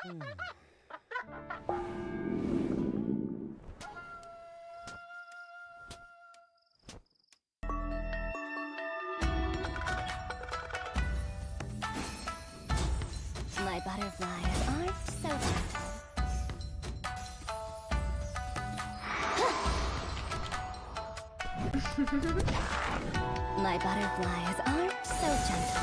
My butterflies aren't so gentle. My butterflies aren't so gentle.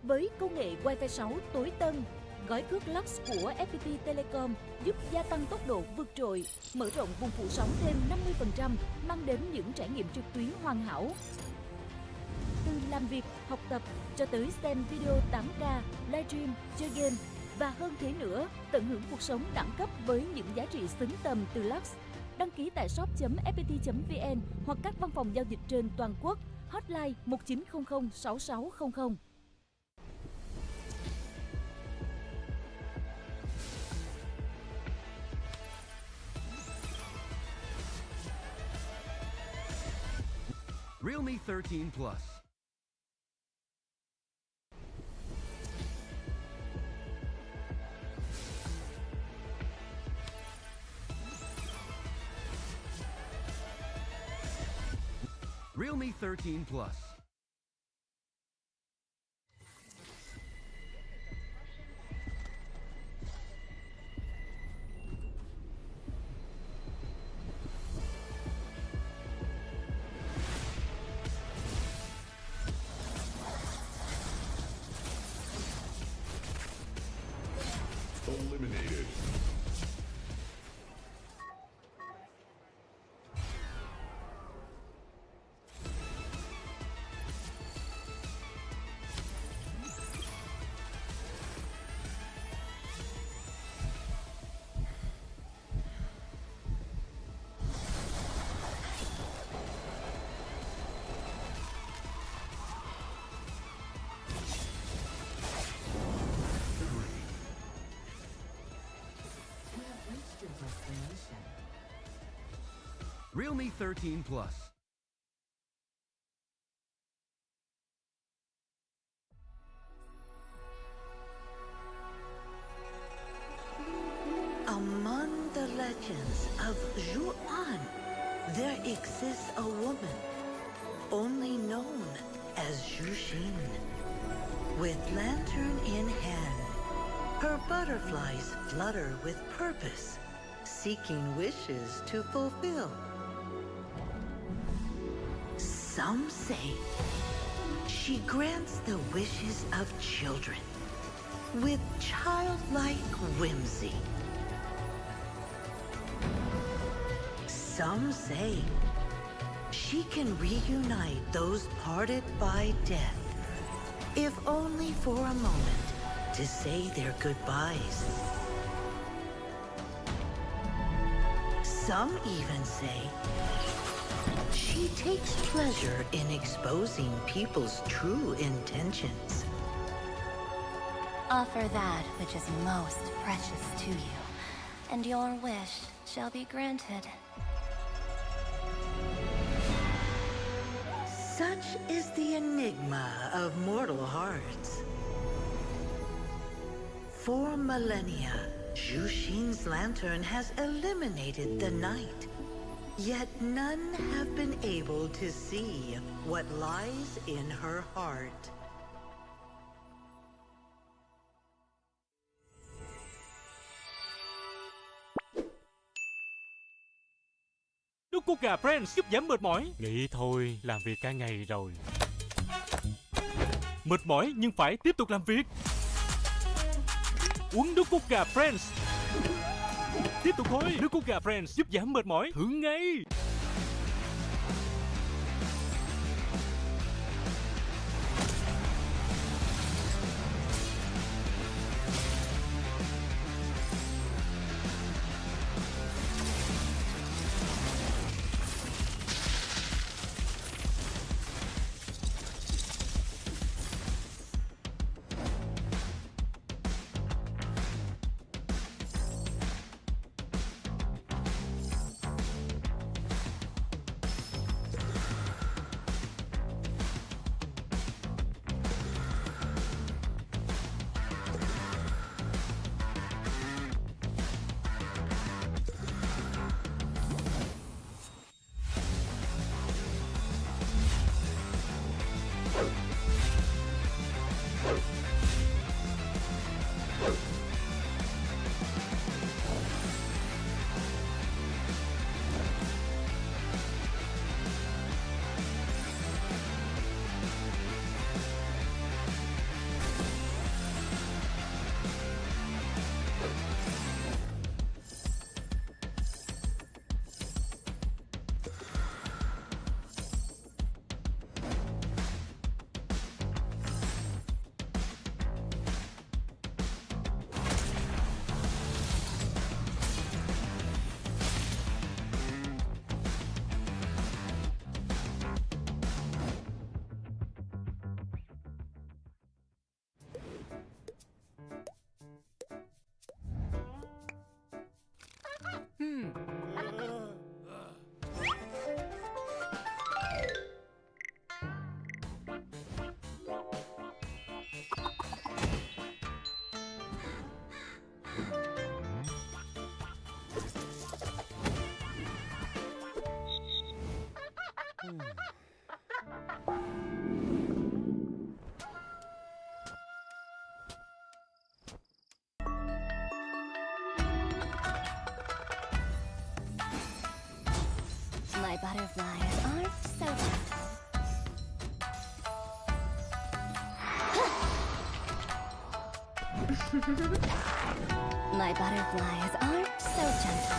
Với công nghệ Wi-Fi 6 tối tân, gói cước Lux của FPT Telecom giúp gia tăng tốc độ vượt trội, mở rộng vùng phủ sóng thêm 50%, mang đến những trải nghiệm trực tuyến hoàn hảo. Từ làm việc, học tập cho tới xem video 8K, livestream, chơi game và hơn thế nữa, tận hưởng cuộc sống đẳng cấp với những giá trị xứng tầm từ Lux. Đăng ký tại shop.fpt.vn hoặc các văn phòng giao dịch trên toàn quốc. Hotline 1900 6600. Realme 13 Plus. Realme 13 Plus. Eliminated. Realme 13 Plus. Among the legends of Zhuan, there exists a woman only known as Zhuxin. With lantern in hand, her butterflies flutter with purpose, seeking wishes to fulfill. Some say she grants the wishes of children with childlike whimsy. Some say she can reunite those parted by death, if only for a moment to say their goodbyes. Some even say she takes pleasure in exposing people's true intentions. Offer that which is most precious to you, and your wish shall be granted. Such is the enigma of mortal hearts. For millennia, Zhuxin's lantern has eliminated the night. Yet none have been able to see what lies in her heart. Nước cốt gà Friends giúp giảm mệt mỏi. Nghĩ thôi, làm việc cả ngày rồi. Mệt mỏi nhưng phải tiếp tục làm việc. Uống nước cốt gà Friends. Tiếp tục thôi, nước cốt gà Friends giúp giảm mệt mỏi. Thử ngay. My butterflies are so gentle. My butterflies are so gentle.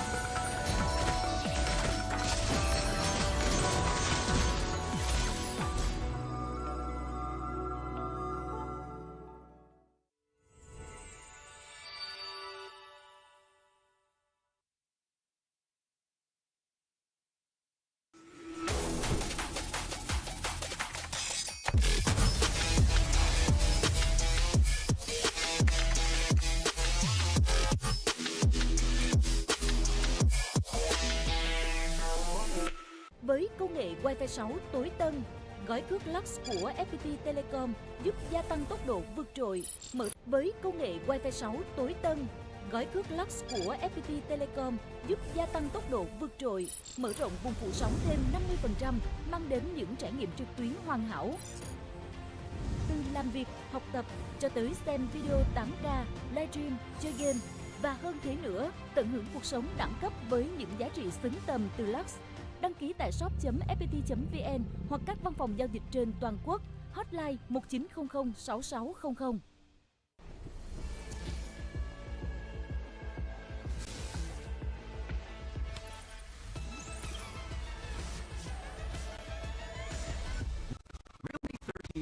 Với công nghệ Wi-Fi 6 tối tân, gói cước Lux của FPT Telecom giúp gia tăng tốc độ vượt trội. Với công nghệ Wi-Fi 6 tối tân, gói cước Lux của FPT Telecom giúp gia tăng tốc độ vượt trội, mở rộng vùng phủ sóng thêm 50%, mang đến những trải nghiệm trực tuyến hoàn hảo. Từ làm việc, học tập cho tới xem video 8K, livestream, chơi game và hơn thế nữa, tận hưởng cuộc sống đẳng cấp với những giá trị xứng tầm từ Lux. Đăng ký tại shop.fpt.vn hoặc các văn phòng giao dịch trên toàn quốc. Hotline 1900 6600. Realme 13 Plus.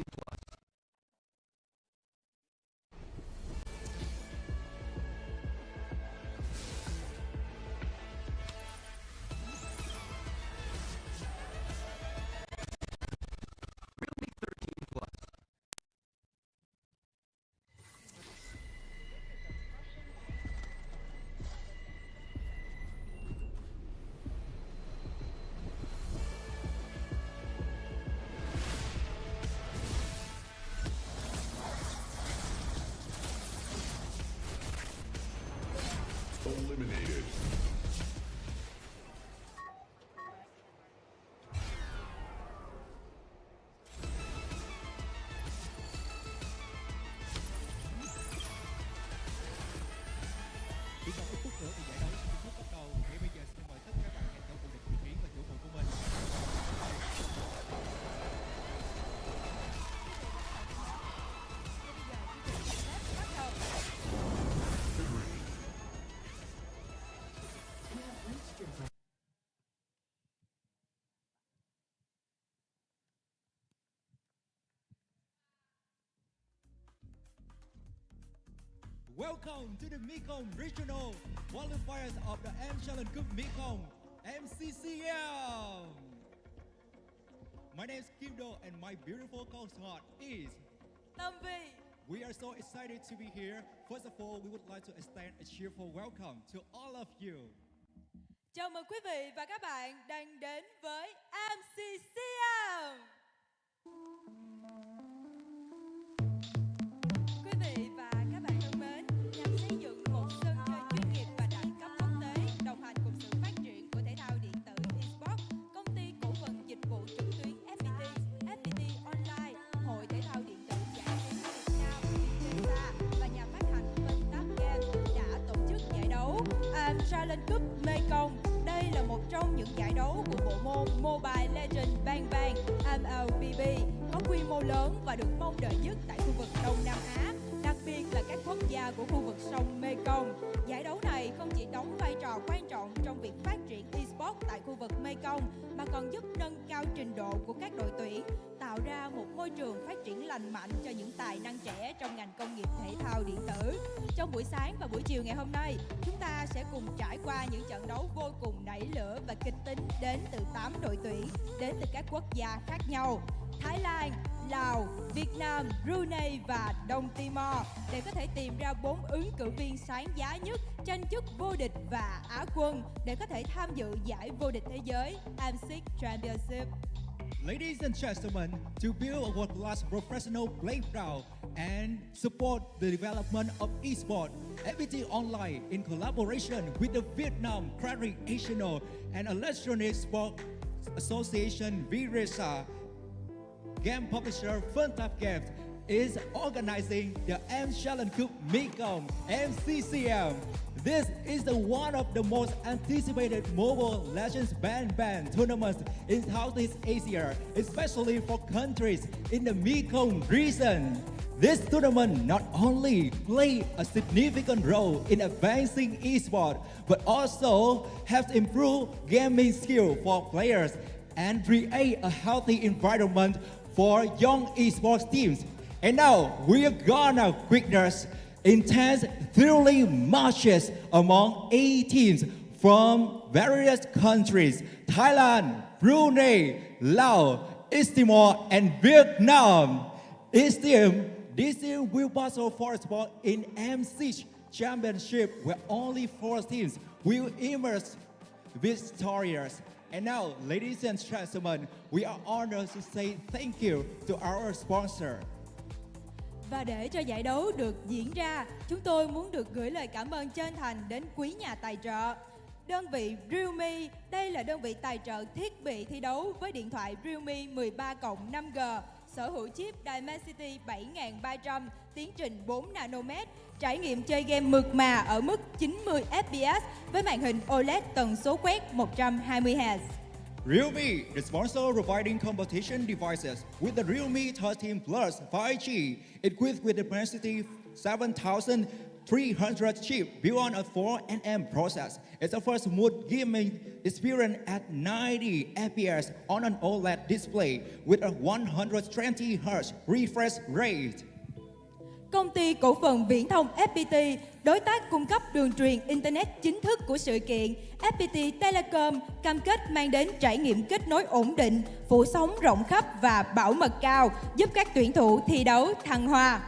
Realme 13 Plus. Eliminated. Chỉ còn ít phút nữa thì giải đấu sẽ chính thức bắt đầu. Ngay bây giờ xin mời tất cả các bạn hãy theo cùng lịch chuyển và chủ phụ của mình. Welcome to the Mekong Regional Qualifiers of the M Challenge Cup Mekong MCCM. My name is Kimdo and my beautiful co-host is Tamvi. We are so excited to be here. First of all, we would like to extend a cheerful welcome to all of you. Chào mừng quý vị và các bạn đang đến với MCCM. Quý vị và các bạn thân mến, nhằm xây dựng một sân chơi chuyên nghiệp và đẳng cấp quốc tế, đồng hành cùng sự phát triển của thể thao điện tử Esports, công ty cổ phần dịch vụ trực tuyến FPT, FPT Online, Hội thể thao điện tử giải trí Việt Nam, Visa và nhà phát hành Untitled Chapter đã tổ chức giải đấu Challenge Cup Mekong. Đây là một trong những giải đấu của bộ môn Mobile Legends Bang Bang MLBB có quy mô lớn và được mong đợi nhất tại khu vực Đông Nam Á, đặc biệt là các quốc gia của khu vực sông Mekong. Giải đấu này không chỉ đóng vai trò quan trọng trong việc phát triển Esports tại khu vực Mekong mà còn giúp nâng cao trình độ của các đội tuyển, tạo ra một môi trường phát triển lành mạnh cho những tài năng trẻ trong ngành công nghiệp thể thao điện tử. Trong buổi sáng và buổi chiều ngày hôm nay, chúng ta sẽ cùng trải qua những trận đấu vô cùng nảy lửa và kịch tính đến từ 8 đội tuyển, đến từ các quốc gia khác nhau: Thái Lan, Lào, Việt Nam, Brunei và Đông Timor, để có thể tìm ra 4 ứng cử viên sáng giá nhất tranh chức vô địch và Á quân để có thể tham dự giải vô địch thế giới M6 Championship. Ladies and gentlemen, to build a world-class professional playground and support the development of esports, FPT Online, in collaboration with the Vietnam Recreational and Electronic Sport Association (VRESA), game publisher Funtap Games, is organizing the M Challenge Cup Mekong MCCM. This is one of the most anticipated Mobile Legends band tournaments in Southeast Asia, especially for countries in the Mekong region. This tournament not only plays a significant role in advancing esports, but also helps improve gaming skill for players and create a healthy environment for young esports teams. And now we are gonna witness intense, thrilling matches among 8 teams from various countries: Thailand, Brunei, Laos, East Timor, and Vietnam. This team will battle for a spot in MC Championship, where only 4 teams will emerge victorious. And now, ladies and gentlemen, we are honored to say thank you to our sponsor. Và để cho giải đấu được diễn ra, chúng tôi muốn được gửi lời cảm ơn chân thành đến quý nhà tài trợ. Đơn vị Realme, đây là đơn vị tài trợ thiết bị thi đấu với điện thoại Realme 13+ 5G, sở hữu chip Dimensity 7300, tiến trình 4 nanomet, trải nghiệm chơi game mượt mà ở mức 90 FPS với màn hình OLED tần số quét 120 Hz. Realme, the sponsor providing competition devices with the Realme 13 Plus 5G, equipped with the Dimensity 7300 chip built on a 4nm process. It's the first smooth gaming experience at 90 FPS on an OLED display with a 120 Hz refresh rate. Công ty cổ phần viễn thông FPT, đối tác cung cấp đường truyền Internet chính thức của sự kiện, FPT Telecom cam kết mang đến trải nghiệm kết nối ổn định, phủ sóng rộng khắp và bảo mật cao, giúp các tuyển thủ thi đấu thăng hoa.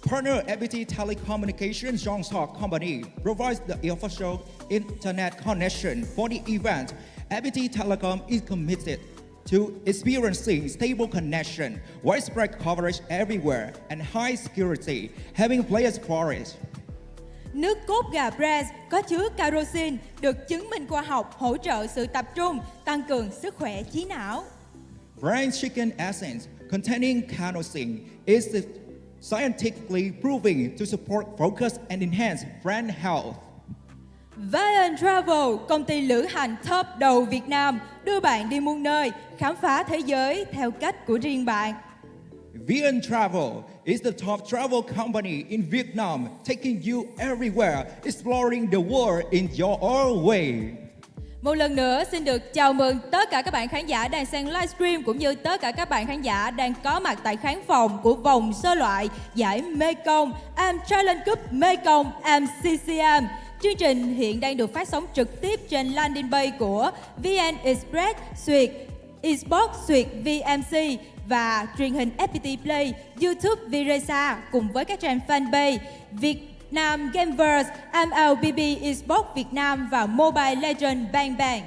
Partner FPT Telecommunications Joint Stock Company provides the official internet connection for the event. FPT Telecom is committed to experiencing stable connection, widespread coverage everywhere, and high security, having players flourish. Nước cốt gà Brez có chứa carosin, được chứng minh khoa học hỗ trợ sự tập trung, tăng cường sức khỏe trí não. Brain chicken essence containing carosin is scientifically proven to support focus and enhance brain health. Vian Travel, công ty lữ hành top đầu Việt Nam, đưa bạn đi muôn nơi, khám phá thế giới theo cách của riêng bạn. Vian Travel is the top travel company in Vietnam, taking you everywhere, exploring the world in your own way. Một lần nữa xin được chào mừng tất cả các bạn khán giả đang xem livestream cũng như tất cả các bạn khán giả đang có mặt tại khán phòng của vòng sơ loại giải Mekong Challenge Cup Mekong Mccm. Chương trình hiện đang được phát sóng trực tiếp trên landing page của VN Express Esports VMC và truyền hình FPT Play, YouTube Viresa cùng với các trang fanpage Vietnam Gamers, MLBB Esports Việt Nam và Mobile Legends Bang Bang.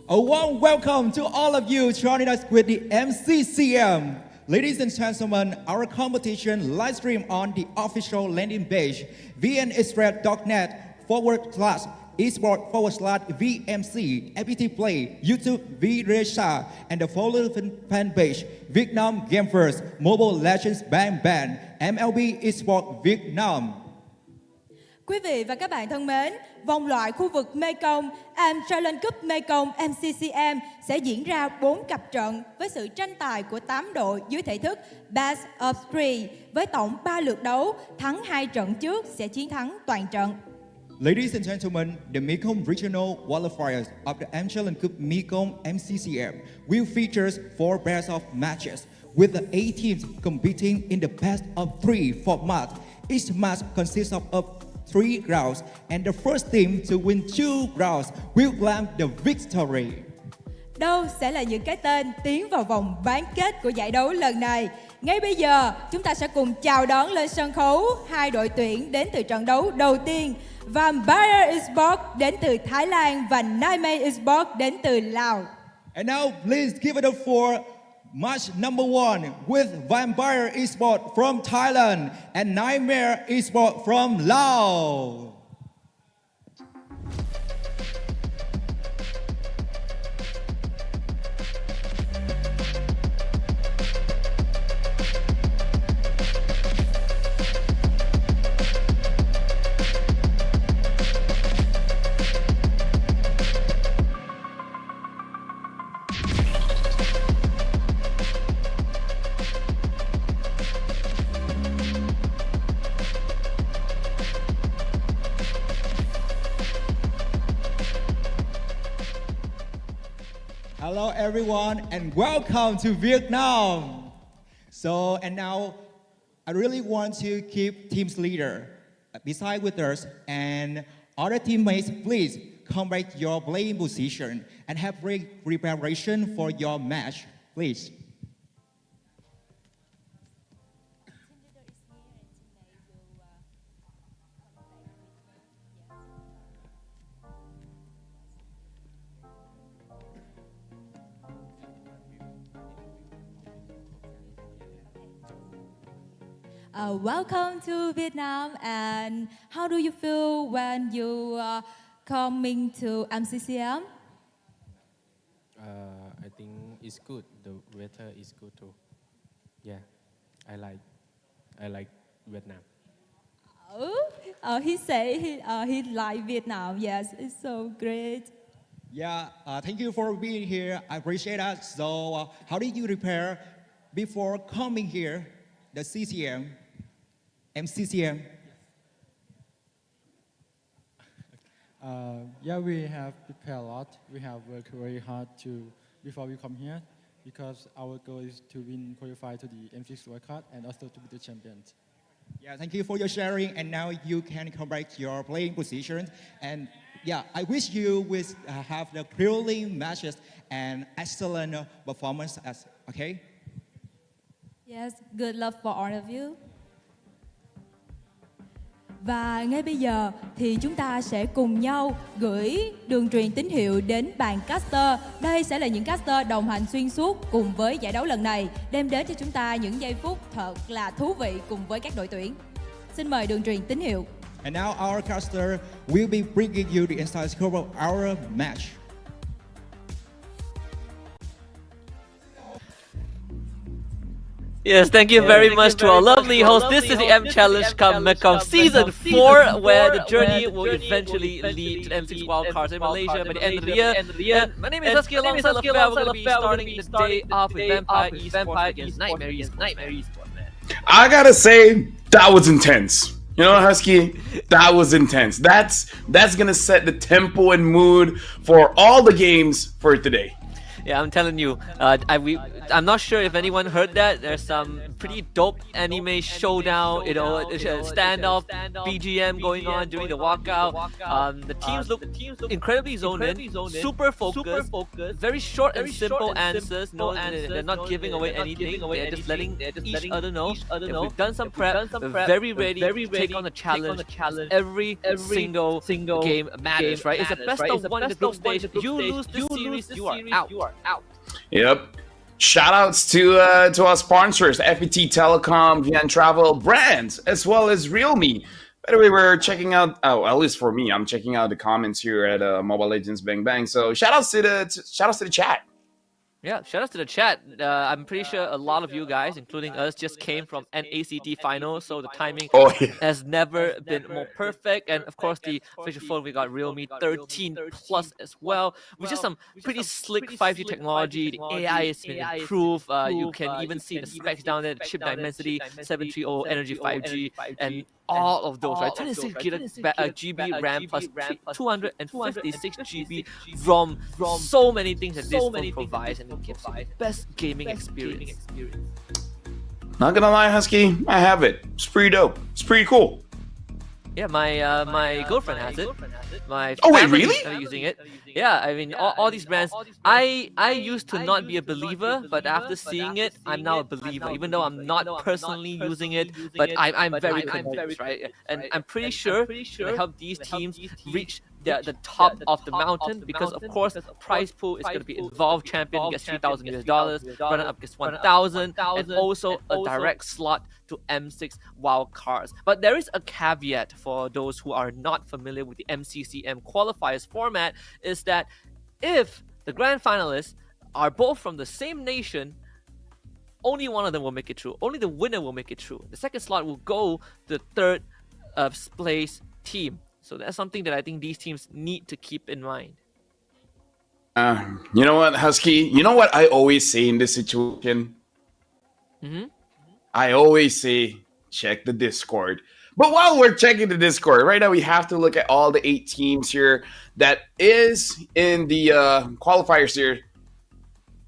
A warm welcome to all of you joining us with the MCCM. Ladies and gentlemen, our competition live stream on the official landing page, vnexpress.net/esport/VMC, FPT Play, YouTube Viresa, and the following fan page, Vietnam Gamers, Mobile Legends Bang Bang, MLB Esports Việt Nam. Quý vị và các bạn thân mến, vòng loại khu vực Mekong Challenge Cup Mekong MCCM sẽ diễn ra 4 cặp trận với sự tranh tài của 8 đội dưới thể thức Best of 3 với tổng 3 lượt đấu, thắng 2 trận trước sẽ chiến thắng toàn trận. Ladies and gentlemen, the Mekong Regional Qualifiers of the Challenge Cup Mekong MCCM will feature 4 pairs of matches with the 8 teams competing in the best of 3 format. Each match consists of 3 rounds, and the first team to win 2 rounds will claim the victory. Đâu sẽ là những cái tên tiến vào vòng bán kết của giải đấu lần này? Ngay bây giờ, chúng ta sẽ cùng chào đón lên sân khấu 2 đội tuyển đến từ trận đấu đầu tiên. Vampire Esports đến từ Thái Lan và Niightmare Esports đến từ Lào. And now, please give it up for match number 1 with Vampire Esports from Thailand and Niightmare Esports from Laos. Hello, everyone, and welcome to Vietnam. So, and now, I really want to keep team's leader beside with us, and other teammates, please come back to your playing position and have preparation for your match, please. Welcome to Vietnam, and how do you feel when you coming to MCCM? I think it's good. The weather is good too. Yeah, I like Vietnam. He say he like Vietnam. Yes, it's so great. Yeah, thank you for being here. I appreciate that. So, how did you prepare before coming here, the CCM, MCCM? Yeah, we have prepared a lot. We have worked very hard before we come here because our goal is to qualify to the M6 World Cup and also to be the champions. Yeah, thank you for your sharing. And now you can come back to your playing position. And yeah, I wish you will have the thrilling matches and excellent performance. Okay. Yes, good luck for all of you. Và ngay bây giờ thì chúng ta sẽ cùng nhau gửi đường truyền tín hiệu đến bàn caster. Đây sẽ là những caster đồng hành xuyên suốt cùng với giải đấu lần này, đem đến cho chúng ta những giây phút thật là thú vị cùng với các đội tuyển. Xin mời đường truyền tín hiệu. And now our caster will be bringing you the inside scope of our match. Yes, thank you very much to our lovely host. This is the M Challenge Cup Mekong Season 4, where the journey will eventually lead to the M6 wildcards in Malaysia by the end of the year. My name is Husky alongside LaFell. We're going to be starting the day off with Vampire Esports against Nightmare Esports, man. I gotta say, that was intense. You know, Husky, that was intense. That's gonna set the tempo and mood for all the games for today. Yeah, I'm telling you, I'm not sure if anyone heard that. There's some pretty dope anime showdown, standoff, BGM going on during the walkout. The teams look incredibly zoned in, super focused, very short and simple answers. No, they're not giving away anything. They're just letting each other know if we've done some prep. We're very ready to take on the challenge. Every single game matters, right? It's the best of one in the group stage. You lose this series, you are out. Yep. Shoutouts to our sponsors, FPT Telecom, VN Travel, Brands, as well as Realme. By the way, we're checking out. Oh, at least for me, I'm checking out the comments here at Mobile Legends Bang Bang. So shoutouts to the chat. Yeah, shout out to the chat. I'm pretty sure a lot of you guys, including us, just came from NACT finals, so the timing has never been more perfect. And of course, the official phone, we got Realme 13 Plus as well, which is some pretty slick 5G technology. The AI has been improved. You can even see the specs down there, the chip dimensity, 730 Energy 5G, and all of those, right? 26 GB RAM plus 256 GB ROM. So many things that this phone provides, and it gives you the best gaming experience. Not gonna lie, Husky, I have it. It's pretty dope. It's pretty cool. Yeah, my girlfriend has it. My oh wait, family really? is using it. Yeah, I mean all these brands. I used to not be a believer, but after seeing it, I'm now a believer. Even though I'm not personally using it, but I'm very convinced, right? And I'm pretty sure it'll help these teams reach the top of the mountain, because of course the prize pool is going to be involved. Champion gets $3,000, runner up gets 1,000, and also a direct slot to M6 wildcards. But there is a caveat for those who are not familiar with the MCCM qualifiers format, is that if the grand finalists are both from the same nation, only one of them will make it through. Only the winner will make it through. The second slot will go to the third place team. So that's something that I think these teams need to keep in mind. You know what, Husky? You know what I always say in this situation? I always say, check the Discord. But while we're checking the Discord, right now we have to look at all the 8 teams here that is in the qualifiers here.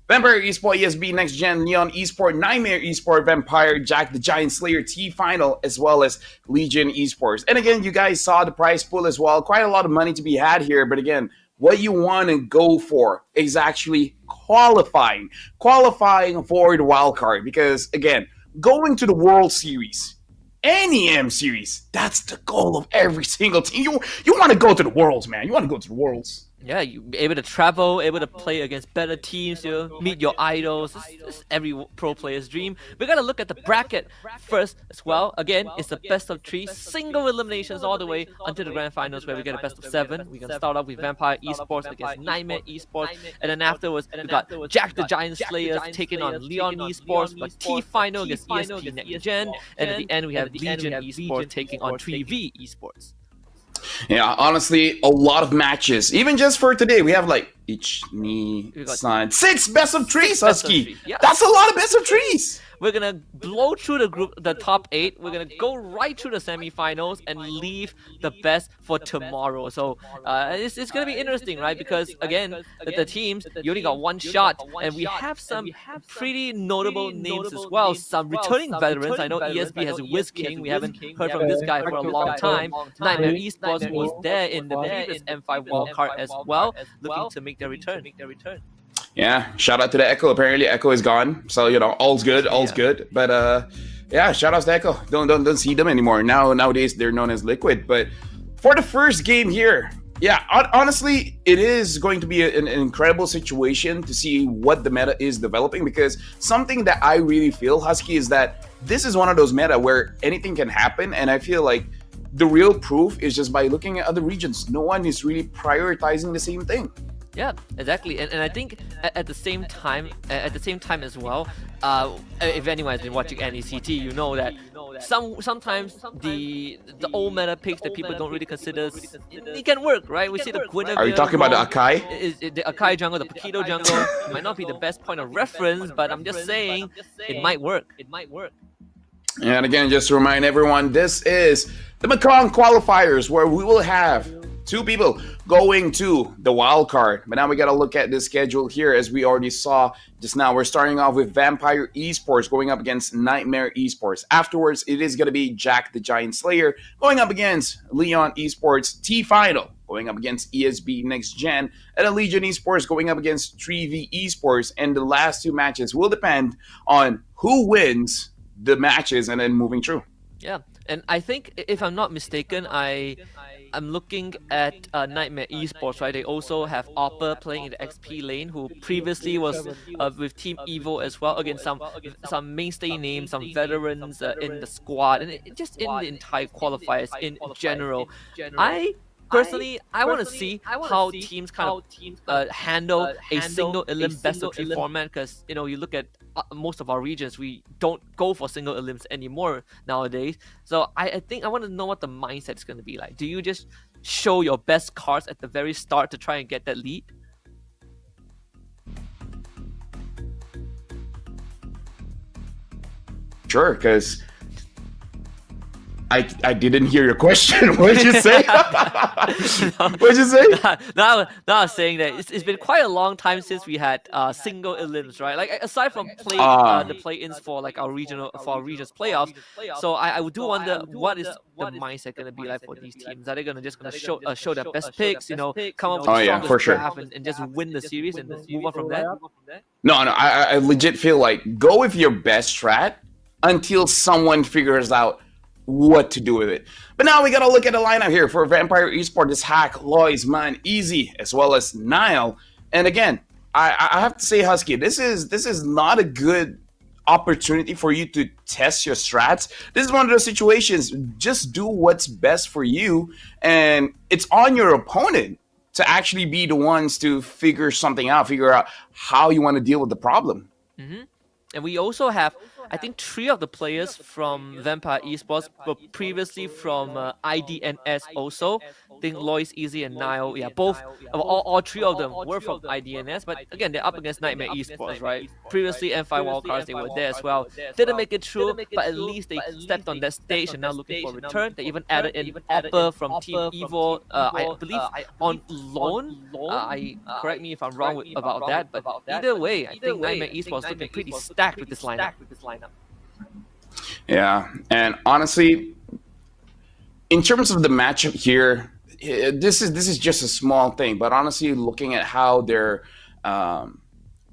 Vampire Esport, ESB Next Gen, Neon Esport, Nightmare Esport, Vampire, Jack the Giant Slayer T Final, as well as Legion Esports. And again, you guys saw the prize pool as well. Quite a lot of money to be had here, but again, what you want to go for is actually qualifying for the wild card. Because again, going to the World Series, any M series, that's the goal of every single team. You want to go to the Worlds, man. You want to go to the Worlds. Yeah, you able to travel, able to play against better teams, meet your idols. It's every pro player's dream. We gotta look at the bracket first as well. Again, it's the best of 3, single eliminations all the way until the grand finals, where we get a best of 7. We're gonna start off with Vampire Esports against Nightmare Esports, and then afterwards we got Jack the Giant Slayers taking on Leon Esports, but T final against ESP Next Gen, and at the end we have Legion Esports taking on 3V Esports. Yeah, honestly, a lot of matches. Even just for today, we have like each knee, sign 6 best of 3s, Husky. Yeah. That's a lot of best of 3s. We're gonna blow through the top 8. We're gonna go right through the semifinals and leave the best for tomorrow. So it's gonna be interesting, right? Because again, the teams, you only got one shot, and we have some pretty notable names as well. Some returning veterans. I know ESB has a Wiz King. We haven't heard from this guy for a long time. Nightmare Esports was there in the previous M5 wildcard as well, looking to make their return. Yeah, shout out to the Echo. Apparently, Echo is gone, so all's good, good. But yeah, shout out to Echo. Don't see them anymore. Nowadays they're known as Liquid. But for the first game here, yeah, honestly, it is going to be an incredible situation to see what the meta is developing. Because something that I really feel, Husky, is that this is one of those meta where anything can happen, and I feel like the real proof is just by looking at other regions. No one is really prioritizing the same thing. Yeah, exactly, and I think at the same time as well, if anyone has been watching NECT, you know that sometimes the old meta picks that people don't really consider, it can work, right? We see the Guinevere. Are you talking about the Akai? The Akai jungle, the Paquito jungle. It might not be the best point of reference, but I'm just saying it might work. And again, just to remind everyone, this is the Mekong qualifiers, where we will have 2 people going to the wild card. But now we got to look at the schedule here. As we already saw just now, we're starting off with Vampire Esports going up against Nightmare Esports. Afterwards, it is going to be Jack the Giant Slayer going up against Leon Esports T Final, going up against ESB Next Gen, and a Legion Esports going up against 3V Esports. And the last 2 matches will depend on who wins the matches and then moving through. Yeah, and I think, if I'm not mistaken, I'm looking at Nightmare Esports, right? They also have Opper playing in the XP lane, who previously was with Team Evo as well, against some mainstay names, some veterans in the squad, and just in the entire qualifiers in general. Personally, I want to see how teams kind of handle a single elim best of 3 format, because you look at most of our regions, we don't go for single elims anymore nowadays. So I think I want to know what the mindset is going to be like. Do you just show your best cards at the very start to try and get that lead? Sure, because I didn't hear your question. What did you say? What did you say? Now I was saying that it's been quite a long time since we had single elims, right? Like, aside from the play-ins for like our region's playoffs. So I do wonder, what is the mindset going to be like for these teams? Are they gonna show their best picks? Come up with the strongest draft and just win the series and move on from there? No, I legit feel like go with your best strat until someone figures out what to do with it. But now we gotta look at the lineup here for Vampire Esports. It's Hack, Lois, Man, Easy, as well as Nile. And again, I have to say, Husky, this is not a good opportunity for you to test your strats. This is one of those situations. Just do what's best for you, and it's on your opponent to actually be the ones to figure something out, figure out how you want to deal with the problem. Mm-hmm. And we also have, I think, 3 of the players from Vampire Esports were previously from IDNS also. think Lois, Easy, and Nile, yeah, both, all three of them were from IDNS, but again, they're up against Nightmare Esports, right? Previously, M5 Wildcards, they were there as well. Didn't make it through, but at least they stepped on that stage and now looking for a return. They even added in Oppa from Team Evo, I believe on loan. Correct me if I'm wrong about that, but either way, I think Nightmare Esports looking pretty stacked with this lineup. Yeah, and honestly, in terms of the matchup here, this is just a small thing. But honestly, looking at how they're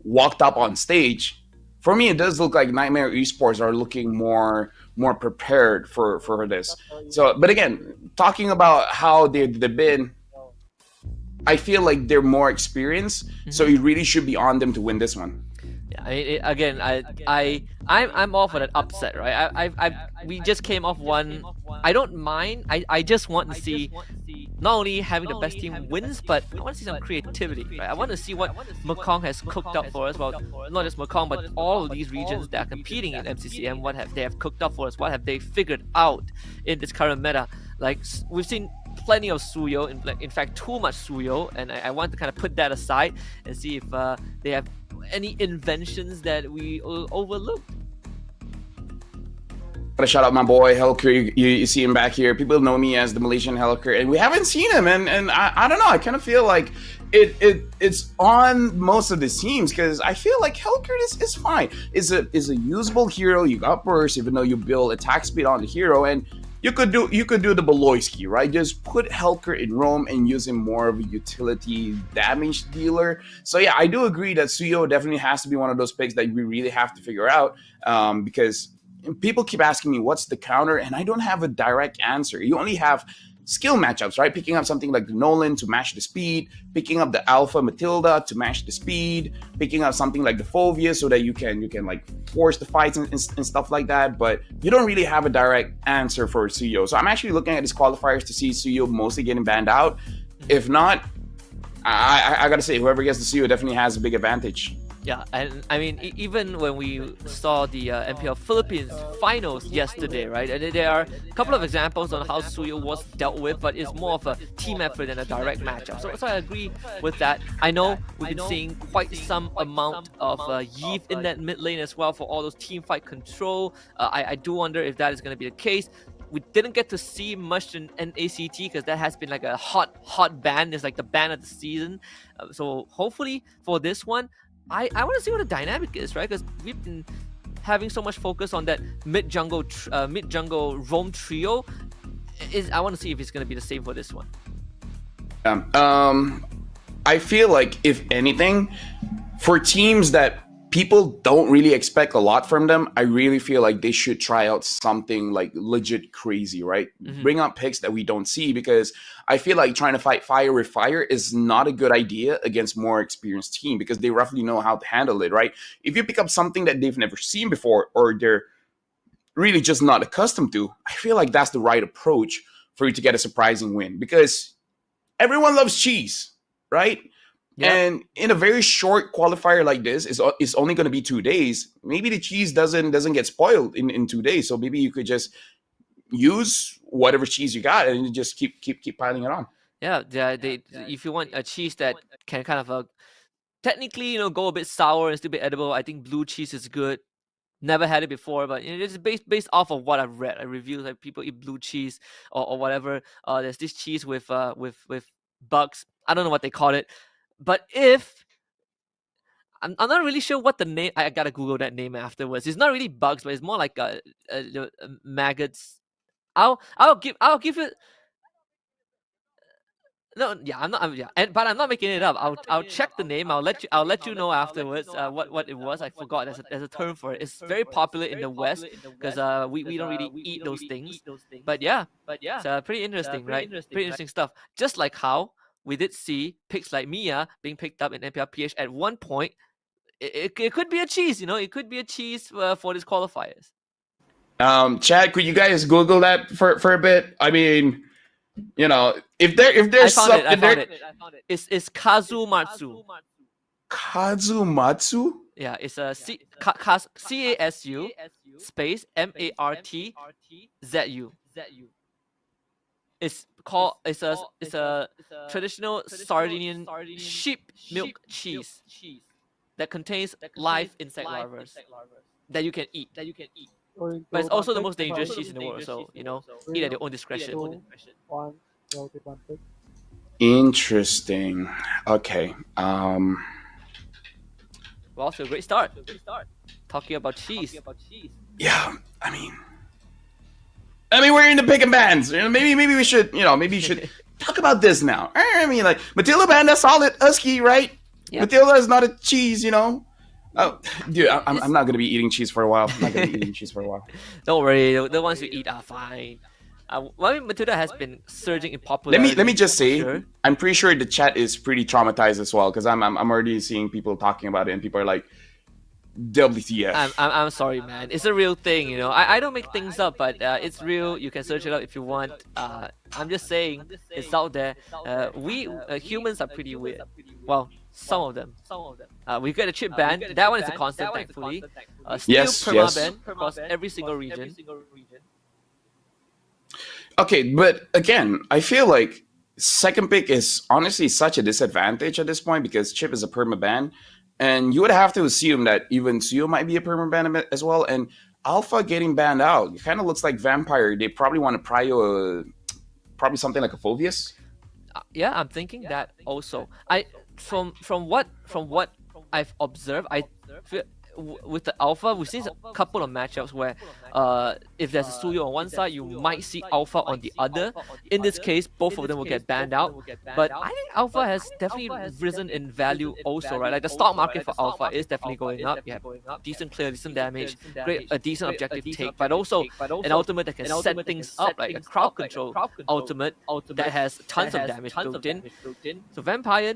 walked up on stage, for me, it does look like Nightmare Esports are looking more prepared for this. So, but again, talking about how they've been, I feel like they're more experienced, so it really should be on them to win this one. Yeah, I'm all for that upset, right? We just came off one. I don't mind. I just want to see not only having the best team wins, but I want to see some creativity, right? I want to see what Mekong has cooked up for us. Well, not just Mekong, but all of these regions that are competing in MCCM. What have they cooked up for us? What have they figured out in this current meta? Like, we've seen plenty of Suyo, in fact too much Suyo, and I want to kind of put that aside and see if they have any inventions that we overlooked. Gotta shout out my boy Helker. You see him back here. People know me as the Malaysian Helker, and we haven't seen him. And I don't know. I kind of feel like it's on most of the teams, because I feel like Helker is fine. Is a usable hero. You got burst, even though you build attack speed on the hero, and you could do the Beloyski, right? Just put Helker in Rome and use him more of a utility damage dealer. So yeah, I do agree that Suyo definitely has to be one of those picks that we really have to figure out, because people keep asking me what's the counter, and I don't have a direct answer. You only have skill matchups, right? Picking up something like the Nolan to match the speed, picking up the Alpha Matilda to match the speed, picking up something like the Fovea so that you can like force the fights and stuff like that. But you don't really have a direct answer for Suyo. So I'm actually looking at these qualifiers to see Suyo mostly getting banned out. If not, I gotta say, whoever gets the Suyo definitely has a big advantage. Yeah, and I mean, even when we saw the MPL Philippines finals yesterday, right? And there are a couple of examples on how Suyo was dealt with, but it's more of a team effort than a direct matchup. So I agree with that. I know we've been seeing quite some amount of Yeeth in that mid lane as well for all those team fight control. I do wonder if that is going to be the case. We didn't get to see much in NACT because that has been like a hot ban. It's like the ban of the season. So hopefully for this one, I want to see what the dynamic is, right? Because we've been having so much focus on that mid jungle roam trio. I want to see if it's going to be the same for this one. I feel like, if anything, for teams that people don't really expect a lot from them, I really feel like they should try out something like legit crazy, right? Bring up picks that we don't see, because I feel like trying to fight fire with fire is not a good idea against more experienced team, because they roughly know how to handle it, right? If you pick up something that they've never seen before, or they're really just not accustomed to, I feel like that's the right approach for you to get a surprising win, because everyone loves cheese, right? Yep. And in a very short qualifier like this, it's only going to be 2 days. Maybe the cheese doesn't get spoiled in 2 days. So maybe you could just use whatever cheese you got and just keep piling it on. Yeah, if you want a cheese that can kind of technically go a bit sour and still be edible, I think blue cheese is good. Never had it before, but it's based off of what I've read. I reviews like people eat blue cheese or whatever. There's this cheese with bugs. I don't know what they call it. But if I'm not really sure what the name, I gotta Google that name afterwards. It's not really bugs, but it's more like maggots. I'll give it. No, yeah, I'm not. But I'm not making it up. I'll check the name. I'll let you know afterwards. What it was. I forgot. There's a term for it. It's very popular in the West because we don't really eat those things. But yeah, it's pretty interesting, right? Pretty interesting stuff. Just like how we did see picks like Mia being picked up in NPLPH at one point. It could be a cheese, It could be a cheese for these qualifiers. Chad, could you guys Google that for a bit? I mean, if there's something I found it. It's Kazumatsu. Kazumatsu? Yeah, it's a CASU space MARTZU. It's called it's a traditional Sardinian sheep milk cheese that contains live insect larvae that you can eat. But it's also the most dangerous cheese in the world, so eat at your own discretion. Interesting. Okay. Well, so great start. Talking about cheese. Yeah, I mean, we're in the picking bands. Maybe we should, maybe you should talk about this now. I mean, like Matilda band, that's solid husky, right? Yep. Matilda is not a cheese, Oh, dude, I'm not gonna be eating cheese for a while. Don't worry, the ones you eat are fine. Matilda has been surging in popularity. Let me just say, I'm pretty sure the chat is pretty traumatized as well because I'm already seeing people talking about it and people are like, WTF. I'm sorry, man. It's a real thing, I don't make things up, but it's real. You can search it up if you want. I'm just saying, it's out there. We humans are pretty weird. Well, some of them. We get a chip ban. That one is a constant, thankfully. Still perma-ban across every single region. Okay, but again, I feel like second pick is honestly such a disadvantage at this point because chip is a perma-ban. And you would have to assume that even Suyo might be a permanent ban as well. And Alpha getting banned out, it kind of looks like Vampire. They probably want to prio probably something like a Phoveus. Yeah, I'm thinking that also. From what I've observed, I feel with the Alpha, we've seen a couple of matchups where if there's a Suyo on one side, you might see Alpha on the other. In this case, both of them will get banned out. But I think Alpha has definitely risen in value also, right? Like the stock market for Alpha is definitely going up. You have decent clear, decent damage, a decent objective take, but also an ultimate that can set things up, like a crowd control ultimate that has tons of damage built in. So Vampire,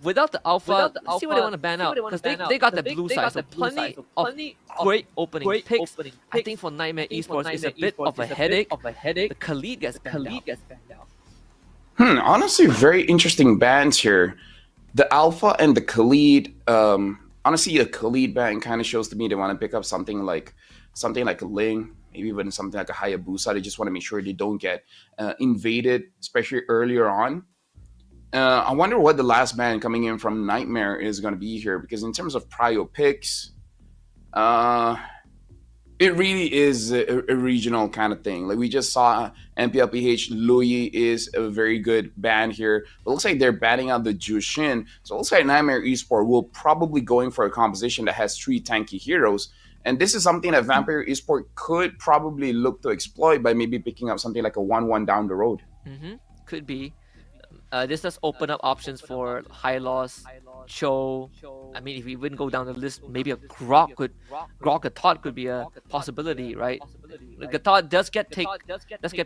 without the Alpha, let's see what they want to ban out, because they got the blue side, so plenty of great opening picks. I think for Niightmare Esports, it's a bit of a headache. The Khalid gets banned out. Honestly, very interesting bans here. The Alpha and the Khalid. Honestly, a Khalid ban kind of shows to me they want to pick up something like a Ling, maybe even something like a Hayabusa. They just want to make sure they don't get invaded, especially earlier on. I wonder what the last ban coming in from Niightmare is going to be here, because in terms of prio picks, it really is a regional kind of thing. Like we just saw MPLPH, Louis is a very good ban here. It looks like they're banning out the Jushin. So it looks like Nightmare Esport will probably going for a composition that has 3 tanky heroes. And this is something that Vampire Esport could probably look to exploit by maybe picking up something like a 1-1 down the road. Could be. This does open up options for High Loss, Cho. I mean, if we even go down the list, maybe a Grog Gatot could be a possibility, right? Gatot does get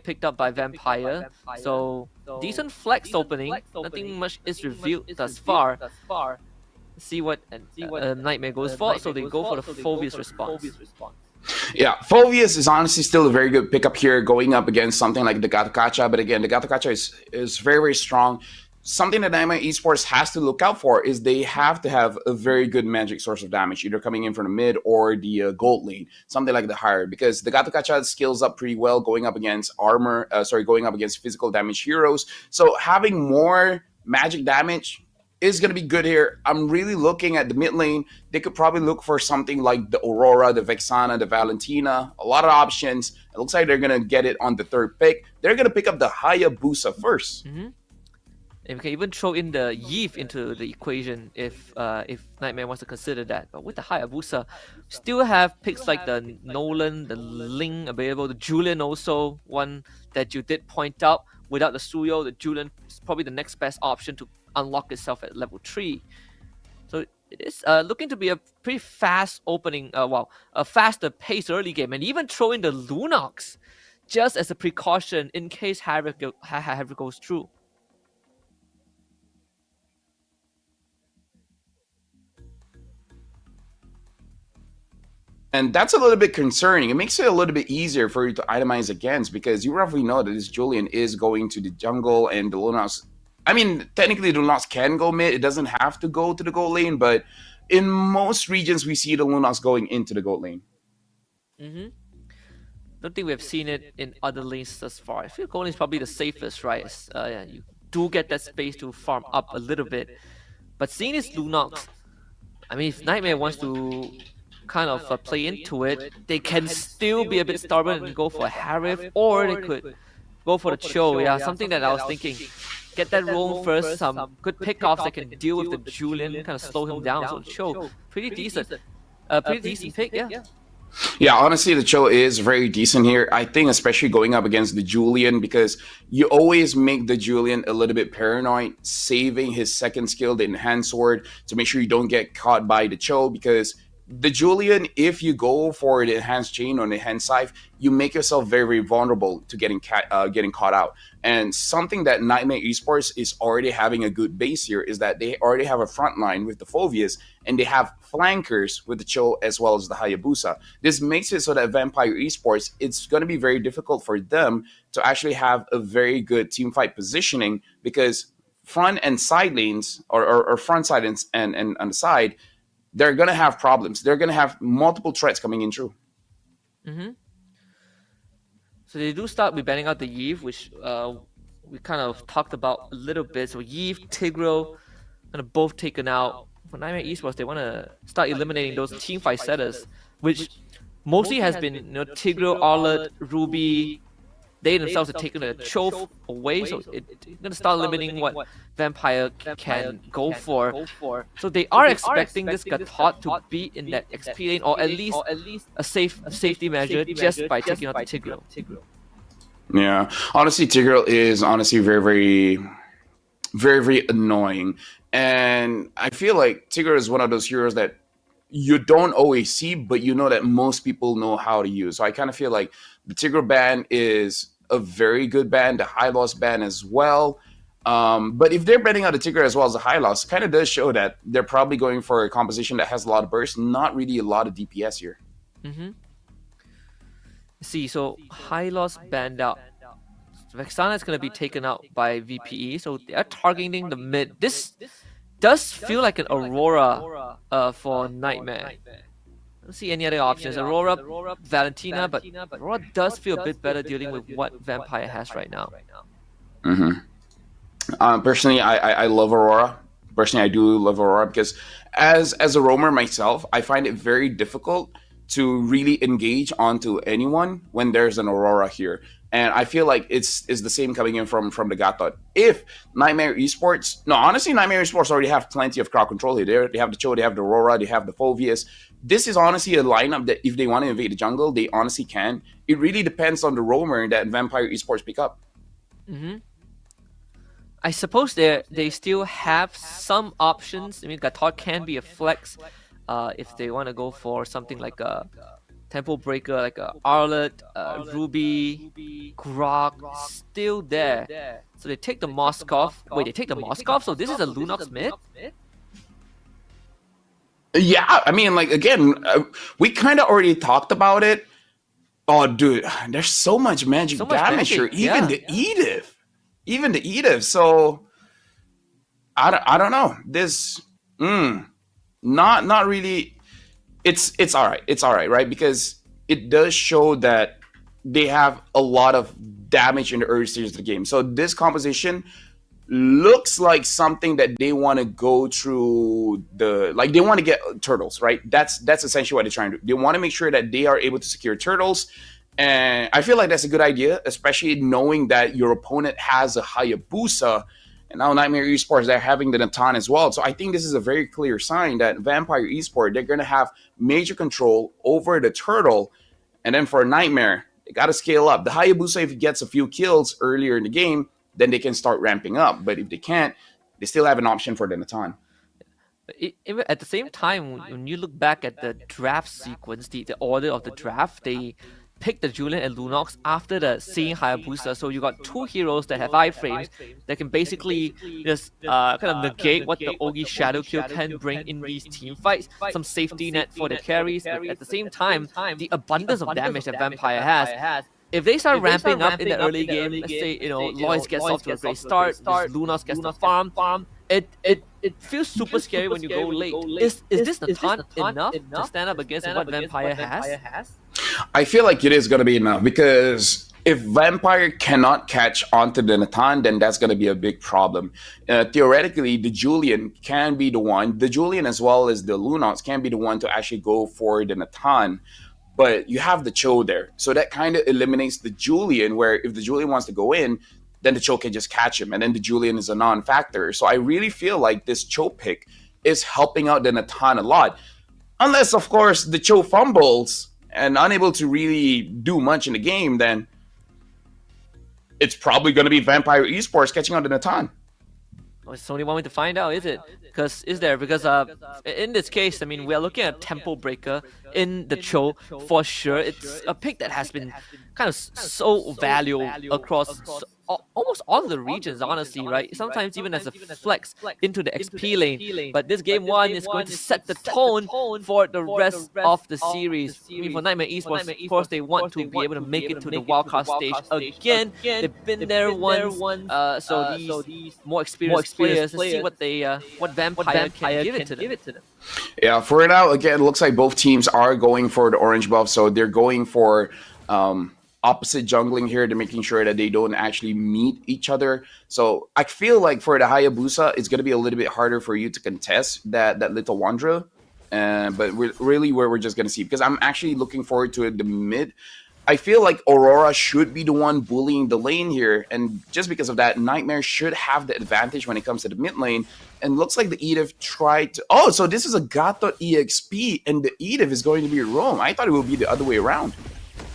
picked up by Vampire, so decent flex opening. Nothing much is revealed thus far. See what Niightmare goes for. So they go for the Phoveus response. Yeah, Phoveus is honestly still a very good pickup here going up against something like the Gatokacha. But again, the Gatokacha is very, very strong. Something that Niightmare Esports has to look out for is they have to have a very good magic source of damage, either coming in from the mid or the gold lane, something like the higher, because the Gatokacha scales up pretty well going up against going up against physical damage heroes. So having more magic damage is going to be good here. I'm really looking at the mid lane. They could probably look for something like the Aurora, the Vexana, the Valentina. A lot of options. It looks like they're going to get it on the third pick. They're going to pick up the Hayabusa first. And we can even throw in the Yves into the equation if Niightmare wants to consider that. But with the Hayabusa, still have picks like the Nolan, the Ling available, the Julian also, one that you did point out. Without the Suyo, the Julian is probably the next best option to unlock itself at level 3. So it is looking to be a pretty fast opening, a faster pace early game, and even throw in the Lunox just as a precaution in case Havoc goes through. And that's a little bit concerning. It makes it a little bit easier for you to itemize against, because you roughly know that this Julian is going to the jungle and the Lunox. I mean, technically the Lunox can go mid. It doesn't have to go to the gold lane, but in most regions we see the Lunox going into the gold lane. don't think we've seen it in other lanes thus far. I feel Golden is probably the safest, right? Yeah, you do get that space to farm up a little bit. But seeing this Lunox, I mean, if Niightmare wants to kind of play into it, they can still be a bit stubborn and go for a Harif, or they could go for the Cho. Yeah, something that I was thinking. Get that roam first, some good pickoffs that can deal with the Julian, kind of slow him down. So Cho, pretty decent pick, yeah. Yeah, honestly, the Cho is very decent here. I think especially going up against the Julian, because you always make the Julian a little bit paranoid, saving his second skill, the enhanced sword, to make sure you don't get caught by the Cho, because the Julian, if you go for the enhanced chain or the enhanced scythe, you make yourself very, very vulnerable to getting caught out. And something that Niightmare Esports is already having a good base here is that they already have a front line with the Phoveus, and they have flankers with the Cho as well as the Hayabusa. This makes it so that Vampire Esports, it's going to be very difficult for them to actually have a very good team fight positioning, because front and side lanes, or front side and on the side, they're going to have problems. They're going to have multiple threats coming in through. Mm-hmm. So they do start with banning out the Eve, which we kind of talked about a little bit. So Eve, Tigreal, kind of both taken out. For Niightmare Esports, they want to start eliminating those team fight setters, which mostly has been Tigreal, Arlet, Ruby. They themselves have taken a Cho away, so it's going to start limiting what Vampire can go for. So they are expecting this Gatot to be in that XP lane, or at least a safety measure just by taking out the Tigreal. Yeah, honestly, Tigreal is honestly very, very, very, very annoying. And I feel like Tigreal is one of those heroes that you don't always see, but you know that most people know how to use. So I kind of feel like the Tigreal ban is a very good ban, the high loss ban as well. But if they're banning out the Tigreal as well as the high loss, kind of does show that they're probably going for a composition that has a lot of burst, not really a lot of DPS here. Mm-hmm. See, so high loss banned out. Vexana is going to be taken out by VPE, so they are targeting the mid. This does feel like an Aurora for Niightmare. I don't see any other options. Aurora, Valentina, but Aurora does feel a bit better dealing with what Vampire has right now. Mm-hmm. Personally, I love Aurora. Personally, I do love Aurora because as a roamer myself, I find it very difficult to really engage onto anyone when there's an Aurora here. And I feel like it's the same coming in from the Gatot. If Niightmare Esports, no, honestly, Niightmare Esports already have plenty of crowd control here. They have the Cho, they have the Aurora, they have the Phoveus. This is honestly a lineup that if they want to invade the jungle, they honestly can. It really depends on the roamer that Vampire Esports pick up. Mm-hmm. I suppose they still have some options. I mean, Gatot can be a flex if they want to go for something like a Tempo Breaker, like a Arlet, Ruby, Grok, still there. So they take the Moskov. Wait, they take the Moskov? So this is a Lunox mid? Yeah, I mean, like, again, we kind of already talked about it. Oh, dude, there's so much magic damage here. Even the Edith. Even the Edith. So, I don't know. This, not really. It's all right. It's all right, right? Because it does show that they have a lot of damage in the early stages of the game. So this composition looks like something that they want to go through they want to get turtles, right? That's essentially what they're trying to do. They want to make sure that they are able to secure turtles. And I feel like that's a good idea, especially knowing that your opponent has a Hayabusa. And now Niightmare Esports, they're having the Natan as well. So I think this is a very clear sign that Vampire Esports, they're going to have major control over the turtle. And then for Niightmare, they got to scale up. The Hayabusa, if he gets a few kills earlier in the game, then they can start ramping up. But if they can't, they still have an option for the Natan. At the same time, when you look back at the draft sequence, the order of the draft, they pick the Julian and Lunox after the seeing Hayabusa. So you got two heroes that have iframes that can basically just kind of negate what the Ogi Shadow Kill can bring in these team fights. Some safety net for the carries, but at the same time, the abundance of damage that Vampire has. If they start ramping up in the early game, let's say, Lois gets off to a great start, Lunox gets the farm, it it feels super scary when you go late. Is this Natan enough to stand up against what Vampire has? I feel like it is going to be enough because if Vampire cannot catch onto the Natan, then that's going to be a big problem. Theoretically, the Julian can be the one, the Julian as well as the Lunox can be the one to actually go for the Natan. But you have the Cho there. So that kind of eliminates the Julian, where if the Julian wants to go in, then the Cho can just catch him. And then the Julian is a non-factor. So I really feel like this Cho pick is helping out the Natan a lot. Unless, of course, the Cho fumbles and unable to really do much in the game, then it's probably going to be Vampire Esports catching on the Natan. Oh, it's only one way to find out, is it? Because in this case, I mean, we are looking at Temple Breaker in the Cho for sure. It's a pick that has been kind of so valuable across almost all of the regions, honestly, right? Sometimes even as a flex into the XP lane. But this game one is going to set the tone for the rest of the series. I mean, for Nightmare Esports, of course, they want to be able to make it to the wildcard stage again. They've been there once, so these more experienced players, let's see what Vampire can give it to them. Yeah, for now, again, it looks like both teams are going for the orange buff, so they're going for opposite jungling here. They're making sure that they don't actually meet each other. So I feel like for the Hayabusa, it's going to be a little bit harder for you to contest that little Wanderer. But we're just going to see, because I'm actually looking forward to the mid. I feel like Aurora should be the one bullying the lane here, and just because of that, Nightmare should have the advantage when it comes to the mid lane. And looks like the Edith tried to... Oh, so this is a Gato.eXp, and the Edith is going to be Rome. I thought it would be the other way around.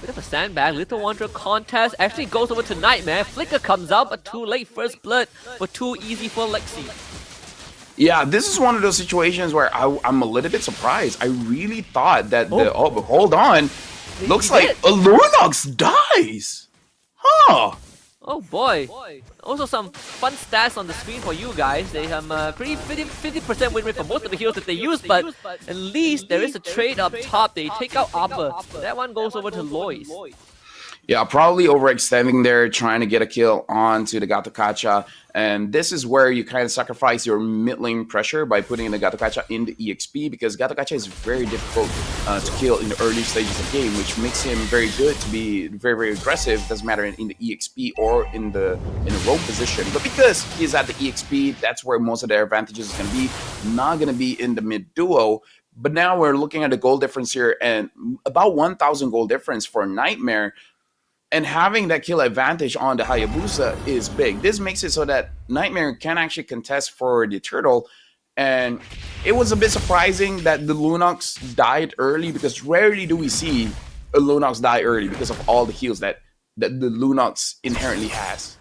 Bit of a sandbag. Little Wanderer contest actually goes over to Nightmare. Flicker comes out, but too late. First blood for too easy for Lexi. Yeah, this is one of those situations where I'm a little bit surprised. I really thought that but hold on. Looks like a Lunox dies. Huh. Oh boy. Also some fun stats on the screen for you guys. They have pretty 50% win rate for most of the heroes that they use, but at least there is a trade up top. They take out Upper. That one goes over to Lois. Yeah, probably overextending there, trying to get a kill onto the Gato Kacha. And this is where you kind of sacrifice your mid lane pressure by putting the Gato Kacha in the EXP, because Gato Kacha is very difficult to kill in the early stages of the game, which makes him very good to be very, very aggressive. Doesn't matter in the EXP or in the roam position. But because he's at the EXP, that's where most of their advantages is going to be. Not going to be in the mid duo. But now we're looking at the goal difference here, and about 1,000 goal difference for Nightmare. And having that kill advantage on the Hayabusa is big. This makes it so that Nightmare can actually contest for the turtle. And it was a bit surprising that the Lunox died early, because rarely do we see a Lunox die early because of all the heals that the Lunox inherently has.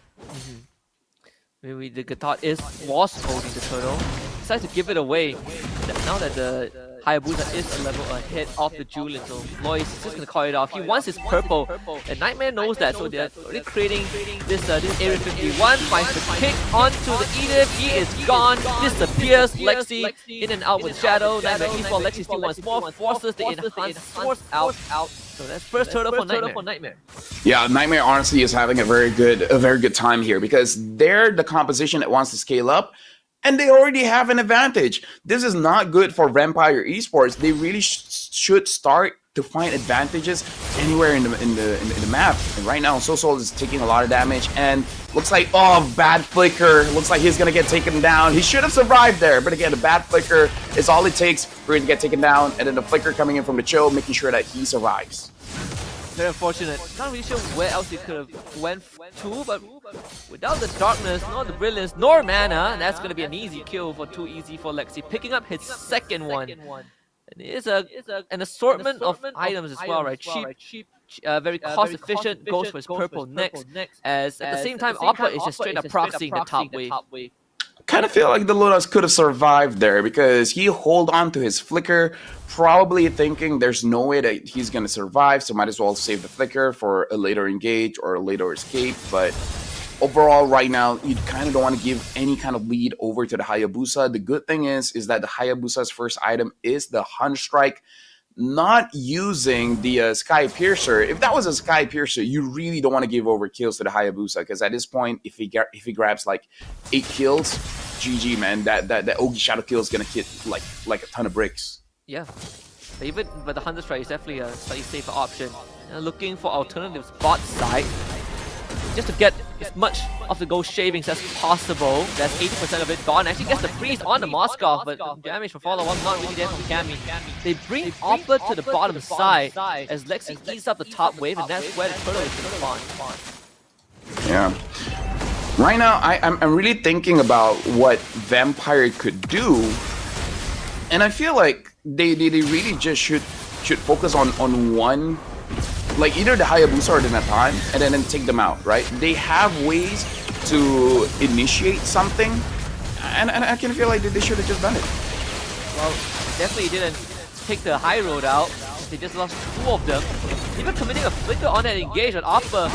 Maybe the Gatot was holding the turtle. Decides to give it away. Now that the Hayabusa is a level ahead of the Julian, so Lois is just gonna call it off. He wants his purple, and Nightmare knows that, so they're already creating this Area 51. Finds the kick onto the Edith. He is gone, disappears. Lexi in and out with Shadow. Nightmare Esports. Lexi still wants more, forces the enhanced force out. So that's first turtle for Nightmare. Yeah, Nightmare honestly is having a very good time here, because they're the composition that wants to scale up. And they already have an advantage. This is not good for Vampire Esports. They really should start to find advantages anywhere in the map. And right now, Sosol is taking a lot of damage, and looks like, oh, bad flicker. Looks like he's gonna get taken down. He should have survived there, but again, the bad flicker is all it takes for him to get taken down, and then the flicker coming in from the Cho, making sure that he survives. Very unfortunate. Not really sure where else he could have went to, but without the darkness, nor the brilliance, nor mana, that's going to be an easy kill for too easy for Lexi. Picking up his second one. And it is an assortment of items as well, right? Cheap, very cost efficient, goes for his purple next. As at the same time, Opera is just straight up proxying the top wave. Kind of feel like the Lunox could have survived there, because he hold on to his flicker, probably thinking there's no way that he's going to survive, so might as well save the flicker for a later engage or a later escape. But overall, right now, you kind of don't want to give any kind of lead over to the Hayabusa. The good thing is that the Hayabusa's first item is the Hunt Strike, not using the Sky Piercer. If that was a Sky Piercer, you really don't want to give over kills to the Hayabusa, because at this point, if he grabs like 8 kills, GG, man. That Ogi shadow kill is gonna hit like a ton of bricks. Yeah. But the Hunter Strike is definitely a slightly safer option. Looking for alternatives bot side, just to get as much of the gold shavings as possible. That's 80% of it gone. Actually gets the freeze on the Moskov, but the damage from follow-up not really there from Cammy. They bring Oppa to the bottom side as Lexi eats up the top wave, and that's where the turtle is going to spawn. Yeah. Right now, I'm really thinking about what Vampire could do, and I feel like they really just should focus on one, like either the Hayabusa or the Natan, and then take them out, right? They have ways to initiate something, and I can feel like they should have just done it. Well, definitely didn't take the high road out. They just lost 2 of them. Even committing a flicker on that engage, and Oppa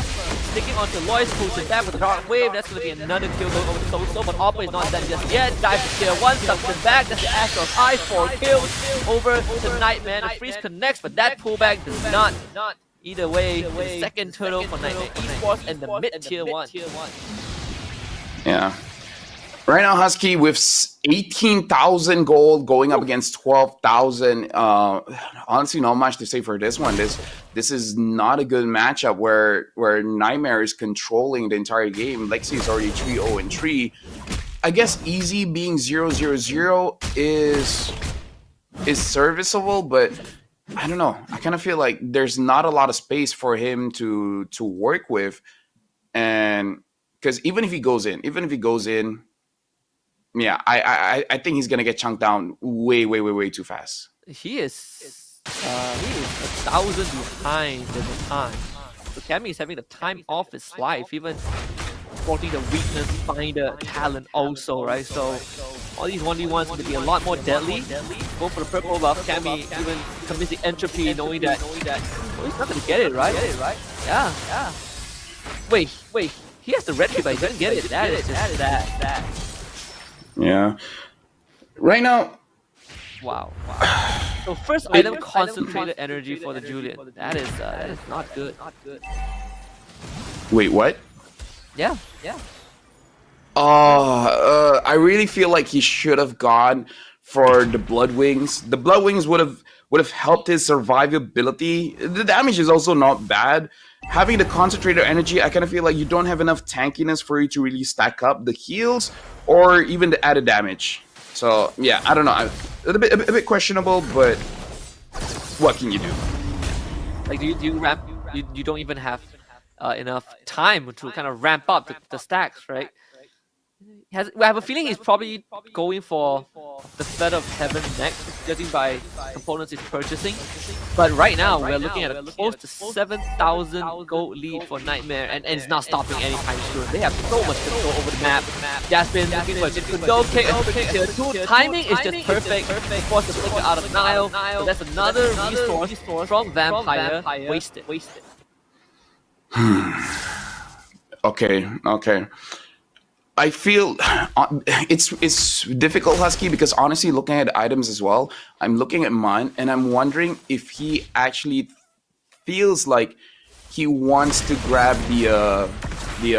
sticking onto Lois, pushing back with the Dark Wave. That's going to be another kill going over to Soso, but Oppa is not done just yet. Dives to tier 1, sucks him back. That's the Astro of Ice, 4 kills over to Nightmare. The freeze connects, but that pullback does not. Either way, the second turtle for Nightmare Esports and the mid-tier 1. Yeah. Right now, Husky with 18,000 gold going up against 12,000. Honestly, not much to say for this one. This is not a good matchup where Nightmare is controlling the entire game. Lexi is already 3-0-3. I guess Easy being 0-0-0 is serviceable, but I don't know. I kind of feel like there's not a lot of space for him to work with, and because even if he goes in, yeah, I think he's gonna get chunked down way too fast. He is 1,000 behind the time. So Cammy is having the time of his life, even sporting the weakness, finder, talent also, right? So all these 1v1s going to be a lot more deadly. Go for the purple buff. Cammy even commits the entropy, knowing that oh, he's not going to get it, right? Yeah. Wait. He has the red tree, but he doesn't get it. That is just that. Yeah. Right now. Wow. So first item, concentrated energy for the Julian. That is not good. Wait, what? Yeah. I really feel like he should have gone for the Blood Wings. The Blood Wings would have helped his survivability. The damage is also not bad. Having the concentrated energy, I kind of feel like you don't have enough tankiness for you to really stack up the heals or even the added damage. So yeah, I don't know. A bit questionable, but what can you do? Like, do you ramp? You don't even have enough time to kind of ramp up the stacks, right? I have a feeling he's probably going for the Thread of Heaven next, judging by components he's purchasing. But right now, we're looking at a close to 7,000 gold lead for Nightmare, and it's not stopping anytime soon. They have so much control over the map. Jasmine looking for Jitkudo, tier 2. Timing is just perfect. Force the flicker out of Nile, so that's another resource from Vampire wasted. Okay. I feel it's difficult, Husky, because honestly, looking at items as well, I'm looking at mine and I'm wondering if he actually feels like he wants to grab the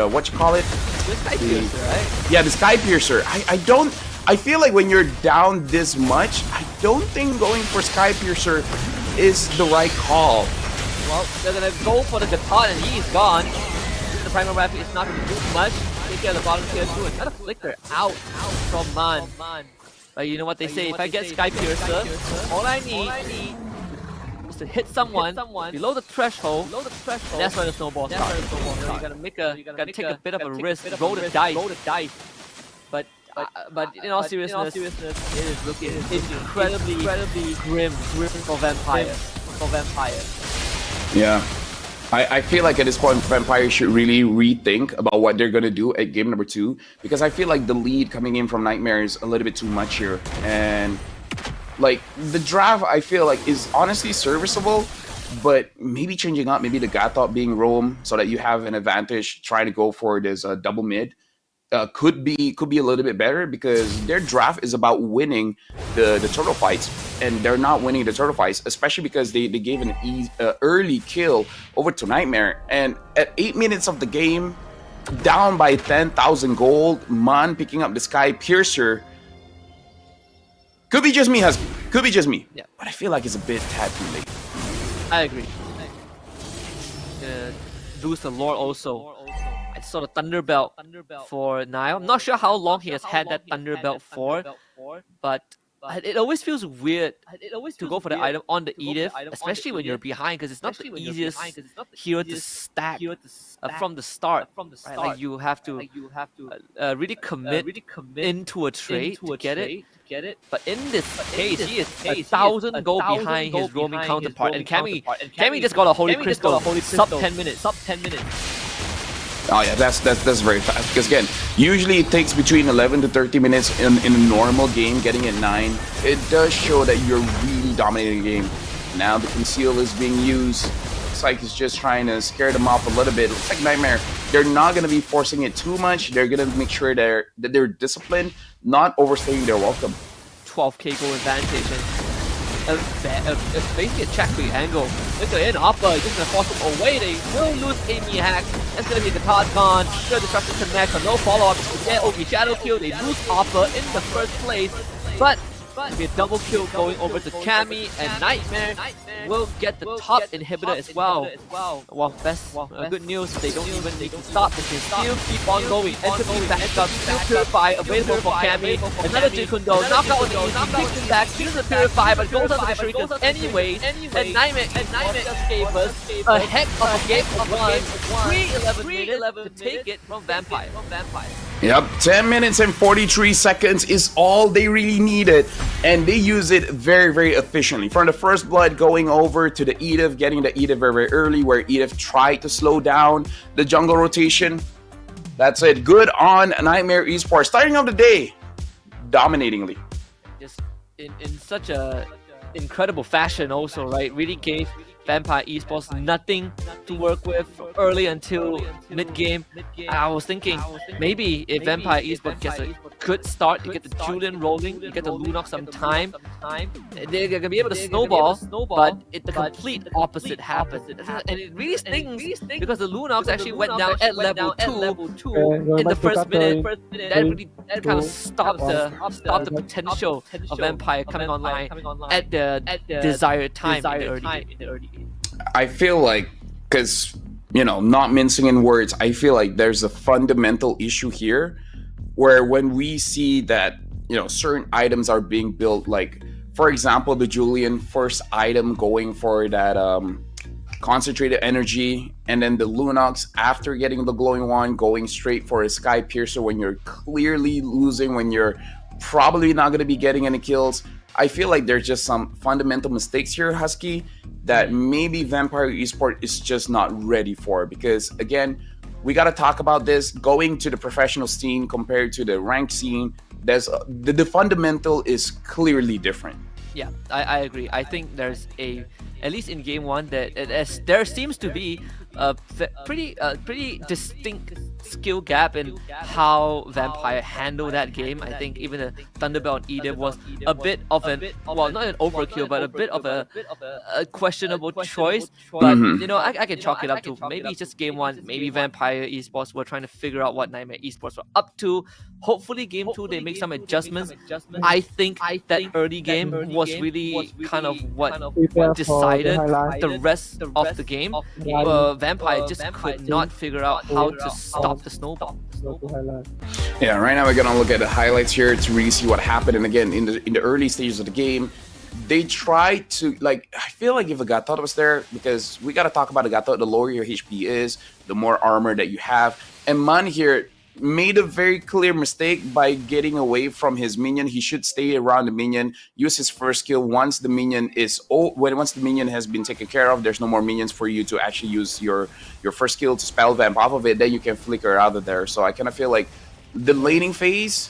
what you call it? The Sky Piercer, right? Yeah, the Sky Piercer. I feel like when you're down this much, I don't think going for Sky Piercer is the right call. Well, they're gonna go for the Guitar and he's gone. The Primal Rapid is not gonna do much. Take care of the bottom tier 2 and another flicker out from Man. But you know what they say, if I get Sky Piercer, all I need is to hit someone below the threshold, and that's when the snowball starts. You gotta take a bit of a risk, roll the dice. But in all seriousness, it is looking incredibly grim for Vampire. Yeah. I feel like at this point, Vampire should really rethink about what they're going to do at game number 2, because I feel like the lead coming in from Nightmare is a little bit too much here. And like the draft, I feel like is honestly serviceable, but maybe changing up, maybe the Gathop being roam so that you have an advantage trying to go for this double mid. Could be a little bit better, because their draft is about winning the turtle fights, and they're not winning the turtle fights, especially because they gave an early kill over to Nightmare. And at 8 minutes of the game, down by 10,000 gold. Mon picking up the Sky Piercer. Could be just me, Husky. Could be just me. Yeah. But I feel like it's a bit tad too late. I agree. Lose the Lord also. I saw the Thunder Belt for Nile. I'm not sure how long he has had that Thunder Belt for, but it always feels weird to go for the item on the Edith, especially when you're behind, because it's not the easiest hero to stack from the start. Right? Like you have to really commit into a trade to get it. But in this case, he is 1,000 gold behind his roaming counterpart, and Cammy just got a Holy Crystal sub 10 minutes. Oh yeah, that's very fast. Because again, usually it takes between 11 to 30 minutes in a normal game. Getting it 9, it does show that you're really dominating the game. Now the conceal is being used. Looks like he's just trying to scare them off a little bit. Looks like Nightmare, they're not going to be forcing it too much. They're going to make sure that they're disciplined, not overstaying their welcome. 12k goal advantage. It's basically a checkmate angle. Look at an upper, just gonna force them away. They will lose Amy Hack. That's gonna be the card con. Sure, destruction connect, but no follow-up. Get OG Shadow kill. They lose upper in the first place. But be a double kill going over to Cammy, and Nightmare will get the top inhibitor as well. Well, good news, they don't even need to stop. They can still keep on going. Entropy back up, still Purify available for Cammy. Another Jikundo, knockout on the easy, picks him back, uses the Purify, but goes onto the Shurikens anyways. And Nightmare just gave us a heck of a game of 1, 3-11 to take it from Vampire. Yep, 10 minutes and 43 seconds is all they really needed, and they use it very, very efficiently. From the first blood going over to the Edith, getting the Edith very, very early, where Edith tried to slow down the jungle rotation. That's it. Good on Nightmare Esports. Starting off the day, dominatingly. Just in such a incredible fashion also, right? Really gave Vampire Esports nothing to work with from early until mid-game. I was thinking maybe if Vampire Esports gets a good start, you get the Julian rolling, you get the Lunox some time, they're going to be able to snowball, but the complete opposite happened. And it really stings because the Lunox actually went down at level 2 in the first minute. That really kind of stopped the potential of Vampire coming online at the desired time in the early game. I feel like, because, not mincing in words, I feel like there's a fundamental issue here where when we see that, certain items are being built, like, for example, the Julian first item going for that concentrated energy, and then the Lunox after getting the glowing wand going straight for a Sky Piercer when you're clearly losing, when you're probably not going to be getting any kills. I feel like there's just some fundamental mistakes here, Husky, that maybe Vampire Esports is just not ready for. Because again, we got to talk about this. Going to the professional scene compared to the ranked scene, there's the fundamental is clearly different. Yeah, I agree. I think there's at least in game 1, there seems to be a pretty distinct skill gap in how Vampire handled that game. I think even the Thunderbelt on Edith was a bit of not an overkill, but a bit of a questionable choice. But I can chalk it up to maybe it's just game 1. Maybe Vampire Esports were trying to figure out what Nightmare Esports were up to. Hopefully game 2 they make some adjustments. I think that early game was really kind of what decided the rest of the game. Vampire just could not figure out how to stop the snowball. Yeah, right now we're gonna look at the highlights here to really see what happened. And again, in the early stages of the game, they tried to, I feel like if a Gatot was there, because we gotta talk about a Gatot, the lower your HP is, the more armor that you have. And Man here made a very clear mistake by getting away from his minion. He should stay around the minion, use his first skill once the minion once the minion has been taken care of. There's no more minions for you to actually use your first skill to spell vamp off of it. Then you can flicker out of there. So I kind of feel like the laning phase,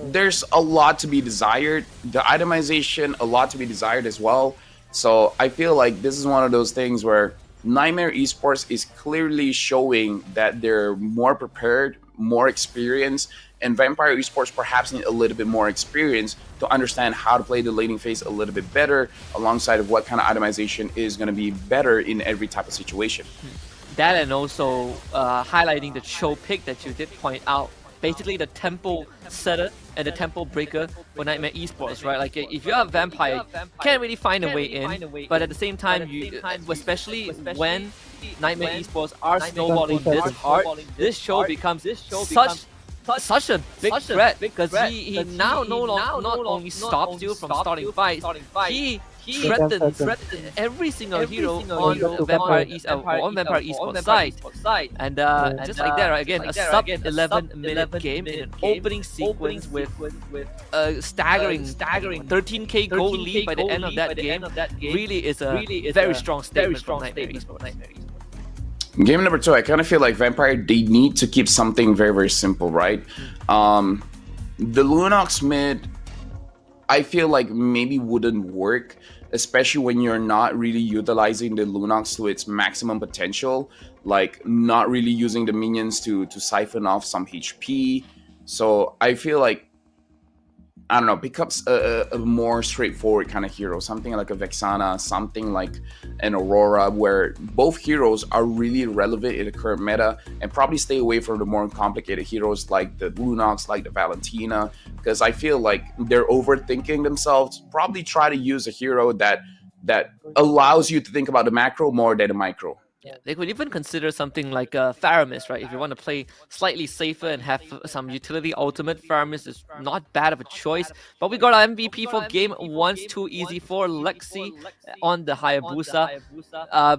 there's a lot to be desired. The itemization, a lot to be desired as well. So I feel like this is one of those things where Nightmare Esports is clearly showing that they're more prepared, more experienced, and Vampire Esports perhaps need a little bit more experience to understand how to play the laning phase a little bit better, alongside of what kind of itemization is going to be better in every type of situation. That and also highlighting the show pick that you did point out. Basically, the tempo setter and the tempo breaker for Nightmare Esports, right? Like, if you're a vampire, you can't really find a way in, but at the same time, you, especially when Nightmare Esports are snowballing this hard, this show becomes such a big threat because he now not only stops you from starting fights, he threatens every single hero on Vampire Esports side, and just like that, right? Again, a sub 11-minute game in an opening sequence with a staggering 13k gold lead by the end of that game really is a very strong statement from Nightmare Esports. Game number 2, I kind of feel like Vampire, they need to keep something very, very simple, right? The Lunox mid, I feel like maybe wouldn't work, especially when you're not really utilizing the Lunox to its maximum potential, like not really using the minions to siphon off some HP. So I feel like, I don't know, pick up a more straightforward kind of hero, something like a Vexana, something like an Aurora, where both heroes are really relevant in the current meta, and probably stay away from the more complicated heroes like the Lunox, like the Valentina, because I feel like they're overthinking themselves. Probably try to use a hero that allows you to think about the macro more than the micro. Yeah, they could even consider something like Faramis, right? If you want to play slightly safer and have some utility ultimate, Faramis is not bad of a choice. But we got our MVP for game 1's too easy for Lexi on the Hayabusa.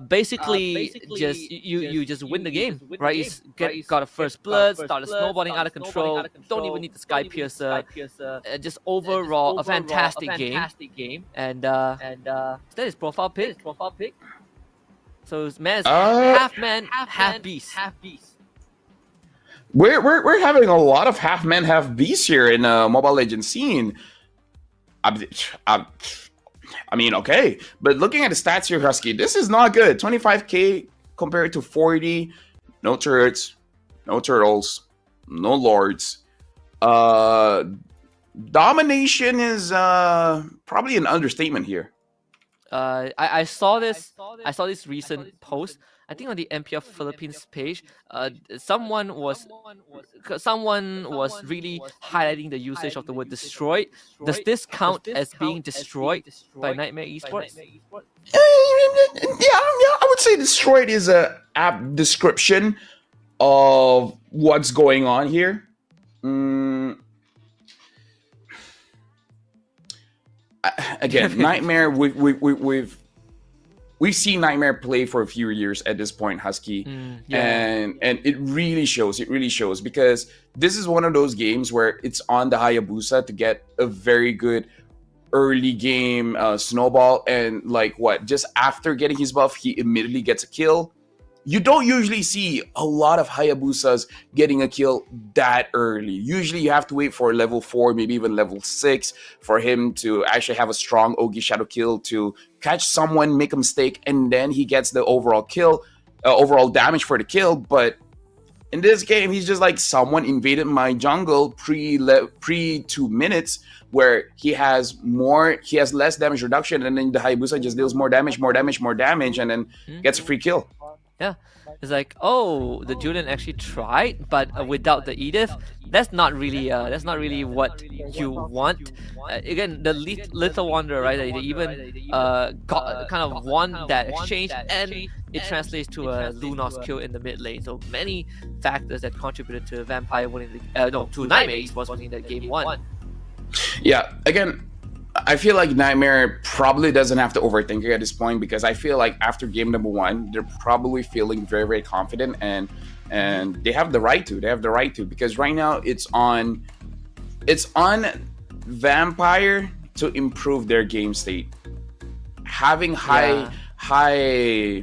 Basically, just you just win the game, right? You got a first blood, started snowballing out of control, don't even need the Sky Piercer. Just overall a fantastic game. And that is profile pick. So man is half man, half beast. We're having a lot of half man, half beast here in Mobile Legends scene. I mean, okay, but looking at the stats here, Husky, this is not good. 25k compared to 40. No turrets, no turtles, no lords. Domination is probably an understatement here. I saw this recent post. I think on the MPF Philippines page, someone was really highlighting the usage of the word destroyed. Does this count as being destroyed by Nightmare Esports? Yeah, I would say destroyed is a apt description of what's going on here. Again, Niightmare, we've seen Niightmare play for a few years at this point, Husky, and it really shows. It really shows because this is one of those games where it's on the Hayabusa to get a very good early game snowball, and like just after getting his buff, he immediately gets a kill. You don't usually see a lot of Hayabusas getting a kill that early. Usually you have to wait for level 4, maybe even level 6 for him to actually have a strong Ogi Shadow kill to catch someone, make a mistake, and then he gets the overall kill, overall damage for the kill. But in this game, he's just like, someone invaded my jungle pre 2 minutes, where he has less damage reduction, and then the Hayabusa just deals more damage, and then gets a free kill. Yeah, it's like, oh, the Julian actually tried, but without the Edith, that's not really what you want. Again, the Little Wonder, right? They even got kind of won that exchange, and it translates to a Lunos kill in the mid lane. So many factors that contributed to Vampire winning to Nightmare Esports winning that game 1. Yeah, again, I feel like Niightmare probably doesn't have to overthink it at this point, because I feel like after game number 1, they're probably feeling very, very confident, and they have the right to. They have the right to, because right now it's on Vampire to improve their game state. Having high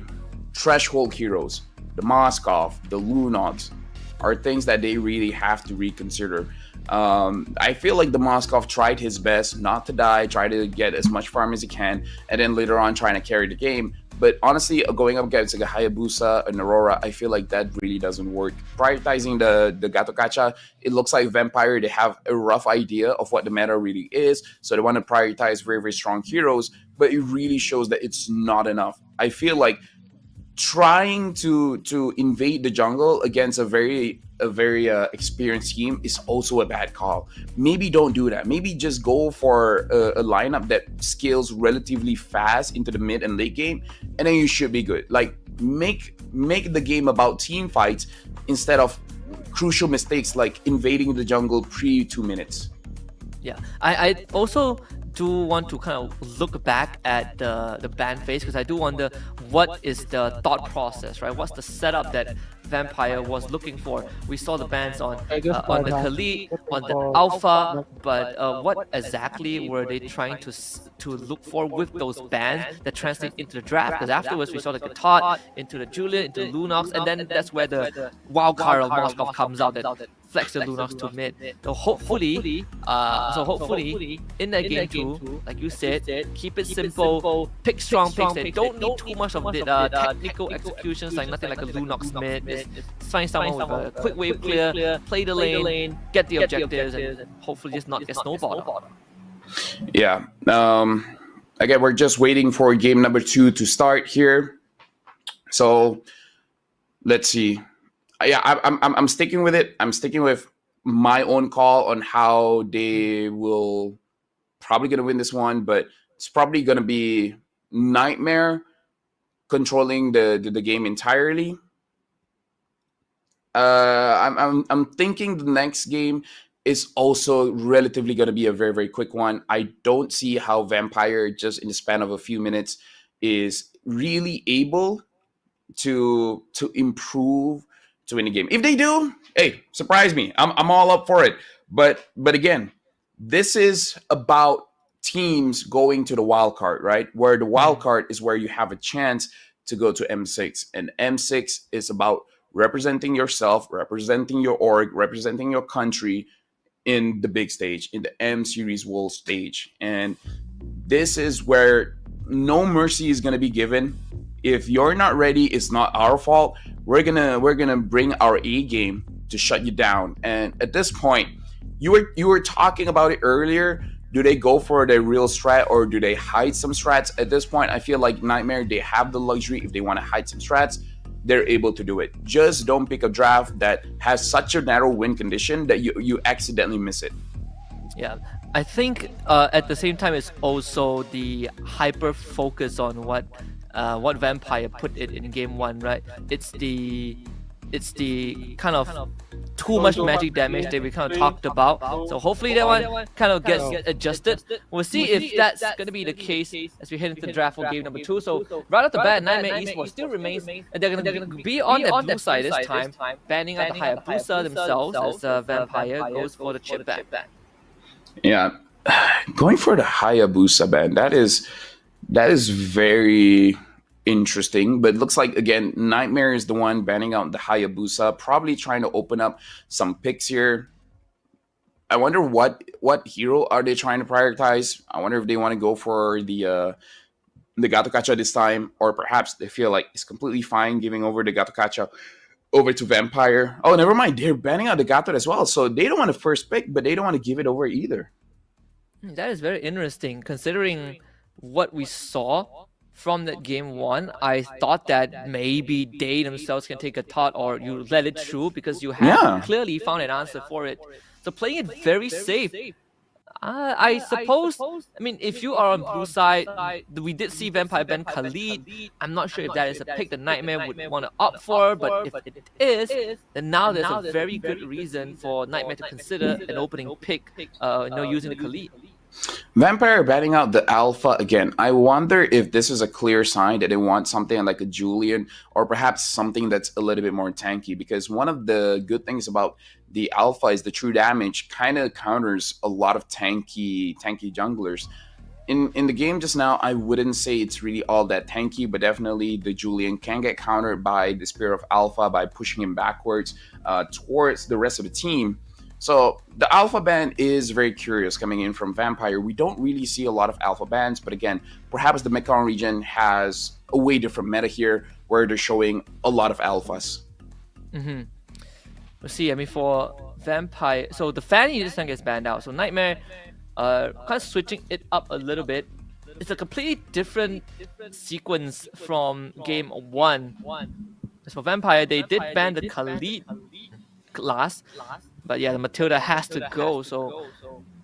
threshold heroes, the Moskov, the Lunox, are things that they really have to reconsider. I feel like the Moskov tried his best not to die, try to get as much farm as he can, and then later on trying to carry the game. But honestly, going up against like a Hayabusa, an Aurora, I feel like that really doesn't work. Prioritizing the Gato Kacha, it looks like Vampire, they have a rough idea of what the meta really is, so they want to prioritize very, very strong heroes, but it really shows that it's not enough. I feel like trying to invade the jungle against a very experienced team is also a bad call. Maybe don't do that. Maybe just go for a lineup that scales relatively fast into the mid and late game, and then you should be good. Like make the game about team fights instead of crucial mistakes like invading the jungle pre 2 minutes. Yeah, I also do want to kind of look back at the ban phase, because I do wonder what is the thought process, right? What's the setup that Vampire was looking for? We saw the bans on the Khalid, on the Alpha, but what exactly were they trying to look for with those bans that translate into the draft? Because afterwards we saw the Gatot into the Julian, into the Lunox, and then that's where the wild card of Moskov comes out that flex the Lunox to mid. So hopefully in that game too, like you said, keep it simple, pick strong picks that don't need too much of the technical executions, like nothing like a Lunox mid. Just find someone with a quick wave clear, play the lane, get the objectives, and hopefully just not get snowballed. Yeah. Again, we're just waiting for game number 2 to start here. So let's see. Yeah, I'm sticking with it. I'm sticking with my own call on how they will probably gonna win this one, but it's probably gonna be Niightmare controlling the game entirely. I'm thinking the next game is also relatively going to be a very, very quick one. I don't see how Vampire, just in the span of a few minutes, is really able to improve to win a game. If they do, hey, surprise me. I'm all up for it. But again, this is about teams going to the wild card, right? Where the wild card is where you have a chance to go to M6, and M6 is about representing yourself, representing your org, representing your country in the big stage, in the M Series World stage. And this is where no mercy is going to be given. If you're not ready, it's not our fault. We're gonna bring our A game to shut you down. And at this point, you were talking about it earlier. Do they go for the real strat or do they hide some strats? At this point, I feel like Niightmare, they have the luxury. If they want to hide some strats, they're able to do it. Just don't pick a draft that has such a narrow win condition that you accidentally miss it. Yeah, I think at the same time, it's also the hyper focus on what Vampire put it in game 1, right? It's the kind of too much magic damage that we kind of talked about. So hopefully that one kind of gets adjusted. We'll see if that's going to be the case as we head into the draft for game number 2. So right off the bat, Niightmare Esports still remains, and they're going to be on the blue side this time, banning out the Hayabusa themselves as Vampire goes for the chip ban. Yeah, going for the Hayabusa ban, that is very interesting, but it looks like, again, Niightmare is the one banning out the Hayabusa, probably trying to open up some picks here. I wonder what hero are they trying to prioritize. I wonder if they want to go for the Gato Kacha this time, or perhaps they feel like it's completely fine giving over the Gato Kacha over to Vampire. Oh, never mind, they're banning out the Gato as well, so they don't want to first pick, but they don't want to give it over either. That is very interesting, considering what we saw from that game 1. I thought that maybe they themselves can take a thought, or you let it through because you have clearly found an answer for it. So playing it very safe. I suppose, I mean, if you are on blue side, we did see Vampire ban Khalid. I'm not sure if that is a pick that Niightmare would want to opt for, but if it is, then now there's a very good reason for Niightmare to consider an opening pick, using the Khalid. Vampire batting out the Alpha again. I wonder if this is a clear sign that they want something like a Julian, or perhaps something that's a little bit more tanky, because one of the good things about the Alpha is the true damage kind of counters a lot of tanky junglers. In the game just now, I wouldn't say it's really all that tanky, but definitely the Julian can get countered by the Spirit of Alpha by pushing him backwards towards the rest of the team. So the Alpha ban is very curious coming in from Vampire. We don't really see a lot of Alpha bans, but again, perhaps the Mekong region has a way different meta here where they're showing a lot of Alphas. We'll see. I mean, for Vampire, so the Fanny this time gets banned out. So Niightmare kind of switching it up a little bit. it's a completely different sequence from game 1. As for Vampire, they did ban the Khalid last, but yeah, the Matilda has to go. So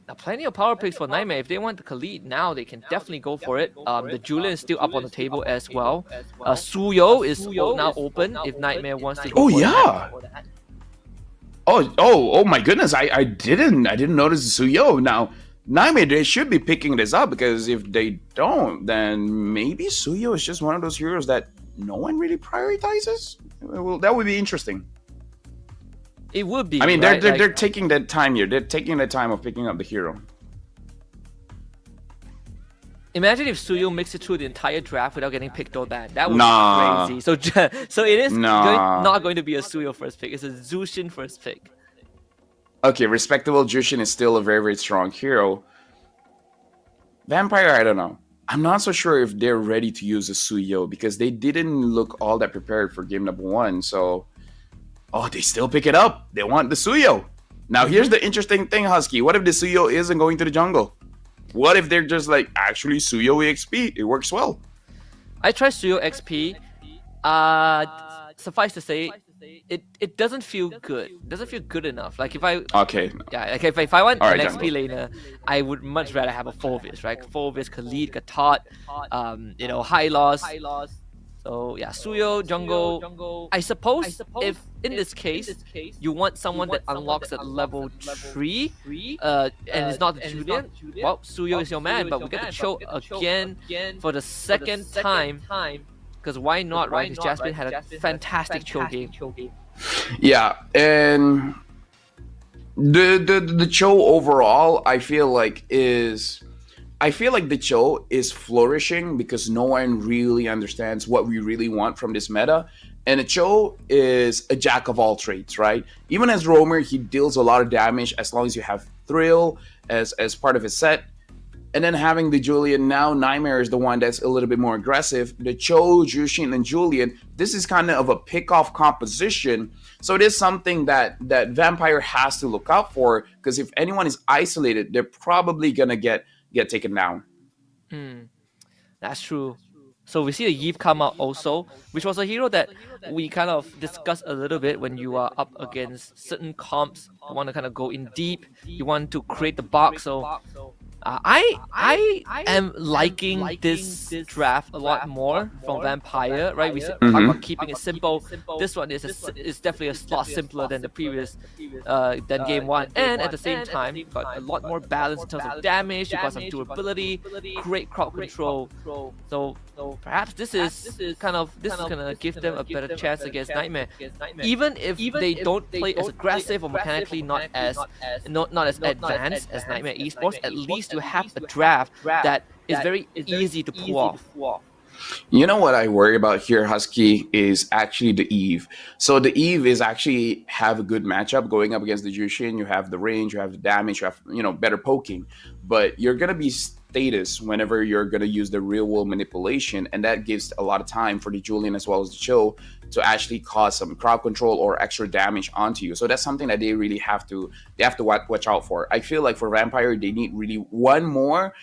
now plenty of power picks for Nightmare. If they want the Khalid now, they can definitely go for it. The Julian is still up on the table as well. Suyo is now open if Nightmare wants to go for yeah. that. Oh my goodness! I didn't notice Suyo. Now Nightmare, they should be picking this up, because if they don't, then maybe Suyo is just one of those heroes that no one really prioritizes. Well, that would be interesting. It would be. I mean, right? they're taking that time here. They're taking the time of picking up the hero. Imagine if Suyo makes it through the entire draft without getting picked or that. That would be crazy. So it is not going to be a Suyo first pick. It's a Zushin first pick. Okay, respectable Jushin is still a very, very strong hero. Vampire, I don't know. I'm not so sure if they're ready to use a Suyo, because they didn't look all that prepared for game number 1. So, they still pick it up. They want the Suyo. Now, here's the interesting thing, Husky. What if the Suyo isn't going to the jungle? What if they're just like, actually, Suyo EXP? It works well. I tried Suyo XP. Suffice to say, it doesn't feel good. It doesn't feel good enough. Like if I if I want an XP laner, I would much rather have a Fulvis, right? Fulvis, Khalid, Gatot, high loss. So yeah, Suyo jungle. I suppose if in this case you want someone that unlocks at level 3, and it's not the Julian, well, Suyo is your man. But we get the Cho again for the second time. Because why not, right? Because Jasmine had a fantastic Cho game. Yeah, and the Cho overall, I feel like the Cho is flourishing because no one really understands what we really want from this meta. And the Cho is a jack of all trades, right? Even as roamer, he deals a lot of damage as long as you have Thrill as part of his set. And then having the Julian, now Niightmare is the one that's a little bit more aggressive. The Cho, Jushin, and Julian, this is kind of a pick-off composition. So it is something that Vampire has to look out for, because if anyone is isolated, they're probably going to get taken down. That's true. So we see the Eve come out also, which was a hero that we kind of discussed a little bit when you are up against certain comps. You want to kind of go in deep. You want to create the box. So I am liking this draft a lot more from Vampire, right? We talk about keeping it simple. This one is definitely a lot simpler than the previous, than game 1, and at the same time, you got a lot more balance in terms of damage. You got some durability, great crowd control. So perhaps this is gonna give them a better chance against Niightmare, even if they don't play as aggressive or mechanically not as advanced as Niightmare Esports. At least you have a draft that is very easy to pull off. You know what I worry about here, Husky, is actually the Eve. So the Eve is actually have a good matchup going up against the Jushin. You have the range, you have the damage, you have better poking, but you're gonna be status whenever you're gonna use the real world manipulation, and that gives a lot of time for the Julian as well as the Cho to actually cause some crowd control or extra damage onto you. So that's something that they really have to watch out for. I feel like for Vampire, they need really one more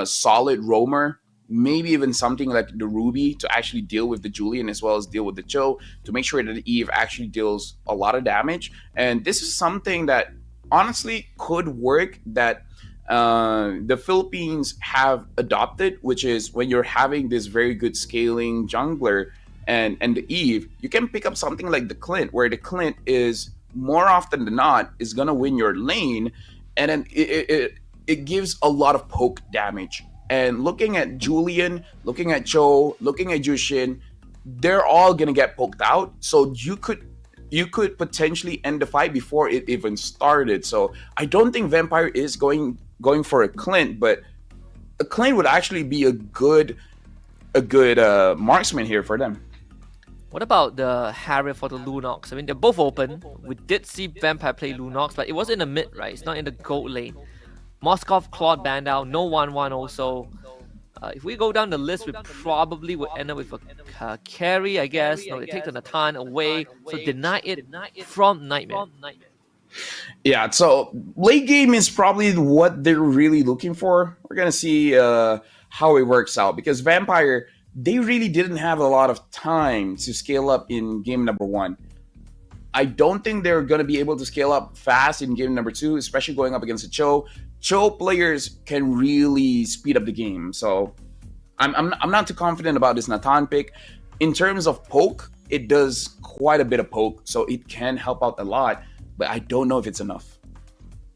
solid roamer, maybe even something like the Ruby, to actually deal with the Julian as well as deal with the Cho, to make sure that the Eve actually deals a lot of damage. And this is something that honestly could work, that the Philippines have adopted, which is when you're having this very good scaling jungler and the Eve, you can pick up something like the Clint, where the Clint is more often than not is gonna win your lane, and then it gives a lot of poke damage. And looking at Julian, looking at Cho, looking at Jushin, they're all gonna get poked out. So you could potentially end the fight before it even started. So I don't think Vampire is going for a Clint, but a Clint would actually be a good marksman here for them. What about the Harriet for the Lunox? I mean, they're both open. We did see Vampire play Lunox, but it was in the mid, right? It's not in the gold lane. Moskov, Claude, Bandao, no 1-1 also. If we go down the list, we probably would end up with a carry, I guess. No, they take the Natan away, so deny it from Niightmare. Yeah, so late game is probably what they're really looking for. We're gonna see how it works out, because Vampire, they really didn't have a lot of time to scale up in game number 1. I don't think they're going to be able to scale up fast in game number 2, especially going up against a Cho. Cho players can really speed up the game. So I'm not too confident about this Nathan pick. In terms of poke, it does quite a bit of poke, so it can help out a lot, but I don't know if it's enough.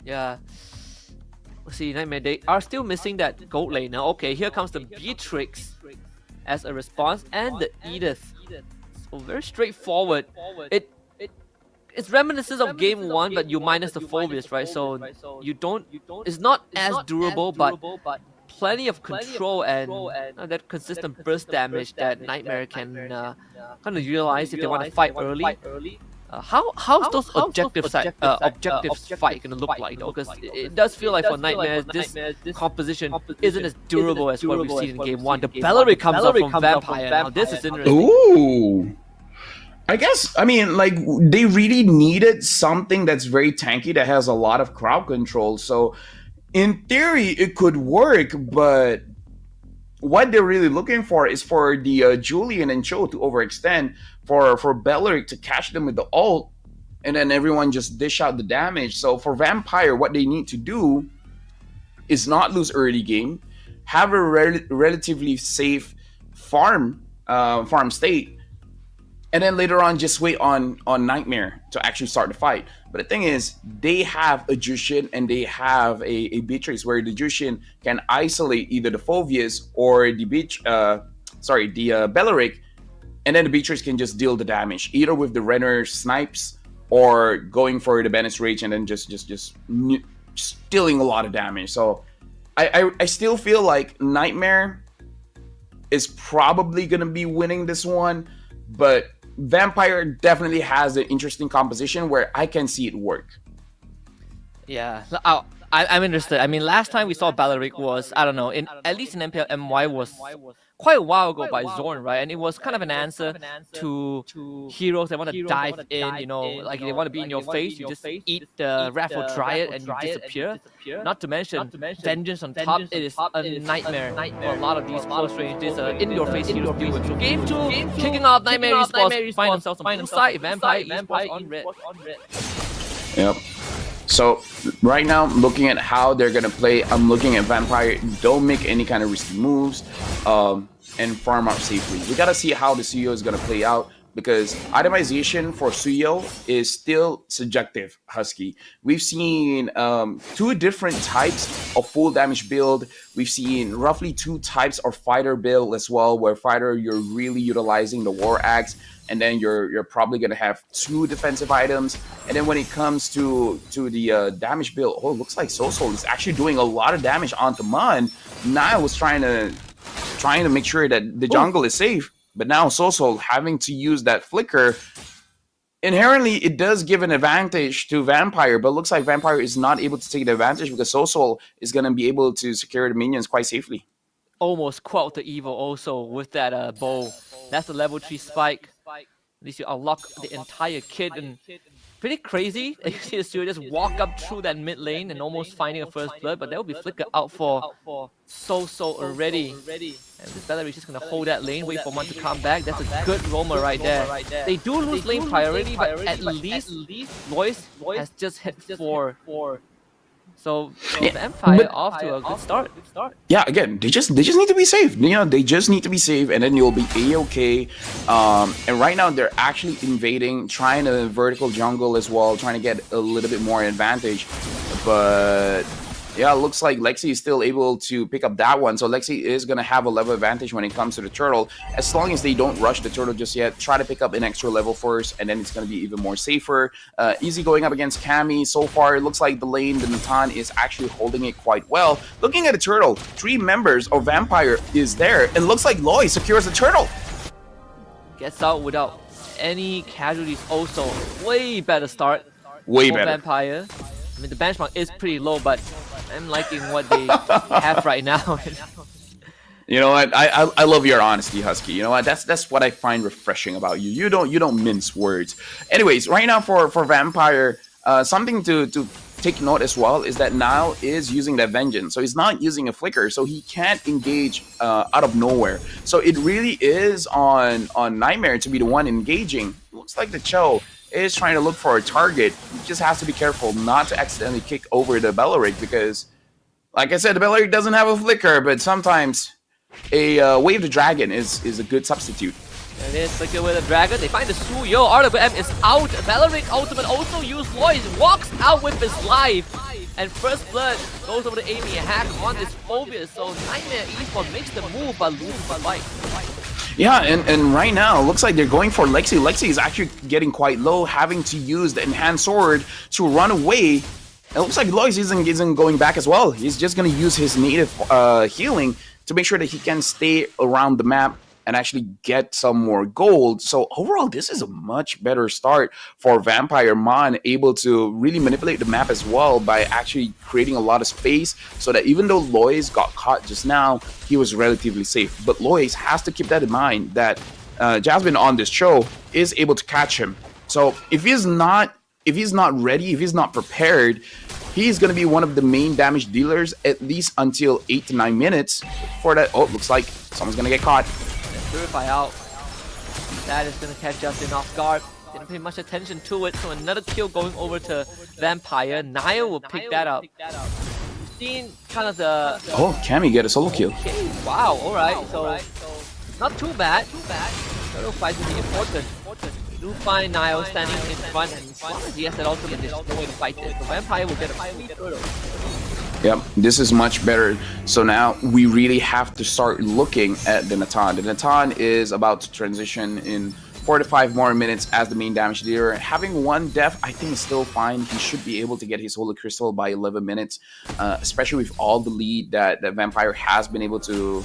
Yeah. See, Nightmare, they are still missing that gold lane. Now, okay, here comes the Beatrix as a response, and the Edith. So very straightforward. It's reminiscent of game 1, but you minus the Phobias, right? So you don't. It's not as durable, but plenty of control and that consistent burst damage that Nightmare can kind of utilize if they want to fight early. How's those objectives fight gonna look like though? Because it does feel like for Nightmares, this composition isn't as durable as what we've seen in game 1. The Bellary comes up from Vampire. Now this is interesting. Ooh. I guess, I mean, like, they really needed something that's very tanky, that has a lot of crowd control. So, in theory, it could work, but what they're really looking for is for the Julian and Cho to overextend, for Bellaric to catch them with the ult, and then everyone just dish out the damage. So, for Vampire, what they need to do is not lose early game, have a relatively safe farm state, and then later on just wait on Nightmare to actually start the fight. But the thing is, they have a Jushin and they have a Beatrix, where the Jushin can isolate either the Phobias or the Bellaric, and then the Beatrix can just deal the damage, either with the Renner snipes or going for the Bennett's Rage and then just dealing a lot of damage. So I still feel like Nightmare is probably gonna be winning this one, but Vampire definitely has an interesting composition where I can see it work. Yeah, I'm interested. I mean, last time we saw Bellaric was, I don't know, at least in MPL MY was quite a while ago by Zorn, right? And it was kind of an answer to heroes that want to dive in, you know, like they want to be in your face, you just eat the Wrath or Dryad and you disappear. Not to mention, Vengeance on top, it is a nightmare for a lot of these close range, these in-your-face heroes deal with. So game 2, kicking off Nightmare Esports, find themselves on blue side, Vampire Esports on red. Yep. So right now, looking at how they're gonna play, I'm looking at Vampire. Don't make any kind of risky moves, and farm out safely. We gotta see how the Suyo is gonna play out, because itemization for Suyo is still subjective, Husky. We've seen 2 different types of full damage build. We've seen roughly 2 types of fighter build as well, where fighter you're really utilizing the War Axe, and then you're probably gonna have 2 defensive items. And then when it comes to the damage build, oh, it looks like Sosol is actually doing a lot of damage onto Mun. Nile was trying to make sure that the jungle is safe, but now Sosol having to use that flicker. Inherently, it does give an advantage to Vampire, but it looks like Vampire is not able to take the advantage, because Sosol is gonna be able to secure the minions quite safely. Almost quelled the evil also with that bow. That's the level 3 spike. At least you unlock the entire kit, and pretty crazy. You see the Stuart just walk up through that mid lane and almost finding a first blood, but that will be flickered out for so already. And this Bellary is just gonna hold that lane, wait for one to come back. That's a good roamer right there. They do lose lane priority, but at least Lois has just hit 4. So Vampire off to a good start. Yeah, again, they just need to be safe. You know, they just need to be safe, and then you'll be A-okay. And right now they're actually invading, trying to vertical jungle as well, trying to get a little bit more advantage. But yeah, it looks like Lexi is still able to pick up that one. So Lexi is going to have a level advantage when it comes to the turtle. As long as they don't rush the turtle just yet, try to pick up an extra level first, and then it's going to be even more safer. Easy going up against Cammy. So far, it looks like the lane, the Natan, is actually holding it quite well. Looking at the turtle, 3 members of Vampire is there, and looks like Loy secures the turtle. Gets out without any casualties also. Way better start. Way better. Vampire. I mean, the benchmark is pretty low, but I'm liking what they have right now. You know what? I love your honesty, Husky. You know what? That's what I find refreshing about you. You don't mince words. Anyways, right now for Vampire, something to take note as well is that Niall is using that vengeance, so he's not using a flicker, so he can't engage out of nowhere. So it really is on Nightmare to be the one engaging. Looks like the Cho is trying to look for a target. He just has to be careful not to accidentally kick over the Belleric because, like I said, the Belleric doesn't have a flicker, but sometimes a Wave the Dragon is a good substitute. And it is flicker with the dragon. They find the Suyo. RWM is out. Belleric ultimate also used Lois. Walks out with his life. And first blood goes over to Amy hack on this phobia. So Nightmare Esports makes the move but loses the fight. Yeah, and right now, it looks like they're going for Lexi. Lexi is actually getting quite low, having to use the enhanced sword to run away. It looks like Lois isn't going back as well. He's just going to use his native healing to make sure that he can stay around the map and actually get some more gold. So overall, this is a much better start for Vampire Mon, able to really manipulate the map as well by actually creating a lot of space so that even though Lois got caught just now, he was relatively safe. But Lois has to keep that in mind that Jasmine on this show is able to catch him. So if he's not ready, if he's not prepared, he's going to be one of the main damage dealers at least until 8 to 9 minutes. For that, oh, looks like someone's going to get caught. Purify out. That is going to catch Justin off guard. Didn't pay much attention to it, so another kill going over to Vampire. Niall will pick that up. We've seen kind of the... Oh, Cammy get a solo kill. Okay, wow, alright. So, not too bad. Turtle fight will be important. We do find Niall standing in front, and as long as he has that ultimate, there's no way to fight this. The Vampire will get a free turtle. Yep, this is much better. So now we really have to start looking at the Natan. The Natan is about to transition in 4 to 5 more minutes as the main damage dealer. Having 1 death, I think is still fine. He should be able to get his Holy Crystal by 11 minutes, especially with all the lead that Vampire has been able to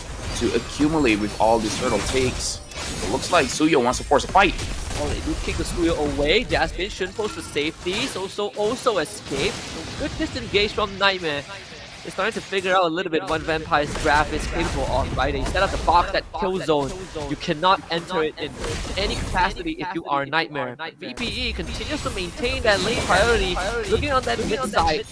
accumulate with all these turtle takes. It looks like Suyo wants to force a fight. Oh, they do kick the Suyo away. Jasmine shouldn't post for safety. Also escape. So good disengage from Nightmare. They're starting to figure out a little bit what Vampire's draft is capable of, right? They set up the box, that kill zone. You cannot enter it in any capacity if you are Nightmare. VPE continues to maintain that lane priority, looking on that mid side.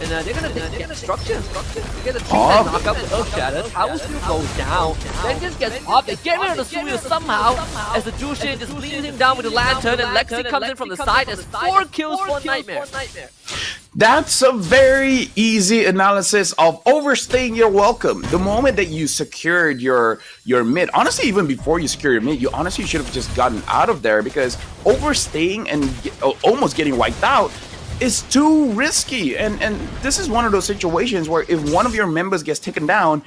And they're going to get structure. They're going to treat that knockup with Earth Shatter. Tower still goes down. Vengeance gets up. They get rid of the Suyo somehow as the Jushin just leads him down with the lantern, and Lexi comes in from the side as 4 kills for Nightmare. That's a very easy analysis of overstaying your welcome. The moment that you secured your mid, honestly, even before you secure your mid, you honestly should have just gotten out of there, because overstaying and almost getting wiped out is too risky. And this is one of those situations where if one of your members gets taken down,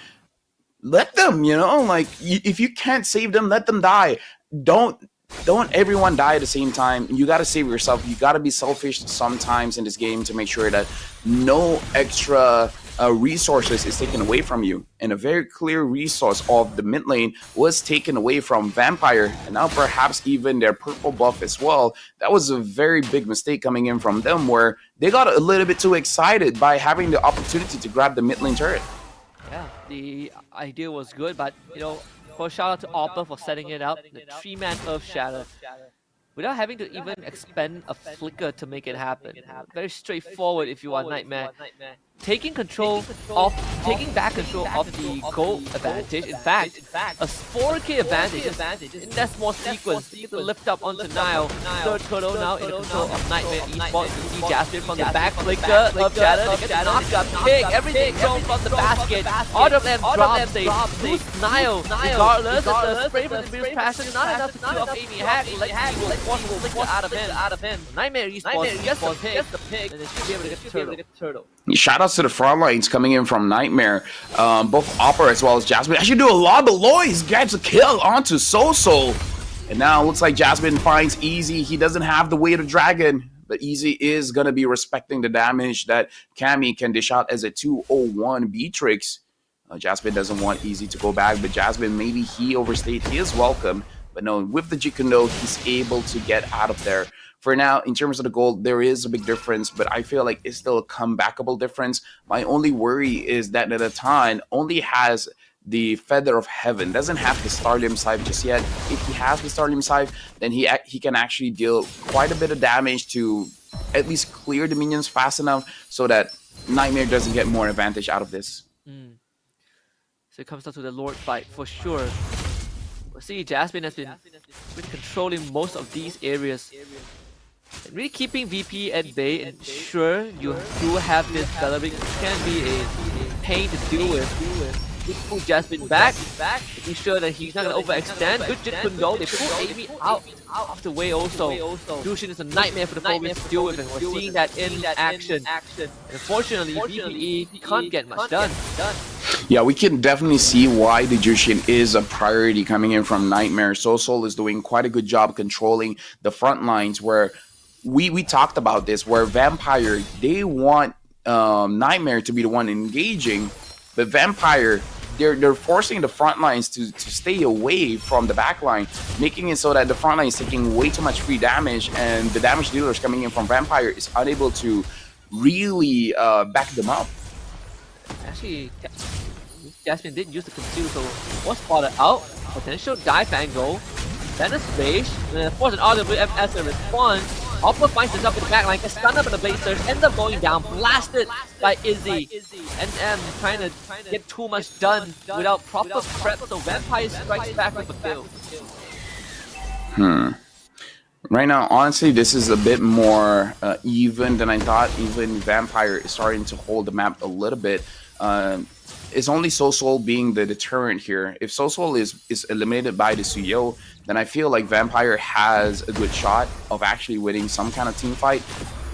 let them, like, if you can't save them, let them die. Don't everyone die at the same time. You got to save yourself. You got to be selfish sometimes in this game to make sure that no extra resources is taken away from you. And a very clear resource of the mid lane was taken away from Vampire, and now perhaps even their purple buff as well. That was a very big mistake coming in from them, where they got a little bit too excited by having the opportunity to grab the mid lane turret. Yeah, the idea was good, but for shout out to Oppa for setting it up. The 3-man Earth Shatter, without having to even expend a flicker to make it happen. Very straightforward if you are Nightmare. Taking back control of the gold advantage. In fact, a 4K advantage in that small sequence. You get to lift up onto Niall. Third turtle now in the control of Nightmare Esports. You see Jasmine from the back flicker of Shadow. They get the knock-up kick. Everything thrown from the basket. All of them drops. They lose Niall. Regardless of the spray from the Beer's passion, not enough to kill off Amy Hack. Lexi will force the flicker out of him. Nightmare Esports gets the pick. And they should be able to get the turtle. Shout outs to the front lines coming in from Nightmare. Both Opera as well as Jasmine actually do a lot, but Lois gets a kill onto Soso. And now it looks like Jasmine finds Easy. He doesn't have the weight of Dragon, but Easy is going to be respecting the damage that Cammy can dish out as a 201 Beatrix. Jasmine doesn't want Easy to go back, but Jasmine, maybe he overstayed his welcome. But no, with the Jikundo, he's able to get out of there. For now, in terms of the gold, there is a big difference, but I feel like it's still a comebackable difference. My only worry is that Natan only has the Feather of Heaven, doesn't have the Starlium Scythe just yet. If he has the Starlium Scythe, then he can actually deal quite a bit of damage to at least clear the minions fast enough so that Nightmare doesn't get more advantage out of this. So it comes down to the Lord fight for sure. We'll see, Jasmine has been controlling most of these areas. And really keeping VP at bay, and sure, you do have this developing, can be a pain to deal with. They pull Jasmine back, making sure that he's not going to overextend. Good Jit couldn't go. They pull Amy out of the way also. Jushin is a nightmare for the Phobos to deal with, and we're seeing that in action. And unfortunately, VPE can't get much done. Yeah, we can definitely see why the Jushin is a priority coming in from Nightmare. Sosol is doing quite a good job controlling the front lines, where we talked about this, where Vampire, they want Nightmare to be the one engaging, but Vampire, they're forcing the front lines to stay away from the back line, making it so that the front line is taking way too much free damage, and the damage dealers coming in from Vampire is unable to really back them up. Actually, Jasmine did use the conceal, so was spotted out. Potential dive angle, then a space, and then force an RWF as a response. Hopper finds himself in the backline, gets stunned up in the Blazers, ends up going down, blasted by Izzy. And trying to get too much done without proper prep, so Vampire strikes back with a kill. Right now, honestly, this is a bit more even than I thought. Even Vampire is starting to hold the map a little bit. It's only Sosol being the deterrent here. If Sosol is eliminated by the Suyo, then I feel like Vampire has a good shot of actually winning some kind of team fight.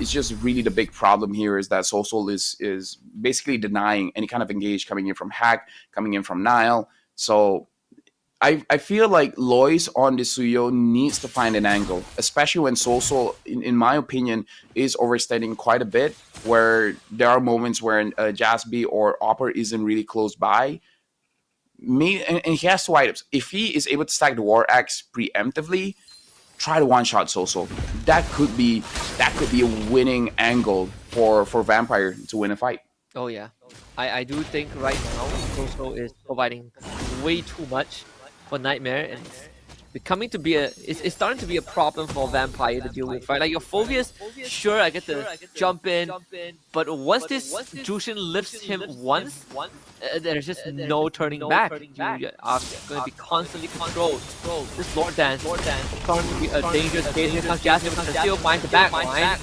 It's just really the big problem here is that Sosol is basically denying any kind of engage coming in from Hack, coming in from Nile. So I feel like Lois on the Suyo needs to find an angle, especially when Sosol, in my opinion, is overextending quite a bit, where there are moments where Jasby or Opper isn't really close by. And he has 2 items. If he is able to stack the War Axe preemptively, try to one-shot Sosol. That could be a winning angle for Vampire to win a fight. Oh yeah, I do think right now Sosol is providing way too much for Nightmare, and becoming to be it's starting to be a problem for Vampire to deal with, right? Like your Phobias, sure, I get to jump in, but once this Jushin lifts him once, there's just no turning back. You are going to be constantly controlled. This Lord Dance starting to be a dangerous case. Here comes Jasmine with the conceal, finds the back line.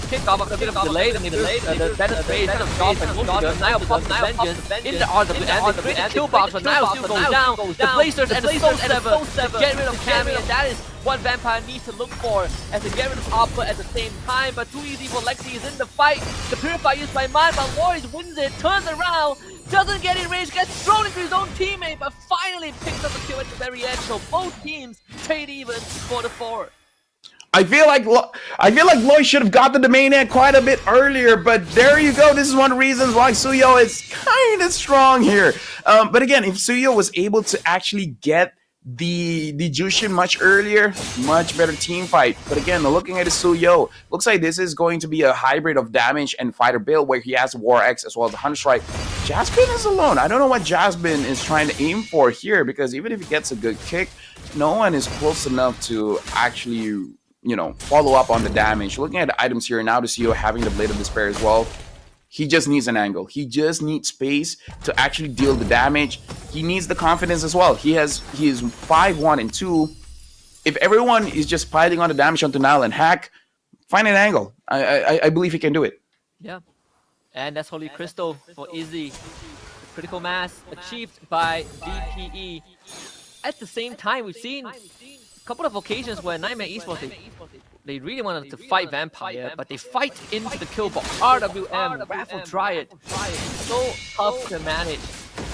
Kicked off after a bit of delay, then they lose the Venom Phase, kind of drop and move. Nile pops the Vengeance in the RWM. They create a kill box, but Nile still goes down. The Blazers and the Soul Sever to get rid of Cammy, and that is what Vampire needs to look for, as they get rid of Oppa at the same time. But too easy for Lexi is in the fight. The Purify used by Mind, but Warriors wins it, turns around, doesn't get in range, gets thrown into his own teammate, but finally picks up the kill at the very end. So both teams trade even for the 4. I feel like Lois should have gotten the main end quite a bit earlier, but there you go. This is one of the reasons why Suyo is kind of strong here. But again, if Suyo was able to actually get the Jushin much earlier, much better team fight. But again, looking at the Suyo, looks like this is going to be a hybrid of damage and fighter build, where he has War X as well as the Hunter Strike. Jasmine is alone. I don't know what Jasmine is trying to aim for here, because even if he gets a good kick, no one is close enough to actually, you know, follow up on the damage. Looking at the items here now, the Suyo having the Blade of Despair as well. He just needs an angle. He just needs space to actually deal the damage. He needs the confidence as well. He is 5-1 and 2. If everyone is just piling on the damage onto Nile and Hack, find an angle. I believe he can do it. Yeah. And that's Holy Crystal for Izzy. The critical mass achieved by VPE. At the same time, we've seen a couple of occasions where Nightmare Esports, they really wanted to fight Vampire, but they fight into the kill box. RWM, Raffle Dryad, so tough to manage.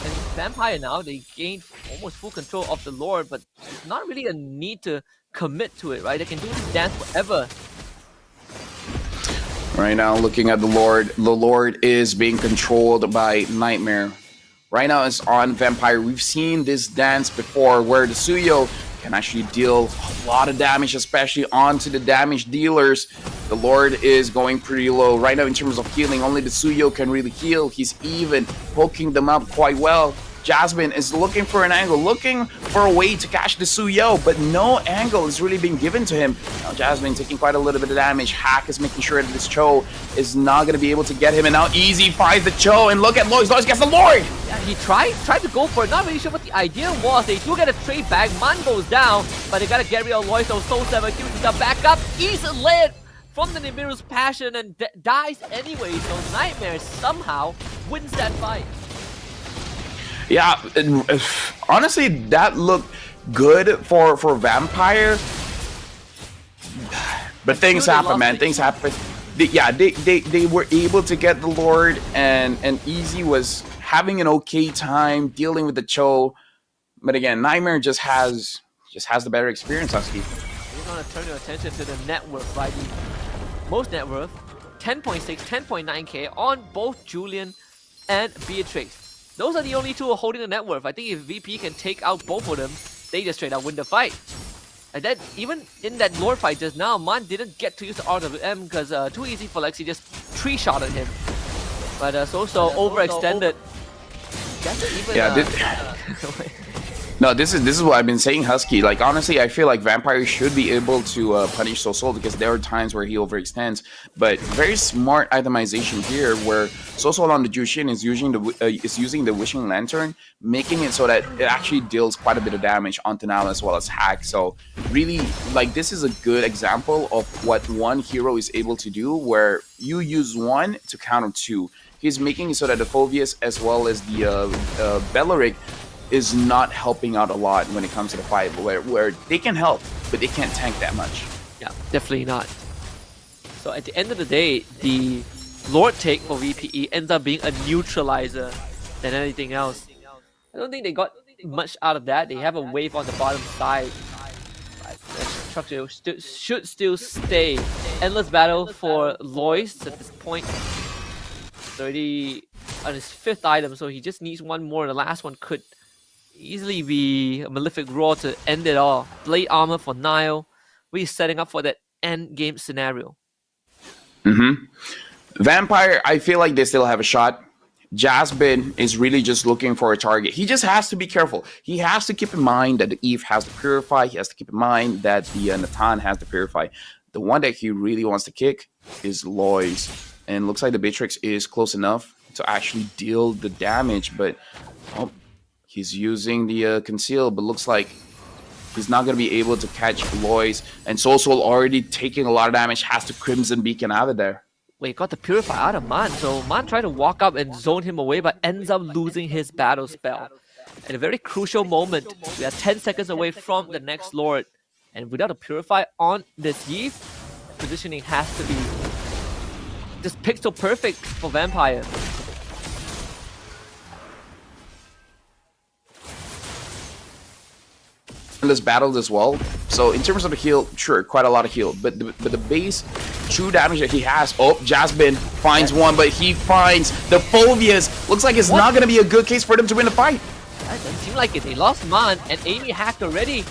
And Vampire now, they gained almost full control of the Lord, but not really a need to commit to it, right? They can do this dance forever. Right now, looking at the Lord is being controlled by Nightmare. Right now, it's on Vampire. We've seen this dance before, where the Suyo can actually deal a lot of damage, especially onto the damage dealers. The Lord is going pretty low right now in terms of healing. Only the Suyo can really heal. He's even poking them up quite well. Jasmine is looking for an angle, looking for a way to catch the Suyo, but no angle is really being given to him. Now Jasmine taking quite a little bit of damage. Hack is making sure that this Cho is not going to be able to get him, and now Easy finds the Cho, and look at Lois. Lois gets the Lord! Yeah, he tried to go for it. Not really sure what the idea was. They do get a trade back. Man goes down, but they gotta get rid of Lois. So Soul 7 uses the backup. He's led from the Nimiru's passion and dies anyway. So Niightmare somehow wins that fight. Yeah, honestly, that looked good for Vampire. But things happen, man. Things happen. They were able to get the Lord, and Easy was having an okay time dealing with the Cho. But again, Niightmare just has the better experience, Husky. We're gonna turn your attention to the net worth, right? The most net worth, 10.6, 10.9k on both Julian and Beatrix. Those are the only two who are holding the net worth. I think if VP can take out both of them, they just straight up win the fight. And then even in that Lord fight just now, Man didn't get to use the RWM because too easy for Lexi, just 3-shotted him. But so overextended. No, this is what I've been saying, Husky. Like, honestly, I feel like Vampire should be able to punish Sosol because there are times where he overextends. But very smart itemization here, where Sosol on the Jushin is using the Wishing Lantern, making it so that it actually deals quite a bit of damage onto Nala as well as Hack. So really, like, this is a good example of what one hero is able to do, where you use one to counter two. He's making it so that the Phoveus as well as the Bellaric is not helping out a lot when it comes to the fight, where they can help, but they can't tank that much. Yeah, definitely not. So at the end of the day, the Lord take for VPE ends up being a neutralizer than anything else. I don't think they got much out of that. They have a wave on the bottom side. The structure should still stay. Endless battle for Lois at this point. 30 on his 5th item, so he just needs one more. The last one could easily be a Malefic Roar to end it all. Blade Armor for Nile. We're setting up for that end game scenario. Vampire, I feel like they still have a shot. Jasmine is really just looking for a target. He just has to be careful. He has to keep in mind that the Eve has to purify. He has to keep in mind that the Natan has to purify. The one that he really wants to kick is Lois. And looks like the Beatrix is close enough to actually deal the damage, but he's using the conceal, but looks like he's not going to be able to catch Lois. And Sosol already taking a lot of damage, has to Crimson Beacon out of there. Wait, got the Purify out of Man. So Man tried to walk up and zone him away, but ends up losing his battle spell. At a very crucial moment, we are 10 seconds away from the next Lord. And without a Purify on this Eve, positioning has to be just pixel perfect for Vampire. This battle as well. So in terms of the heal, sure, quite a lot of heal, but the base true damage that he has. Oh, Jasmine finds one, but he finds the Phoveus. Looks like it's not going to be a good case for them to win the fight. That doesn't seem like it. They lost Man and Amy hacked already.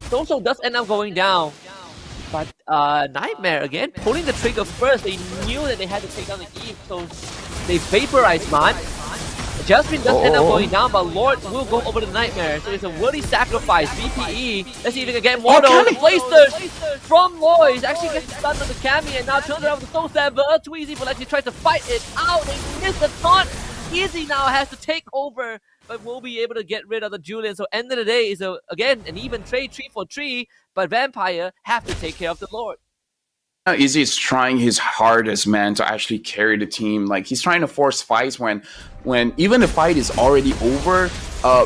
Soso does end up going down. But Niightmare again pulling the trigger first. They knew that they had to take down the Eve, so they vaporized Man. Jasmine does end up going down, but Lord will go over the Niightmare. So it's a worthy sacrifice. VPE. Let's see if they can get more of those blasters from Lois. Actually gets stunned on the Cammy and now turns around with the Soul Stabber. Too easy for Lexi tries to fight it out. They miss the taunt. Easy now has to take over, but will be able to get rid of the Julian. So end of the day is again an even trade 3 for 3, but Vampire have to take care of the Lord. Easy is trying his hardest, man, to actually carry the team. Like, he's trying to force fights when even the fight is already over.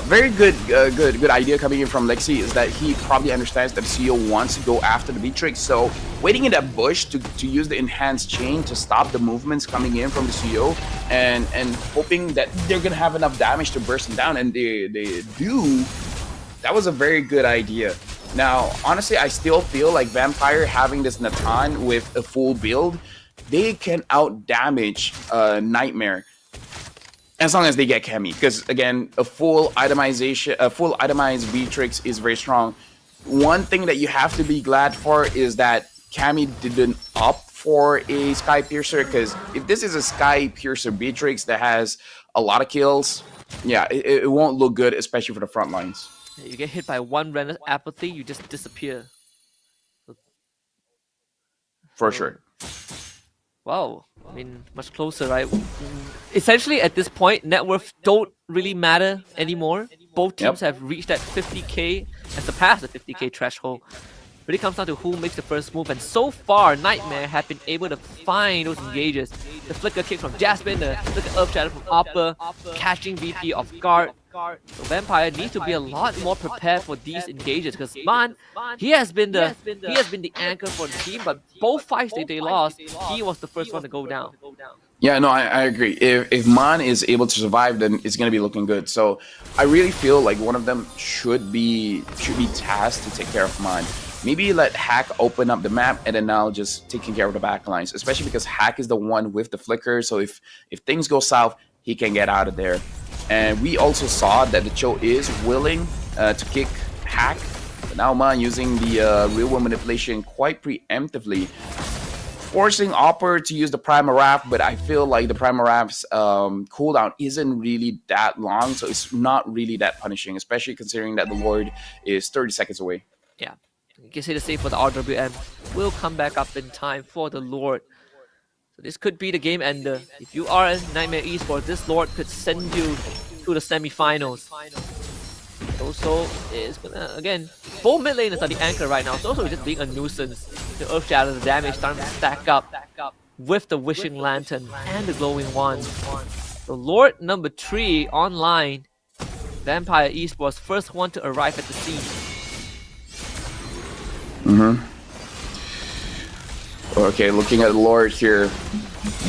Very good idea coming in from Lexi is that he probably understands that CEO wants to go after the Beatrix. So waiting in that bush to use the enhanced chain to stop the movements coming in from the CEO and hoping that they're gonna have enough damage to burst him down, and they do. That was a very good idea. Now, honestly, I still feel like Vampire having this Natan with a full build, they can out-damage Niightmare as long as they get Cammy. Because, again, a full itemized Beatrix is very strong. One thing that you have to be glad for is that Cammy didn't opt for a Sky Piercer, because if this is a Sky Piercer Beatrix that has a lot of kills, Yeah, it won't look good, especially for the front lines. Yeah, you get hit by one random apathy, you just disappear. For sure. Wow, I mean, much closer, right? Essentially, at this point, net worth don't really matter anymore. Both teams have reached that 50k and surpassed the 50k threshold. Really comes down to who makes the first move, and so far, Niightmare have been able to find those engages. The flicker kick from Jasmine, the flicker Earth Shadow from Oppa, catching VP off guard. So Vampire needs to be a lot more prepared for these engages, because Man, he has been the anchor for the team, but both fights they lost, he was the first one to go down. Yeah, no, I agree. If Man is able to survive, then it's gonna be looking good. So I really feel like one of them should be tasked to take care of Man. Maybe let Hack open up the map and then now just taking care of the backlines, especially because Hack is the one with the flicker. So if things go south, he can get out of there. And we also saw that the Cho is willing to kick Hack. But now Man using the real world manipulation quite preemptively, forcing Opper to use the Primaraph, but I feel like the Primaraph's cooldown isn't really that long, so it's not really that punishing, especially considering that the Lord is 30 seconds away. Yeah. You can say the same for the RWM. Will come back up in time for the Lord. So this could be the game ender. If you are a Niightmare Esports, this Lord could send you to the semifinals. Soso is gonna, again, both mid laners are the anchor right now. Soso is just being a nuisance. The Earth Shadow, the damage starting to stack up with the Wishing Lantern and the Glowing Wand. The Lord number 3 online. Vampire Esports, first one to arrive at the scene. Okay, looking at the Lord here,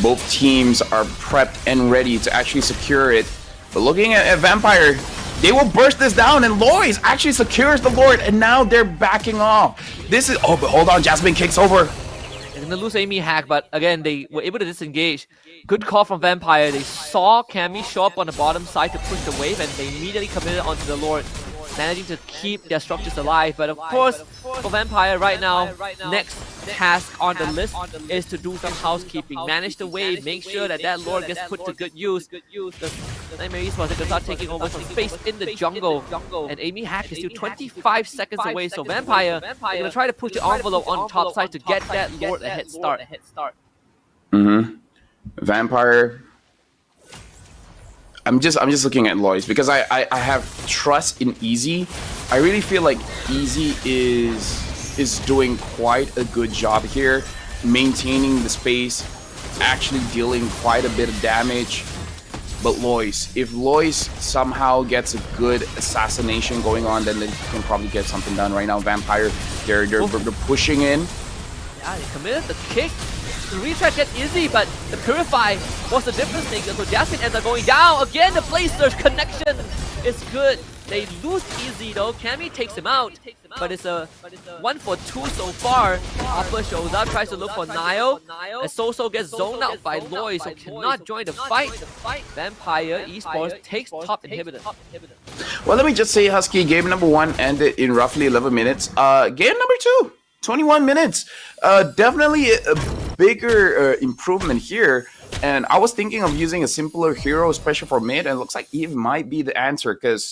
both teams are prepped and ready to actually secure it. But looking at Vampire, they will burst this down, and Lois actually secures the Lord, and now they're backing off. This is, oh, but hold on, Jasmine kicks over. They're gonna lose Amy Hack, but again, they were able to disengage. Good call from Vampire. They saw Cammy show up on the bottom side to push the wave, and they immediately committed onto the Lord, managing to keep their structures alive. But of course, for Vampire right now, next task on the list is to do some housekeeping. Manage the wave, make sure that that Lord gets put to good use. The Niightmare Esports, they can start taking over some space in the jungle. And Amy Hack is still 25 seconds away, so Vampire, they're going to try to push the envelope on the top side to get that Lord a head start. Vampire, I'm just looking at Lois because I have trust in Easy. I really feel like Easy is doing quite a good job here, maintaining the space, actually dealing quite a bit of damage. But Lois, if Lois somehow gets a good assassination going on, then they can probably get something done. Right now, Vampire, they're pushing in. Yeah, they committed the kick. The retread gets easy, but the Purify was the difference maker. So Jasmine ends up going down. Again, the Blaze Surge connection is good. They lose Easy though. Cammy takes him out, but it's a 1 for 2 so far. Oppa shows up, tries to look for Nile, and Soso gets zoned out by Lois, so cannot join the fight. Vampire Esports takes top inhibitor. Well, let me just say, Husky, game number 1 ended in roughly 11 minutes. Game number 2, 21 minutes. Definitely a bigger improvement here. And I was thinking of using a simpler hero, especially for mid, and it looks like Eve might be the answer, because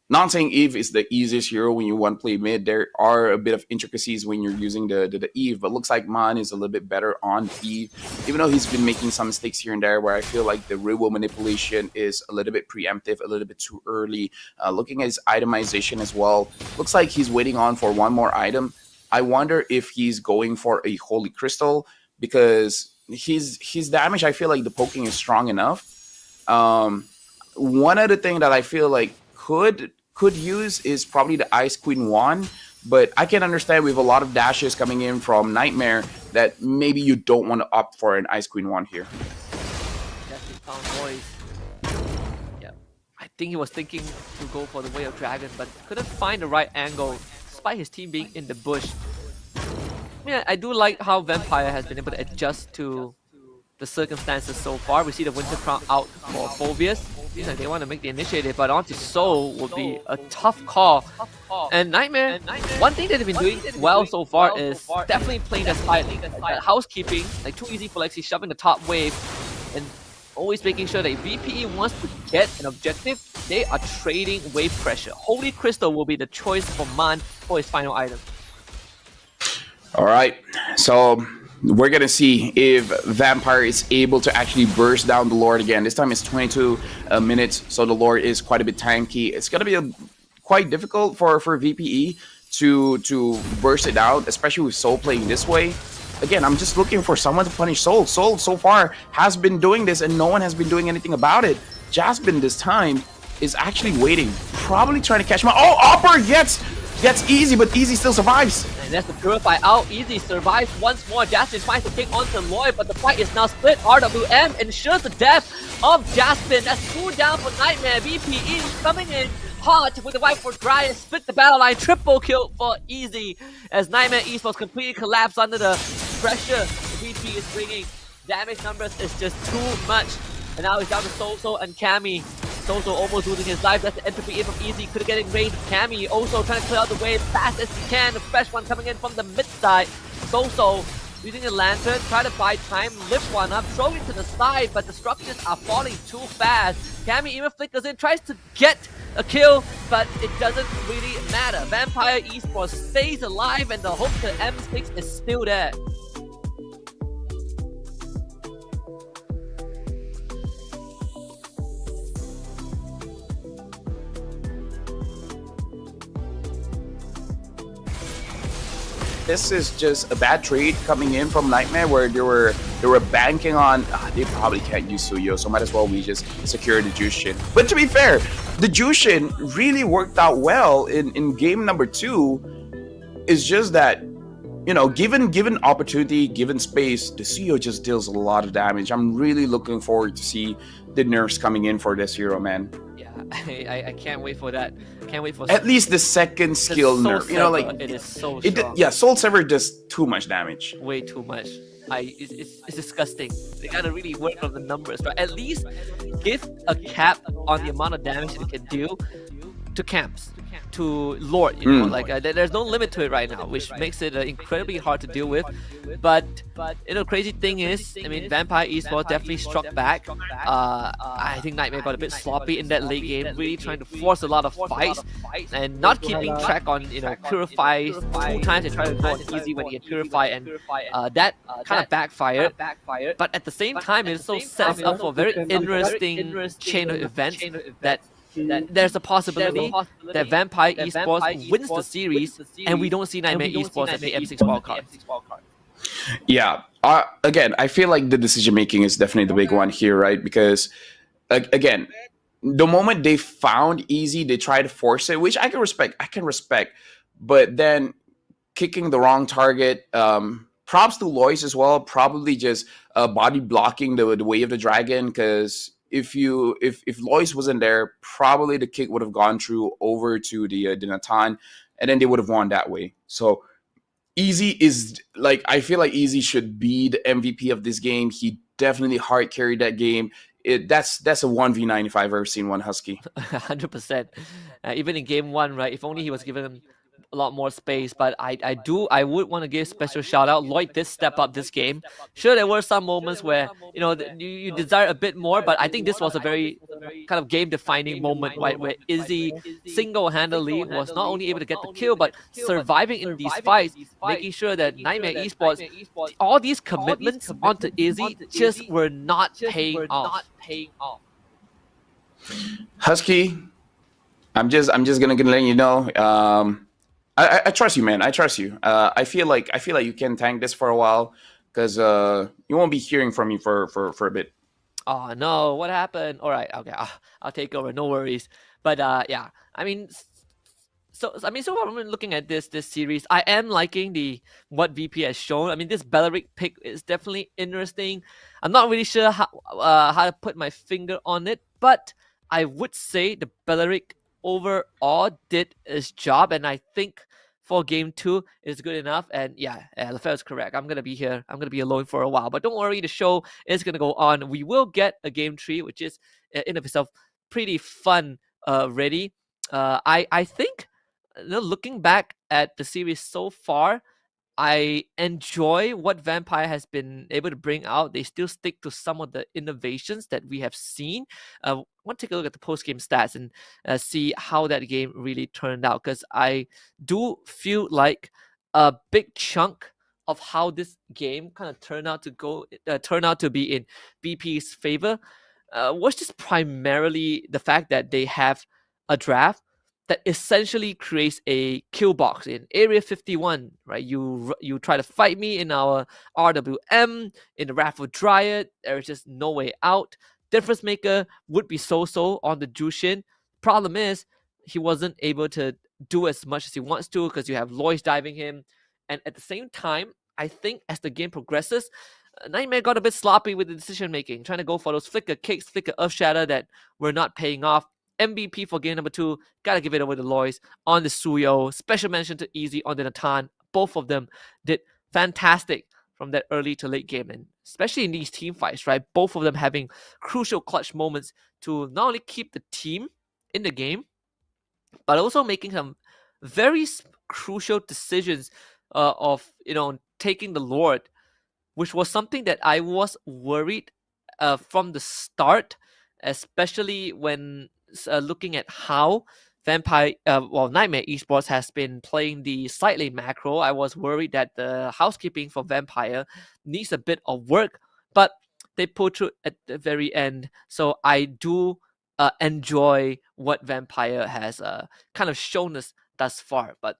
not saying Eve is the easiest hero when you want to play mid. There are a bit of intricacies when you're using the Eve, but looks like Man is a little bit better on Eve, even though he's been making some mistakes here and there where I feel like the real manipulation is a little bit preemptive, a little bit too early. Looking at his itemization as well, looks like he's waiting on for one more item. I wonder if he's going for a Holy Crystal, because his damage, I feel like the poking is strong enough. One other thing that I feel like could use is probably the Ice Queen wand, but I can understand with a lot of dashes coming in from Niightmare that maybe you don't want to opt for an Ice Queen wand here. Definitely found Lois. Yeah, I think he was thinking to go for the Way of Dragon, but couldn't find the right angle, despite his team being in the bush. Yeah, I do like how Vampire has been able to adjust to the circumstances so far. We see the Winter Crown out for Phobius. Seems like they want to make the initiative, but onto Soul will be a tough call. And Niightmare, one thing that they've been doing well so far is definitely playing that side. Housekeeping, like too easy for Lexi, shoving the top wave. And always making sure that if VPE wants to get an objective, they are trading wave pressure. Holy Crystal will be the choice for Man for his final item. All right, so we're gonna see if Vampire is able to actually burst down the Lord again. This time it's 22 minutes, so the Lord is quite a bit tanky. It's gonna be quite difficult for VPE to burst it out, especially with Soul playing this way. Again, I'm just looking for someone to punish Soul. Soul so far has been doing this and no one has been doing anything about it. Jasmine this time is actually waiting, probably trying to catch him. Oh, Opper gets Easy, but Easy still survives. And that's the Purify out. Easy survives once more. Jasmine tries to take on to Lloyd, but the fight is now split. RWM ensures the death of Jasmine. That's 2 down for Niightmare. VPE coming in hot with the wipe for Dry, split the battle line. Triple kill for Easy as Niightmare Esports completely collapsed under the pressure VP is bringing. Damage numbers is just too much. And now it's down to Soso and Cammy. Soso almost losing his life. That's the entropy in from Easy. Could have getting range. Cammy also trying to clear out the way fast as he can. The fresh one coming in from the mid side. Soso using the lantern, try to buy time, lift one up, throw it to the side, but the structures are falling too fast. Cammy even flickers in, tries to get a kill, but it doesn't really matter. Vampire Esports stays alive and the hope to M6 is still there. This is just a bad trade coming in from Niightmare where they were banking on they probably can't use Suyo, so might as well we just secure the Jushin. But to be fair, the Jushin really worked out well in game number 2. It's just that, you know, given opportunity, given space, the Suyo just deals a lot of damage. I'm really looking forward to see the nerfs coming in for this hero, man. Yeah, I can't wait for that. Can't wait for at least the second skill nerf. You know, like it is so strong. Yeah, Soul Sever does too much damage. Way too much. It's disgusting. They gotta really work on the numbers, right? At least give a cap on the amount of damage it can do to camps, to Lord. You know, like there's no limit to it right now, which makes it incredibly hard to deal with. But you know, crazy thing is, I mean, Vampire Esports definitely struck back. I think Niightmare got a bit sloppy in that late game, really trying to force a lot of fights and not keeping track on, you know, Purify 2 times. They try to go on Easy when he had Purify, and that kind of backfired. But at the same time, it also sets up for a very interesting chain of events that there's a possibility that Vampire Esports wins the series and we don't see Niightmare Esports at the M6 wildcard. Yeah. Again, I feel like the decision making is definitely the big one here, right? Because again, the moment they found Easy, they tried to force it, which I can respect. But then kicking the wrong target, props to Lois as well, probably just body blocking the way of the dragon, because if Lois wasn't there, probably the kick would have gone through over to the Natan, and then they would have won that way. So Easy is like, I feel like Easy should be the MVP of this game. He definitely hard carried that game. That's a 1v9 if I've ever seen one, Husky. 100%. Even in game 1, right? If only he was given a lot more space, but I would want to give special shout out. Lloyd did step up this game. Sure, there were some moments where, you know, you desire a bit more, but I think this was a very kind of game defining moment, right, where Izzy single-handedly was not only able to get the kill, but surviving in these fights, making sure that Niightmare Esports, all these commitments onto Izzy just were not paying off. Husky, I'm just gonna let you know. I trust you, man. I trust you. I feel like you can tank this for a while, because you won't be hearing from me for a bit. Oh no, what happened? All right, okay, I'll take over. No worries. But yeah, I mean, so far I'm looking at this series, I am liking what VP has shown. I mean, this Belleric pick is definitely interesting. I'm not really sure how to put my finger on it, but I would say the Belleric overall did its job, and I think for game 2 is good enough. And yeah, Lefebvre is correct. I'm gonna be here. I'm gonna be alone for a while, but don't worry, the show is gonna go on. We will get a game 3, which is in of itself pretty fun. Ready. I think, you know, looking back at the series so far, I enjoy what Vampire has been able to bring out. They still stick to some of the innovations that we have seen. I want to take a look at the post-game stats and see how that game really turned out, because I do feel like a big chunk of how this game kind of turned out to be in BP's favor was just primarily the fact that they have a draft that essentially creates a kill box in Area 51, right? You try to fight me in our RWM, in the Wrath of Dryad, there is just no way out. Difference Maker would be so-so on the Jushin. Problem is, he wasn't able to do as much as he wants to because you have Lois diving him. And at the same time, I think as the game progresses, Niightmare got a bit sloppy with the decision making, trying to go for those flicker kicks, flicker Earth Shatter that were not paying off. MVP for game number 2, gotta give it over to Lois on the Suyo. Special mention to Easy on the Natan. Both of them did fantastic from that early to late game, and especially in these team fights, right? Both of them having crucial clutch moments to not only keep the team in the game, but also making some very crucial decisions of taking the Lord, which was something that I was worried from the start, especially when looking at how Niightmare Esports has been playing the side lane macro. I was worried that the housekeeping for Vampire needs a bit of work, but they pulled through at the very end. So I do enjoy what Vampire has kind of shown us thus far. But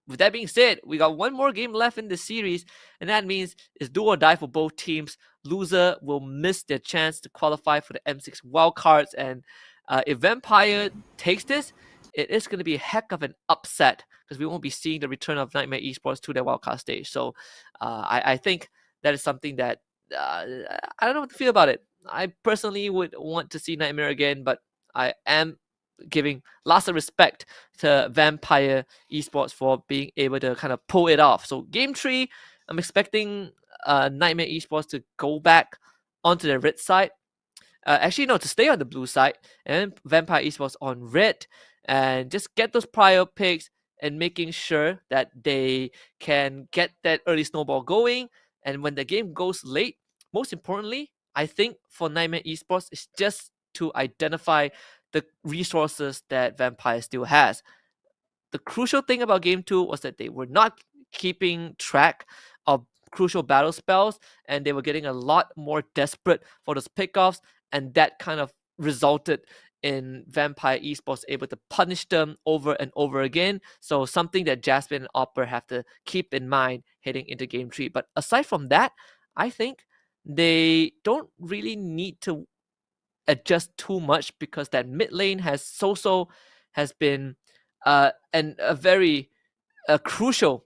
with that being said, we got one more game left in the series, and that means it's do or die for both teams. Loser will miss their chance to qualify for the M6 wildcards, and if Vampire takes this, it is going to be a heck of an upset because we won't be seeing the return of Niightmare Esports to their wildcard stage. So I think that is something that I don't know what to feel about it. I personally would want to see Niightmare again, but I am giving lots of respect to Vampire Esports for being able to kind of pull it off. So game 3, I'm expecting Niightmare Esports to go back onto the red side. Actually, no, to stay on the blue side, and Vampire Esports on red, and just get those prior picks and making sure that they can get that early snowball going. And when the game goes late, most importantly, I think for Niightmare Esports is just to identify the resources that Vampire still has. The crucial thing about game 2 was that they were not keeping track of crucial battle spells, and they were getting a lot more desperate for those pickoffs, and that kind of resulted in Vampire Esports able to punish them over and over again. So something that Jasmine and Opera have to keep in mind heading into game 3. But aside from that, I think they don't really need to adjust too much, because that mid lane has been a very crucial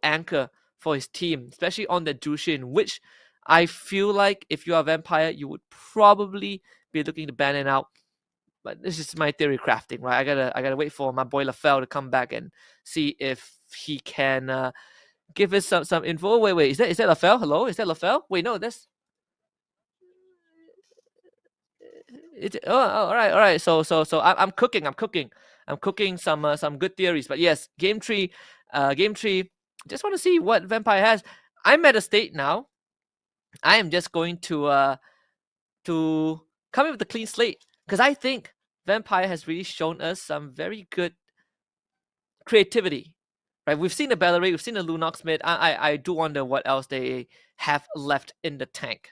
anchor for his team, especially on the Jushin, which I feel like if you are Vampire, you would probably be looking to ban it out. But this is my theory crafting, right? I gotta wait for my boy LaFell to come back and see if he can give us some info. Wait, is that LaFell? Hello, is that LaFell? Wait, no, that's all right. So I'm cooking some good theories. But yes, game 3. Just want to see what Vampire has. I'm at a state now. I am just going to come in with a clean slate, because I think Vampire has really shown us some very good creativity. Right, we've seen the Belleray, we've seen the Lunox mid. I do wonder what else they have left in the tank.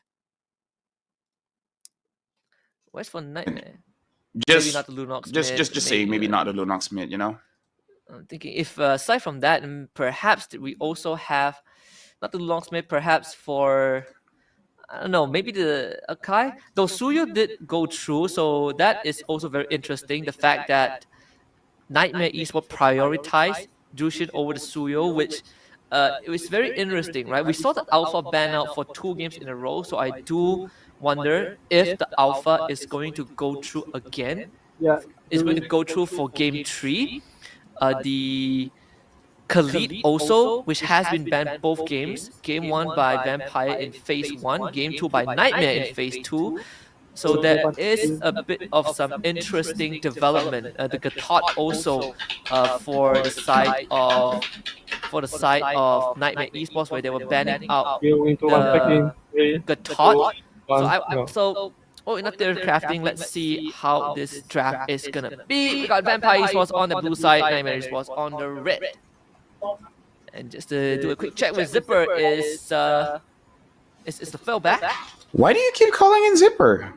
Where's for Niightmare? Maybe not the Lunox mid. Just say maybe not the Lunox mid, I'm thinking if aside from that, and perhaps we also have not the Lunox mid, perhaps for I don't know, maybe the Akai. Though Suyo did go through, so that is also very interesting. The fact that Niightmare Esports prioritized Jushin over the Suyo, which it was very interesting, right? We saw the Alpha ban out for 2 games in a row, so I do wonder if the Alpha is going to go through again. Yeah, it's going to go through for game 3. The Khalid also, which has been banned both games. Game 1 by Vampire in phase 1, game 2 by Niightmare in phase 2. So there is a bit of some interesting development. The Gatot also for the side of Nightmare Esports, where they were banning out the Gatot. Oh, in the crafting, let's see how this draft is gonna be. We got Vampire Esports on the blue side, Nightmare Esports on the red. And just to do a quick check with Zipper, is the Phil back? Why do you keep calling in Zipper?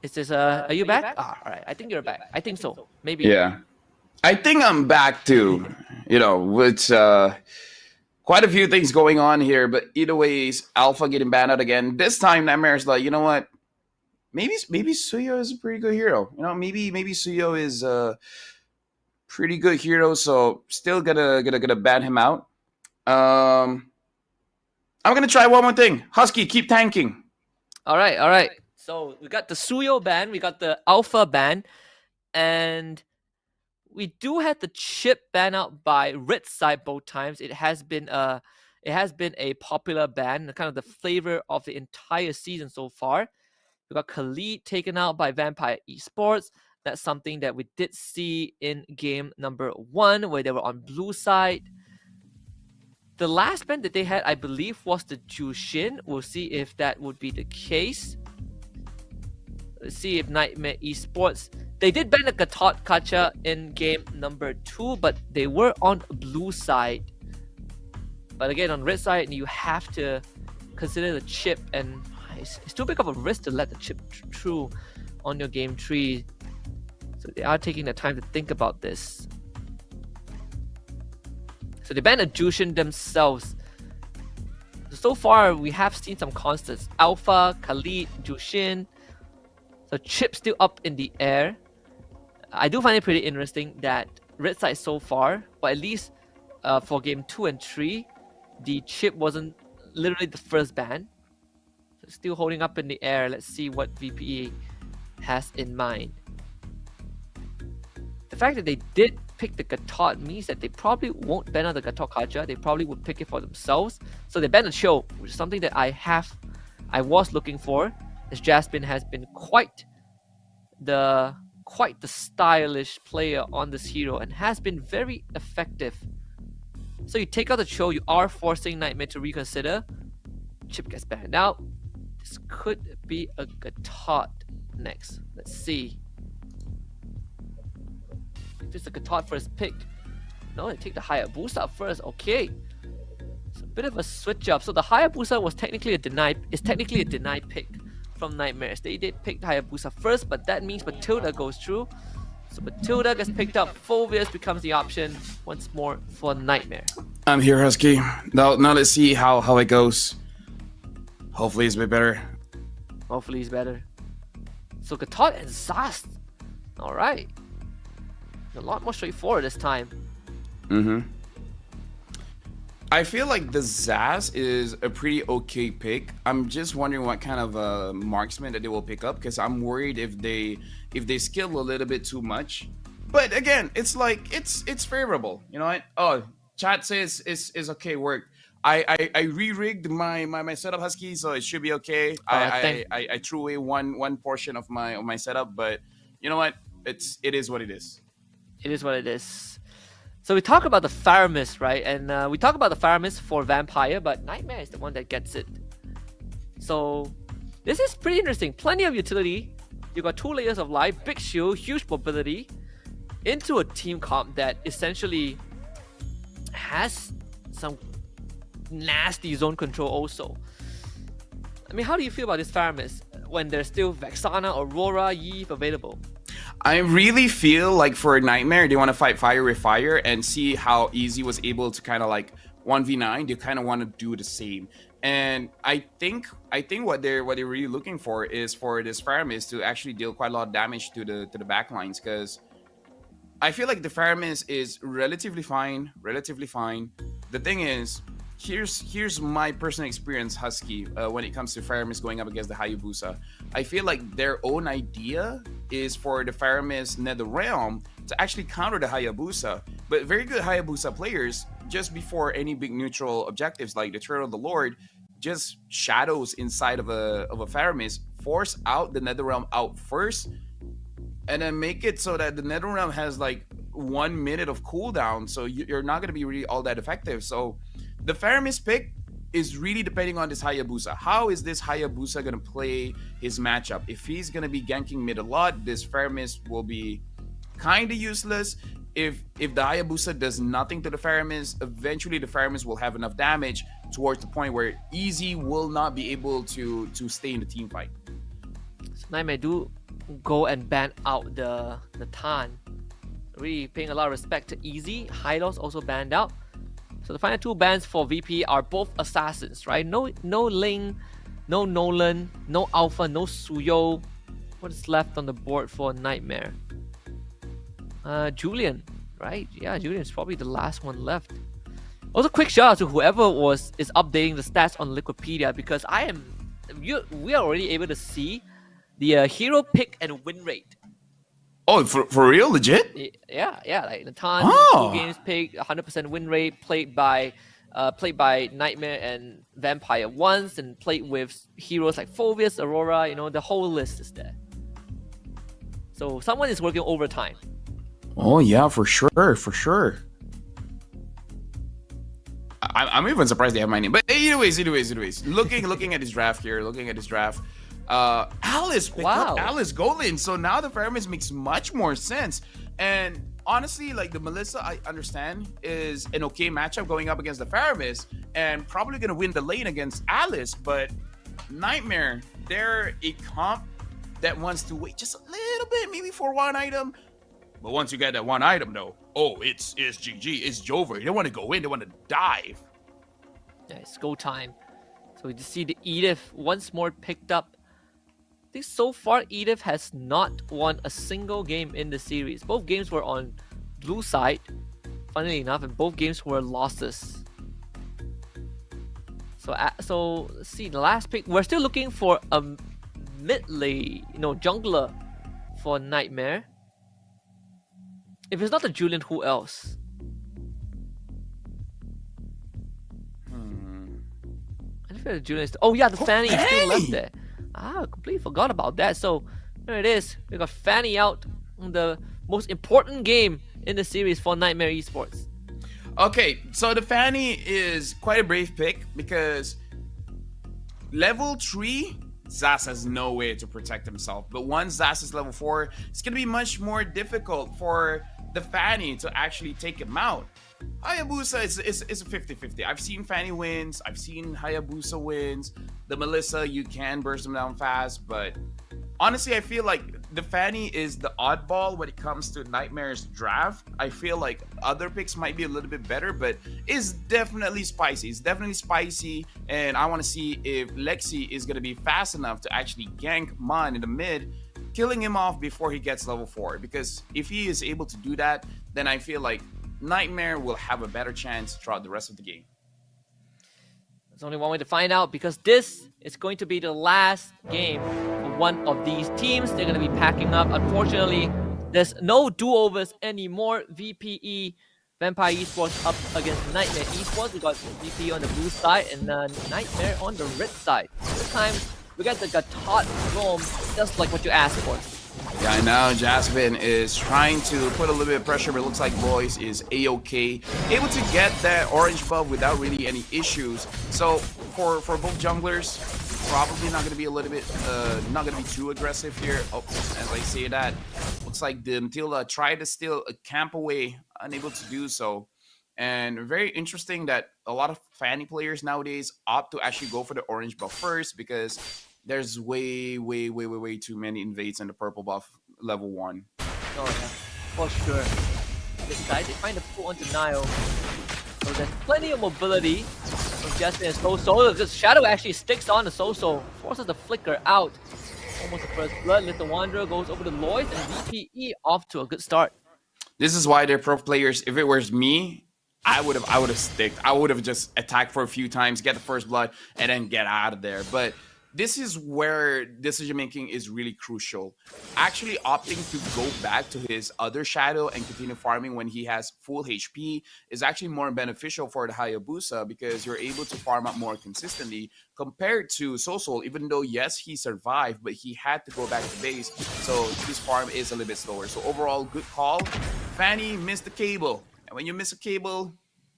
Is this are you back? Ah, all right. I think you're back. I think so. Maybe. Yeah, I think I'm back too. With quite a few things going on here, but either ways, Alpha getting banned out again. This time, Nightmare's like, you know what? Maybe Suyo is a pretty good hero. Maybe Suyo is a pretty good hero. So still gonna ban him out. I'm gonna try one more thing. Husky, keep tanking. All right. So we got the Suyo ban, we got the Alpha ban, and we do have the chip ban out by red side both times. It has been a popular ban, kind of the flavor of the entire season so far. We got Khalid taken out by Vampire Esports. That's something that we did see in game number 1, where they were on blue side. The last ban that they had, I believe, was the Jushin. We'll see if that would be the case. Let's see if Nightmare Esports. They did ban the Gatot Kacha in game number 2, but they were on blue side. But again, on red side, you have to consider the chip, and it's too big of a risk to let the chip through on your game tree. So they are taking the time to think about this. So they banned the Jushin themselves. So far, we have seen some constants. Alpha, Khalid, Jushin. So chip still up in the air. I do find it pretty interesting that red side so far, or at least for game 2 and 3, the chip wasn't literally the first ban. So still holding up in the air. Let's see what VPE has in mind. The fact that they did pick the Gatot means that they probably won't ban out the Gatot Kaja. They probably would pick it for themselves. So they banned the show, which is something that I was looking for, as Jasmine has been quite the stylish player on this hero and has been very effective. So you take out the show, you are forcing Nightmare to reconsider. Chip gets banned out. This could be a Gatot next. Let's see. If it's the Gatot first pick. No, they take the Hayabusa first. Okay. It's a bit of a switch up. So the Hayabusa was technically a denied pick from Nightmares. They did pick Hayabusa first, but that means Matilda goes through. So Matilda gets picked up. Phobius becomes the option once more for Nightmare. I'm here, Husky. Now let's see how it goes. Hopefully it's a bit better. Hopefully it's better. So Gatot and Zast. Alright. A lot more straightforward this time. I feel like the Zaz is a pretty okay pick. I'm just wondering what kind of marksman that they will pick up, because I'm worried if they skill a little bit too much. But again, it's like it's favorable. You know what? Oh, chat says is okay work. I re-rigged my setup, Husky, so it should be okay. I threw away one portion of my setup, but you know what? It is what it is. It is what it is. So we talk about the Faramis, right? And we talk about the Faramis for Vampire, but Nightmare is the one that gets it. So this is pretty interesting. Plenty of utility. You got 2 layers of life, big shield, huge mobility, into a team comp that essentially has some nasty zone control also. I mean, how do you feel about this Faramis when there's still Vexana, Aurora, Yve available? I really feel like for Nightmare, they want to fight fire with fire and see how Easy was able to kind of like 1v9. They kind of want to do the same. And I think what they're really looking for is for this Faramis to actually deal quite a lot of damage to the backlines, because I feel like the Faramis is relatively fine. The thing is, here's my personal experience, Husky, when it comes to Faramis going up against the Hayabusa. I feel like their own idea is for the Faramis NetherRealm to actually counter the Hayabusa. But very good Hayabusa players, just before any big neutral objectives like the Turtle of the Lord, just shadows inside of a Faramis, force out the Netherrealm out first, and then make it so that the Netherrealm has like 1 minute of cooldown, so you're not going to be really all that effective. So the Faramis pick is really depending on this Hayabusa. How is this Hayabusa going to play his matchup? If he's going to be ganking mid a lot, this Faramis will be kind of useless. If the Hayabusa does nothing to the Faramis, eventually the Faramis will have enough damage towards the point where Easy will not be able to stay in the team fight. So Niightmare do go and ban out the Tan. Really paying a lot of respect to Easy. Hylos also banned out. So the final two bans for VP are both assassins, right? No Ling, no Nolan, no Alpha, no Suyo. What is left on the board for Niightmare? Julian, right? Yeah, Julian's probably the last one left. Also, quick shout out to whoever is updating the stats on Liquipedia, because we are already able to see the hero pick and win rate. Oh, for real? Legit? Yeah. Like Natan, 2 games picked, 100% win rate, played by Niightmare and Vampire once, and played with heroes like Phobius, Aurora. You know, the whole list is there. So someone is working overtime. Oh yeah, for sure. I'm even surprised they have my name. But anyways, looking at his draft here, Alice picked up Alice Golin, so now the Faramis makes much more sense. And honestly, like the Melissa, I understand is an okay matchup going up against the Faramis, and probably gonna win the lane against Alice. But Niightmare, they're a comp that wants to wait just a little bit, maybe for one item. But once you get that one item, though, oh, it's GG, it's Jover. They don't want to go in, they want to dive. Yeah, it's go time. So you see the Edith once more picked up. I think so far Edith has not won a single game in the series. Both games were on blue side, funnily enough, and both games were losses. So let's see, the last pick, we're still looking for a mid lane, jungler for Niightmare. If it's not the Julian, who else? I feel the Julian is... Oh yeah, the Fanny is still left there. I completely forgot about that. So there it is. We got Fanny out in the most important game in the series for Niightmare Esports. Okay, so the Fanny is quite a brave pick because level 3, Zas has no way to protect himself. But once Zas is level 4, it's going to be much more difficult for the Fanny to actually take him out. Hayabusa is a 50-50. I've seen Fanny wins. I've seen Hayabusa wins. The Melissa, you can burst them down fast. But honestly, I feel like the Fanny is the oddball when it comes to Niightmare's draft. I feel like other picks might be a little bit better, but it's definitely spicy. It's definitely spicy, and I want to see if Lexi is going to be fast enough to actually gank Mon in the mid, killing him off before he gets level 4. Because if he is able to do that, then I feel like Niightmare will have a better chance throughout the rest of the game. There's only one way to find out, because this is going to be the last game for one of these teams. They're going to be packing up. Unfortunately, there's no do-overs anymore. VPE, Vampire Esports up against Niightmare Esports. We got VPE on the blue side and Niightmare on the red side. This time, we got the Gatot roam, just like what you asked for. Yeah, I know Jasmine is trying to put a little bit of pressure, but it looks like Royce is A-okay. Able to get that orange buff without really any issues. So for both junglers, probably not going to be a little bit, not going to be too aggressive here. Oh, as I say that, looks like the Matilda tried to steal a camp away, unable to do so. And very interesting that a lot of Fanny players nowadays opt to actually go for the orange buff first, because there's way too many invades in the purple buff level 1. Oh yeah, for sure. This guy, they find a full on denial. So there's plenty of mobility from Jasmine and Soso. The Shadow actually sticks on the Soso, forces the flicker out. Almost the first blood. Little Wanderer goes over to Lois, and VPE off to a good start. This is why they're pro players. If it was me, I would have sticked. I would have just attacked for a few times, get the first blood, and then get out of there. But this is where decision making is really crucial. Actually opting to go back to his other shadow and continue farming when he has full HP is actually more beneficial for the Hayabusa, because you're able to farm up more consistently compared to Sosol. Even though yes, he survived, but he had to go back to base, so his farm is a little bit slower. So overall, good call. Fanny missed the cable, and when you miss a cable,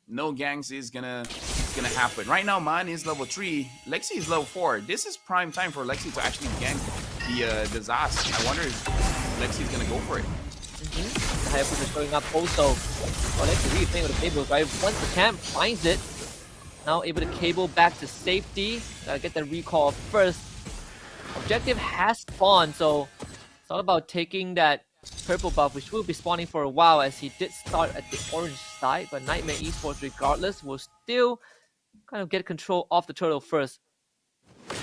no gangs is gonna happen. Right now, Man is level 3, Lexi is level 4. This is prime time for Lexi to actually gank the Zas. I wonder if Lexi is gonna go for it. The Hayabusa showing up also. Well, let's really think of the cable, right? Once the camp finds it, now able to cable back to safety. Gotta get the recall first. Objective has spawned, so it's all about taking that purple buff, which will be spawning for a while, as he did start at the orange side, but Niightmare Esports regardless will still kind of get control of the turtle first.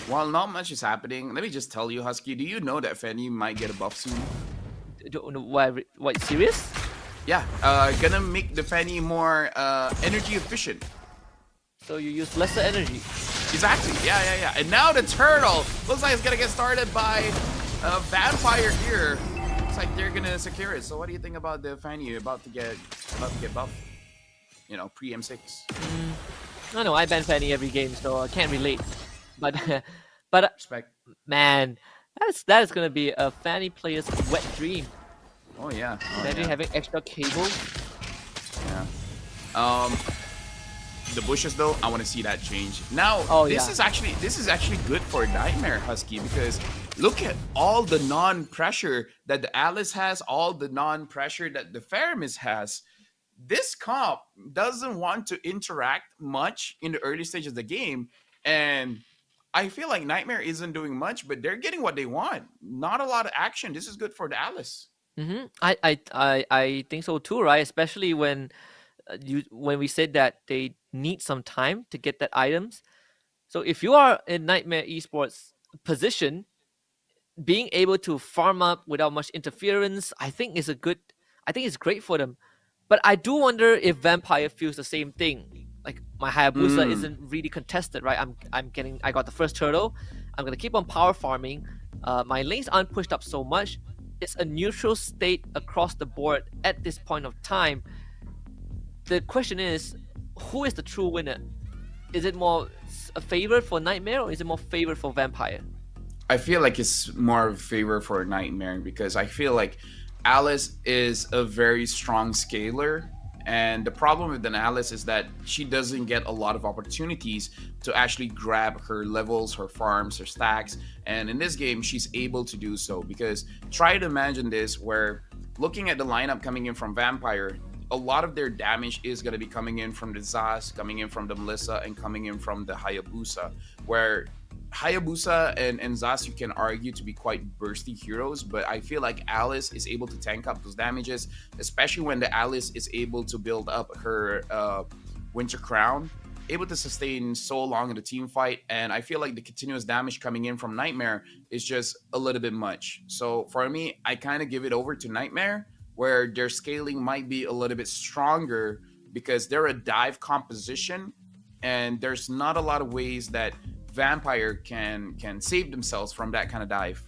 While not much is happening, let me just tell you, Husky, do you know that Fanny might get a buff soon? What, serious? Yeah, gonna make the Fanny more energy efficient. So you use lesser energy. Exactly, yeah. And now the turtle looks like it's gonna get started by a vampire here. Looks like they're gonna secure it. So what do you think about the Fanny about to get buffed? You know, pre M6. I know I ban Fanny every game, so I can't relate. But respect. Man, that is gonna be a Fanny player's wet dream. Oh yeah. Imagine having extra cables. Yeah. The bushes though, I want to see that change. Now, this is actually good for Niightmare, Husky, because look at all the non-pressure that the Alice has, all the non-pressure that the Faramis has. This comp doesn't want to interact much in the early stage of the game, and I feel like Niightmare isn't doing much, but they're getting what they want. Not a lot of action. This is good for the Alice. I think so too, right? Especially when we said that they need some time to get that items. So if you are in Niightmare Esports position, being able to farm up without much interference, I think it's great for them. But I do wonder if Vampire feels the same thing. Like, my Hayabusa isn't really contested, right? I got the first turtle. I'm gonna keep on power farming. My lanes aren't pushed up so much. It's a neutral state across the board at this point of time. The question is, who is the true winner? Is it more a favor for Niightmare, or is it more favor for Vampire? I feel like it's more of a favor for Niightmare, because I feel like Alice is a very strong scaler, and the problem with an Alice is that she doesn't get a lot of opportunities to actually grab her levels, her farms, her stacks, and in this game she's able to do so. Because try to imagine this, where looking at the lineup coming in from Vampire, a lot of their damage is going to be coming in from the Zaz, coming in from the Melissa, and coming in from the Hayabusa, where Hayabusa and Zaz, you can argue to be quite bursty heroes, but I feel like Alice is able to tank up those damages, especially when the Alice is able to build up her Winter Crown, able to sustain so long in the team fight. And I feel like the continuous damage coming in from Niightmare is just a little bit much. So for me, I kind of give it over to Niightmare, where their scaling might be a little bit stronger, because they're a dive composition, and there's not a lot of ways that Vampire can save themselves from that kind of dive.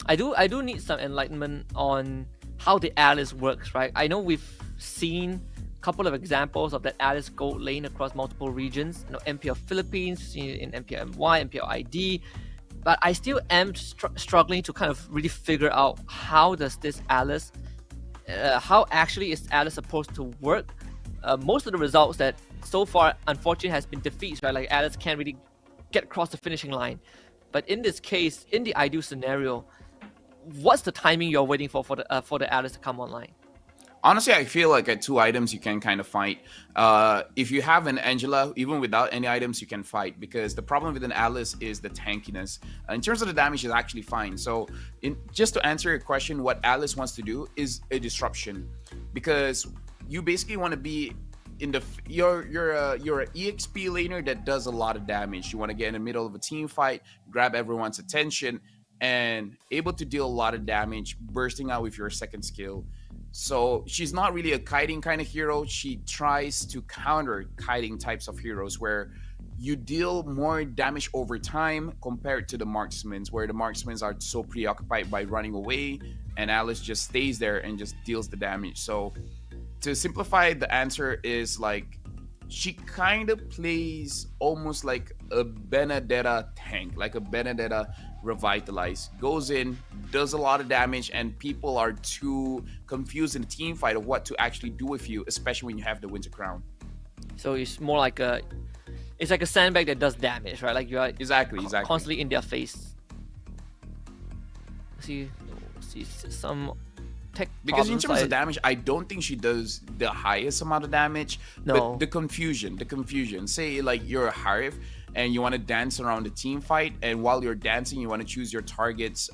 I do need some enlightenment on how the Alice works, right? I know we've seen a couple of examples of that Alice gold lane across multiple regions. You know, MPL Philippines, in MPL MY, MPL ID, but I still am struggling to kind of really figure out how does this Alice, how actually is Alice supposed to work? Most of the results that so far, unfortunately, has been defeats, right? Like, Alice can't really get across the finishing line. But in this case, in the ideal scenario, what's the timing you're waiting for the Alice to come online? Honestly, I feel like at 2 items you can kind of fight. If you have an Angela, even without any items, you can fight, because the problem with an Alice is the tankiness. In terms of the damage, is actually fine. So, just to answer your question, what Alice wants to do is a disruption, because you basically want to be in the you're a EXP laner that does a lot of damage. You want to get in the middle of a team fight, grab everyone's attention, and able to deal a lot of damage, bursting out with your second skill. So she's not really a kiting kind of hero. She tries to counter kiting types of heroes, where you deal more damage over time compared to the marksmen, where the marksmen are so preoccupied by running away, and Alice just stays there and just deals the damage. So to simplify, the answer is like she kind of plays almost like a Benedetta tank, like a Benedetta revitalized, goes in, does a lot of damage, and people are too confused in the team fight of what to actually do with you, especially when you have the Winter Crown. So it's more like it's like a sandbag that does damage, right? Like you are exactly constantly in their face. See some tech because in problems, terms of damage, I don't think she does the highest amount of damage. No. But the confusion. Say like you're a Harif and you want to dance around the team fight, and while you're dancing, you want to choose your targets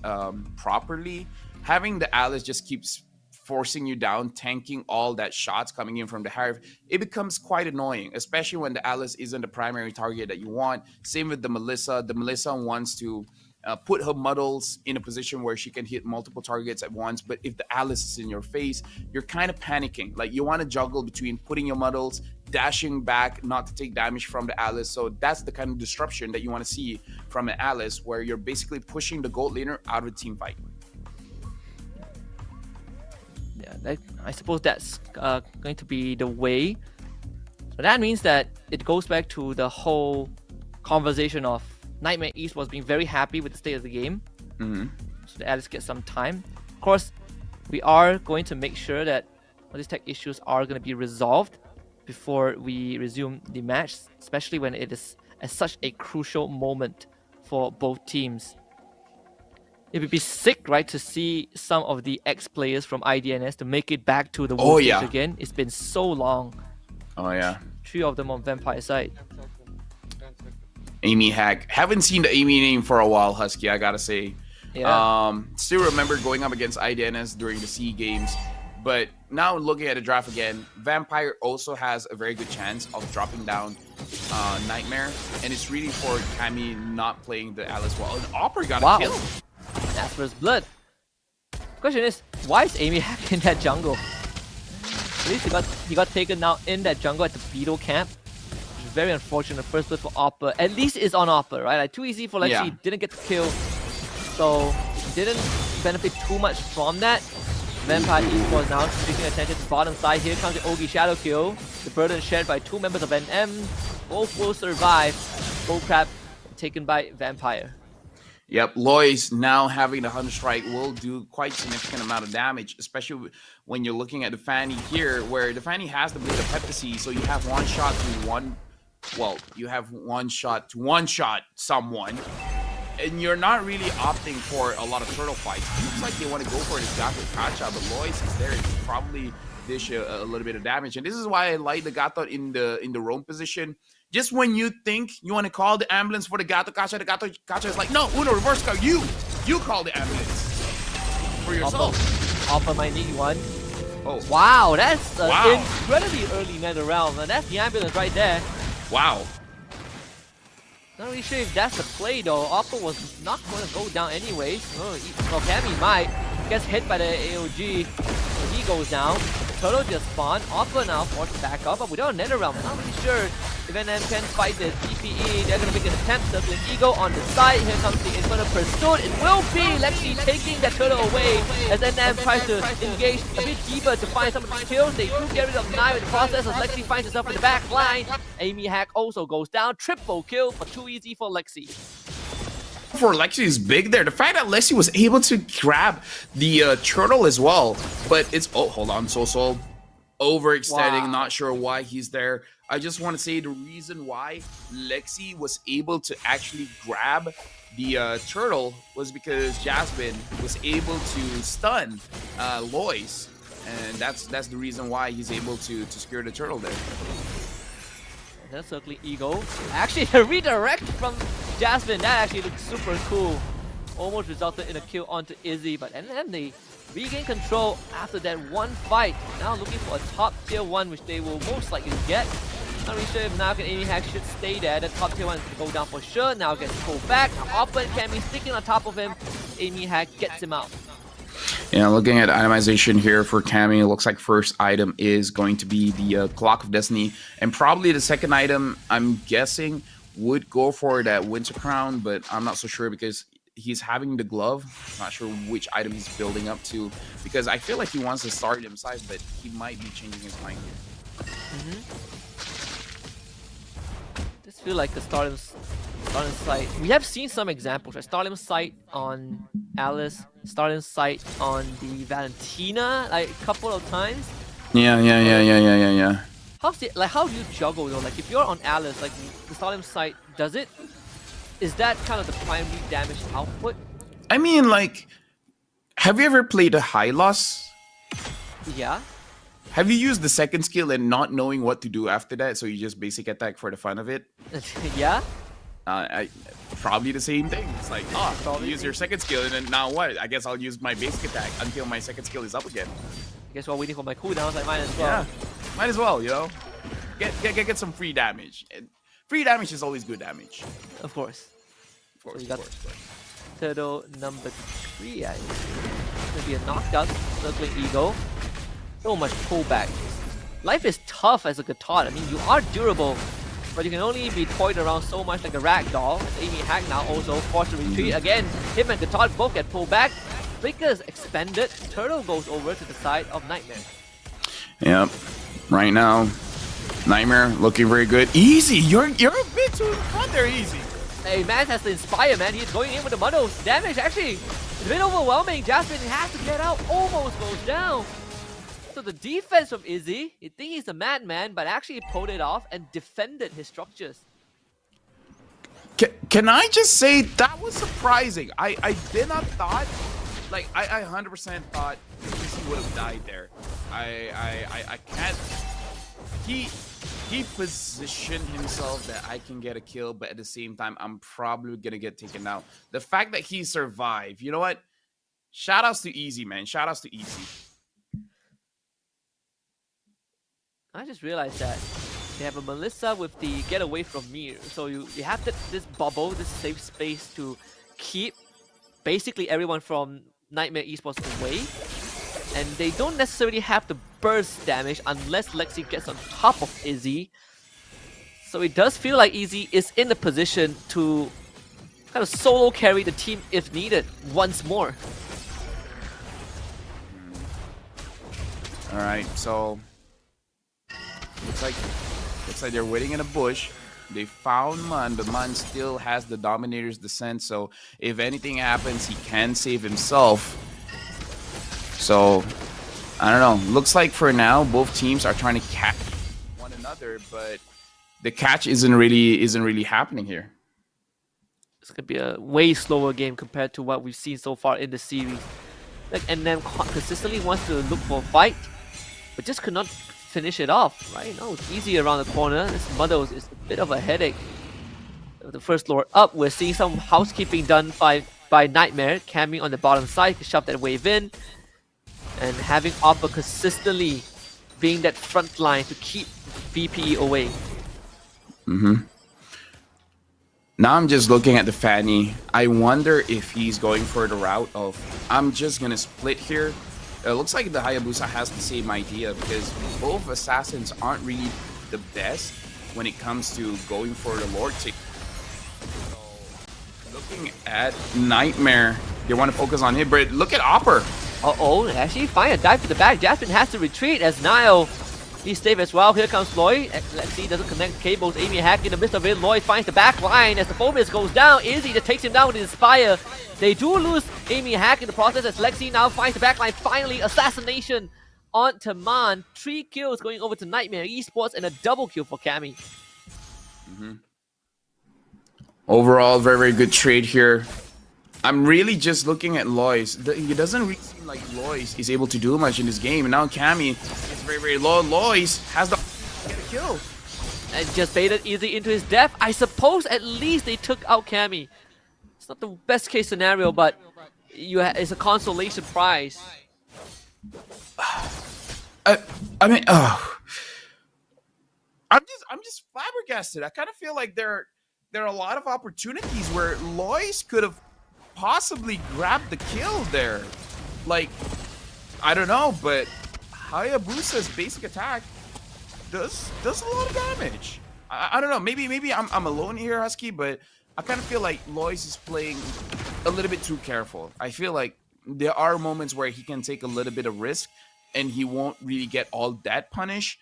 properly. Having the Alice just keeps forcing you down, tanking all that shots coming in from the Harif, it becomes quite annoying, especially when the Alice isn't the primary target that you want. Same with the Melissa. The Melissa wants to put her muddles in a position where she can hit multiple targets at once, but if the Alice is in your face, you're kind of panicking. Like you want to juggle between putting your muddles, dashing back not to take damage from the Alice. So that's the kind of disruption that you want to see from an Alice, where you're basically pushing the gold laner out of the team fight. Yeah, I suppose that's going to be the way. So that means that it goes back to the whole conversation of Niightmare Esports being very happy with the state of the game. Mm-hmm. So the Alice gets some time. Of course, we are going to make sure that all these tech issues are going to be resolved before we resume the match, especially when it is at such a crucial moment for both teams. It would be sick, right, to see some of the ex-players from IDNS to make it back to the world stage again. It's been so long. Oh yeah. 3 of them on Vampire side. Amy Hack. Haven't seen the Amy name for a while, Husky, I gotta say. Yeah. Still remember going up against IDNS during the SEA Games. But now looking at the draft again, Vampire also has a very good chance of dropping down Niightmare. And it's really for Cammy not playing the Alice well. And Opera got a kill. That's first blood. Question is, why is Amy Hack in that jungle? At least he got taken out in that jungle at the Beetle camp. Very unfortunate first blood for Oppa. At least it's on Oppa, right? Like too easy for Lexi, didn't get the kill. So didn't benefit too much from that. Vampire Esports now switching attention to the bottom side. Here comes the Ogi shadow kill. The burden shared by 2 members of NM. Both will survive. Bullcrap taken by Vampire. Yep, Lois now having the Hunter Strike will do quite significant amount of damage, especially when you're looking at the Fanny here, where the Fanny has the Blade of Heptasy, so you have one shot to one-shot someone, and you're not really opting for a lot of turtle fights. It looks like they want to go for this Gato Kacha, but Lois is there to probably dish a little bit of damage, and this is why I like the Gato in the roam position. Just when you think you want to call the ambulance for the Gato Kacha is like, no, Uno, reverse card. You call the ambulance for yourself. Alpha might need one. Oh. Wow, that's incredibly early nether realm. And that's the ambulance right there. Wow. Not really sure if that's the play though. Alpha was not going to go down anyways. Well, Cammy might. Gets hit by the AOG. So he goes down. Turtle just spawned. Alpha now forced back up, but without a nether realm. Not really sure if NM can fight this. DPE, they're going to make an attempt. Circling Ego on the side. Here comes the Inferno Pursuit. It will be Lexi taking that turtle away as NM tries to engage a bit deeper to find some of the kills. They do get rid of Nine in the process as Lexi finds herself in the back line. Amy Hack also goes down. Triple kill, but too easy for Lexi. For Lexi is big there. The fact that Lexi was able to grab the turtle as well, but it's hold on, so overextending. Not sure why he's there. I just want to say the reason why Lexi was able to actually grab the turtle was because Jasmine was able to stun Lois, and that's the reason why he's able to secure the turtle there. That's circling Ego. Actually, the redirect from Jasmine, that actually looks super cool. Almost resulted in a kill onto Izzy, but and then they regain control after that one fight. Now looking for a top tier 1, which they will most likely get. Not really sure if now Amy Hack should stay there. The top tier 1 is going to go down for sure. Now gets pulled back. Now Oppa and Cammy sticking on top of him. Amy Hack gets him out. Yeah, looking at itemization here for Cammy, it looks like first item is going to be the Clock of Destiny, and probably the second item, I'm guessing, would go for that Winter Crown, but I'm not so sure because he's having the glove. Not sure which item he's building up to, because I feel like he wants to start himself, but he might be changing his mind here. Just feel like the Stardom site. We have seen some examples, right? Stardom site on Alice, Stardom site on the Valentina, like a couple of times. Yeah. How's it like? How do you juggle though? Like if you're on Alice, like the Stardom site, is that kind of the primary damage output? I mean, like, have you ever played a high loss? Yeah. Have you used the second skill and not knowing what to do after that, so you just basic attack for the fun of it? Yeah. Probably the same thing. It's like, you use your second skill, and then now what? I guess I'll use my basic attack until my second skill is up again. I guess while waiting for my cooldowns, I might as well. Yeah, might as well, you know? Get some free damage. And free damage is always good damage. Of course. Of course. Turtle number 3, I think. Gonna be a knockdown, circling Eagle. So much pullback. Life is tough as a Guitar. I mean, you are durable, but you can only be toyed around so much like a ragdoll. Amy Hack now also forced to retreat again. Him and Guitar both get pulled back. Flicker's expanded. Turtle goes over to the side of Niightmare. Yep. Right now, Niightmare looking very good. Easy, you're a bit too in front there, Easy. Hey, man has to inspire, man. He's going in with the muddles. Damage actually is a bit overwhelming. Jasmine has to get out. Almost goes down. So the defense from Izzy, you think he's a madman, but actually pulled it off and defended his structures. Can I just say that was surprising? I did not thought, like I 100% thought Izzy would have died there. I can't. He positioned himself that I can get a kill, but at the same time, I'm probably gonna get taken out. The fact that he survived, you know what? Shoutouts to Easy, man. Shoutouts to Easy. I just realized that they have a Melissa with the get away from me. So you have this bubble, this safe space to keep basically everyone from Niightmare Esports away. And they don't necessarily have the burst damage unless Lexi gets on top of Izzy. So it does feel like Izzy is in the position to kind of solo carry the team if needed once more. Alright, so looks like they're waiting in a bush. They found Man, but Man still has the Dominator's Descent, so if anything happens, he can save himself. So, I don't know. Looks like for now, both teams are trying to catch one another, but the catch isn't really happening here. It's gonna be a way slower game compared to what we've seen so far in the series. Like NM consistently wants to look for a fight, but just could not finish it off, right? No, it's easy around the corner. This Muddles is a bit of a headache. The first floor up, we're seeing some housekeeping done by Niightmare. Camming on the bottom side to shove that wave in. And having Oppa consistently being that front line to keep VPE away. Now I'm just looking at the Fanny. I wonder if he's going for the route of, I'm just going to split here. It looks like the Hayabusa has the same idea because both assassins aren't really the best when it comes to going for the Lord tick. So, looking at Niightmare, they want to focus on him, but look at Opper. Uh-oh, actually find a dive to the back. Jasmine has to retreat as Niall, he's safe as well. Here comes Lloyd. Lexi doesn't connect cables. Amy Hack in the midst of it. Lloyd finds the back line as the Phobius goes down. Izzy just takes him down with his Inspire. They do lose Amy Hack in the process as Lexi now finds the back line. Finally, assassination on Man. 3 kills going over to Niightmare Esports and a double kill for Cammy. Overall, very, very good trade here. I'm really just looking at Lois. It doesn't really seem like Lois is able to do much in this game. And now Cammy is very, very low. Lois has the get a kill. And just baited Izzy into his death. I suppose at least they took out Cammy. It's not the best case scenario, but it's a consolation prize. I mean, I'm just flabbergasted. I kind of feel like there are a lot of opportunities where Lois could have possibly grabbed the kill there. Like, I don't know, but Hayabusa's basic attack does a lot of damage. I don't know. Maybe I'm alone here, Husky, but I kind of feel like Lois is playing a little bit too careful. I feel like there are moments where he can take a little bit of risk and he won't really get all that punished.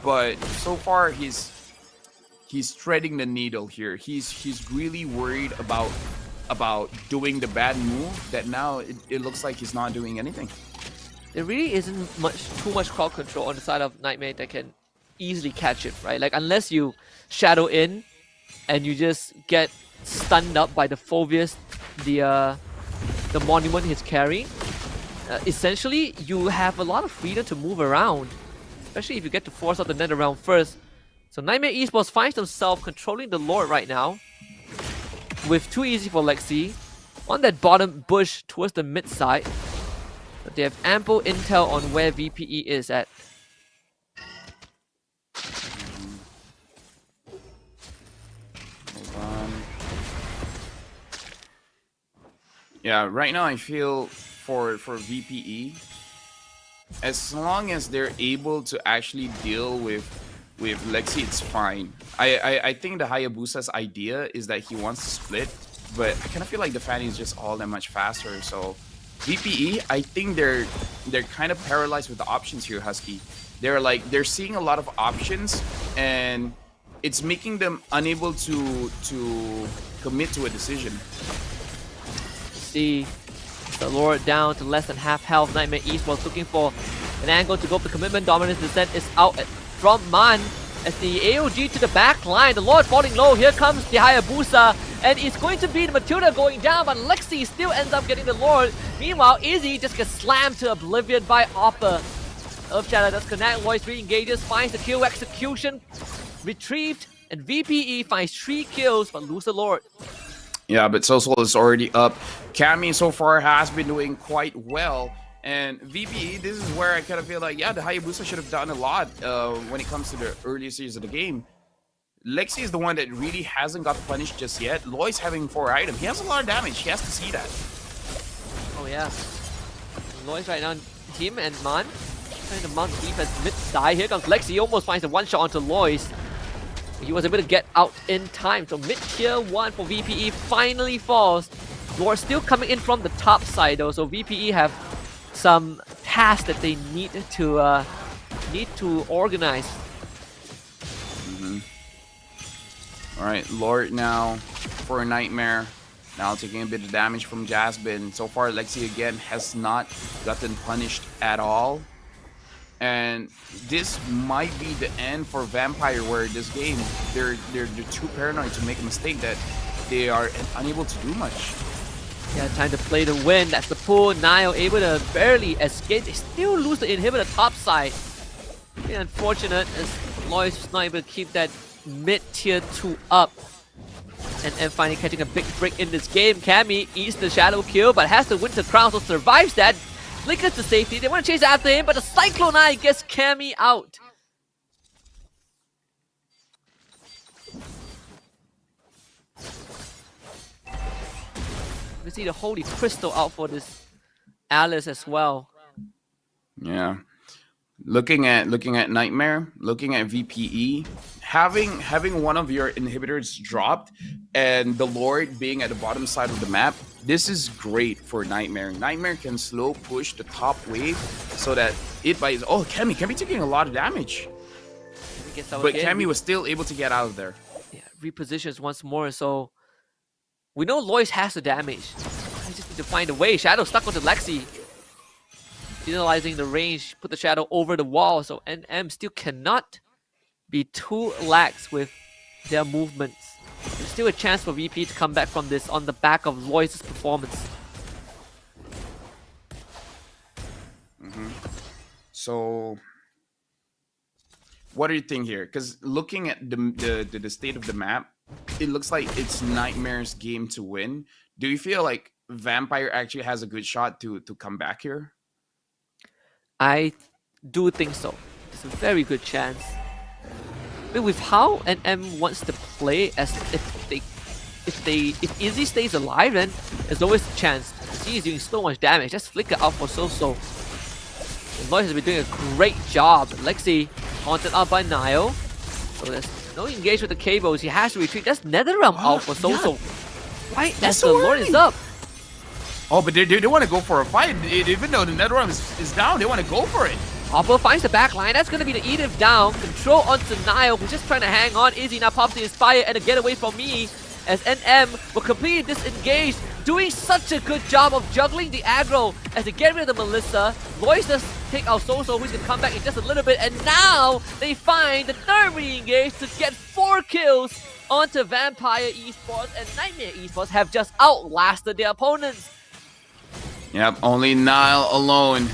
But so far he's threading the needle here. He's really worried about doing the bad move that now it looks like he's not doing anything. There really isn't too much crowd control on the side of Niightmare that can easily catch him, right? Like unless you shadow in and you just get stunned up by the Phobius, the monument he's carrying. Essentially, you have a lot of freedom to move around, especially if you get to force out the net around first. So Niightmare Esports finds themselves controlling the Lord right now, with too easy for Lexi on that bottom bush towards the mid side. But they have ample intel on where VPE is at. Hold on. Yeah, right now I feel for VPE, as long as they're able to actually deal with Lexi, it's fine. I think the Hayabusa's idea is that he wants to split, but I kind of feel like the Fanny is just all that much faster. So VPE, I think they're kind of paralyzed with the options here, Husky. They're seeing a lot of options, and it's making them unable to commit to a decision. See the Lord down to less than half health. Niightmare Esports looking for an angle to go up the commitment. Dominance descent is out from Man. As the AOG to the back line, the Lord falling low. Here comes the Hayabusa, and it's going to be the Matilda going down, but Lexi still ends up getting the Lord. Meanwhile, Izzy just gets slammed to oblivion by Oppa. Earthshatter does connect, Lois re-engages, finds the kill execution, retrieved, and VPE finds 3 kills, but loses the Lord. Yeah, but Social is already up. Cammy so far has been doing quite well. And VPE, this is where I kind of feel like, yeah, the Hayabusa should have done a lot when it comes to the earlier stages of the game. Lexi is the one that really hasn't got punished just yet. Lois having 4 items. He has a lot of damage. He has to see that. Oh, yeah. Lois right now, him and Man trying to mount deep as mid die. Here comes Lexi. He almost finds a one-shot onto Lois. He was able to get out in time. So mid-tier 1 for VPE finally falls. Lord still coming in from the top side though. So VPE have some tasks that they need to organize. All right, Lord now for a Niightmare. Now taking a bit of damage from Jasmine. So far, Lexi again has not gotten punished at all. And this might be the end for Vampire, where this game, they're too paranoid to make a mistake that they are unable to do much. Yeah, time to play the win. That's the pull. Nile able to barely escape. They still lose the inhibitor top side. Pretty unfortunate as Lois is not able to keep that mid-tier 2 up. And finally catching a big break in this game. Cammy eats the shadow kill, but has the Winter Crown, so survives that. Flickers to safety. They want to chase after him, but the Cyclone Eye gets Cammy out. We see the Holy Crystal out for this Alice as well. Yeah. Looking at Niightmare, looking at VPE, having one of your inhibitors dropped and the Lord being at the bottom side of the map, this is great for Niightmare. Niightmare can slow push the top wave so that it buys. Oh, Cammy taking a lot of damage. But Cammy was still able to get out of there. Yeah, repositions once more, so we know Lois has the damage. I just need to find a way. Shadow stuck onto Lexi. Utilizing the range, put the Shadow over the wall, so NM still cannot be too lax with their movements. There's still a chance for VP to come back from this on the back of Lois' performance. So, what do you think here? Because looking at the state of the map, it looks like it's Niightmare's game to win. Do you feel like Vampire actually has a good shot to come back here? I do think so. It's a very good chance. But with how NM wants to play, as if Izzy stays alive, then there's always a chance. He's doing so much damage. Just flicker out for So. Lois has been doing a great job. Lexi haunted out by Nile. So there's No engage with the cables. He has to retreat. That's NetherRealm out for Soso. Right That's as the so Lord early. is up. Oh, but they want to go for a fight. Even though the NetherRealm is down, they want to go for it. Hopper finds the back line. That's going to be the Edith down. Control onto Nile, who's just trying to hang on. Izzy now pops the Inspire and a getaway from me as NM will completely disengage, doing such a good job of juggling the aggro as they get rid of the Melissa. Lois does take out Soso, who's going to come back in just a little bit, and now they find the third re-engage to get 4 kills onto Vampire Esports, and Niightmare Esports have just outlasted their opponents. Yep, only Nile alone.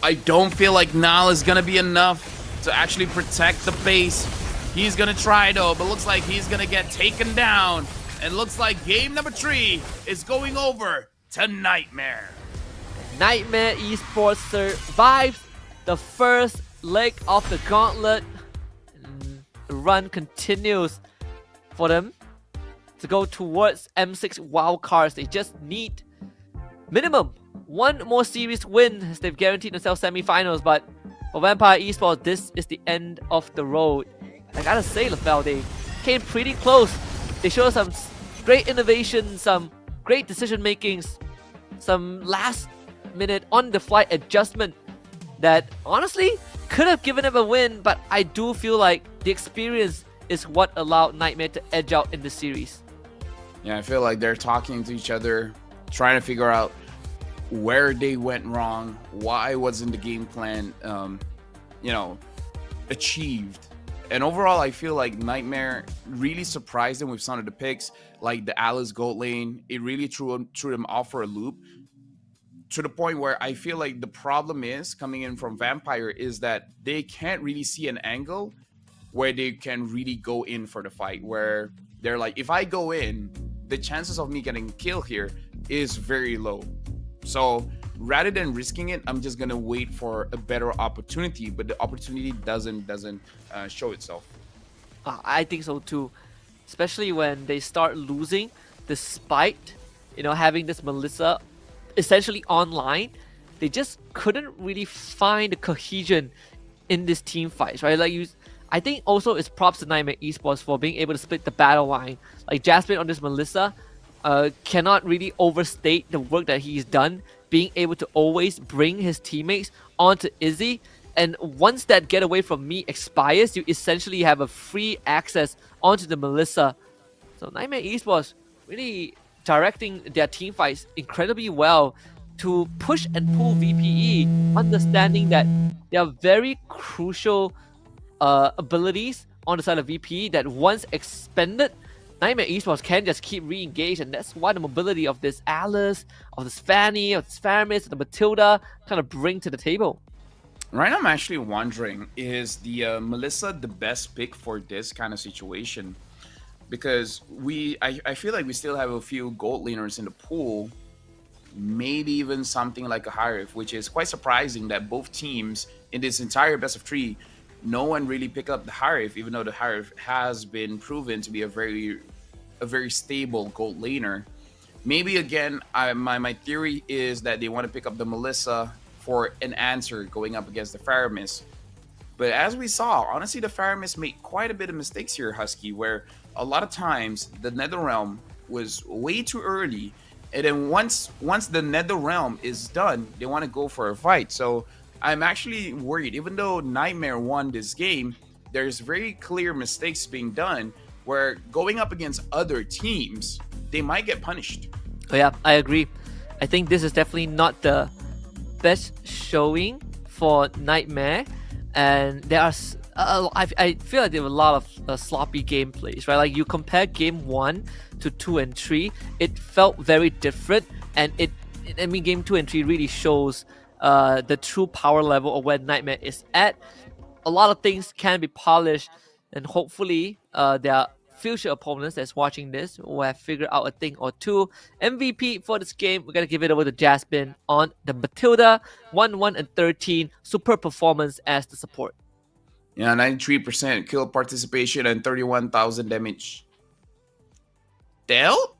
I don't feel like Nile is gonna be enough to actually protect the base. He's gonna try though, but looks like he's gonna get taken down. And looks like game number 3 is going over to Niightmare. Niightmare Esports survives the first leg of the gauntlet. The run continues for them to go towards M6 wildcards. They just need minimum 1 more series win as they've guaranteed themselves semifinals. But for Vampire Esports, this is the end of the road. I gotta say, LaFell, they came pretty close. They showed some great innovation, some great decision makings, some last minute on the fly adjustment that honestly could have given them a win, but I do feel like the experience is what allowed Niightmare to edge out in the series. Yeah, I feel like they're talking to each other, trying to figure out where they went wrong, why wasn't the game plan, achieved. And overall, I feel like Niightmare really surprised them with some of the picks, like the Alice Gold lane. It really threw them off for a loop, to the point where I feel like the problem is coming in from Vampire is that they can't really see an angle where they can really go in for the fight, where they're like, if I go in, the chances of me getting killed here is very low. So rather than risking it, I'm just gonna wait for a better opportunity, but the opportunity doesn't show itself. I think so too, especially when they start losing despite having this Melissa essentially online. They just couldn't really find the cohesion in this team fights, right? I think also it's props to Niightmare Esports for being able to split the battle line. Like Jasmine on this Melissa cannot really overstate the work that he's done, being able to always bring his teammates onto Izzy. And once that getaway from me expires, you essentially have a free access onto the Melissa. So Niightmare Esports really directing their team fights incredibly well to push and pull VPE, understanding that there are very crucial abilities on the side of VPE that once expended, Niightmare Esports can just keep re-engaged, and that's why the mobility of this Alice, of this Fanny, of this Faramis, of the Matilda kind of bring to the table. Right now, I'm actually wondering, is the Melissa the best pick for this kind of situation? Because I feel like we still have a few gold laners in the pool, maybe even something like a Hiref, which is quite surprising that both teams in this entire best of 3, no one really picked up the Hiref, even though the Hiref has been proven to be a very stable gold laner. Maybe again, my theory is that they want to pick up the Melissa for an answer going up against the Faramis. But as we saw, honestly, the Faramis made quite a bit of mistakes here, Husky, where a lot of times the NetherRealm was way too early, and then once the NetherRealm is done, they want to go for a fight. So I'm actually worried. Even though Niightmare won this game, there's very clear mistakes being done where going up against other teams, they might get punished. Oh yeah, I agree. I think this is definitely not the best showing for Niightmare, and there are I feel like there were a lot of sloppy gameplays, right? Like you compare game 1 to 2 and 3, it felt very different, and game 2 and 3 really shows the true power level of where Niightmare is at. A lot of things can be polished, and hopefully their future opponents that's watching this will have figured out a thing or two. MVP for this game, we're gonna give it over to Jasmine on the Matilda. 1-1 and 13, super performance as the support. Yeah, 93% kill participation and 31,000 damage. Dealt?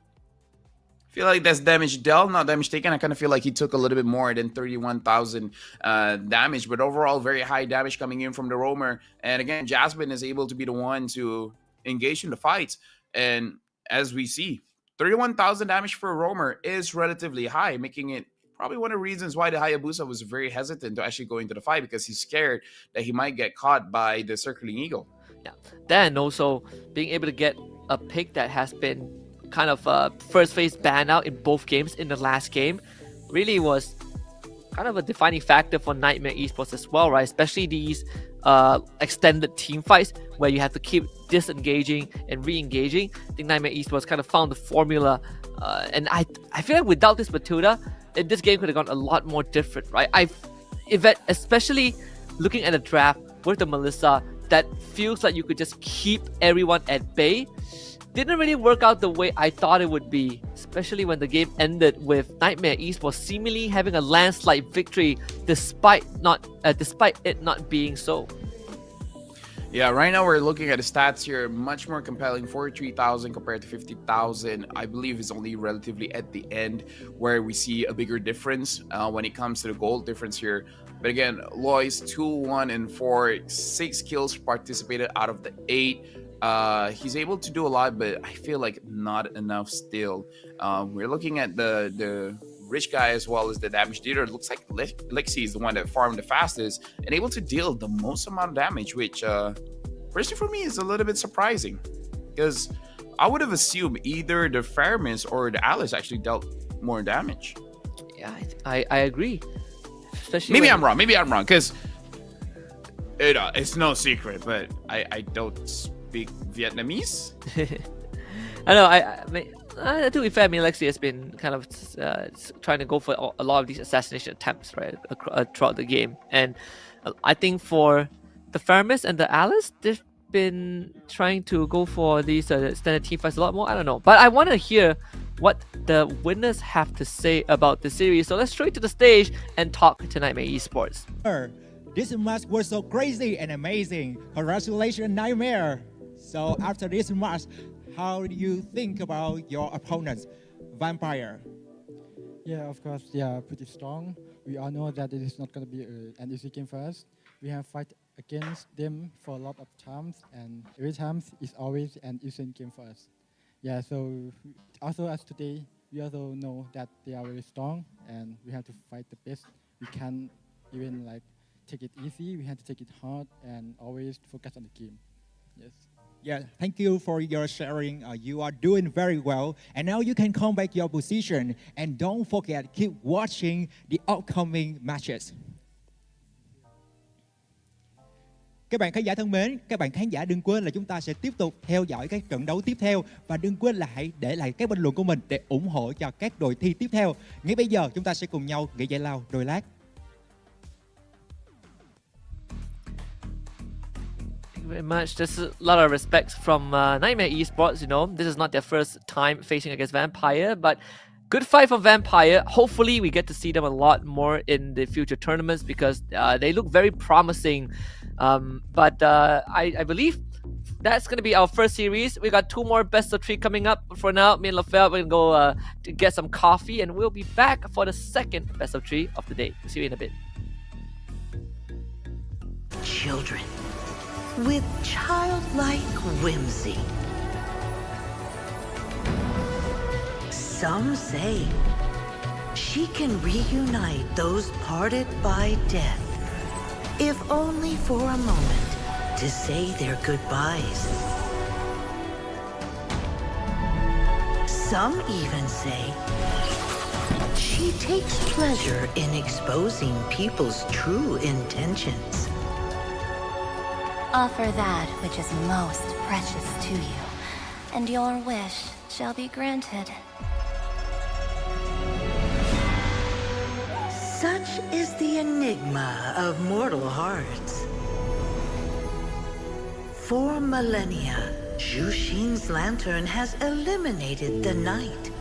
I feel like that's damage dealt, not damage taken. I kind of feel like he took a little bit more than 31,000 damage, but overall very high damage coming in from the roamer. And again, Jasmine is able to be the one to engage in the fights. And as we see, 31,000 damage for a roamer is relatively high, making it probably one of the reasons why the Hayabusa was very hesitant to actually go into the fight, because he's scared that he might get caught by the circling eagle. Yeah. Then also being able to get a pick that has been kind of first phase banned out in both games in the last game really was kind of a defining factor for Niightmare Esports as well, right? Especially these extended team fights where you have to keep disengaging and re-engaging. I think Niightmare Esports kind of found the formula, and I feel like without this Matilda, this game could have gone a lot more different, right? Especially looking at the draft with the Melissa, that feels like you could just keep everyone at bay. Didn't really work out the way I thought it would be, especially when the game ended with Niightmare Esports seemingly having a landslide victory despite it not being so. Yeah, right now we're looking at the stats here, much more compelling. 43,000 compared to 50,000. I believe is only relatively at the end where we see a bigger difference when it comes to the gold difference here. But again, Lois 2-1-4, 6 kills participated out of the 8. He's able to do a lot, but I feel like not enough still. We're looking at the rich guy as well as the damage dealer. It looks like Lexi is the one that farmed the fastest and able to deal the most amount of damage, which personally for me is a little bit surprising, because I would have assumed either the Faramis or the Alice actually dealt more damage. Yeah, I agree. Especially maybe I'm wrong, because it's no secret, but I don't speak Vietnamese. I know. To be fair, Lexi has been kind of trying to go for a lot of these assassination attempts, right, throughout the game. And I think for the Faramis and the Alice, they've been trying to go for these standard team fights a lot more. I don't know. But I want to hear what the winners have to say about the series. So let's straight to the stage and talk to Niightmare Esports. This match was so crazy and amazing. Congratulations, Niightmare. So after this match, how do you think about your opponents, Vampire? Yeah, of course, they are pretty strong. We all know that it is not going to be an easy game for us. We have fight against them for a lot of times, and every time it's always an easy game for us. Yeah, so also as today, we also know that they are very strong, and we have to fight the best. We can't even take it easy. We have to take it hard and always focus on the game. Yes. Yeah, thank you for your sharing. You are doing very well. And now you can come back your position. And don't forget, keep watching the upcoming matches. Các bạn khán giả thân mến, các bạn khán giả đừng quên là chúng ta sẽ tiếp tục theo dõi các trận đấu tiếp theo. Và đừng quên là hãy để lại các bình luận của mình để ủng hộ cho các đội thi tiếp theo. Ngay bây giờ chúng ta sẽ cùng nhau nghỉ giải lao đôi lát. Very much. There's a lot of respect from Niightmare Esports. You know, this is not their first time facing against Vampire, but good fight for Vampire. Hopefully, we get to see them a lot more in the future tournaments because they look very promising. But I believe that's going to be our first series. We got 2 more best of 3 coming up. For now, me and LaFell, we're going to go to get some coffee, and we'll be back for the second best of 3 of the day. We'll see you in a bit. Children. With childlike whimsy. Some say she can reunite those parted by death, if only for a moment, to say their goodbyes. Some even say she takes pleasure in exposing people's true intentions. Offer that which is most precious to you, and your wish shall be granted. Such is the enigma of mortal hearts. For millennia, Zhu Xin's lantern has eliminated the night.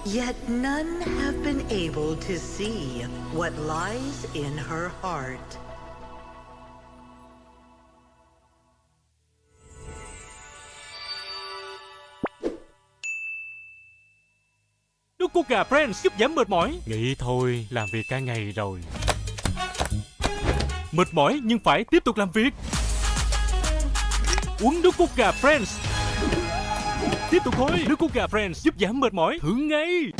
Yet none have been able to see what lies in her heart. Nước cốt gà Friends giúp giảm mệt mỏi. Nghĩ thôi, làm việc cả ngày rồi. Mệt mỏi nhưng phải tiếp tục làm việc. Uống nước cốt gà Friends. Tiếp tục thôi, nước cốt gà Friends giúp giảm mệt mỏi, thử ngay.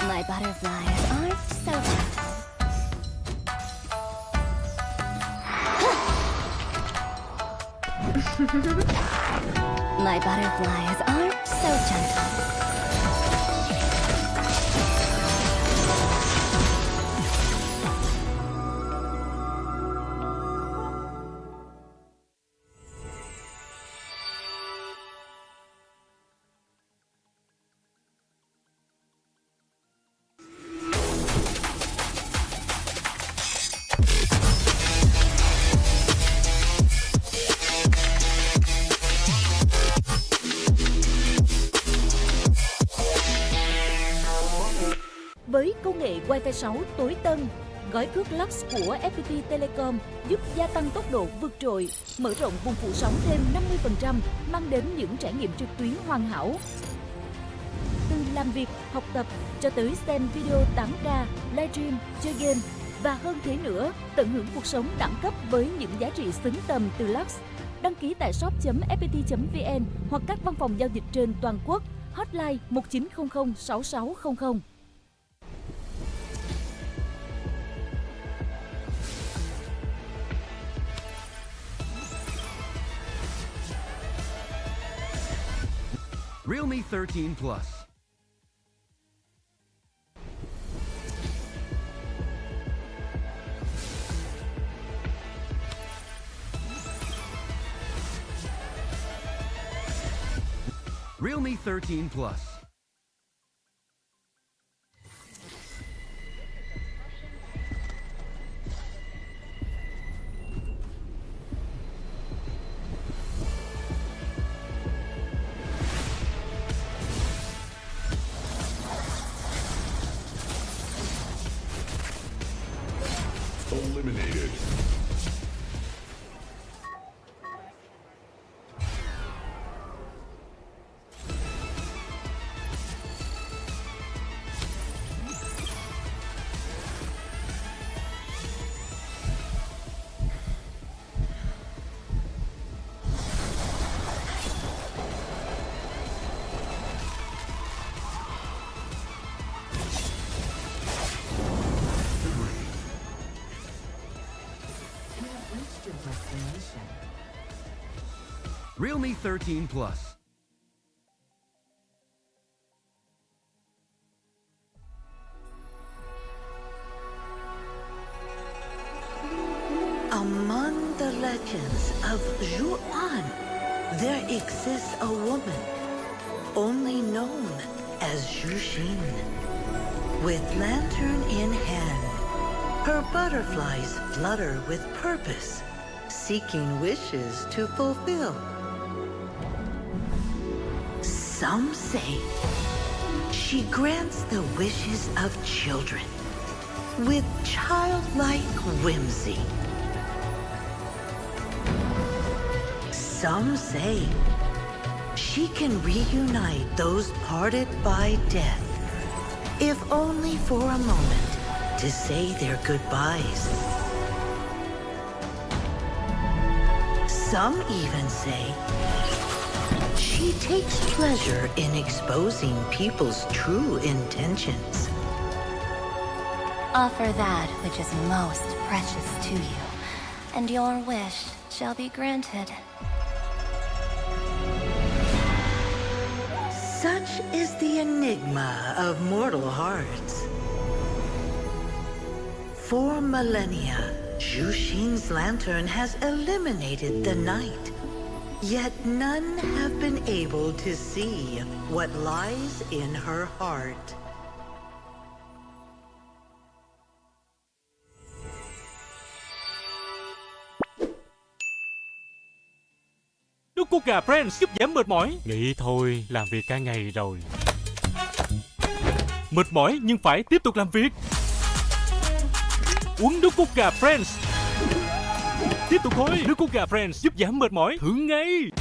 My butterflies aren't so gentle. My butterflies aren't so gentle. Với công nghệ Wi-Fi 6 tối tân, gói cước Lux của FPT Telecom giúp gia tăng tốc độ vượt trội, mở rộng vùng phủ sóng thêm 50%, mang đến những trải nghiệm trực tuyến hoàn hảo. Từ làm việc, học tập cho tới xem video 8K, livestream, chơi game và hơn thế nữa, tận hưởng cuộc sống đẳng cấp với những giá trị xứng tầm từ Lux. Đăng ký tại shop.fpt.vn hoặc các văn phòng giao dịch trên toàn quốc. Hotline 1900 6600. Realme 13 Plus. Realme 13 Plus. Eliminated. Realme 13 Plus. the legends of Zhuan, there exists a woman only known as Zhuxin. With lantern in hand, her butterflies flutter with purpose, seeking wishes to fulfill. Some say she grants the wishes of children with childlike whimsy. Some say she can reunite those parted by death, if only for a moment to say their goodbyes. Some even say she takes pleasure in exposing people's true intentions. Offer that which is most precious to you, and your wish shall be granted. Such is the enigma of mortal hearts. For millennia, Zhuxin's lantern has eliminated the night, yet none have been able to see what lies in her heart. Nước cốt gà Friends giúp giảm mệt mỏi. Nghĩ thôi, làm việc cả ngày rồi. Mệt mỏi nhưng phải tiếp tục làm việc. Uống nước cốt gà Friends. Tiếp tục thôi. Nước cốt gà Friends giúp giảm mệt mỏi. Thử ngay.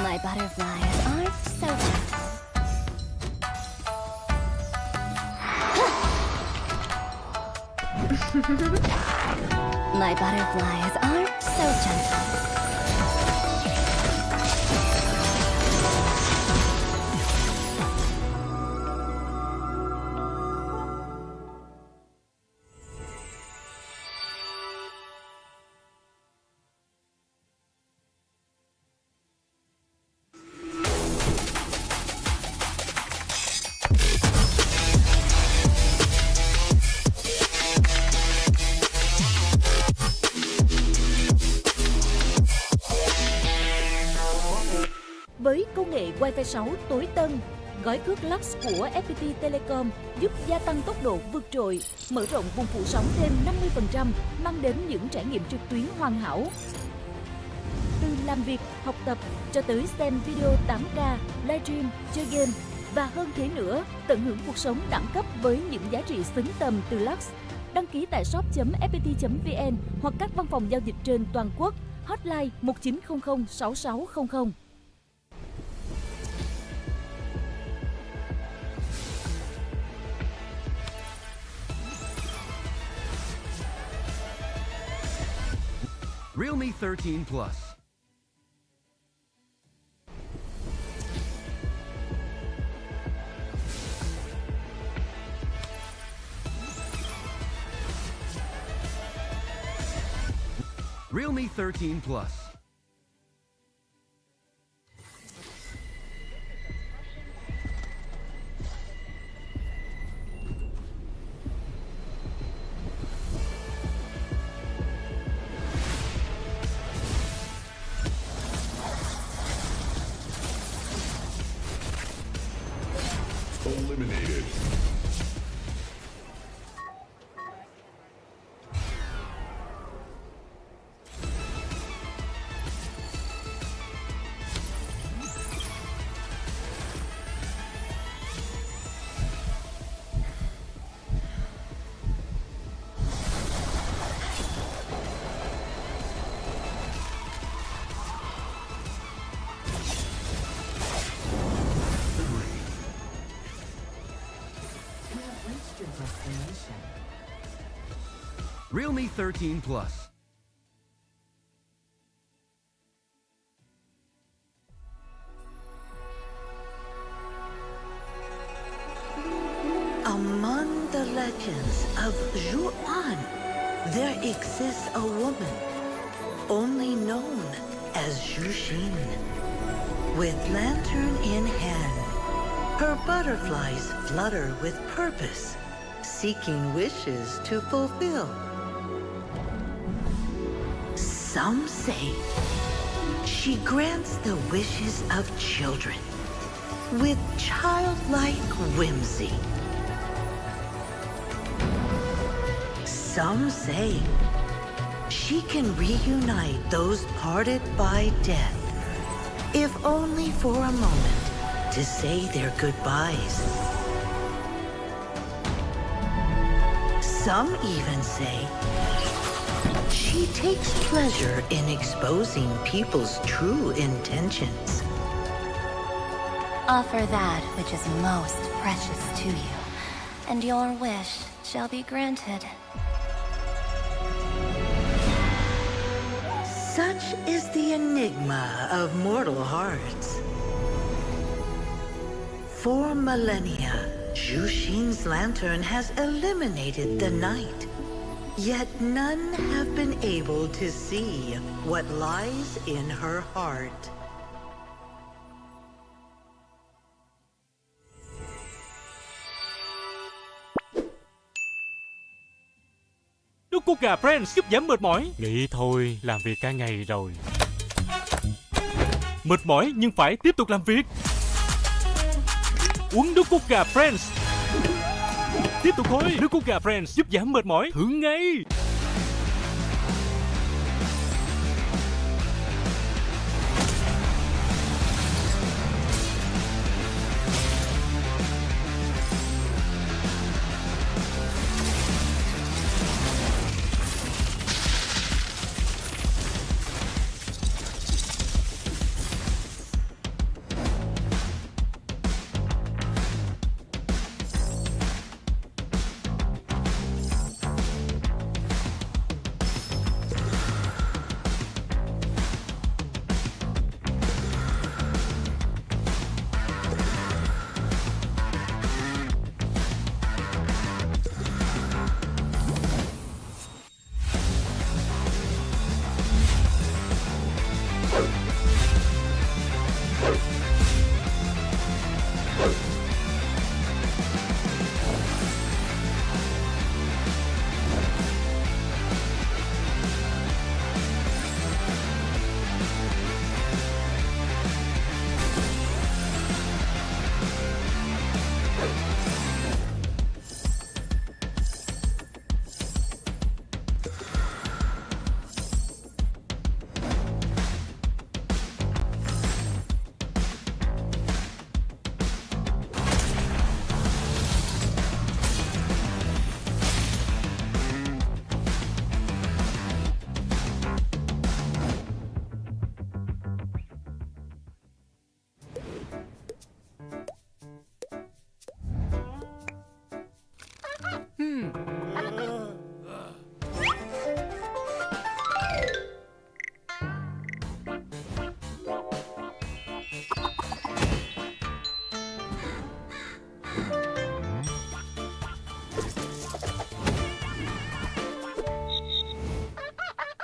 My butterflies aren't so gentle. My butterflies aren't so gentle. Với công nghệ Wi-Fi 6 tối tân, gói cước Lux của FPT Telecom giúp gia tăng tốc độ vượt trội, mở rộng vùng phủ sóng thêm 50%, mang đến những trải nghiệm trực tuyến hoàn hảo. từ làm việc, học tập cho tới xem video 8K, livestream, chơi game và hơn thế nữa, tận hưởng cuộc sống đẳng cấp với những giá trị xứng tầm từ Lux. Đăng ký tại shop.fpt.vn hoặc các văn phòng giao dịch trên toàn quốc. Hotline 1900 6600. Realme 13 Plus. Realme 13 Plus. Eliminated. Realme 13 Plus. Among the legends of Zhuan, there exists a woman only known as Zhuxin. With lantern in hand, her butterflies flutter with purpose, seeking wishes to fulfill. Some say she grants the wishes of children with childlike whimsy. Some say she can reunite those parted by death, if only for a moment, to say their goodbyes. Some even say she takes pleasure in exposing people's true intentions. Offer that which is most precious to you, and your wish shall be granted. Such is the enigma of mortal hearts. For millennia, Zhuxin's lantern has eliminated the night. Yet none have been able to see what lies in her heart. Nước cốt gà Friends giúp giảm mệt mỏi. Nghĩ thôi, làm việc cả ngày rồi. Mệt mỏi nhưng phải tiếp tục làm việc. Uống nước cốt gà Friends. Tiếp tục thôi, nước cốt gà Friends giúp giảm mệt mỏi. Thử ngay.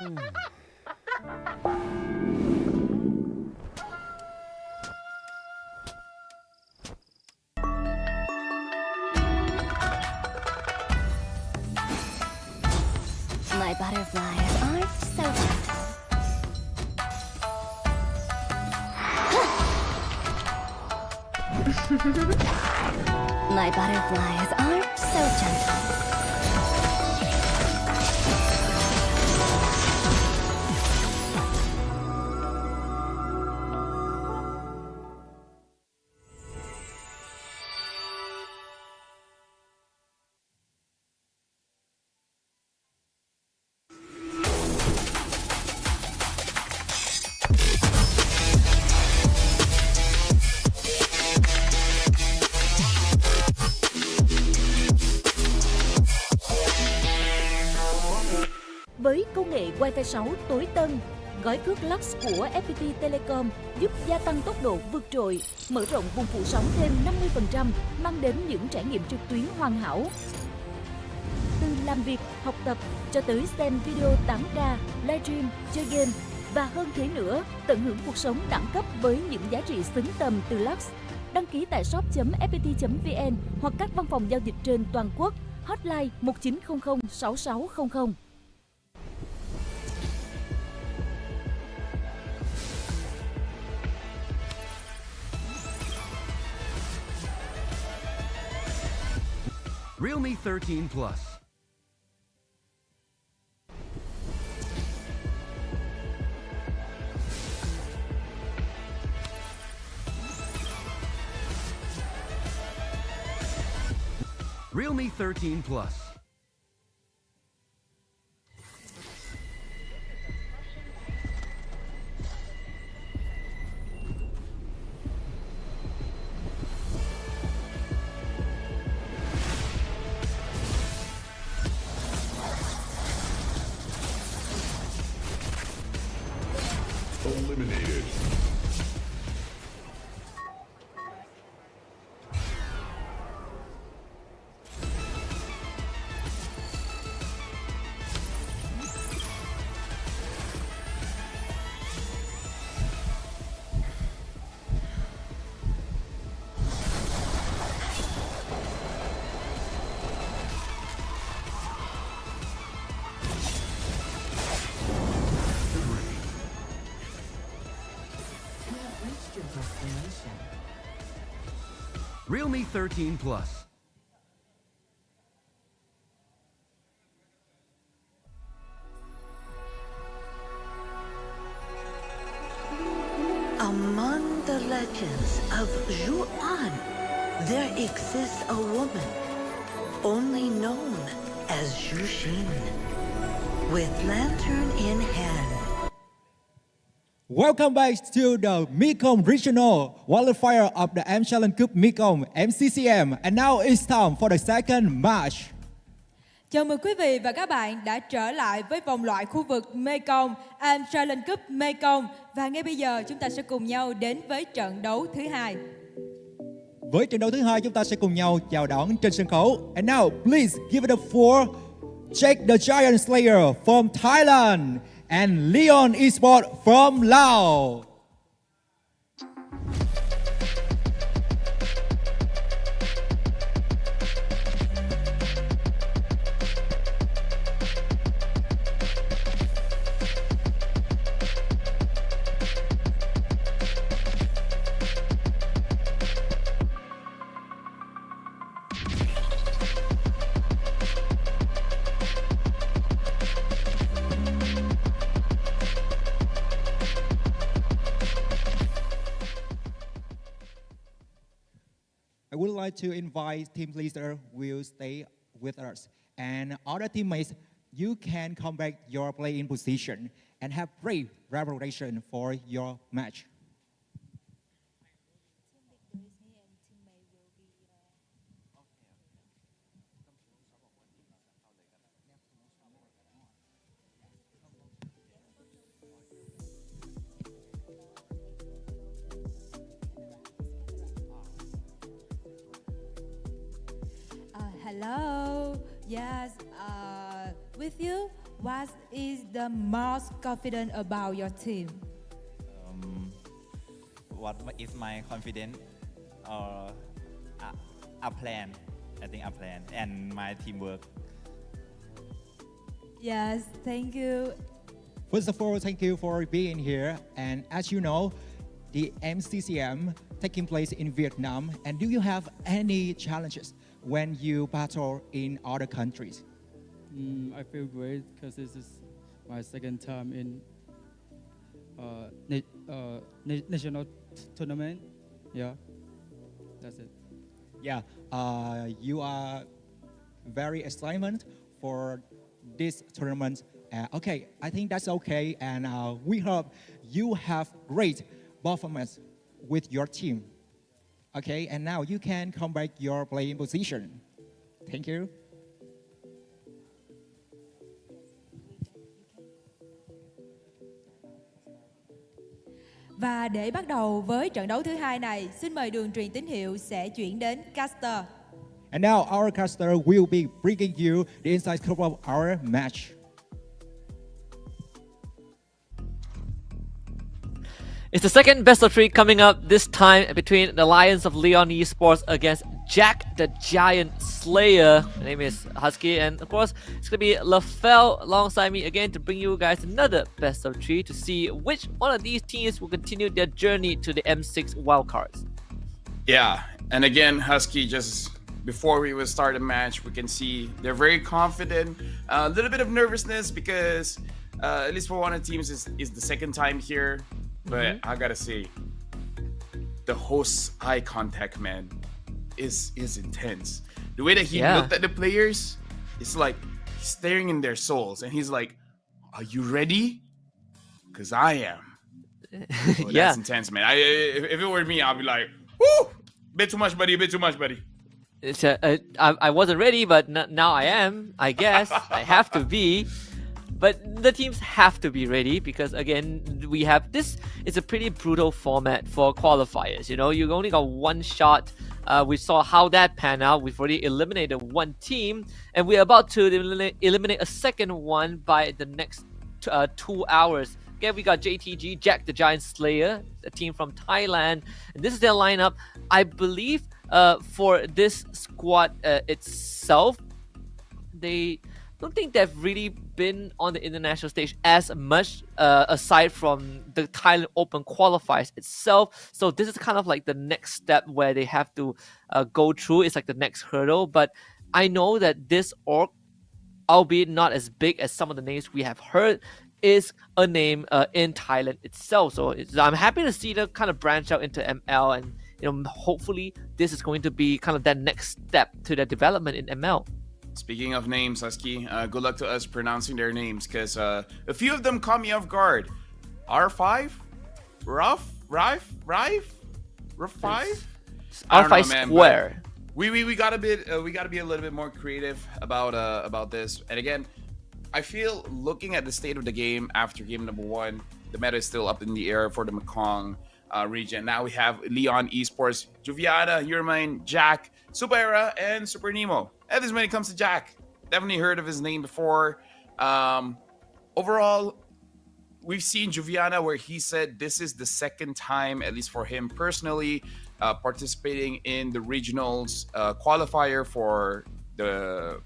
My butterflies aren't so gentle. My butterflies aren't so gentle. Với công nghệ Wi-Fi 6 tối tân, gói cước Lux của FPT Telecom giúp gia tăng tốc độ vượt trội, mở rộng vùng phủ sóng thêm 50%, mang đến những trải nghiệm trực tuyến hoàn hảo. Từ làm việc, học tập cho tới xem video 8K, livestream, chơi game và hơn thế nữa, tận hưởng cuộc sống đẳng cấp với những giá trị xứng tầm từ Lux. Đăng ký tại shop.fpt.vn hoặc các văn phòng giao dịch trên toàn quốc. Hotline 1900 6600. Realme 13 Plus. Realme 13 Plus. Eliminated. Realme 13 Plus. Among the legends of Zhuan, there exists a woman only known as Zhuxin, with lantern in hand. Welcome back to the Mekong Regional Qualifier of the M Challenge Cup Mekong MCCM, and now it's time for the second match. Chào mừng quý vị và các bạn đã trở lại với vòng loại khu vực Mekong M Challenge Cup Mekong, và ngay bây giờ chúng ta sẽ cùng nhau đến với trận đấu thứ hai. Với trận đấu thứ hai, chúng ta sẽ cùng nhau chào đón trên sân khấu. And now, please give it up for Jack the Giant Slayer from Thailand and Leon Esports from Laos. I would like to invite team leader will stay with us, and other teammates, you can come back your playing position and have great preparation for your match. Hello, yes, with you what is the most confident about your team? What is my confidence? A plan. I think a plan and my teamwork. Yes, thank you. First of all, thank you for being here. And as you know, the MCCM taking place in Vietnam. And do you have any challenges when you battle in other countries? I feel great because this is my second time in national tournament. Yeah, that's it. Yeah, you are very excited for this tournament. Okay, I think that's okay, and we hope you have great performance with your team. Okay, and now you can come back your playing position. Thank you. Và để bắt đầu với trận đấu thứ hai này, xin mời đường truyền tín hiệu sẽ chuyển đến caster. And now our caster will be bringing you the inside scope of our match. It's the second best of 3 coming up, this time between the Lions of Leon Esports against Jack the Giant Slayer. My name is Husky, and of course, it's going to be LaFell alongside me again to bring you guys another best of 3 to see which one of these teams will continue their journey to the M6 wildcards. Yeah, and again, Husky, just before we will start the match, we can see they're very confident. A little bit of nervousness because, at least for one of the teams, is the second time here. But I gotta say, the host's eye contact, man, is intense. The way that he looked at the players, it's like he's staring in their souls, and he's like, "Are you ready? Because I am." Oh, that's intense, man. If it were me, I'd be like, "Woo, bit too much, buddy. Bit too much, buddy." It's I wasn't ready, but now I am. I guess I have to be. But the teams have to be ready because, again, we have this. It's a pretty brutal format for qualifiers. You know, you only got one shot. We saw how that panned out. We've already eliminated one team, and we're about to eliminate a second one by the next 2 hours. Again, we got JTG, Jack the Giant Slayer, a team from Thailand. And this is their lineup. I believe for this squad itself, they don't think they've really been on the international stage as much aside from the Thailand Open qualifiers itself. So this is kind of like the next step where they have to go through. It's like the next hurdle. But I know that this org, albeit not as big as some of the names we have heard, is a name in Thailand itself. So I'm happy to see them kind of branch out into ML, and hopefully this is going to be kind of that next step to their development in ML. Speaking of names, Husky, good luck to us pronouncing their names because a few of them caught me off guard. R5? Rough? Rife? 5? R5 Square. We gotta be a little bit more creative about this. And again, I feel looking at the state of the game after game number 1, the meta is still up in the air for the Mekong region. Now we have Leon Esports, Juviana, Euromine, Jack, Super Era, and Super Nemo. At least when it comes to Jack, definitely heard of his name before. Overall, we've seen Juviana where he said this is the second time, at least for him personally, participating in the regionals qualifier for the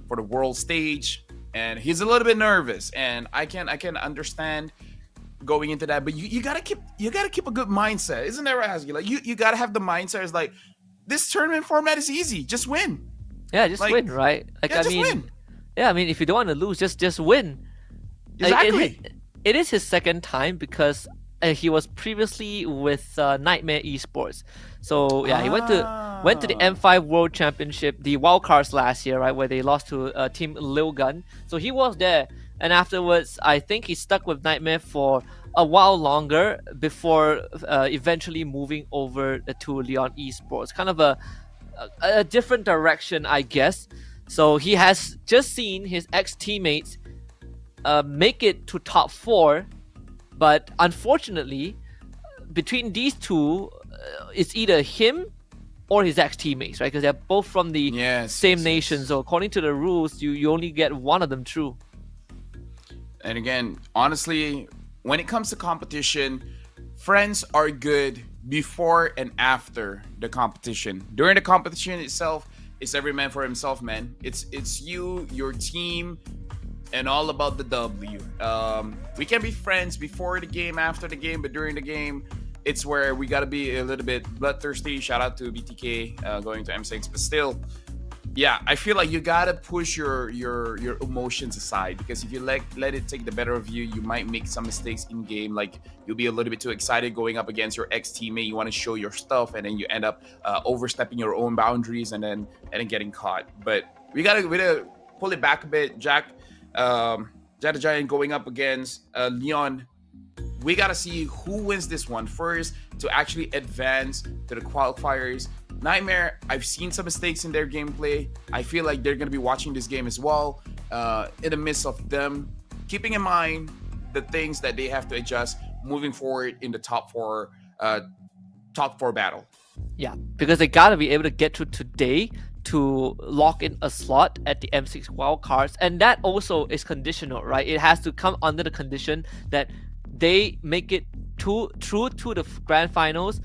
world stage, and he's a little bit nervous, and I can understand going into that, but you gotta keep a good mindset, isn't that right, Husky? Like you gotta have the mindset is like, this tournament format is easy, just win. Yeah, just win, right? Like, yeah, just win. Yeah, I mean, if you don't want to lose, just win. Exactly. It is his second time because he was previously with Niightmare Esports. So yeah, he went to the M5 World Championship, the wildcards last year, right, where they lost to Team Lil Gun. So he was there, and afterwards, I think he stuck with Niightmare for a while longer before eventually moving over to Leon Esports. Kind of a different direction, I guess. So he has just seen his ex-teammates make it to top 4, but unfortunately, between these two, it's either him or his ex-teammates, right? Because they're both from the same nation. So according to the rules, you only get one of them through. And again, honestly, when it comes to competition, friends are good before and after the competition. During the competition itself, it's every man for himself, man. It's you, your team, and all about the W. We can be friends before the game, after the game, but during the game, it's where we gotta be a little bit bloodthirsty. Shout out to BTK going to M6, but still, yeah, I feel like you gotta push your emotions aside, because if you let it take the better of you, you might make some mistakes in game. Like you'll be a little bit too excited going up against your ex teammate. You want to show your stuff, and then you end up overstepping your own boundaries, and then getting caught. But we gotta pull it back a bit, Jack. Jack the Giant going up against Leon. We gotta see who wins this one first to actually advance to the qualifiers. Niightmare, I've seen some mistakes in their gameplay. I feel like they're going to be watching this game as well, in the midst of them keeping in mind the things that they have to adjust moving forward in the top four battle. Yeah, because they got to be able to get to today to lock in a slot at the M6 wildcards, and that also is conditional, right? It has to come under the condition that they make it through to the grand finals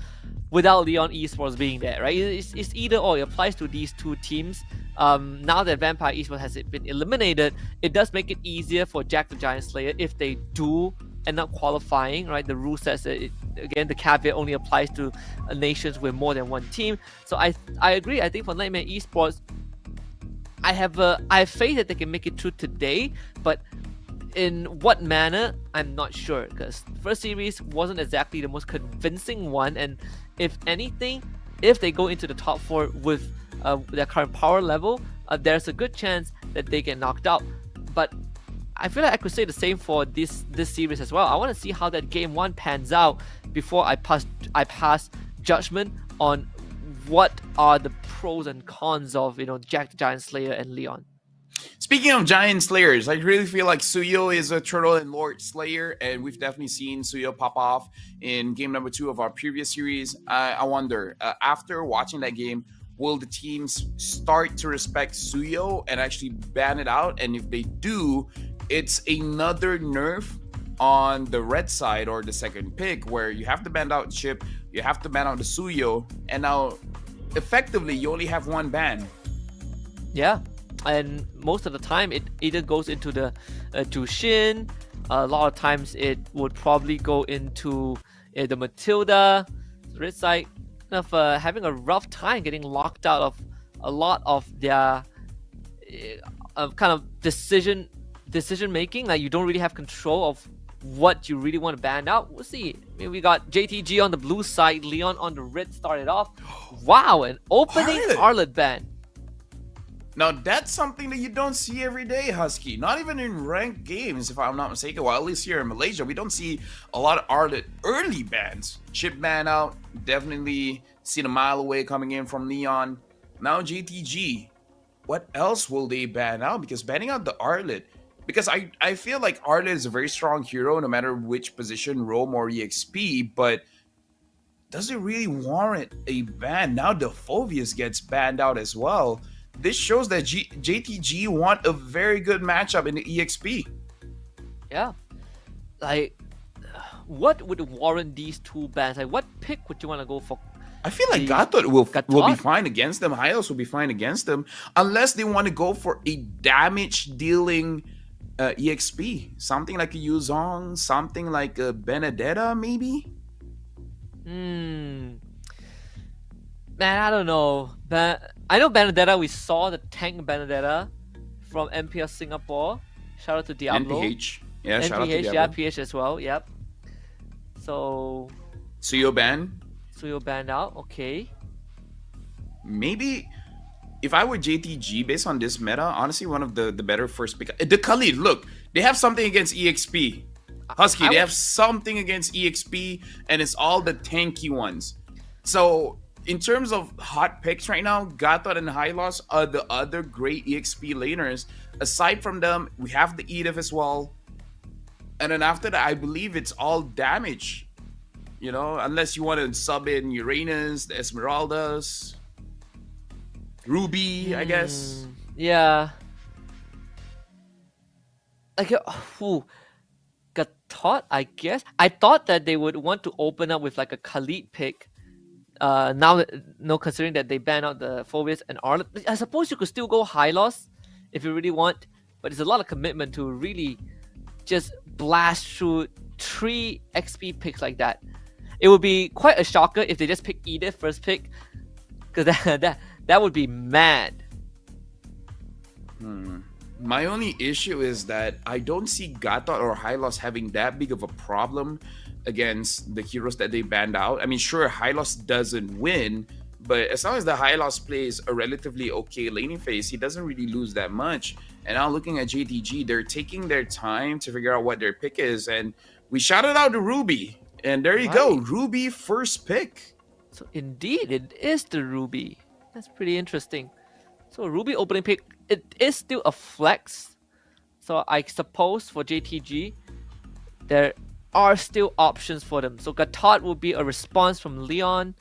without Leon Esports being there, right? It's either or. It applies to these two teams. Now that Vampire Esports has been eliminated, it does make it easier for Jack the Giant Slayer if they do end up qualifying, right? The rule says that again, the caveat only applies to nations with more than one team. So I agree. I think for Nightmare Esports, I have faith that they can make it through today, but in what manner, I'm not sure, because first series wasn't exactly the most convincing one, and if anything, if they go into the top four with their current power level, there's a good chance that they get knocked out. But I feel like I could say the same for this series as well. I want to see how that game one pans out before I pass judgment on what are the pros and cons of Jack the Giant Slayer and Leon. Speaking of Giant Slayers, I really feel like Suyo is a Turtle and Lord Slayer, and we've definitely seen Suyo pop off in game number 2 of our previous series. I wonder, after watching that game, will the teams start to respect Suyo and actually ban it out? And if they do, it's another nerf on the red side or the second pick, where you have to ban out Chip, you have to ban out the Suyo, and now effectively you only have one ban. Yeah. And most of the time, it either goes into the Jushin. A lot of times, it would probably go into the Matilda. Red side kind of having a rough time getting locked out of a lot of their kind of decision making. Like you don't really have control of what you really want to ban out. We'll see. I mean, we got JTG on the blue side, Leon on the red started off. Wow, an opening Arlet ban. Now, that's something that you don't see every day, Husky. Not even in ranked games, if I'm not mistaken. Well, at least here in Malaysia, we don't see a lot of Arlet early bans. Chip ban out, definitely seen a mile away coming in from Leon. Now, JTG. What else will they ban out? Because banning out the Arlet, because I feel like Arlet is a very strong hero no matter which position, roam or EXP, but does it really warrant a ban? Now, the Phobius gets banned out as well. This shows that JTG want a very good matchup in the EXP. Yeah. Like, what would warrant these two bans? Like, what pick would you want to go for? I feel like Gatot will be fine against them. Hylos will be fine against them. Unless they want to go for a damage-dealing EXP. Something like a Yuzong, something like a Benedetta, maybe? Man, I don't know. But I know Benedetta, we saw the tank Benedetta from MPL Singapore. Shout out to Diablo. NPH. Yeah, NPH, shout out to Diablo. yeah, PH as well, yep. So... Suyo ban? Suyo banned out, okay. Maybe... If I were JTG, based on this meta, honestly, one of the better first pick... The Khalid, look. They have something against EXP. Husky, they have something against EXP, and it's all the tanky ones. So... In terms of hot picks right now, Gatot and Hylos are the other great EXP laners. Aside from them, we have the Edith as well. And then after that, I believe it's all damage. You know, unless you want to sub in Uranus, the Esmeraldas, Ruby, I guess. Yeah. Like, Gatot, I guess. I thought that they would want to open up with like a Khalid pick. Now, no, considering that they ban out the Phobius and Arlet, I suppose you could still go Hylos if you really want, but it's a lot of commitment to really just blast through 3 XP picks like that. It would be quite a shocker if they just pick Edith first pick, because that would be mad. My only issue is that I don't see Gatot or Hylos having that big of a problem against the heroes that they banned out. I mean, sure, Hylos doesn't win, but as long as the Hylos plays a relatively okay laning phase, he doesn't really lose that much. And now looking at JTG, they're taking their time to figure out what their pick is. And we shouted out to Ruby. And there you go, Ruby first pick. So indeed, it is the Ruby. That's pretty interesting. So Ruby opening pick, it is still a flex. So I suppose for JTG, there are still options for them. So Gatot will be a response from Leon.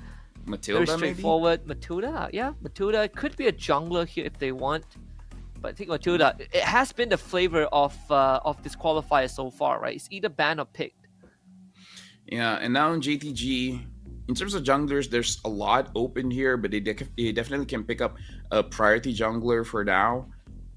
Matilda, very straightforward. Maybe? Matilda, yeah. Matilda could be a jungler here if they want. But I think Matilda, it has been the flavor of this qualifier so far, right? It's either banned or picked. Yeah, and now in JTG, in terms of junglers, there's a lot open here, but they definitely can pick up a priority jungler for now.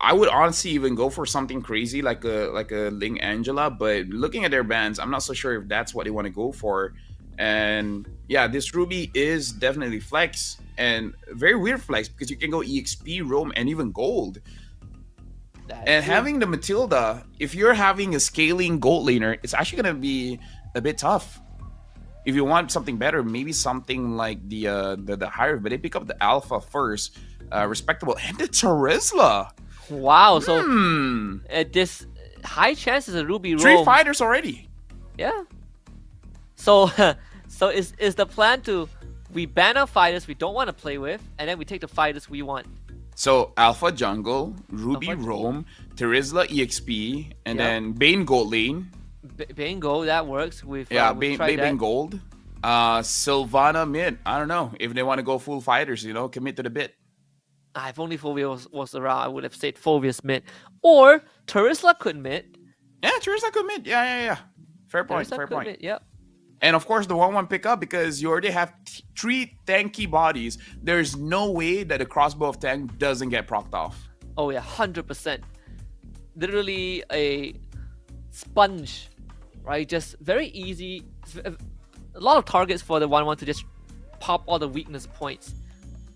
I would honestly even go for something crazy like a Ling Angela, but looking at their bans, I'm not so sure if that's what they want to go for. And yeah, this Ruby is definitely flex, and very weird flex because you can go EXP, Roam, and even Gold. And having the Matilda, if you're having a scaling gold laner, it's actually going to be a bit tough. If you want something better, maybe something like the higher, but they pick up the Alpha first, respectable, and the Terizla. Wow, so this high chances of Ruby Roam. 3 fighters already. Yeah. So so is the plan to we ban our fighters we don't want to play with, and then we take the fighters we want. So Alpha jungle, Ruby Roam, Terizla EXP, and then Bane gold lane. Bane gold, that works. Bane gold. Sylvana mid. I don't know if they want to go full fighters. Commit to the bit. If only Phobius was around, I would have said Phobius mid, or Terizla could mid. Yeah, Terizla could mid. Yeah. Fair point. Terizla fair point. Mid, yep. And of course, the 1-1 pickup, because you already have 3 tanky bodies. There's no way that the crossbow of tank doesn't get procced off. Oh yeah, 100%. Literally a sponge, right? Just very easy. A lot of targets for the 1-1 to just pop all the weakness points.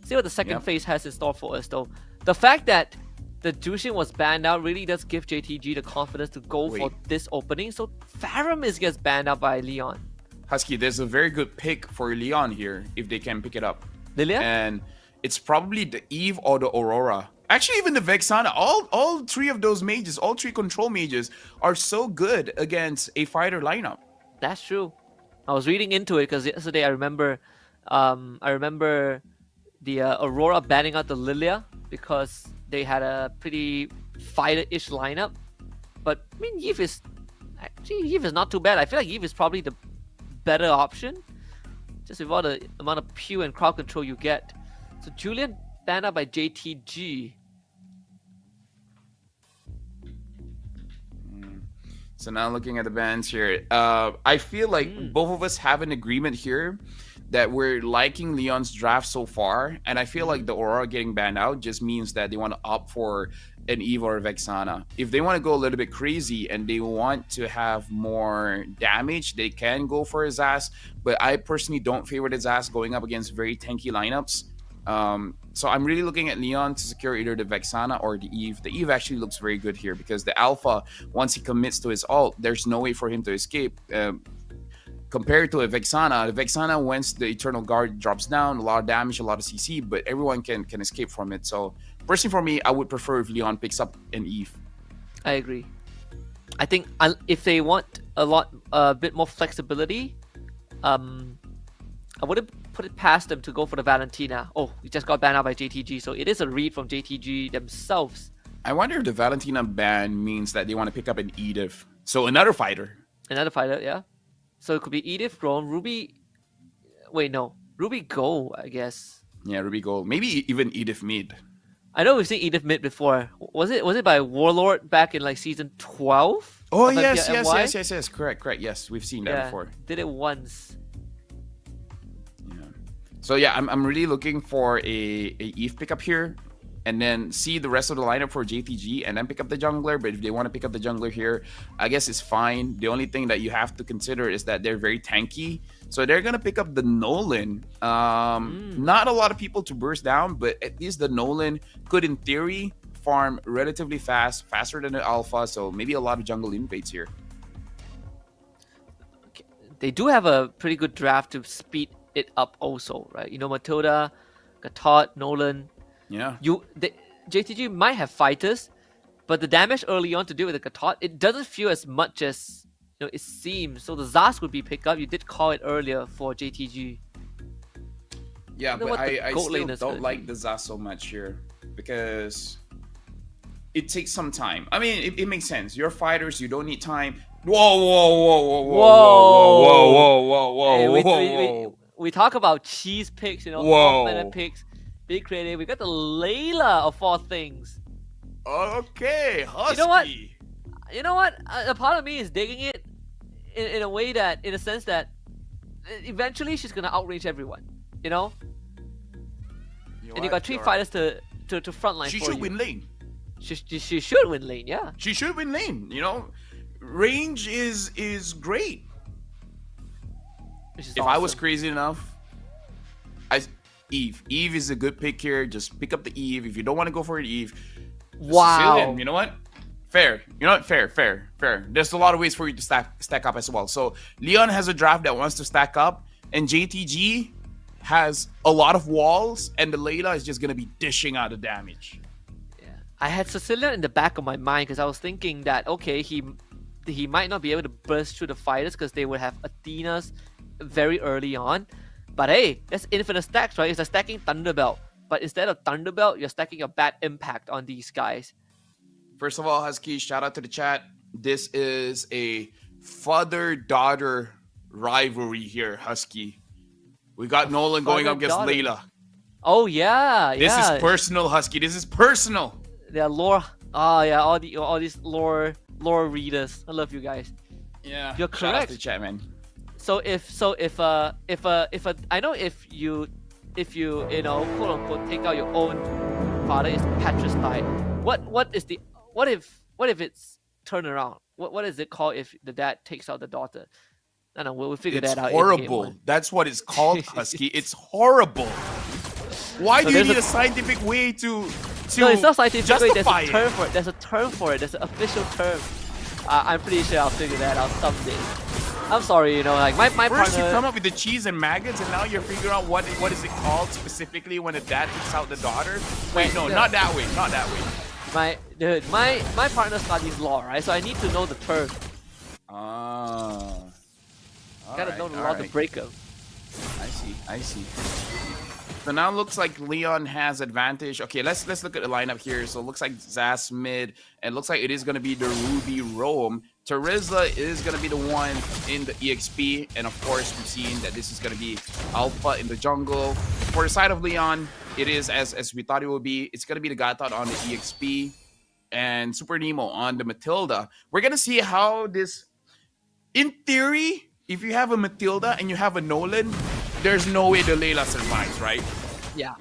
See what the second phase has in store for us, though. The fact that the Jushin was banned out really does give JTG the confidence to go for this opening. So Farum gets banned out by Leon. Husky, there's a very good pick for Leon here if they can pick it up. Lilia? And it's probably the Eve or the Aurora. Actually, even the Vexana. All 3 of those mages, all 3 control mages are so good against a fighter lineup. That's true. I was reading into it because yesterday I remember the Aurora banning out the Lilia because they had a pretty fighter-ish lineup. But I mean, Eve is not too bad. I feel like Eve is probably the better option, just with all the amount of pew and crowd control you get. So Julian banned out by JTG. So now looking at the bans here, I feel like both of us have an agreement here that we're liking Leon's draft so far, and I feel like the Aurora getting banned out just means that they want to opt for an Eve or a Vexana. If they want to go a little bit crazy and they want to have more damage, they can go for his ass, but I personally don't favor his ass going up against very tanky lineups. So I'm really looking at Leon to secure either the Vexana or the Eve. The Eve actually looks very good here because the Alpha, once he commits to his ult, there's no way for him to escape. Compared to a Vexana, the Vexana, once the Eternal Guard drops down, a lot of damage, a lot of CC, but everyone can escape from it. So personally for me, I would prefer if Leon picks up an Eve. I agree. I think if they want a bit more flexibility, I wouldn't put it past them to go for the Valentina. Oh, we just got banned out by JTG, so it is a read from JTG themselves. I wonder if the Valentina ban means that they want to pick up an Edith. So another fighter. Another fighter, yeah. So it could be Edith, Roam, Ruby... Wait, no. Ruby Go, I guess. Yeah, Ruby Go. Maybe even Edith mid. I know we've seen Edith mid before. Was it by Warlord back in like season 12? Oh of yes, MY? yes. Correct. Yes, we've seen that before. Did it once. So yeah, I'm really looking for a Eve pickup here, and then see the rest of the lineup for JTG, and then pick up the jungler. But if they want to pick up the jungler here, I guess it's fine. The only thing that you have to consider is that they're very tanky, so they're gonna pick up the Nolan. Not a lot of people to burst down, but at least the Nolan could, in theory, farm relatively fast, faster than the Alpha. So maybe a lot of jungle invades here. They do have a pretty good draft to speed it up also, right? You know, Matilda, Gatot, Nolan. Yeah. JTG might have fighters, but the damage early on to deal with the Gatot, it doesn't feel as much as it seems. So the Zas would be picked up. You did call it earlier for JTG. Yeah, but I still don't like the Zas so much here because it takes some time. I mean, it makes sense. You're fighters, you don't need time. Whoa. We talk about cheese picks, off-planet picks, big creative. We got the Layla of all things. Okay, Husky. You know what? A part of me is digging it in a way that, in a sense that, eventually she's gonna outrange everyone. And you got 3 fighters to frontline. She should win lane. She should win lane. Yeah. She should win lane. Range is great. If I was crazy enough, Eve is a good pick here. Just pick up the Eve. If you don't want to go for an Eve, wow. You know what? Fair. Fair. There's a lot of ways for you to stack up as well. So Leon has a draft that wants to stack up, and JTG has a lot of walls, and the Layla is just gonna be dishing out the damage. Yeah, I had Sicilian in the back of my mind because I was thinking that okay, he might not be able to burst through the fighters because they would have Athena's very early on. But hey, that's infinite stacks, right? It's like stacking Thunderbelt. But instead of Thunderbelt, you're stacking a bad impact on these guys. First of all, Husky, shout out to the chat. This is a father-daughter rivalry here, Husky. We got Nolan going up against Layla. Oh, yeah. This is personal, Husky. This is personal. They're lore. Oh, yeah. All these lore readers. I love you guys. Yeah. You're correct. Shout out to the chat, man. So if I know if you quote unquote take out your own father, is patricide. What if it's turn around? What is it called if the dad takes out the daughter? I don't know. We'll figure that out. It's horrible. That's what it's called, Husky. It's horrible. Why do you need a scientific way to No, it's not scientific. justify There's a term for it. There's a term for it. There's an official term. I'm pretty sure I'll figure that out someday. I'm sorry, like my First partner. you come up with the cheese and maggots, and now you're figuring out what is it called specifically when a dad takes out the daughter. Wait, no, not that way. Not that way. My partner studies law, right? So I need to know the term. Gotta know the law to break them. I see. So now looks like Leon has advantage. Okay, let's look at the lineup here. So it looks like Zas mid, and it looks like it is gonna be the Ruby Roam. Terizla is gonna be the one in the EXP, and of course we've seen that this is gonna be Alpha in the jungle. For the side of Leon, it is as we thought it would be. It's gonna be the Gatot on the EXP and Super Nemo on the Matilda. We're gonna see how this, in theory, if you have a Matilda and you have a Nolan, there's no way the Layla survives, right? Yeah,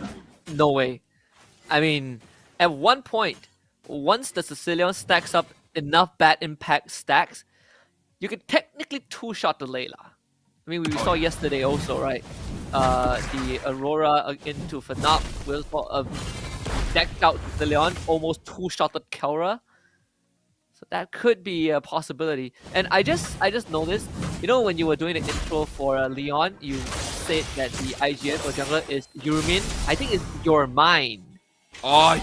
no way. I mean, at one point, once the Sicilian stacks up enough bad impact stacks, you can technically two-shot the Layla. I mean, we saw yesterday also, right? The Aurora into Fnac with decked out Sicilian, almost two-shotted Kelra. So that could be a possibility. And I just noticed, when you were doing the intro for Leon, you said that the IGN for jungler is Yurumin. I think it's your mind. Oh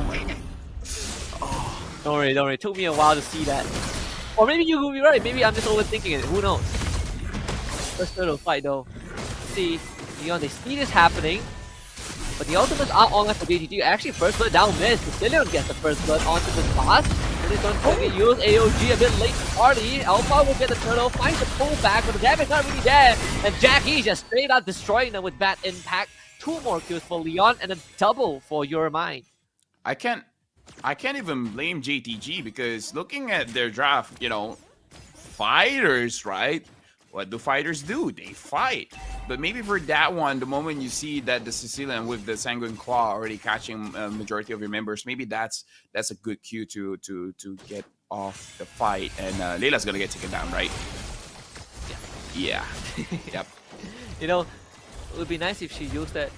my god. Don't worry. It took me a while to see that. Or maybe you will be right. Maybe I'm just overthinking it. Who knows? First turn of fight though. See, Leon, they see this happening. But the ultimates are online for JTG. Actually, first blood down mid. Sicilian gets the first blood onto the boss. And he's going to use AOG a bit late to party. Alpha will get the turtle, finds the pull back, but the damage not really there. And Jackie just straight out destroying them with bad impact. 2 more kills for Leon and a double for Your Mind. I can't even blame JTG because looking at their draft, you know, fighters, right? What do fighters do? They fight. But maybe for that one, the moment you see that the Sicilian with the Sanguine Claw already catching a majority of your members, maybe that's a good cue to get off the fight, and Layla's gonna get taken down, right? Yeah. Yep. You know, it would be nice if she used that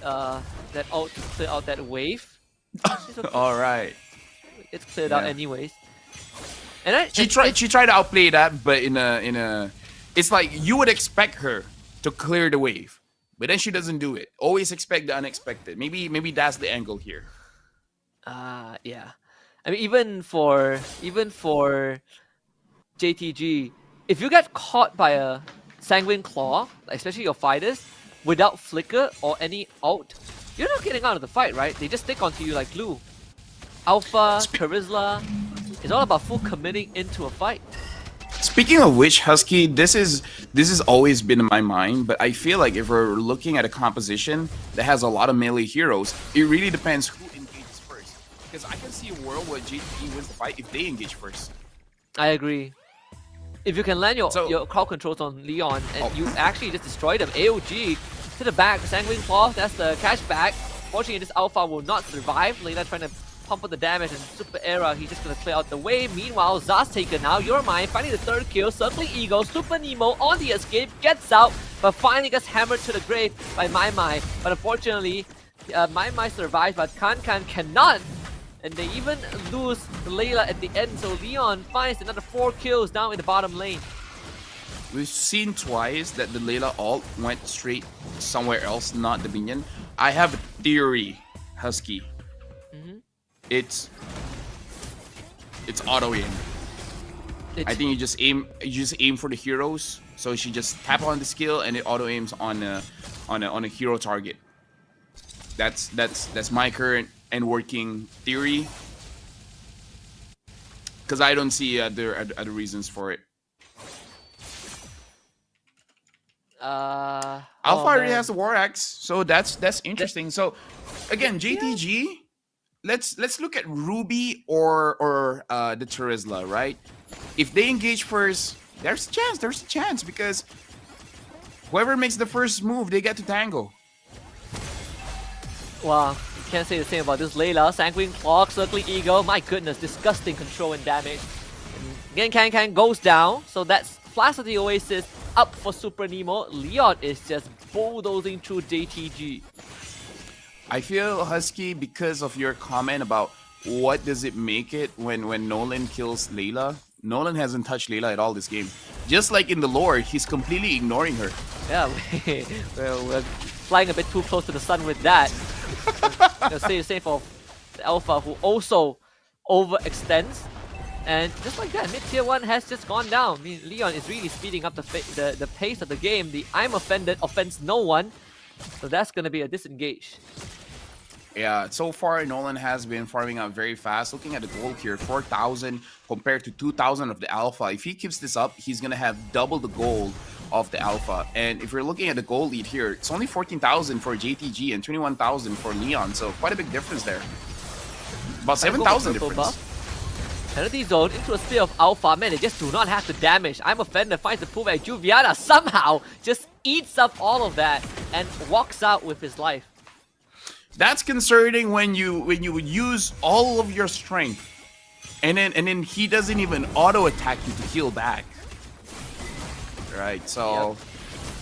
that ult to clear out that wave. Okay. All right. It's cleared out anyways. And she tried to outplay that, but in a it's like you would expect her to clear the wave, but then she doesn't do it. Always expect the unexpected. Maybe that's the angle here. Yeah. I mean, even for JTG, if you get caught by a Sanguine Claw, especially your fighters, without flicker or any ult, you're not getting out of the fight, right? They just stick onto you like glue. Alpha, Charizla, it's all about full committing into a fight. Speaking of which, Husky, this has always been in my mind, but I feel like if we're looking at a composition that has a lot of melee heroes, it really depends who engages first. Because I can see a world where JTG wins the fight if they engage first. I agree. If you can land your crowd controls on Leon and you actually just destroy them, AOG to the back, Sanguine Claw, that's the cashback. Fortunately, this Alpha will not survive. Layla trying to pump up the damage, and Super Era, he's just gonna clear out the way. Meanwhile, Zaz taken now. Your Mind finding the 3rd kill. Circling Eagle, Super Nemo on the escape, gets out, but finally gets hammered to the grave by Mai Mai. But unfortunately, Mai Mai survives, but Kan cannot. And they even lose Layla at the end, so Leon finds another 4 kills down in the bottom lane. We've seen twice that the Layla ult went straight somewhere else, not the minion. I have a theory, Husky. It's auto aim. I think you just aim for the heroes. So she just tap on the skill and it auto aims on a hero target. That's my current and working theory. Because I don't see other reasons for it. Alpha already has the War Axe, so that's interesting. So again, JTG. Let's look at Ruby or the Charizla, right? If they engage first, there's a chance because whoever makes the first move, they get to tango. Wow, you can't say the same about this Layla. Sanguine Claw, Circling Eagle, my goodness, disgusting control and damage. And again, Kan goes down, so that's Flash of the Oasis up for Super Nemo. Leon is just bulldozing through JTG. I feel, Husky, because of your comment about what does it make it when Nolan kills Layla. Nolan hasn't touched Layla at all this game. Just like in the lore, he's completely ignoring her. Yeah, we're flying a bit too close to the sun with that. Say the same for the Alpha, who also overextends. And just like that, mid-tier 1 has just gone down. I mean, Leon is really speeding up the pace of the game. The I'm offended offends no one. So that's going to be a disengage. Yeah, so far Nolan has been farming out very fast. Looking at the gold here, 4,000 compared to 2,000 of the Alpha. If he keeps this up, he's going to have double the gold of the Alpha. And if you're looking at the gold lead here, it's only 14,000 for JTG and 21,000 for Leon. So quite a big difference there. About 7,000 difference. Penalty zone into a spear of Alpha. Man, they just do not have the damage. I'm offended, finds the pull back. Juviana somehow just eats up all of that and walks out with his life. That's concerning when you would use all of your strength, and then he doesn't even auto attack you to heal back. Right. So, yep.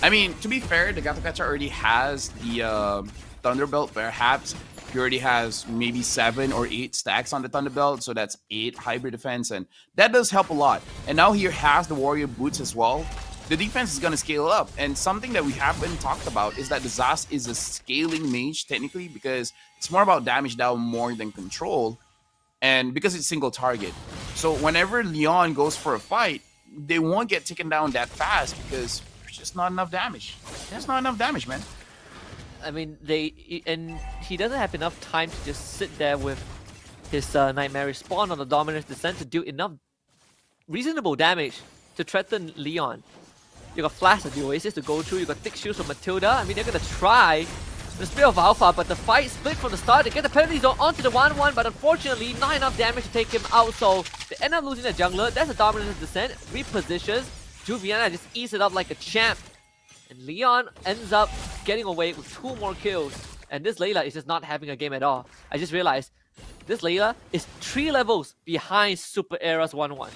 I mean, to be fair, the Gato already has the Thunderbolt. Perhaps he already has maybe 7 or 8 stacks on the Thunderbolt, so that's 8 hybrid defense, and that does help a lot. And now he has the Warrior Boots as well. The defense is going to scale up. And something that we haven't talked about is that the Zaz is a scaling mage, technically, because it's more about damage down more than control. And because it's single target. So whenever Leon goes for a fight, they won't get taken down that fast because there's just not enough damage. There's not enough damage, man. I mean, he doesn't have enough time to just sit there with his Nightmare spawn on the Dominus Descent to do enough reasonable damage to threaten Leon. You got Flash of the Oasis to go through, you got thick shields from Matilda. I mean, they're gonna try the Spirit of Alpha, but the fight split from the start. They get the penalty zone onto the 1-1, but unfortunately not enough damage to take him out, so they end up losing the jungler. That's a dominant descent, repositions. Juviana just eats it up like a champ. And Leon ends up getting away with 2 more kills. And this Layla is just not having a game at all. I just realized this Layla is 3 levels behind Super Era's 1-1.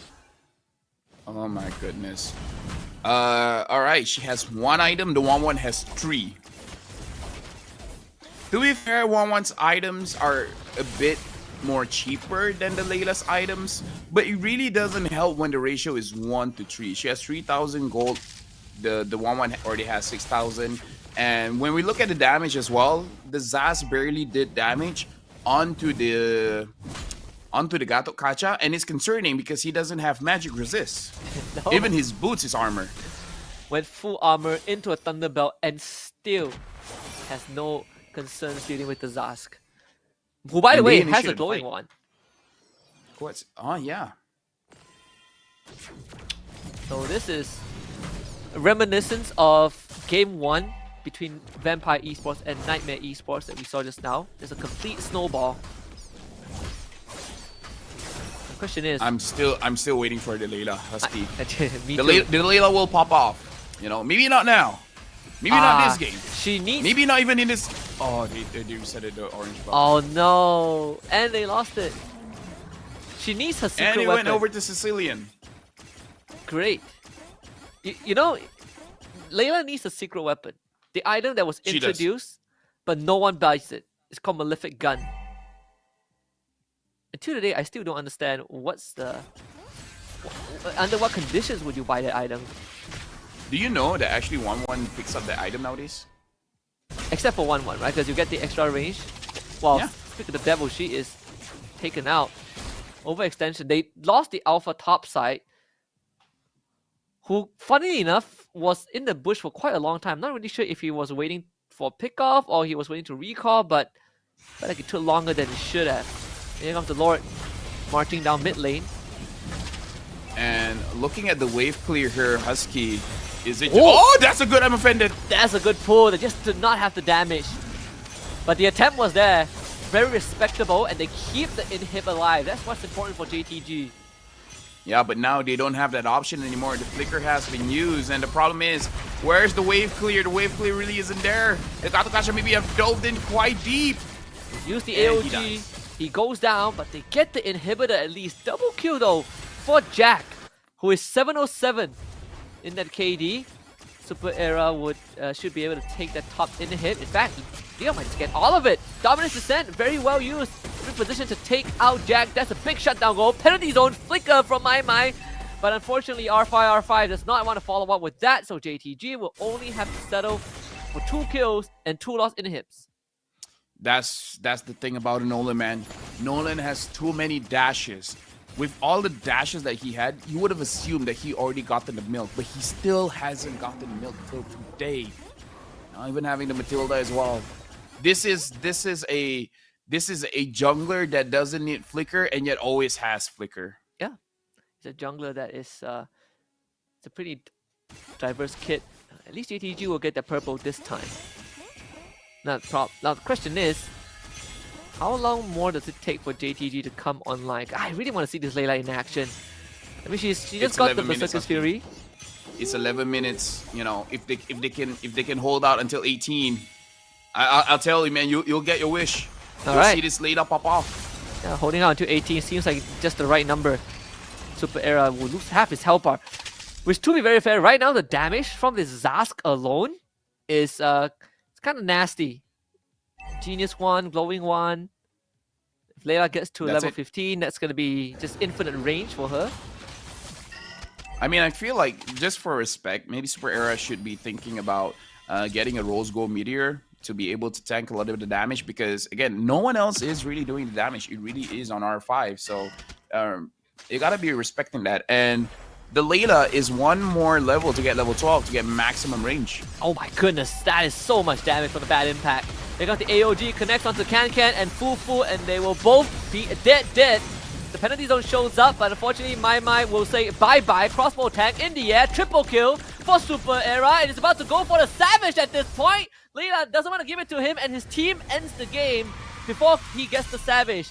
Oh my goodness. Alright, she has 1 item, the 1-1 has 3. To be fair, 1-1's items are a bit more cheaper than the Layla's items, but it really doesn't help when the ratio is 1 to 3. She has 3,000 gold, the 1-1 already has 6,000, and when we look at the damage as well, the Zaz barely did damage onto the Gatot Kacha, and it's concerning because he doesn't have magic resist. No. Even his boots is armor. Went full armor into a Thunderbelt and still has no concerns dealing with the Zask. Who, by the way, has a glowing one. What's... Oh, yeah. So this is a reminiscence of Game 1 between Vampire Esports and Nightmare Esports that we saw just now. There's a complete snowball. The question is... I'm still waiting for the Layla Husky. The Layla will pop off. You know, maybe not now. Maybe not this game. She needs... Maybe not even in this... Oh, they resetted the orange button. Oh no! And they lost it. She needs her secret weapon. And it went over to Sicilian. Great. You know, Layla needs a secret weapon. The item that was introduced, but no one buys it. It's called Malefic Gun. Until today, I still don't understand what's the... Under what conditions would you buy that item? Do you know that actually 1-1 picks up the item nowadays? Except for 1-1, right? Because you get the extra range. Well, speak of the devil, she is taken out. Overextension. They lost the alpha top side, who, funnily enough, was in the bush for quite a long time. Not really sure if he was waiting for pickoff or he was waiting to recall, but I felt like it took longer than it should have. Here comes the Lord marching down mid lane. And looking at the wave clear here, Husky, is it... Oh, that's a good I'm offended. That's a good pull. They just did not have the damage. But the attempt was there. Very respectable, and they keep the inhib alive. That's what's important for JTG. Yeah, but now they don't have that option anymore. The flicker has been used, and the problem is, where's the wave clear? The wave clear really isn't there. The Gato Kacha maybe have dove in quite deep. Use the AOG. He goes down, but they get the inhibitor at least. Double kill though for Jack, who is 707 in that KD. Super Era should be able to take that top inhib. In fact, Leo might just get all of it. Dominance Descent, very well used. Good position to take out Jack. That's a big shutdown goal. Penalty zone flicker from My. But unfortunately, R5 does not want to follow up with that. So JTG will only have to settle for 2 kills and 2 lost inhibs. That's the thing about Nolan, man. Nolan has too many dashes. With all the dashes that he had, you would have assumed that he already gotten the milk, but he still hasn't gotten the milk till today. Not even having the Matilda as well. This is a jungler that doesn't need flicker and yet always has flicker. Yeah, it's a jungler that is it's a pretty diverse kit. At least JTG will get the purple this time. Now the question is, how long more does it take for JTG to come online? I really want to see this Layla in action. I mean, she just got the Berserker's Fury. It's 11 minutes. You know, if they can hold out until 18, I'll tell you, man, you'll get your wish. You'll see this Layla pop off. Yeah, holding out until 18 seems like just the right number. Super Era will lose half his health bar, which, to be very fair, right now the damage from this Zask alone is it's kind of nasty. Genius 1, Glowing 1. If Layla gets to level 15, that's going to be just infinite range for her. I mean, I feel like, just for respect, maybe Super Era should be thinking about getting a Rose Gold Meteor to be able to tank a lot of the damage, because, again, no one else is really doing the damage. It really is on R5, so you got to be respecting that. And the Layla is 1 more level to get level 12 to get maximum range. Oh my goodness, that is so much damage from the bad impact. They got the AOG, connects onto Can and Fufu, and they will both be dead. The penalty zone shows up, but unfortunately My will say bye-bye. Crossbow attack in the air, triple kill for Super Era, and it's about to go for the Savage at this point. Leon doesn't want to give it to him, and his team ends the game before he gets the Savage.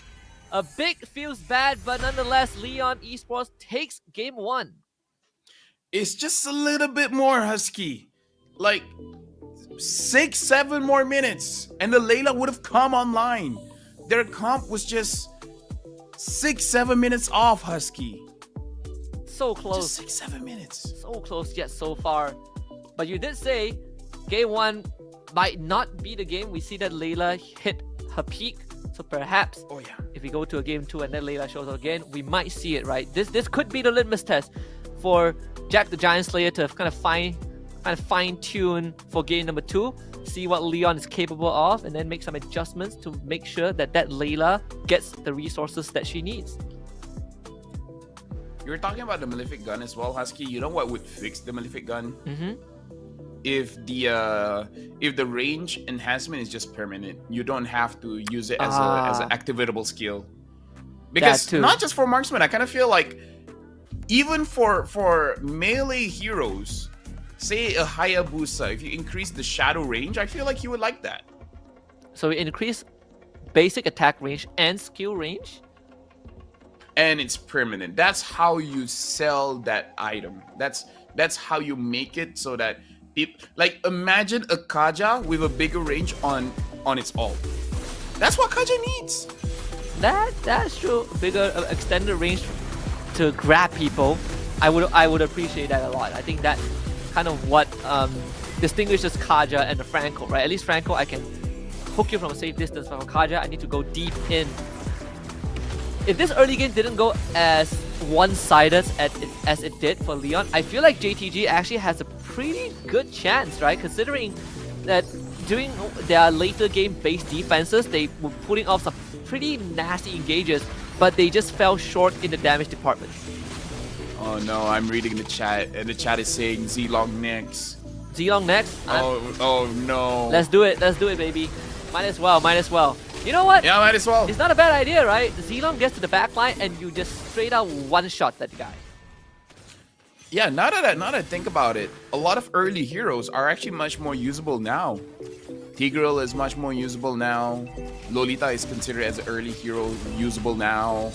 A big feels bad, but nonetheless, Leon Esports takes game 1. It's just a little bit more, Husky. Like 6-7 more minutes, and the Layla would have come online. Their comp was just 6-7 minutes off, Husky. So close. Just 6-7 minutes. So close yet so far. But you did say game 1 might not be the game. We see that Layla hit her peak. So perhaps if we go to a game 2 and then Layla shows up again, we might see it, right? This could be the litmus test for Jack the Giant Slayer to kind of fine tune for game number 2, see what Leon is capable of, and then make some adjustments to make sure that Layla gets the resources that she needs. You were talking about the Malefic gun as well, Husky. You know what would fix the Malefic gun? If the range enhancement is just permanent, you don't have to use it as an activatable skill. Because not just for marksman, I kind of feel like even for melee heroes, say a Hayabusa, if you increase the shadow range, I feel like you would like that. So we increase basic attack range and skill range? And it's permanent. That's how you sell that item. That's how you make it so that people, like, imagine a Kaja with a bigger range on its ult. That's what Kaja needs. That's true. Bigger extended range to grab people. I would appreciate that a lot. I think that's kind of what distinguishes Kaja and the Franco, right? At least Franco, I can hook you from a safe distance. From Kaja, I need to go deep in. If this early game didn't go as one-sided as it did for Leon, I feel like JTG actually has a pretty good chance, right? Considering that during their later game-based defenses, they were putting off some pretty nasty engages, but they just fell short in the damage department. Oh no, I'm reading the chat, and the chat is saying Zilong next. Zilong next? Oh no. Let's do it, baby. Might as well. You know what? Yeah, might as well. It's not a bad idea, right? Zilong gets to the backline and you just straight out one-shot that guy. Yeah, now that I think about it, a lot of early heroes are actually much more usable now. Tigreal is much more usable now. Lolita is considered as an early hero, usable now.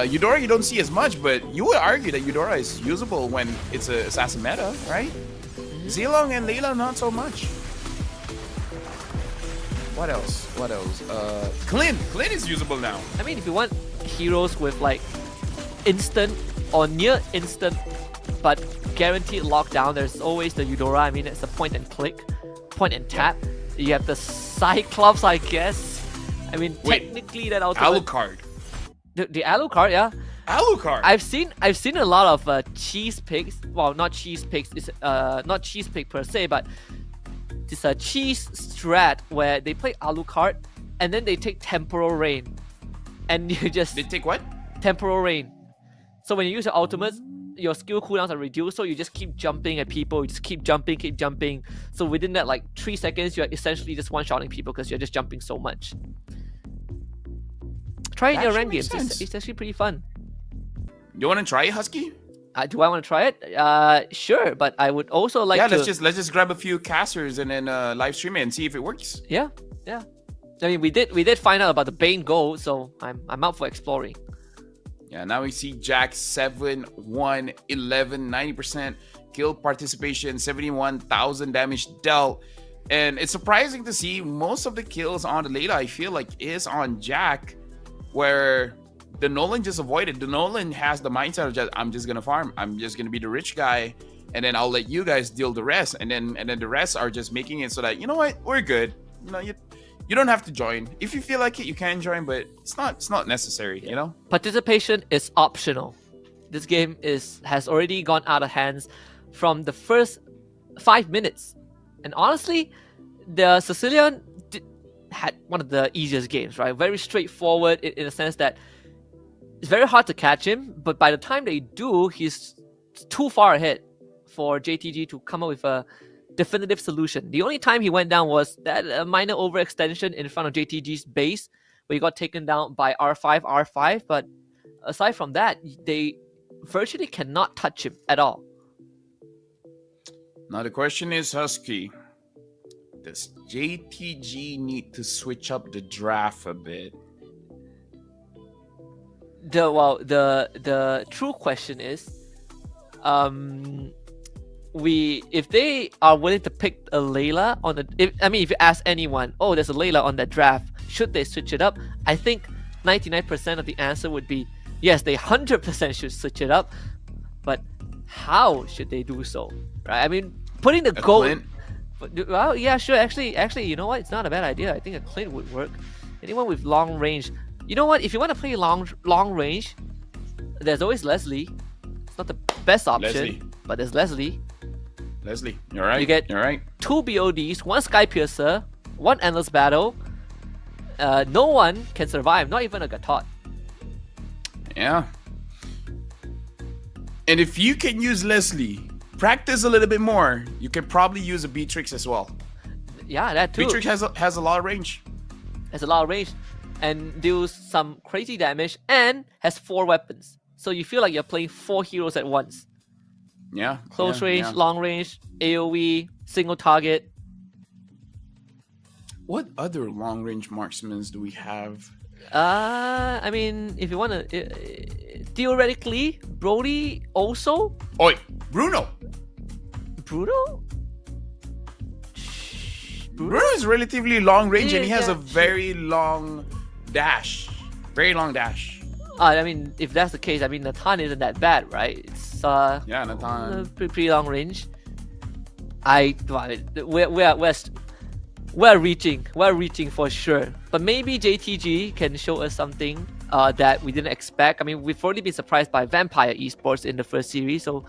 Eudora you don't see as much, but you would argue that Eudora is usable when it's a assassin meta, right? Zilong and Layla not so much. What else? Clint is usable now. I mean, if you want heroes with like instant or near instant but guaranteed lockdown, there's always the Eudora. I mean, it's a point and click, point and tap. You have the Cyclops, I guess. I mean, technically that ultimate... Alucard. The Alucard, yeah. Alucard. I've seen a lot of cheese picks. Well, not cheese picks. It's not cheese pick per se, but it's a cheese strat where they play Alucard and then they take Temporal Rain, and you just... They take what? Temporal Rain. So when you use your ultimates, your skill cooldowns are reduced, so you just keep jumping at people, you just keep jumping. So within that like 3 seconds, you're essentially just one-shotting people because you're just jumping so much. Try it in your ranked games. It's actually pretty fun. You want to try it, Husky? Do I want to try it? Sure, but I would also like to... let's just grab a few casters and then live stream it and see if it works. Yeah. I mean, we did find out about the Bane gold, so I'm up for exploring. Yeah, now we see Jack 7, 1, 11, 90% kill participation, 71,000 damage dealt. And it's surprising to see most of the kills on the Layla, I feel like, is on Jack, where the Nolan just avoided. The Nolan has the mindset of just, I'm just gonna farm. I'm just gonna be the rich guy, and then I'll let you guys deal the rest. And then the rest are just making it so that, you know what, we're good. You know, you don't have to join. If you feel like it, you can join, but it's not necessary, you know? Participation is optional. This game has already gone out of hands from the first 5 minutes. And honestly, the Sicilian had one of the easiest games, right? Very straightforward in the sense that it's very hard to catch him, but by the time they do, he's too far ahead for JTG to come up with a definitive solution. The only time he went down was that minor overextension in front of JTG's base, where he got taken down by R5, but aside from that, they virtually cannot touch him at all. Now the question is, Husky, Does JTG need to switch up the draft a bit? The true question is, if they are willing to pick a Layla on the, if you ask anyone, oh, there's a Layla on that draft, should they switch it up? I think 99% of the answer would be yes, they 100% should switch it up, but how should they do so? Right? I mean, putting the gold. Well, yeah, sure. Actually, you know what? It's not a bad idea. I think a Clint would work. Anyone with long range. You know what? If you want to play long range, there's always Leslie. It's not the best option, but there's Leslie. You're right. You get you're right. 2 BODs, 1 Sky Piercer, 1 Endless Battle. No one can survive, not even a Gatot. Yeah. And if you can use Leslie, practice a little bit more, you can probably use a Beatrix as well. Yeah, that too. Beatrix has a lot of range. Has a lot of range and deals some crazy damage and has 4 weapons. So you feel like you're playing 4 heroes at once. Yeah. Close range, long range, AoE, single target. What other long range marksmen do we have? I mean, if you want to, theoretically, Brody also. Oi, Bruno. Bruno is relatively long range and he has a very long dash. Very long dash. I mean, if that's the case, I mean, Nathan isn't that bad, right? It's yeah, Nathan. Pretty long range. We're reaching for sure. But maybe JTG can show us something that we didn't expect. I mean, we've already been surprised by Vampire Esports in the first series, so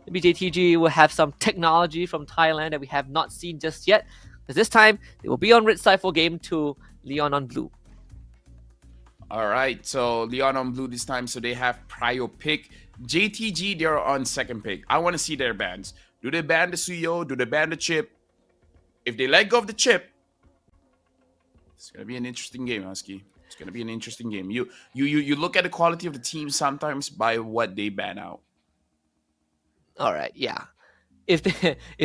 maybe JTG will have some technology from Thailand that we have not seen just yet. Because this time, they will be on red side for game 2, Leon on blue. All right, so Leon on blue this time, so they have prio pick. JTG, they're on second pick. I want to see their bans. Do they ban the Suyo? Do they ban the chip? If they let go of the chip, it's gonna be an interesting game, Husky. It's gonna be an interesting game. You look at the quality of the team sometimes by what they ban out. All right, yeah. If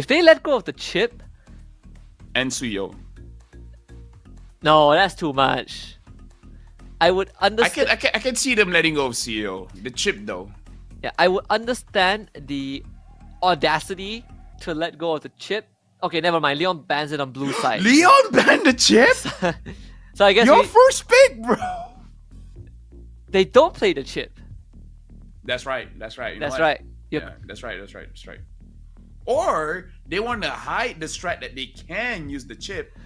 they let go of the chip and Suyo, no, that's too much. I would understand. I can see them letting go of Suyo. The chip though. Yeah, I would understand the audacity to let go of the chip. Okay, never mind. Leon bans it on blue side. Leon banned the chip? So I guess your first pick, bro. They don't play the chip. That's right. You know what? Right. Yep. Yeah, that's right. Or they want to hide the strat that they can use the chip.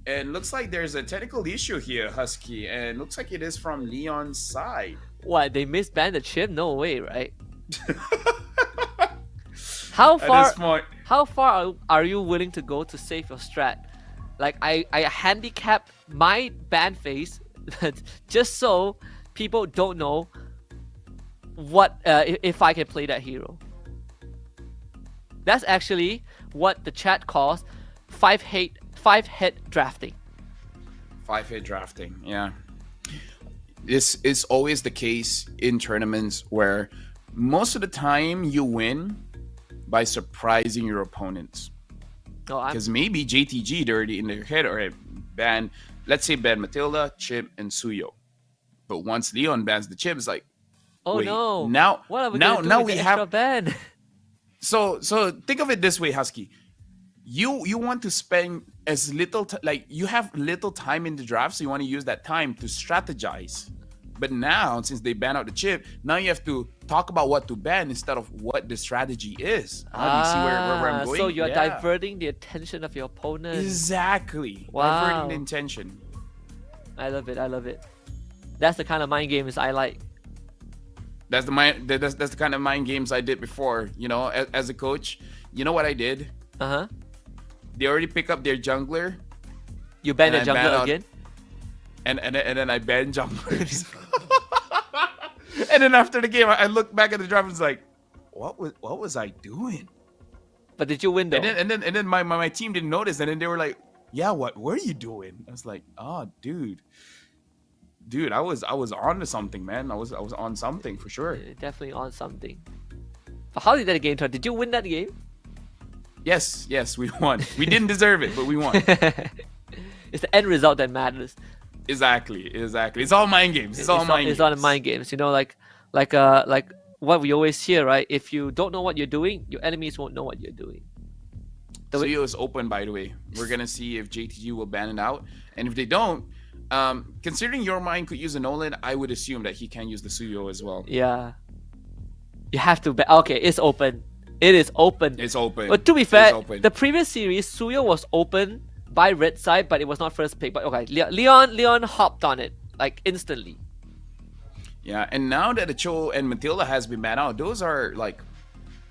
And looks like there's a technical issue here, Husky. And looks like it is from Leon's side. What? They misbanned the chip? No way, right? How far are you willing to go to save your strat? Like I handicap my ban phase just so people don't know what if I can play that hero. That's actually what the chat calls 5-head drafting. 5-head drafting, yeah. This is always the case in tournaments where most of the time you win by surprising your opponents. Because maybe JTG, they're already in their head or ban, let's say ban Matilda, Chip, and Suyo. But once Leon bans the Chip, it's like, oh wait, no! Now, what are we gonna do with the extra ban? So think of it this way, Husky. You want to spend as little like you have little time in the draft, so you want to use that time to strategize. But now, since they ban out the chip, now you have to talk about what to ban instead of what the strategy is. Do you see where I'm going? So you're diverting the attention of your opponent. Exactly. Wow. Diverting the intention. I love it. That's the kind of mind games I like. That's the kind of mind games I did before. You know, as a coach, you know what I did? They already pick up their jungler. You ban the jungler again? And then I banned junglers. And then after the game, I looked back at the draft and was like, what was I doing? But did you win though? And then my team didn't notice, and then they were like, yeah, what were you doing? I was like, oh, dude, I was on to something, man. I was on something for sure. Definitely on something. But how did that game turn? Did you win that game? Yes, we won. We didn't deserve it, but we won. It's the end result that matters. Exactly. It's all mind games. It's all mind games. It's all mind games. You know, like what we always hear, right? If you don't know what you're doing, your enemies won't know what you're doing. Suyo is open, by the way. We're gonna see if JTG will ban it out, and if they don't, considering your mind could use a Nolan, I would assume that he can use the Suyo as well. Yeah. You have to ban. Okay, it's open. It is open. It's open. But to be fair, the previous series, Suyo was open by red side, but it was not first pick. But okay, Leon hopped on it like instantly. Yeah, and now that the Cho and Matilda has been banned out, those are like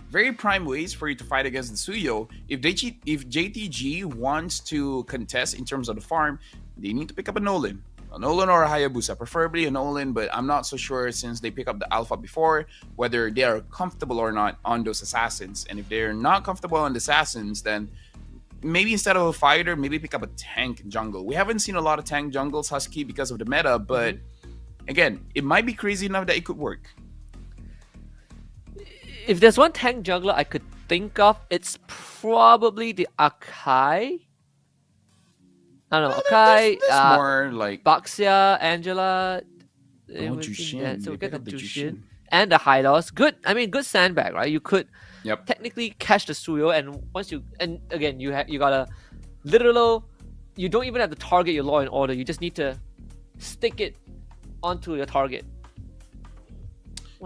very prime ways for you to fight against the Suyo. If JTG wants to contest in terms of the farm, they need to pick up a Nolan or a Hayabusa, preferably a Nolan, but I'm not so sure since they pick up the Alpha before whether they are comfortable or not on those assassins. And if they're not comfortable on the assassins, then maybe instead of a fighter, maybe pick up a tank jungle. We haven't seen a lot of tank jungles, Husky, because of the meta, but again, it might be crazy enough that it could work. If there's one tank jungler I could think of, it's probably the Akai. I don't know, Akai, there's more like Baxia, Angela. Jushin. So we get the Jushin and the Hylos. Good, I mean, good sandbag, right? You could technically catch the Suyo, and once you, and again, you gotta literal. You don't even have to target your Law and Order. You just need to stick it onto your target.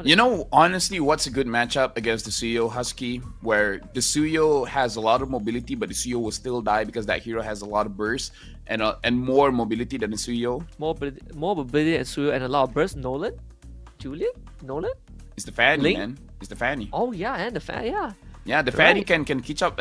You know, honestly, what's a good matchup against the Suyo, Husky, where the Suyo has a lot of mobility, but the Suyo will still die because that hero has a lot of burst and more mobility than the Suyo. More mobility and Suyo and a lot of burst. Nolan? Julian? Nolan? It's the Fanny, Link? man. It's the Fanny. Oh, yeah, and the Fanny, yeah. Yeah, the Fanny can catch up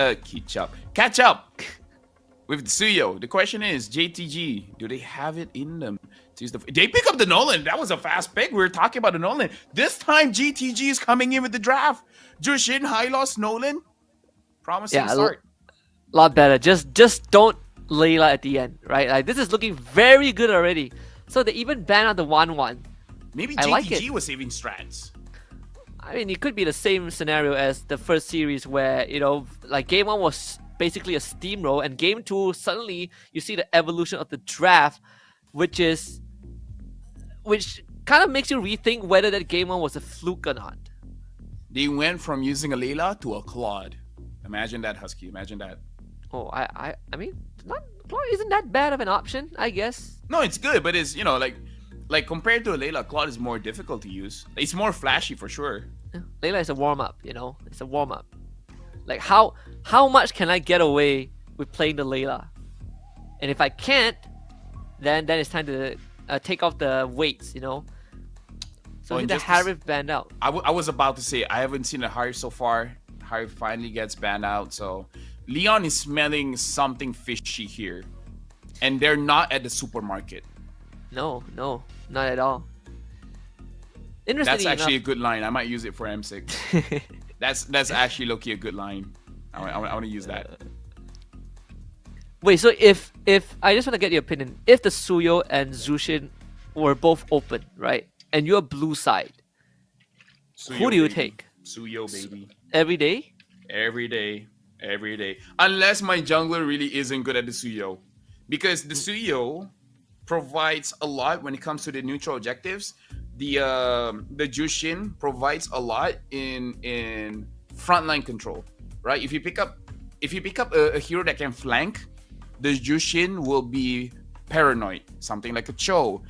with the Suyo. The question is, JTG, do they have it in them? They pick up the Nolan. That was a fast pick. We were talking about the Nolan. This time, GTG is coming in with the draft. Jushin, Hylos, Nolan. Promising start. A lot better. Just don't Layla at the end, right? Like, this is looking very good already. So they even ban out the 1-1. Maybe I like JTG it. was saving strats. I mean, it could be the same scenario as the first series where, you know, like game 1 was basically a steamroll, and game 2, suddenly you see the evolution of the draft, which kind of makes you rethink whether that game 1 was a fluke or not. They went from using a Layla to a Claude. Imagine that, Husky. Imagine that. Oh, I mean, Claude isn't that bad of an option, I guess. No, it's good, but it's, you know, like compared to a Layla, Claude is more difficult to use. It's more flashy for sure. Yeah, Layla is a warm-up, you know? It's a warm-up. Like, how much can I get away with playing the Layla? And if I can't, then it's time to take off the weights, you know? So the Harif banned out. I was about to say, I haven't seen a Harif so far. Harif finally gets banned out, so Leon is smelling something fishy here. And they're not at the supermarket. No, not at all. That's actually a good line. I might use it for M6. That's actually low-key a good line. I want to use that. Wait, so if I just want to get your opinion, if the Suyo and Jushin were both open, right, and you're blue side, Suyo, who do you baby. take? Suyo, baby. Every day? Every day. Unless my jungler really isn't good at the Suyo. Because the Suyo provides a lot when it comes to the neutral objectives. The Jushin provides a lot in frontline control, right? If you pick up a hero that can flank, the Jushin will be paranoid. Something like a Cho,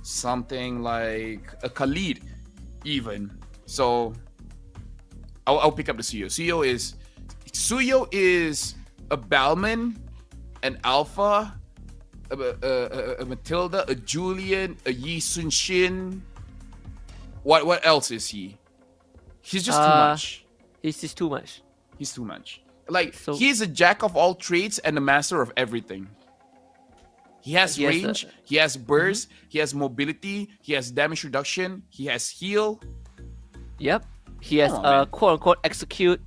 something like a Khalid, even. So I'll pick up the Suyo. Suyo is a Balman, an Alpha, a Matilda, a Julian, a Yi Sun Shin. What else is he? He's just too much. He's just too much. He's too much. Like, he's a jack of all trades and a master of everything. He has range, he has burst, he has mobility, he has damage reduction, he has heal. Yep. He has quote unquote execute.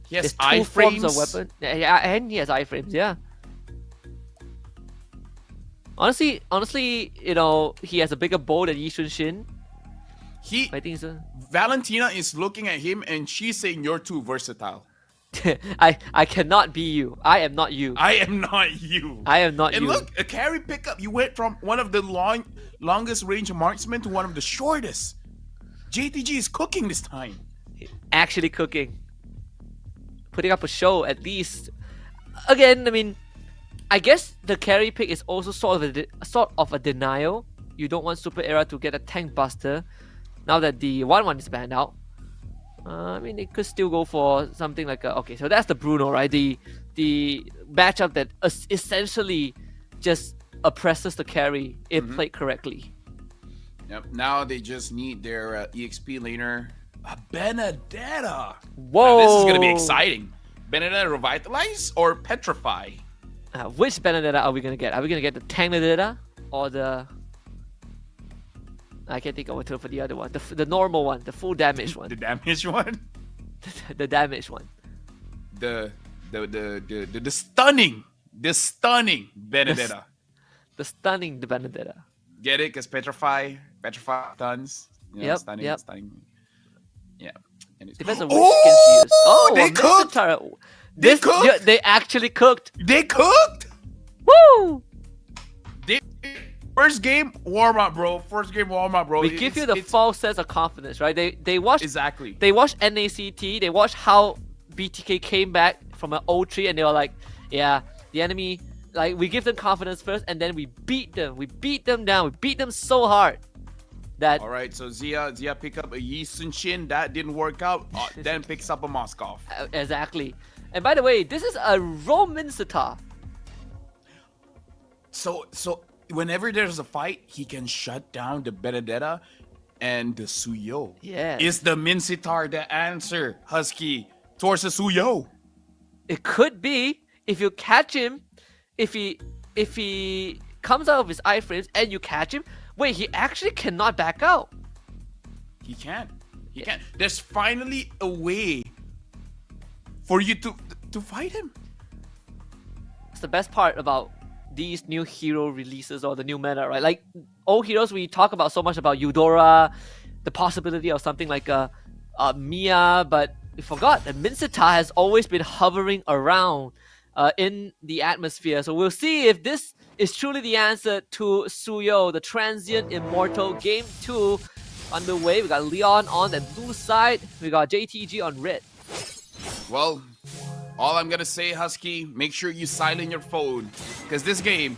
He has two forms of weapon. Yeah, and he has iframes, yeah. Honestly, you know, he has a bigger bow than Yi Sun Shin. I think so. Valentina is looking at him and she's saying you're too versatile. I cannot be you. I am not you. I am not you. I am not and you. And look, a carry pickup. You went from one of the longest range marksmen to one of the shortest. JTG is cooking this time. Actually cooking. Putting up a show at least. Again, I mean, I guess the carry pick is also sort of a denial. You don't want Super Era to get a tank buster now that the 1-1 is banned out. I mean, it could still go for something like a... Okay, so that's the Bruno, right? The matchup that essentially just oppresses the carry if played correctly. Yep. Now they just need their EXP laner, Benedetta. Whoa! Now, this is gonna be exciting. Benedetta Revitalize or Petrify? Which Benedetta are we gonna get? Are we gonna get the tank Benedetta or the... I can't think of what for the other one. The normal one, the full damage one. The damage one? the damage one. The stunning Benedetta. The stunning Benedetta. Get it? Because Petrify stuns. You know, Yep, stunning. Yeah. And it's... Depends on which skins you use. Oh, they cooked! They cooked! Yeah, they actually cooked! They cooked! Woo! First game warm-up, bro. We give you the false sense of confidence, right? They watched... Exactly. They watched NACT. They watched how BTK came back from an 0-3 and they were like, yeah, the enemy... Like, we give them confidence first and then we beat them. We beat them down. We beat them so hard that... Alright, so Zia pick up a Yi Sun Shin. That didn't work out. Then picks up a Moskov. Exactly. And by the way, this is a Roman Sitar. So whenever there's a fight, he can shut down the Benedetta and the Suyo. Yeah. Is the Minsitar the answer, Husky, towards the Suyo? It could be if you catch him, if he comes out of his iframes and you catch him. Wait, he actually cannot back out. He can. There's finally a way for you to fight him. It's the best part about these new hero releases or the new meta, right? Like old heroes, we talk about so much about Eudora, the possibility of something like Mia, but we forgot that Minsitar has always been hovering around in the atmosphere. So we'll see if this is truly the answer to Suyo, the transient immortal. Game 2 underway. We got Leon on the blue side. We got JTG on red. Well, all I'm gonna say, Husky, make sure you silent your phone, because this game,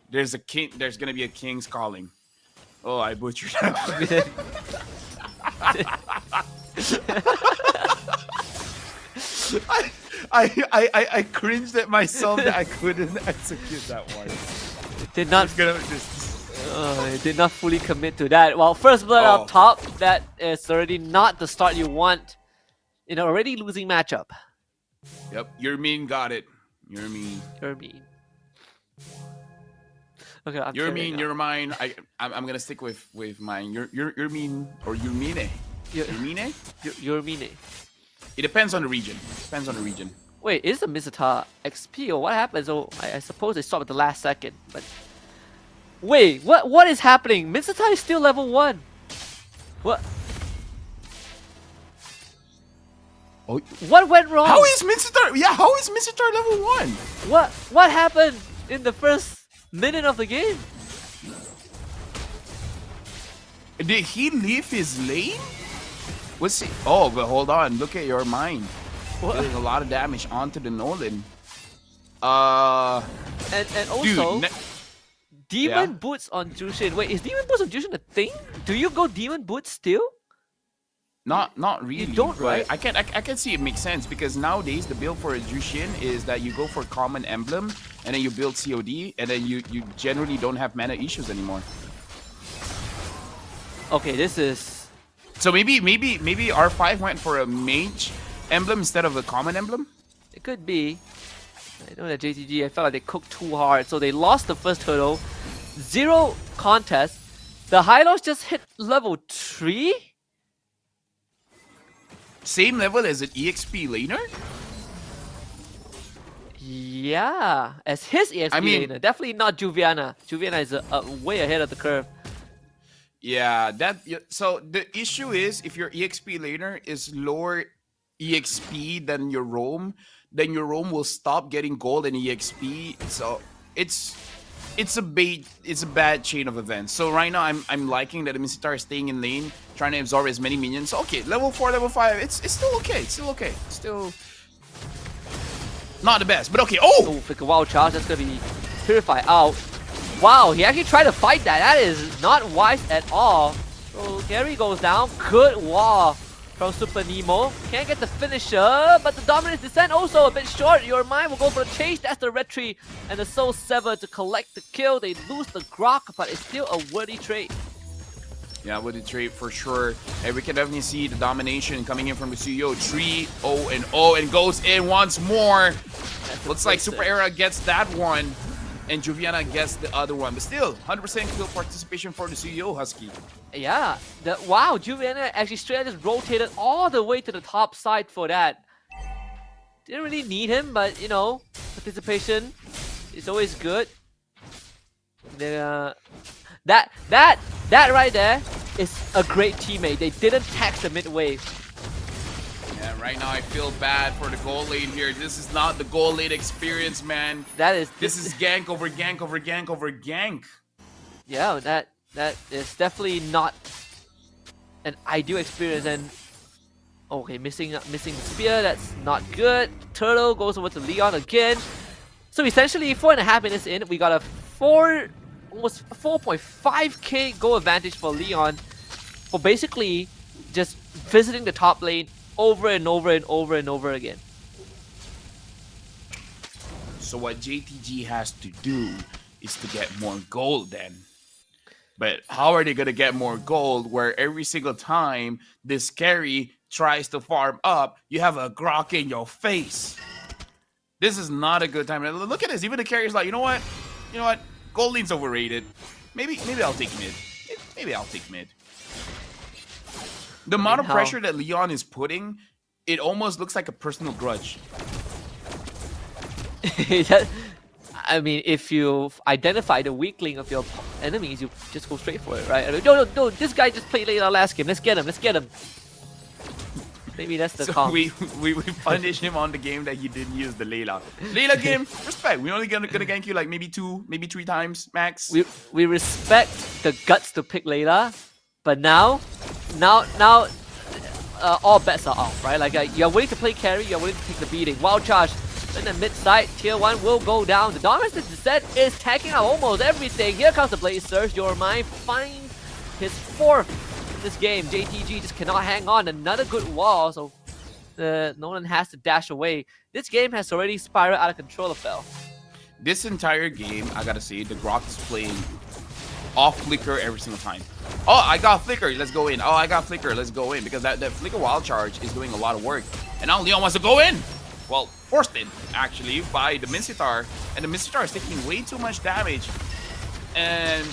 there's gonna be a king's calling. Oh, I butchered that. I cringed at myself that I couldn't execute that one. It did not fully commit to that. Well, first blood up top, that is already not the start you want in an already losing matchup. Yep, you're mean, got it. You're mean. Okay, you're mean, you're mine. I'm gonna stick with mine. You're mean, or you're mean. You're mean. It depends on the region. Wait, is the Minsitar XP or what happened? So I suppose they stopped at the last second. But wait, what is happening? Minsitar is still level 1. What? Oh, what went wrong? How is Minsitar? Yeah, how is Minsitar level 1? What happened in the first minute of the game? Did he leave his lane? What's he? Oh, but hold on. Look at your mind. Doing a lot of damage onto the Nolan. And also, dude, Demon Boots on Jushin. Wait, is Demon Boots on Jushin a thing? Do you go Demon Boots still? Not really. You don't, right? I can see it makes sense, because nowadays the build for a Jushin is that you go for common emblem and then you build COD and then you generally don't have mana issues anymore. Okay, this is... So maybe R5 went for a mage emblem instead of a common emblem? It could be. I know that JTG, I felt like they cooked too hard, so they lost the first hurdle. 0 contest. The Hylos just hit level 3? Same level as an EXP laner? Yeah, as his EXP laner. Definitely not Juviana. Juviana is way ahead of the curve. Yeah, so the issue is if your EXP laner is lower EXP than your roam, then your roam will stop getting gold and EXP. So it's a bad chain of events. So right now I'm liking that the Micitar is staying in lane, trying to absorb as many minions. Okay, level 4, level 5, it's still okay. It's still okay. Still not the best, but okay. Oh, Flicker Wild Charge, that's gonna be purified out. Wow, he actually tried to fight that. That is not wise at all. So Gary goes down. Good wall from Super Nemo. Can't get the finisher, but the Dominance Descent also a bit short. Your Mind will go for the chase. That's the Red Tree and the Soul Sever to collect the kill. They lose the Grok, but it's still a worthy trade. Yeah, with the trade for sure. And we can definitely see the domination coming in from the CEO. 3-0-0 and goes in once more. Looks like Super Era gets that one. And Juviana gets the other one. But still, 100% kill participation for the CEO, Husky. Yeah. Wow, Juviana actually straight up just rotated all the way to the top side for that. Didn't really need him, but you know, participation is always good. That right there is a great teammate. They didn't tax the mid wave. Yeah, right now I feel bad for the gold lane here. This is not the gold lane experience, man. This is gank over gank over gank over gank. Yeah, that is definitely not an ideal experience. And okay, missing the spear. That's not good. Turtle goes over to Leon again. So essentially, 4.5 minutes in, we got a almost 4.5k goal advantage for Leon for basically just visiting the top lane over and over and over and over again. So what JTG has to do is to get more gold then. But how are they going to get more gold where every single time this carry tries to farm up, you have a Grok in your face? This is not a good time. Look at this. Even the carrier's like, you know what? Gold lane's overrated. Maybe I'll take mid. Maybe I'll take mid. The amount of pressure that Leon is putting, it almost looks like a personal grudge. I mean, if you identify the weakling of your enemies, you just go straight for it, right? I mean, no, this guy just played late last game. Let's get him. Maybe that's the so we punish him on the game that he didn't use the Layla. Layla game, respect. We're only gonna gank you like maybe 2, maybe 3 times max. We respect the guts to pick Layla, but now, all bets are off, right? Like you're willing to play carry, you're willing to take the beating. Wild charge. Then the mid side, tier 1 will go down. The Dominance Descent is tagging out almost everything. Here comes the Blaze Surge. Your Mind finds his 4th in this game. JTG just cannot hang on. Another good wall, so Nolan has to dash away. This game has already spiraled out of control, Phil. This entire game, I gotta say, the Grok is playing off flicker every single time. Oh, I got flicker, let's go in. Oh, I got flicker, let's go in. Because that flicker wild charge is doing a lot of work. And now Leon wants to go in. Well, forced in, actually, by the Micitar. And the Micitar is taking way too much damage. And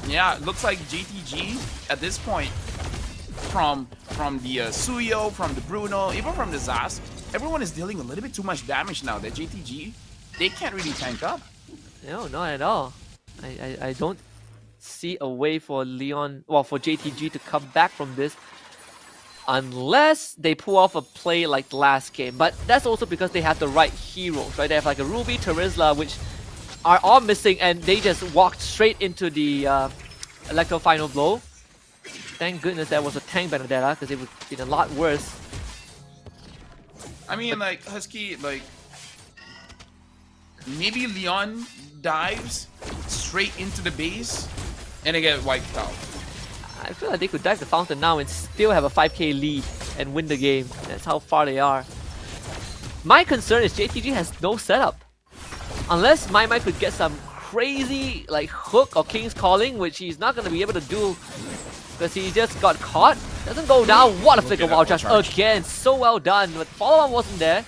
yeah, it looks like JTG at this point, from the Suyo, from the Bruno, even from the Zas, everyone is dealing a little bit too much damage now. That JTG, they can't really tank up. No, not at all. I don't see a way for Leon, well, for JTG to come back from this. Unless they pull off a play like the last game. But that's also because they have the right heroes, right? They have like a Ruby, Terizla, which are all missing, and they just walked straight into the Electro Final Blow. Thank goodness there was a tank Benedetta, because it would have been a lot worse. I mean, like, Husky, like, maybe Leon dives straight into the base and they get wiped out. I feel like they could dive the fountain now and still have a 5k lead and win the game. That's how far they are. My concern is JTG has no setup. Unless Mai could get some crazy like hook or King's Calling, which he's not going to be able to do because he just got caught. Doesn't go down. What a flicker wild charge again. So well done. But follow-on wasn't there.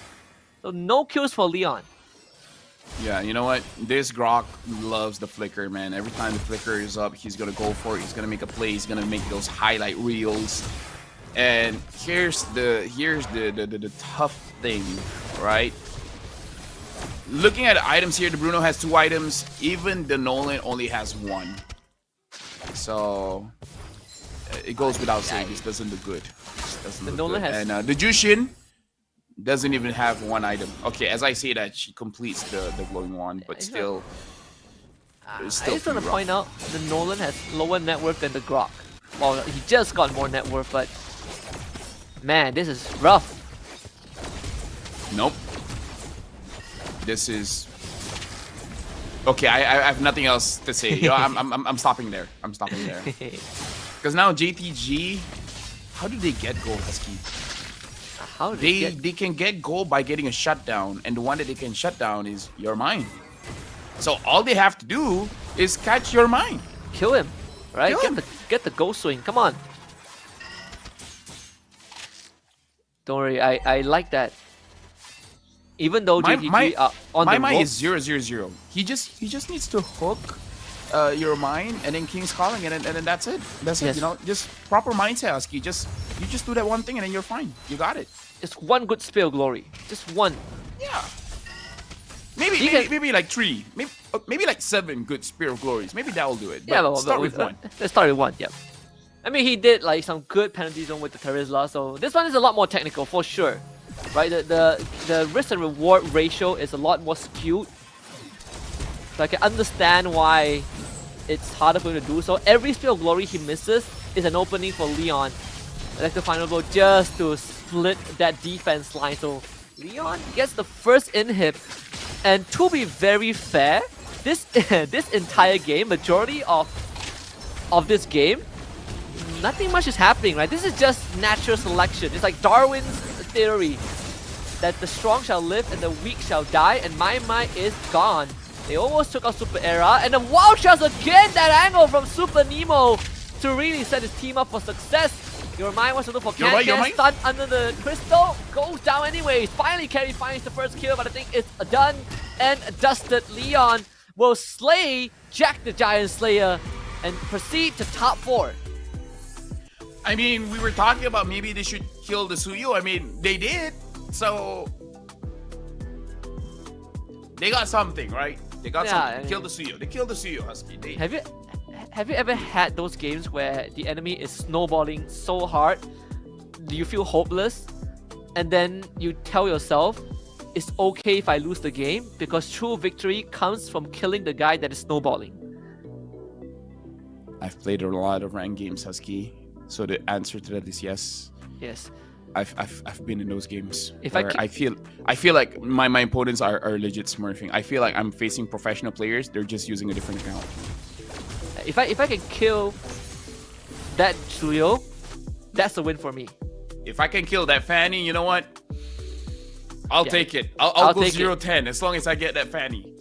So no kills for Leon. Yeah, you know what? This Grok loves the flicker, man. Every time the flicker is up, he's gonna go for it. He's gonna make a play. He's gonna make those highlight reels. And here's the tough thing, right? Looking at the items here, the Bruno has 2 items. Even the Nolan only has 1. So it goes without saying, this doesn't look good. doesn't The look Nolan good. has- And the Jushin doesn't even have one item. Okay, as I say that, she completes the glowing wand, but still, it's I still just want to pretty rough. point out the Nolan has lower net worth than the Grok. Well, he just got more net worth, but man, this is rough. Nope. This is okay. I have nothing else to say. You know, I'm stopping there. I'm stopping there. Because now JTG, how do they get gold, Husky? How do they can get gold by getting a shutdown, and the one that they can shut down is your mine. So all they have to do is catch your mine. Kill him, right? Kill him. Get the ghost swing. Come on. Don't worry, I like that. Even though JTG are on my the mine is ropes, 0-0-0. He just needs to hook your mine and then King's Calling and then that's it. That's Yes. it. You know, just proper mindset, Husky. You just do that one thing and then you're fine. You got it. just one good Spear of Glory. Just one. Yeah. Maybe like 3. Maybe like 7 good Spear of Glories. Maybe that will do it. But Yeah, but start with 1. Let's start with 1, yeah. I mean, he did like some good penalty zone with the Terizla, so this one is a lot more technical for sure. Right, the risk and reward ratio is a lot more skewed. So I can understand why it's harder for him to do so. Every Spear of Glory he misses is an opening for Leon. Like the final blow just to split that defense line. So Leon gets the first inhib. And to be very fair, this this entire game, majority of this game, nothing much is happening, right? This is just natural selection. It's like Darwin's theory that the strong shall live and the weak shall die, and Mai is gone. They almost took out Super Era, and the wild shots again, that angle from Super Nemo to really set his team up for success. Your mind wants to look for Can stun under the crystal, goes down anyways. Finally, Carry finds the first kill, but I think it's done and dusted. Leon will slay Jack the Giant Slayer and proceed to top 4. I mean, we were talking about maybe they should kill the Suyu. I mean, they did. So they got something, right? They got something. I mean, Kill the Suyu. They killed the Suyu, Husky. Have you ever had those games where the enemy is snowballing so hard, you feel hopeless, and then you tell yourself, it's okay if I lose the game because true victory comes from killing the guy that is snowballing? I've played a lot of ranked games, Husky. So the answer to that is yes. Yes. I've been in those games. If where I feel like my opponents are legit smurfing. I feel like I'm facing professional players. They're just using a different account. If I can kill that Tsuyo, that's a win for me. If I can kill that Fanny, you know what? I'll take it. I'll go 0-10 as long as I get that Fanny.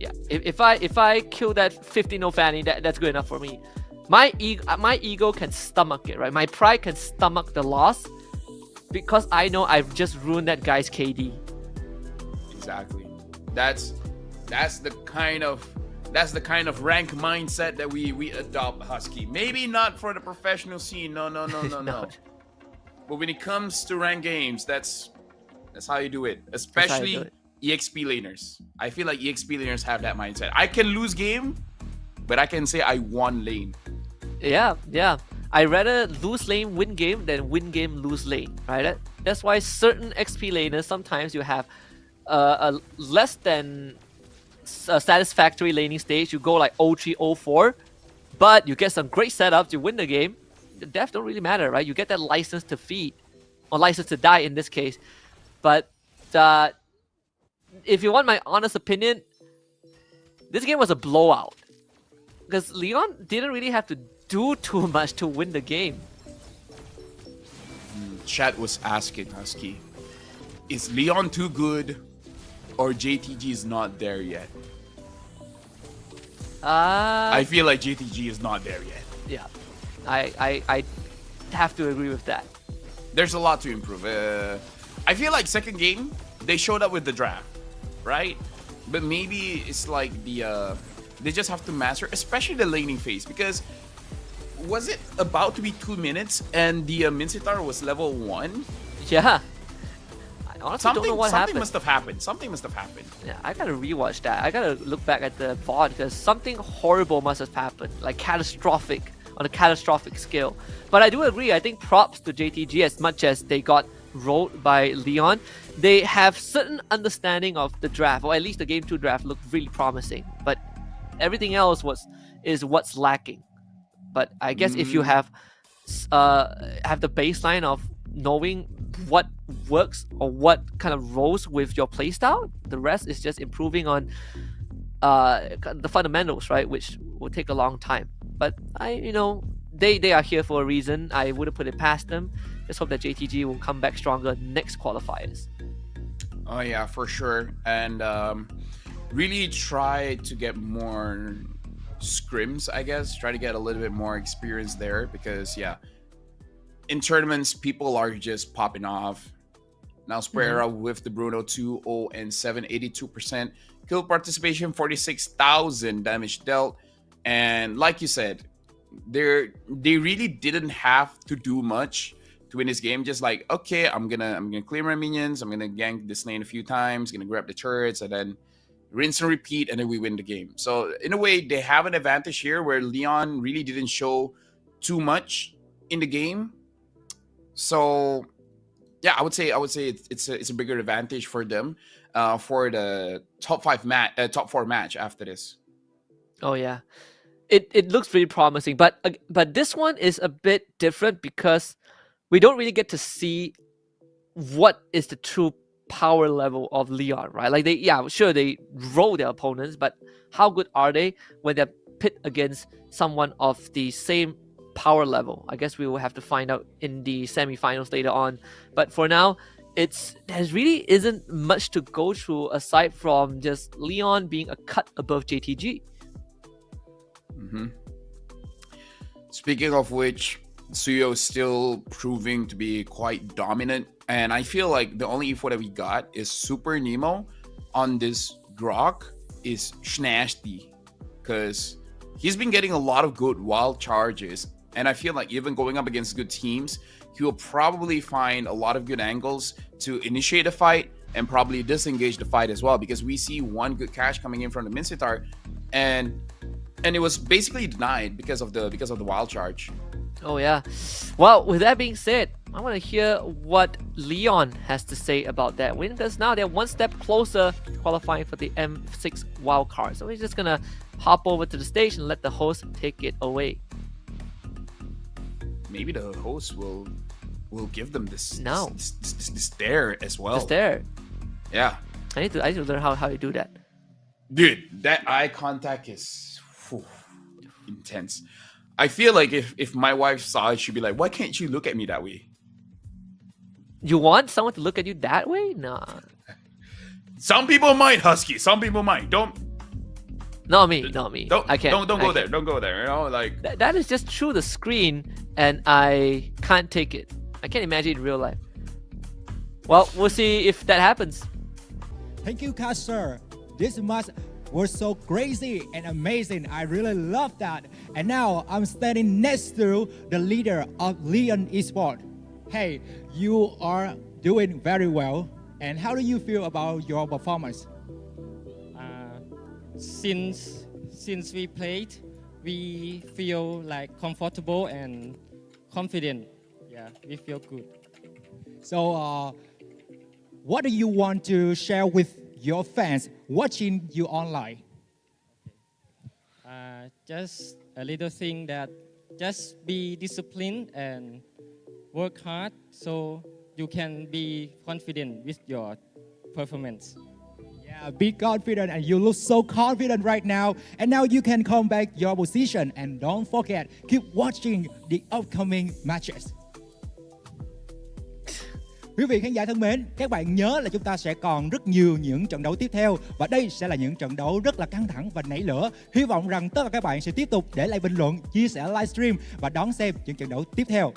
Yeah. If I kill that 15-0 Fanny, that's good enough for me. My ego can stomach it, right? My pride can stomach the loss because I know I've just ruined that guy's KD. Exactly. That's the kind of rank mindset that we adopt, Husky. Maybe not for the professional scene. No. But when it comes to ranked games, that's how you do it. Especially EXP laners. I feel like EXP laners have that mindset. I can lose game, but I can say I won lane. Yeah. I rather lose lane, win game than win game, lose lane, right? That's why certain XP laners, sometimes you have a less than satisfactory laning stage. You go like 0-3, 0-4, but you get some great setups, you win the game. The death don't really matter, right? You get that license to feed, or license to die in this case. But if you want my honest opinion, this game was a blowout. Because Leon didn't really have to do too much to win the game. Chat was asking, Husky, is Leon too good or JTG is not there yet? I feel like JTG is not there yet. Yeah, I have to agree with that. There's a lot to improve. I feel like second game, they showed up with the draft, right? But maybe it's like they just have to master, especially the laning phase, because was it about to be 2 minutes and the Mincetar was level 1? Yeah. I honestly don't know what happened. Something must have happened. Yeah, I gotta rewatch that. I gotta look back at the VOD because something horrible must have happened, like catastrophic. on a catastrophic scale. But I do agree, I think props to JTG as much as they got rolled by Leon. They have certain understanding of the draft, or at least the Game 2 draft looked really promising. But everything else is what's lacking. But I guess if you have the baseline of knowing what works or what kind of rolls with your playstyle, the rest is just improving on the fundamentals, right? Which will take a long time. But they are here for a reason. I wouldn't put it past them. Just hope that JTG will come back stronger next qualifiers. Oh yeah, for sure. And really try to get more scrims, I guess. Try to get a little bit more experience there, because in tournaments people are just popping off. Now Sperra with the Bruno 2-0 and 7, 82% kill participation, 46,000 damage dealt. And like you said, they really didn't have to do much to win this game. Just like, okay, I'm gonna clear my minions, I'm gonna gank this lane a few times, gonna grab the turrets, and then rinse and repeat, and then we win the game. So in a way, they have an advantage here where Leon really didn't show too much in the game. So yeah, I would say it's a bigger advantage for them for the top 4 match after this. Oh yeah, it looks really promising, but this one is a bit different because we don't really get to see what is the true power level of Leon, right? Like they roll their opponents, but how good are they when they're pit against someone of the same power level? I guess we will have to find out in the semifinals later on. But for now, there really isn't much to go through aside from just Leon being a cut above JTG. Speaking of which, Suyo is still proving to be quite dominant, and I feel like the only info that we got is Super Nemo on this Grok is Schnasty, because he's been getting a lot of good wild charges, and I feel like even going up against good teams, he will probably find a lot of good angles to initiate a fight and probably disengage the fight as well, because we see one good catch coming in from the Mincetar, and it was basically denied because of the wild charge. Oh yeah. Well, with that being said, I want to hear what Leon has to say about that win, because now they're one step closer to qualifying for the M6 wildcard. So we're just gonna hop over to the stage and let the host take it away. Maybe the host will give them this dare as well. This dare. Yeah. I need to learn how you do that. Dude, that eye contact is intense. I feel like if my wife saw it, she'd be like, why can't you look at me that way? You want someone to look at you that way? Nah. Some people might, Husky. Some people might. Not me. I can't. Don't go there. Don't go there. You know, like that is just through the screen, and I can't take it. I can't imagine it in real life. Well, we'll see if that happens. Thank you, Caster. This match was so crazy and amazing. I really love that. And now I'm standing next to the leader of Leon Esports. Hey, you are doing very well. And how do you feel about your performance? Since we played, we feel like comfortable and confident. Yeah, we feel good. So, what do you want to share with your fans watching you online? Just a little thing that just be disciplined and work hard so you can be confident with your performance. Yeah, be confident, and you look so confident right now. And now you can come back your position, and don't forget, keep watching the upcoming matches. Quý vị khán giả thân mến, các bạn nhớ là chúng ta sẽ còn rất nhiều những trận đấu tiếp theo, và đây sẽ là những trận đấu rất là căng thẳng và nảy lửa. Hy vọng rằng tất cả các bạn sẽ tiếp tục để lại bình luận, chia sẻ livestream và đón xem những trận đấu tiếp theo.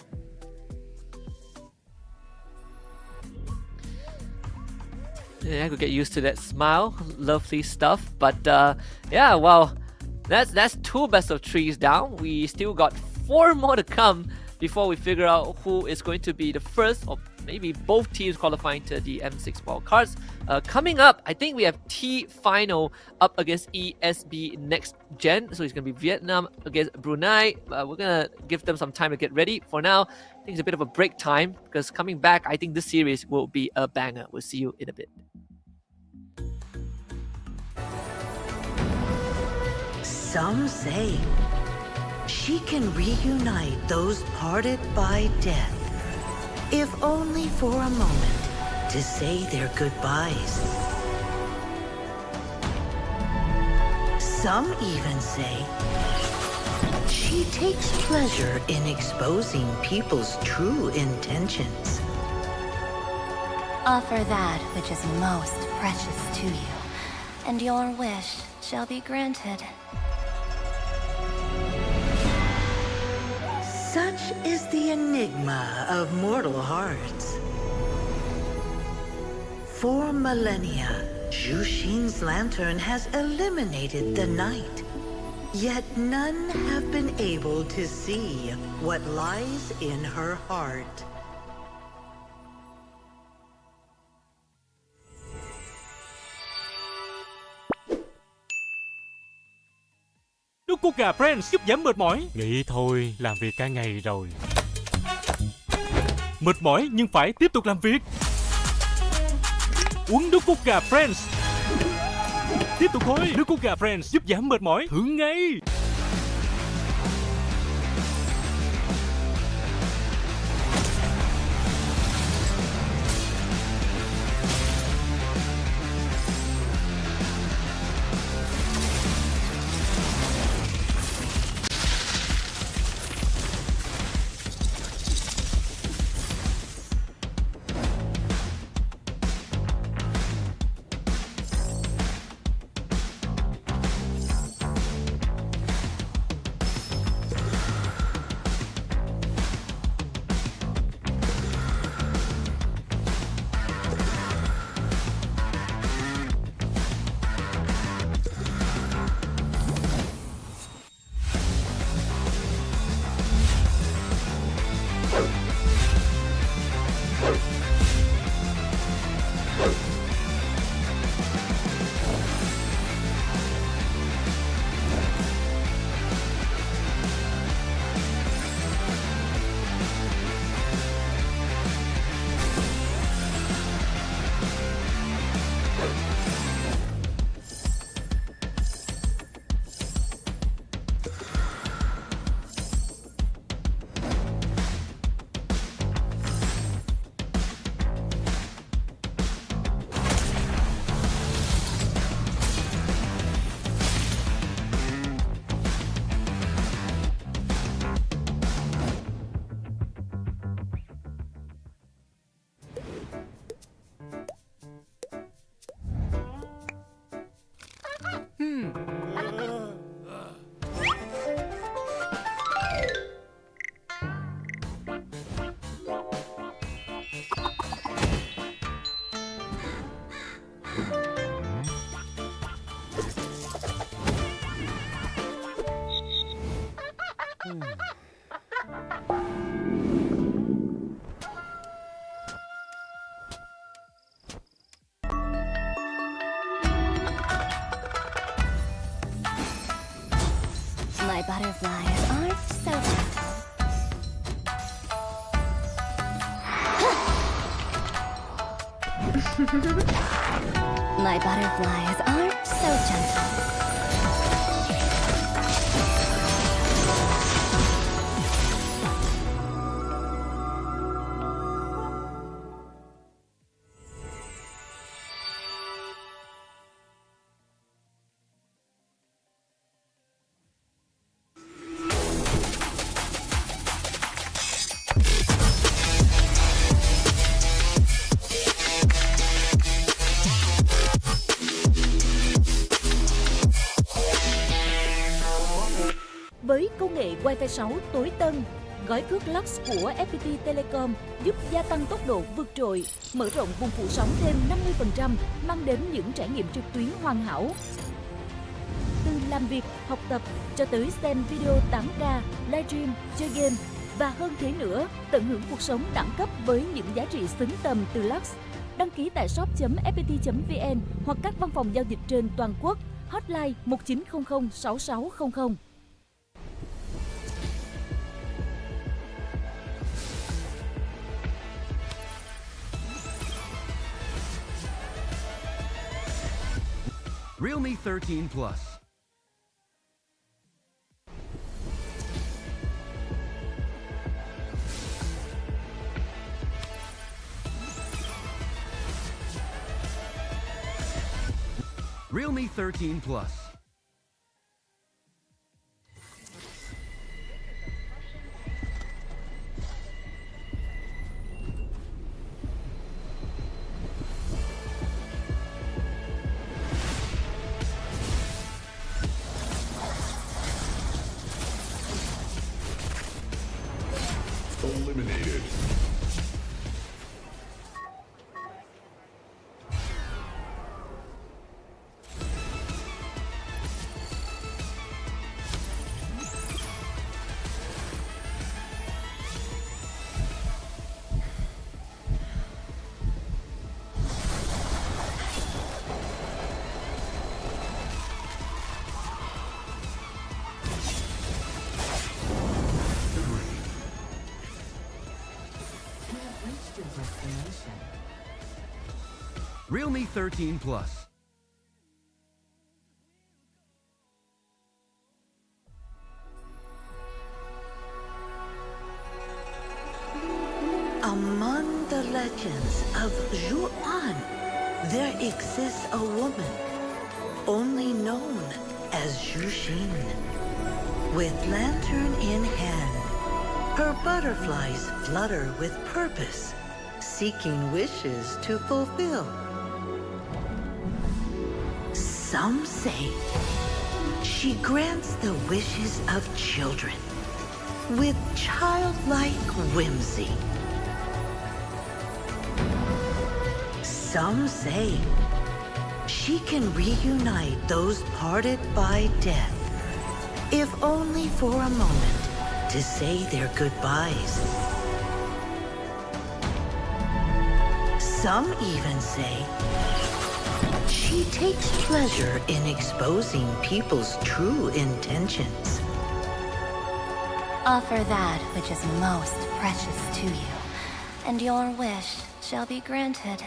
Yeah, I could get used to that smile, lovely stuff. But yeah, well, that's 2 best of 3s down. We still got 4 more to come before we figure out who is going to be the first or maybe both teams qualifying to the M6 wildcards. Coming up, I think we have T final up against ESB next gen. So it's going to be Vietnam against Brunei. We're going to give them some time to get ready. For now, I think it's a bit of a break time because coming back, I think this series will be a banger. We'll see you in a bit. Some say she can reunite those parted by death, if only for a moment, to say their goodbyes. Some even say she takes pleasure in exposing people's true intentions. Offer that which is most precious to you, and your wish shall be granted. Such is the enigma of mortal hearts. For millennia, Zhu Xin's lantern has eliminated the night. Yet none have been able to see what lies in her heart. Nước cốt gà Friends giúp giảm mệt mỏi. Nghĩ thôi, làm việc cả ngày rồi. Mệt mỏi nhưng phải tiếp tục làm việc. Uống nước cốt gà Friends. Tiếp tục thôi, nước cốt gà Friends giúp giảm mệt mỏi. Thử ngay. My butterflies are so gentle. My butterflies are so gentle. Với công nghệ Wi-Fi 6 tối tân, gói cước Lux của FPT Telecom giúp gia tăng tốc độ vượt trội, mở rộng vùng phủ sóng thêm 50%, mang đến những trải nghiệm trực tuyến hoàn hảo. Từ làm việc, học tập cho tới xem video 8K, livestream, chơi game, Và hơn thế nữa, tận hưởng cuộc sống đẳng cấp với những giá trị xứng tầm từ Lux. Đăng ký tại shop.fpt.vn hoặc các văn phòng giao dịch trên toàn quốc. Hotline 1900 6600. Realme 13 Plus. Realme 13 Plus. Eliminated. Realme 13 Plus. Among the legends of Zhuan, there exists a woman only known as Zhuxin. With lantern in hand, her butterflies flutter with purpose, seeking wishes to fulfill. Some say she grants the wishes of children with childlike whimsy. Some say she can reunite those parted by death, if only for a moment to say their goodbyes. Some even say she takes pleasure in exposing people's true intentions. Offer that which is most precious to you, and your wish shall be granted.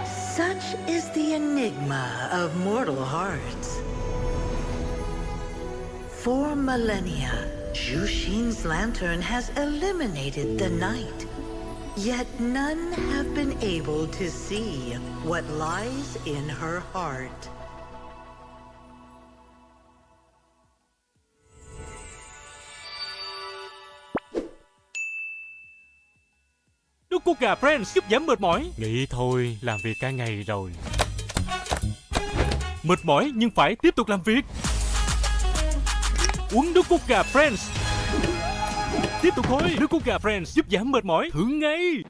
Such is the enigma of mortal hearts. For millennia, Zhuxin's lantern has eliminated the night. Yet none have been able to see what lies in her heart. Nước cốt gà Friends giúp giảm mệt mỏi. Nghĩ thôi, làm việc cả ngày rồi. Mệt mỏi nhưng phải tiếp tục làm việc. Uống nước cốt gà Friends. Tiếp tục thôi, nước cốt gà Friends giúp giảm mệt mỏi. Thử ngay.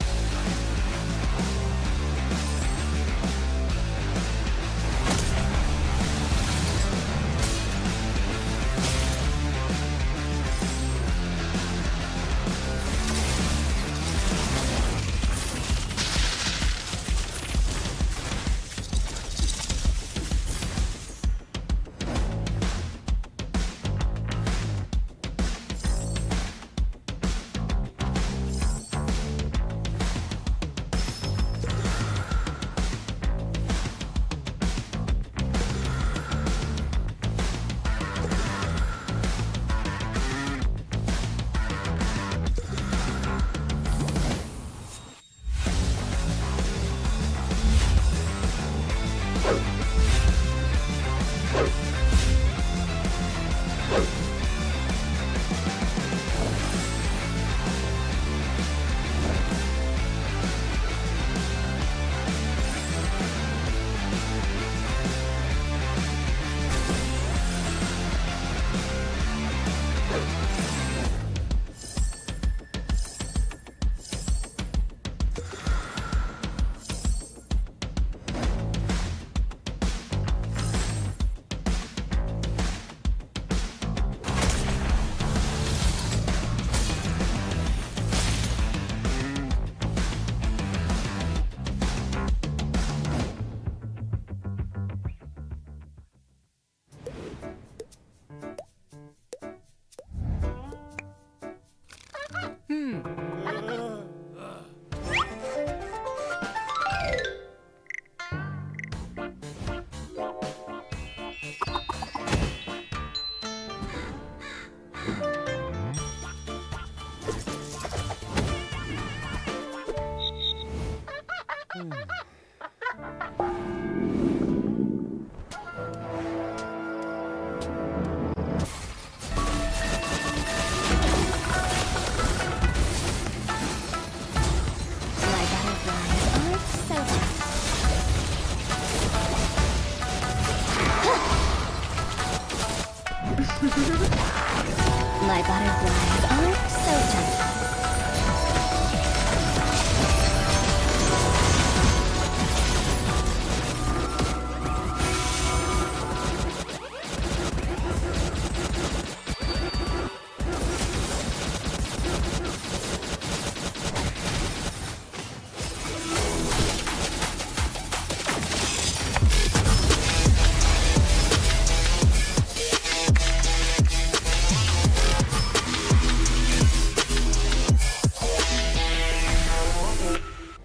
My butterflies are so gentle.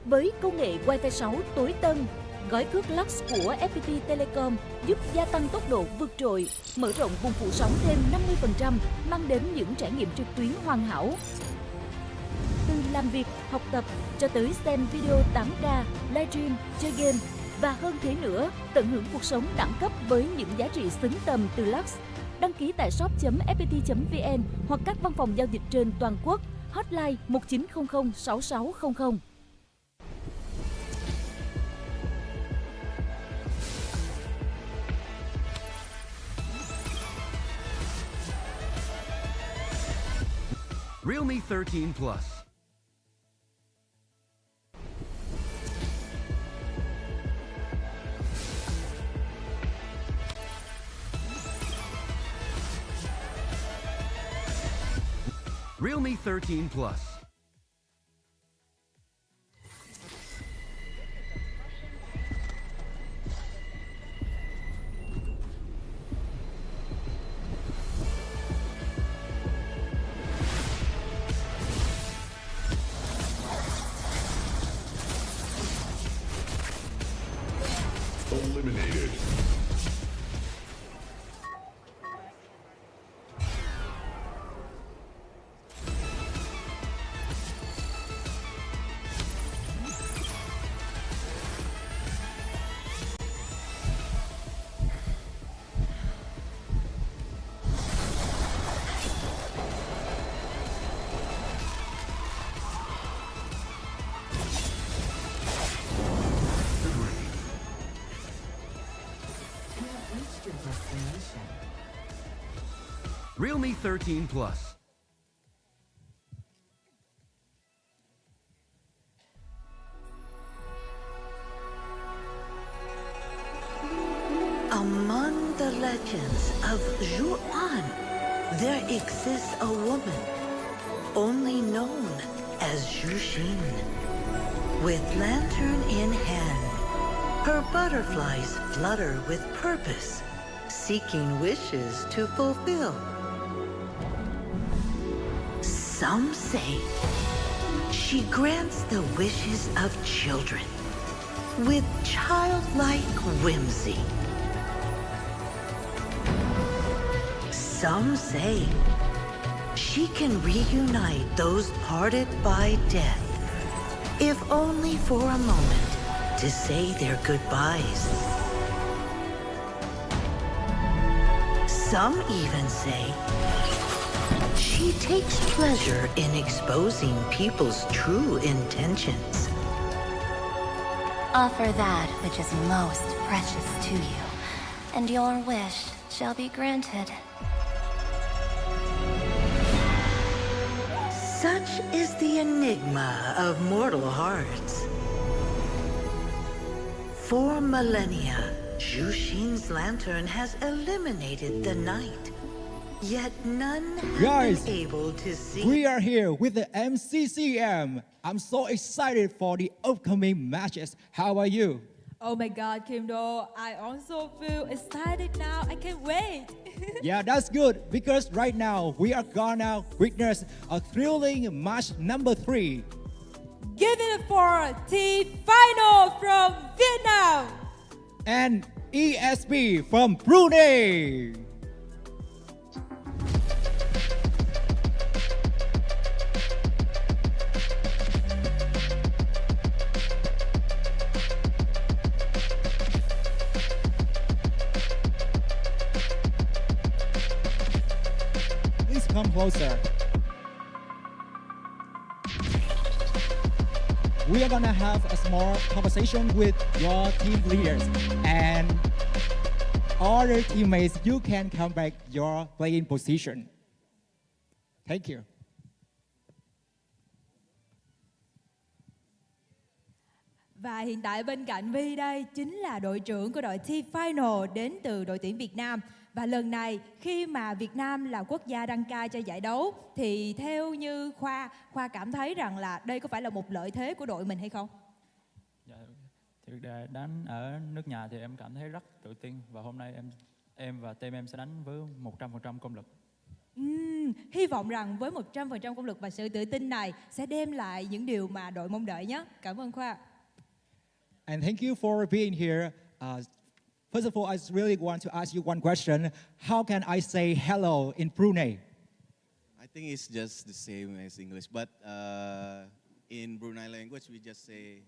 Với công nghệ Wi-Fi 6 tối tân, gói cước Lux của FPT Telecom giúp gia tăng tốc độ vượt trội, mở rộng vùng phủ sóng thêm 50%, mang đến những trải nghiệm trực tuyến hoàn hảo. Từ làm việc, học tập cho tới xem video 8K, livestream, chơi game và hơn thế nữa, tận hưởng cuộc sống đẳng cấp với những giá trị xứng tầm từ Lux. Đăng ký tại shop.fpt.vn hoặc các văn phòng giao dịch trên toàn quốc. Hotline 1900 6600. Realme 13 Plus. Realme 13 Plus. Eliminated. Realme 13 Plus. Among the legends of Zhuan, there exists a woman only known as Zhuxin. With lantern in hand, her butterflies flutter with purpose, seeking wishes to fulfill. Some say she grants the wishes of children with childlike whimsy. Some say she can reunite those parted by death, if only for a moment to say their goodbyes. Some even say she takes pleasure in exposing people's true intentions. Offer that which is most precious to you, and your wish shall be granted. Such is the enigma of mortal hearts. For millennia, Zhuxin's lantern has eliminated the night. Yet none have Guys, been able to see. We are here with the MCCM. I'm so excited for the upcoming matches. How are you? Oh my God, Kim Do, I also feel excited now. I can't wait. Yeah, that's good because right now we are gonna witness a thrilling match number 3. Give it for T-Final from Vietnam and ESP from Brunei. come closer. We are gonna have a small conversation with your team leaders and all your teammates. You can come back your playing position. Thank you. Và hiện tại bên cạnh Vi đây chính là đội trưởng của đội T-Final đến từ đội tuyển Việt Nam. Và lần này khi mà Việt Nam là quốc gia đăng cai cho giải đấu thì theo như Khoa cảm thấy rằng là đây có phải là một lợi thế của đội mình hay không? Dạ, thì đánh ở nước nhà thì em cảm thấy rất tự tin và hôm nay em và team em sẽ đánh với 100% công lực. Hy vọng rằng với 100% công lực và sự tự tin này sẽ đem lại những điều mà đội mong đợi nhé. Cảm ơn Khoa. And thank you for being here. First of all, I really want to ask you one question. How can I say hello in Brunei? I think it's just the same as English, but in Brunei language, we just say,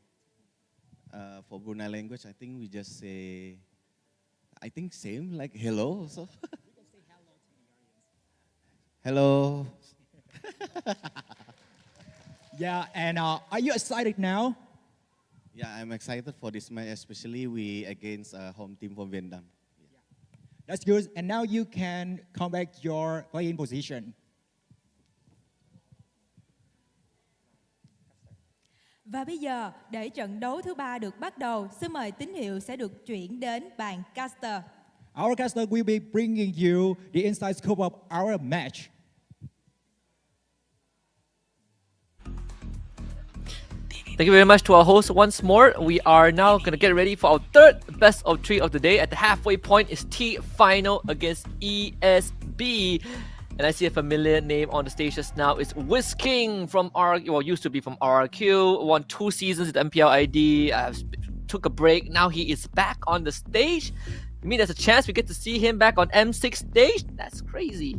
for Brunei language, I think we just say, I think same, like hello also. You can say hello to the audience. Hello. Yeah, and are you excited now? Yeah, I'm excited for this match, especially we against a home team from Vietnam. Yeah. That's good. And now you can come back your playing position. Và bây giờ để trận đấu thứ 3 được bắt đầu, xin mời tín hiệu sẽ được chuyển đến bàn caster. Our caster will be bringing you the inside scope of our match. Thank you very much to our host once more. We are now going to get ready for our third best of 3 of the day. At the halfway point is T-Final against ESB. And I see a familiar name on the stage just now. It's King from used to be from RRQ, won 2 seasons at MPL ID, took a break. Now he is back on the stage. You mean there's a chance we get to see him back on M6 stage? That's crazy.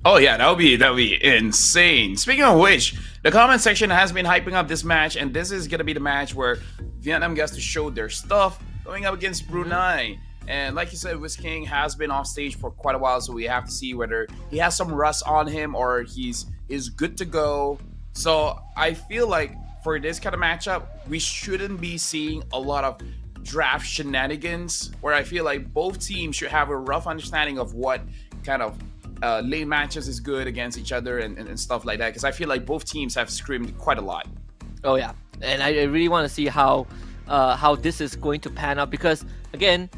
Oh yeah, that would be insane. Speaking of which, the comment section has been hyping up this match, and this is gonna be the match where Vietnam gets to show their stuff going up against Brunei. And like you said, King has been off stage for quite a while, so we have to see whether he has some rust on him or he's good to go. So I feel like for this kind of matchup, we shouldn't be seeing a lot of draft shenanigans, where I feel like both teams should have a rough understanding of what kind of lane matches is good against each other and stuff like that, because I feel like both teams have scrimmed quite a lot. Oh yeah, and I really want to see how this is going to pan out, because again,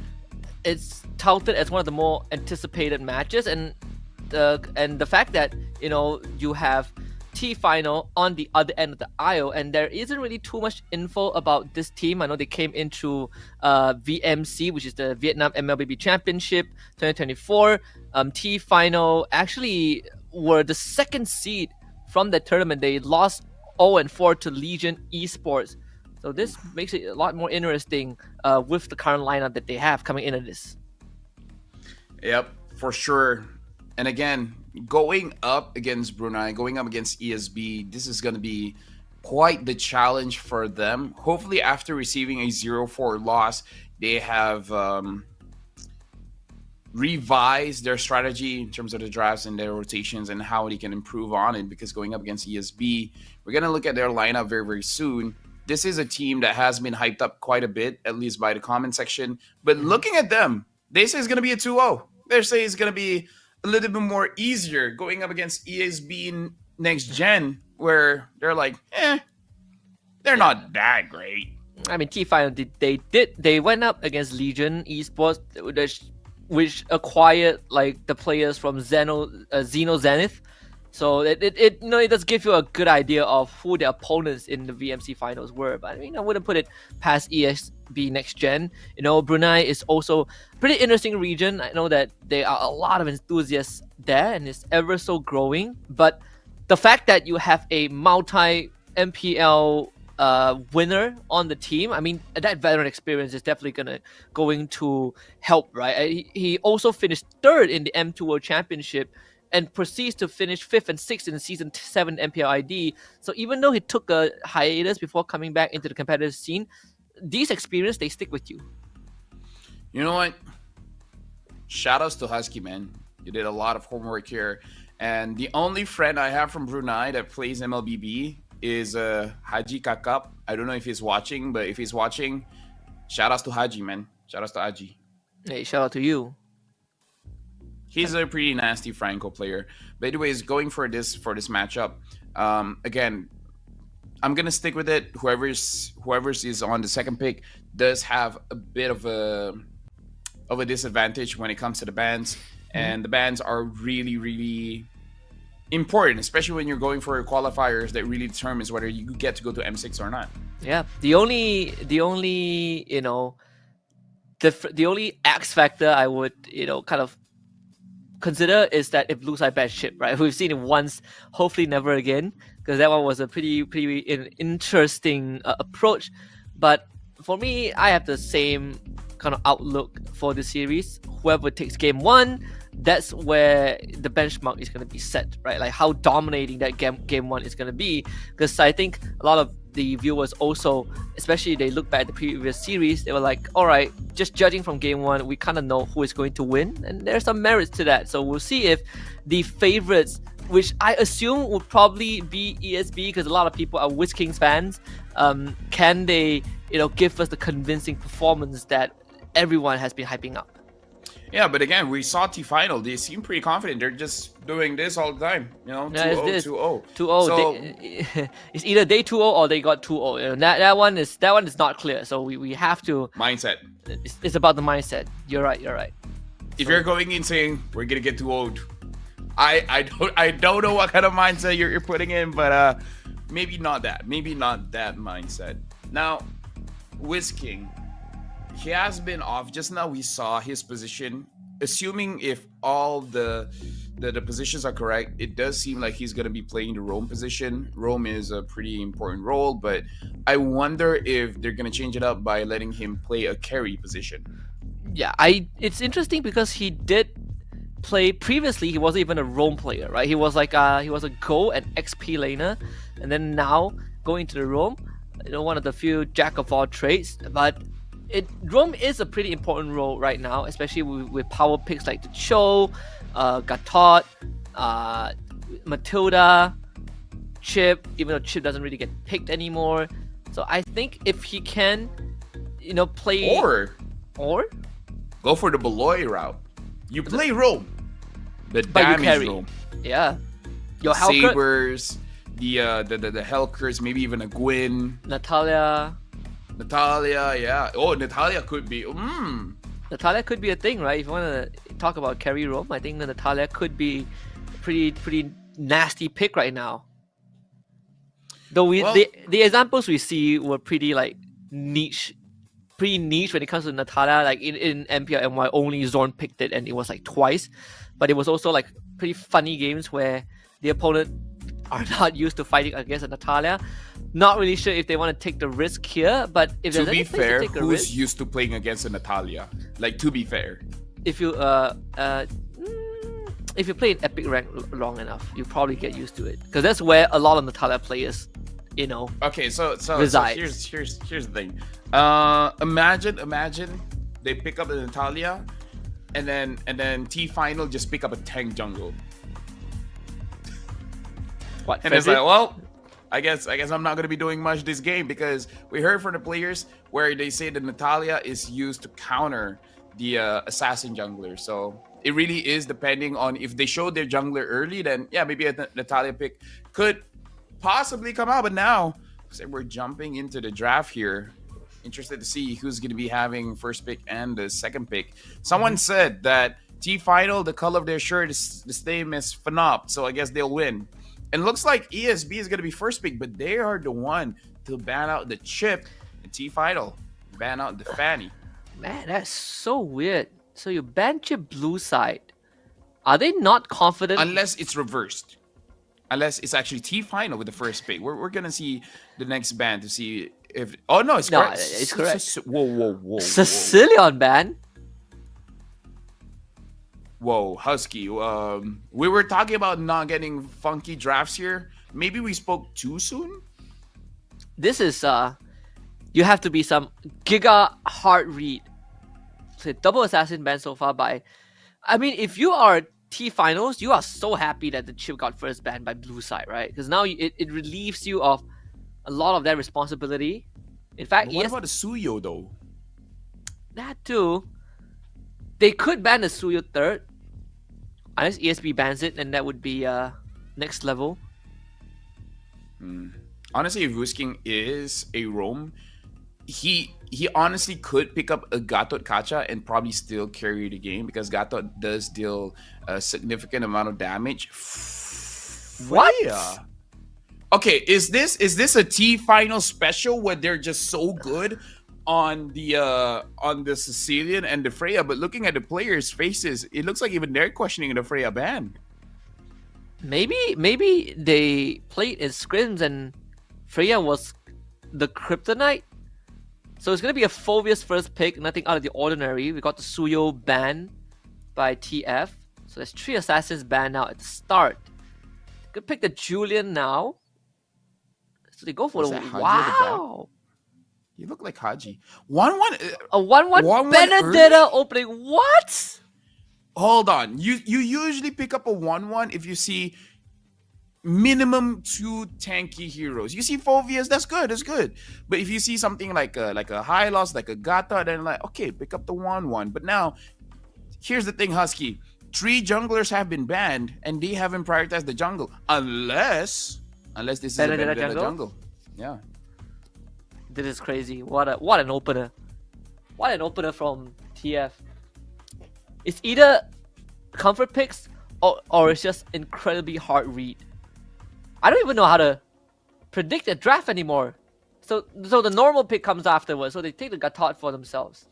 it's touted as one of the more anticipated matches, and the fact that you have T-Final on the other end of the aisle, and there isn't really too much info about this team. I know they came into VMC, which is the Vietnam MLBB Championship 2024. T-Final actually were the second seed from the tournament. They lost 0-4 to Legion Esports. So this makes it a lot more interesting with the current lineup that they have coming into this. Yep, for sure. And again, going up against Brunei, going up against ESB, this is going to be quite the challenge for them. Hopefully, after receiving a 0-4 loss, they have revised their strategy in terms of the drafts and their rotations and how they can improve on it, because going up against ESB, we're going to look at their lineup very, very soon. This is a team that has been hyped up quite a bit, at least by the comment section. But looking at them, they say it's going to be a 2-0. They say it's going to be a little bit more easier going up against ESB next gen, where they're like, they're not that great. I mean, T-Final, they went up against Legion Esports, which acquired like the players from Xeno Zenith. So it does give you a good idea of who the opponents in the VMC finals were. But I mean, I wouldn't put it past ESB next gen. Brunei is also a pretty interesting region. I know that there are a lot of enthusiasts there, and it's ever so growing. But the fact that you have a multi MPL winner on the team, I mean, that veteran experience is definitely going to help, right? He also finished 3rd in the M2 World Championship and proceeds to finish 5th and 6th in the Season 7 MPL ID. So even though he took a hiatus before coming back into the competitive scene, these experiences, they stick with you. You know what? Shout outs to Husky, man. You did a lot of homework here. And the only friend I have from Brunei that plays MLBB is Haji Kakap. I don't know if he's watching, but if he's watching, shout outs to Haji, man. Shout outs to Haji. Hey, shout out to you. He's a pretty nasty Franco player. But anyways, going for this matchup, again, I'm gonna stick with it. Whoever's is on the second pick does have a bit of a disadvantage when it comes to the bans, and the bans are really, really important, especially when you're going for qualifiers that really determines whether you get to go to M6 or not. Yeah, the only you know, the only X factor I would kind of consider is that if blue side bans chip, right? We've seen it once, hopefully never again, because that one was a pretty interesting approach. But for me, I have the same kind of outlook for the series. Whoever takes game one, that's where the benchmark is going to be set, right? Like how dominating that game one is going to be. Because I think a lot of the viewers also, especially they look back at the previous series, they were like, all right, just judging from game one, we kind of know who is going to win, and there's some merits to that. So we'll see if the favorites, which I assume would probably be ESB, because a lot of people are Wiz Kings fans, can they give us the convincing performance that everyone has been hyping up? Yeah, but again, we saw T-Final. They seem pretty confident. They're just doing this all the time. 2-0, 2-0. 2-0. So, it's either they 2-0 or they got 2-0. That one is not clear. So we have to... Mindset. It's about the mindset. You're right. If you're going in saying, we're going to get 2-0, I don't know what kind of mindset you're putting in, but maybe not that. Maybe not that mindset. Now, Wiz King, he has been off. Just now we saw his position. Assuming if all the positions are correct, it does seem like he's going to be playing the roam position. Roam is a pretty important role, but I wonder if they're going to change it up by letting him play a carry position. Yeah, it's interesting because he did play previously. He wasn't even a roam player, right? He was like he was a go and XP laner, and then now going into the roam, one of the few jack of all trades, but roam is a pretty important role right now, especially with power picks like the Cho, Gatot, Matilda, Chip, even though Chip doesn't really get picked anymore. So I think if he can, play... Or? Go for the Beloy route. You play roam. The but damage you carry. roam. Yeah. Your Sabers, the Helkers, maybe even a Gwyn. Natalia, yeah. Oh, Natalia could be. Natalia could be a thing, right? If you want to talk about carry roam, I think the Natalia could be a pretty nasty pick right now. Though the examples we see were pretty niche when it comes to Natalia. Like in MPL MY, only Zorn picked it, and it was twice. But it was also pretty funny games where the opponent are not used to fighting against a Natalia. Not really sure if they want to take the risk here, but if to there's be any place fair, to take a who's risk, used to playing against a Natalia? To be fair, if you play in epic rank long enough, you probably get used to it, because that's where a lot of Natalia players, Okay, so reside. here's the thing. Imagine they pick up the Natalia, and then T-Final just pick up a tank jungle. What? And it's well, I guess I'm not gonna be doing much this game, because we heard from the players where they say that Natalia is used to counter the assassin jungler. So it really is depending on if they show their jungler early, then yeah, maybe a Natalia pick could possibly come out. But now, we're jumping into the draft here. Interested to see who's gonna be having first pick and the second pick. Someone said that T-Final, the color of their shirt is the same as Fnop, so I guess they'll win. And looks like ESB is going to be first pick, but they are the one to ban out the Chip, and T-Final ban out the Fanny. Man, that's so weird. So you ban Chip blue side. Are they not confident? Unless it's reversed. Unless it's actually T-Final with the first pick. We're going to see the next ban to see if... Oh, no, it's correct. It's correct. Whoa. Sicilian ban? Whoa, Husky. We were talking about not getting funky drafts here. Maybe we spoke too soon? This is, you have to be some giga hard read. So double assassin ban so far by... I mean, if you are T finals, you are so happy that the chip got first ban by blue side, right? Because now it relieves you of a lot of that responsibility. In fact, But what about the Suyo though? That too. They could ban the Suyo third. Unless ESB bans it, then that would be next level. Honestly, if Wusking is a roam, he honestly could pick up a Gatot Kacha and probably still carry the game because Gatot does deal a significant amount of damage. What? Okay, is this a T final special where they're just so good on the Sicilian and the Freya? But looking at the players' faces, it looks like even they're questioning the Freya ban. Maybe they played in scrims and Freya was the kryptonite. So it's gonna be a Phoveus first pick, nothing out of the ordinary. We got the Suyo ban by TF. So there's 3 assassins banned now at the start. Could pick the Julian now. So they go for Was the that Haji at the back? wow. You look like Haji. 1-1. A 1-1 1-1 Benedetta early? opening. What? Hold on. You usually pick up a 1-1 if you see minimum 2 tanky heroes. You see Phoveus, that's good. But if you see something like a Hylos, like a Gata, then like, okay, pick up the 1-1. But now, here's the thing, Husky. 3 junglers have been banned and they haven't prioritized the jungle. Unless this is a Benedetta jungle. Yeah. This is crazy. What an opener. What an opener from TF. It's either comfort picks or it's just incredibly hard read. I don't even know how to predict a draft anymore. So the normal pick comes afterwards. So they take the Gatot for themselves.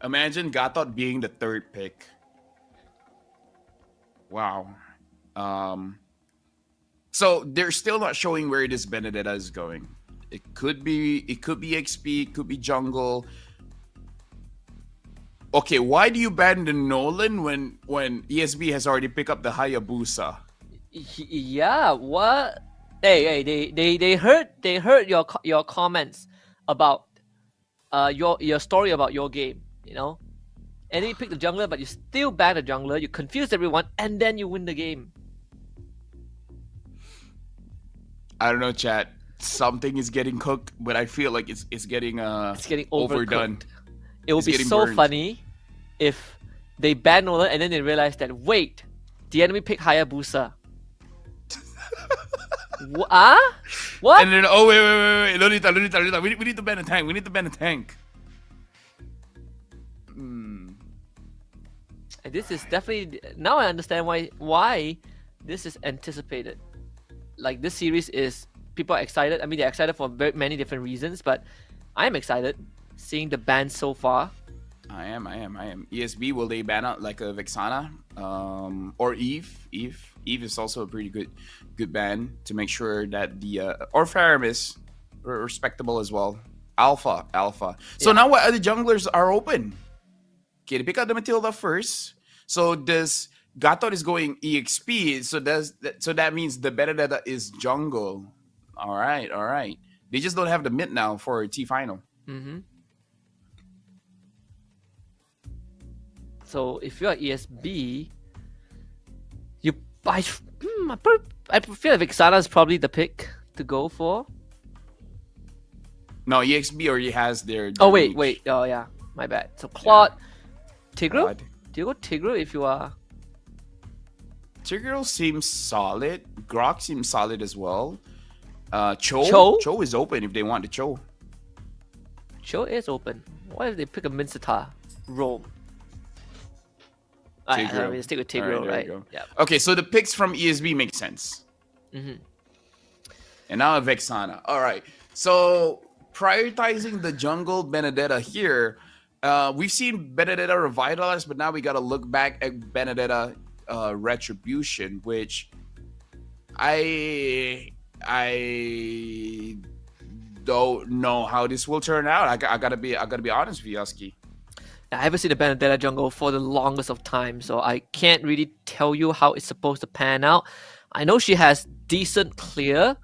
Imagine Gatot being the 3rd pick. Wow. So they're still not showing where this Benedetta is going. It could be XP, it could be jungle. Okay, why do you ban the Nolan when ESB has already picked up the Hayabusa? Yeah, what? Hey, they heard your comments about your story about your game, you know? And then you pick the jungler, but you still ban the jungler, you confused everyone, and then you win the game. I don't know, chat. Something is getting cooked, but I feel like it's getting overdone. It would be so funny if they ban Nolan and then they realize that wait, the enemy picked Hayabusa. What? And then wait, Lolita, we need to ban a tank. We need to ban a tank. And this is definitely now I understand why this is anticipated. Like this series is people are excited. I mean they're excited for very many different reasons, but I am excited seeing the ban so far. I am. ESB, will they ban out like a Vexana? Or Eve? Eve is also a pretty good ban to make sure that the or Farum is respectable as well. Alpha. So now what other junglers are open? Okay, they pick out the Matilda first. So does Gatot is going EXP? So that means the Benedetta is jungle. All right. They just don't have the mid now for T final. So if you're ESB, I feel like Vixana is probably the pick to go for. No, EXB already has their Oh wait. Oh yeah, my bad. So Claude, Tigreal. Do you go Tigreal if you are? Tigreal seems solid. Grok seems solid as well. Cho is open if they want the Cho. Cho is open. What if they pick a Minsata roam? Tigreal. Stick with Tigreal, right? Yeah. Okay, so the picks from ESB make sense. And now a Vexana. All right. So prioritizing the jungle Benedetta here. We've seen Benedetta revitalized, but now we got to look back at Benedetta Retribution, which I don't know how this will turn out. I gotta be honest with you, Husky. I haven't seen the Benedetta jungle for the longest of time, so I can't really tell you how it's supposed to pan out. I know she has decent clear,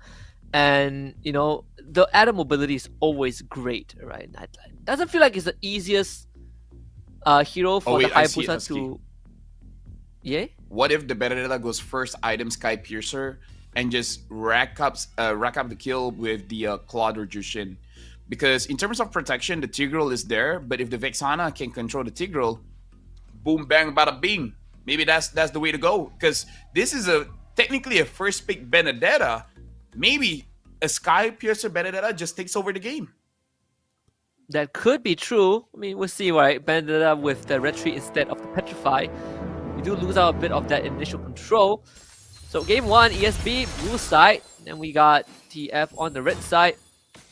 and you know the added mobility is always great, right? It doesn't feel like it's the easiest hero for the Hayabusa to. Yeah. what if the Benedetta goes first item Sky Piercer and just rack up the kill with the Claude or Jushin? Because in terms of protection, the Tigreal is there, but if the Vexana can control the Tigreal, boom, bang, bada, bing. Maybe that's the way to go. Because this is technically a first pick Benedetta. Maybe a Sky Piercer Benedetta just takes over the game. That could be true. I mean, we'll see, right? Benedetta with the retreat instead of the Petrify. You do lose out a bit of that initial control. So game 1, ESB, blue side. Then we got TF on the red side.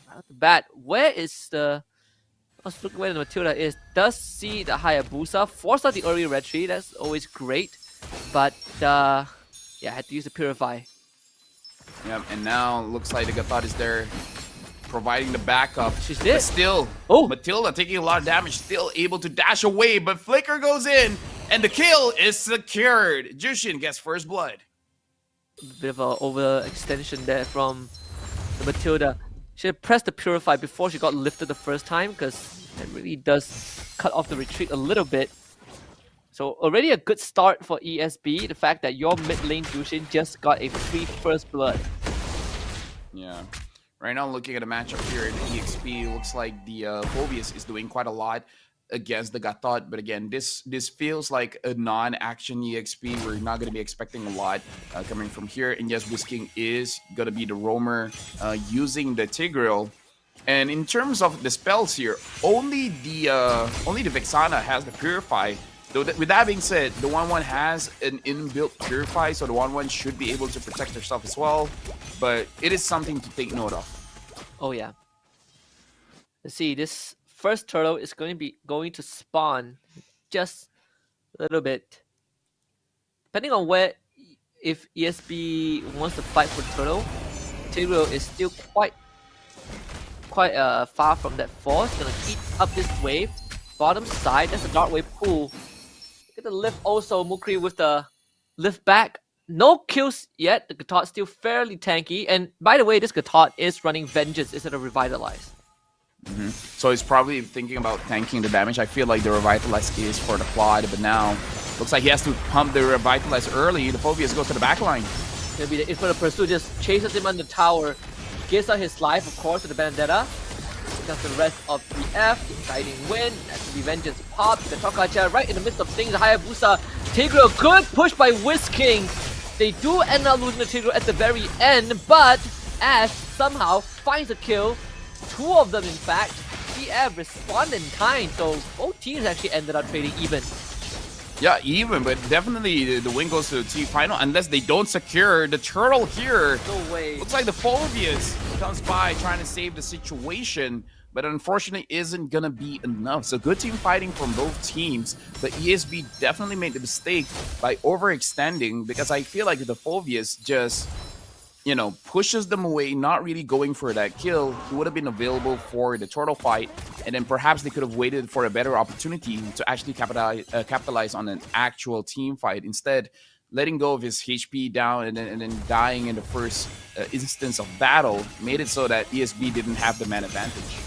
Right off the bat, where is the... Let's look where the Matilda is. Does see the Hayabusa. Force out the early retreat. That's always great. But, yeah, had to use the Purify. Yep, and now looks like the Gathot is there providing the backup. She's dead. But still, Matilda taking a lot of damage, still able to dash away, but Flicker goes in, and the kill is secured. Jushin gets first blood. Bit of an overextension there from the Matilda. She had pressed the Purify before she got lifted the first time, because it really does cut off the retreat a little bit. So already a good start for ESB, the fact that your mid lane Jushin just got a free first blood. Yeah. Right now, looking at a matchup here in EXP, looks like the Phobius is doing quite a lot against the Gathot. But again, this feels like a non-action EXP. We're not going to be expecting a lot coming from here. And yes, Whisking is going to be the roamer using the Tigreal. And in terms of the spells here, only the Vexana has the Purify. Though with that being said, the 1-1 has an inbuilt Purify, so the 1-1 should be able to protect herself as well. But it is something to take note of. Oh yeah. Let's see, this first turtle is going to spawn just a little bit. Depending on where, if ESB wants to fight for turtle, Tigreal is still quite far from that force. Gonna eat up this wave. Bottom side, that's a dark wave pool. Get the lift also, Mukri with the lift back. No kills yet. The Gatot still fairly tanky. And by the way, this Gatot is running Vengeance instead of Revitalize. So he's probably thinking about tanking the damage. I feel like the Revitalize is for the Claude, but now looks like he has to pump the Revitalize early. The Phobius goes to the back line. It'll be the Infinite Pursuit, just chases him on the tower. Gives out his life, of course, to the Vendetta. Because the rest of TF, exciting win, that could be Vengeance pop, the Tokacha right in the midst of things, the Hayabusa, Tigreal, good push by Whisking. They do end up losing the Tigreal at the very end, but Ash somehow finds a kill, 2 of them in fact. TF respond in kind, so both teams actually ended up trading even. Yeah, even, but definitely the win goes to the T-Final unless they don't secure the turtle here. No way. Looks like the Phobius comes by trying to save the situation, but unfortunately isn't gonna be enough. So good team fighting from both teams, but ESB definitely made the mistake by overextending, because I feel like the Phobius just, you know, pushes them away, not really going for that kill. He would have been available for the turtle fight, and then perhaps they could have waited for a better opportunity to actually capitalize on an actual team fight. Instead, letting go of his HP down and then dying in the first instance of battle made it so that ESB didn't have the man advantage.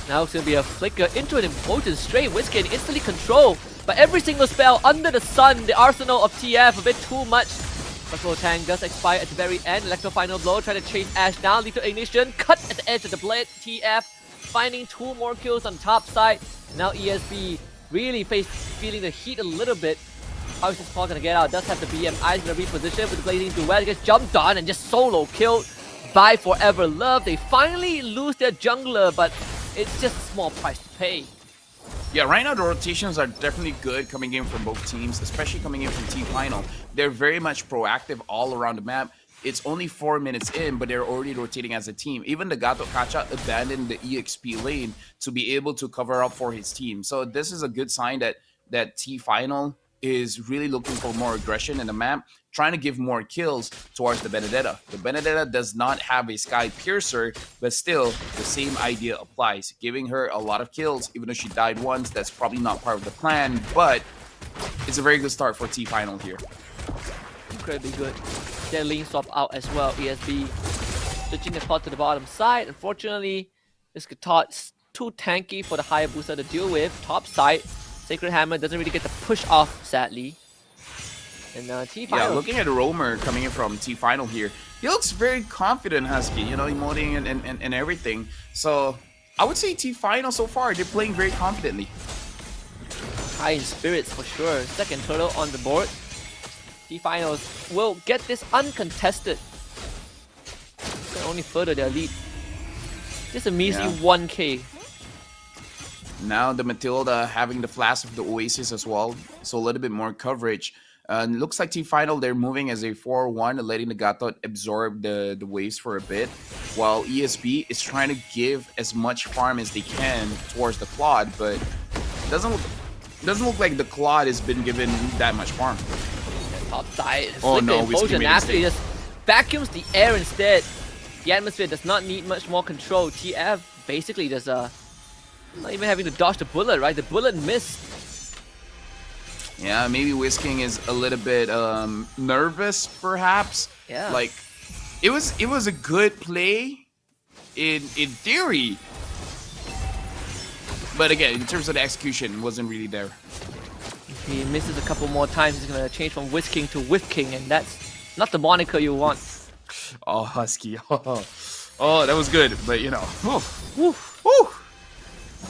Now it's going to be a flicker into an important straight. Whisking instantly controlled by every single spell under the sun. The arsenal of TF a bit too much. Buffalo Tang does expire at the very end. Electro Final Blow, trying to chase Ash down. Lethal Ignition, cut at the edge of the blade. TF finding 2 more kills on top side. Now ESB really feeling the heat a little bit. How is this Paul gonna get out? Does have the BMI gonna reposition with the Blazing Duet. Gets jumped on and just solo killed by Forever Love. They finally lose their jungler, but it's just a small price to pay. Yeah, right now the rotations are definitely good coming in from both teams, especially coming in from Team Final. They're very much proactive all around the map. It's only 4 minutes in, but they're already rotating as a team. Even the Gato Kacha abandoned the EXP lane to be able to cover up for his team. So this is a good sign that Team Final is really looking for more aggression in the map, trying to give more kills towards the Benedetta. The Benedetta does not have a Sky Piercer, but still, the same idea applies. Giving her a lot of kills, even though she died once, that's probably not part of the plan, but it's a very good start for T-Final here. Incredibly good. Their lane swap out as well. ESB switching the pot to the bottom side. Unfortunately, this Gatot too tanky for the Hayabusa to deal with. Top side, Sacred Hammer doesn't really get the push off, sadly. And T-Final. Yeah, looking at Romer coming in from T-Final here, he looks very confident, Husky, you know, emoting and everything. So I would say T-Final so far, they're playing very confidently. High in spirits for sure. Second turtle on the board. T-Finals will get this uncontested. It's gonna only further their lead. Just a measly 1k. Now the Matilda having the flash of the Oasis as well, so a little bit more coverage. Looks like T-Final, they're moving as a 4-1, letting the Gatot absorb the waves for a bit, while ESB is trying to give as much farm as they can towards the Claude, but it doesn't look like the Claude has been given that much farm. Top side, oh no, Implosion actually just vacuums the air instead. The atmosphere does not need much more control. TF basically just not even having to dodge the bullet, right? The bullet missed. Yeah, maybe Whisking is a little bit nervous, perhaps. Yeah. Like, it was a good play in theory, but again, in terms of the execution, it wasn't really there. If he misses a couple more times, he's gonna change from Whisking to Whiffking, and that's not the moniker you want. Oh, Husky. Oh, that was good, but you know. Woo.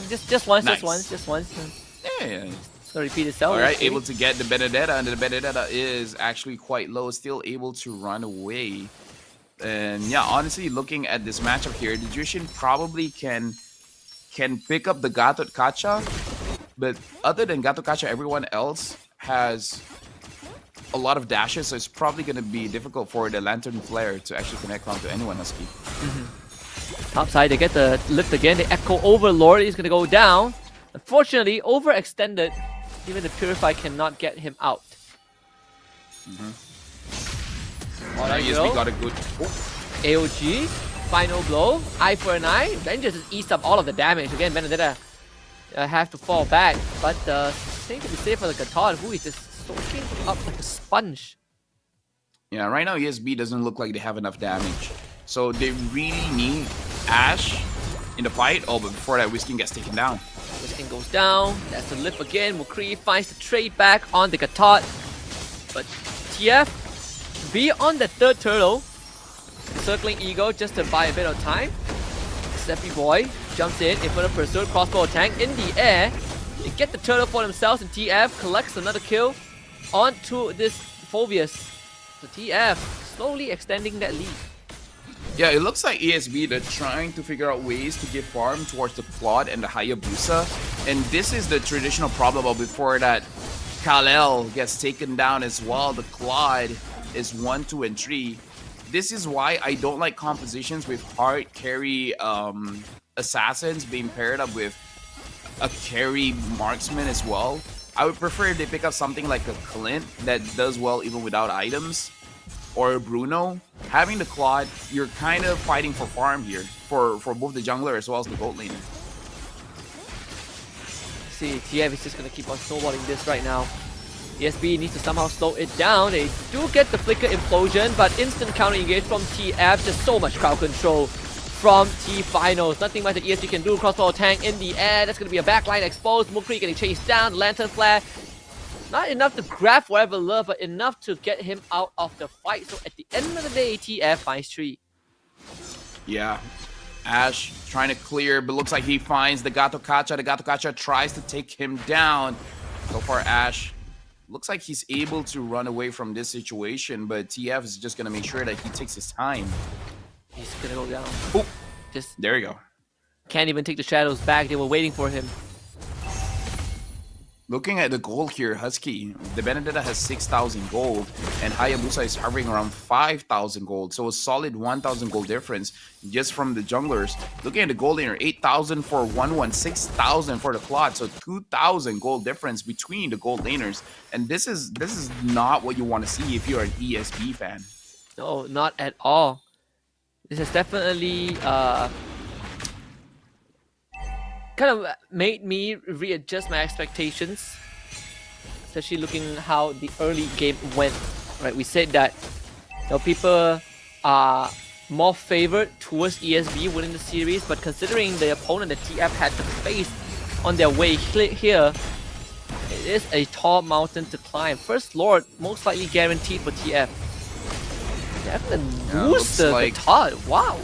Just once, Nice. just once. Yeah. It's gonna repeat itself. All right, able to get the Benedetta, and the Benedetta is actually quite low, still able to run away. And yeah, honestly, looking at this matchup here, the Jushin probably can pick up the Gatot Kacha, but other than Gatot Kacha, everyone else has a lot of dashes, so it's probably going to be difficult for the Lantern Flare to actually connect onto anyone, Husky. Top side, they get the lift again. The Echo Overlord is gonna go down. Unfortunately, overextended. Even the Purify cannot get him out. Alright, yes, we got a good... AOG, final blow, eye for an eye. Rangers just eats up all of the damage. Again, Benedetta have to fall back. But thing to be safe for the Gatot, who is just soaking up like a sponge. Yeah, right now ESB doesn't look like they have enough damage. So they really need Ash in the fight. Oh, but before that, Whisking gets taken down. Whisking goes down. That's the lift again. Mccm finds the trade back on the Gatot. But TF be on the third turtle. Circling Eagle just to buy a bit of time. Steppy Boy jumps in front of Pursuit. Crossbow tank in the air. They get the turtle for themselves, and TF collects another kill onto this Phobius. So TF slowly extending that lead. Yeah, it looks like ESB, they're trying to figure out ways to give farm towards the Claude and the Hayabusa. And this is the traditional problem of before that Kal-El gets taken down as well. The Claude is 1, 2, and 3. This is why I don't like compositions with hard carry assassins being paired up with a carry marksman as well. I would prefer if they pick up something like a Clint that does well even without items, or a Bruno. Having the Claude, you're kind of fighting for farm here for both the jungler as well as the gold laner. See, TF is just gonna keep on snowballing this right now. ESB needs to somehow slow it down. They do get the Flicker Implosion, but instant counter engage from TF. Just so much crowd control from T-Finals. Nothing much that ESB can do. Crossbow tank in the air. That's gonna be a backline exposed. Mukri getting chased down. Lantern Flare. Not enough to grab Forever Love, but enough to get him out of the fight. So at the end of the day, TF finds 3. Yeah, Ash trying to clear, but looks like he finds the Gato Kacha. The Gato Kacha tries to take him down. So far, Ash looks like he's able to run away from this situation, but TF is just gonna make sure that he takes his time. He's gonna go down. Oh, just there you go. Can't even take the shadows back. They were waiting for him. Looking at the gold here, Husky, the Benedetta has 6,000 gold, and Hayabusa is hovering around 5,000 gold. So a solid 1,000 gold difference just from the junglers. Looking at the gold laner, 8,000 for 1-1, 6,000 for the Claude. So 2,000 gold difference between the gold laners. And this is not what you want to see if you're an ESB fan. No, not at all. This has definitely kind of made me readjust my expectations, especially looking how the early game went. Right, we said that people are more favored towards ESB winning the series, but considering the opponent that TF had to face on their way here, is a tall mountain to climb. First Lord, most likely guaranteed for TF. They're gonna boost the Gatot. Wow.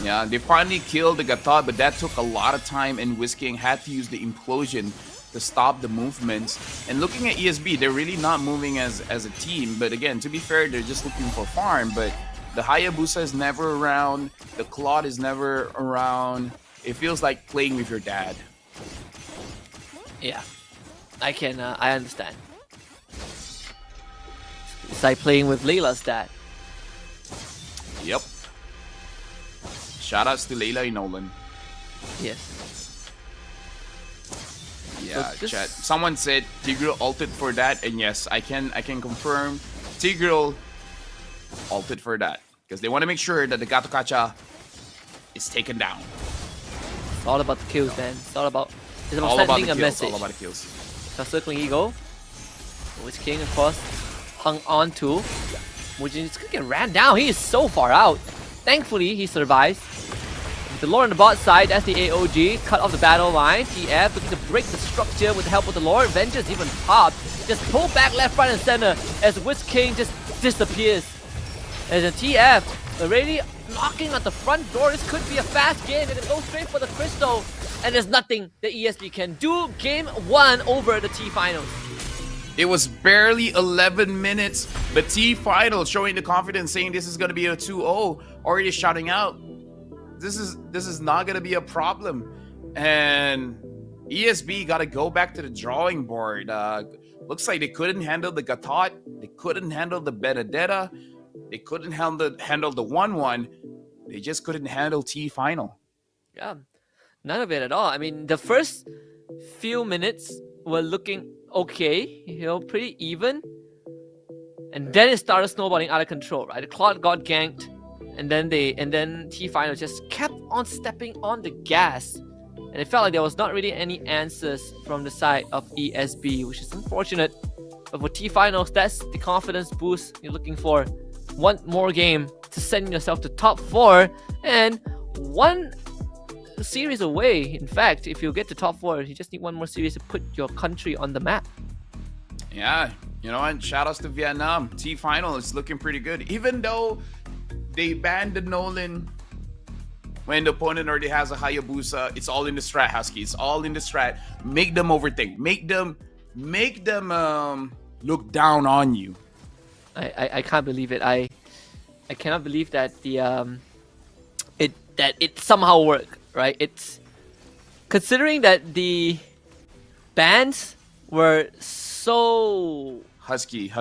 Yeah, they finally killed the Gatot, but that took a lot of time, and Whisk-King had to use the implosion to stop the movements. And looking at ESB, they're really not moving as a team. But again, to be fair, they're just looking for farm. But the Hayabusa is never around. The Claude is never around. It feels like playing with your dad. Yeah, I understand. It's like playing with Layla's dad. Yep. Shoutouts to Layla and Nolan. Yes. Yeah, So chat. Someone said Tigreal ulted for that, and yes, I can confirm Tigreal ulted for that because they want to make sure that the Gato Kacha is taken down. It's all about the kills, man. It's all about sending a message. All about the kills. Now circling Eagle, Whisk-King of course hung on to. Mujin is gonna get ran down. He is so far out. Thankfully, he survives. With the Lord on the bot side, that's the AOG. Cut off the battle line. TF looking to break the structure with the help of the Lord. Vengeance even popped. Just pull back left, right, and center as Whisk-King just disappears. As a TF already knocking at the front door. This could be a fast game. They're gonna go straight for the crystal. And there's nothing that ESB can do. Game 1 over the T-Finals. It was barely 11 minutes, but T-Final showing the confidence, saying this is going to be a 2-0, already shouting out, this is not going to be a problem. And ESB got to go back to the drawing board. Looks like they couldn't handle the Gatot, they couldn't handle the Benedetta, they couldn't handle the 1-1, they just couldn't handle T-Final. Yeah, none of it at all. I mean, the first few minutes were looking okay, pretty even. And then it started snowballing out of control, right? The Claude got ganked, and then T-Final just kept on stepping on the gas. And it felt like there was not really any answers from the side of ESB, which is unfortunate. But for T-Finals, that's the confidence boost you're looking for. One more game to send yourself to top 4, and one series away. In fact, if you get to top 4, you just need one more series to put your country on the map. Yeah, you know, and shoutouts to Vietnam. T-Final is looking pretty good. Even though they banned the Nolan when the opponent already has a Hayabusa, it's all in the strat, Husky. It's all in the strat. Make them overthink. Make them look down on you. I can't believe it. I cannot believe that it somehow worked, right? It's considering that the bans were so Husky.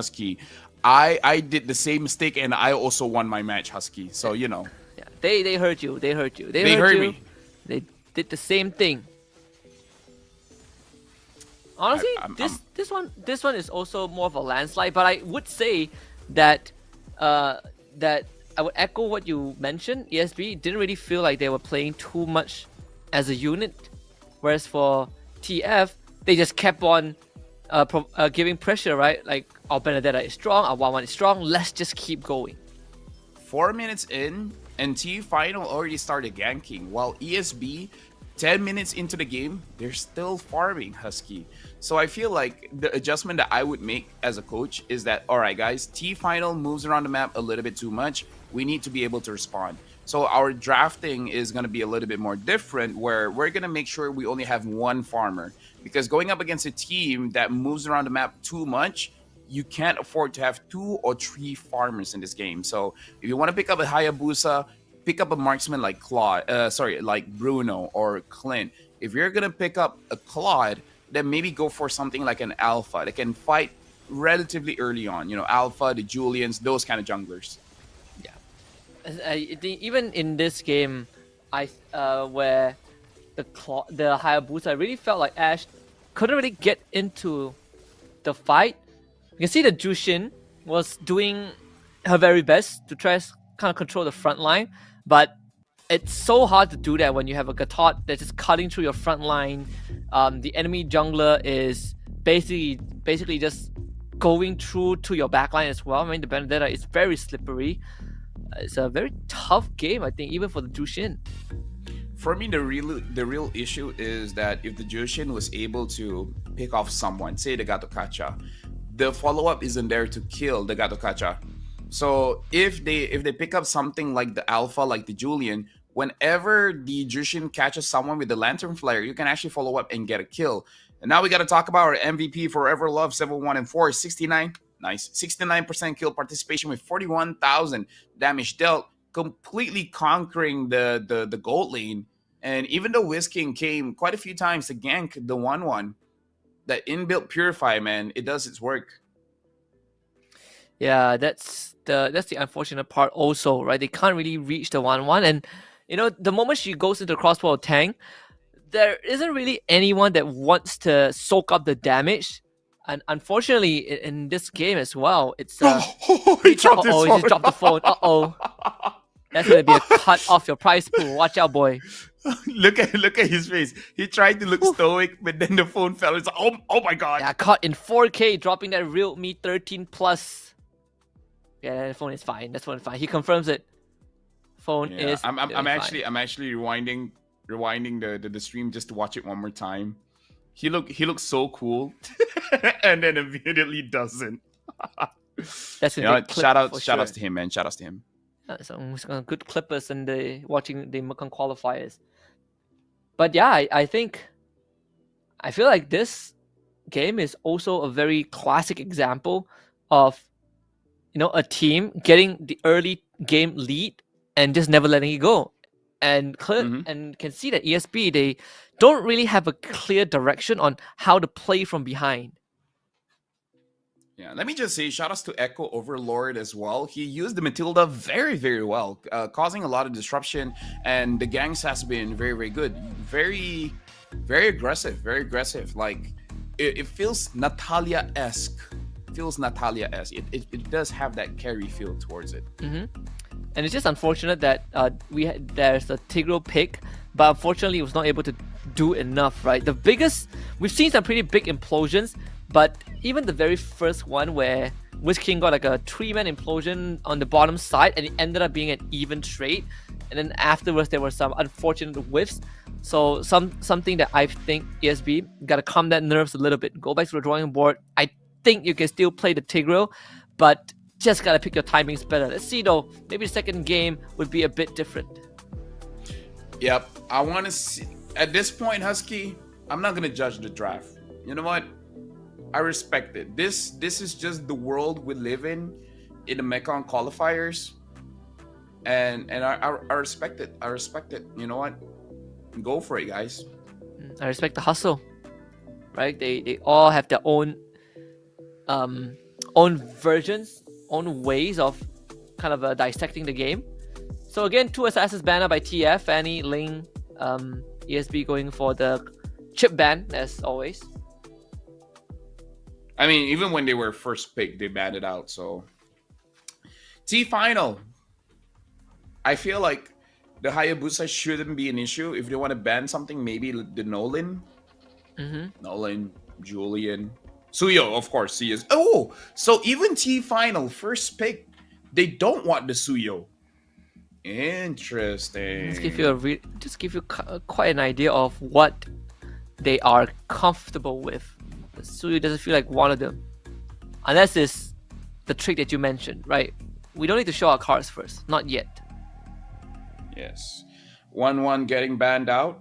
I did the same mistake, and I also won my match, Husky. So you know. Yeah, they hurt you. They hurt you. They hurt me. They did the same thing. Honestly, this one is also more of a landslide. But I would say that that I would echo what you mentioned. ESB didn't really feel like they were playing too much as a unit, whereas for TF they just kept on giving pressure, right? Like our Benedetta is strong, our 1-1 is strong. Let's just keep going. 4 minutes in, and T-Final already started ganking, while ESB 10 minutes into the game, they're still farming, Husky. So I feel like the adjustment that I would make as a coach is that, all right, guys, T-Final moves around the map a little bit too much. We need to be able to respond. So our drafting is going to be a little bit more different, where we're going to make sure we only have one farmer. Because going up against a team that moves around the map too much, you can't afford to have 2 or 3 farmers in this game. So if you want to pick up a Hayabusa, pick up a marksman like like Bruno or Clint. If you're gonna pick up a Claude, then maybe go for something like an Alpha that can fight relatively early on. You know, Alpha, the Julians, those kind of junglers. Yeah, I think even in this game, where the Hayabusa, I really felt like Ash couldn't really get into the fight. You can see that Jushin was doing her very best to try to kind of control the front line, but it's so hard to do that when you have a Gatot that's just cutting through your front line. The enemy jungler is basically just going through to your backline as well. I mean, the Benedetta is very slippery. It's a very tough game, I think, even for the Jushin. For me, the real issue is that if the Jushin was able to pick off someone, say the Gatokacha, the follow-up isn't there to kill the Gatokacha. So if they pick up something like the Alpha, like the Julian, whenever the Jushin catches someone with the Lantern Flare, you can actually follow up and get a kill. And now we got to talk about our MVP, Forever Love 714, 69. Nice. 69% kill participation with 41,000 damage dealt, completely conquering the gold lane. And even though Wiz King came quite a few times to gank the 1-1, that inbuilt Purify, man, it does its work. Yeah, that's the unfortunate part also, right? They can't really reach the 1-1. And, you know, the moment she goes into the crossbow tank, there isn't really anyone that wants to soak up the damage. And unfortunately, in this game as well, it's... he dropped his phone. He just dropped the phone. Uh-oh. That's going to be a cut off your prize pool. Watch out, boy. Look at his face. He tried to look stoic, but then the phone fell. It's like, oh my god. Yeah, caught in 4K, dropping that Realme 13 Plus. Yeah, the phone is fine. That's phone is fine. He confirms it. Phone is. I'm actually rewinding the stream just to watch it one more time. He looks so cool, and then immediately doesn't. That's a shout outs to him, man. Shout outs to him. Some good clippers and watching the Mekong qualifiers. But yeah, I feel like this game is also a very classic example of, you know, a team getting the early game lead and just never letting it go. And and can see that ESB, they don't really have a clear direction on how to play from behind. Yeah, let me just say shout outs to Echo Overlord as well. He used the Matilda very, very well, causing a lot of disruption, and the gangs has been very, very good. Very, very aggressive, very aggressive. Like, it feels Natalia-esque. It does have that carry feel towards it. And it's just unfortunate that there's a Tigreal pick, but unfortunately it was not able to do enough, right? We've seen some pretty big implosions, but even the very first one where Wiz King got like a 3-man implosion on the bottom side and it ended up being an even trade, and then afterwards there were some unfortunate whiffs. So something that I think ESB gotta calm that nerves a little bit, go back to the drawing board. I think you can still play the Tigreal, but just gotta pick your timings better. Let's see though, maybe the second game would be a bit different. Yep, I want to see. At this point, Husky, I'm not gonna judge the draft. You know what? I respect it. This is just the world we live in the Mekong qualifiers, and I respect it. I respect it. You know what? Go for it, guys. I respect the hustle, right? They all have their own versions, own ways of kind of dissecting the game. So again, 2 assassins banner by TF, Fanny, Ling, ESB going for the chip ban as always. I mean, even when they were first picked, they banned it out. So T-Final, I feel like the Hayabusa shouldn't be an issue. If they want to ban something, maybe the Nolan. Nolan, Julian, Suyo, of course. He is. Oh, so even T-Final, first pick, they don't want the Suyo. Interesting. Just give you quite an idea of what they are comfortable with. Suyo doesn't feel like one of them, unless it's the trick that you mentioned, right? We don't need to show our cards first, not yet. Yes, 1-1 getting banned out.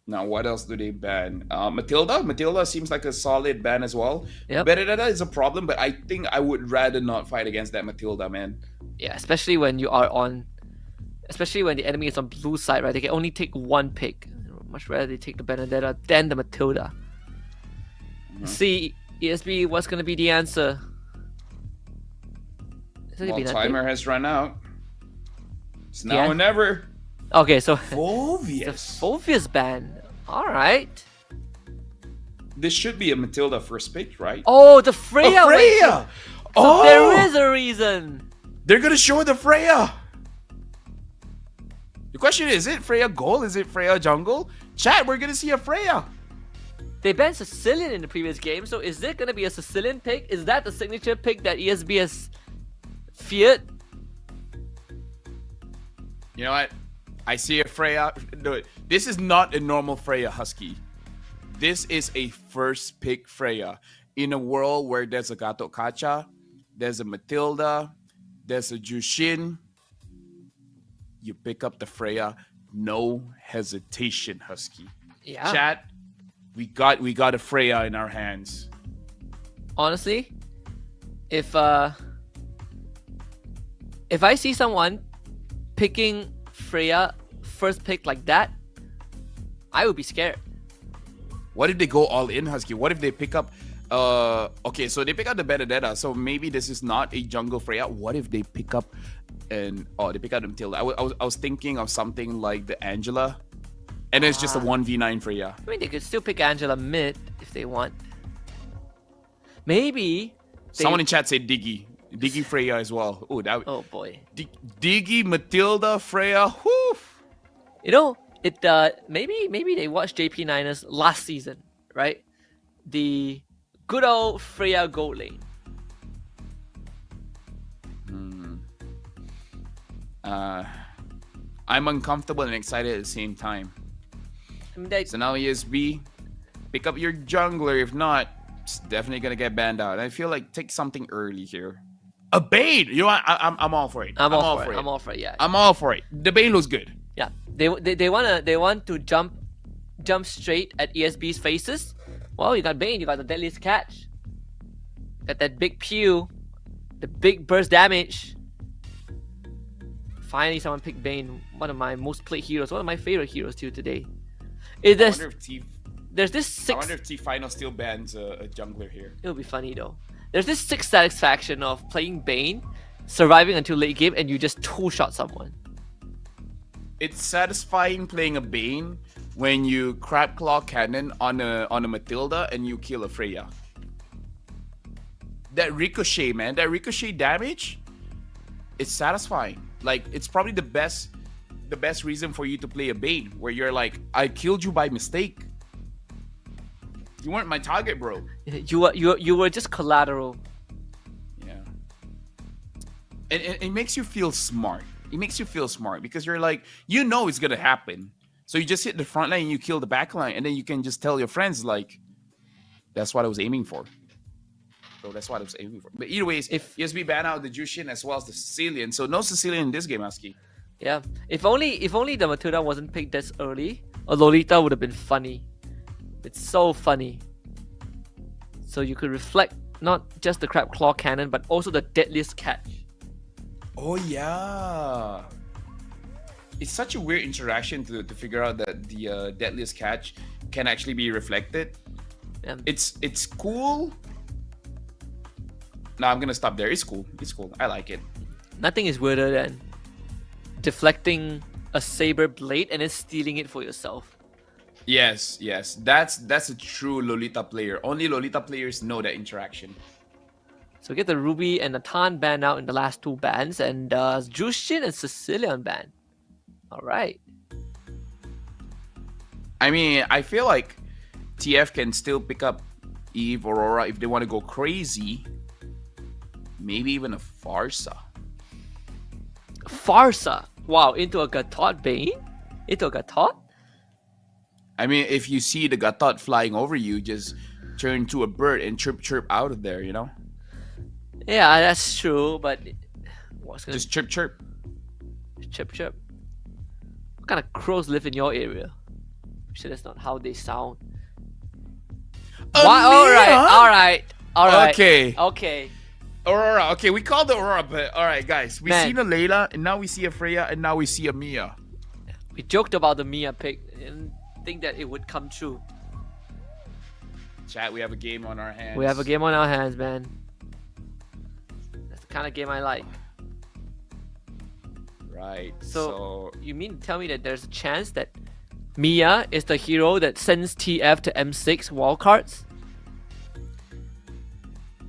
Now, what else do they ban? Matilda seems like a solid ban as well. Yep. Beretta is a problem, but I think I would rather not fight against that Matilda, man. Yeah, especially when the enemy is on blue side, right? They can only take one pick. Much rather they take the Benedetta than the Matilda. See, ESB, what's going to be the answer? Well, timer has run out. It's now or never. Okay, so Phoveus. The Phoveus ban. All right. This should be a Matilda first pick, right? Oh, the Freya. Freya. So there is a reason. They're gonna show the Freya. The question is it Freya Gold? Is it Freya Jungle? Chat, we're gonna see a Freya. They banned Sicilian in the previous game, so is it gonna be a Sicilian pick? Is that the signature pick that ESB has feared? You know what? I see a Freya. No, this is not a normal Freya Husky. This is a first pick Freya. In a world where there's a Gato Kacha, there's a Matilda, there's a Jushin, you pick up the Freya, no hesitation, Husky. Yeah. Chat, we got a Freya in our hands. Honestly, if I see someone picking Freya first pick like that, I would be scared. What if they go all in, Husky? What if they pick up okay, so they pick up the Benedetta, so maybe this is not a jungle Freya. What if they pick up they pick up the Matilda? I was thinking of something like the Angela, and it's just a 1v9 Freya. I mean, they could still pick Angela mid if they want. Maybe someone in chat said Diggy Freya as well. Oh boy. Diggy, Matilda, Freya. Whew. You know, it maybe they watched JP Niners last season, right? The good old Freya gold lane. I'm uncomfortable and excited at the same time. So now ESB, pick up your jungler. If not, it's definitely gonna get banned out. I feel like take something early here. A Bane! You know what? I'm all for it. I'm all for it. Yeah. I'm all for it. The Bane looks good. Yeah. They want to jump straight at ESB's faces. Well, you got Bane. You got the deadliest catch. Got that big pew, the big burst damage. Finally, someone picked Bane. One of my most played heroes. One of my favorite heroes too today. There's this six. I wonder if T Final still bans a jungler here. It'll be funny though. There's this sick satisfaction of playing Bane, surviving until late game, and you just two-shot someone. It's satisfying playing a Bane when you crab claw cannon on a Matilda and you kill a Freya. That ricochet, man, that ricochet damage, it's satisfying. Like, it's probably the best reason for you to play a Bane, where you're like, I killed you by mistake. You weren't my target, bro. You were just collateral. Yeah. And it makes you feel smart. It makes you feel smart because you're like, you know it's gonna happen. So you just hit the front line and you kill the back line, and then you can just tell your friends like, that's what I was aiming for. So that's what I was aiming for. But either ways, if ESB ban out the Jushin as well as the Sicilian, so no Sicilian in this game, Husky. Yeah. If only the Matilda wasn't picked this early, a Lolita would have been funny. It's so funny. So you could reflect not just the crab claw cannon, but also the deadliest catch. Oh yeah. It's such a weird interaction to figure out that the deadliest catch can actually be reflected. Yeah. It's cool. No, I'm gonna stop there. It's cool. It's cool. I like it. Nothing is weirder than deflecting a saber blade and then stealing it for yourself. Yes. That's a true Lolita player. Only Lolita players know that interaction. So we get the Ruby and Natan banned out in the last two bans, and Jushin and Sicilian banned. Alright. I mean, I feel like TF can still pick up Eve, Aurora if they want to go crazy. Maybe even a Farsa. Farsa? Wow, into a Gatot Bane? Into a Gatot? I mean, if you see the Gatot flying over you, just turn to a bird and chirp out of there, you know? Yeah, that's true, but just chirp. Chirp. What kind of crows live in your area? I'm sure that's not how they sound. Alright. Okay. Aurora. Okay, we called the Aurora, but alright, guys. We've seen a Layla, and now we see a Freya, and now we see a Mia. We joked about the Mia pick and think that it would come true. Chat, we have a game on our hands. We have a game on our hands, man. That's the kind of game I like. Right. So you mean to tell me that there's a chance that Mia is the hero that sends TF to M6 wildcards?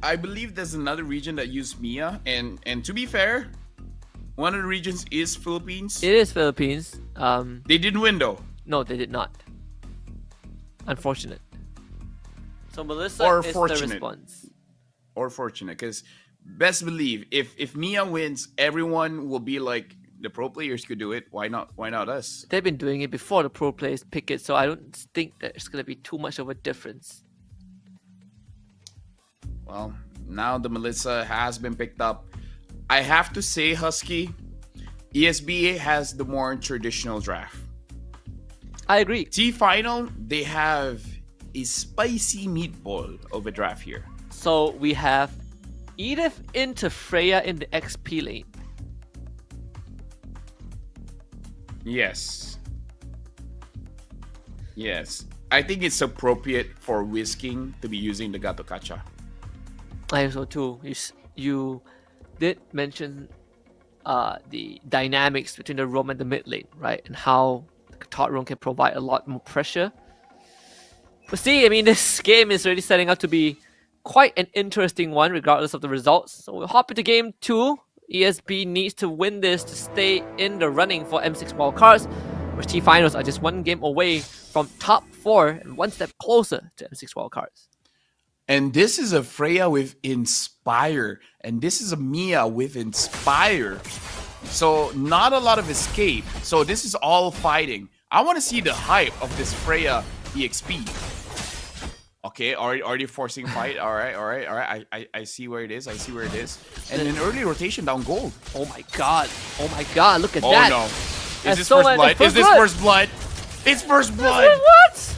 I believe there's another region that used Mia, and to be fair, one of the regions is Philippines. It is Philippines. They didn't win though. No, they did not. Unfortunate. So Melissa is the response. Or fortunate, because best believe if Mia wins, everyone will be like the pro players could do it. Why not? Why not us? They've been doing it before the pro players pick it, so I don't think that it's gonna be too much of a difference. Well, now the Melissa has been picked up. I have to say, Husky, ESBA has the more traditional draft. I agree. T-Final, they have a spicy meatball of a draft here. So we have Edith into Freya in the XP lane. Yes. Yes. I think it's appropriate for Whisking to be using the Gato Kacha. I think so too. You did mention the dynamics between the roam and the mid lane, right? And how the Katar roam can provide a lot more pressure. But see, I mean, this game is really setting up to be quite an interesting one, regardless of the results. So we'll hop into game 2. ESB needs to win this to stay in the running for M6 wildcards, which T-Finals are just one game away from top 4 and one step closer to M6 wildcards. And this is a Freya with Inspire. And this is a Mia with Inspire. So not a lot of escape. So this is all fighting. I want to see the hype of this Freya EXP. Okay, already forcing fight. All right. I see where it is. And an early rotation down gold. Oh my god. Look at Oh that. no. Is this first blood? Is this first blood? It's first blood. What?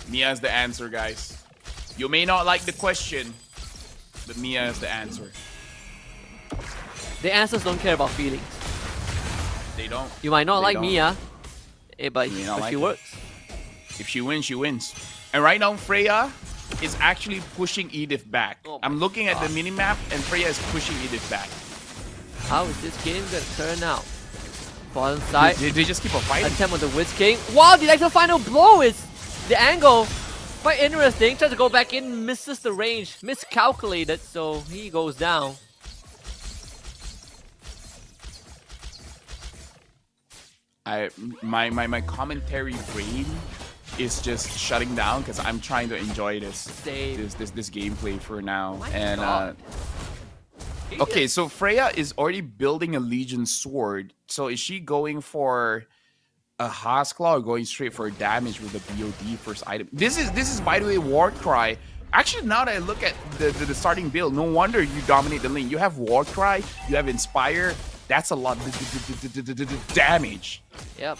Mia is the answer, guys. You may not like the question, but Mia is the answer. The answers don't care about feelings. They don't. You might not like don't. Mia, but she works. If she wins, she wins. And right now, Freya is actually pushing Edith back. I'm looking at the minimap, and Freya is pushing Edith back. How is this game gonna turn out? Bottom side. They just keep on fighting. Attempt with the Witch King. Wow, the actual final blow is the angle. Quite interesting. Tries to go back in, misses the range, miscalculated, so he goes down. My commentary brain is just shutting down because I'm trying to enjoy this gameplay for now. Okay, so Freya is already building a Legion sword. So is she going for a Hasclaw or going straight for damage with the BOD first item? This is by the way War Cry. Actually, now that I look at the starting build, no wonder you dominate the lane. You have War Cry, you have Inspire. That's a lot of damage. Yep.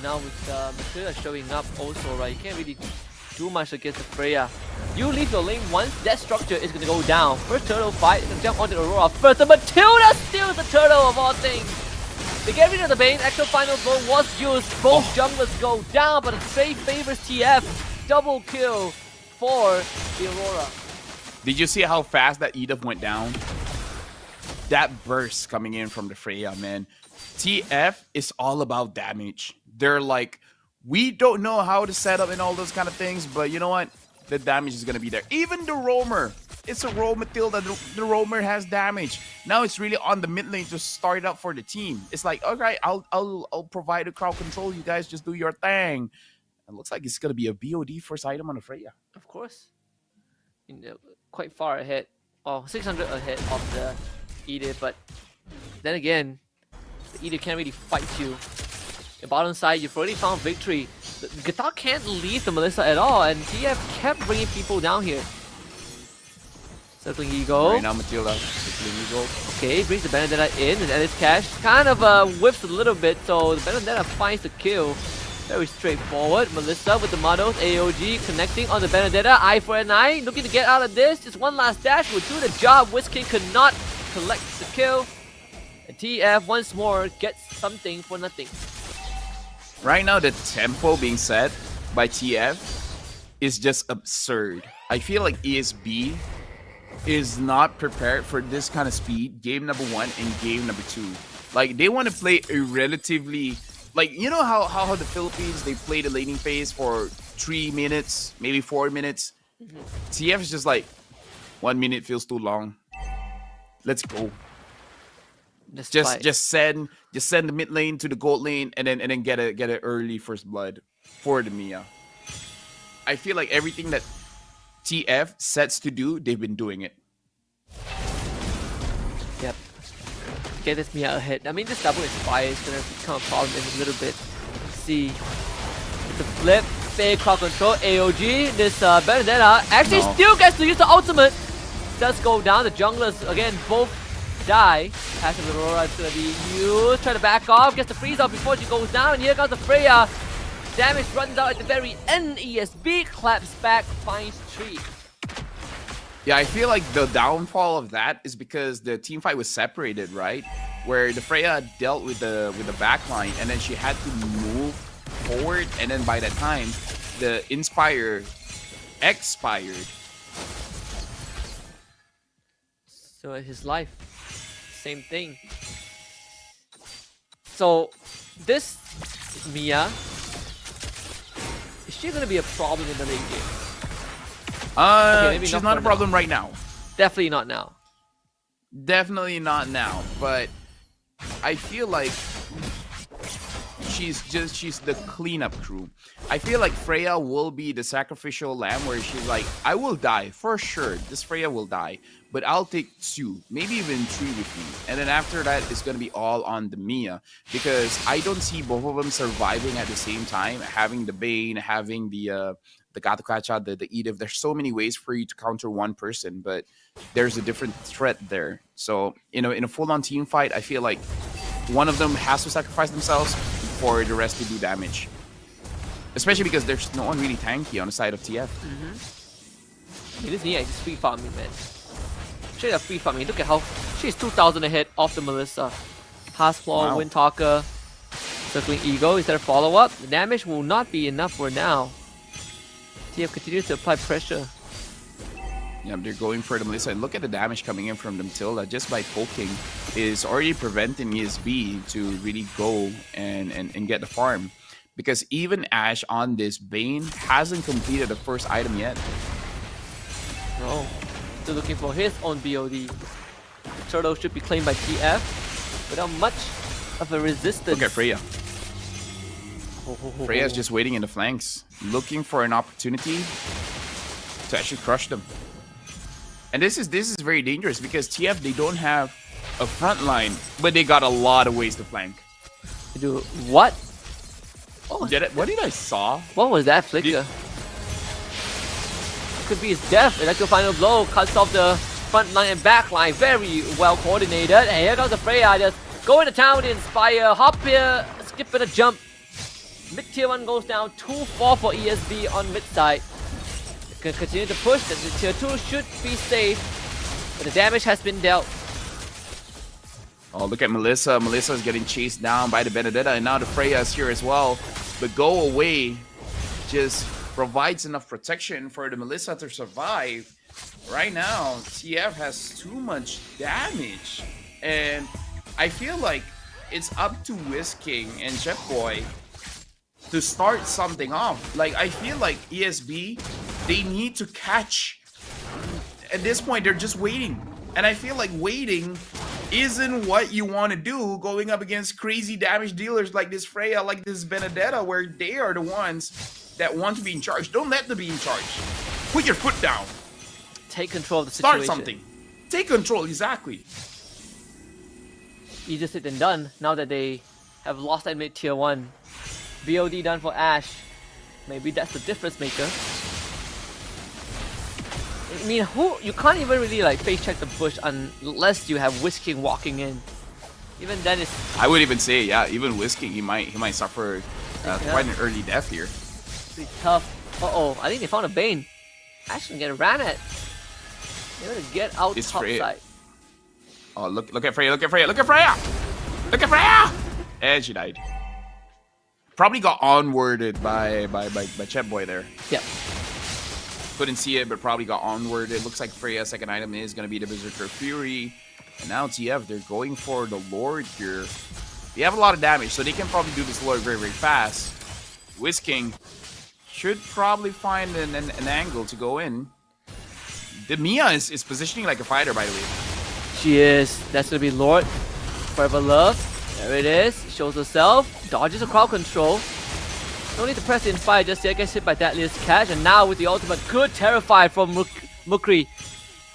Now with Matilda showing up also, right? You can't really do much against the Freya. You leave your lane once, that structure is going to go down. First turtle fight, is going to jump onto the Aurora first. And Matilda steals the turtle of all things. They get rid of the Bane, actual final blow was used. Both junglers go down, but the trade favors TF. Double kill for the Aurora. Did you see how fast that Edith went down? That burst coming in from the Freya, man. TF is all about damage. They're like, we don't know how to set up and all those kind of things, but you know what? The damage is going to be there. Even the Roamer. It's a Roam Matilda. The Roamer has damage. Now it's really on the mid lane to start up for the team. It's like, all right, I'll provide a crowd control. You guys just do your thing. It looks like it's going to be a BOD first item on the Freya. Of course. Quite far ahead. Oh, 600 ahead of the Edith, but then again, the Edith can't really fight you. The bottom side, you've already found victory. The Guitar can't leave the Melissa at all, and TF kept bringing people down here. Circling Eagle. Right now, Matilda. Circling Eagle. Okay, brings the Benedetta in, and Alice Cash kind of whiffs a little bit, so the Benedetta finds the kill. Very straightforward. Melissa with the models, AOG connecting on the Benedetta. Eye for an eye, looking to get out of this. Just one last dash will do the job. Whisking could not collect the kill. And TF once more gets something for nothing. Right now, the tempo being set by TF is just absurd. I feel like ESB is not prepared for this kind of speed. Game number 1 and game number 2. Like, they want to play a relatively... Like, you know how the Philippines, they play the laning phase for 3 minutes, maybe 4 minutes? TF is just like, 1 minute feels too long. Let's go. Just send the mid lane to the gold lane and then get a early first blood for the Mia. I feel like everything that TF sets to do, they've been doing it. Yep. get this Mia a hit. I mean, this double Inspire is going to become a problem in a little bit. Let's see. The flip, fake crowd control, AOG. This Benedetta actually still gets to use the ultimate. Does go down. The junglers, again, both die. Passive Aurora is going to be used. Try to back off. Gets the freeze off before she goes down. And here comes the Freya. Damage runs out at the very end. ESB claps back, finds tree. Yeah, I feel like the downfall of that is because the team fight was separated, right? Where the Freya dealt with the backline, and then she had to move forward, and then by that time, the Inspire expired. So his life, same thing. So this Mia, is she gonna be a problem in the late game? Okay, she's not a problem right now. Definitely not now. Definitely not now, but I feel like she's the cleanup crew. I feel like Freya will be the sacrificial lamb where she's like, I will die for sure. This Freya will die, but I'll take 2, maybe even 3 with me. And then after that, it's gonna be all on the Mia, because I don't see both of them surviving at the same time. Having the Bane, having the Gatukacha, the Edith. There's so many ways for you to counter one person, but there's a different threat there. So, in a full-on team fight, I feel like one of them has to sacrifice themselves for the rest to do damage. Especially because there's no one really tanky on the side of TF. This Nia is free farming, man. Straight up free farming. Look at how she's 2,000 ahead off the Melissa. Pass Claw, Wind Talker, Circling Eagle. Is there a follow-up? The damage will not be enough for now. TF continues to apply pressure. Yeah, they're going for the Melissa. And look at the damage coming in from the Matilda. Just by poking is already preventing ESB to really go and get the farm. Because even Ash on this Bane hasn't completed the first item yet. No. Still looking for his own BOD. Turtle should be claimed by TF without much of a resistance. Look at Freya. Freya's just waiting in the flanks, looking for an opportunity to actually crush them. And this is very dangerous because TF, they don't have a front line, but they got a lot of ways to flank. Do what? What did I saw? What was that flicker? Could be his death. Electro final blow cuts off the front line and back line. Very well coordinated. And here comes the Freya, just going to town with Inspire. Hop here, skip and a jump. Mid tier 1 goes down 2-4 for ESB on mid side. Can continue to push. The tier 2 should be safe, but the damage has been dealt. Oh, look at Melissa. Melissa is getting chased down by the Benedetta, and now the Freya is here as well. But go away just provides enough protection for the Melissa to survive. Right now, TF has too much damage, and I feel like it's up to Whisking and Jetboy to start something off. Like, I feel like ESB, they need to catch. At this point, they're just waiting. And I feel like waiting isn't what you want to do going up against crazy damage dealers like this Freya, like this Benedetta, where they are the ones that want to be in charge. Don't let them be in charge. Put your foot down. Take control of the situation. Start something. Take control, exactly. Easier said than done now that they have lost that mid tier 1. BOD done for Ash. Maybe that's the difference maker. I mean, you can't even really like face check the bush unless you have Whisking walking in. Even then, it's. I would even say, yeah, even Whisking, he might suffer quite an early death here. Pretty tough. I think they found a Bane. Ash can get ran at. They're gonna get out top side. Oh, look at Freya! Look at Freya! Look at Freya! Look at Freya! And she died. Probably got onwarded by Chetboy there. Yep. Couldn't see it, but probably got onwarded. It looks like Freya's second item is going to be the Berserker Fury. And now TF, they're going for the Lord here. They have a lot of damage, so they can probably do this Lord very, very fast. Whisking should probably find an angle to go in. The Mia is positioning like a fighter, by the way. She is. That's going to be Lord. Forever Love. There it is. Shows herself. Dodges a crowd control. No need to press the Inspire just yet. Gets hit by Deadliest Catch. And now with the ultimate, good Terrify from Mukri.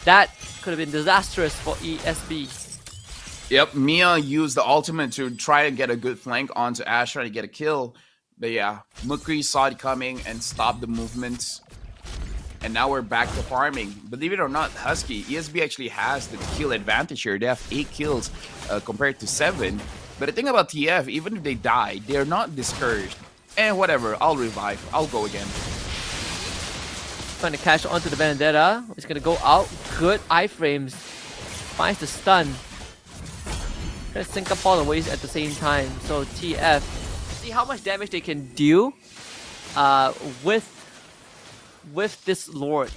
That could have been disastrous for ESB. Yep, Mia used the ultimate to try and get a good flank onto Asher and get a kill. But yeah, Mukri saw it coming and stopped the movements. And now we're back to farming. Believe it or not, Husky, ESB actually has the kill advantage here. They have 8 kills compared to 7. But the thing about TF, even if they die, they're not discouraged. And whatever, I'll revive. I'll go again. Trying to catch onto the Vendetta. It's going to go out. Good iframes. Finds the stun. Let's sync up all the ways at the same time. So TF, see how much damage they can deal with this Lord.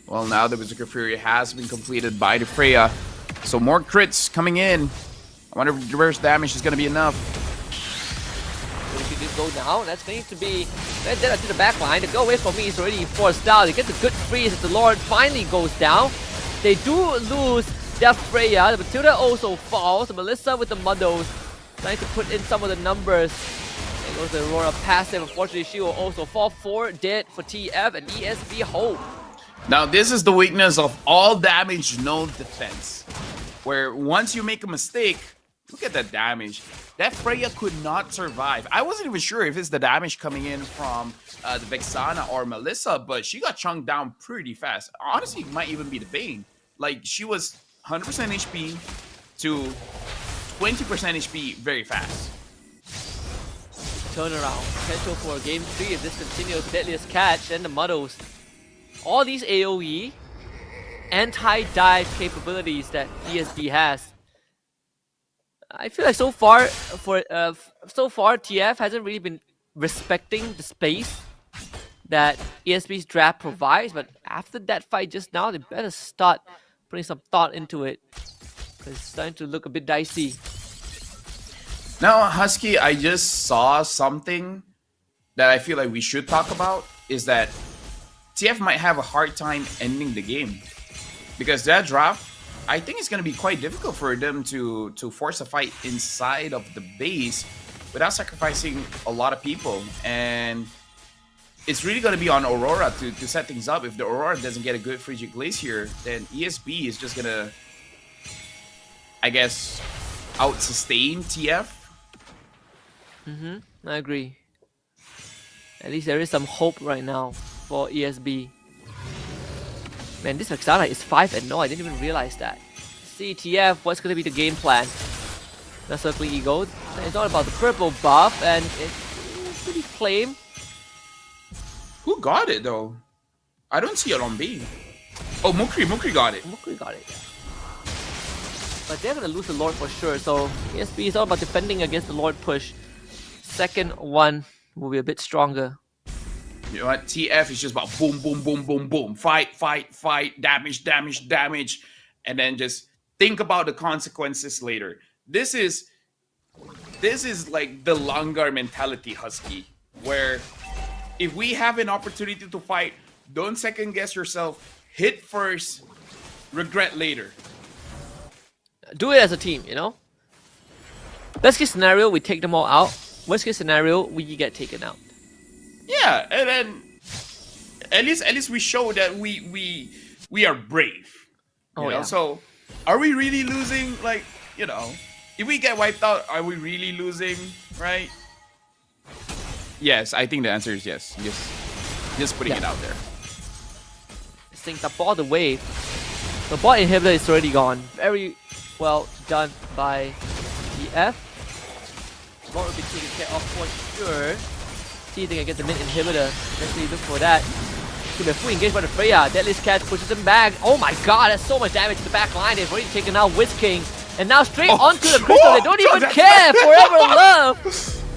Well, now the Berserker Fury has been completed by the Freya. So more crits coming in. I wonder if the reverse damage is going to be enough. If you just go down, that's going to be Vendetta to the back line. The go away from me is already forced out. They get the good freeze as the Lord finally goes down. They do lose their Freya. The Matilda also falls. The Melissa with the muddles trying to put in some of the numbers. There goes the Aurora passive. Unfortunately, she will also fall. 4 dead for TF and ESB Hope. Now, this is the weakness of all damage, no defense. Where once you make a mistake, look at that damage. That Freya could not survive. I wasn't even sure if it's the damage coming in from the Vexana or Melissa, but she got chunked down pretty fast. Honestly, it might even be the Bane. Like, she was 100% HP to 20% HP very fast. Turnaround. Potential for game 3 if this continues. Deadliest Catch and the Muddles. All these AoE anti-dive capabilities that ESB has. I feel like so far TF hasn't really been respecting the space that ESB's draft provides, but after that fight just now, they better start putting some thought into it, because it's starting to look a bit dicey. Now, Husky, I just saw something that I feel like we should talk about, is that TF might have a hard time ending the game. Because that draft, I think it's going to be quite difficult for them to force a fight inside of the base without sacrificing a lot of people. And it's really going to be on Aurora to set things up. If the Aurora doesn't get a good Frigid Glacier, then ESB is just going to, I guess, out-sustain TF. I agree. At least there is some hope right now for ESB. Man, this Vexana is 5-0. I didn't even realize that. CTF, what's going to be the game plan? The Circling Eagle. It's all about the purple buff, and it's pretty plain. Who got it, though? I don't see it on B. Oh, Mukri got it. Mukri got it. But they're going to lose the Lord for sure, so ESB is all about defending against the Lord push. Second one will be a bit stronger. You know what? TF is just about boom, boom, boom, boom, boom. Fight, fight, fight. Damage, damage, damage. And then just think about the consequences later. This is like the Langar mentality, Husky. Where if we have an opportunity to fight, don't second guess yourself. Hit first, regret later. Do it as a team, you know? Best case scenario, we take them all out. Worst case scenario, we get taken out. Yeah, and then at least we show that we are brave. You know? Yeah. So are we really losing? Like, you know, if we get wiped out, are we really losing? Right? Yes, I think the answer is yes. Just putting it out there. Synced up all the way. The bot inhibitor is already gone. Very well done by TF. Bot will be taken care of for sure. See if they can get the mid inhibitor. Actually look for that. Could be a full engage by the Freya. Deadliest Catch pushes them back. Oh my god, that's so much damage to the back line. They've already taken out Witch King. And now straight onto the crystal. They don't even care. Forever Love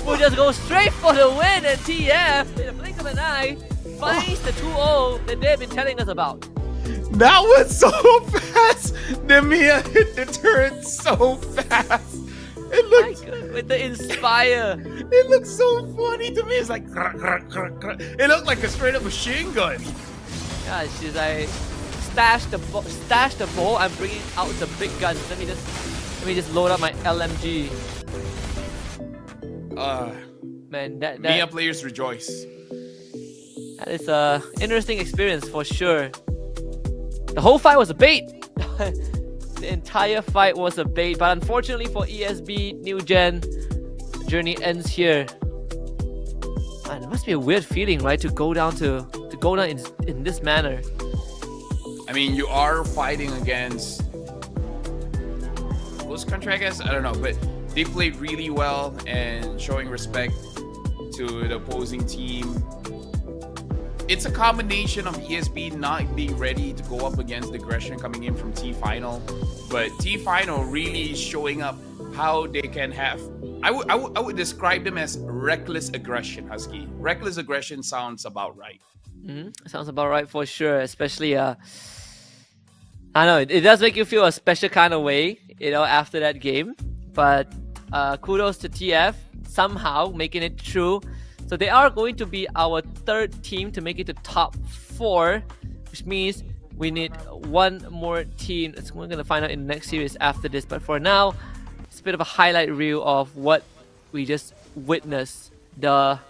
will just go straight for the win. And TF, in a blink of an eye, finds the 2-0 that they've been telling us about. That was so fast. Nemia hit the turret so fast. It looks with the Inspire. It looks so funny to me. It's like it looked like a straight up machine gun. Yeah, she's like stash the bow. I'm bringing out the big guns. Let me just load up my LMG. Man, that Mia players rejoice. That is a interesting experience for sure. The whole fight was a bait. The entire fight was a bait, but unfortunately for ESB New Gen, the journey ends here. Man, it must be a weird feeling, right, to go down in this manner. I mean, you are fighting against whose country, I guess? I don't know, but they played really well and showing respect to the opposing team. It's a combination of ESB not being ready to go up against the aggression coming in from T-Final, but T-Final really showing up how they can have. I would describe them as reckless aggression, Husky. Reckless aggression sounds about right. Sounds about right for sure, especially I know it does make you feel a special kind of way, after that game. But kudos to TF somehow making it through. So they are going to be our third team to make it to top 4, which means we need one more team. We're going to find out in the next series after this. But for now, it's a bit of a highlight reel of what we just witnessed. The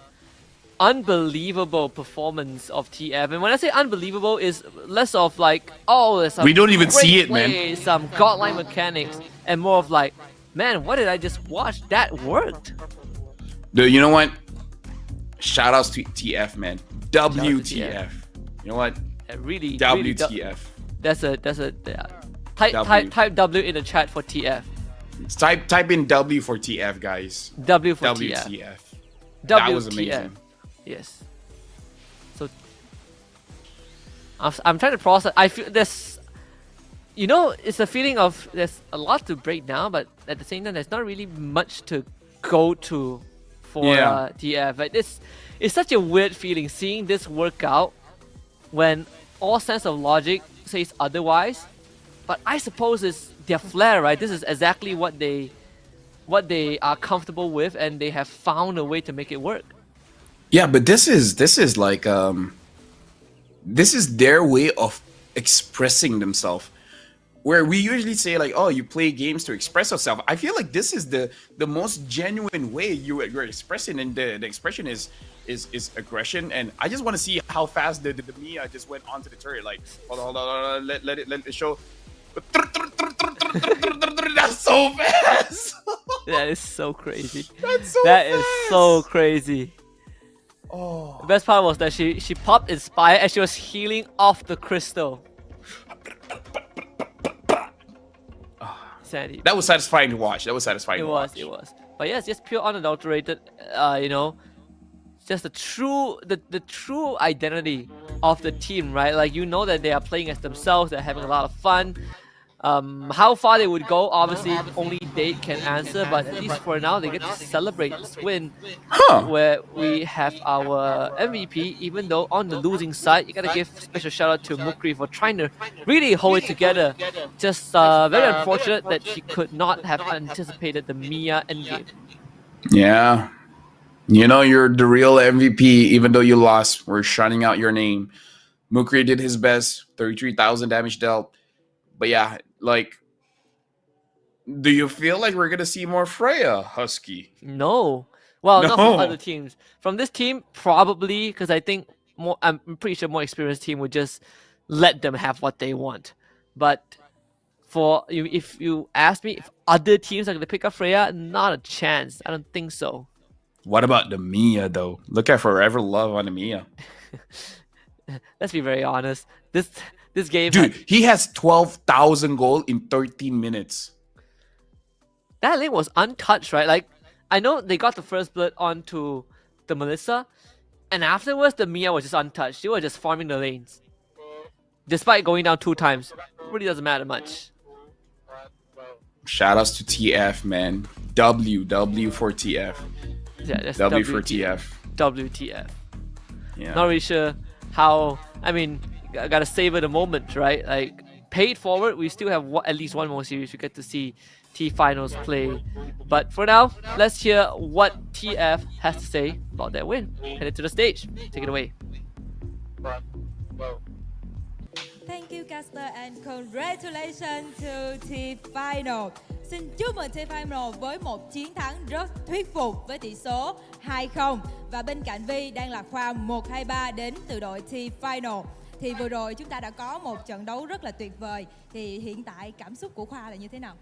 unbelievable performance of TF. And when I say unbelievable, is less of like, oh, there's some we don't even great see it, play, man. some godlike mechanics, and more of like, man, what did I just watch? That worked. Dude, you know what? Shout outs to TF, man. WTF. You know what? Really, WTF. Really, that's a type W in the chat for TF. Type in W for TF, guys. W for WTF. That was amazing. Yes. So I'm trying to process. I feel there's, it's a feeling of there's a lot to break down, but at the same time, there's not really much to go to for TF. But it's such a weird feeling seeing this work out when all sense of logic says otherwise. But I suppose it's their flair, right? This is exactly what they are comfortable with, and they have found a way to make it work. Yeah, but this is like this is their way of expressing themselves. Where we usually say like, oh, you play games to express yourself. I feel like this is the most genuine way you're expressing, and the expression is aggression. And I just want to see how fast the Mia just went onto the turret. Like, hold on, let it show. That's so fast. That is so crazy. That's so That fast. is so crazy. Oh. The best part was that she popped Inspire and she was healing off the crystal. Sandy. That was satisfying to watch. It was. But yes, just pure unadulterated, just the true identity of the team, right? Like, that they are playing as themselves, they're having a lot of fun. How far they would go, obviously only they can answer, but at least for now they get to celebrate this win, where we have our MVP. Even though on the losing side, you gotta give special shout out to Mukri for trying to really hold it together. Just very unfortunate that she could not have anticipated the Mia endgame. Yeah, you're the real MVP. Even though you lost, we're shouting out your name. Mukri did his best, 33,000 damage dealt. But yeah, like, do you feel like we're gonna see more Freya, Husky? No. Well, not from other teams. From this team, probably, because I think I'm pretty sure more experienced team would just let them have what they want. But for you, if you ask me if other teams are gonna pick up Freya, not a chance. I don't think so. What about the Mia though? Look at Forever Love on the Mia. Let's be very honest. This game, dude, he has 12,000 gold in 13 minutes. That lane was untouched, right? Like, I know they got the first blood onto the Melissa, and afterwards the Mia was just untouched. She was just farming the lanes, despite going down 2 times. It really doesn't matter much. Shoutouts to TF, man. W for TF. Yeah, that's W for TF. WTF. Yeah. Not really sure how. I mean, I gotta savor the moment, right? Like, paid forward, we still have at least one more series we get to see T-Finals play. But for now, let's hear what TF has to say about their win. Headed to the stage. Take it away. Thank you, Caster, and congratulations to T-Final. Xin chúc mừng T-Final với một chiến thắng rất thuyết phục với tỷ số 2-0. Và bên cạnh Vi đang là Khoa 1-2-3 đến từ đội T-Final. Thì vừa rồi chúng ta đã có một trận đấu rất là tuyệt vời. Thì hiện tại cảm xúc của Khoa là như thế nào?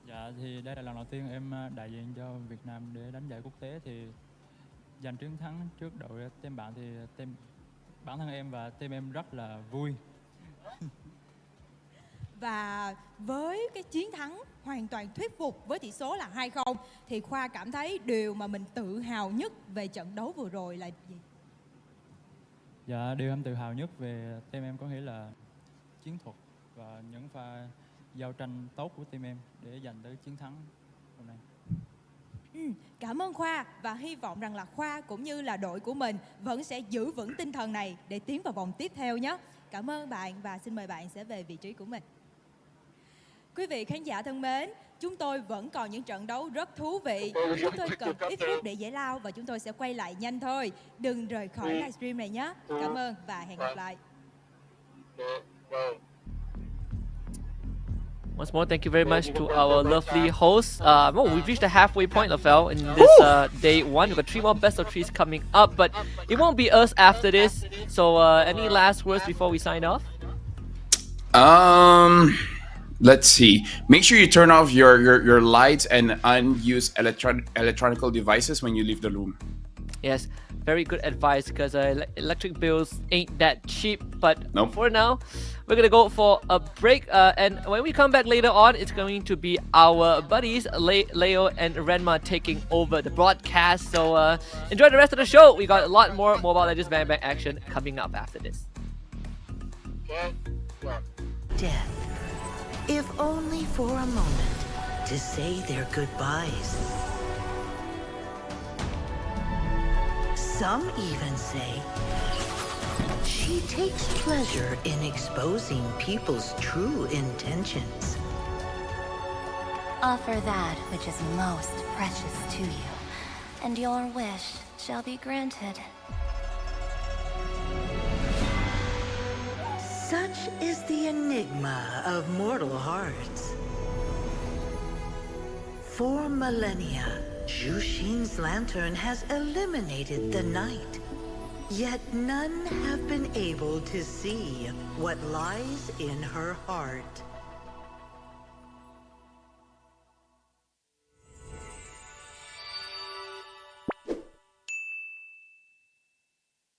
Dạ thì đây là lần đầu tiên em đại diện cho Việt Nam để đánh giải quốc tế, thì giành chiến thắng trước đội team bạn thì bản thân em và team em rất là vui. Và với cái chiến thắng hoàn toàn thuyết phục với tỷ số là 2-0 thì Khoa cảm thấy điều mà mình tự hào nhất về trận đấu vừa rồi là gì? Dạ, điều em tự hào nhất về team em có nghĩa là chiến thuật và những pha giao tranh tốt của team em để giành tới chiến thắng hôm nay. Cảm ơn Khoa và hy vọng rằng là Khoa cũng như là đội của mình vẫn sẽ giữ vững tinh thần này để tiến vào vòng tiếp theo nhé. Cảm ơn bạn và xin mời bạn sẽ về vị trí của mình. Quý vị khán giả thân mến, chúng tôi vẫn còn những trận đấu rất thú vị. Chúng tôi cần ít phút để giải lao và chúng tôi sẽ quay lại nhanh thôi. Đừng rời khỏi livestream này nhé. Cảm ơn và hẹn gặp lại. Once more, thank you very much to our lovely hosts. We've reached the halfway point, Lafel, in this day one. We've got 3 more best of 3s coming up, but it won't be us after this. So, any last words before we sign off? Let's see. Make sure you turn off your lights and unused electronic devices when you leave the room. Yes, very good advice because electric bills ain't that cheap. But for now, we're gonna go for a break. And when we come back later on, it's going to be our buddies Leo and Renma taking over the broadcast. So enjoy the rest of the show. We got a lot more Mobile Legends Bang Bang action coming up after this. Death, if only for a moment, to say their goodbyes. Some even say she takes pleasure in exposing people's true intentions. Offer that which is most precious to you, and your wish shall be granted. Such is the enigma of mortal hearts. For millennia, Zhu Xin's lantern has illuminated the night. Yet none have been able to see what lies in her heart.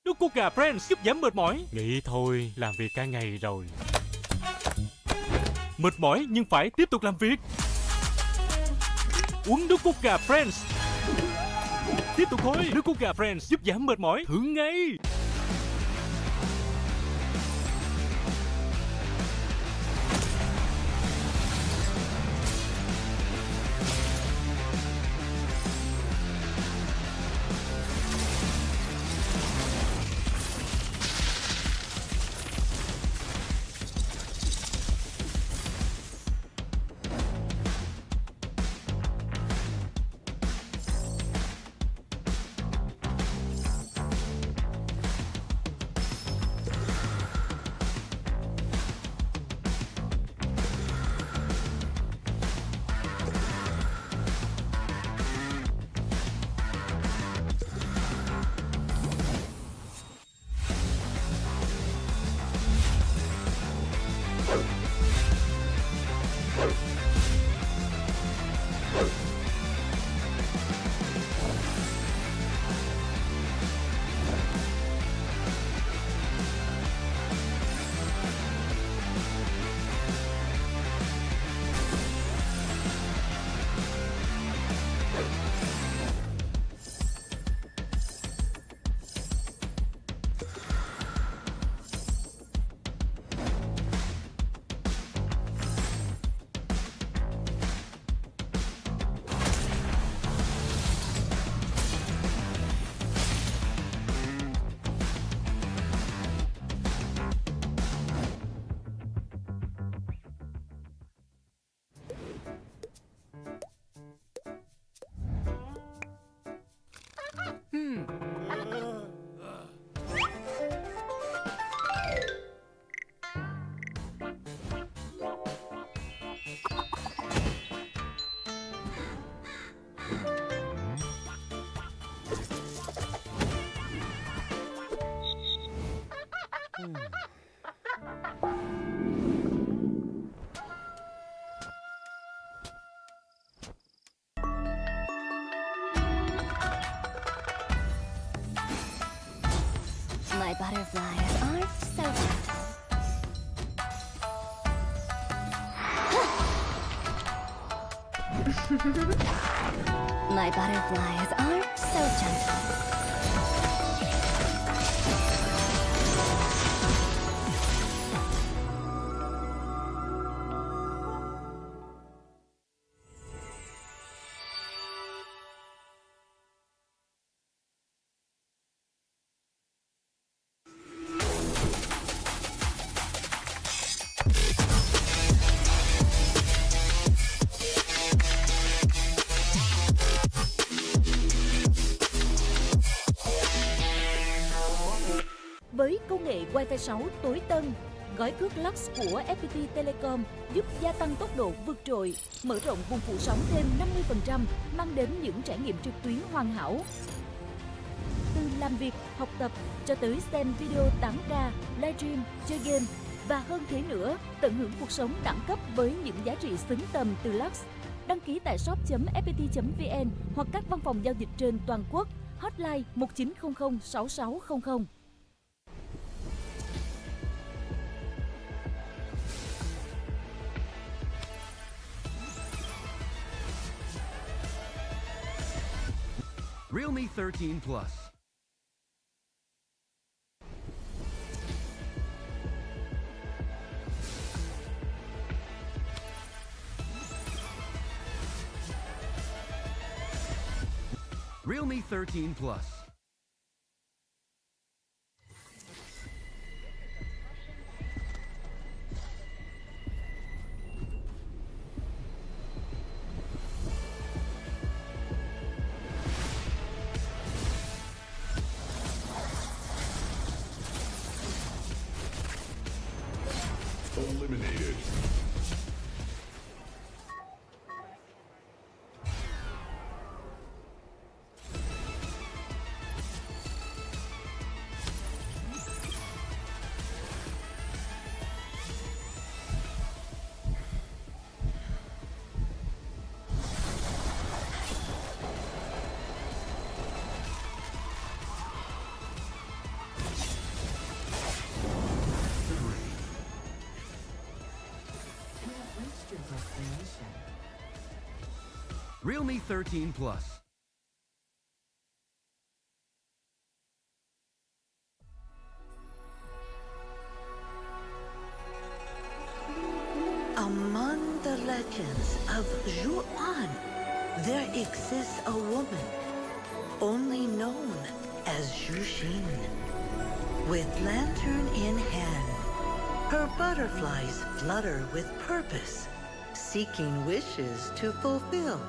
Nước cốt gà Friends giúp giảm mệt mỏi. Nghĩ thôi, làm việc cả ngày rồi. Mệt mỏi nhưng phải tiếp tục làm việc. Uống nước cốt gà Friends. Tiếp tục thôi, nước cốt gà Friends giúp giảm mệt mỏi. Thử ngay. My butterflies are so gentle. My butterflies are so gentle. Với công nghệ Wi-Fi 6 tối tân, gói cước Lux của FPT Telecom giúp gia tăng tốc độ vượt trội, mở rộng vùng phủ sóng thêm 50%, mang đến những trải nghiệm trực tuyến hoàn hảo. Từ làm việc, học tập cho tới xem video 8K, livestream, chơi game và hơn thế nữa, tận hưởng cuộc sống đẳng cấp với những giá trị xứng tầm từ Lux. Đăng ký tại shop.fpt.vn hoặc các văn phòng giao dịch trên toàn quốc. Hotline 1900 6600. Realme 13 Plus. Realme 13 Plus. Eliminated. Realme 13 Plus. Among the legends of Zhuan, there exists a woman only known as Zhuxin. With lantern in hand, her butterflies flutter with purpose, seeking wishes to fulfill.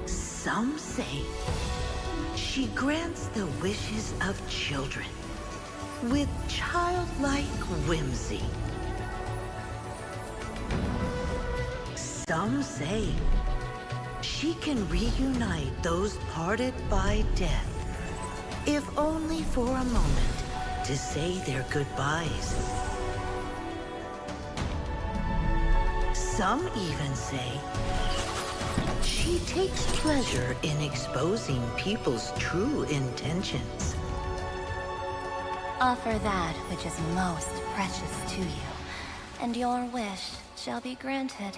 Some say she grants the wishes of children with childlike whimsy. Some say she can reunite those parted by death, if only for a moment to say their goodbyes. Some even say she takes pleasure in exposing people's true intentions. Offer that which is most precious to you, and your wish shall be granted.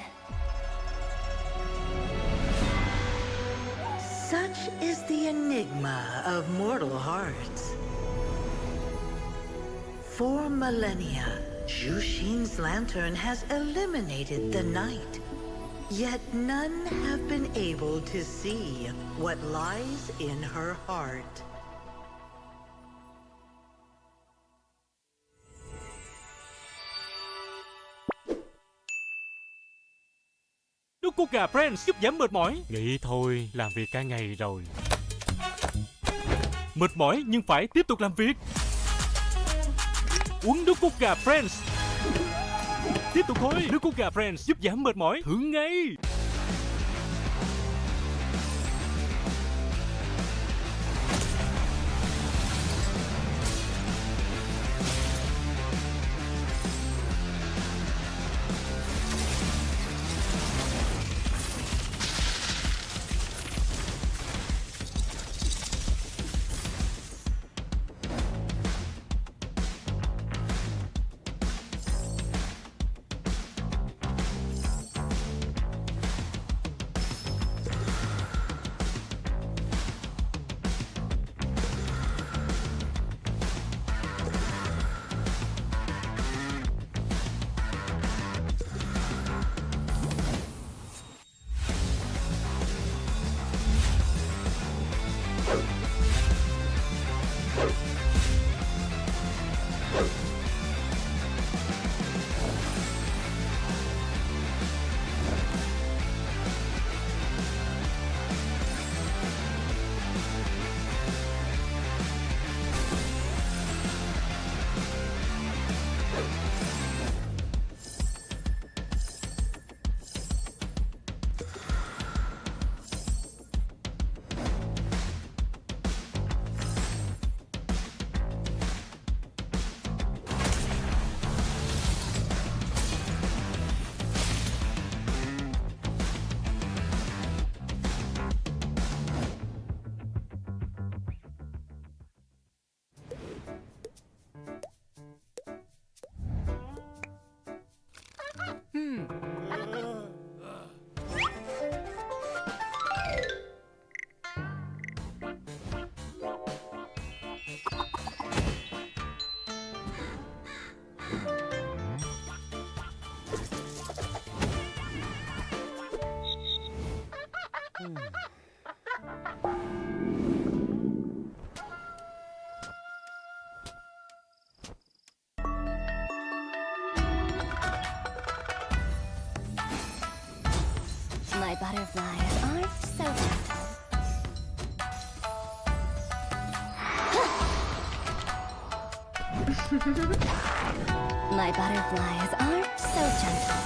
Such is the enigma of mortal hearts. For millennia, Zhuxin's lantern has eliminated the night. Yet none have been able to see what lies in her heart. Nước cốt gà Friends giúp giảm mệt mỏi. Nghĩ thôi, làm việc cả ngày rồi. Mệt mỏi nhưng phải tiếp tục làm việc. Uống nước cốt gà Friends. Tiếp tục thôi, nước cốt gà Friends giúp giảm mệt mỏi, thưởng ngay. My butterflies aren't so gentle.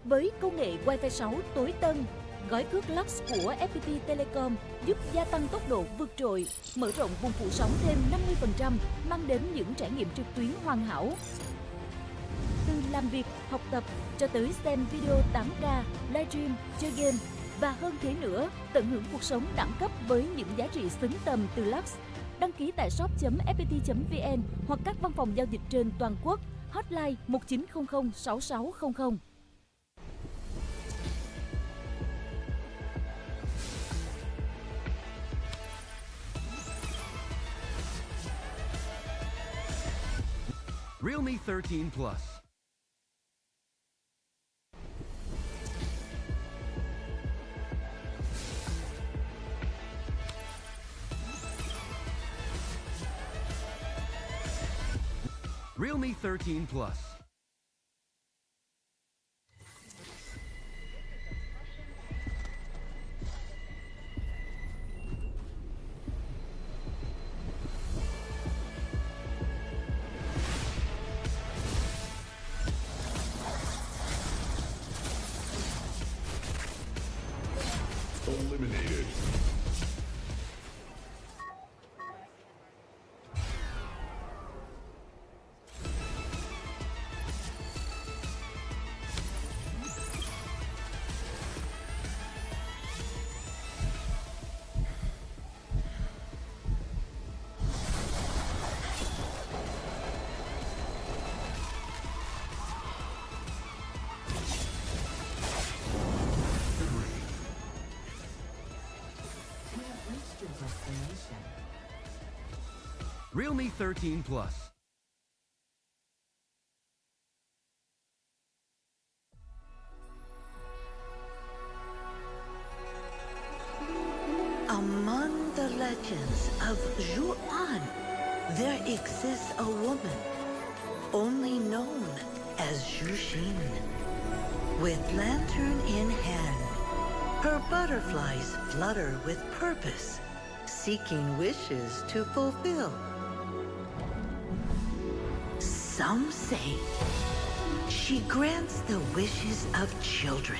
Với công nghệ Wi-Fi 6 tối tân, gói cước Lux của FPT Telecom giúp gia tăng tốc độ vượt trội, mở rộng vùng phủ sóng thêm 50%, mang đến những trải nghiệm trực tuyến hoàn hảo. Từ làm việc, học tập cho tới xem video 8K, livestream, chơi game và hơn thế nữa, tận hưởng cuộc sống đẳng cấp với những giá trị xứng tầm từ Lux. Đăng ký tại shop.fpt.vn hoặc các văn phòng giao dịch trên toàn quốc. Hotline 1900 6600. Realme 13 Plus. Realme 13 Plus. Eliminated. Realme 13 Plus. Among the legends of Zhuan, there exists a woman only known as Zhuxin. With lantern in hand, her butterflies flutter with purpose, seeking wishes to fulfill. Some say she grants the wishes of children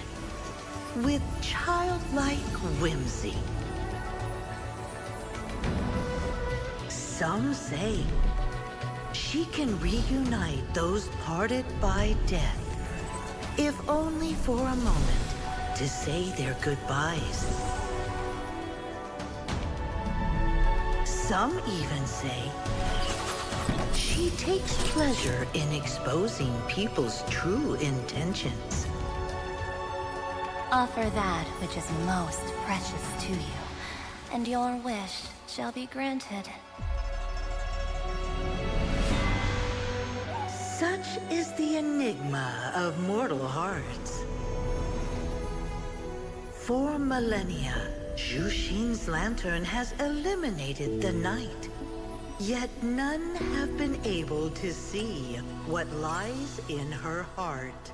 with childlike whimsy. Some say she can reunite those parted by death, if only for a moment to say their goodbyes. Some even say she takes pleasure in exposing people's true intentions. Offer that which is most precious to you, and your wish shall be granted. Such is the enigma of mortal hearts. For millennia, Zhuxin's lantern has eliminated the night. Yet none have been able to see what lies in her heart.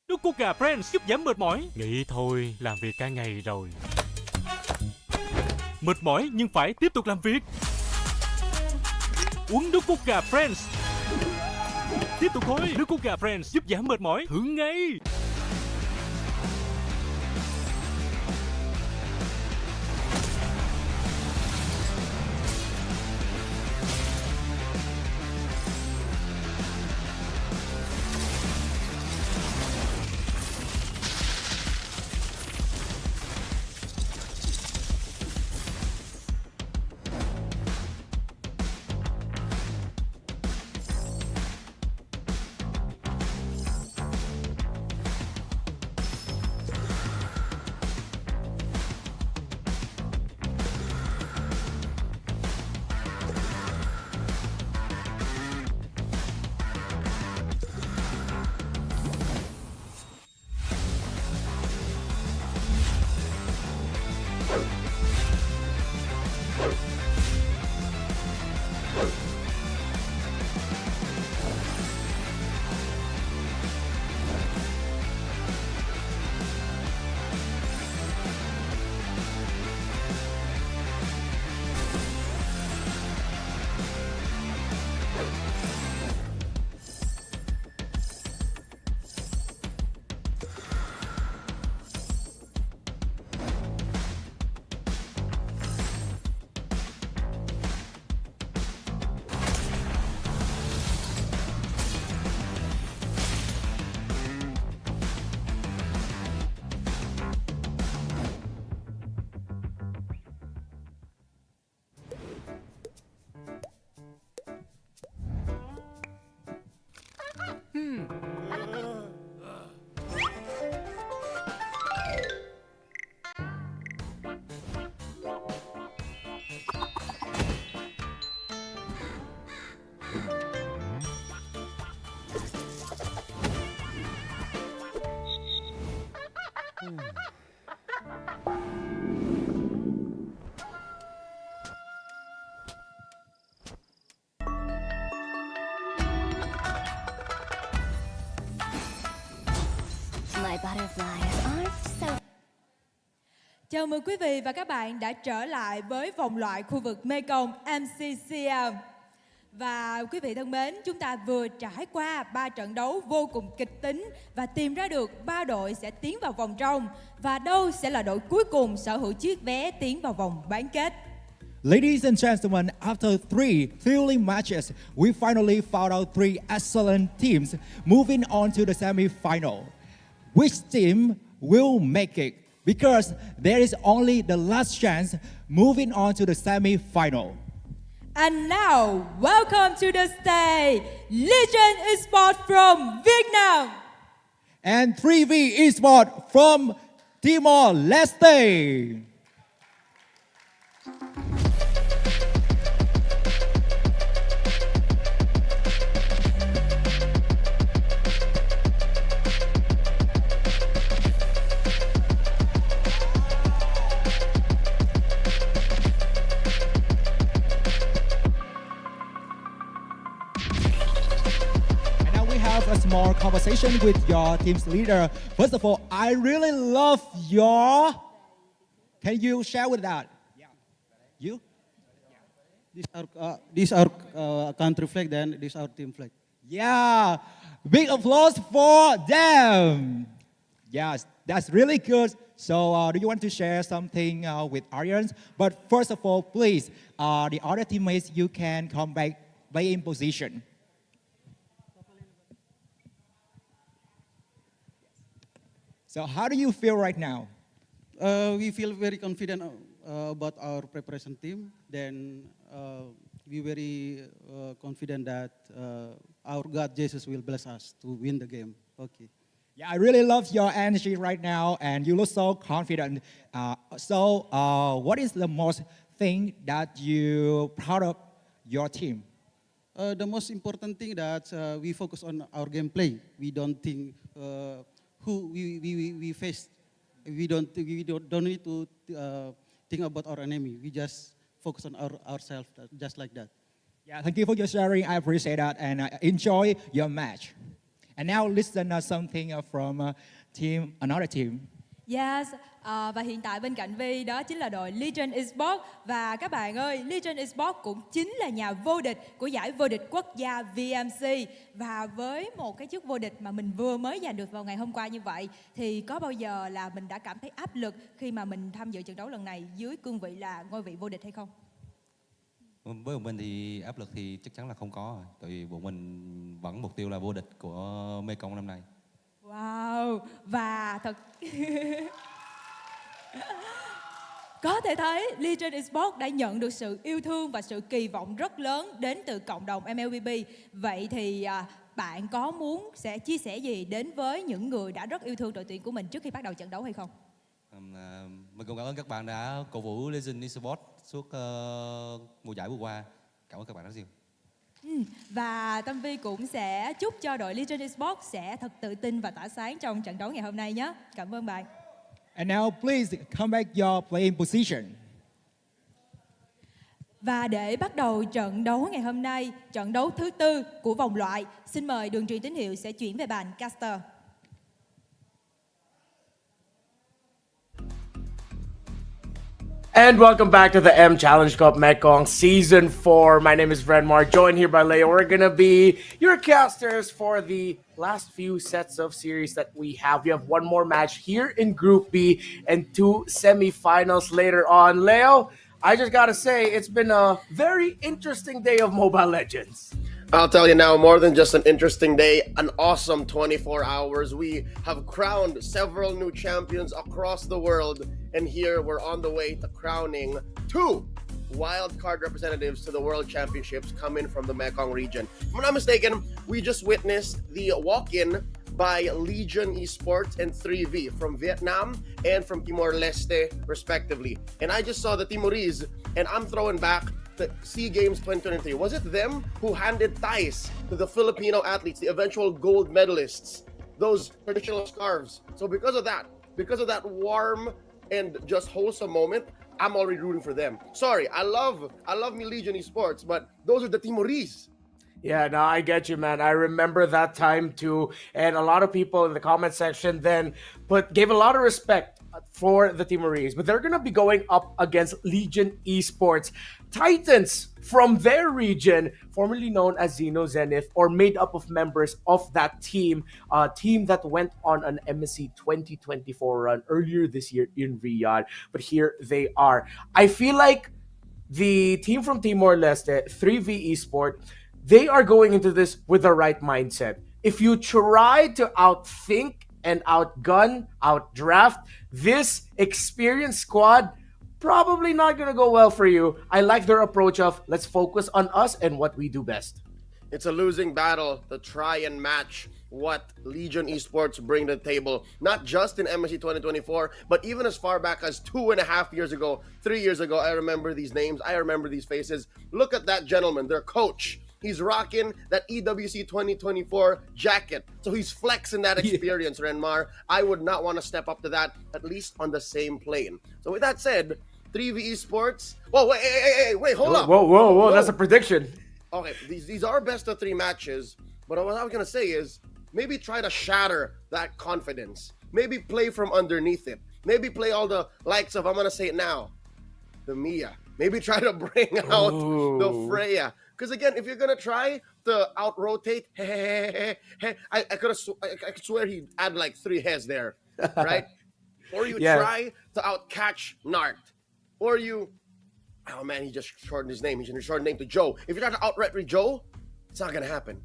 Nước cốt gà Friends giúp giảm mệt mỏi. Nghĩ thôi, làm việc cả ngày rồi. Mệt mỏi nhưng phải tiếp tục làm việc. Uống nước cốt gà Friends. Tiếp tục thôi, nước cốt gà Friends giúp giảm mệt mỏi. Thử ngay. My butterflies aren't so. Chào mừng quý vị và các bạn đã trở lại với vòng loại khu vực Mekong Mccm. Và quý vị thân mến, chúng ta vừa trải qua 3 trận đấu vô cùng kịch tính và tìm ra được 3 đội sẽ tiến vào vòng trong. Và đâu sẽ là đội cuối cùng sở hữu chiếc vé tiến vào vòng bán kết. Ladies and gentlemen, after 3 thrilling matches, we finally found out 3 excellent teams moving on to the semi-final. Which team will make it? Because there is only the last chance moving on to the semi-final. And now, welcome to the stage, Legend Esports from Vietnam. And 3V Esports from Timor-Leste. A small conversation with your team's leader. First of all, I really love your. Can you share with that? Yeah. You? This our country flag, then this our team flag. Yeah. Big applause for them. Yes, that's really good. So, do you want to share something with Aryans? But first of all, please, the other teammates, you can come back, play in position. So how do you feel right now? We feel very confident about our preparation team. Then we very confident that our God Jesus will bless us to win the game. Okay. Yeah, I really love your energy right now, and you look so confident. What is the most thing that you proud of your team? The most important thing that we focus on our gameplay. We don't think. Who we face, we don't need to think about our enemy. We just focus on ourselves, just like that. Yeah, thank you for your sharing. I appreciate that, and enjoy your match. And now listen something from another team. Yes, và hiện tại bên cạnh Vi đó chính là đội Legend Esports. Và các bạn ơi, Legend Esports cũng chính là nhà vô địch của giải vô địch quốc gia VMC. Và với một cái chức vô địch mà mình vừa mới giành được vào ngày hôm qua như vậy, thì có bao giờ là mình đã cảm thấy áp lực khi mà mình tham dự trận đấu lần này dưới cương vị là ngôi vị vô địch hay không? Với bọn mình thì áp lực thì chắc chắn là không có rồi. Tại vì bọn mình vẫn mục tiêu là vô địch của Mekong năm nay. Wow, và thật có thể thấy Legend Esports đã nhận được sự yêu thương và sự kỳ vọng rất lớn đến từ cộng đồng MLBB. Vậy thì bạn có muốn sẽ chia sẻ gì đến với những người đã rất yêu thương đội tuyển của mình trước khi bắt đầu trận đấu hay không? Mình cũng cảm ơn các bạn đã cổ vũ Legend Esports suốt mùa giải vừa qua. Cảm ơn các bạn rất nhiều. Và Tâm Vi cũng sẽ chúc cho đội Legend Esports sẽ thật tự tin và tỏa sáng trong trận đấu ngày hôm nay nhé. Cảm ơn bạn. And now please come back your playing position. Và để bắt đầu trận đấu ngày hôm nay, trận đấu thứ 4 của vòng loại, xin mời đường truyền tín hiệu sẽ chuyển về bàn caster. And welcome back to the M Challenge Cup Mekong Season 4. My name is Renmar, joined here by Leo. We're going to be your casters for the last few sets of series that we have. We have one more match here in Group B and 2 semifinals later on. Leo, I just got to say, it's been a very interesting day of Mobile Legends. I'll tell you now, more than just an interesting day, an awesome 24 hours. We have crowned several new champions across the world, and here we're on the way to crowning 2 wildcard representatives to the World Championships coming from the Mekong region. If I'm not mistaken, we just witnessed the walk-in by Legion Esports and 3V from Vietnam and from Timor-Leste, respectively. And I just saw the Timorese, and I'm throwing back the SEA Games 2023. Was it them who handed ties to the Filipino athletes, the eventual gold medalists, those traditional scarves? So because of that warm and just wholesome moment, I'm already rooting for them. Sorry, I love me Legion Esports, but those are the Timorese. Yeah, no, I get you, man. I remember that time too, and a lot of people in the comment section then gave a lot of respect for the Timorese, but they're gonna be going up against Legion Esports, Titans from their region, formerly known as Xeno Zenith, or made up of members of that team, team that went on an MSC 2024 run earlier this year in Riyadh. But here they are. I feel like the team from Timor-Leste, 3V Esport, they are going into this with the right mindset. If you try to outthink and outgun, outdraft this experienced squad, probably not going to go well for you. I like their approach of let's focus on us and what we do best. It's a losing battle to try and match what Legion Esports bring to the table, not just in MSC 2024, but even as far back as 2.5 years ago, 3 years ago. I remember these names. I remember these faces. Look at that gentleman, their coach. He's rocking that EWC 2024 jacket. So he's flexing that experience, Renmar. I would not want to step up to that, at least on the same plane. So with that said, 3V Esports. Whoa, wait, hold up. Whoa, that's a prediction. Okay, these are best of 3 matches, but what I was going to say is maybe try to shatter that confidence. Maybe play from underneath it. Maybe play all the likes of, I'm going to say it now, the Mia. Maybe try to bring out the Freya. Because again, if you're going to try to out-rotate, I could swear he'd add like 3 heads there, right? Or you try to out-catch Nart. Or you... Oh man, he just shortened his name. He should shorten his name to Joe. If you're trying to outright with Joe, it's not gonna happen.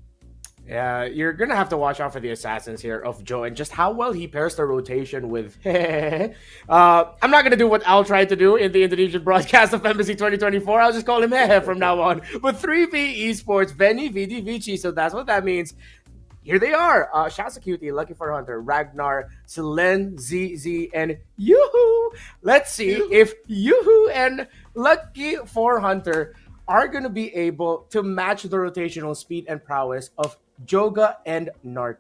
Yeah, you're gonna have to watch out for the assassins here of Joe and just how well he pairs the rotation with. I'm not gonna do what Al tried to do in the Indonesian broadcast of MSC 2024. I'll just call him from now on. But 3V Esports, Benny, VD, Vici. So that's what that means. Here they are. Shasta Cutie, Lucky for Hunter, Ragnar, Selen, ZZ, and Yoo-hoo. Let's see if Yoo-hoo and Lucky for Hunter are going to be able to match the rotational speed and prowess of Joga and Nart.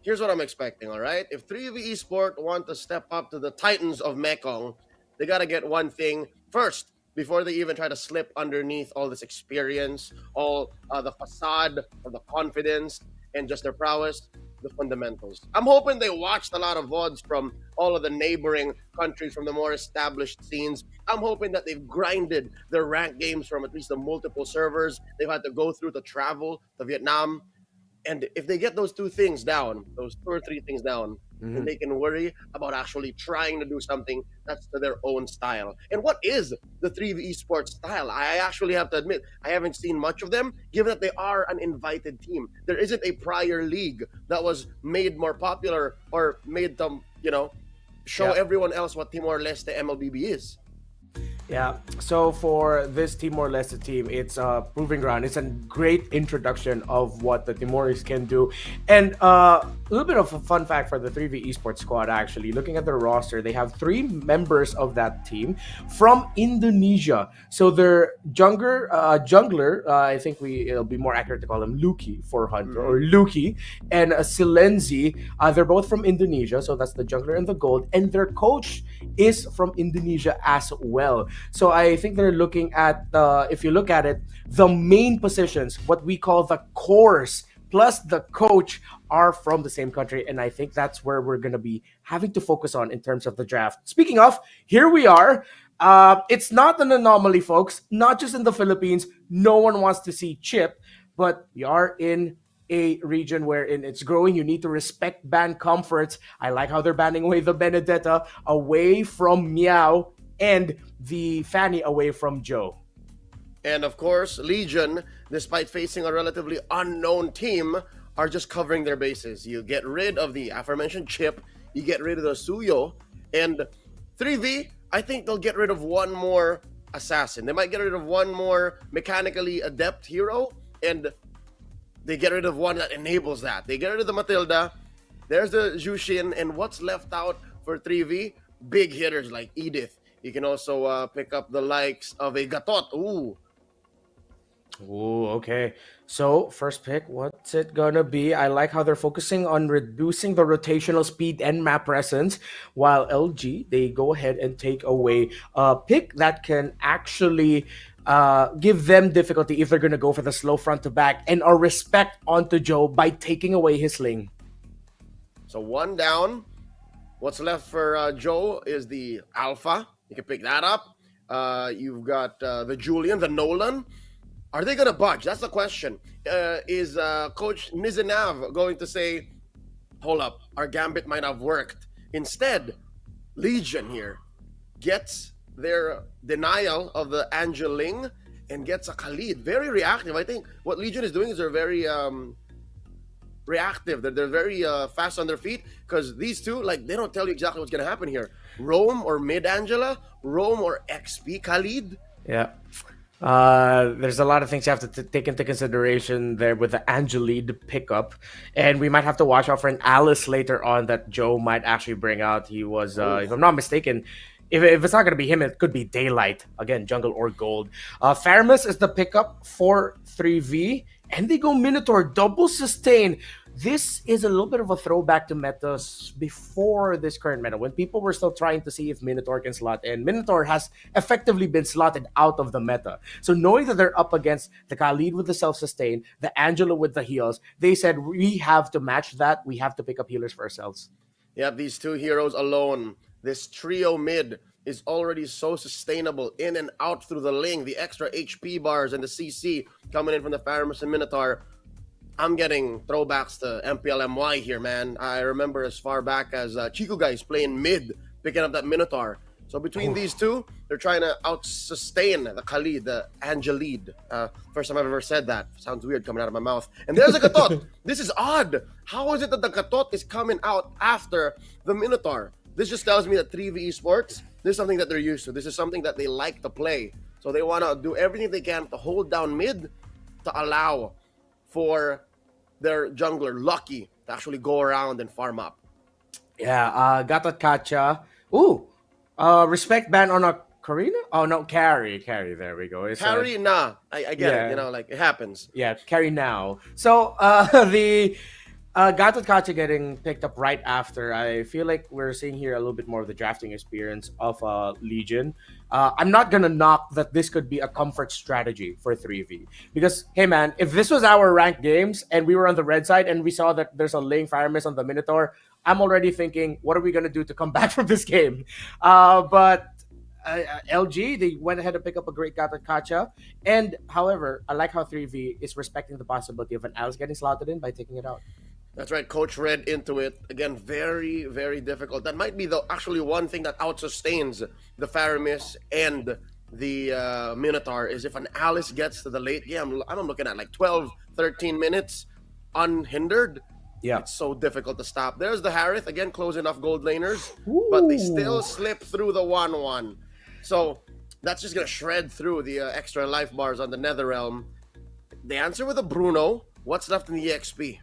Here's what I'm expecting, all right? If 3V Esport want to step up to the Titans of Mekong, they got to get one thing first before they even try to slip underneath all this experience, all the facade of the confidence, and just their prowess, the fundamentals. I'm hoping they watched a lot of VODs from all of the neighboring countries, from the more established scenes. I'm hoping that they've grinded their ranked games from at least the multiple servers they've had to go through to travel to Vietnam. And if they get those 2 things down, those 2 or 3 things down, then they can worry about actually trying to do something that's to their own style. And what is the 3V Esports style? I actually have to admit, I haven't seen much of them, given that they are an invited team. There isn't a prior league that was made more popular or made them, show everyone else what Timor-Leste MLBB is. Yeah, so for this Timor-Leste team, it's a proving ground. It's a great introduction of what the Timorese can do. And a little bit of a fun fact for the 3V Esports squad, actually. Looking at their roster, they have 3 members of that team from Indonesia. So their jungler, I think it'll be more accurate to call him Luki for Hunter, or Luki, and Silenzi, they're both from Indonesia. So that's the jungler and the gold. And their coach is from Indonesia as well. So I think they're looking at, if you look at it, the main positions, what we call the cores, plus the coach are from the same country. And I think that's where we're going to be having to focus on in terms of the draft. Speaking of, here we are. It's not an anomaly, folks. Not just in the Philippines. No one wants to see Chip, but we are in a region wherein it's growing. You need to respect ban comforts. I like how they're banning away the Benedetta, away from Meow, and the Fanny away from Joe. And of course, Legion, despite facing a relatively unknown team, are just covering their bases. You get rid of the aforementioned Chip, you get rid of the Suyo, and 3V, I think they'll get rid of one more assassin. They might get rid of one more mechanically adept hero, and they get rid of one that enables that. They get rid of the Matilda, there's the Jushin, and what's left out for 3V? Big hitters like Edith. You can also pick up the likes of a Gatot. Ooh, okay. So, first pick, what's it gonna be? I like how they're focusing on reducing the rotational speed and map presence, while LG, they go ahead and take away a pick that can actually give them difficulty if they're going to go for the slow front to back and or respect onto Joe by taking away his sling. So 1 down. What's left for Joe is the Alpha. You can pick that up. You've got the Julian, the Nolan. Are they going to budge? That's the question. Is Coach Nizinav going to say, hold up, our gambit might have worked? Instead, Legion here gets their denial of the Angeling and gets a Khalid. Very reactive. I think what Legion is doing is they're very reactive. They're very fast on their feet because these two, like, they don't tell you exactly what's going to happen here. Rome or mid-Angela, Rome or XP Khalid. Yeah. There's a lot of things you have to take into consideration there with the Angelide pickup, and we might have to watch out for an Alice later on that Joe might actually bring out. He was, if I'm not mistaken, if it's not going to be him, it could be Daylight. Again, jungle or gold. Faramus is the pickup for 3v, and they go Minotaur, double sustain. This is a little bit of a throwback to metas before this current meta, when people were still trying to see if Minotaur can slot in. Minotaur has effectively been slotted out of the meta. So knowing that they're up against the Khalid with the self-sustain, the Angela with the heals, they said, we have to match that. We have to pick up healers for ourselves. Yeah, these two heroes alone, this trio mid is already so sustainable in and out through the Ling, the extra HP bars and the CC coming in from the Faramus and Minotaur. I'm getting throwbacks to MPLMY here, man. I remember as far back as Chico guys playing mid, picking up that Minotaur. So between these two, they're trying to out-sustain the Khalid, the Angelide. First time I've ever said that. Sounds weird coming out of my mouth. And there's a Katot. This is odd. How is it that the Katot is coming out after the Minotaur? This just tells me that 3v Esports, this is something that they're used to. This is something that they like to play. So they want to do everything they can to hold down mid to allow for their jungler, Lucky, to actually go around and farm up. Yeah, Gatot Kacha. Ooh, respect ban on a Karina? Oh, no, carry. There we go. It's carry, nah. I get it, you know, like, it happens. Yeah, carry now. So, the Gatot Kacha getting picked up right after, I feel like we're seeing here a little bit more of the drafting experience of Legion. I'm not gonna knock that this could be a comfort strategy for 3v, because hey man, if this was our ranked games and we were on the red side and we saw that there's a Ling Faramus on the Minotaur, I'm already thinking, what are we gonna do to come back from this game? But LG, they went ahead and pick up a great Gatot Kacha, and however, I like how 3v is respecting the possibility of an Alice getting slotted in by taking it out. That's right. Coach read into it. Again, very, very difficult. That might be the actually one thing that out-sustains the Faramus and the Minotaur is if an Alice gets to the late game. I'm looking at like 12, 13 minutes unhindered. Yeah. It's so difficult to stop. There's the Harith, again, closing off gold laners. Ooh. But they still slip through the 1-1. So that's just going to shred through the extra life bars on the Netherrealm. The answer with a Bruno. What's left in the EXP?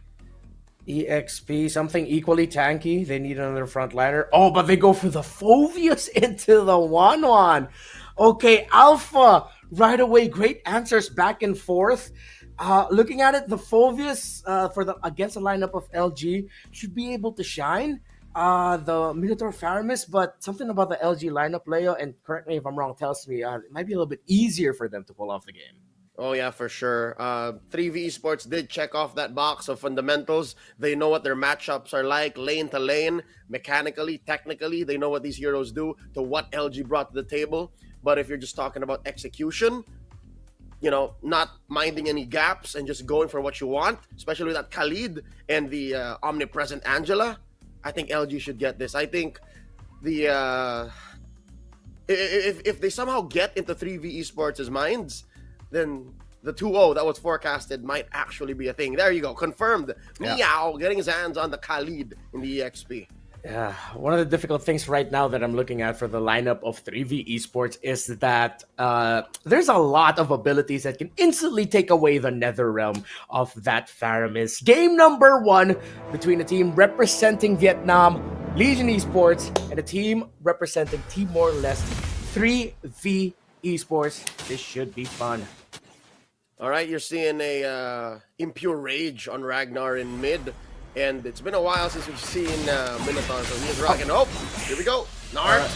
EXP, something equally tanky. They need another frontliner. Oh, but they go for the Phoveus into the 1-1. Okay, Alpha, right away. Great answers back and forth. Looking at it, the Phoveus against the lineup of LG should be able to shine. The Minotaur Faramus, but something about the LG lineup, Leo, and correct me if I'm wrong, tells me it might be a little bit easier for them to pull off the game. Oh, yeah, for sure. 3v Esports did check off that box of fundamentals. They know what their matchups are like, lane to lane, mechanically, technically. They know what these heroes do to what LG brought to the table. But if you're just talking about execution, you know, not minding any gaps and just going for what you want, especially with that Khalid and the omnipresent Angela, I think LG should get this. I think the if they somehow get into 3v Esports' minds, then the 2-0 that was forecasted might actually be a thing. There you go. Confirmed. Yeah. Meow getting his hands on the Khalid in the EXP. Yeah, one of the difficult things right now that I'm looking at for the lineup of 3v Esports is that there's a lot of abilities that can instantly take away the Netherrealm of that Faramus. Game number 1 between a team representing Vietnam, Legion Esports, and a team representing Timor-Leste, 3v Esports. This should be fun. All right, you're seeing a impure rage on Ragnar in mid, and it's been a while since we've seen Minotaur, so he is rocking. Oh, here we go. Nart.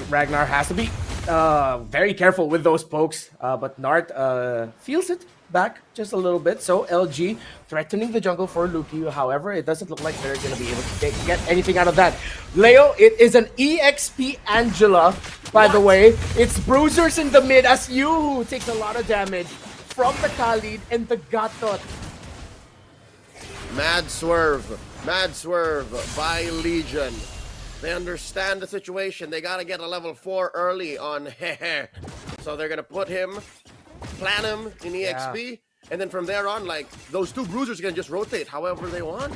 Ragnar has to be very careful with those pokes, but Nart feels it back just a little bit. So LG threatening the jungle for Luki. However, it doesn't look like they're going to be able to get anything out of that. Leo, it is an EXP Angela, by the way. It's bruisers in the mid as Yu takes a lot of damage from the Khalid and the Gatot. Mad swerve by Legion. They understand the situation. They gotta get a level 4 early on Hehe. So they're gonna put him, plan him in EXP, and then from there on, like, those two bruisers can just rotate however they want.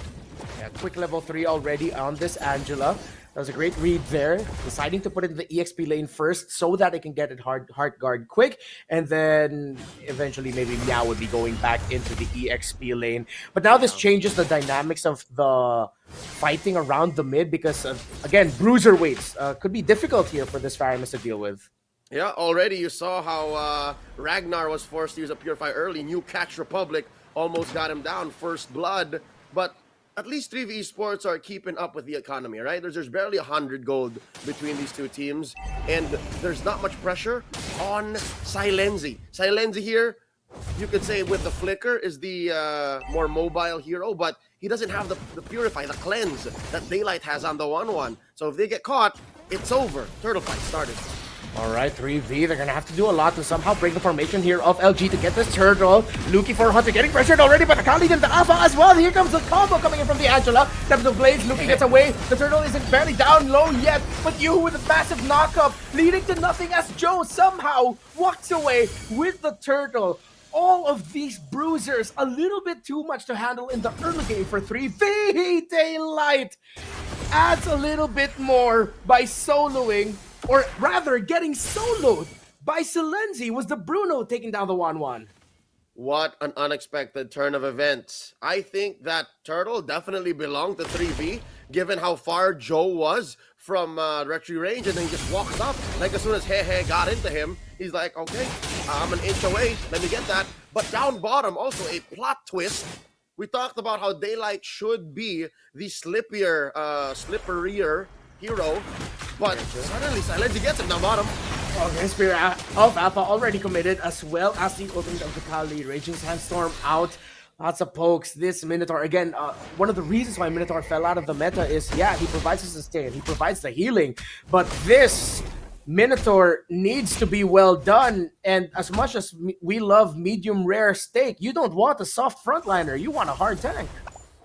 Yeah, quick level 3 already on this Angela. That was a great read there. Deciding to put it in the EXP lane first so that it can get it heart guard quick. And then eventually maybe Meow would be going back into the EXP lane. But now this changes the dynamics of the fighting around the mid because, again, bruiser weights could be difficult here for this Faramis to deal with. Yeah, already you saw how Ragnar was forced to use a Purify early. New Catch Republic almost got him down. First Blood. But at least 3v Esports are keeping up with the economy, right? There's barely 100 gold between these two teams, and there's not much pressure on Silenzi. Silenzi here, you could say with the Flicker, is the more mobile hero, but he doesn't have the Purify, the Cleanse that Daylight has on the 1-1. So if they get caught, it's over. Turtle fight started. All right, 3v, they're going to have to do a lot to somehow break the formation here of LG to get this turtle. Luki for Hunter getting pressured already by the Khalid and the Alpha as well. Here comes the combo coming in from the Angela. Depth of Blades, Luki gets away. The turtle isn't barely down low yet, but you with a massive knock-up, leading to nothing as Joe somehow walks away with the turtle. All of these bruisers, a little bit too much to handle in the early game for 3v. Daylight adds a little bit more by soloing, or rather getting soloed by Silenzi. Was the Bruno taking down the 1-1. What an unexpected turn of events. I think that turtle definitely belonged to 3v, given how far Joe was from retry range, and then he just walks up. Like as soon as Hehe got into him, he's like, okay, I'm an inch away, let me get that. But down bottom, also a plot twist. We talked about how Daylight should be the slipperier hero, but suddenly Silenzi gets him down bottom. Okay, Spirit of Alpha already committed, as well as the ultimate of the Kali. Raging Sandstorm out. Lots of pokes. This Minotaur, again, one of the reasons why Minotaur fell out of the meta is, yeah, he provides the sustain, he provides the healing, but this Minotaur needs to be well done, and as much as we love medium rare steak, you don't want a soft frontliner, you want a hard tank.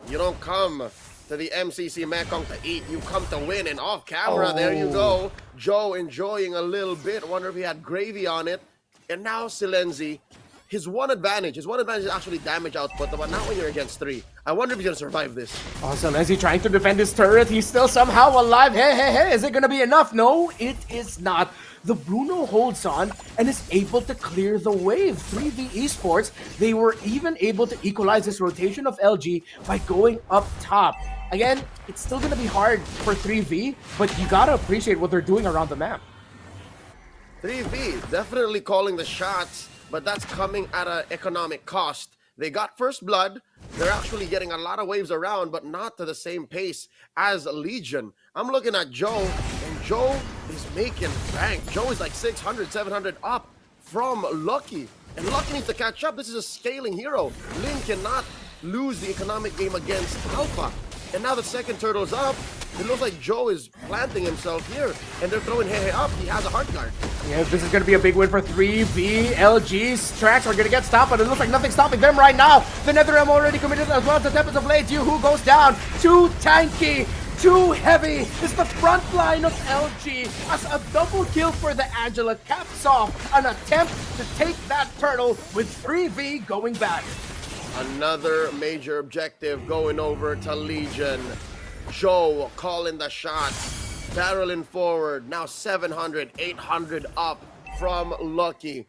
You don't come to the MCC Mekong to eat, you come to win, and off camera, there you go. Joe enjoying a little bit, wonder if he had gravy on it, and now Silenzi. His one advantage is actually damage output, but not when you're against 3. I wonder if he's gonna survive this. Also, as he's trying to defend his turret, he's still somehow alive. Hey, is it gonna be enough? No, it is not. The Bruno holds on and is able to clear the wave. 3v Esports, they were even able to equalize this rotation of LG by going up top. Again, it's still gonna be hard for 3v, but you gotta appreciate what they're doing around the map. 3v, definitely calling the shots, but that's coming at an economic cost. They got first blood. They're actually getting a lot of waves around, but not to the same pace as Legion. I'm looking at Joe, and Joe is making bank. Joe is like 600, 700 up from Lucky. And Lucky needs to catch up. This is a scaling hero. Lin cannot lose the economic game against Alpha. And now the second turtle's up. It looks like Joe is planting himself here, and they're throwing Hehe up. He has a hard guard. Yeah, this is going to be a big win for 3v. LG's tracks are going to get stopped, but it looks like nothing's stopping them right now. The NetherRealm already committed as well to Tempest of Blades. Who goes down. Too tanky, too heavy. It's the front line of LG as a double kill for the Angela caps off an attempt to take that turtle with 3v going back. Another major objective going over to Legion. Joe calling the shots, barreling forward, now 700, 800 up from Lucky.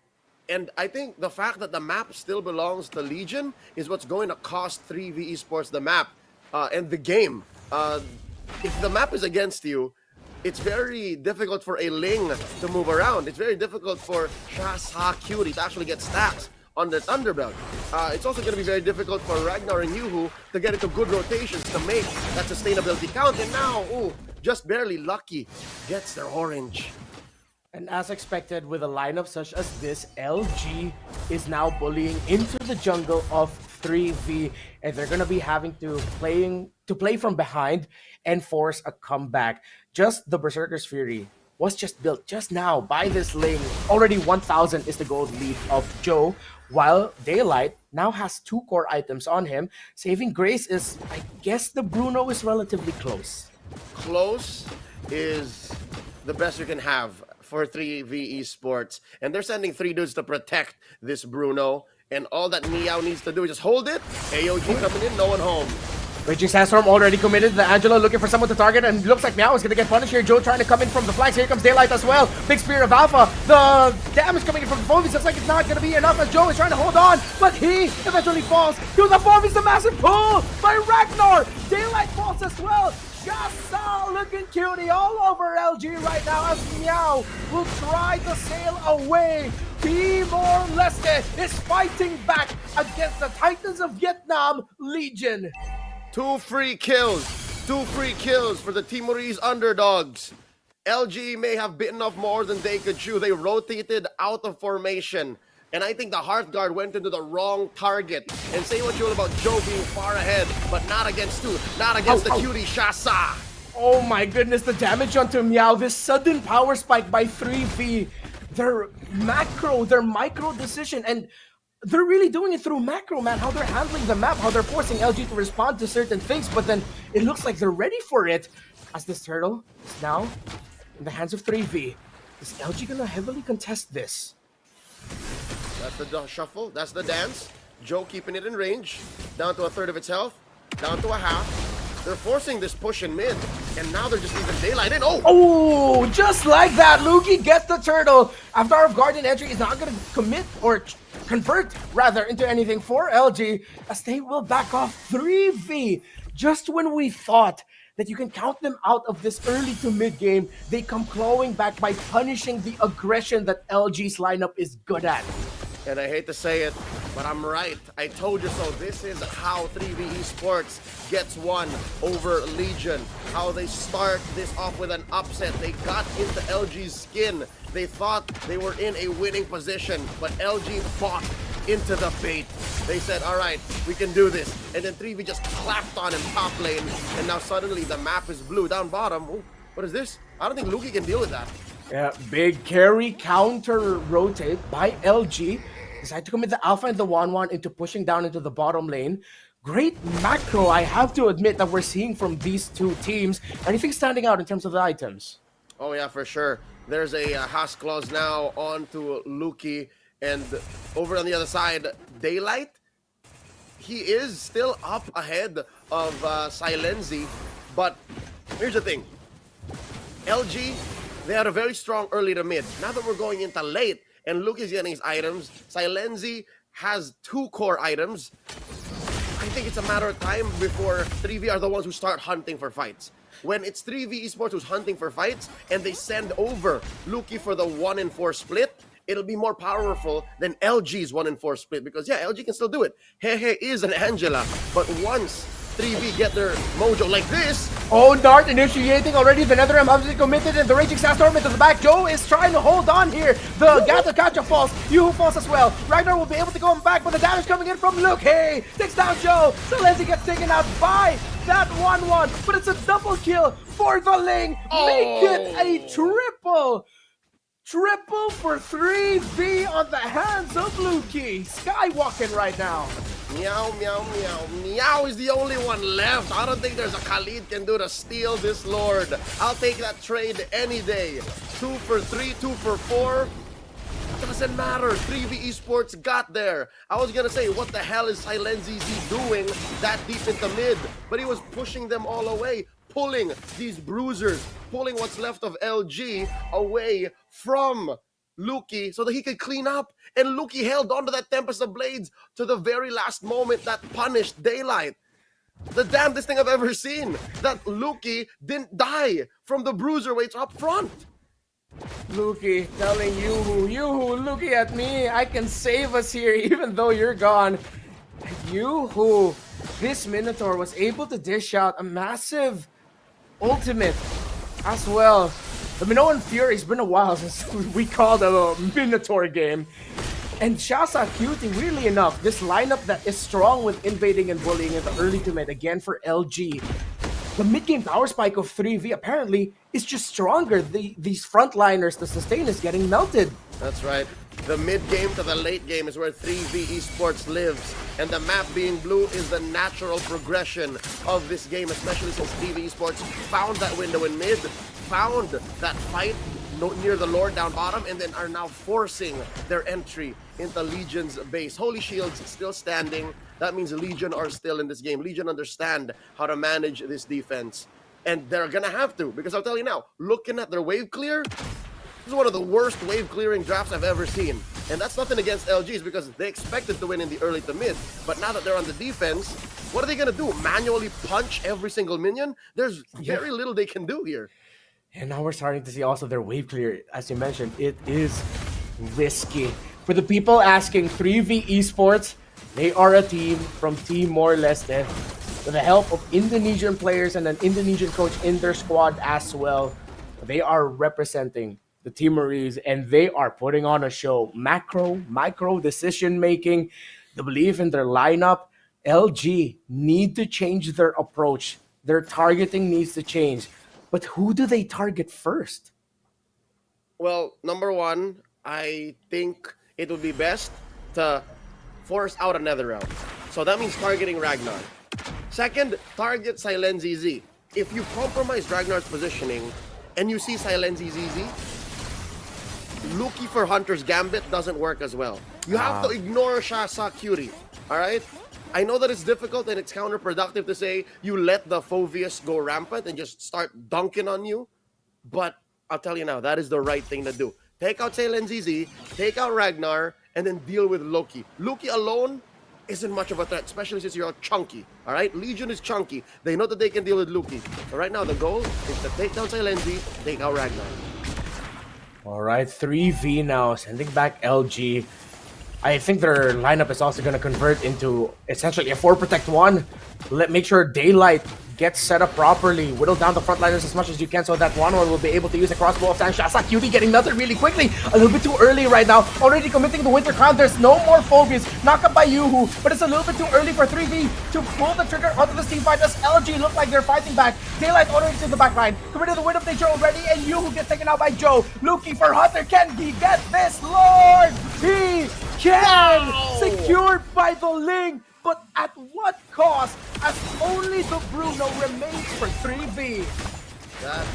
And I think the fact that the map still belongs to Legion is what's going to cost 3v Esports the map and the game. If the map is against you, it's very difficult for a Ling to move around. It's very difficult for Shasa Cutie to actually get stacks on the Thunderbelt. It's also going to be very difficult for Ragnar and Yuhu to get into good rotations to make that sustainability count. And now, just barely Lucky gets their orange. And as expected, with a lineup such as this, LG is now bullying into the jungle of 3v, and they're gonna be having to play from behind and force a comeback. Just the Berserker's Fury was just built just now by this lane. Already 1,000 is the gold lead of Joe, while Daylight now has 2 core items on him. Saving Grace is, I guess the Bruno is relatively close. Close is the best you can have for 3v Esports, and they're sending 3 dudes to protect this Bruno, and all that Meow needs to do is just hold it. AOG coming in, no one home. Raging Sandstorm already committed. The Angela looking for someone to target, and looks like Meow is going to get punished here. Joe trying to come in from the flanks. Here comes Daylight as well. Big Spear of Alpha. The damage coming in from the Fovies looks like it's not going to be enough as Joe is trying to hold on, but he eventually falls to the Fovies. The massive pull by Ragnar. Daylight falls as well. Shasa looking cutie all over LG right now as Meow will try to sail away. Timor-Leste is fighting back against the Titans of Vietnam Legion. 2 free kills for the Timorese underdogs. LG may have bitten off more than they could chew. They rotated out of formation, and I think the Hearthguard went into the wrong target. And say what you will about Joe being far ahead, but not against the cutie Shasa. Oh my goodness, the damage onto Meow. This sudden power spike by 3v. Their micro decision, and they're really doing it through macro, man. How they're handling the map, how they're forcing LG to respond to certain things, but then it looks like they're ready for it. As this turtle is now in the hands of 3v. Is LG gonna heavily contest this? That's the shuffle, that's the dance. Joe keeping it in range, down to a third of its health, down to a half. They're forcing this push in mid, and now they're just leaving Daylight in. Oh, just like that, Luki gets the turtle. After our Guardian entry is not going to commit or convert rather into anything for LG, as they will back off 3v. Just when we thought that you can count them out of this early to mid game, they come clawing back by punishing the aggression that LG's lineup is good at. And I hate to say it, but I'm right. I told you so. This is how 3v Esports gets one over Legion. How they start this off with an upset. They got into LG's skin. They thought they were in a winning position, but LG bought into the bait. They said, all right, we can do this. And then 3v just clapped on him top lane. And now suddenly the map is blue. Down bottom, ooh, what is this? I don't think Luki can deal with that. Yeah, big carry counter rotate by LG. Decide to commit the Alpha and the 1-1 into pushing down into the bottom lane. Great macro, I have to admit, that we're seeing from these two teams. Anything standing out in terms of the items? Oh yeah, for sure. There's a Haas Claws now onto Luki. And over on the other side, Daylight, he is still up ahead of Silenzi. But here's the thing. LG, they had a very strong early to mid. Now that we're going into late, and Luke is getting his items, Silenzi has 2 core items. I think it's a matter of time before 3v are the ones who start hunting for fights. When it's 3v Esports who's hunting for fights, and they send over Luki for the 1-in-4 split, it'll be more powerful than LG's 1-in-4 split. Because yeah, LG can still do it. Hehe is an Angela. But once 3v get their mojo like this. Oh, Dart initiating already. The Netherrealm obviously committed, and the Raging Sandstorm into the back. Joe is trying to hold on here. The Gatakacha falls. Yuhu falls as well. Ragnar will be able to go back, but the damage coming in from Luke. Hey, takes down Joe. Silenzi gets taken out by that 1-1, but it's a double kill for the Ling. Make it a triple. Triple for 3v on the hands of Luki. Skywalking right now. Meow, meow, meow. Meow is the only one left. I don't think there's a Khalid can do to steal this Lord. I'll take that trade any day. 2 for 3, 2 for 4. Doesn't matter. 3v Esports got there. I was gonna say, what the hell is Silenzi doing that deep into mid? But he was pushing them all away, pulling these bruisers, pulling what's left of LG away from Luki so that he could clean up. And Luki held on to that Tempest of Blades to the very last moment that punished Daylight. The damnedest thing I've ever seen, that Luki didn't die from the bruiserweights up front. Luki telling Yuhu, Luki at me, I can save us here even though you're gone. And Yuhu, this Minotaur was able to dish out a massive ultimate as well. The Minoan Fury, it's been a while since we called a Minotaur game. And Shasa Cutie, weirdly enough, this lineup that is strong with invading and bullying in the early to mid, again for LG. The mid-game power spike of 3v apparently is just stronger. These frontliners, the sustain is getting melted. That's right. The mid-game to the late game is where 3v Esports lives. And the map being blue is the natural progression of this game, especially since 3v Esports found that window in mid, found that fight near the Lord down bottom, and then are now forcing their entry into Legion's base. Holy Shield's still standing. That means Legion are still in this game. Legion understand how to manage this defense. And they're gonna have to, because I'll tell you now, looking at their wave clear, this is one of the worst wave clearing drafts I've ever seen. And that's nothing against LGs because they expected to win in the early to mid. But now that they're on the defense, what are they gonna do? Manually punch every single minion? There's very little they can do here. And now we're starting to see also their wave clear. As you mentioned, it is risky. For the people asking 3v Esports, they are a team from Timor-Leste with the help of Indonesian players and an Indonesian coach in their squad as well. They are representing the Timorese and they are putting on a show. Macro, micro decision making, the belief in their lineup. LG need to change their approach. Their targeting needs to change. But who do they target first? Well, number one, I think it would be best to force out another round. So that means targeting Ragnar. Second, target Silenzi Z. If you compromise Ragnar's positioning and you see Silenzi ZZ, Luki for Hunter's Gambit doesn't work as well. You have to ignore Shasa Cutie, alright? I know that it's difficult and it's counterproductive to say you let the Phoveus go rampant and just start dunking on you, but I'll tell you now, that is the right thing to do. Take out Silenzi Z, take out Ragnar, and then deal with Loki. Loki alone isn't much of a threat, especially since you're chunky, all right? Legion is chunky. They know that they can deal with Loki. But right now, the goal is to take down Silenzi, take out Ragnar. All right, 3v now, sending back LG. I think their lineup is also going to convert into essentially a 4-protect-1. Make sure Daylight gets set up properly. Whittle down the frontliners as much as you can so that one will be able to use a crossbow of time. Shasa Cutie getting melted really quickly. A little bit too early right now. Already committing the Winter Crown. There's no more Phobias. Knock up by Yuhu. But it's a little bit too early for 3v to pull the trigger onto this team fight as LG look like they're fighting back. Daylight already to the back line. Committed the Wind of Nature already. And Yuhu gets taken out by Joe. Looking for Hunter. Can he get this? Lord! He can! Secured by the Ling. But at what cost? As only the Bruno remains for 3v. That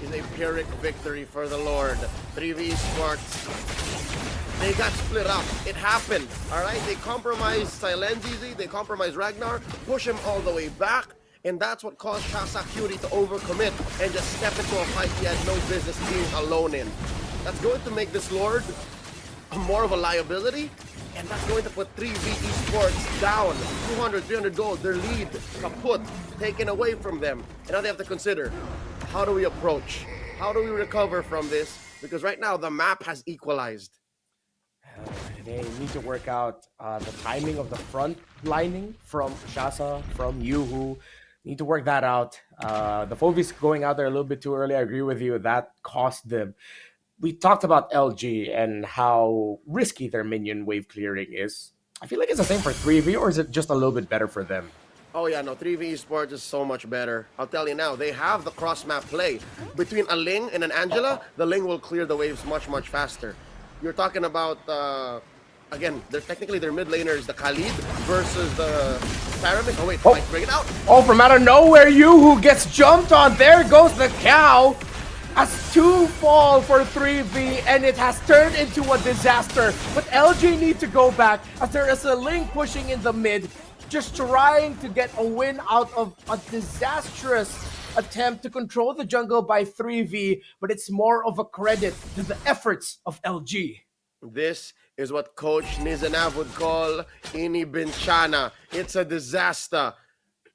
is a Pyrrhic victory for the Lord. 3v Esports. They got split up. It happened. Alright? They compromised Silenzi, they compromised Ragnar, push him all the way back, and that's what caused Shasa Cutie to overcommit and just step into a fight he had no business being alone in. That's going to make this Lord more of a liability. And that's going to put 3v Esports down. 200, 300 gold. Their lead kaput, taken away from them. And now they have to consider, how do we approach? How do we recover from this? Because right now, the map has equalized. They need to work out the timing of the front lining from Shasa, from Yuhu. Need to work that out. The Phobies going out there a little bit too early. I agree with you. That cost them. We talked about LG and how risky their minion wave clearing is. I feel like it's the same for 3v, or is it just a little bit better for them? Oh yeah, no, 3v Esports is so much better. I'll tell you now, they have the cross-map play. Between a Ling and an Angela, the Ling will clear the waves much, much faster. You're talking about, again, technically their mid laner is the Khalid versus the Pyramid. Oh wait, bring it out. Oh, from out of nowhere, Yuhu gets jumped on. There goes the cow. As 2 fall for 3v, and it has turned into a disaster. But LG need to go back as there is a Ling pushing in the mid, just trying to get a win out of a disastrous attempt to control the jungle by 3v, but it's more of a credit to the efforts of LG. This is what Coach Nizanav would call Ini Binchana. It's a disaster.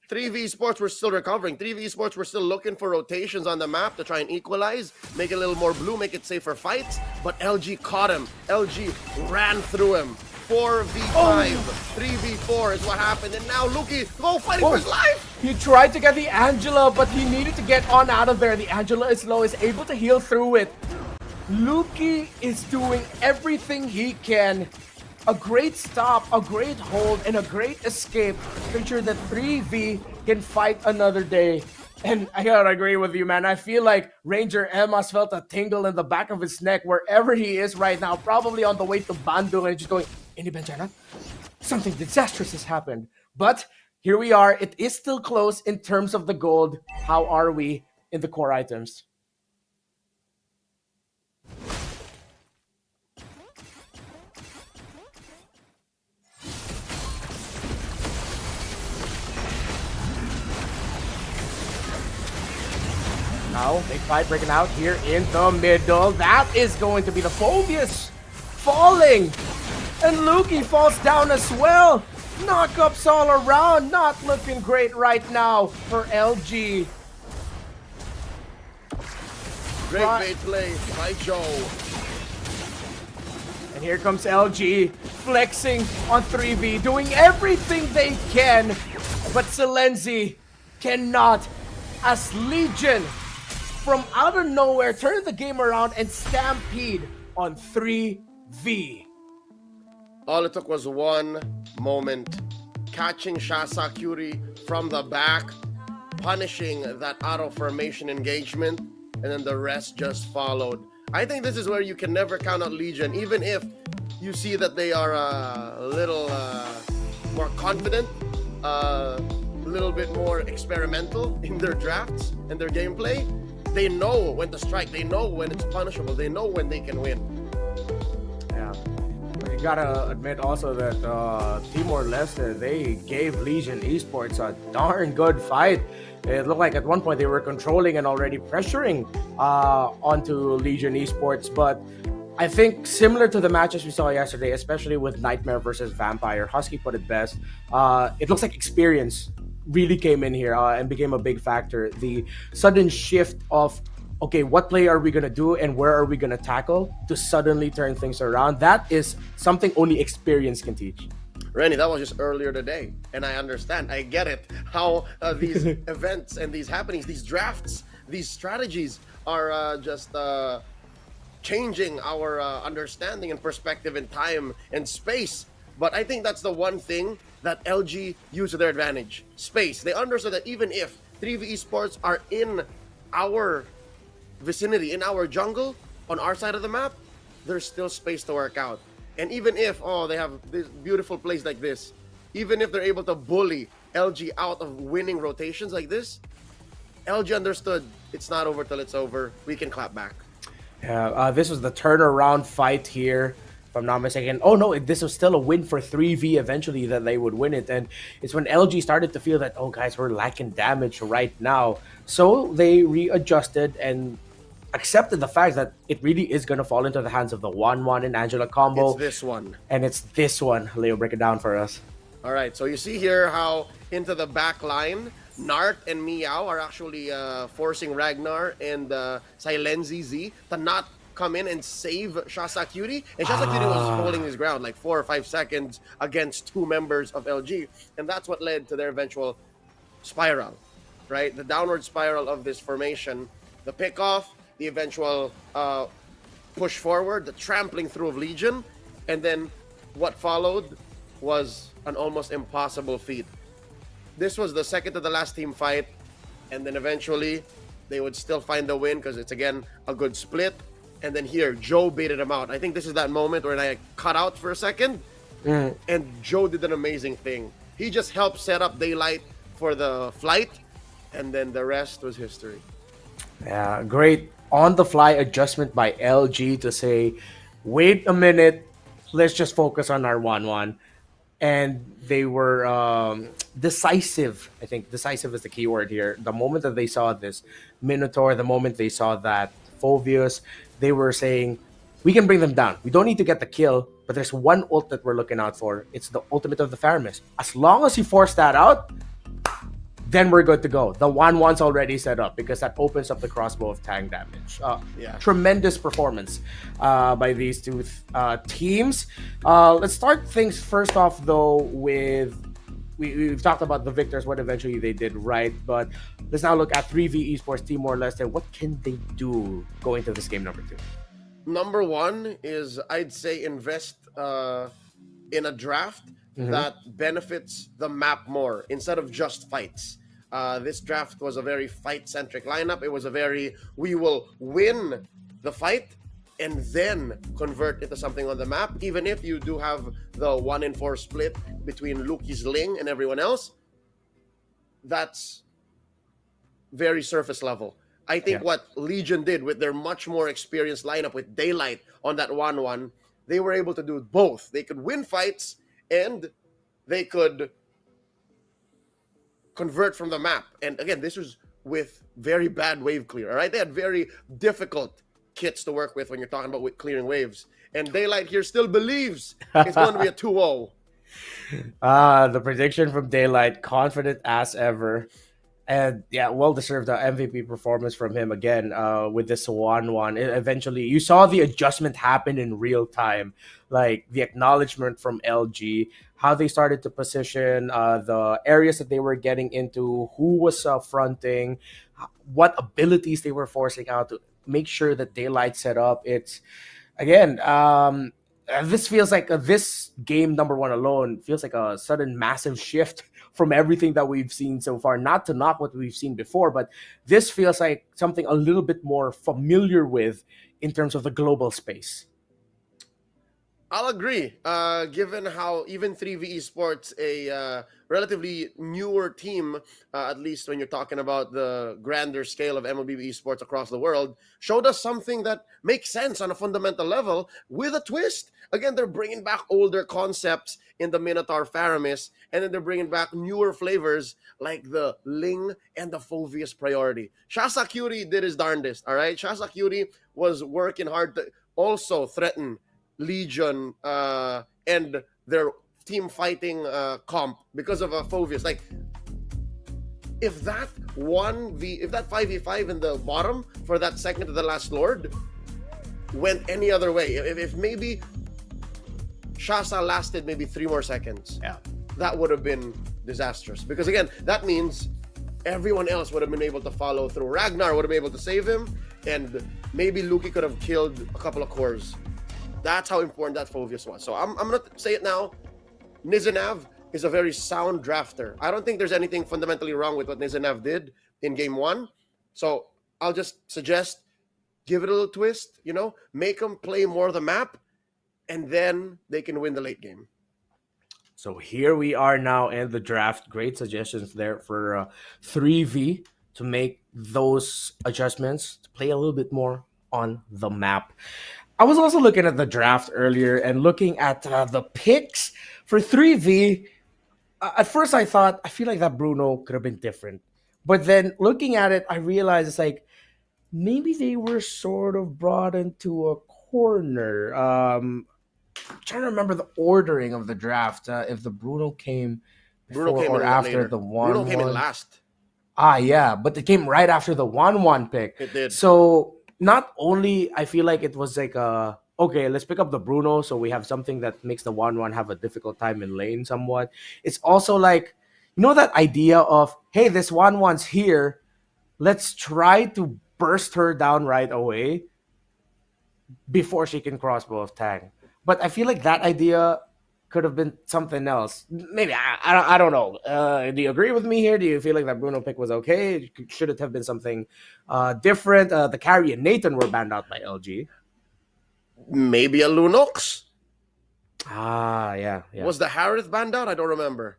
3v Esports were still recovering. 3v Esports were still looking for rotations on the map to try and equalize, make it a little more blue, make it safe for fights, but LG caught him. LG ran through him. 4v5, 3v4 is what happened, and now Luki fighting for his life! He tried to get the Angela, but he needed to get on out of there. The Angela is low, is able to heal through it. Luki is doing everything he can. A great stop, a great hold, and a great escape. Make sure that 3V can fight another day. And I gotta agree with you, man. I feel like Ranger M has felt a tingle in the back of his neck wherever he is right now. Probably on the way to Bandung and just going, Ini Bencana? Something disastrous has happened. But here we are. It is still close in terms of the gold. How are we in the core items? Now, big fight breaking out here in the middle. That is going to be the Phobius falling. And Luki falls down as well. Knockups all around. Not looking great right now for LG. Great bait play by Joe. And here comes LG flexing on 3V, doing everything they can. But Selenzi cannot, as Legion from out of nowhere turn the game around and stampede on 3V. All it took was one moment, catching Shasakuri from the back, punishing that auto formation engagement, and then the rest just followed. I think this is where you can never count out Legion, even if you see that they are a little more confident, a little bit more experimental in their drafts and their gameplay. They know when to strike, they know when it's punishable, they know when they can win. Yeah. You gotta admit also that Timor-Leste, they gave Legion Esports a darn good fight. It looked like at one point they were controlling and already pressuring onto Legion Esports, but I think similar to the matches we saw yesterday, especially with Niightmare versus Vampire, Husky put it best. It looks like experience really came in here and became a big factor. The sudden shift of, okay, what play are we going to do and where are we going to tackle to suddenly turn things around? That is something only experience can teach. Rennie, that was just earlier today, and I understand, I get it, how these events and these happenings, these drafts, these strategies are just changing our understanding and perspective in time and space. But I think that's the one thing that LG used to their advantage. Space. They understood that even if 3V Esports are in our vicinity, in our jungle, on our side of the map, there's still space to work out. And even if, they have this beautiful plays like this, even if they're able to bully LG out of winning rotations like this, LG understood it's not over till it's over. We can clap back. Yeah, this was the turnaround fight here, if I'm not mistaken. Oh no, this was still a win for 3V eventually that they would win it. And it's when LG started to feel that, oh guys, we're lacking damage right now. So they readjusted and accepted the fact that it really is going to fall into the hands of the 1-1 and Angela combo. It's this one. And it's this one. Leo, break it down for us. All right, so you see here how into the back line, Nart and Meow are actually forcing Ragnar and Silenzi Z to not come in and save Shasakuri. And Shasakuri was holding his ground like 4 or 5 seconds against 2 members of LG. And that's what led to their eventual spiral, right? The downward spiral of this formation, the pickoff, the eventual push forward, the trampling through of Legion. And then what followed was an almost impossible feat. This was the second to the last team fight, and then eventually they would still find the win because it's again a good split. And then here, Joe baited him out. I think this is that moment where I cut out for a second, and Joe did an amazing thing. He just helped set up Daylight for the flight, and then the rest was history. Yeah, great on-the-fly adjustment by LG to say, wait a minute, let's just focus on our 1-1. And they were decisive. I think decisive is the key word here. The moment that they saw this Minotaur, the moment they saw that Phobius, they were saying, we can bring them down. We don't need to get the kill, but there's one ult that we're looking out for. It's the ultimate of the Faramis. As long as you force that out, then we're good to go. The 1-1's already set up because that opens up the crossbow of tank damage. Tremendous performance by these two teams. Let's start things first off, though, with we've talked about the victors, what eventually they did right, but let's now look at 3v Esports Timor-Leste. What can they do going to this game number 2? Number one is, I'd say, invest in a draft that benefits the map more instead of just fights. This draft was a very fight-centric lineup. It was a very, we will win the fight and then convert into something on the map. Even if you do have the 1-in-4 split between Luki's Ling and everyone else, that's very surface level. I think what Legion did with their much more experienced lineup with Daylight on that 1-1, they were able to do both. They could win fights and they could convert from the map. And again, this was with very bad wave clear, all right? They had very difficult kits to work with when you're talking about clearing waves. And Daylight here still believes it's going to be a 2-0. The prediction from Daylight, confident as ever. And yeah, well-deserved MVP performance from him again with this 1-1. Eventually, you saw the adjustment happen in real time. Like the acknowledgement from LG, how they started to position, the areas that they were getting into, who was fronting, what abilities they were forcing out to make sure that Daylight set up. It's, again, this feels like this game number 1 alone feels like a sudden massive shift from everything that we've seen so far. Not to knock what we've seen before, but this feels like something a little bit more familiar with in terms of the global space. I'll agree. Given how even 3v Esports, a relatively newer team, at least when you're talking about the grander scale of MLB Esports across the world, showed us something that makes sense on a fundamental level with a twist. Again, they're bringing back older concepts in the Minotaur Faramis, and then they're bringing back newer flavors like the Ling and the Fovius Priority. Shasakuri did his darndest, all right? Shasakuri was working hard to also threaten Legion and their team fighting comp because of a Fovius. Like, if that 5v5 in the bottom for that second to the last Lord went any other way, if maybe Shasa lasted maybe 3 more seconds, that would have been disastrous. Because again, that means everyone else would have been able to follow through. Ragnar would have been able to save him, and maybe Luki could have killed a couple of cores. That's how important that Fovius was. So I'm going to say it now. Nizanav is a very sound drafter. I don't think there's anything fundamentally wrong with what Nizanav did in game 1. So I'll just suggest, give it a little twist, make them play more of the map, and then they can win the late game. So here we are now in the draft. Great suggestions there for 3v to make those adjustments, to play a little bit more on the map. I was also looking at the draft earlier and looking at the picks for 3v. At first, I thought, I feel like that Bruno could have been different. But then looking at it, I realized it's like maybe they were sort of brought into a corner. I'm trying to remember the ordering of the draft. If the Bruno came before or after later. The 1-1. Bruno came in last. Yeah, but it came right after the 1-1 pick. It did. So not only I feel like it was like okay, let's pick up the Bruno so we have something that makes the 1-1 have a difficult time in lane somewhat. It's also like, that idea of, hey, this 1-1's here, let's try to burst her down right away before she can crossbow of Tang. But I feel like that idea could have been something else. Maybe, I don't know. Do you agree with me here? Do you feel like that Bruno pick was okay? Should it have been something different? The carry and Nathan were banned out by LG. Maybe a Lunox? Yeah. Was the Harith banned out? I don't remember.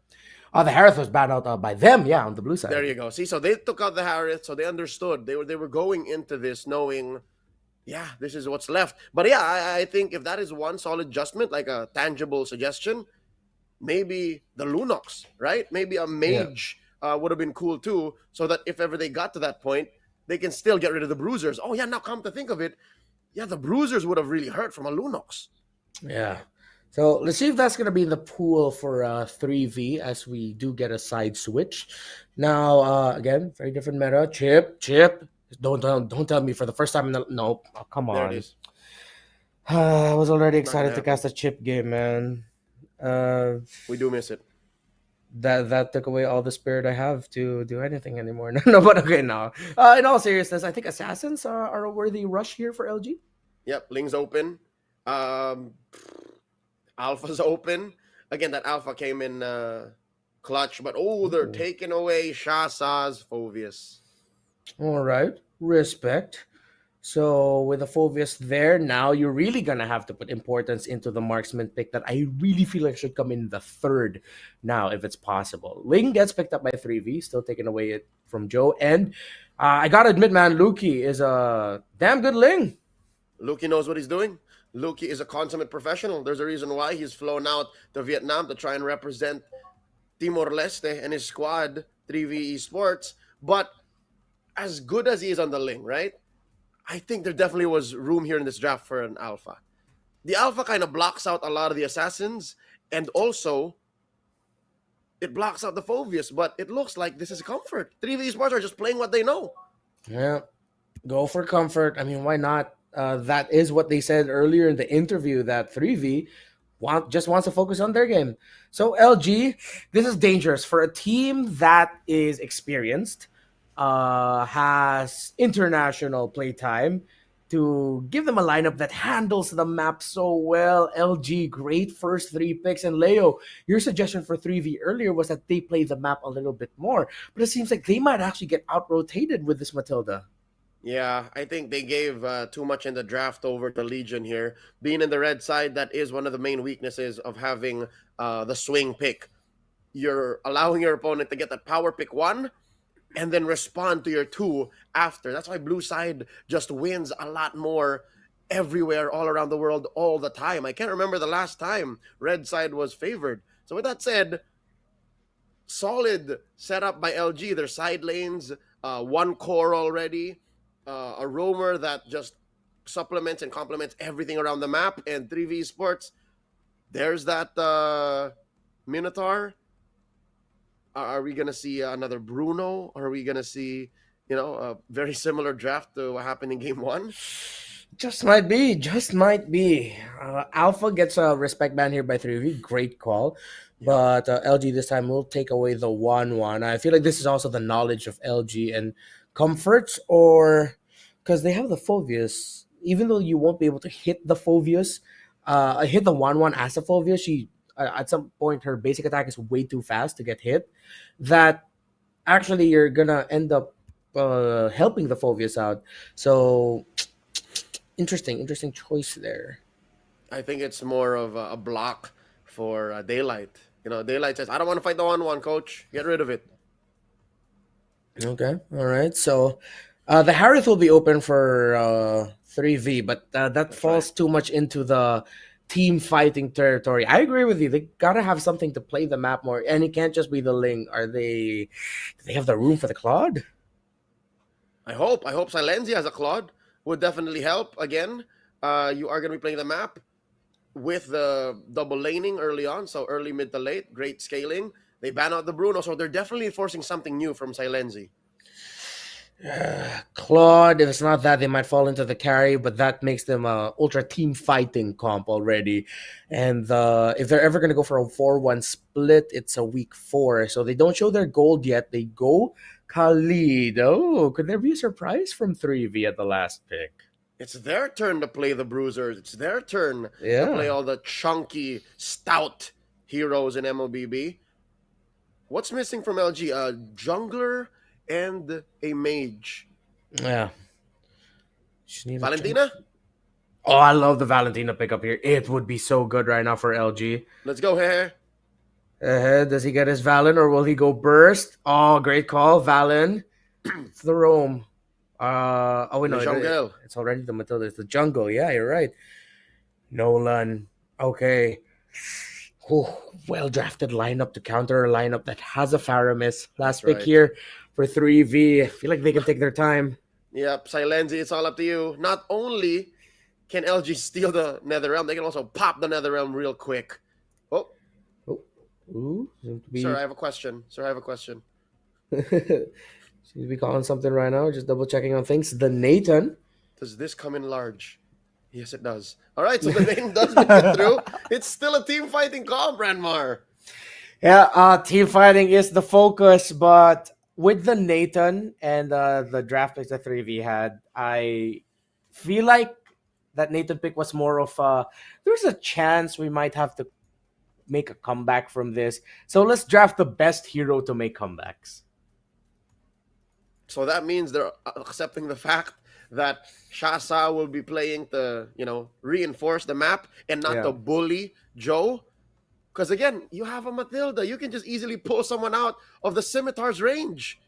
The Harith was banned out by them, on the blue side. There you go. See, so they took out the Harith, so they understood. They were going into this knowing, this is what's left. But I think if that is one solid adjustment, like a tangible suggestion, maybe the Lunox, right? Maybe a Mage would have been cool too, so that if ever they got to that point, they can still get rid of the Bruisers. Oh yeah, now come to think of it, the Bruisers would have really hurt from a Lunox. Yeah. So let's see if that's going to be in the pool for 3v as we do get a side switch. Now, again, very different meta. Chip. Don't tell me for the first time in the... Nope. Oh, come on. There it is. I was already excited to cast a Chip game, man. We do miss it. that took away all the spirit I have to do anything anymore. No, but okay, no. In all seriousness, I think Assassins are a worthy rush here for LG. Yep, Ling's open. Alpha's open. Again, that Alpha came in clutch, but they're taking away Shasa's Phovius. All right, respect. So with the Phovius there, now you're really gonna have to put importance into the marksman pick that I really feel like should come in the third now, if it's possible. Ling gets picked up by 3V, still taking away it from Joe. And I gotta admit, man, Luki is a damn good Ling. Luki knows what he's doing. Luki is a consummate professional. There's a reason why he's flown out to Vietnam to try and represent Timor-Leste and his squad, 3V Esports. But as good as he is on the Ling, right? I think there definitely was room here in this draft for an Alpha. The Alpha kind of blocks out a lot of the Assassins, and also it blocks out the Phovius, but it looks like this is comfort. 3V Esports are just playing what they know. Yeah, go for comfort. I mean, why not? That is what they said earlier in the interview, that 3V just wants to focus on their game. So LG, this is dangerous for a team that is experienced, has international playtime, to give them a lineup that handles the map so well. LG, great first 3 picks. And Leo, your suggestion for 3V earlier was that they play the map a little bit more, but it seems like they might actually get out-rotated with this Matilda. Yeah, I think they gave too much in the draft over to Legion here. Being in the red side, that is one of the main weaknesses of having the swing pick. You're allowing your opponent to get that power pick 1 and then respond to your 2 after. That's why blue side just wins a lot more everywhere, all around the world, all the time. I can't remember the last time red side was favored. So with that said, solid setup by LG. Their side lanes, 1 core already, a roamer that just supplements and complements everything around the map, and 3V Esports. There's that Minotaur. Are we going to see another Bruno? Or are we going to see, a very similar draft to what happened in game 1? Just might be. Alpha gets a respect ban here by 3V. Great call. But LG this time will take away the 1-1. I feel like this is also the knowledge of LG and comfort, or because they have the Phovius. Even though you won't be able to hit the Phovius, hit the 1-1 as a Phovius, she at some point her basic attack is way too fast to get hit, that actually you're gonna end up helping the Phovius out. So interesting choice there. I think it's more of a block for Daylight. Daylight says, I don't want to fight the 1-1, coach. Get rid of it. Okay, all right. So the Harith will be open for 3V, but that falls too much into the team fighting territory. I agree with you. They gotta have something to play the map more, and it can't just be the Ling. Do they have the room for the Claude? I hope Silenzi has a Claude. Would definitely help. Again, you are going to be playing the map with the double laning early on, so early, mid to late, great scaling. They ban out the Bruno, so they're definitely forcing something new from Silenzi. Claude, if it's not that, they might fall into the carry, but that makes them ultra team fighting comp already. And if they're ever going to go for a 4-1 split, it's a week 4, so they don't show their gold yet. They go Khalid. Oh, could there be a surprise from 3V at the last pick? It's their turn to play the bruisers. It's their turn to play all the chunky, stout heroes in MOBB. What's missing from LG? A jungler and a mage. Yeah. Valentina? Oh, I love the Valentina pickup here. It would be so good right now for LG. Let's go here. Does he get his Valen or will he go burst? Oh, great call, Valen. It's the roam. No, it's already the Matilda. It's the jungle. Yeah, you're right. Nolan. Okay. Well drafted lineup to counter a lineup that has a Faramis. Last pick here for 3V. I feel like they can take their time. Yep, Silenzi, it's all up to you. Not only can LG steal the Netherrealm, they can also pop the Netherrealm real quick. Sir, I have a question. Seems to be calling something right now. Just double checking on things. The Nathan. Does this come in large? Yes, it does. All right, so the name does make it through. It's still a team fighting comp, Ranmar. Yeah, team fighting is the focus, but with the Nathan and the draft picks that 3V had, I feel like that Nathan pick was more of there's a chance we might have to make a comeback from this. So let's draft the best hero to make comebacks. So that means they're accepting the fact that Shasa will be playing to, reinforce the map and not to bully Joe. Because again, you have a Matilda. You can just easily pull someone out of the Scimitar's range.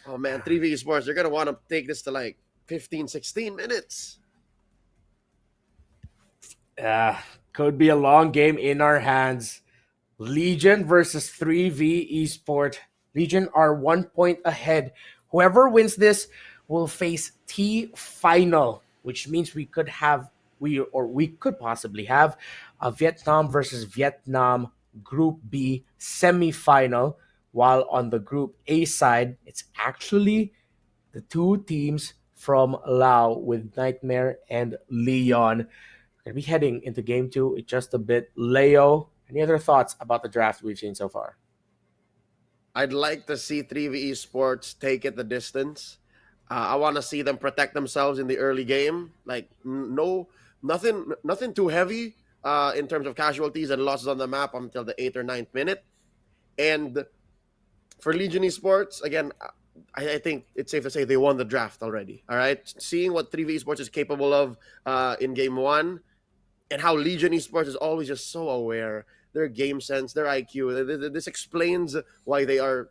Oh man, 3v Esports, you're going to want to take this to like 15, 16 minutes. Could be a long game in our hands. Legion versus 3v Esport. Legion are 1 point ahead. Whoever wins this will face T final, which means we could possibly have a Vietnam versus Vietnam Group B semifinal, while on the Group A side, it's actually the two teams from Lao with Nightmare and Leon. We're going to be heading into game 2 in just a bit. Leo, any other thoughts about the draft we've seen so far? I'd like to see 3v Esports take it the distance. I want to see them protect themselves in the early game. Like, nothing too heavy in terms of casualties and losses on the map until the 8th or 9th minute. And for Legion Esports, again, I think it's safe to say they won the draft already. All right, seeing what 3v Esports is capable of in game 1, and how Legion Esports is always just so aware, their game sense, their IQ. This explains why they are,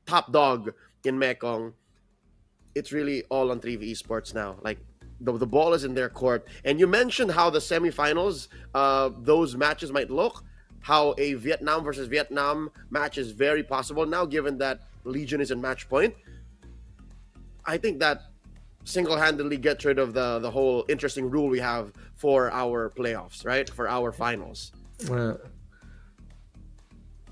top dog in Mekong. It's really all on 3v Esports now. Like, the ball is in their court. And you mentioned how the semifinals, those matches might look. How a Vietnam versus Vietnam match is very possible now, given that Legion is in match point. I think that single-handedly gets rid of the whole interesting rule we have for our playoffs, right? For our finals.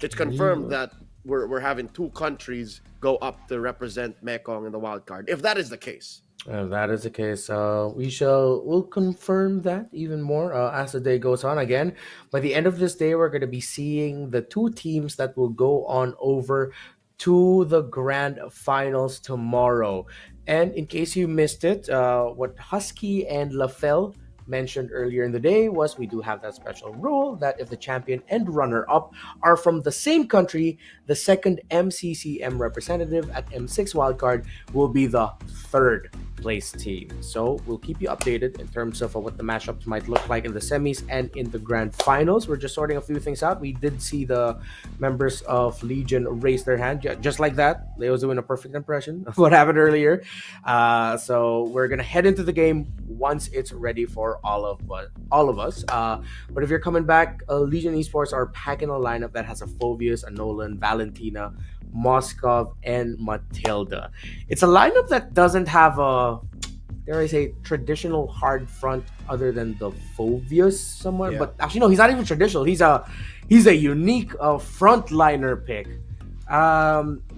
It's confirmed that we're having two countries go up to represent Mekong in the wild card. If that is the case. If that is the case, we'll confirm that even more as the day goes on. Again, by the end of this day, we're going to be seeing the two teams that will go on over to the grand finals tomorrow. And in case you missed it, what Husky and LaFell mentioned earlier in the day was we do have that special rule that if the champion and runner-up are from the same country, the second MCCM representative at M6 wildcard will be the third place team. So we'll keep you updated in terms of what the matchups might look like in the semis and in the grand finals. We're just sorting a few things out. We did see the members of Legion raise their hand just like that. Leo's doing a perfect impression of what happened earlier. So we're gonna head into the game once it's ready for all of us. But if you're coming back, Legion Esports are packing a lineup that has a Phobius, a Nolan, Valentina, Moskov, and Matilda. It's a lineup that doesn't have a, dare I say, traditional hard front other than the Phobius somewhat. Yeah. But actually, no, he's not even traditional. He's a unique frontliner pick.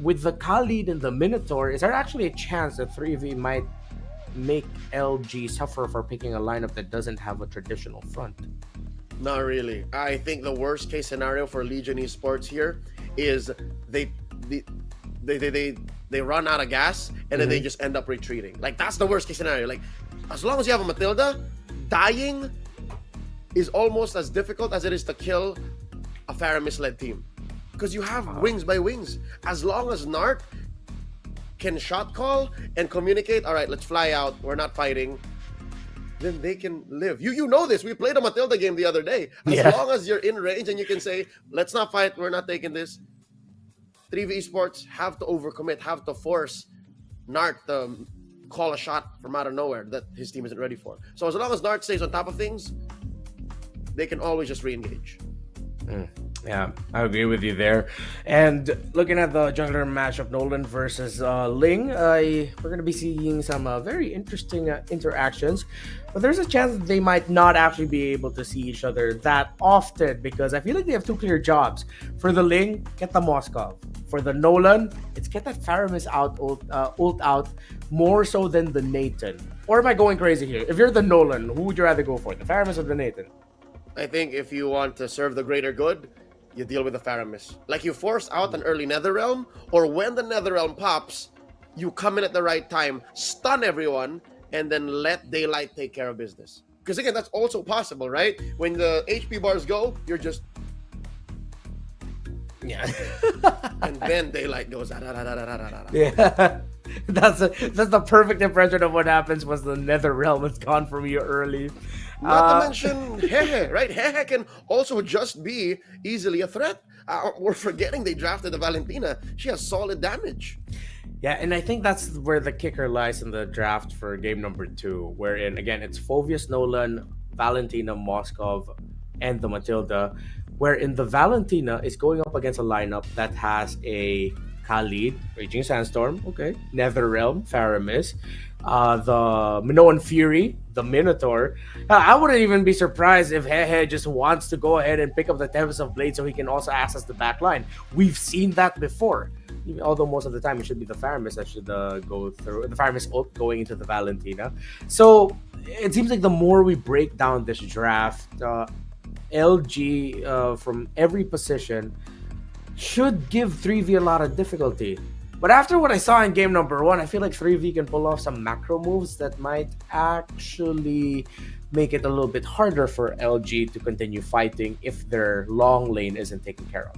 With the Khalid and the Minotaur, is there actually a chance that 3v might make LG suffer for picking a lineup that doesn't have a traditional front? Not really. I think the worst case scenario for Legion Esports here is they run out of gas and then they just end up retreating. Like, that's the worst case scenario. Like, as long as you have a Matilda, dying is almost as difficult as it is to kill a Faramis-led team. Because you have wings by wings. As long as Nart can shot call and communicate, all right, let's fly out, we're not fighting, then they can live. You know this. We played a Matilda game the other day. As long as you're in range and you can say, let's not fight, we're not taking this. 3v Esports have to overcommit, have to force Nart to call a shot from out of nowhere that his team isn't ready for. So as long as Nart stays on top of things, they can always just re-engage. Yeah, I agree with you there. And looking at the jungler matchup, Nolan versus Ling, we're going to be seeing some very interesting interactions. But there's a chance that they might not actually be able to see each other that often because I feel like they have two clear jobs. For the Ling, get the Moskov. For the Nolan, it's get that Faramis out, ult out, more so than the Nathan. Or am I going crazy here? If you're the Nolan, who would you rather go for, the Faramis or the Nathan? I think if you want to serve the greater good, you deal with the Faramis. Like you force out an early Netherrealm, or when the Netherrealm pops, you come in at the right time, stun everyone, and then let Daylight take care of business. Because again, that's also possible, right? When the HP bars go, you're just... Yeah. And then Daylight goes... Yeah. That's the perfect impression of what happens once the Netherrealm is gone from you early. Not to mention Hehe, right? Hehe can also just be easily a threat. We're forgetting they drafted the Valentina. She has solid damage. Yeah, and I think that's where the kicker lies in the draft for game number 2, wherein, again, it's Phoveus Nolan, Valentina, Moskov, and the Matilda, wherein the Valentina is going up against a lineup that has a Khalid, Raging Sandstorm, okay, Netherrealm, Faramis, the Minoan Fury, the Minotaur. I wouldn't even be surprised if Hehe just wants to go ahead and pick up the Tempest of Blade so he can also access the back line. We've seen that before. Although most of the time it should be the Faramis that should go through the Faramis ult going into the Valentina. So it seems like the more we break down this draft, LG from every position should give 3V a lot of difficulty. But after what I saw in game number 1, I feel like 3V can pull off some macro moves that might actually make it a little bit harder for LG to continue fighting if their long lane isn't taken care of.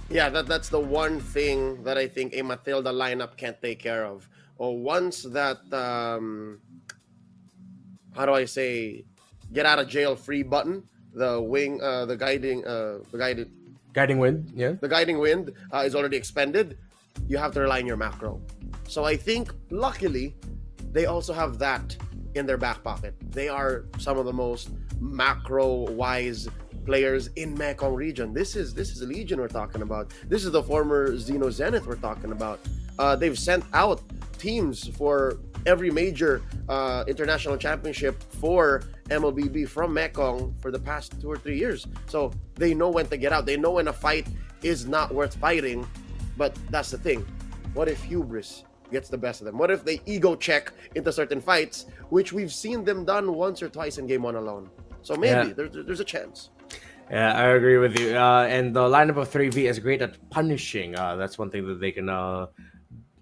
Yeah, that's the one thing that I think a Matilda lineup can't take care of. Or once that, how do I say, get out of jail free button, the wing, the guiding wind, yeah, the guiding wind is already expended. You have to rely on your macro. So I think, luckily, they also have that in their back pocket. They are some of the most macro-wise players in Mekong region. This is Legion we're talking about. This is the former Xeno Zenith we're talking about. They've sent out teams for every major international championship for MLBB from Mekong for the past 2 or 3 years. So they know when to get out. They know when a fight is not worth fighting. But that's the thing. What if hubris gets the best of them? What if they ego check into certain fights, which we've seen them done once or twice in game 1 alone? So maybe there's a chance. Yeah, I agree with you. And the lineup of 3V is great at punishing. That's one thing that they can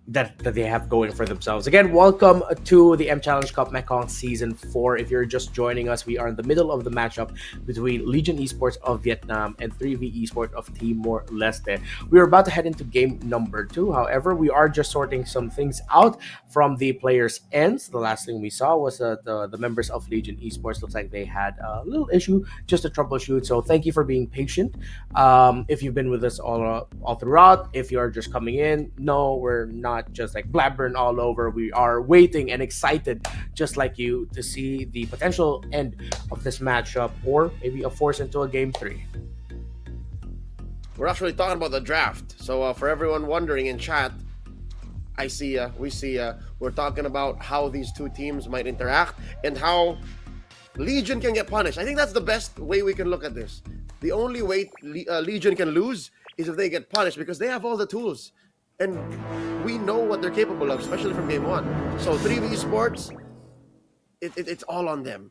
that they have going for themselves. Again, welcome to the M Challenge Cup Mekong Season 4. If you're just joining us, we are in the middle of the matchup between Legion Esports of Vietnam and 3V Esports of Timor-Leste. We are about to head into game number 2. However, we are just sorting some things out from the players' ends. The last thing we saw was the members of Legion Esports. Looks like they had a little issue just to troubleshoot. So thank you for being patient. If you've been with us all throughout, if you're just coming in, no, we're not just like blabbering all over. We are waiting and excited, just like you, to see the potential end of this matchup, or maybe a force into a game 3. We're actually talking about the draft. So for everyone wondering in chat, I see we see we're talking about how these two teams might interact and how Legion can get punished. I think that's the best way we can look at this. The only way Legion can lose is if they get punished, because they have all the tools. And we know what they're capable of, especially from game 1. So 3V Esports, it's all on them.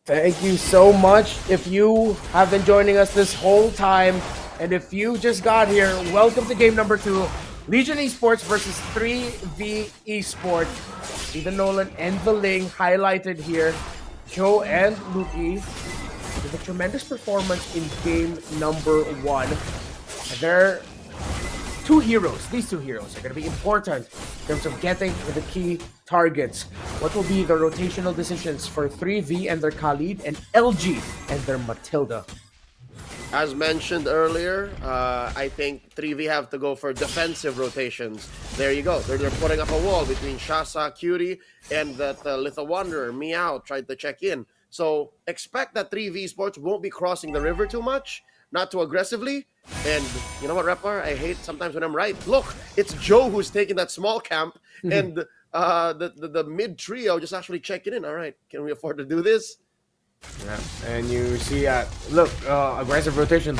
Thank you so much. If you have been joining us this whole time, and if you just got here, welcome to game number 2. Legion Esports versus 3V Esports. Even Nolan and the Ling highlighted here. Joe and Luki with a tremendous performance in game number 1. They're these two heroes are going to be important in terms of getting the key targets. What will be the rotational decisions for 3V and their Khalid, and LG and their Matilda? As mentioned earlier, I think 3V have to go for defensive rotations. There you go. They're putting up a wall between Shasa, Cutie, and that Little Wanderer. Meow tried to check in. So expect that 3V Sports won't be crossing the river too much, not too aggressively. And you know what, Repar? I hate sometimes when I'm right. Look, it's Joe who's taking that small camp, and the mid trio just actually checking in. All right, can we afford to do this? Yeah. And you see, look, aggressive rotation,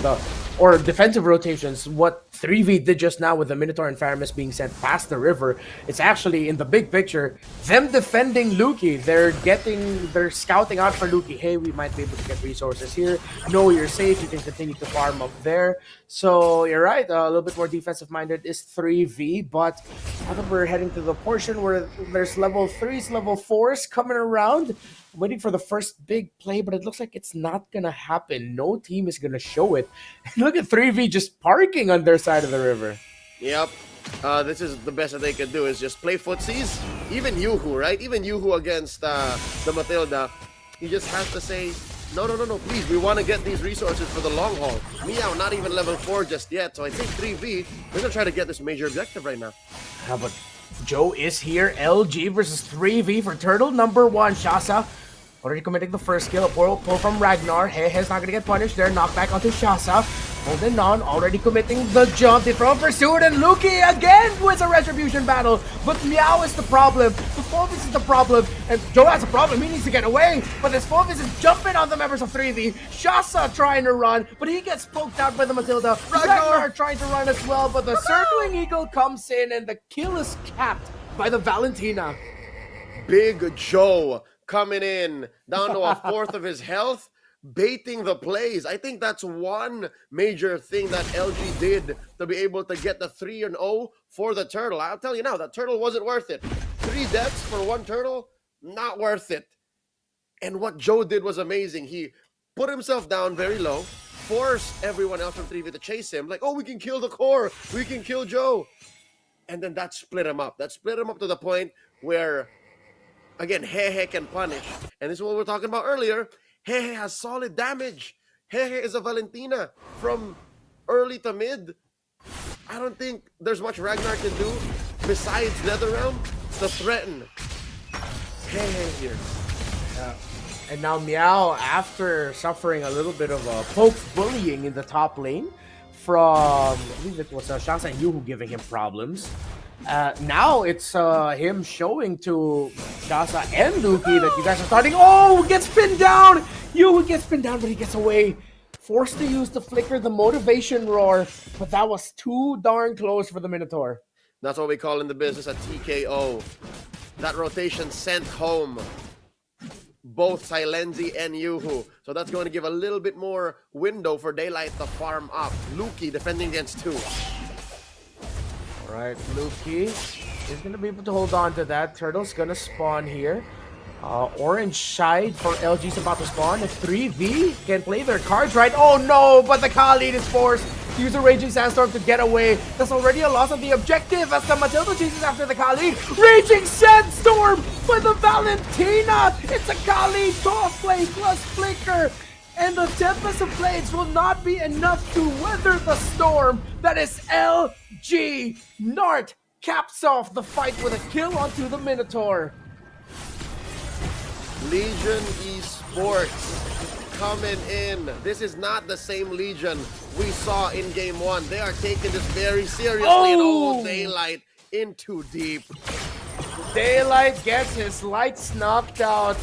or defensive rotations. What 3v did just now with the Minotaur and Faramis being sent past the river, it's actually in the big picture them defending Luki. They're scouting out for Luki. Hey, we might be able to get resources here. No, you're safe. You can continue to farm up there. So you're right. A little bit more defensive minded is 3v, but I think we're heading to the portion where there's level 3s, level 4s coming around. Waiting for the first big play, but it looks like it's not gonna happen. No team is gonna show it. Look at 3v just parking on their side of the river. Yep. This is the best that they can do is just play footsies. Even Yuhu, right? Even Yuhu against the Matilda. He just has to say, no, please. We want to get these resources for the long haul. Meow, not even level 4 just yet. So I think 3v, we're going to try to get this major objective right now. How about Joe is here. LG versus 3v for turtle number 1. Shasa already committing the first kill. A pull from Ragnar. He's not going to get punished there. Knockback onto Shasa. Holding on, already committing the jump. They throw pursuit, and Luki again wins a retribution battle. But Meow is the problem. The Fulvis is the problem. And Joe has a problem. He needs to get away. But this Fulvis is jumping on the members of 3v. Shasa trying to run, but he gets poked out by the Matilda. Ragnar trying to run as well, but the circling eagle comes in, and the kill is capped by the Valentina. Big Joe coming in down to a fourth of his health, baiting the plays. I think that's one major thing that LG did to be able to get the 3-0 for the turtle. I'll tell you now, that turtle wasn't worth it. 3 deaths for 1 turtle, not worth it. And what Joe did was amazing. He put himself down very low, forced everyone else from 3v to chase him. Like, oh, we can kill the core. We can kill Joe. And then that split him up. That split him up to the point where, again, Hehe can punish. And this is what we were talking about earlier. Hehe has solid damage. Hehe is a Valentina from early to mid. I don't think there's much Ragnar can do besides Netherrealm to threaten Hehe here. And now Meow, after suffering a little bit of a poke bullying in the top lane from, I believe it was Shasa and Yuhu giving him problems. Now it's him showing to Shasa and Luki that you guys are starting. Oh, gets pinned down! Yuhu gets pinned down, but he gets away. Forced to use the flicker, the motivation roar, but that was too darn close for the Minotaur. That's what we call in the business a TKO. That rotation sent home both Silenzi and Yuhu. So that's going to give a little bit more window for Daylight to farm up. Luki defending against 2. Alright, Luki is going to be able to hold on to that. Turtle's going to spawn here. Orange side for LG's about to spawn. If 3v can play their cards right. Oh no, but the Khalid is forced to use a Raging Sandstorm to get away. That's already a loss of the objective as the Matilda chases after the Khalid. Raging Sandstorm by the Valentina. It's a Khalid cosplay plus flicker. And the Tempest of Blades will not be enough to weather the storm. That is LG. Nart caps off the fight with a kill onto the Minotaur. Legion Esports coming in. This is not the same Legion we saw in Game 1. They are taking this very seriously. Oh! And Daylight in too deep. Daylight gets his lights knocked out.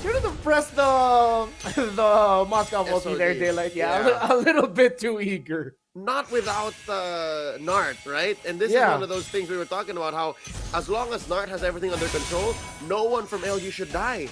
Should have pressed the Moscow multi there, Daylight. Yeah. A little bit too eager. Not without Nart, right? And this is one of those things we were talking about, how as long as Nart has everything under control, no one from LG should die.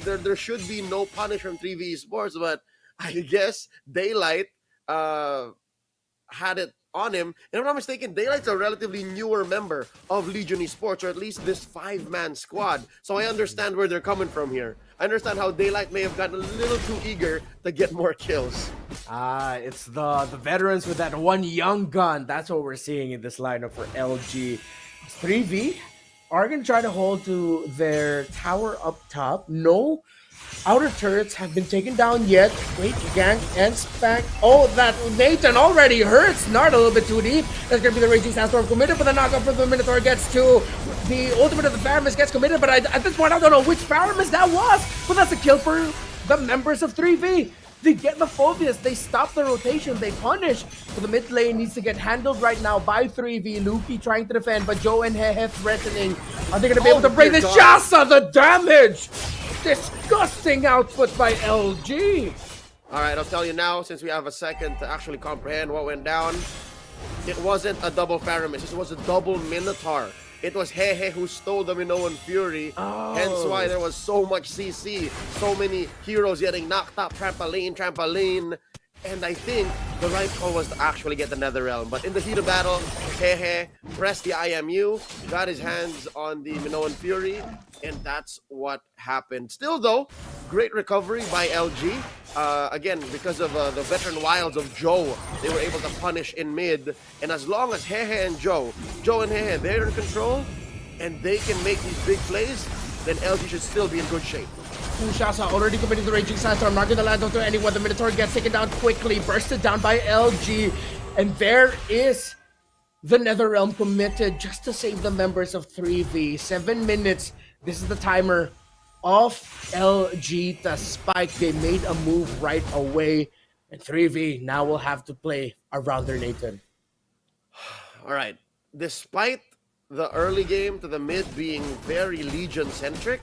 There should be no punish from 3v Esports, but I guess Daylight had it on him. And if I'm not mistaken, Daylight's a relatively newer member of Legion Esports, or at least this 5-man squad. So I understand where they're coming from here. I understand how Daylight may have gotten a little too eager to get more kills. It's the veterans with that one young gun. That's what we're seeing in this lineup for LG. 3v are going to try to hold to their tower up top. No outer turrets have been taken down yet. Wait, Gang and Spank. Oh, that Nathan already hurts. Nart a little bit too deep. That's going to be the Raging Sandstorm committed, but the knockup for the Minotaur gets to the ultimate of the Faramis gets committed, but at this point I don't know which Faramis that was. But that's a kill for the members of 3v. They get the Phobias, they stop the rotation, they punish. So the mid lane needs to get handled right now by 3v. Luki trying to defend, but Joe and Hehe threatening. Are they going to be able to break this? Shasa, the damage! Disgusting output by LG. All right, I'll tell you now, since we have a second to actually comprehend what went down. It wasn't a double Paramis, it was a double Minotaur. It was Hehe who stole the Minoan Fury. Hence why there was so much CC, so many heroes getting knocked up, trampoline. And I think the right call was to actually get the Netherrealm. But in the heat of battle, Hehe pressed the IMU, got his hands on the Minoan Fury, and that's what happened. Still though, great recovery by LG. Again, because of the veteran wilds of Joe, they were able to punish in mid. And as long as Hehe and Joe and Hehe, they're in control, and they can make these big plays, then LG should still be in good shape. Shasa already committing the Raging Sandstorm, not gonna land onto anyone. The Minotaur gets taken down quickly, bursted down by LG. And there is the Netherrealm committed just to save the members of 3v. 7 minutes. This is the timer of LG to spike. They made a move right away. And 3v now will have to play around their Nathan. All right. Despite the early game to the mid being very Legion-centric,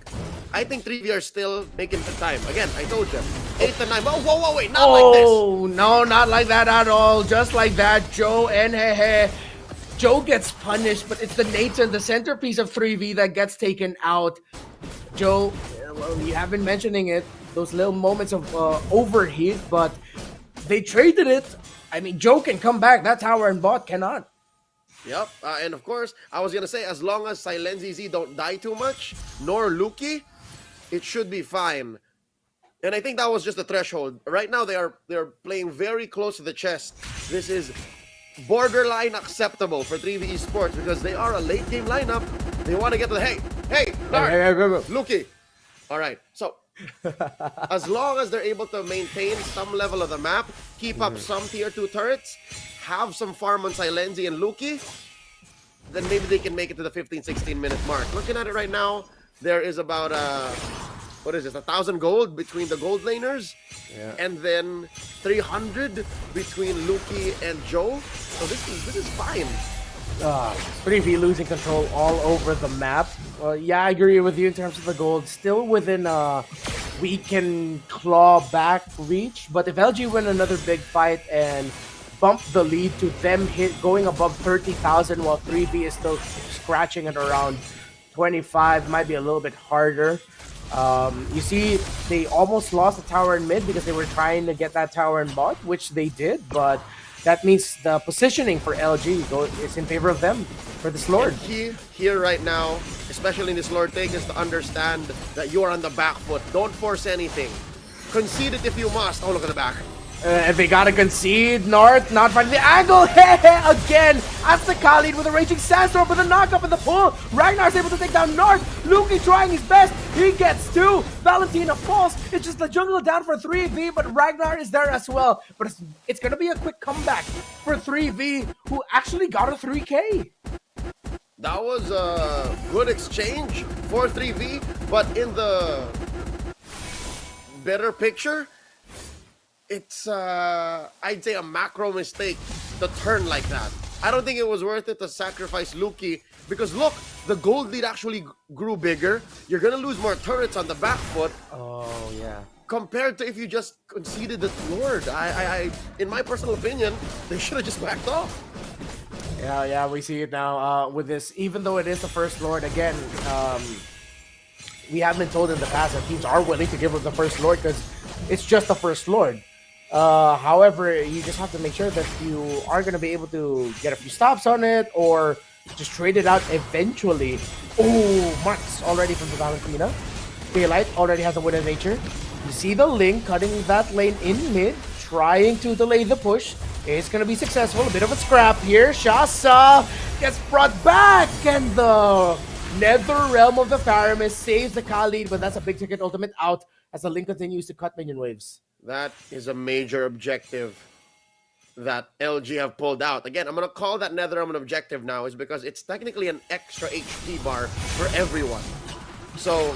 I think 3v are still making the time. Again, I told you, 8 to 9. Whoa, wait, not like this. Oh, no, not like that at all. Just like that, Joe and Hehe. Joe gets punished, but it's the Nathan, the centerpiece of 3v, that gets taken out. Joe, well, you have been mentioning it, those little moments of overheat, but they traded it. I mean, Joe can come back. That tower and bot cannot. Yep, and of course, I was gonna say, as long as Silenzi don't die too much, nor Luki, it should be fine. And I think that was just the threshold. Right now, they're playing very close to the chest. This is borderline acceptable for 3v Esports because they are a late game lineup. They want to get to the hey, Luki. All right, so as long as they're able to maintain some level of the map, keep up some tier 2 turrets, have some farm on Silenzi and Luki, then maybe they can make it to the 15-16 minute mark. Looking at it right now, there is about what is this, 1,000 gold between the gold laners, and then 300 between Luki and Joe. So this is fine. 3v losing control all over the map. Yeah, I agree with you in terms of the gold. Still within we can claw back reach, but if LG win another big fight and bump the lead to them going above 30,000 while 3v is still scratching at around 25, might be a little bit harder. You see, they almost lost the tower in mid because they were trying to get that tower in bot, which they did, but that means the positioning for LG is in favor of them for this Lord. And key here right now, especially in this Lord take, is to understand that you are on the back foot. Don't force anything. Concede it if you must. Oh, look at the back. If they gotta concede, North not finding the angle. Again, that's the Khalid with a Raging Sandstorm, but the knock up in the pull. Ragnar's able to take down North. Luki trying his best. He gets 2. Valentina falls. It's just the jungle down for 3v, but Ragnar is there as well. But it's gonna be a quick comeback for 3v, who actually got a 3k. That was a good exchange for 3v, but in the better picture, it's I'd say a macro mistake to turn like that. I don't think it was worth it to sacrifice Luki because look, the gold lead actually grew bigger. You're gonna lose more turrets on the back foot. Oh yeah. Compared to if you just conceded the Lord. I in my personal opinion, they should have just backed off. Yeah, we see it now with this. Even though it is the first Lord, again, we have been told in the past that teams are willing to give up the first Lord because it's just the first Lord. However, you just have to make sure that you are going to be able to get a few stops on it or just trade it out eventually. Oh, marks already from the Valentina. Daylight already has a winner nature. You see the Link cutting that lane in mid, trying to delay the push. It's going to be successful. A bit of a scrap here. Shasa gets brought back, and the Netherrealm of the Paramis saves the Khalid, but that's a big ticket ultimate out as the Link continues to cut minion waves. That is a major objective that LG have pulled out. Again, I'm going to call that Netherrealm an objective now is because it's technically an extra HP bar for everyone. So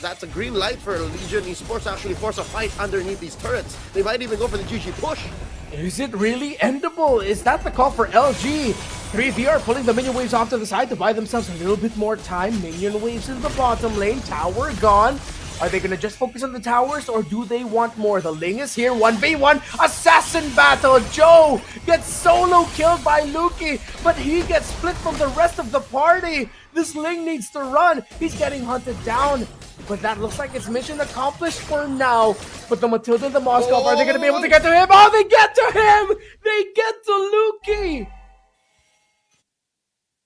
that's a green light for Legion Esports to actually force a fight underneath these turrets. They might even go for the GG push. Is it really endable? Is that the call for LG? 3v are pulling the minion waves off to the side to buy themselves a little bit more time. Minion waves in the bottom lane. Tower gone. Are they gonna just focus on the towers, or do they want more? The Ling is here, 1v1, assassin battle. Joe gets solo killed by Luki, but he gets split from the rest of the party. This Ling needs to run. He's getting hunted down, but that looks like it's mission accomplished for now. But the Matilda and the Moskov, are they gonna be able to get to him? Oh, they get to him! They get to Luki!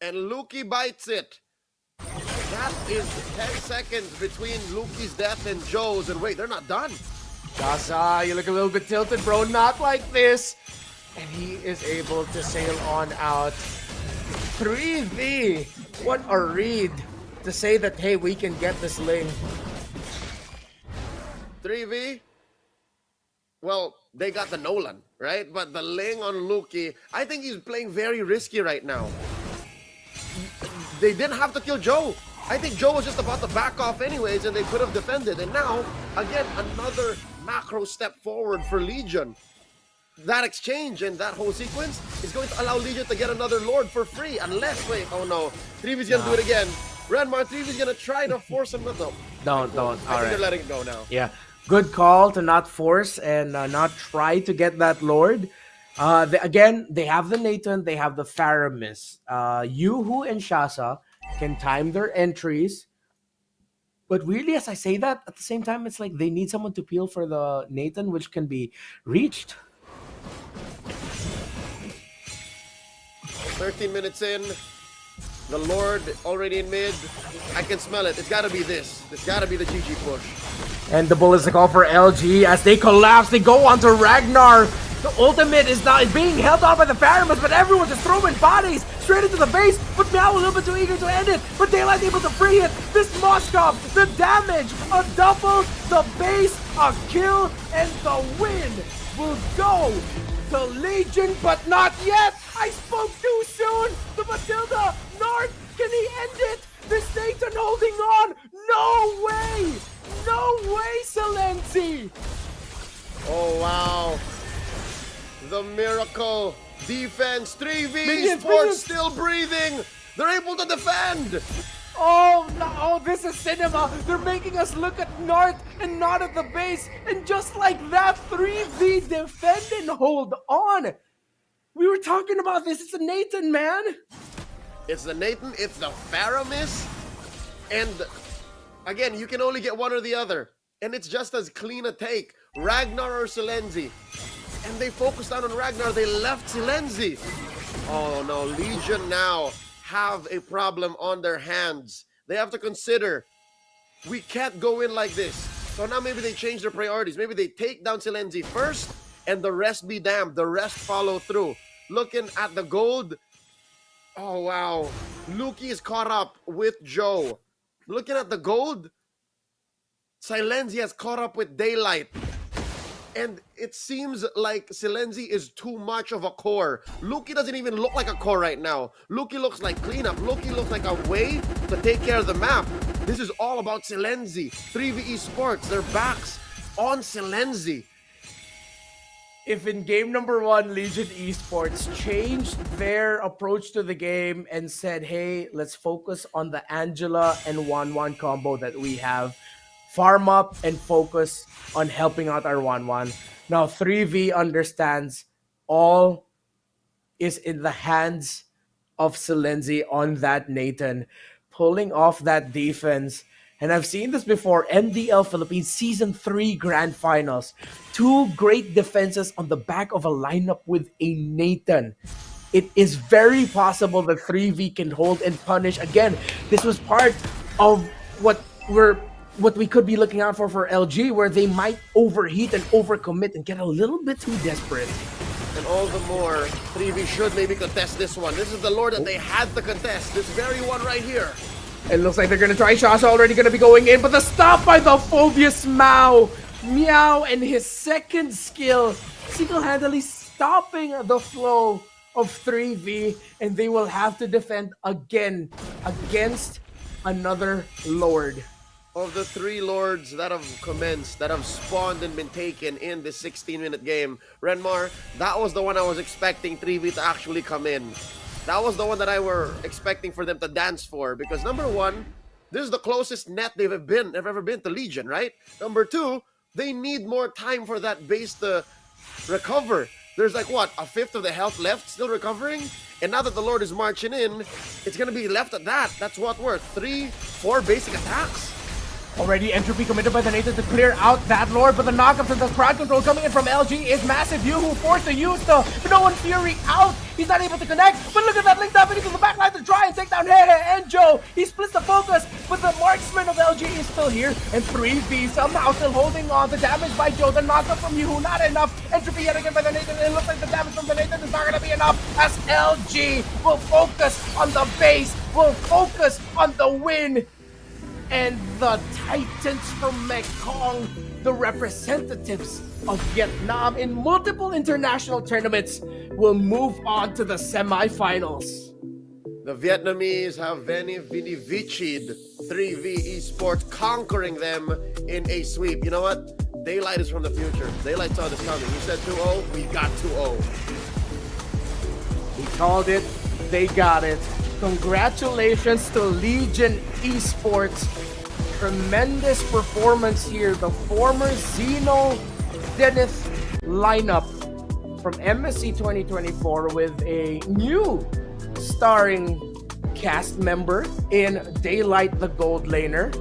And Luki bites it. That is 10 seconds between Luki's death and Joe's. And wait, they're not done. Gaza, you look a little bit tilted, bro. Not like this. And he is able to sail on out. 3v. What a read to say that, hey, we can get this Ling. 3v. Well, they got the Nolan, right? But the Ling on Luki, I think he's playing very risky right now. They didn't have to kill Joe. I think Joe was just about to back off anyways, and they could have defended. And now, again, another macro step forward for Legion. That exchange and that whole sequence is going to allow Legion to get another Lord for free. Unless, wait, oh no. 3v's gonna do it again. Renmar, 3v's gonna try to force him. No. Don't. I think they're letting it go now. Yeah. Good call to not force and not try to get that Lord. Again, they have the Nathan, they have the Faramis. Yuhu and Shasa can time their entries. But really, as I say that, at the same time, it's like they need someone to peel for the Nathan, which can be reached. 13 minutes in. The Lord already in mid. I can smell it. It's got to be this. It's got to be the GG push. And the bull is the call for LG. As they collapse, they go onto Ragnar. The ultimate is now being held on by the Faramis, but everyone's just throwing bodies straight into the base. But Meow a little bit too eager to end it. But Daylight's able to free it. This Moskov, the damage, a double, the base, a kill, and the win will go to Legion, but not yet. I spoke too soon. The Matilda, North, can he end it? This Nathan holding on. No way. No way, Salenzi. Oh, wow. The miracle defense. 3v Minions, Esports still breathing. They're able to defend. Oh no, this is cinema. They're making us look at North and not at the base. And just like that, 3v defend and hold on. We were talking about this. It's a Nathan, man. It's the Nathan, it's the Faramis. And again, you can only get one or the other. And it's just as clean a take. Ragnar or Salenzi. And they focused on Ragnar. They left Salenzi. Oh no, Legion now have a problem on their hands. They have to consider, we can't go in like this. So now maybe they change their priorities. Maybe they take down Salenzi first, and the rest be damned. The rest follow through. Looking at the gold. Oh, wow. Luki is caught up with Joe. Looking at the gold. Salenzi has caught up with Daylight. And it seems like Salenzi is too much of a core. Luki doesn't even look like a core right now. Luki looks like cleanup. Luki looks like a way to take care of the map. This is all about Salenzi. 3v Esports, their backs on Salenzi. If in game number 1, Legion Esports changed their approach to the game and said, hey, let's focus on the Angela and 1-1 combo that we have. Farm up and focus on helping out our 1-1. Now 3v understands all is in the hands of Salenzi on that Nathan, pulling off that defense. And I've seen this before, MDL Philippines Season 3 Grand Finals. 2 great defenses on the back of a lineup with a Nathan. It is very possible that 3v can hold and punish. Again, this was part of what we could be looking out for LG, where they might overheat and overcommit and get a little bit too desperate. And all the more, 3v should maybe contest this one. This is the Lord that they had to contest. This very one right here. It looks like they're going to try. Shasha already going to be going in, but the stop by the Phobius Mao. Meow and his second skill single-handedly stopping the flow of 3v, and they will have to defend again against another Lord. Of the 3 Lords that have commenced, that have spawned and been taken in this 16-minute game, Renmar, that was the one I was expecting 3v to actually come in. That was the one that I were expecting for them to dance for, because number 1, This is the closest net they've ever been to Legion, right? Number two, they need more time for that base to recover. There's like what, a fifth of the health left still recovering? And now that the Lord is marching in, it's gonna be left at that. That's what we're 3-4 basic attacks. Already entropy committed by the Nathan to clear out that Lord, but the knockup to the crowd control coming in from LG is massive. Yoo-Hoo forced to use the Minoan Fury out. He's not able to connect, but look at that link happening to the backline to try and take down Hera and Joe. He splits the focus, but the marksman of LG is still here, and 3V somehow still holding on. The damage by Joe, the knockup from Yoo-Hoo, not enough. Entropy yet again by the Nathan, and it looks like the damage from the Nathan is not going to be enough, as LG will focus on the base, will focus on the win. And the Titans from Mekong, the representatives of Vietnam in multiple international tournaments, will move on to the semifinals. The Vietnamese have Veni Vidi Vicid 3V Esports, conquering them in a sweep. You know what? Daylight is from the future. Daylight saw this coming. He said 2-0, we got 2-0. He called it, they got it. Congratulations to Legion Esports. Tremendous performance here. The former Xeno Zenith lineup from MSC 2024 with a new starring cast member in Daylight the Gold Laner.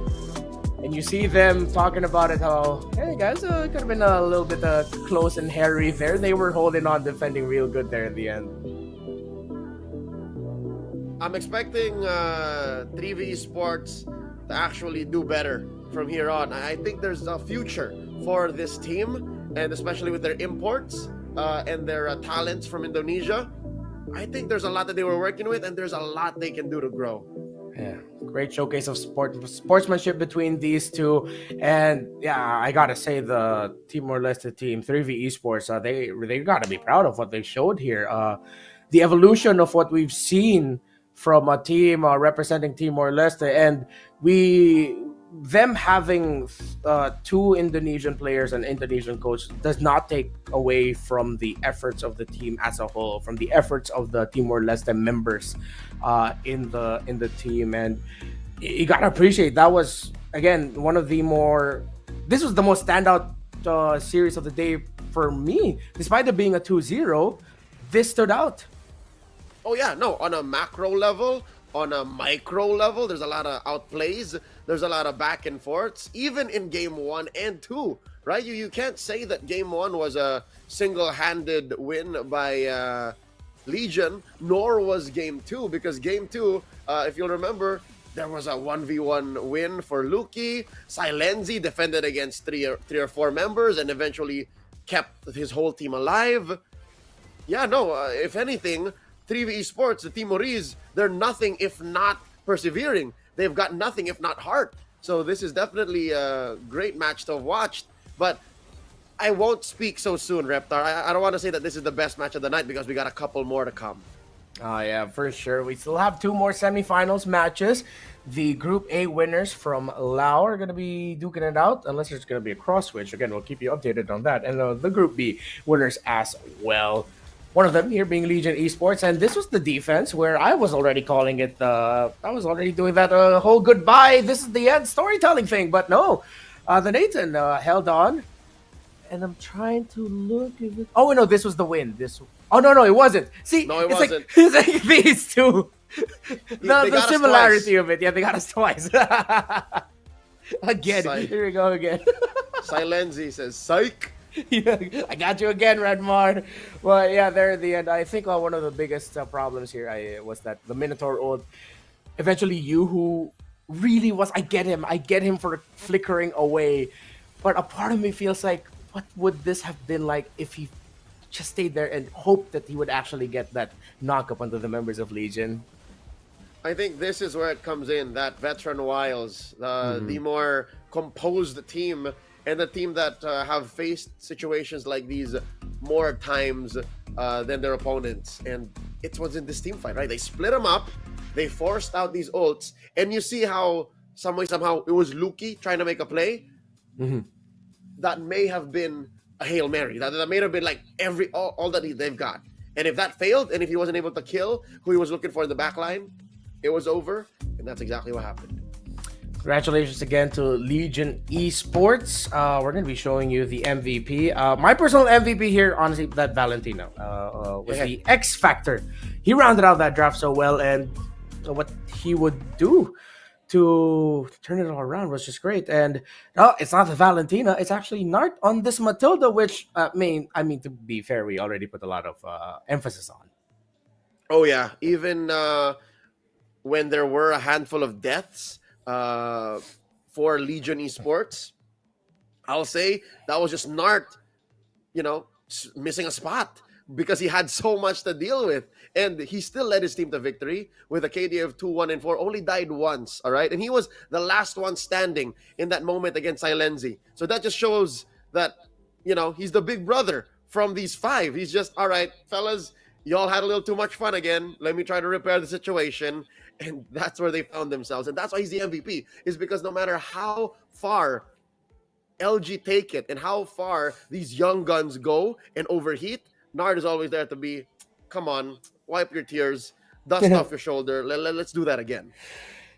And you see them talking about it, how, hey guys, it could have been a little bit close and hairy there. They were holding on, defending real good there in the end. I'm expecting 3V Esports to actually do better from here on. I think there's a future for this team, and especially with their imports and their talents from Indonesia. I think there's a lot that they were working with, and there's a lot they can do to grow. Yeah, great showcase of sportsmanship between these two. And yeah, I gotta say, the Timor-Leste team, 3V Esports, they gotta be proud of what they showed here. The evolution of what we've seen from a team representing Timor-Leste, and them having two Indonesian players and Indonesian coach does not take away from the efforts of the team as a whole, from the efforts of the Timor-Leste members in the team. And you gotta appreciate, that was again this was the most standout series of the day for me. Despite it being a 2-0, this stood out. Oh yeah, no, on a macro level, on a micro level, there's a lot of outplays, there's a lot of back and forths, even in game 1 and 2, right? You can't say that game 1 was a single-handed win by Legion, nor was game 2, because game 2, if you'll remember, there was a 1v1 win for Luki. Silenzi defended against three or four members and eventually kept his whole team alive. Yeah, no, if anything, 3V Esports, the Timorese, they're nothing if not persevering. They've got nothing if not heart. So this is definitely a great match to have watched. But I won't speak so soon, Reptar. I don't want to say that this is the best match of the night because we got a couple more to come. Oh, yeah, for sure. We still have two more semifinals matches. The Group A winners from Lao are going to be duking it out, unless there's going to be a cross switch. Again, we'll keep you updated on that. And the Group B winners as well. One of them here being Legion Esports, and this was the defense where I was already calling it. I was already doing that whole goodbye, this is the end storytelling thing, but no, the Nathan held on, and I'm trying to look at it. Oh no, this was the win. Oh no, it wasn't. See, no, it wasn't. It's like these two, the similarity of it. Yeah, they got us twice. Again, here we go again. Silenzi says, "Psych." Yeah, I got you again, Redmar. Well, yeah, there at the end, I think one of the biggest problems here was that the Minotaur ult, eventually Yoo-Hoo really was, I get him for flickering away, but a part of me feels like, what would this have been like if he just stayed there and hoped that he would actually get that knock-up onto the members of Legion? I think this is where it comes in, that veteran wiles, the more composed team, and the team that have faced situations like these more times than their opponents. And it was in this team fight, right? They split them up, they forced out these ults, and you see how somehow it was Luki trying to make a play. That may have been a Hail Mary. That may have been like all that they've got. And if that failed, and if he wasn't able to kill who he was looking for in the back line, it was over, and that's exactly what happened. Congratulations again to Legion Esports. We're going to be showing you the MVP. My personal MVP here, honestly, that Valentino was the X factor. He rounded out that draft so well, and what he would do to turn it all around was just great. And it's not the Valentina, it's actually Nart on this Matilda, which I mean, to be fair, we already put a lot of emphasis on. Oh yeah, even when there were a handful of deaths for Legion Esports, I'll say that was just Nart, missing a spot because he had so much to deal with. And he still led his team to victory with a KD of 2-1-4, only died once, all right? And he was the last one standing in that moment against Silenzi. So that just shows that, he's the big brother from these 5. He's just, all right, fellas, y'all had a little too much fun again. Let me try to repair the situation. And that's where they found themselves. And that's why he's the MVP, is because no matter how far LG take it and how far these young guns go and overheat, Nard is always there to be, come on, wipe your tears, dust off your shoulder. Let's do that again.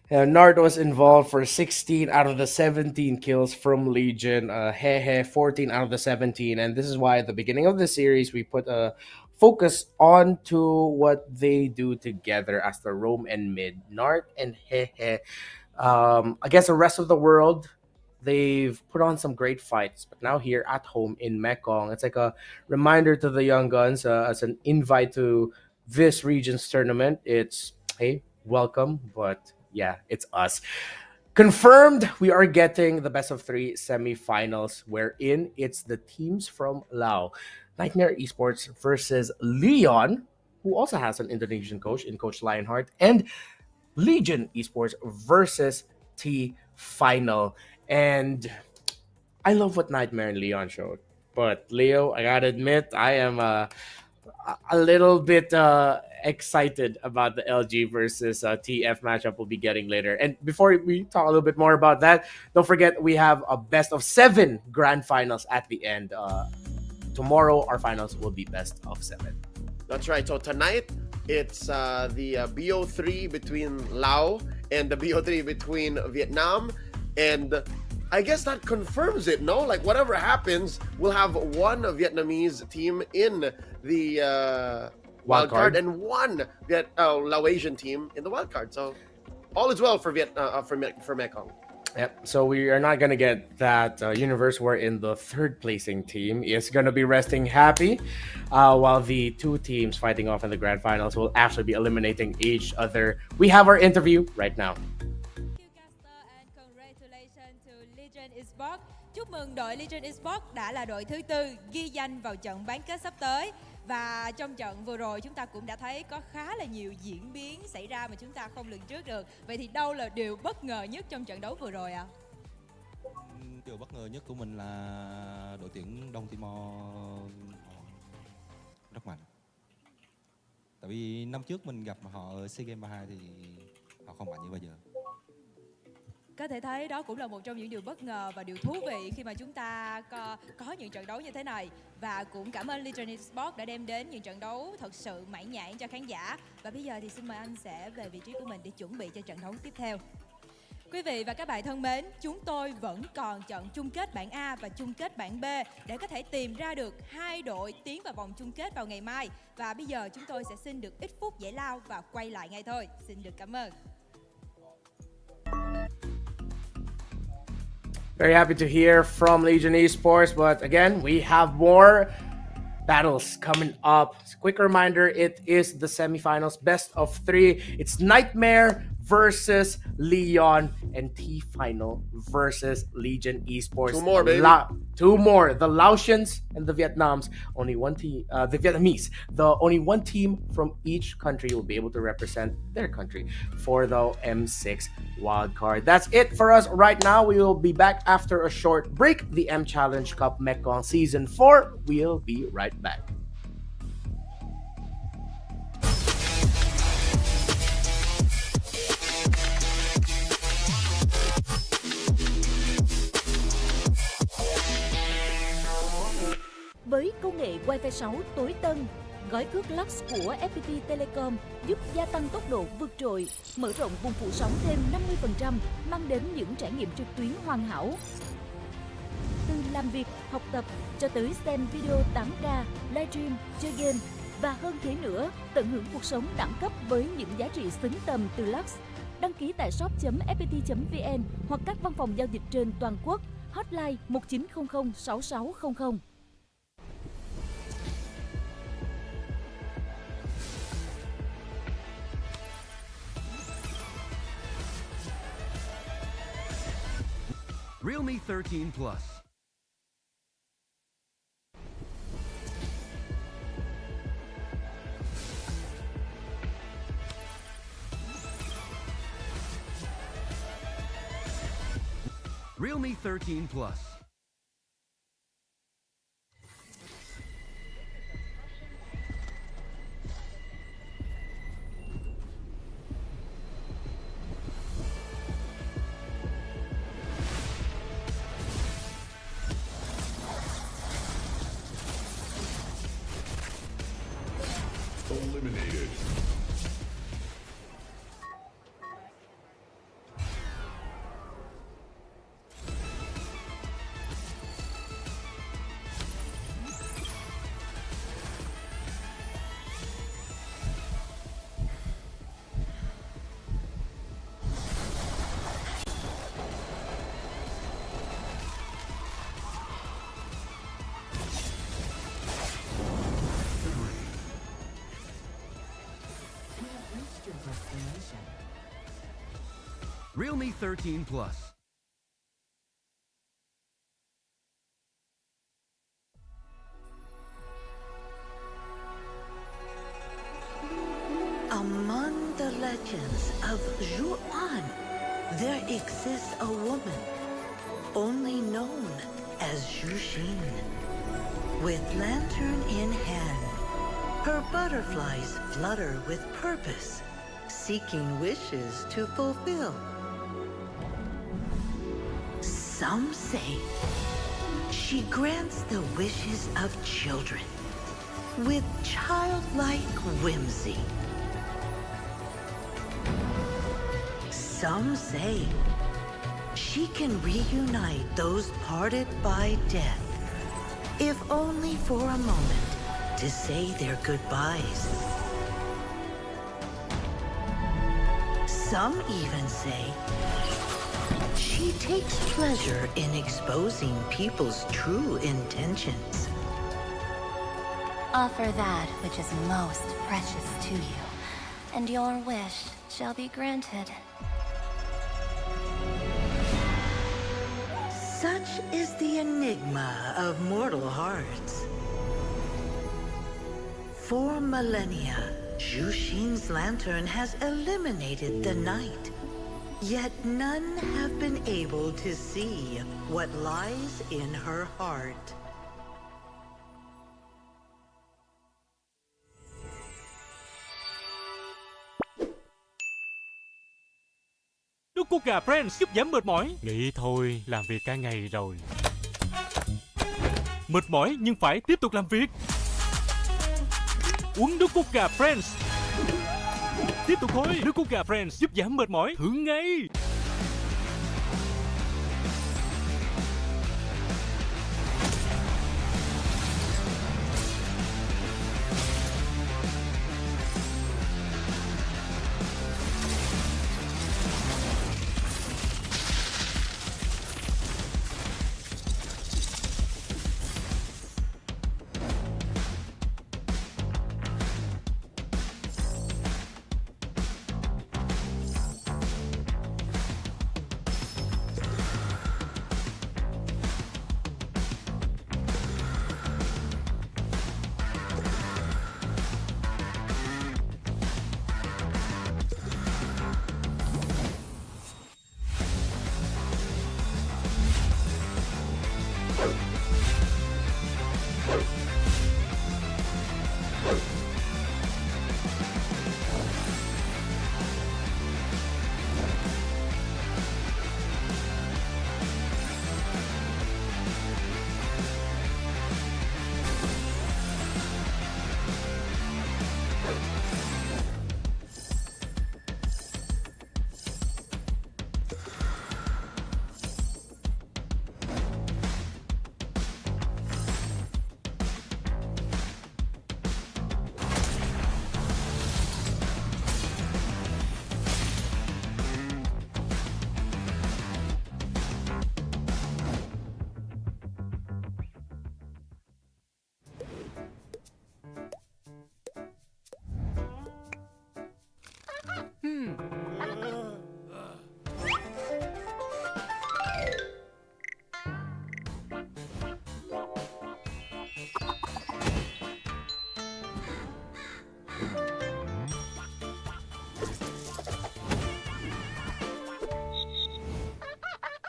Nard was involved for 16 out of the 17 kills from Legion. 14 out of the 17. And this is why at the beginning of the series, we put a focus on to what they do together as the roam and mid. Nard and against the rest of the world, they've put on some great fights, but now here at home in Mekong, it's like a reminder to the young guns as an invite to this region's tournament. It's, hey, welcome, but yeah, it's us. Confirmed, we are getting the best of 3 semifinals, wherein it's the teams from Laos. Niightmare Esports versus Leon, who also has an Indonesian coach in Coach Lionheart, and Legion Esports versus T-Final. And I love what Niightmare and Leon showed. But Leo, I gotta admit, I am a little bit excited about the LG versus TF matchup we'll be getting later. And before we talk a little bit more about that, don't forget we have a best of 7 grand finals at the end. Tomorrow, our finals will be best of 7. That's right. So tonight, it's the BO3 between Laos and the BO3 between Vietnam. And I guess that confirms it, no? Like, whatever happens, we'll have one Vietnamese team in the wild card and one Laotian team in the wild card. So all is well for Mekong. Yep. So we are not going to get that universe wherein the third placing team is going to be resting happy, while the 2 teams fighting off in the grand finals will actually be eliminating each other. We have our interview right now. Esports. Chúc mừng đội Legion Esports đã là đội thứ 4 ghi danh vào trận bán kết sắp tới. Và trong trận vừa rồi chúng ta cũng đã thấy có khá là nhiều diễn biến xảy ra mà chúng ta không lường trước được. Vậy thì đâu là điều bất ngờ nhất trong trận đấu vừa rồi ạ? Điều bất ngờ nhất của mình là đội tuyển Đông Timor rất mạnh. Tại vì năm trước mình gặp họ ở SEA Games 32 thì họ không mạnh như bây giờ. Có thể thấy đó cũng là một trong những điều bất ngờ và điều thú vị khi mà chúng ta có những trận đấu như thế này. Và cũng cảm ơn Legion Esports đã đem đến những trận đấu thật sự mãn nhãn cho khán giả. Và bây giờ thì xin mời anh sẽ về vị trí của mình để chuẩn bị cho trận đấu tiếp theo. Quý vị và các bạn thân mến, chúng tôi vẫn còn trận chung kết bảng A và chung kết bảng B để có thể tìm ra được 2 đội tiến vào vòng chung kết vào ngày mai. Và bây giờ chúng tôi sẽ xin được ít phút giải lao và quay lại ngay thôi. Xin được cảm ơn. Very happy to hear from Legion Esports, but again, we have more battles coming up. Quick reminder, it is the semifinals, best of 3. It's Niightmare versus Leon and T-Final versus Legion Esports. 2 more, baby. 2 more. The Laotians and the Vietnams. Only one team. The Vietnamese. Only one team from each country will be able to represent their country for the M6 wildcard. That's it for us right now. We will be back after a short break. The M Challenge Cup Mekong Season 4. We'll be right back. Với công nghệ Wi-Fi 6 tối tân, Gói cước Lux của FPT Telecom giúp gia tăng tốc độ vượt trội, mở rộng vùng phủ sóng thêm 50%, mang đến những trải nghiệm trực tuyến hoàn hảo. Từ làm việc, học tập cho tới xem video 8K, livestream, chơi game và hơn thế nữa, tận hưởng cuộc sống đẳng cấp với những giá trị xứng tầm từ Lux. Đăng ký tại shop.fpt.vn hoặc các văn phòng giao dịch trên toàn quốc. Hotline 1900 6600. Realme 13 Plus. Realme 13 Plus. Eliminated. Realme 13 Plus. Among the legends of Zhuan, there exists a woman only known as Zhuxin. With lantern in hand, her butterflies flutter with purpose, seeking wishes to fulfill. Some say she grants the wishes of children with childlike whimsy. Some say she can reunite those parted by death, if only for a moment to say their goodbyes. Some even say she takes pleasure in exposing people's true intentions. Offer that which is most precious to you, and your wish shall be granted. Such is the enigma of mortal hearts. For millennia, Zhuxin's lantern has eliminated the night. Yet none have been able to see what lies in her heart. Nước cốt gà Friends giúp giảm mệt mỏi. Nghĩ thôi, làm việc cả ngày rồi. Mệt mỏi nhưng phải tiếp tục làm việc. Uống nước cốt gà Friends. Tiếp tục thôi, nước cốt gà Friends giúp giảm mệt mỏi. Thử ngay.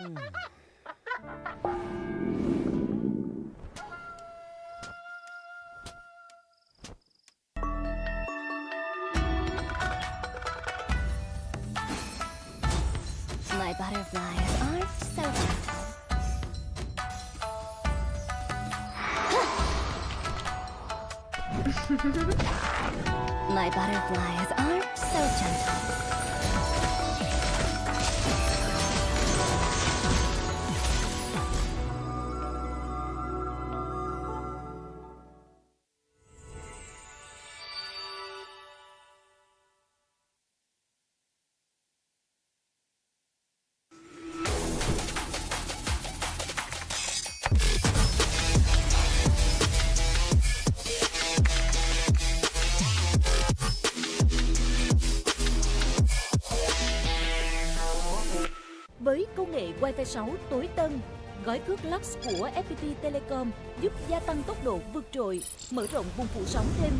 My butterflies aren't so gentle. My butterflies aren't so gentle. Với công nghệ Wi-Fi 6 tối tân, gói cước Lux của FPT Telecom giúp gia tăng tốc độ vượt trội, mở rộng vùng phủ sóng thêm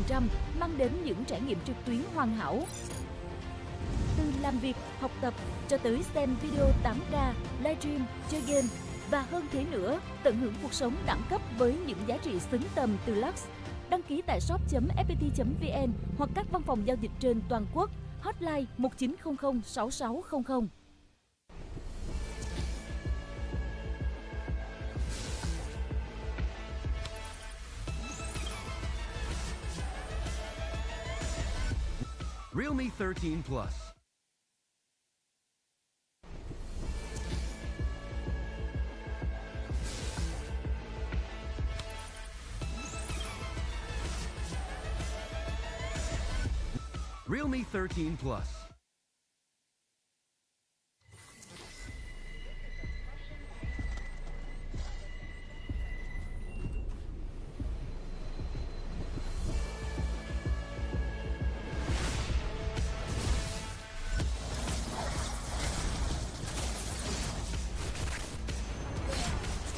50%, mang đến những trải nghiệm trực tuyến hoàn hảo. Từ làm việc, học tập cho tới xem video 8K, livestream, chơi game và hơn thế nữa, tận hưởng cuộc sống đẳng cấp với những giá trị xứng tầm từ Lux. Đăng ký tại shop.fpt.vn hoặc các văn phòng giao dịch trên toàn quốc. Hotline 1900 6600. Realme 13 Plus. Realme 13 Plus.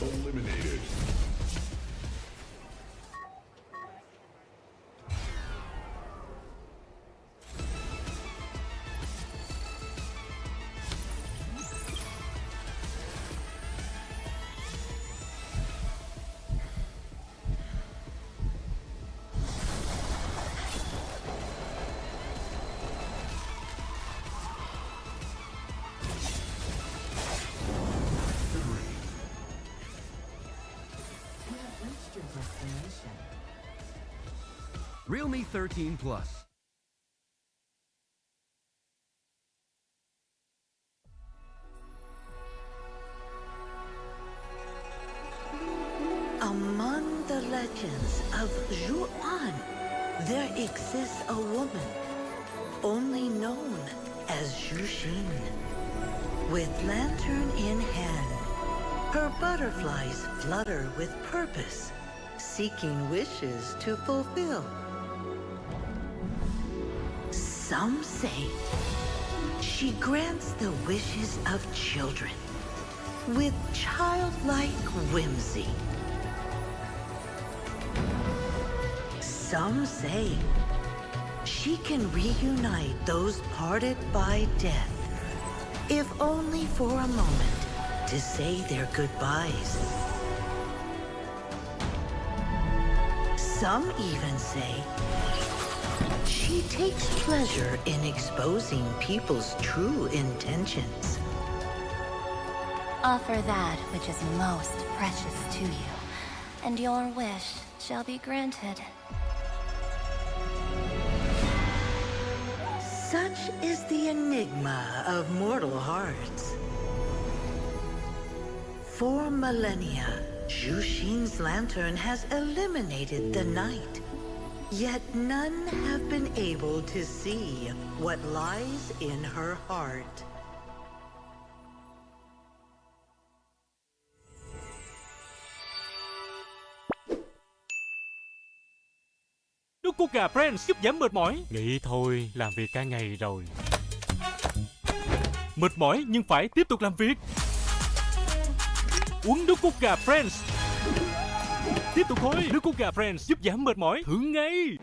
Eliminated. Realme 13 Plus. Among the legends of Zhuan, there exists a woman only known as Zhuxin. With lantern in hand, her butterflies flutter with purpose, seeking wishes to fulfill. Some say she grants the wishes of children with childlike whimsy. Some say she can reunite those parted by death, if only for a moment to say their goodbyes. Some even say she takes pleasure in exposing people's true intentions. Offer that which is most precious to you, and your wish shall be granted. Such is the enigma of mortal hearts. For millennia, Zhuxin's lantern has eliminated the night. Yet none have been able to see what lies in her heart. Nước cốt gà Friends giúp giảm mệt mỏi. Nghĩ thôi, làm việc cả ngày rồi. Mệt mỏi nhưng phải tiếp tục làm việc. Uống nước cốt gà Friends. Tiếp tục thôi, nước cốt gà Friends giúp giảm mệt mỏi. Thử ngay.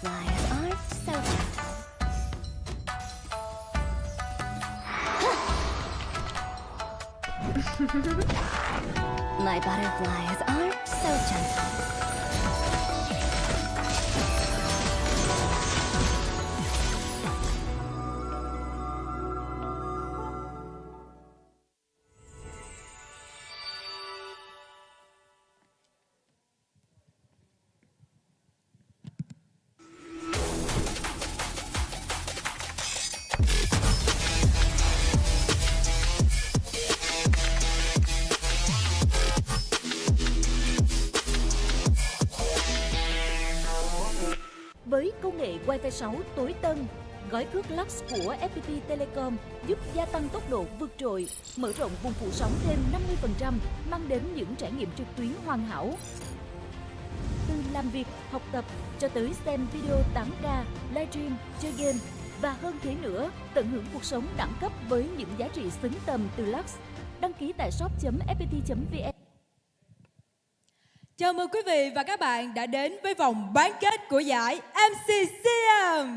butterflies are so gentle. My butterflies are so gentle. Với công nghệ Wi-Fi 6 tối tân, gói cước Lux của FPT Telecom giúp gia tăng tốc độ vượt trội, mở rộng vùng phủ sóng thêm 50%, mang đến những trải nghiệm trực tuyến hoàn hảo. Từ làm việc, học tập cho tới xem video 8K, livestream, chơi game và hơn thế nữa, tận hưởng cuộc sống đẳng cấp với những giá trị xứng tầm từ Lux. Đăng ký tại shop.fpt.vn. Chào mừng quý vị và các bạn đã đến với vòng bán kết của giải Mccm.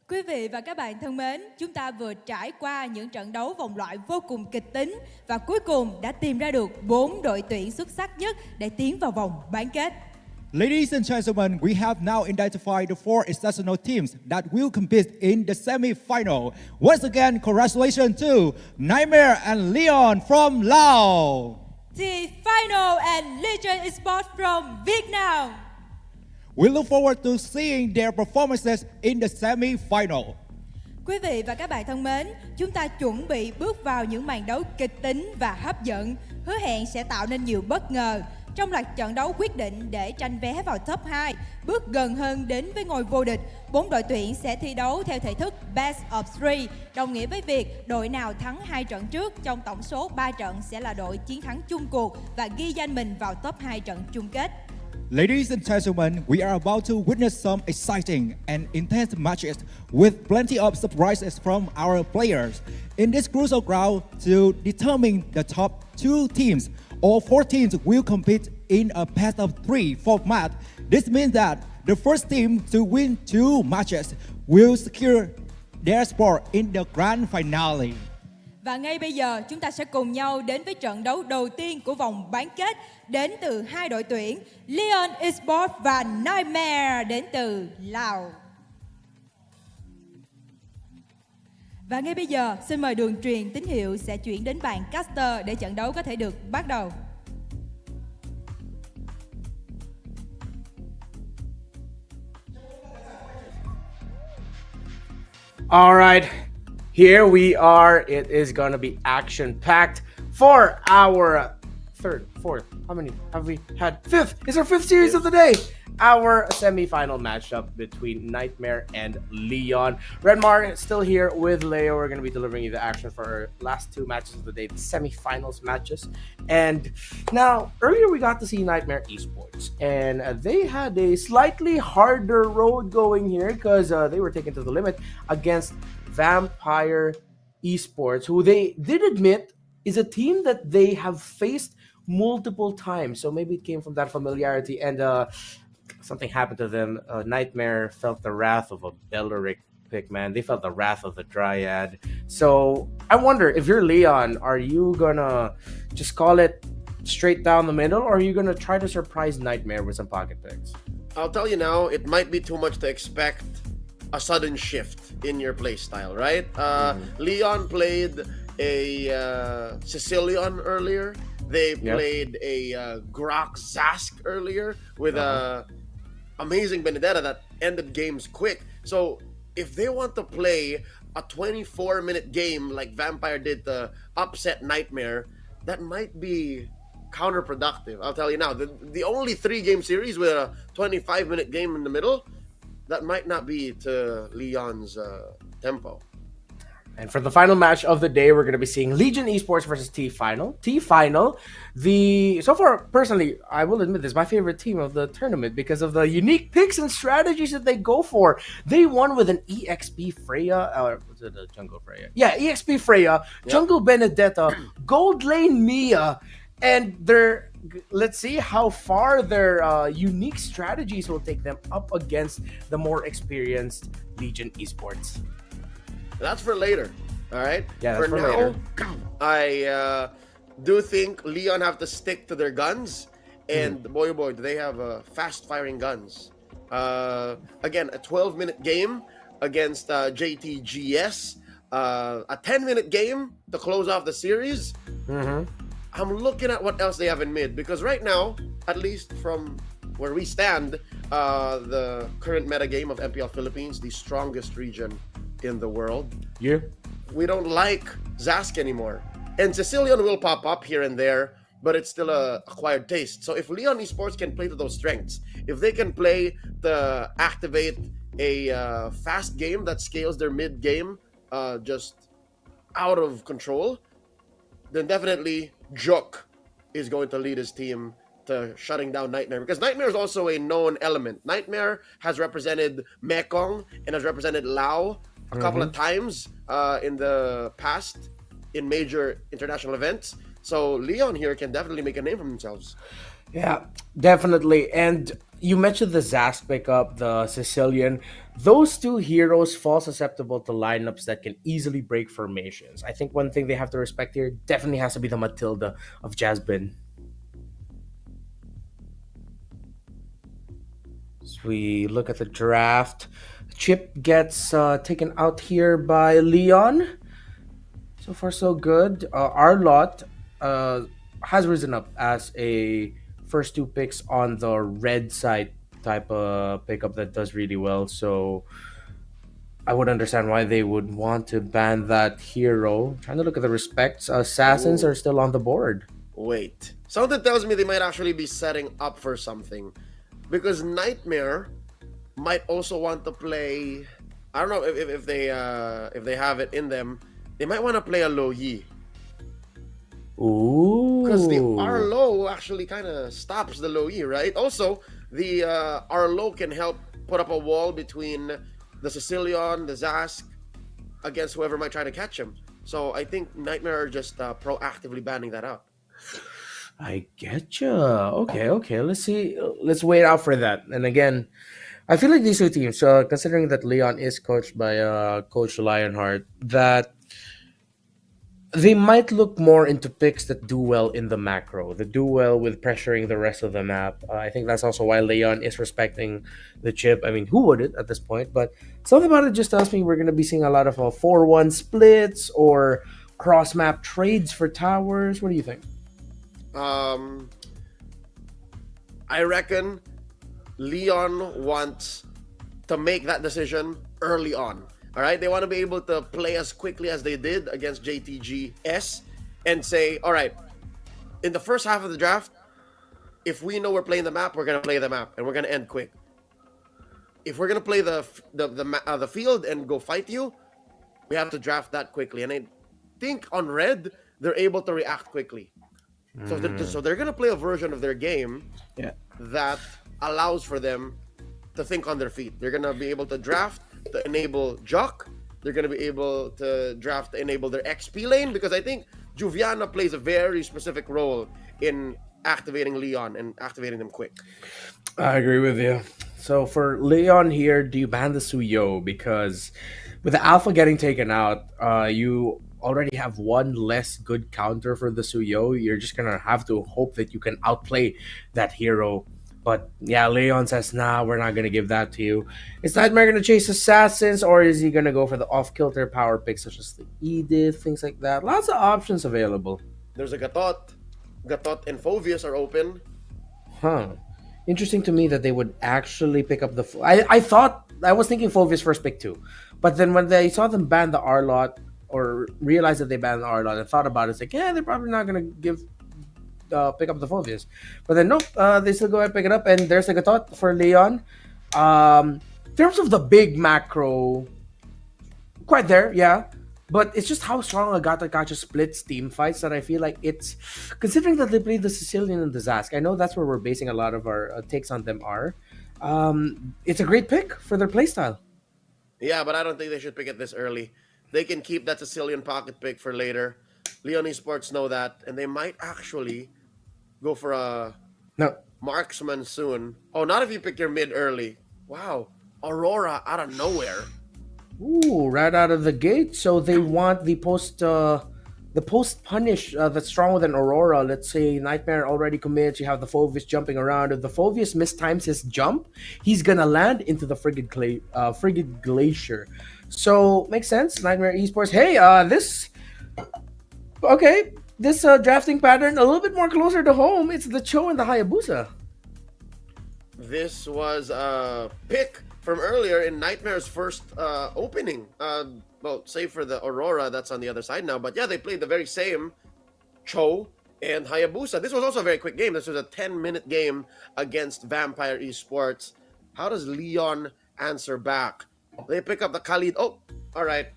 Quý vị và các bạn thân mến, chúng ta vừa trải qua những trận đấu vòng loại vô cùng kịch tính và cuối cùng đã tìm ra được 4 đội tuyển xuất sắc nhất để tiến vào vòng bán kết. Ladies and gentlemen, we have now identified the 4 exceptional teams that will compete in the semi-final. Once again, congratulations to Niightmare and Leon from Laos. The final and Legion Esports from Vietnam. We look forward to seeing their performances in the semi-final. Quý vị và các bạn thân mến, chúng ta chuẩn bị bước vào những màn đấu kịch tính và hấp dẫn, hứa hẹn sẽ tạo nên nhiều bất ngờ. Trong loạt trận đấu quyết định để tranh vé vào top 2, bước gần hơn đến với ngôi vô địch, 4 đội tuyển sẽ thi đấu theo thể thức Best of 3, đồng nghĩa với việc đội nào thắng 2 trận trước trong tổng số 3 trận sẽ là đội chiến thắng chung cuộc và ghi danh mình vào top 2 trận chung kết. Ladies and gentlemen, we are about to witness some exciting and intense matches with plenty of surprises from our players. In this crucial round, to determine the top 2 teams, all 4 teams will compete in a best of 3 format. This means that the first team to win 2 matches will secure their spot in the grand finale. Và ngay bây giờ chúng ta sẽ cùng nhau đến với trận đấu đầu tiên của vòng bán kết đến từ 2 đội tuyển Leon Esports và Niightmare đến từ Lào. Và ngay bây giờ xin mời đường truyền tín hiệu sẽ chuyển đến bàn caster để trận đấu có thể được bắt đầu. All right, here we are. It is going to be action-packed for our third, fourth. How many have we had? Fifth. It's our 5th series of the day. Our semi-final matchup between Niightmare and Leon. Redmar still here with Leo. We're going to be delivering you the action for our last 2 matches of the day, the semi-finals matches. And now, earlier we got to see Niightmare Esports, and they had a slightly harder road going here because they were taken to the limit against Vampire Esports, who they did admit is a team that they have faced multiple times. So maybe it came from that familiarity, and something happened to them. Niightmare felt the wrath of a Belleric pick, man. They felt the wrath of the Dryad. So I wonder, if you're Leon, are you gonna just call it straight down the middle, or are you gonna try to surprise Niightmare with some pocket picks? I'll tell you now, it might be too much to expect a sudden shift in your play style, right? Leon played a Sicilian earlier. They played a Grok Zask earlier with a amazing Benedetta that ended games quick. So if they want to play a 24-minute game like Vampire did to upset Niightmare, that might be counterproductive. I'll tell you now, the only 3-game series with a 25-minute game in the middle, that might not be to Leon's tempo. And for the final match of the day, we're going to be seeing Legion Esports versus T-Final. T-Final, so far, personally, I will admit this, my favorite team of the tournament because of the unique picks and strategies that they go for. They won with an EXP Freya, or was it a Jungle Freya? Yeah, EXP Freya, Jungle Benedetta, Gold Lane Mia, and their let's see how far their unique strategies will take them up against the more experienced Legion Esports. That's for later. All right. Yeah, for that's for now, later. I do think Leon have to stick to their guns, and boy, oh boy, do they have fast-firing guns. Again, a 12-minute game against JTGS. A 10-minute game to close off the series. I'm looking at what else they have in mid, because right now, at least from where we stand, the current meta game of MPL Philippines, the strongest region in the world. Yeah. We don't like Zask anymore. And Sicilian will pop up here and there, but it's still a acquired taste. So if Leon Esports can play to those strengths, if they can play to activate a fast game that scales their mid game just out of control, then definitely Juk is going to lead his team to shutting down Niightmare, because Niightmare is also a known element. Niightmare has represented Mekong and has represented Lao a couple of times in the past in major international events. So Leon here can definitely make a name for themselves. Yeah, definitely. And you mentioned the Zask pickup, the Sicilian. Those two heroes fall susceptible to lineups that can easily break formations. I think one thing they have to respect here definitely has to be the Matilda of Jasmine. As we look at the draft, Chip gets taken out here by Leon. So far, so good. Our lot has risen up as a first two picks on the red side type of pickup that does really well. So I would understand why they would want to ban that hero. Trying to look at the respects. Assassins are still on the board. Wait. Something tells me they might actually be setting up for something. Because Niightmare might also want to play... I don't know if they have it in them. They might want to play a low Yi. Ooh. Because the R-low actually kind of stops the low Yi, right? Also, the R-low can help put up a wall between the Sicilian, the Zask, against whoever might try to catch him. So I think Niightmare are just proactively banning that out. I get you. Okay. Let's see. Let's wait out for that. And again, I feel like these two teams, considering that Leon is coached by Coach Lionheart, that they might look more into picks that do well in the macro, that do well with pressuring the rest of the map. I think that's also why Leon is respecting the chip. I mean, who wouldn't at this point? But something about it just tells me we're going to be seeing a lot of 4-1 splits or cross-map trades for towers. What do you think? I reckon Leon wants to make that decision early on. All right, they want to be able to play as quickly as they did against JTGS and say, all right, in the first half of the draft, if we know we're playing the map, we're going to play the map and we're going to end quick. If we're going to play the field and go fight you, we have to draft that quickly. And I think on red, they're able to react quickly. So they're going to play a version of their game that allows for them to think on their feet. They're going to be able to draft to enable Jock. They're going to be able to draft to enable their XP lane, because I think Juviana plays a very specific role in activating Leon and activating them quick. I agree with you. So for Leon here, do you ban the Suyo? Because with the Alpha getting taken out, you already have one less good counter for the Suyo. You're just going to have to hope that you can outplay that hero. But yeah, Leon says, nah, we're not going to give that to you. Is Niightmare going to chase Assassins, or is he going to go for the off-kilter power picks such as the Edith, things like that? Lots of options available. There's a Gatot. Gatot and Phovius are open. Huh. Interesting to me that they would actually pick up the... I was thinking Phovius first pick too. But then when they saw them ban the R-Lot, or realized that they banned the R-Lot and thought about it, it's like, yeah, they're probably not going to pick up the Phovius. But then nope, they still go ahead and pick it up, and there's like a thought for Leon. In terms of the big macro, quite there, yeah. But it's just how strong Agata Gacha splits team fights that I feel like it's, considering that they played the Sicilian and the Zask, I know that's where we're basing a lot of our takes on them are. It's a great pick for their playstyle. Yeah, but I don't think they should pick it this early. They can keep that Sicilian pocket pick for later. Leon Esports know that, and they might actually go for a No. marksman soon. Oh, not if you pick your mid early. Wow. Aurora out of nowhere. Ooh, right out of the gate. So they want the post punish that's stronger than Aurora. Let's say Nightmare already commits. You have the Phoveus jumping around. If the Phoveus mistimes his jump, he's gonna land into the frigid glacier. So makes sense. Nightmare Esports. Hey, this drafting pattern a little bit more closer to home. It's the Cho and the Hayabusa. This was a pick from earlier in Nightmare's first opening. Well, save for the Aurora that's on the other side now. But yeah, they played the very same Cho and Hayabusa. This was also a very quick game. This was a 10-minute game against Vampire Esports. How does Leon answer back? They pick up the Khalid. Oh, all right.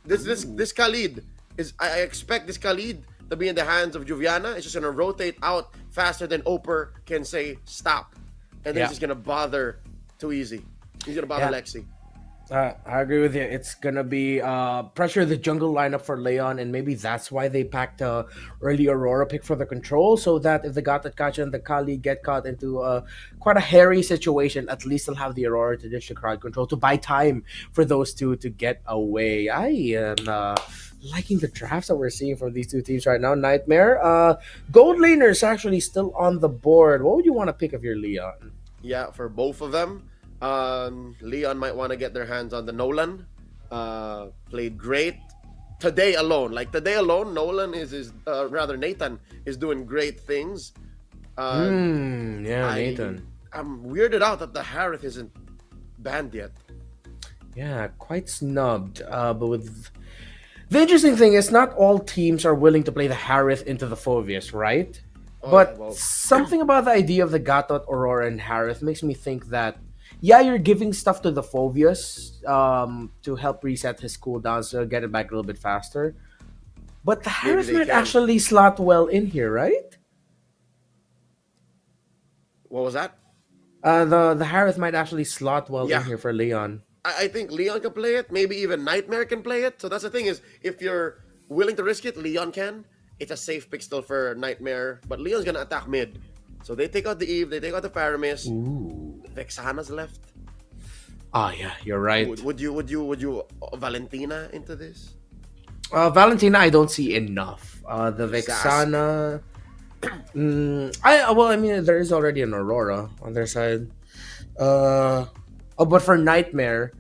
This Khalid is. I expect this Khalid to be in the hands of Juviana. It's just gonna rotate out faster than Oper can say stop, and then he's just gonna bother too easy. He's gonna bother Lexi. I agree with you. It's gonna be pressure the jungle lineup for Leon, and maybe that's why they packed early Aurora pick for the control, so that if the Gatotkacha and the Kali get caught into quite a hairy situation, at least they'll have the Aurora to dish the crowd control to buy time for those two to get away. I am liking the drafts that we're seeing from these two teams right now. Nightmare, gold laners actually still on the board. What would you want to pick of your Leon? Yeah, for both of them. Leon might want to get their hands on the Nolan. Played great today alone. Nolan Nathan is doing great things. Nathan. I'm weirded out that the Harith isn't banned yet. Yeah, quite snubbed. But with the interesting thing is, not all teams are willing to play the Harith into the Phoveus, right? Something about the idea of the Gatot, Aurora, and Harith makes me think that you're giving stuff to the Phoveus to help reset his cooldown, so get it back a little bit faster. But the Harith might actually slot well in here, right? What was that? The Harith might actually slot well in here for Leon. I think Leon can play it. Maybe even Nightmare can play it. So that's the thing is, if you're willing to risk it, Leon can. It's a safe pick still for Nightmare. But Leon's going to attack mid. So they take out the Eve, they take out the Paramis. Ooh. Vexana's left. Yeah, you're right. Would you Valentina into this? Valentina, I don't see enough. The Vexana. There is already an Aurora on their side. But for Nightmare,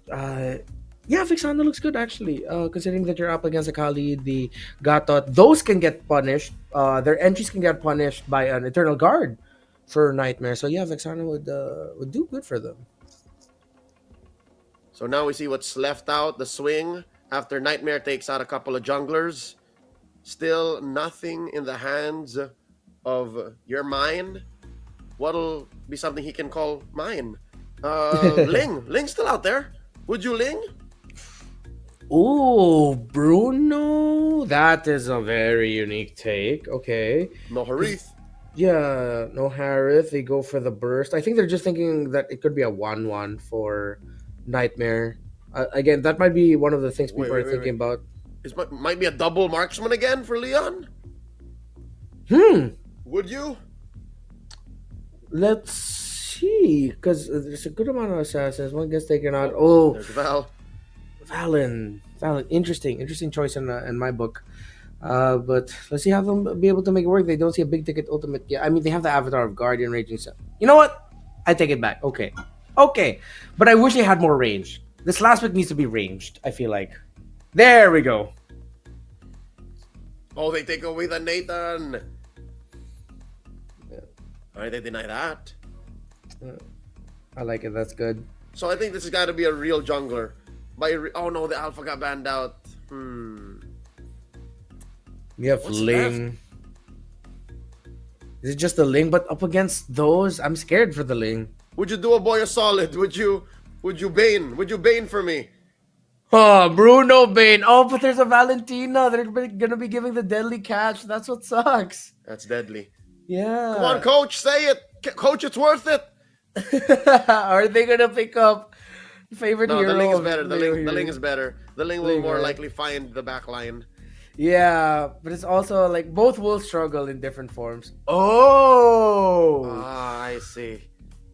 Vexana looks good actually. Considering that you're up against a Kali, the Gatot, those can get punished. Their entries can get punished by an Eternal Guard for Nightmare. So Vexana would do good for them. So now we see what's left out, the swing, after Nightmare takes out a couple of junglers. Still nothing in the hands of your mine. What'll be something he can call mine? Ling's still out there. Would you Ling? Ooh, Bruno. That is a very unique take. Okay. No Harith. Yeah, no Harith. They go for the burst. I think they're just thinking that it could be a 1-1 for Nightmare. Again, that might be one of the things people are thinking about. This might be a double marksman again for Leon? Would you? Let's see. Because there's a good amount of assassins. One gets taken out. Oh, there's Val. Valen. Interesting choice in my book. But let's see how they'll be able to make it work. They don't see a big ticket ultimate yet. I mean, they have the Avatar of Guardian Raging Sun. You know what? I take it back. Okay. But I wish they had more range. This last pick needs to be ranged, I feel like. There we go. Oh, they take away the Nathan. Alright, they deny that. I like it. That's good. So I think this has got to be a real jungler. Oh no, the Alpha got banned out. You have Ling. Left? Is it just the Ling? But up against those, I'm scared for the Ling. Would you do a boy a solid? Would you Bane? Would you Bane for me? Oh, Bruno Bane. Oh, but there's a Valentina. They're gonna be giving the deadly catch. That's what sucks. That's deadly. Yeah. Come on, coach, say it. Coach, it's worth it. Are they gonna pick up favorite hero? No, the Ling is better. The Ling is better. The Ling will more likely find the back line. Yeah, but it's also like both will struggle in different forms. Oh, I see.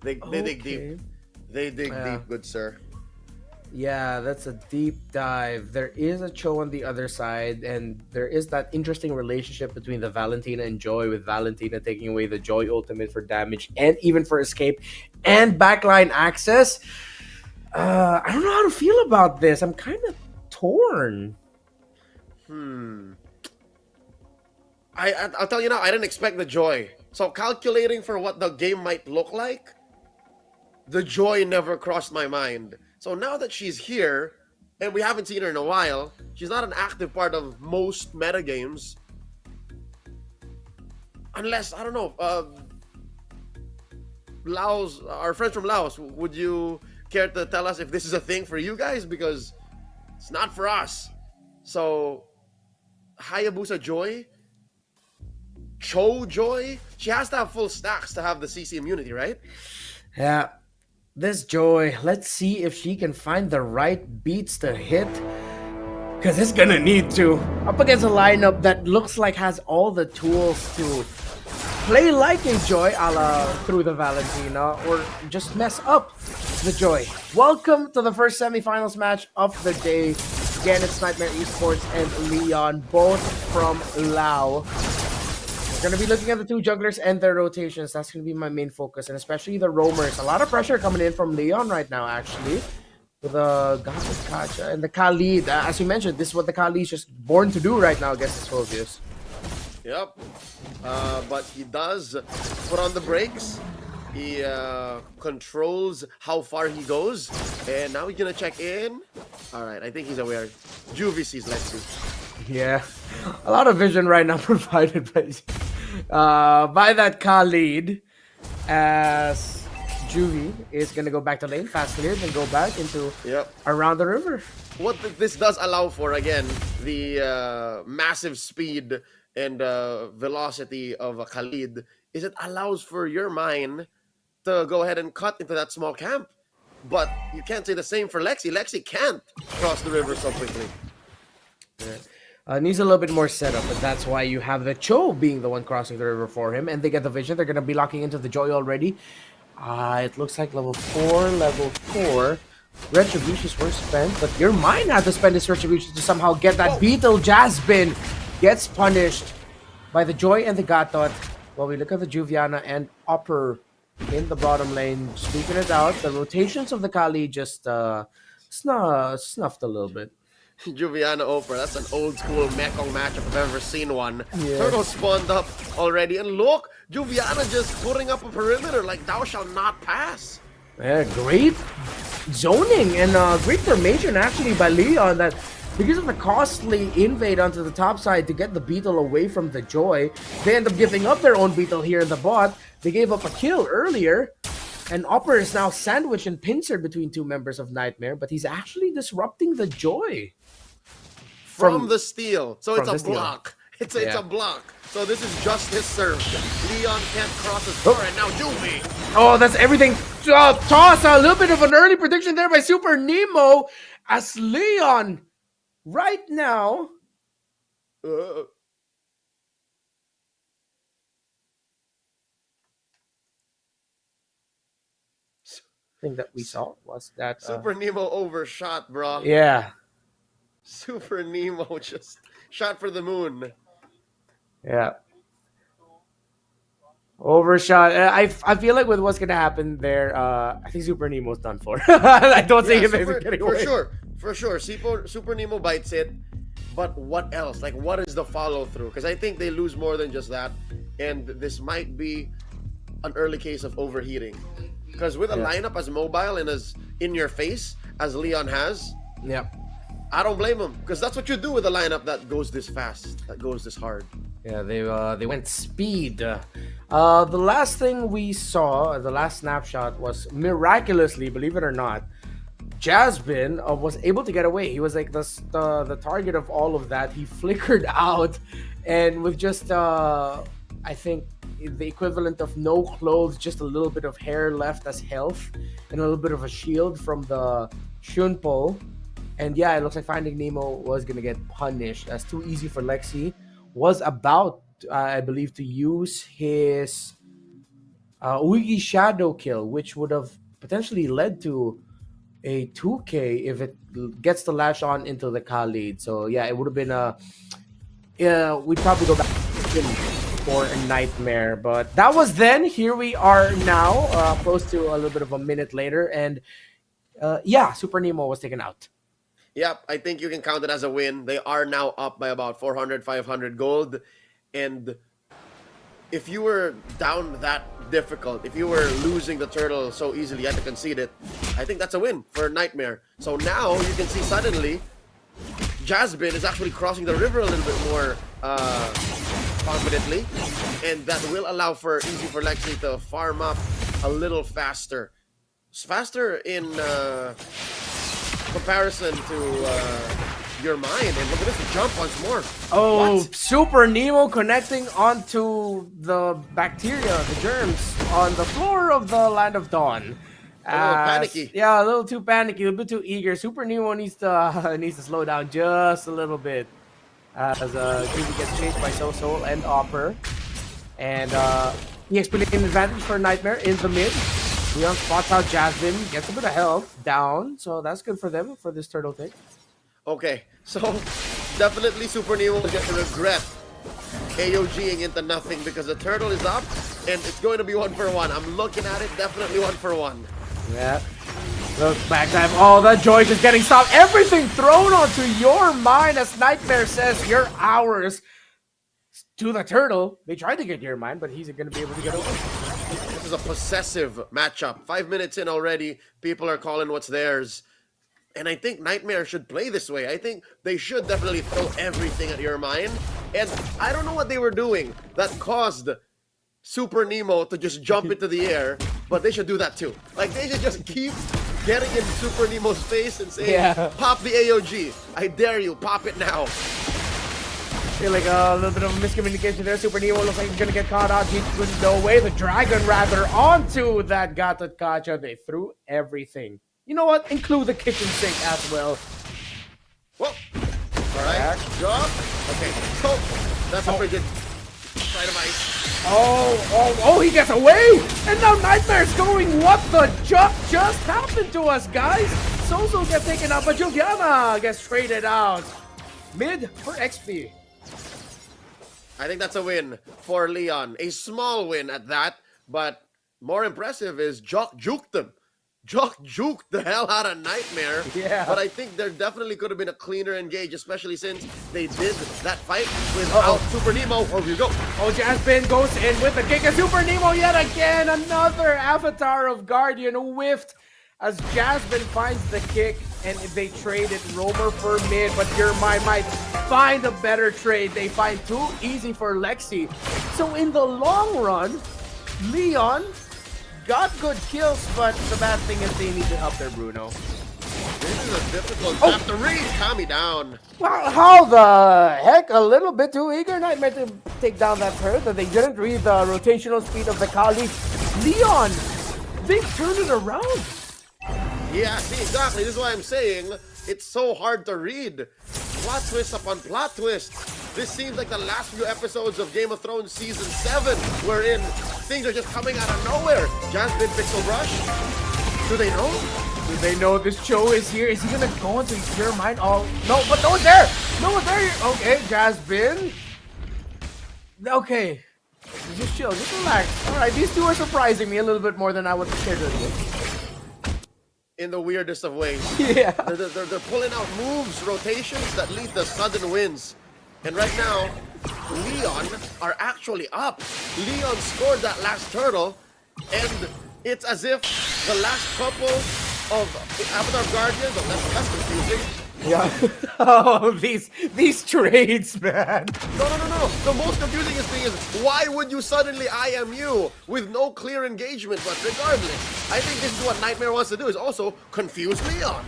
They dig deep. They dig deep, good sir. Yeah, that's a deep dive. There is a Cho on the other side, and there is that interesting relationship between the Valentina and Joy, with Valentina taking away the Joy ultimate for damage and even for escape and backline access. I don't know how to feel about this. I'm kind of torn. I'll tell you now, I didn't expect the Joy. So calculating for what the game might look like, the Joy never crossed my mind. So now that she's here, and we haven't seen her in a while, she's not an active part of most metagames. Unless, I don't know, Laos, our friends from Laos, would you care to tell us if this is a thing for you guys? Because it's not for us. So, Hayabusa Joy? Cho Joy? She has to have full stacks to have the CC immunity, right? Yeah. This Joy, let's see if she can find the right beats to hit. Because it's gonna need to. Up against a lineup that looks like has all the tools to play like a Joy a la through the Valentina, or just mess up the Joy. Welcome to the first semifinals match of the day. Again, it's Niightmare Esports and Leon, both from Lao. We're going to be looking at the two jugglers and their rotations. That's going to be my main focus, and especially the roamers. A lot of pressure coming in from Leon right now, actually. With the Kacha and the Khalid. As you mentioned, this is what the Khalid is just born to do right now against the Soviets. Yep. But he does put on the brakes. He controls how far he goes. And now he's going to check in. All right, I think he's aware. Juvie sees Lexi. Yeah. A lot of vision right now provided by that Khalid, as Juvie is going to go back to lane, fast cleared, and go back into around the river. What this does allow for, again, the massive speed and velocity of a Khalid, is it allows for your mine to go ahead and cut into that small camp. But you can't say the same for Lexi. Lexi can't cross the river so quickly. Needs a little bit more setup, but that's why you have the Cho being the one crossing the river for him, and they get the vision. They're going to be locking into the Joy already. It looks like level 4. Retributions were spent, but your mine had to spend his retribution to somehow get that Beetle. Jasmine gets punished by the Joy and the Gatot. While we look at the Juviana and Upper in the bottom lane, sweeping it out. The rotations of the Kali just snuffed a little bit. Juviana Oprah, that's an old school Mekong matchup if I've ever seen one. Yeah. Turtle spawned up already, and look, Juviana just putting up a perimeter like thou shalt not pass. Yeah, great zoning and great formation actually by Leon, that because of the costly invade onto the top side to get the Beetle away from the Joy, they end up giving up their own Beetle here in the bot. They gave up a kill earlier, and Upper is now sandwiched and pincered between two members of Niightmare, but he's actually disrupting the Joy. From the steal. So it's a block. It's a block. So this is justice served. Leon can't cross his floor, and now Juvie. Oh, that's everything. Toss, a little bit of an early prediction there by Super Nemo, as Leon right now. Thing that we saw was that Super Nemo overshot, bro. Yeah. Super Nemo just shot for the moon. Yeah. Overshot. I feel like with what's gonna happen there, I think Super Nemo's done for. I don't see him getting away. For sure. Super Nemo bites it. But what else? Like, what is the follow through? Because I think they lose more than just that, and this might be an early case of overheating. Because with a lineup as mobile and as in your face as Leon has, I don't blame him, because that's what you do with a lineup that goes this fast, that goes this hard. Yeah, they went speed. The last thing we saw, the last snapshot, was miraculously, believe it or not, Jasmine was able to get away. He was like the target of all of that. He flickered out, and with just I think the equivalent of no clothes, just a little bit of hair left as health, and a little bit of a shield from the Shunpo, And yeah, it looks like Finding Nemo was gonna get punished as too easy for Lexi. Was about, I believe, to use his Uigi Shadow kill, which would have potentially led to a 2K if it gets to latch on into the Khalid. So yeah, it would have been a we'd probably go back for a Nightmare, but that was then. Here we are now, close to a little bit of a minute later, and yeah, Super Nemo was taken out. Yep, I think you can count it as a win. They are now up by about 400, 500 gold, and if you were down that difficult, if you were losing the turtle so easily, you had to concede it, I think that's a win for Nightmare. So now you can see suddenly Jasmine is actually crossing the river a little bit more confidently, and that will allow for easy for Lexi to farm up a little faster. It's faster in comparison to your mind. And look at this jump once more. Oh, What? Super Nemo connecting onto the bacteria, the germs, on the floor of the Land of Dawn. A little panicky. Yeah, a little too panicky, a little bit too eager. Super Nemo needs to slow down just a little bit as Julie gets chased by So-So and Opper. And EXP taking advantage for Nightmare in the mid. Leon spots out Jasmine, gets a bit of health down, so that's good for them for this turtle take. Okay, so definitely Super Nemo is going to regret AOGing into nothing because the turtle is up and it's going to be 1-for-1. I'm looking at it, definitely 1-for-1. Yeah. Look, back time. Oh, the joy just getting stopped. Everything thrown onto your mind as Nightmare says, you're ours. To the turtle. They tried to get your mind, but he's going to be able to get over. This is a possessive matchup. 5 minutes in already, people are calling what's theirs. And I think Nightmare should play this way. I think they should definitely throw everything at your mind. And I don't know what they were doing that caused Super Nemo to just jump into the air, but they should do that too. Like, they should just keep getting in Super Nemo's face and saying, pop the AOG. I dare you, pop it now. Feel like a little bit of a miscommunication there. Super Nemo looks like he's gonna get caught out. He couldn't go away. The dragon rather onto that Gatatkacha. They threw everything. You know what? Include the kitchen sink as well. Whoa. Alright, drop. Okay, so that's a frigid side of ice. Oh, he gets away! And now Nightmare's going, what the jump just happened to us, guys? So-So gets taken out, but Juliana gets traded out. Mid for XP. I think that's a win for Leon. A small win at that, but more impressive is Jock juked them. Jock juked the hell out of Nightmare. Yeah. But I think there definitely could have been a cleaner engage, especially since they did that fight without Super Nemo. Oh, here we go. Oh, Jasmine goes in with the kick, and Super Nemo yet again. Another avatar of Guardian whiffed as Jasmine finds the kick, and they traded Roamer for mid, but your mind might find a better trade. They find too easy for Lexi. So in the long run, Leon got good kills, but the bad thing is they need to help their Bruno. This is a difficult map to read. Calm me down. Well, how the heck? A little bit too eager Nightmare to take down that turret, that they didn't read the rotational speed of the Kali. Leon, they turned it around. Yeah, see, exactly. This is why I'm saying it's so hard to read. Plot twist upon plot twist. This seems like the last few episodes of Game of Thrones Season 7, wherein things are just coming out of nowhere. Jasmine Pixel Brush. Do they know? Do they know this Cho is here? Is he gonna go into your mind? Oh, no, but no one's there! No one's there! Okay, Jasmine. Okay. Just chill, just relax. Alright, these two are surprising me a little bit more than I would schedule you. In the weirdest of ways. Yeah. They're pulling out moves, rotations that lead to sudden wins. And right now, Leon are actually up. Leon scored that last turtle, and it's as if the last couple of Avatar Guardians, that's confusing. Yeah. Oh, these trades, man. No. The most confusing thing is, why would you suddenly IMU with no clear engagement? But regardless, I think this is what Nightmare wants to do, is also confuse Leon.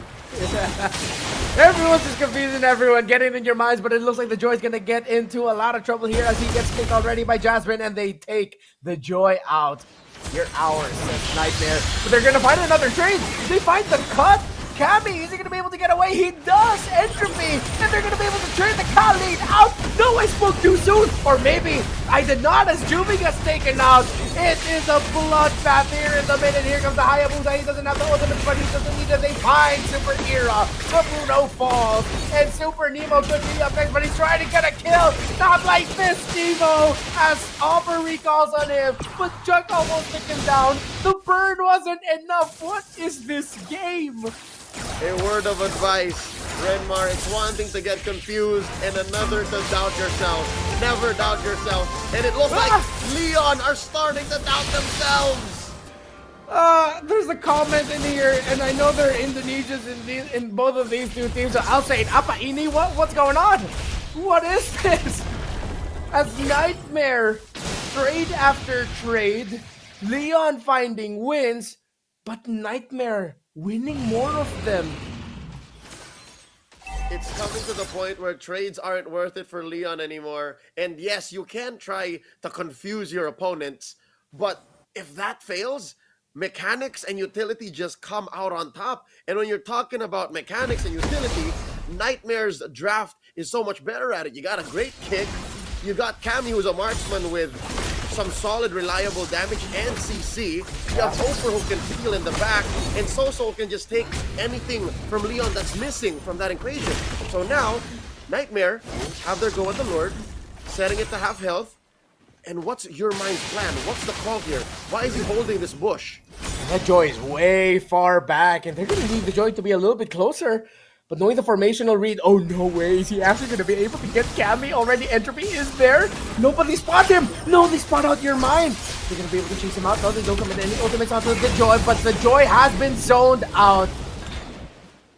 Everyone's just confusing everyone, getting in your minds, but it looks like the Joy's gonna get into a lot of trouble here as he gets kicked already by Jasmine, and they take the Joy out. You're ours, says Nightmare. But they're gonna find another trade. They find the cut. Cammy, is he going to be able to get away? He does! Entropy! And they're going to be able to turn the Cal lead out! No, I spoke too soon! Or maybe I did not, as Juvie gets taken out. It is a bloodbath here in the minute. Here comes the Hayabusa. He doesn't have the ultimate, but he doesn't need it. They find Super Era. The Bruno falls. And Super Nemo could be up next, but he's trying to get a kill. Not like this, Nemo, as Aubrey recalls on him. But Chuck almost took him down. The burn wasn't enough. What is this game? A word of advice, Renmar, it's one thing to get confused and another to doubt yourself. Never doubt yourself. And it looks like Leon are starting to doubt themselves. There's a comment in here, and I know there are Indonesians in both of these two teams, so I'll say, Apa ini? What's going on? What is this? As Niightmare, trade after trade, Leon finding wins, but Niightmare winning more of them. It's coming to the point where trades aren't worth it for Leon anymore. And yes, you can try to confuse your opponents, but if that fails, mechanics and utility just come out on top. And when you're talking about mechanics and utility, Niightmare's draft is so much better at it. You got a great kick. You got Cammy, who's a marksman with some solid, reliable damage and CC. You have Oprah, who can peel in the back, and Soso can just take anything from Leon that's missing from that equation. So now, Niightmare have their go at the Lord, setting it to half health. And what's your mind's plan? What's the call here? Why is he holding this bush? That Joy is way far back, and they're going to need the Joy to be a little bit closer. But knowing the formational read, oh no way, is he actually going to be able to get Cammy? Already Entropy is there. Nobody spot him. No, they spot out your mind. They're going to be able to chase him out. No, they don't commit any ultimates onto the Joy, but the Joy has been zoned out.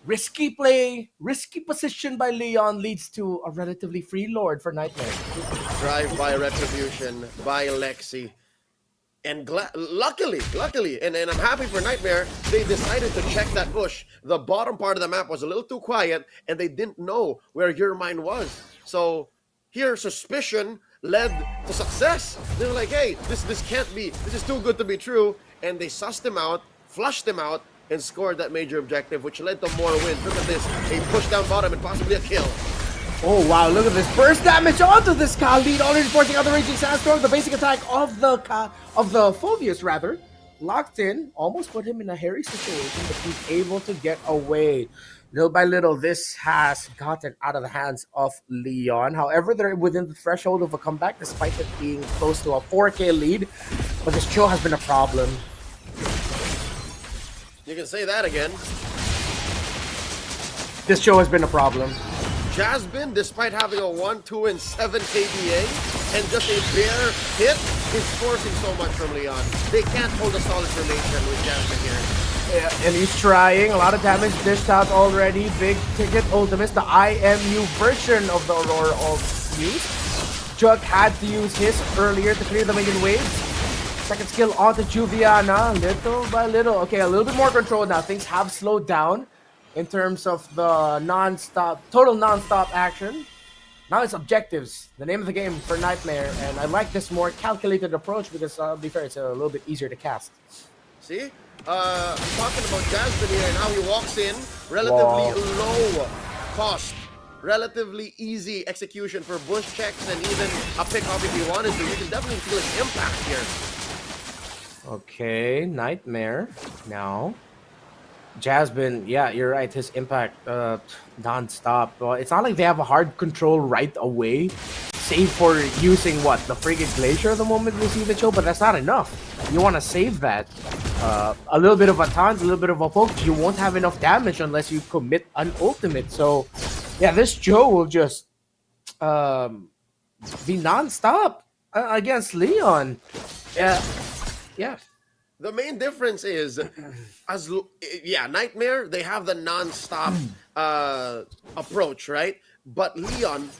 Risky play, risky position by Leon leads to a relatively free Lord for Niightmare. Drive-by retribution by Lexi. And luckily, and I'm happy for Niightmare, they decided to check that bush. The bottom part of the map was a little too quiet, and they didn't know where your mine was. So here, suspicion led to success. They were like, hey, this can't be, this is too good to be true. And they sussed him out, flushed him out, and scored that major objective, which led to more wins. Look at this, a push down bottom and possibly a kill. Oh wow, look at this burst damage onto this Cal lead, already forcing out the Raging Sandstorm. The basic attack of the Phobius rather, locked in, almost put him in a hairy situation, but he's able to get away. Little by little, this has gotten out of the hands of Leon. However, they're within the threshold of a comeback, despite it being close to a 4K lead. But this chill has been a problem. You can say that again. This show has been a problem. Jasmine, despite having a 1-2 and 7 KDA and just a bare hit, is forcing so much from Leon. They can't hold a solid formation with Jasmine here. Yeah, and he's trying. A lot of damage dished out already. Big ticket ultimates, the IMU version of the Aurora of use. Jug had to use his earlier to clear the minion waves. Second skill onto Juviana, little by little. Okay, a little bit more control now. Things have slowed down in terms of the total non-stop action. Now it's objectives, the name of the game for Niightmare, and I like this more calculated approach because, to be fair, it's a little bit easier to cast. See? I'm talking about Jasmine here and how he walks in, relatively low cost, relatively easy execution for bush checks and even a pick-off if you wanted to. You can definitely feel his impact here. Okay, Niightmare now. Jasmine, yeah, you're right. His impact non-stop. Well, it's not like they have a hard control right away, save for using what, the friggin' Glacier the moment they see the chill, but that's not enough. You want to save that. A little bit of a taunt, a little bit of a poke. You won't have enough damage unless you commit an ultimate. So, yeah, this Joe will just be non-stop against Leon. Yeah. The main difference is, Niightmare, they have the non-stop approach, right? But Leon,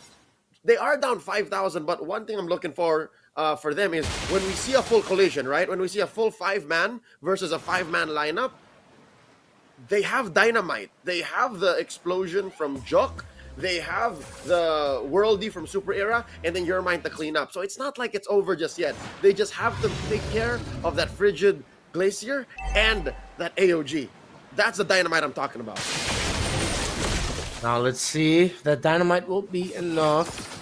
they are down 5,000, but one thing I'm looking for them is when we see a full collision, right? When we see a full 5-man versus a 5-man lineup, they have dynamite. They have the explosion from Jock. They have the Worldy from Super Era, and then your mind to clean up. So it's not like it's over just yet. They just have to take care of that frigid Glacier and that AOG. That's the dynamite I'm talking about. Now let's see if that dynamite will be enough.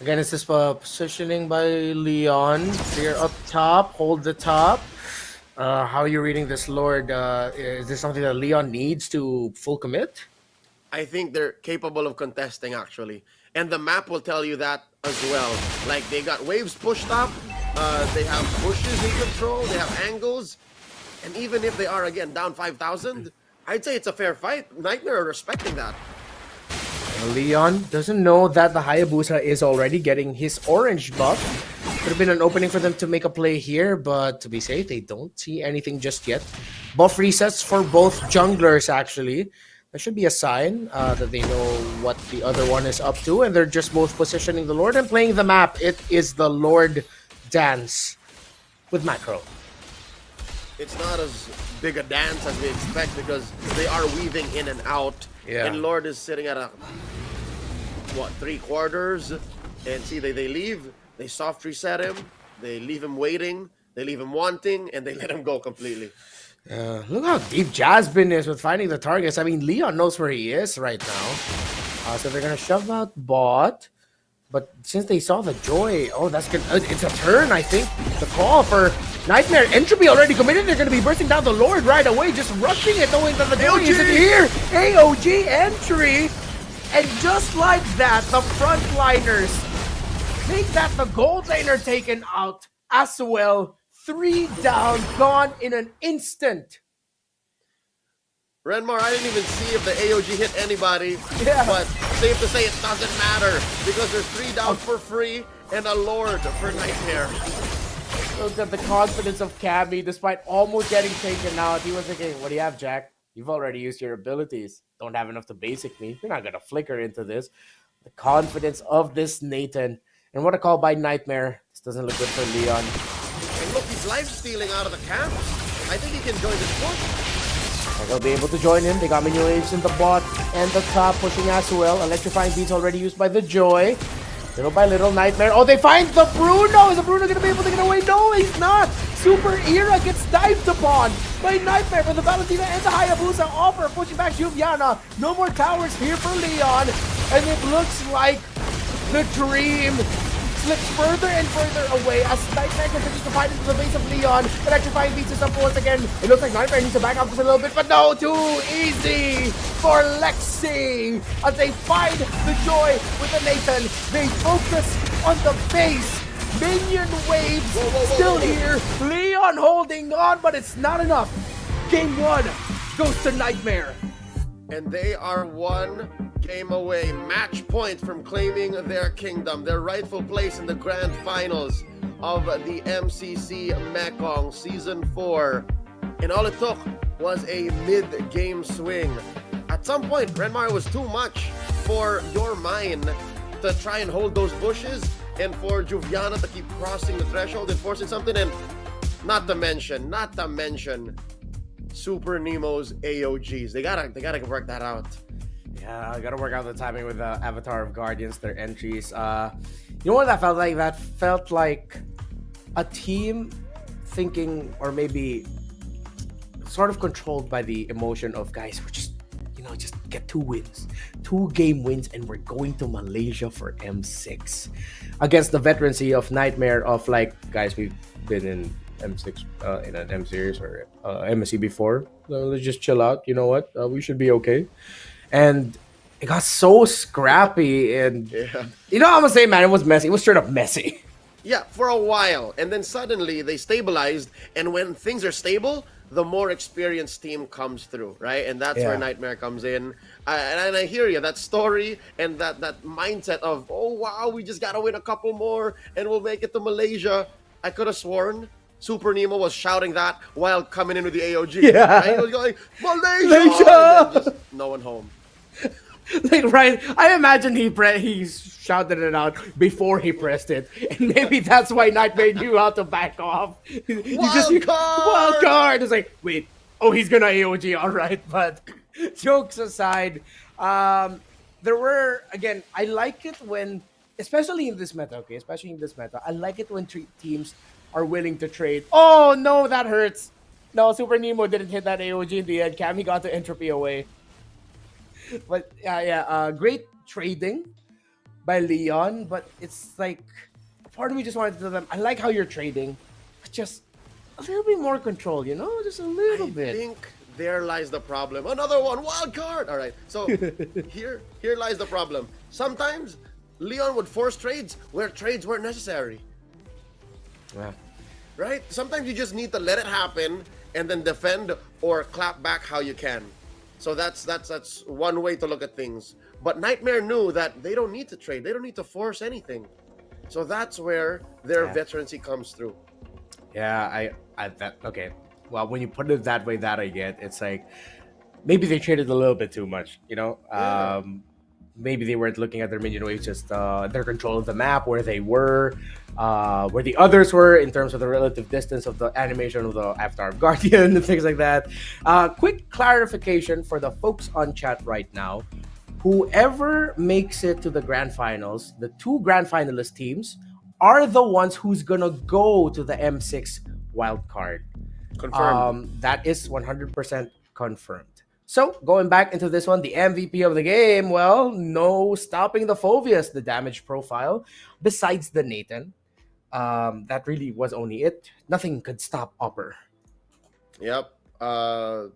Again, it's this positioning by Leon. Clear up top, hold the top. How are you reading this, Lord? Is this something that Leon needs to full commit? I think they're capable of contesting, actually. And the map will tell you that as well. Like, they got waves pushed up, they have bushes in control, they have angles. And even if they are, again, down 5,000, I'd say it's a fair fight. Niightmare are respecting that. Leon doesn't know that the Hayabusa is already getting his orange buff. Could have been an opening for them to make a play here, but to be safe, they don't see anything just yet. Buff resets for both junglers, actually. That should be a sign that they know what the other one is up to, and they're just both positioning the Lord and playing the map. It is the Lord dance with Macro. It's not as big a dance as we expect because they are weaving in and out. Yeah. And Lord is sitting at a, 3/4? And see, they leave, they soft reset him, they leave him waiting, they leave him wanting, and they let him go completely. Look how deep Jasmine is with finding the targets. I mean, Leon knows where he is right now. So they're going to shove out bot. But since they saw the Joy, that's good. It's a turn, I think. The call for Niightmare. Entropy already committed. They're going to be bursting down the Lord right away, just rushing it, knowing that the Joy isn't here. AOG entry. And just like that, the frontliners make that the gold laner taken out as well. 3 down, gone in an instant. Renmar, I didn't even see if the AOG hit anybody. Yeah. But safe to say it doesn't matter because there's 3 down for free and a Lord for Niightmare. Look at the confidence of Cammy. Despite almost getting taken out, he was thinking, what do you have, Jack? You've already used your abilities. Don't have enough to basic me. You're not going to flicker into this. The confidence of this Nathan. And what a call by Niightmare. This doesn't look good for Leon. And look, he's life stealing out of the camp. I think he can join this push. They'll be able to join him. They got minion waves in the bot and the top pushing as well. Electrifying beats already used by the Joy. Little by little, Niightmare. Oh, they find the Bruno. Is the Bruno going to be able to get away? No, he's not. Super Era gets dived upon by Niightmare for the Valentina and the Hayabusa offer. Pushing back Juviana. No more towers here for Leon. And it looks like the dream slips further and further away as Niightmare continues to fight into the base of Leon. Electrifying beats is up once again. It looks like Niightmare needs to back up just a little bit, but no, too easy for Lexi. As they find the Joy with the Nathan, they focus on the base. Minion waves still here. Leon holding on, but it's not enough. Game 1 goes to Niightmare. And they are 1 game away, match point from claiming their kingdom, their rightful place in the grand finals of the MCC Mekong Season 4. And all it took was a mid-game swing. At some point, Renmar was too much for your mind to try and hold those bushes and for Juviana to keep crossing the threshold and forcing something. And not to mention Super Nemo's AOGs. They gotta work that out. Yeah, I gotta work out the timing with the Avatar of Guardians, their entries. You know what that felt like? That felt like a team thinking, or maybe sort of controlled by the emotion of, guys, we're just get 2 wins. 2 game wins, and we're going to Malaysia for M6. Against the veterancy of Niightmare of like, guys, we've been in M6 in an M series or MSC before. So let's just chill out. You know what? We should be okay. And it got so scrappy, and you know, I'm gonna say, man, it was messy. It was straight up messy. Yeah, for a while, and then suddenly they stabilized. And when things are stable, the more experienced team comes through, right? And that's where Niightmare comes in. And I hear you, that story and that mindset of, oh wow, we just gotta win a couple more and we'll make it to Malaysia. I could have sworn Super Nemo was shouting that while coming in with the AOG. Yeah. Right? He was going, Malaysia! And then just no one home. Like, right, I imagine he shouted it out before he pressed it, and maybe that's why Niightmare knew how to back off. Wild card! It's like, wait, he's gonna AOG, all right. But jokes aside, there were, again, I like it when, especially in this meta, I like it when teams are willing to trade. Oh no, that hurts. No, Super Nemo didn't hit that AOG in the end. Cammy got the entropy away. But great trading by Leon. But it's like, part of me just wanted to tell them, I like how you're trading, but just a little bit more control, just a little bit. I think there lies the problem. Another one, wild card. All right, so here lies the problem. Sometimes Leon would force trades where trades weren't necessary. Yeah. Right? Sometimes you just need to let it happen and then defend or clap back how you can. So that's one way to look at things. But Niightmare knew that they don't need to trade. They don't need to force anything. So that's where their veterancy comes through. Yeah, okay. Well, when you put it that way, that I get. It's like, maybe they traded a little bit too much, maybe they weren't looking at their minion waves, just their control of the map, where they were, where the others were in terms of the relative distance of the animation of the Avatar of Guardian and things like that. Quick clarification for the folks on chat right now. Whoever makes it to the grand finals, the two grand finalist teams are the ones who's gonna go to the M6 wildcard. Confirmed. That is 100% confirmed. So, going back into this one, the MVP of the game, well, no stopping the Phoveus, the damage profile, besides the Nathan. That really was only it. Nothing could stop Upper. Yep. The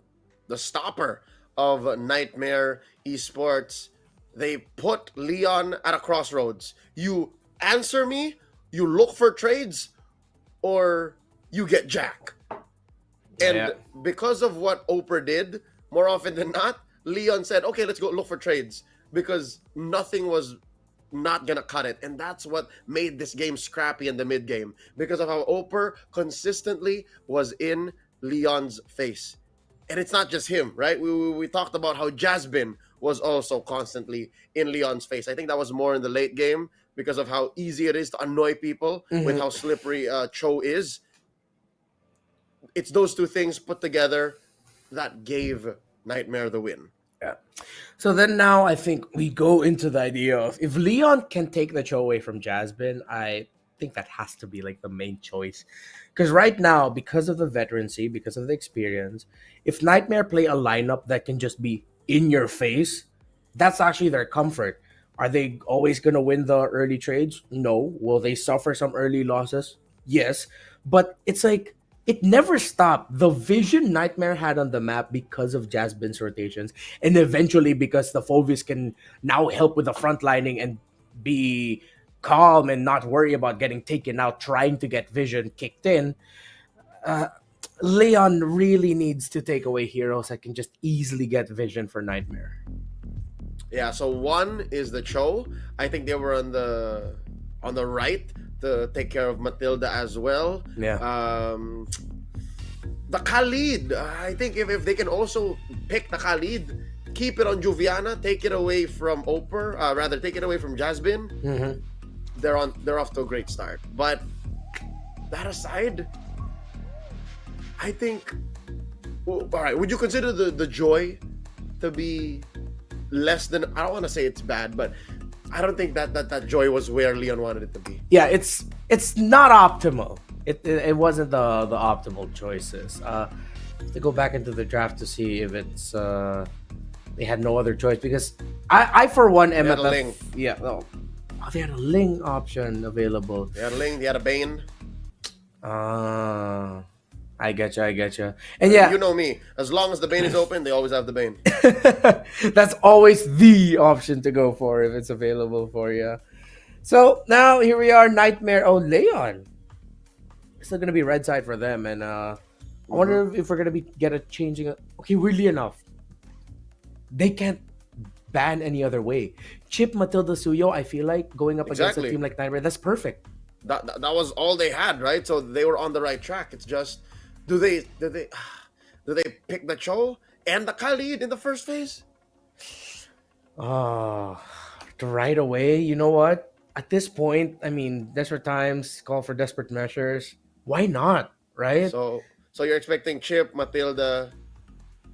stopper of Niightmare Esports. They put Leon at a crossroads. You answer me, you look for trades, or you get Jack. And because of what Oprah did, more often than not, Leon said, okay, let's go look for trades, because nothing was not gonna cut it. And that's what made this game scrappy in the mid game, because of how Oprah consistently was in Leon's face. And it's not just him, right? We talked about how Jasmine was also constantly in Leon's face. I think that was more in the late game because of how easy it is to annoy people with how slippery Cho is. It's those two things put together that gave Niightmare the win. Yeah. So then now I think we go into the idea of, if Leon can take the Cho away from Jasmine, I think that has to be like the main choice. Because right now, because of the veterancy, because of the experience, if Niightmare play a lineup that can just be in your face, that's actually their comfort. Are they always going to win the early trades? No. Will they suffer some early losses? Yes. But it's like, it never stopped. The vision Niightmare had on the map because of Jasmine's rotations, and eventually because the Phoveus can now help with the frontlining and be calm and not worry about getting taken out, trying to get vision kicked in. Leon really needs to take away heroes that can just easily get vision for Niightmare. Yeah, so one is the Cho. I think they were on the right to take care of Matilda as well. Yeah. The Khalid, I think if they can also pick the Khalid, keep it on Juviana, take it away from Oprah, rather take it away from Jasmine. Mm-hmm. They're off to a great start. But that aside, I think, well, all right, would you consider the joy to be less than, I don't want to say it's bad, but I don't think that joy was where Leon wanted it to be. Yeah, it's not optimal. It wasn't the optimal choices. To go back into the draft to see if it's they had no other choice, because I for one am at the Ling. Yeah, oh, they had a Ling option available. They had a Ling, they had a Bane. I getcha. And yeah, you know me. As long as the Bane is open, they always have the Bane. That's always the option to go for if it's available for you. So now here we are, Niightmare. Oh, Leon. Still gonna be red side for them, and I wonder if we're gonna get a changing. Okay, weirdly enough, they can't ban any other way. Chip Matilda Suyo, I feel like going up against a team like Niightmare, that's perfect. That was all they had, right? So they were on the right track. It's just, do they pick the Cho and the Khalid in the first phase? Right away. You know what? At this point, I mean, desperate times call for desperate measures. Why not? Right? So you're expecting Chip, Matilda,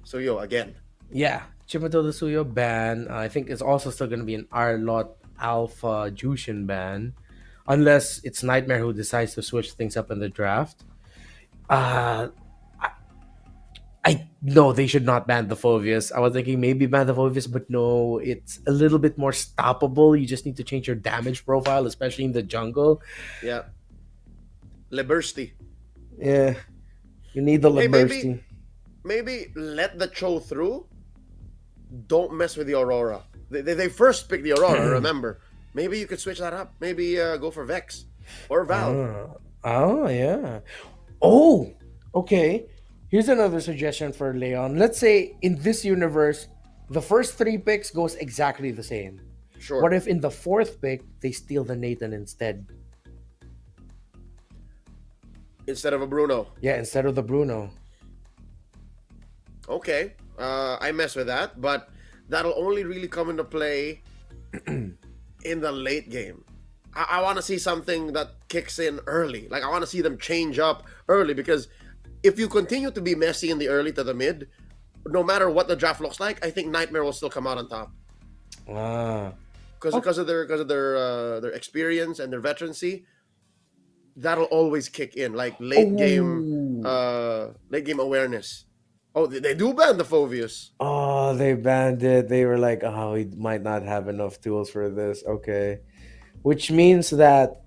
Suyo again? Yeah, Chip Matilda Suyo ban. I think it's also still going to be an Arlot Alpha Jushin ban, unless it's Niightmare who decides to switch things up in the draft. No, they should not ban the Phobius. I was thinking maybe ban the Phobius, but no, it's a little bit more stoppable. You just need to change your damage profile, especially in the jungle. Yeah. Liberty. Yeah, you need the Hey, Liberty. maybe let the Cho through. Don't mess with the Aurora. They first picked the Aurora, remember. Maybe you could switch that up. Maybe go for Vex or Val. Oh, yeah. Oh, okay. Here's another suggestion for Leon. Let's say in this universe, the first 3 picks goes exactly the same. Sure. What if in the 4th pick, they steal the Nathan instead? Instead of a Bruno. Yeah, instead of the Bruno. Okay. I mess with that, but that'll only really come into play in the late game. I want to see something that kicks in early. Like, I want to see them change up early, because if you continue to be messy in the early to the mid, no matter what the draft looks like, I think Niightmare will still come out on top. Because of their experience and their veterancy, that'll always kick in. Like late game awareness. Oh, they do ban the Phobius. Oh, they banned it. They were like, oh, we might not have enough tools for this. Okay. Which means that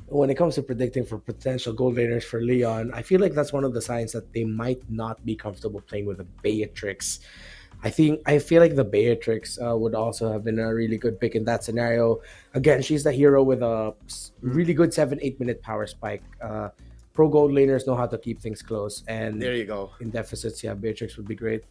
when it comes to predicting for potential gold laners for Leon, I feel like that's one of the signs that they might not be comfortable playing with a Beatrix. I feel like the Beatrix would also have been a really good pick in that scenario. Again, she's the hero with a really good 7-8 minute power spike. Pro gold laners know how to keep things close, and there you go. In deficits, yeah, Beatrix would be great.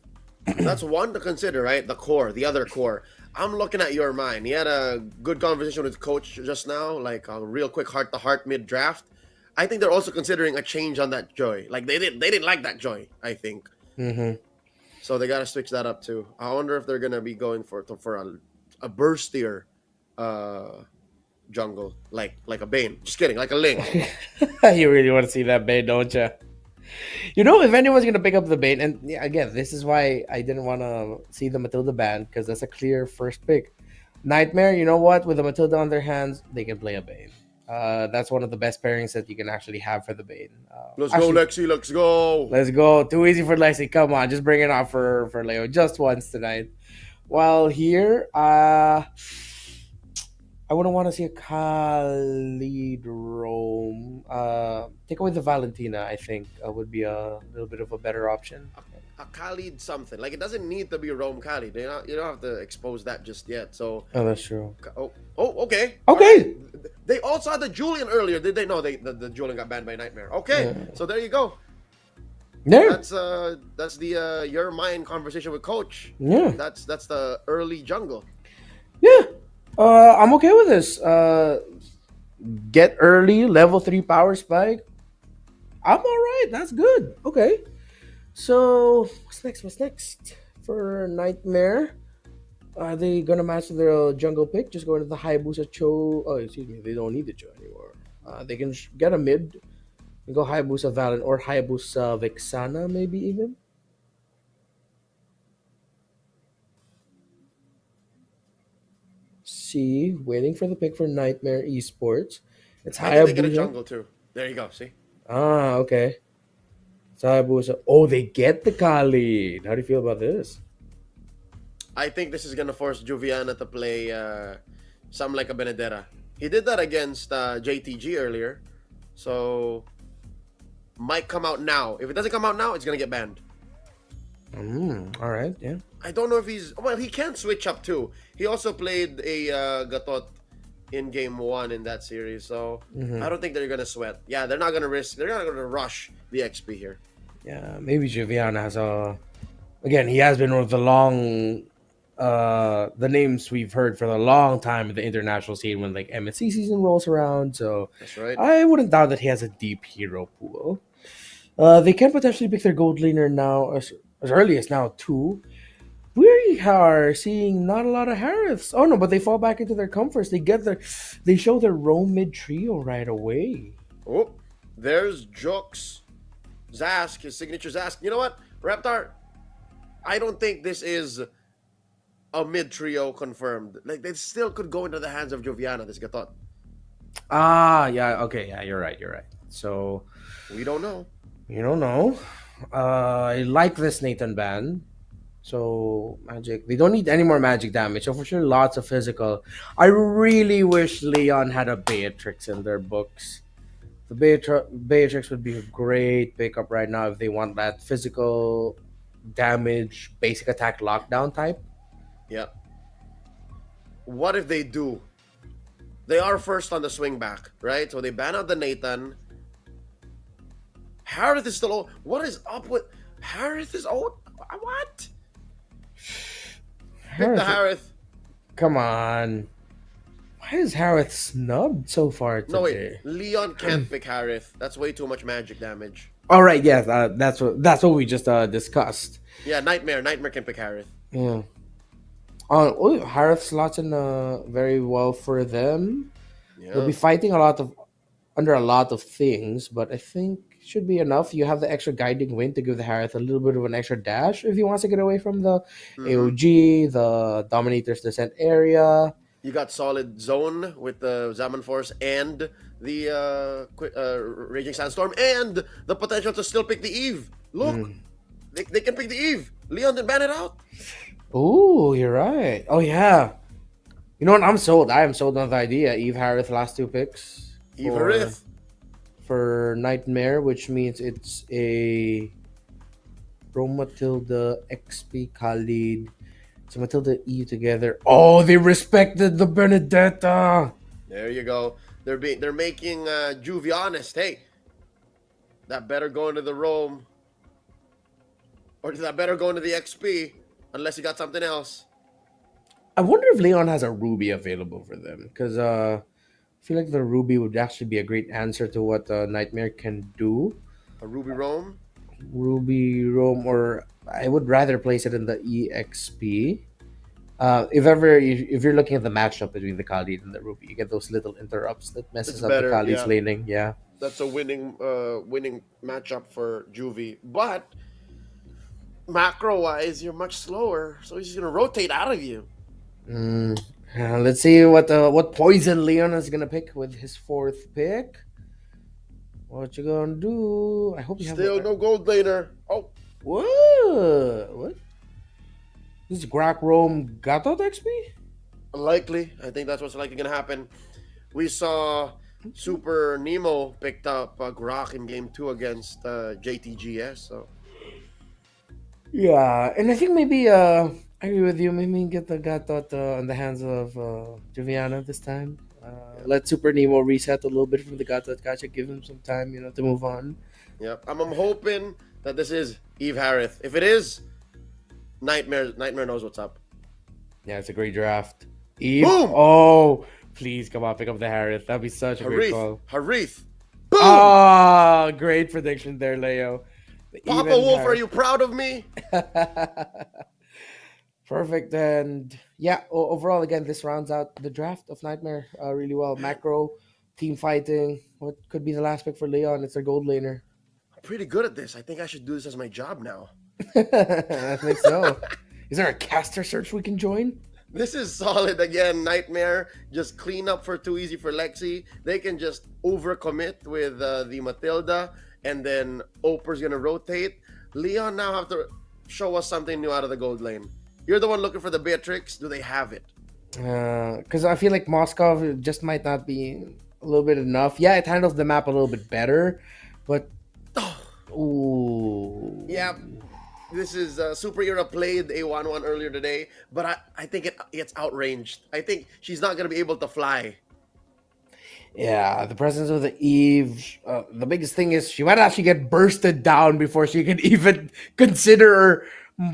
That's one to consider, right? The other core. I'm looking at your mind. He had a good conversation with coach just now, like a real quick heart-to-heart mid-draft. I think they're also considering a change on that Joy. Like they didn't like that Joy, I think. Mm-hmm. So they gotta switch that up too. I wonder if they're gonna be going for a burstier jungle, like a Bane. Just kidding, like a Ling. You really want to see that Bane, don't you? You know, if anyone's going to pick up the Bane, and yeah, again, this is why I didn't want to see the Matilda ban, because that's a clear first pick. Nightmare, you know what? With the Matilda on their hands, they can play a Bane. That's one of the best pairings that you can actually have for the Bane. Let's go, Lexi. Let's go. Let's go. Too easy for Lexi. Come on, just bring it on for Leo just once tonight. While here, I wouldn't want to see a Khalid roam. Take away the Valentina, I think, would be a little bit of a better option. A Khalid something. Like, it doesn't need to be Rome Khalid. You don't have to expose that just yet. So. Oh, that's true. Oh, okay. Okay. Right. They also had the Julian earlier, did they? No, the Julian got banned by Niightmare. Okay, so there you go. There. That's the your mind conversation with coach. Yeah. That's the early jungle. Yeah. I'm okay with this. Get early, level 3 power spike. I'm all right. That's good. Okay. So what's next for Nightmare? Are they gonna match their jungle pick? Just go into the Hayabusa Cho. Oh, excuse me. They don't need the Cho anymore. They can get a mid and go Hayabusa Valen or Hayabusa Vexana, maybe even. See, waiting for the pick for Niightmare Esports. It's I think they get a Hayabusa. jungle too. There you go. See. Okay. It's Hayabusa. Oh, they get the Khalid. How do you feel about this? I think this is gonna force Juviana to play something like a Benedetta. He did that against JTG earlier, so might come out now. If it doesn't come out now, it's gonna get banned. All right, yeah. I don't know if he can switch up too. He also played a Gatot in game 1 in that series, so I don't think they're gonna sweat. Yeah, they're not gonna rush the XP here. Yeah, maybe Juviana has a. Again, he has been with the names we've heard for a long time in the international scene when like MSC season rolls around. So that's right. I wouldn't doubt that he has a deep hero pool. They can potentially pick their gold laner now as early as now too. We are seeing not a lot of Hariths. Oh no, but they fall back into their comforts. They show their roam mid trio right away. Oh, there's Jux, Zask, his signature Zask. You know what, Reptar? I don't think this is a mid trio confirmed. Like, they still could go into the hands of Joviana, this Gatot. Yeah, okay, yeah, you're right. So we don't know. You don't know. I like this Nathan ban. So magic, they don't need any more magic damage. So for sure, lots of physical. I really wish Leon had a Beatrix in their books. The Beatrix would be a great pickup right now if they want that physical damage, basic attack lockdown type. Yeah. What if they do? They are first on the swing back, right? So they ban out the Nathan. Harith is still. What is up with Harith? Is old. What? Pick the Harith. Come on. Why is Harith snubbed so far today? No wait, Leon can't pick Harith. That's way too much magic damage. All right, yes, that's what we just discussed. Yeah, Nightmare can pick Harith. Yeah. Harith slots in very well for them. Yeah. They'll be fighting under a lot of things, but I think should be enough. You have the extra guiding wind to give the Harith a little bit of an extra dash if he wants to get away from the AOG, the Dominator's Descent area. You got solid zone with the Zaman Force and the Raging Sandstorm and the potential to still pick the Eve. Look, they can pick the Eve. Leon didn't ban it out. Oh, you're right. Oh, yeah. You know what? I'm sold. I am sold on the idea. Eve Harith, last two picks. Eve Harith. For Nightmare, which means it's a Matilda, XP Khalid. So Matilda E together. Oh, they respected the Benedetta. There you go. They're making Juvie honest. Hey, that better go into the Rome. Or that better go into the XP. Unless you got something else. I wonder if Leon has a Ruby available for them. Because I feel like the Ruby would actually be a great answer to what Nightmare can do. A Ruby Rome? Ruby Rome, or I would rather place it in the EXP. If you're looking at the matchup between the Khalid and the Ruby, you get those little interrupts that messes up the Khalid's laning. Yeah, that's a winning matchup for Juvie. But macro wise, you're much slower, so he's just gonna rotate out of you. Let's see what poison Leon is gonna pick with his fourth pick. What you gonna do? I hope you have no gold laner. Oh, what? This is Grak Rome Gatot XP? Likely. I think that's what's likely gonna happen. We saw Super Nemo picked up Grak in game 2 against JTGS. So yeah, and I think maybe I agree with you. Maybe get the Gatot in the hands of Juviana this time. Let Super Nemo reset a little bit from the Gatot Gacha. Give him some time, to move on. Yep. I'm hoping that this is Eve Harith. If it is, Nightmare knows what's up. Yeah, it's a great draft. Eve. Boom! Oh, please come on, pick up the Harith. That'd be such a great call. Harith. Boom! Ah, great prediction there, Leo. Papa Wolf, are you proud of me? Perfect. And yeah, overall, again, this rounds out the draft of Nightmare really well. Macro, team fighting. What could be the last pick for Leon? It's their gold laner. I'm pretty good at this. I think I should do this as my job now. I think so. Is there a caster search we can join? This is solid again. Nightmare, just clean up for too easy for Lexi. They can just overcommit with the Matilda, and then Oper's gonna rotate. Leon now have to show us something new out of the gold lane. You're the one looking for the Beatrix. Do they have it? Because I feel like Moscow just might not be a little bit enough. Yeah, it handles the map a little bit better, but ooh. Yeah, this is Super Era played a 1-1 earlier today, but I think it gets outranged. I think she's not going to be able to fly. Yeah, the presence of the Eve. The biggest thing is she might actually get bursted down before she can even consider or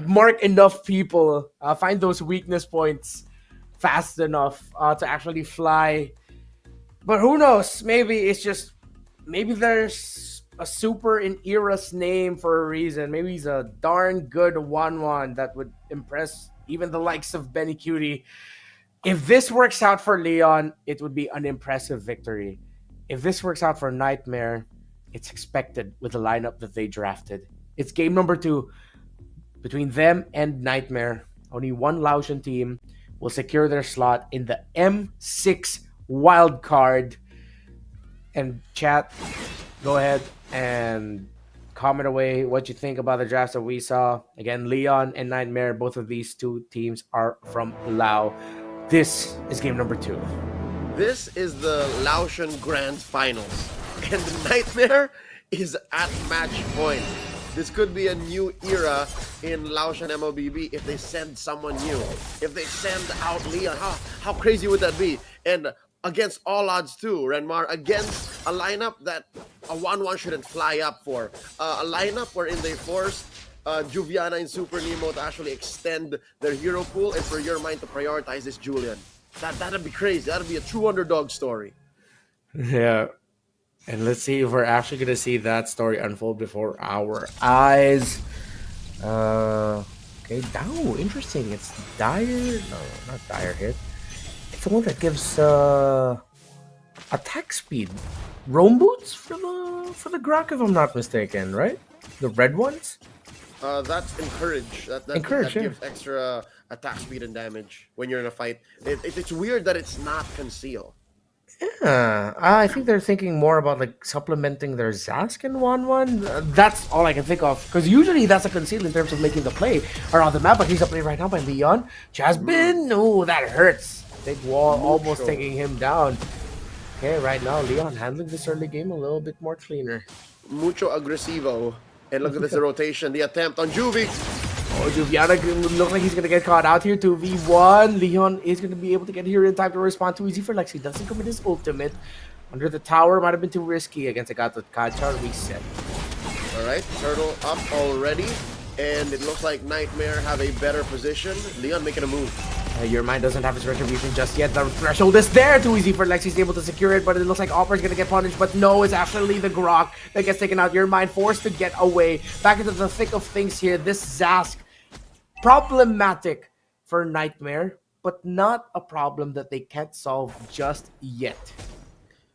mark enough people, find those weakness points fast enough to actually fly. But who knows? Maybe there's a Super in Era's name for a reason. Maybe he's a darn good 1-1 that would impress even the likes of Benny Cutie. If this works out for Leon, it would be an impressive victory. If this works out for Nightmare, it's expected with the lineup that they drafted. It's game number 2 between them and Nightmare. Only one Laotian team will secure their slot in the M6 wildcard. And chat, go ahead and comment away what you think about the drafts that we saw. Again, Leon and Nightmare, both of these two teams are from Lao. This is game number 2. This is the Laotian Grand Finals, and the Nightmare is at match point. This could be a new era in Laotian MLBB if they send someone new. If they send out Leon, how crazy would that be? And against all odds too, Renmar, against a lineup that a 1-1 shouldn't fly up for. A lineup wherein they forced Juviana and Super Nemo to actually extend their hero pool, and for your mind to prioritize this Julian. That'd be crazy. That'd be a true underdog story. Yeah. And let's see if we're actually going to see that story unfold before our eyes. Okay, Dow, interesting. It's Dire. No, not Dire hit. It's the one that gives attack speed. Roam boots for the Grok, if I'm not mistaken, right? The red ones? That's encourage. That gives extra attack speed and damage when you're in a fight. It's weird that it's not conceal. Yeah, I think they're thinking more about like supplementing their Zask in 1-1. That's all I can think of, because usually that's a conceal in terms of making the play around the map. But he's a play right now by Leon. Jasmine, no, that hurts. Big wall almost taking him down. Okay, right now Leon handling this early game a little bit more cleaner. Mucho agresivo. And look at this rotation, the attempt on Juvie. Oh, Juviana looks like he's going to get caught out here. 2v1. Leon is going to be able to get here in time to respond. Too easy for Lexi. Doesn't commit his ultimate. Under the tower, might have been too risky against Agato Kacha. Reset. Alright, Turtle up already. And it looks like Nightmare have a better position. Leon making a move. Your mind doesn't have his retribution just yet. The threshold is there. Too easy for Lexi. He's able to secure it, but it looks like Opera's going to get punished. But no, it's actually the Grok that gets taken out. Your mind forced to get away. Back into the thick of things here. This Zask, problematic for Nightmare, but not a problem that they can't solve just yet.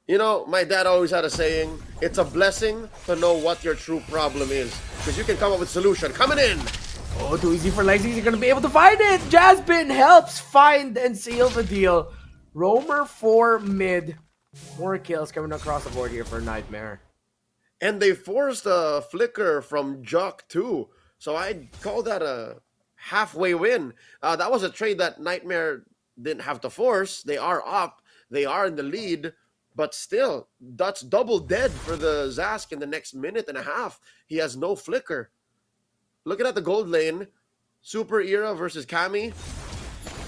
You know, my dad always had a saying, it's a blessing to know what your true problem is, because you can come up with a solution. Coming in! Oh, too easy for Lexi. He's going to be able to find it. Jasmine helps find and seal the deal. Roamer for mid. More kills coming across the board here for Nightmare. And they forced a flicker from Jock too. So I'd call that a halfway win. That was a trade that Nightmare didn't have to force. They are up. They are in the lead. But still, that's double dead for the Zask in the next minute and a half. He has no flicker. Looking at the gold lane, Super Era versus Kami,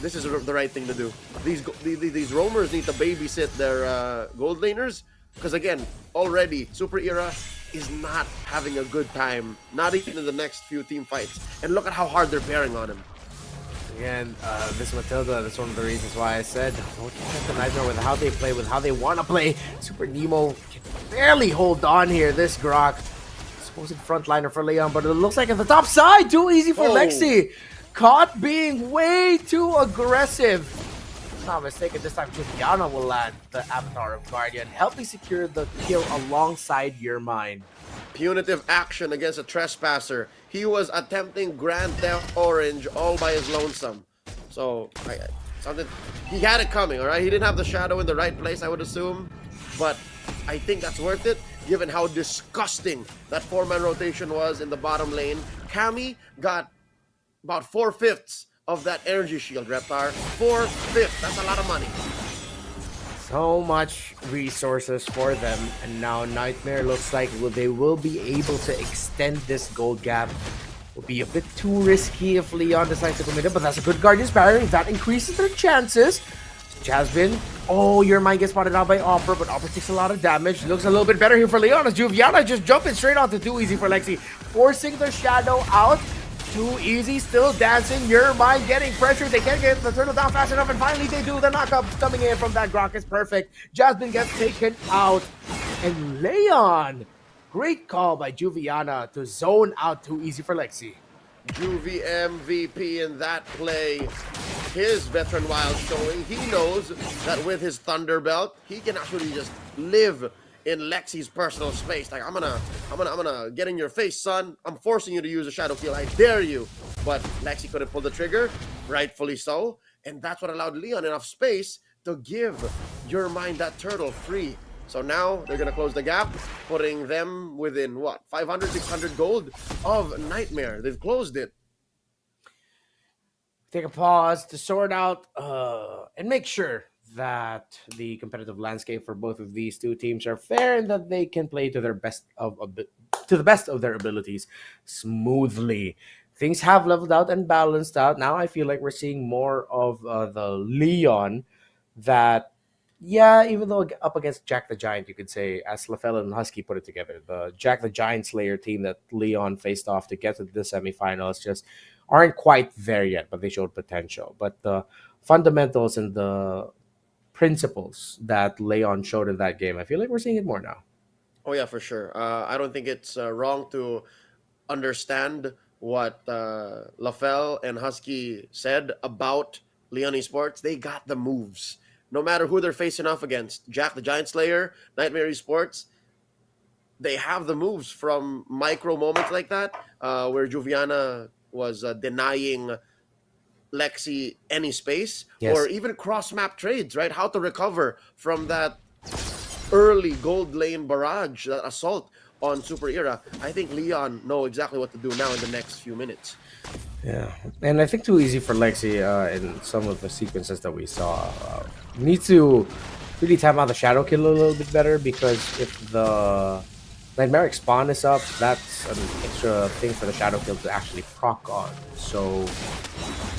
this is the right thing to do. These roamers need to babysit their gold laners, because again, already Super Era is not having a good time, not even in the next few team fights. And look at how hard they're bearing on him. Again, this Matilda, that's one of the reasons why I said, don't get the Nightmare with how they play, with how they want to play. Super Nemo can barely hold on here, this Grok. Supposed frontliner for Leon, but it looks like at the top side, too easy for Lexi. Caught being way too aggressive. If I'm not mistaken, this time Juliana will land the Avatar of Guardian, helping secure the kill alongside your mind. Punitive action against a trespasser. He was attempting Grand Theft Orange all by his lonesome. So, something he had it coming, all right? He didn't have the shadow in the right place, I would assume. But I think that's worth it, given how disgusting that 4-man rotation was in the bottom lane. Kami got about 4/5 of that energy shield, Reptar. 4/5. That's a lot of money. So much resources for them, and now Nightmare looks like they will be able to extend this gold gap. Will be a bit too risky if Leon decides to commit it, but that's a good Guardian's Barrier. That increases their chances. Jasmine, oh, your mind gets spotted out by Opera, but Opera takes a lot of damage. Looks a little bit better here for Leon, as Juviana just jumping straight onto Too Easy for Lexi, forcing the shadow out. Too Easy still dancing. Your mind getting pressured. They can't get the turtle down fast enough, and finally they do. The knockup coming in from that Grok is perfect. Jasmine gets taken out, and Leon, great call by Juviana to zone out Too Easy for Lexi. Juvie MVP in that play. His veteran wild showing. He knows that with his Thunder Belt, he can actually just live in Lexi's personal space. Like, I'm gonna get in your face, son. I'm forcing you to use a shadow kill. I dare you. But Lexi couldn't pull the trigger, rightfully so. And that's what allowed Leon enough space to give your mind that turtle free. So now they're going to close the gap, putting them within, what, 500, 600 gold of Nightmare. They've closed it. Take a pause to sort out and make sure that the competitive landscape for both of these two teams are fair and that they can play to their to the best of their abilities smoothly. Things have leveled out and balanced out. Now I feel like we're seeing more of the Leon that, yeah, even though up against Jack the Giant, you could say, as LaFell and Husky put it together, the Jack the Giant Slayer team that Leon faced off to get to the semifinals just aren't quite there yet, but they showed potential. But the fundamentals and the principles that Leon showed in that game, I feel like we're seeing it more now. Oh yeah, for sure. I don't think it's wrong to understand what LaFell and Husky said about Leon Esports. They got the moves. No matter who they're facing off against, Jack the Giant Slayer, Nightmare Esports, they have the moves from micro moments like that, where Juviana was denying Lexi any space, Yes. or even cross-map trades, right? How to recover from that early gold lane barrage, that assault on Super Era. I think Leon know exactly what to do now in the next few minutes. Yeah, and I think too easy for Lexi in some of the sequences that we saw. Need to really time out the shadow kill a little bit better, because if the Nightmare spawn is up, that's an extra thing for the shadow kill to actually proc on. So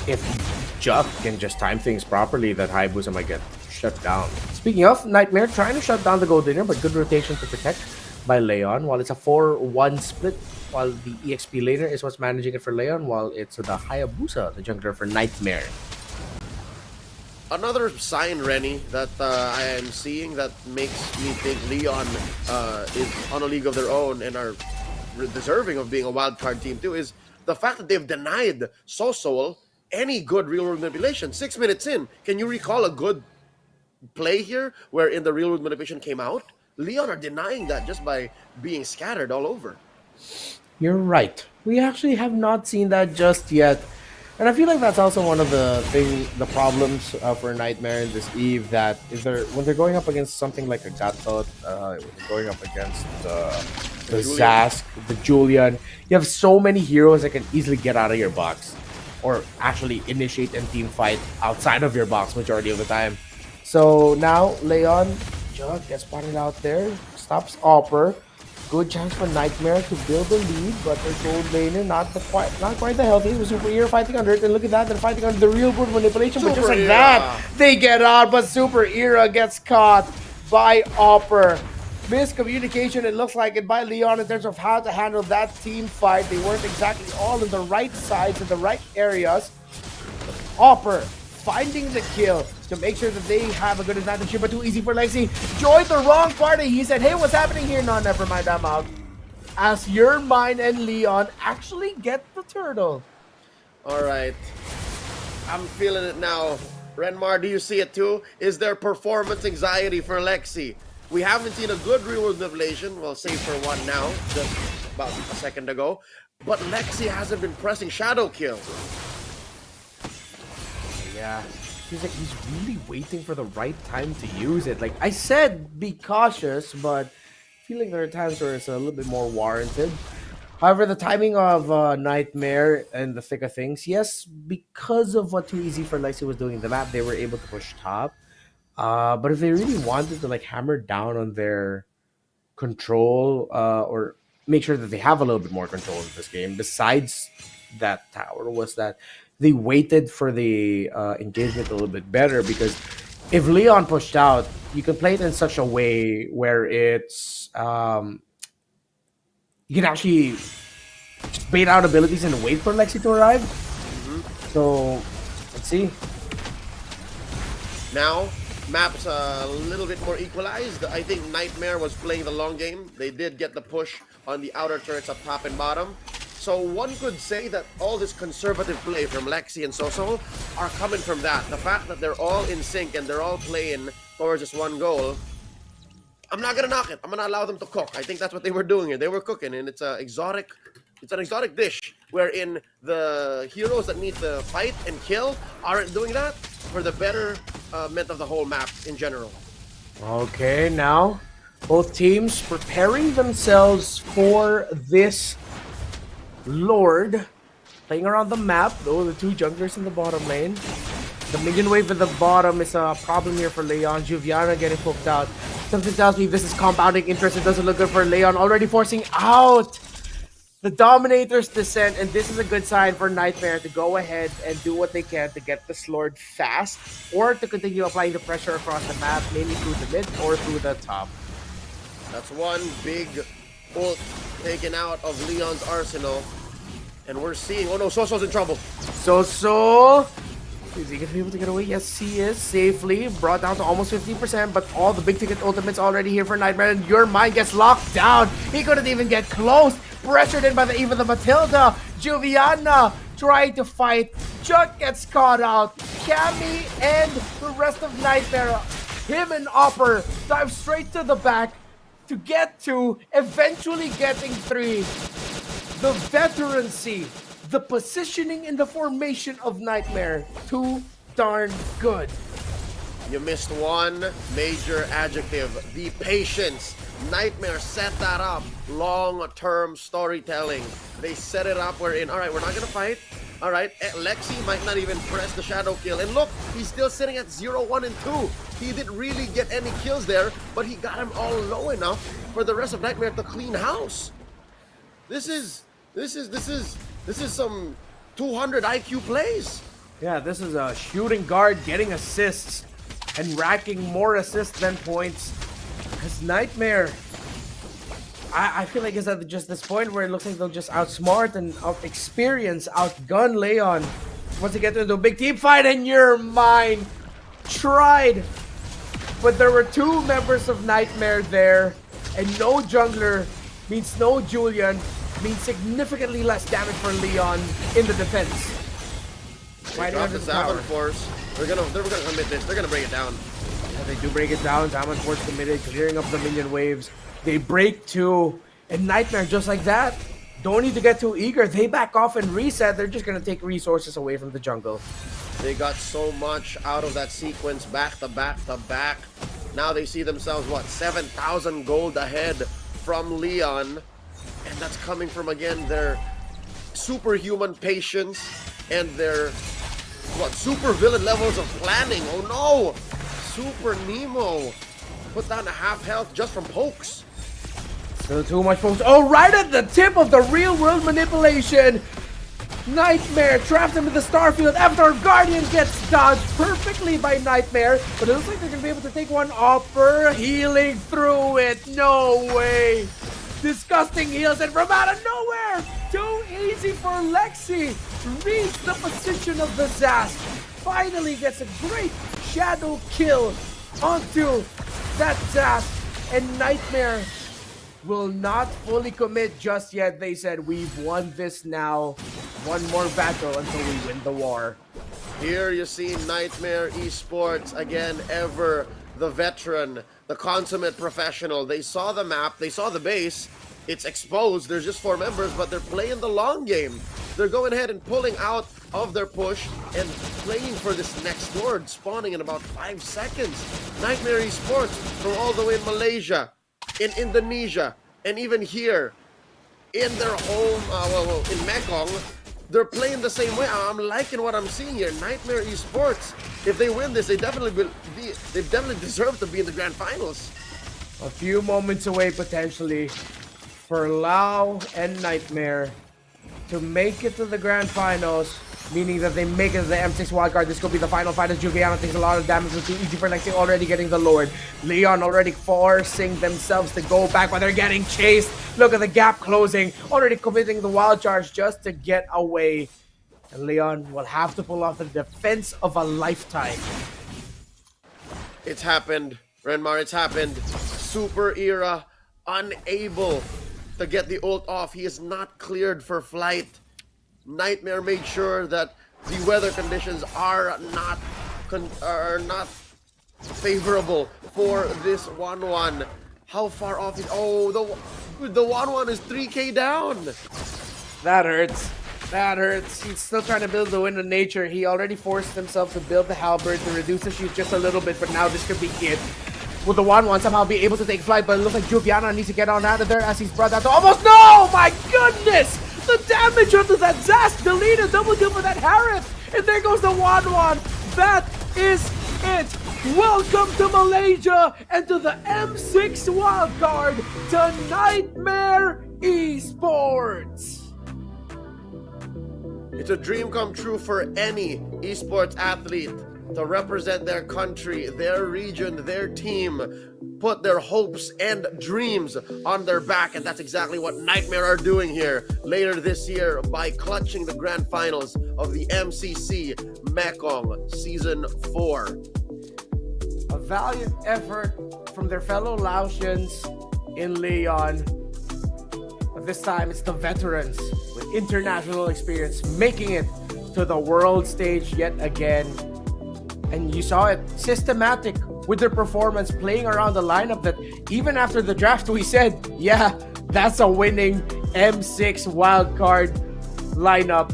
if Juck can just time things properly, that Hayabusa might get shut down. Speaking of, Nightmare trying to shut down the gold laner, but good rotation to protect by Leon, while it's a 4-1 split, while the EXP laner is what's managing it for Leon, while it's the Hayabusa, the jungler, for Nightmare. Another sign, Rennie, that I am seeing that makes me think Leon is on a league of their own and are deserving of being a wildcard team too, is the fact that they've denied Soul any good real-world manipulation. 6 minutes in, can you recall a good play here where in the real-world manipulation came out? Leon are denying that just by being scattered all over. You're right. We actually have not seen that just yet. And I feel like that's also one of the problems for Nightmare in this Eve, that when they're going up against something like a Gatot, when they're going up against the Zask, the Julian, you have so many heroes that can easily get out of your box, or actually initiate and team fight outside of your box majority of the time. So now Leon just gets spotted out there, stops Opper. Good chance for Nightmare to build the lead, but their gold laner not quite the healthiest. With Super Era fighting under it, and look at that, they're fighting under the real good manipulation. But just like that, they get out, but Super Era gets caught by Opper. Miscommunication, it looks like it, by Leon in terms of how to handle that team fight. They weren't exactly all in the right sides, in the right areas. Opper finding the kill to make sure that they have a good advantage here, but too easy for Lexi. Joined the wrong party. He said, hey, what's happening here? No, never mind, I'm out. As your mine and Leon actually get the turtle. All right. I'm feeling it now. Renmar, do you see it too? Is there performance anxiety for Lexi? We haven't seen a good real-world manipulation, well, save for one now, just about a second ago. But Lexi hasn't been pressing Shadow Kill. Yeah, he's really waiting for the right time to use it. Like I said, be cautious, but feeling there are times where it's a little bit more warranted. However, the timing of Nightmare and the thick of things, yes, because of what Too Easy for Lexi was doing in the map, they were able to push top. But if they really wanted to like hammer down on their control, or make sure that they have a little bit more control in this game, besides that tower, was that they waited for the engagement a little bit better, because if Leon pushed out, you can play it in such a way where it's you can actually just bait out abilities and wait for Lexi to arrive. So let's see. Now, map's a little bit more equalized. I think Nightmare was playing the long game. They did get the push on the outer turrets up top and bottom. So one could say that all this conservative play from Lexi and Soso are coming from that. The fact that they're all in sync and they're all playing towards just one goal. I'm not gonna knock it. I'm gonna allow them to cook. I think that's what they were doing here. They were cooking, and it's an exotic dish wherein the heroes that need to fight and kill aren't doing that for the betterment of the whole map in general. Okay, now Both teams preparing themselves for this Lord. Playing around the map, though, the two junglers in the bottom lane. The minion wave at the bottom is a problem here for Leon. Juviana getting poked out. Something tells me this is compounding interest. It doesn't look good for Leon. Already forcing out the Dominator's descent. And this is a good sign for Niightmare to go ahead and do what they can to get this Lord fast. Or to continue applying the pressure across the map, mainly through the mid or through the top. That's one big ult taken out of Leon's arsenal. And we're seeing... Oh no, Soso's in trouble. Soso... Is he going to be able to get away? Yes, he is. Safely brought down to almost 50%, but all the big ticket ultimates already here for Niightmare, and your mind gets locked down. He couldn't even get close. Pressured in by even the Matilda. Juviana trying to fight. Jut gets caught out. Cammy and the rest of Niightmare, him and Opper, dive straight to the back to get to eventually getting 3. The veterancy, the positioning in the formation of Niightmare, too darn good. You missed one major adjective, the patience. Niightmare set that up. Long-term storytelling. They set it up wherein, all right, we're not going to fight. All right, Lexi might not even press the shadow kill. And look, he's still sitting at 0, 1, and 2. He didn't really get any kills there, but he got him all low enough for the rest of Niightmare to clean house. This is some 200 IQ plays. Yeah, this is a shooting guard getting assists and racking more assists than points. Because Niightmare, I feel like it's at just this point where it looks like they'll just outsmart and out-experience, outgun Leon. Once they get into a big team fight, and your mind tried. But there were 2 members of Niightmare there, and no jungler means no Julian, means significantly less damage for Leon in the defense. They dropped the Salmon Force. They're gonna commit this. They're gonna bring it down. Yeah, they do break it down. Salmon Force committed, clearing up the minion waves. They break 2, and Niightmare just like that. Don't need to get too eager. They back off and reset. They're just gonna take resources away from the jungle. They got so much out of that sequence, back to back to back. Now they see themselves, what, 7,000 gold ahead from Leon. And that's coming from, again, their superhuman patience and their, what, super villain levels of planning. Oh no! Super Nemo put down a half health just from pokes. Still too much pokes. Oh, right at the tip of the real world manipulation. Niightmare trapped him in the Starfield after Guardian gets dodged perfectly by Niightmare. But it looks like they're going to be able to take one. Opper healing through it. No way. Disgusting heals, and from out of nowhere, too easy for Lexi. Reads the position of the Zast. Finally gets a great shadow kill onto that Zast. And Niightmare will not fully commit just yet. They said, we've won this now. One more battle until we win the war. Here you see Niightmare Esports, again, ever the veteran, the consummate professional. They saw the map, they saw the base. It's exposed. There's just 4 members, but they're playing the long game. They're going ahead and pulling out of their push and playing for this next Lord, spawning in about 5 seconds. Niightmare Esports from all the way in Malaysia, in Indonesia, and even here in their home, in Mekong, they're playing the same way. I'm liking what I'm seeing here. Niightmare Esports, if they win this, they definitely deserve to be in the grand finals. A few moments away potentially for Lau and Niightmare to make it to the grand finals, meaning that they make it to the M6 wildcard. This could be the final fight as Juviana takes a lot of damage. It's too easy for Lexi, already getting the Lord. Leon already forcing themselves to go back, but they're getting chased. Look at the gap closing, already committing the wild charge just to get away. And Leon will have to pull off the defense of a lifetime. It's happened, Renmar, it's happened. Super Era unable to get the ult off. He is not cleared for flight. Niightmare made sure that the weather conditions are not favorable for this 1-1. How far off is... Oh, the 1-1 is 3k down. That hurts. That hurts. He's still trying to build the Wind of Nature. He already forced himself to build the Halberd to reduce the shoot just a little bit, but now this could be it. Will the 1-1 somehow be able to take flight? But it looks like Jupiana needs to get on out of there as he's brought out to almost. No! My goodness! The damage onto that Zask deleted. Double kill for that Harith. And there goes the 1-1. That is it. Welcome to Malaysia and to the M6 wildcard to Nightmare Esports. It's a dream come true for any esports athlete to represent their country, their region, their team, put their hopes and dreams on their back, and that's exactly what Niightmare are doing here later this year by clutching the grand finals of the MCC Mekong Season 4. A valiant effort from their fellow Laotians in Leon. But this time it's the veterans with international experience making it to the world stage yet again. And you saw it systematic with their performance, playing around the lineup that even after the draft we said, yeah, that's a winning M6 wildcard lineup.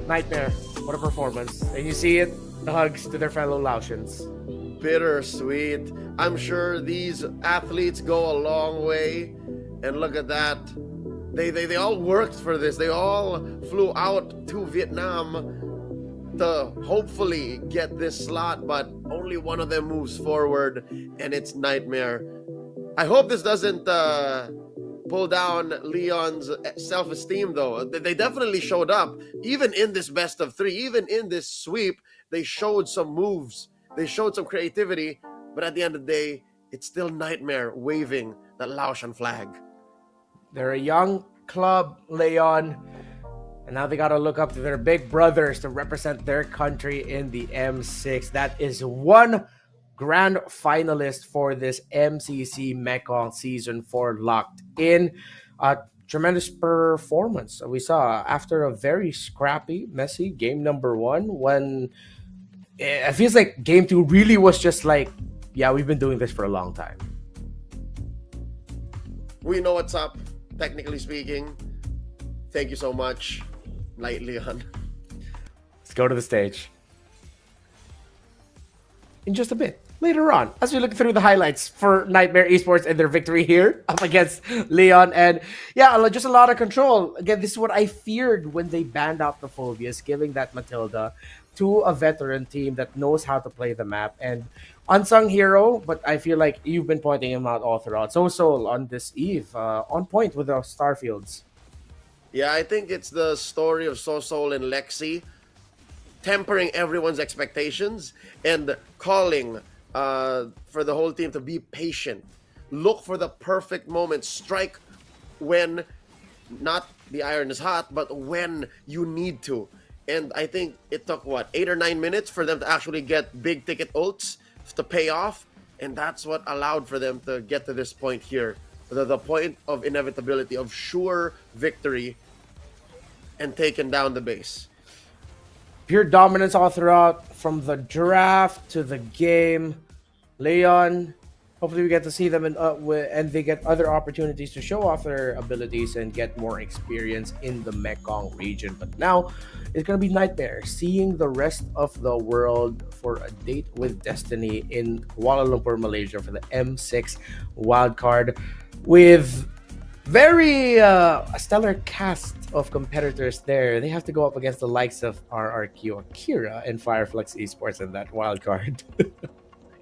Niightmare, what a performance. And you see it, the hugs to their fellow Laotians. Bittersweet. I'm sure these athletes go a long way. And look at that. They all worked for this. They all flew out to Vietnam to hopefully get this slot, but only one of them moves forward, and it's Niightmare. I hope this doesn't pull down Leon's self-esteem, though. They definitely showed up. Even in this best of three, even in this sweep, they showed some moves. They showed some creativity, but at the end of the day, it's still Niightmare waving that Laotian flag. They're a young club, Leon, and now they got to look up to their big brothers to represent their country in the M6. That is one grand finalist for this MCC Mekong Season 4 locked in. Tremendous performance we saw after a very scrappy, messy game number 1, when it feels like game 2 really was just like, yeah, we've been doing this for a long time. We know what's up, technically speaking. Thank you so much, Light Leon. Let's go to the stage in just a bit. Later on, as we look through the highlights for Nightmare Esports and their victory here up against Leon. And yeah, just a lot of control. Again, this is what I feared when they banned out the Phobias, giving that Matilda to a veteran team that knows how to play the map. And unsung hero, but I feel like you've been pointing him out all throughout. Soul on this eve, on point with the Starfields. Yeah, I think it's the story of Soul and Lexi tempering everyone's expectations and calling for the whole team to be patient. Look for the perfect moment. Strike when not the iron is hot, but when you need to. And I think it took, 8 or 9 minutes for them to actually get big ticket ults to pay off. And that's what allowed for them to get to this point here. The point of inevitability, of sure victory, and taking down the base. Pure dominance all throughout, from the draft to the game. Leon, hopefully we get to see them and they get other opportunities to show off their abilities and get more experience in the Mekong region. But now it's going to be Niightmare, seeing the rest of the world for a date with Destiny in Kuala Lumpur, Malaysia for the M6 wildcard, with very a stellar cast of competitors there. They have to go up against the likes of RRQ, Akira, and Fireflux Esports in that wildcard.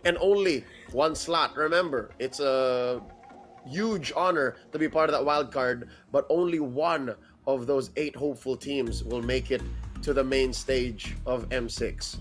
And only one slot. Remember, it's a huge honor to be part of that wild card, but only one of those 8 hopeful teams will make it to the main stage of M6.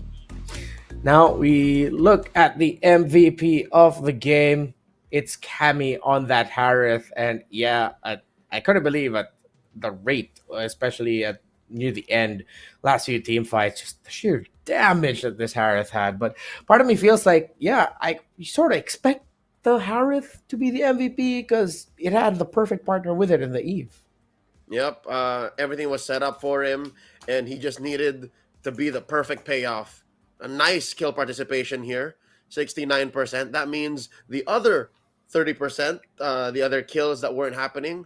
Now we look at the MVP of the game. It's Cammy on that Harith, and yeah, I couldn't believe it. The rate, especially near the end, last few team fights, just the sheer damage that this Harith had. But part of me feels like, yeah, you sort of expect the Harith to be the MVP because it had the perfect partner with it in the Eve. Yep, everything was set up for him, and he just needed to be the perfect payoff. A nice kill participation here, 69%. That means the other 30%, the other kills that weren't happening,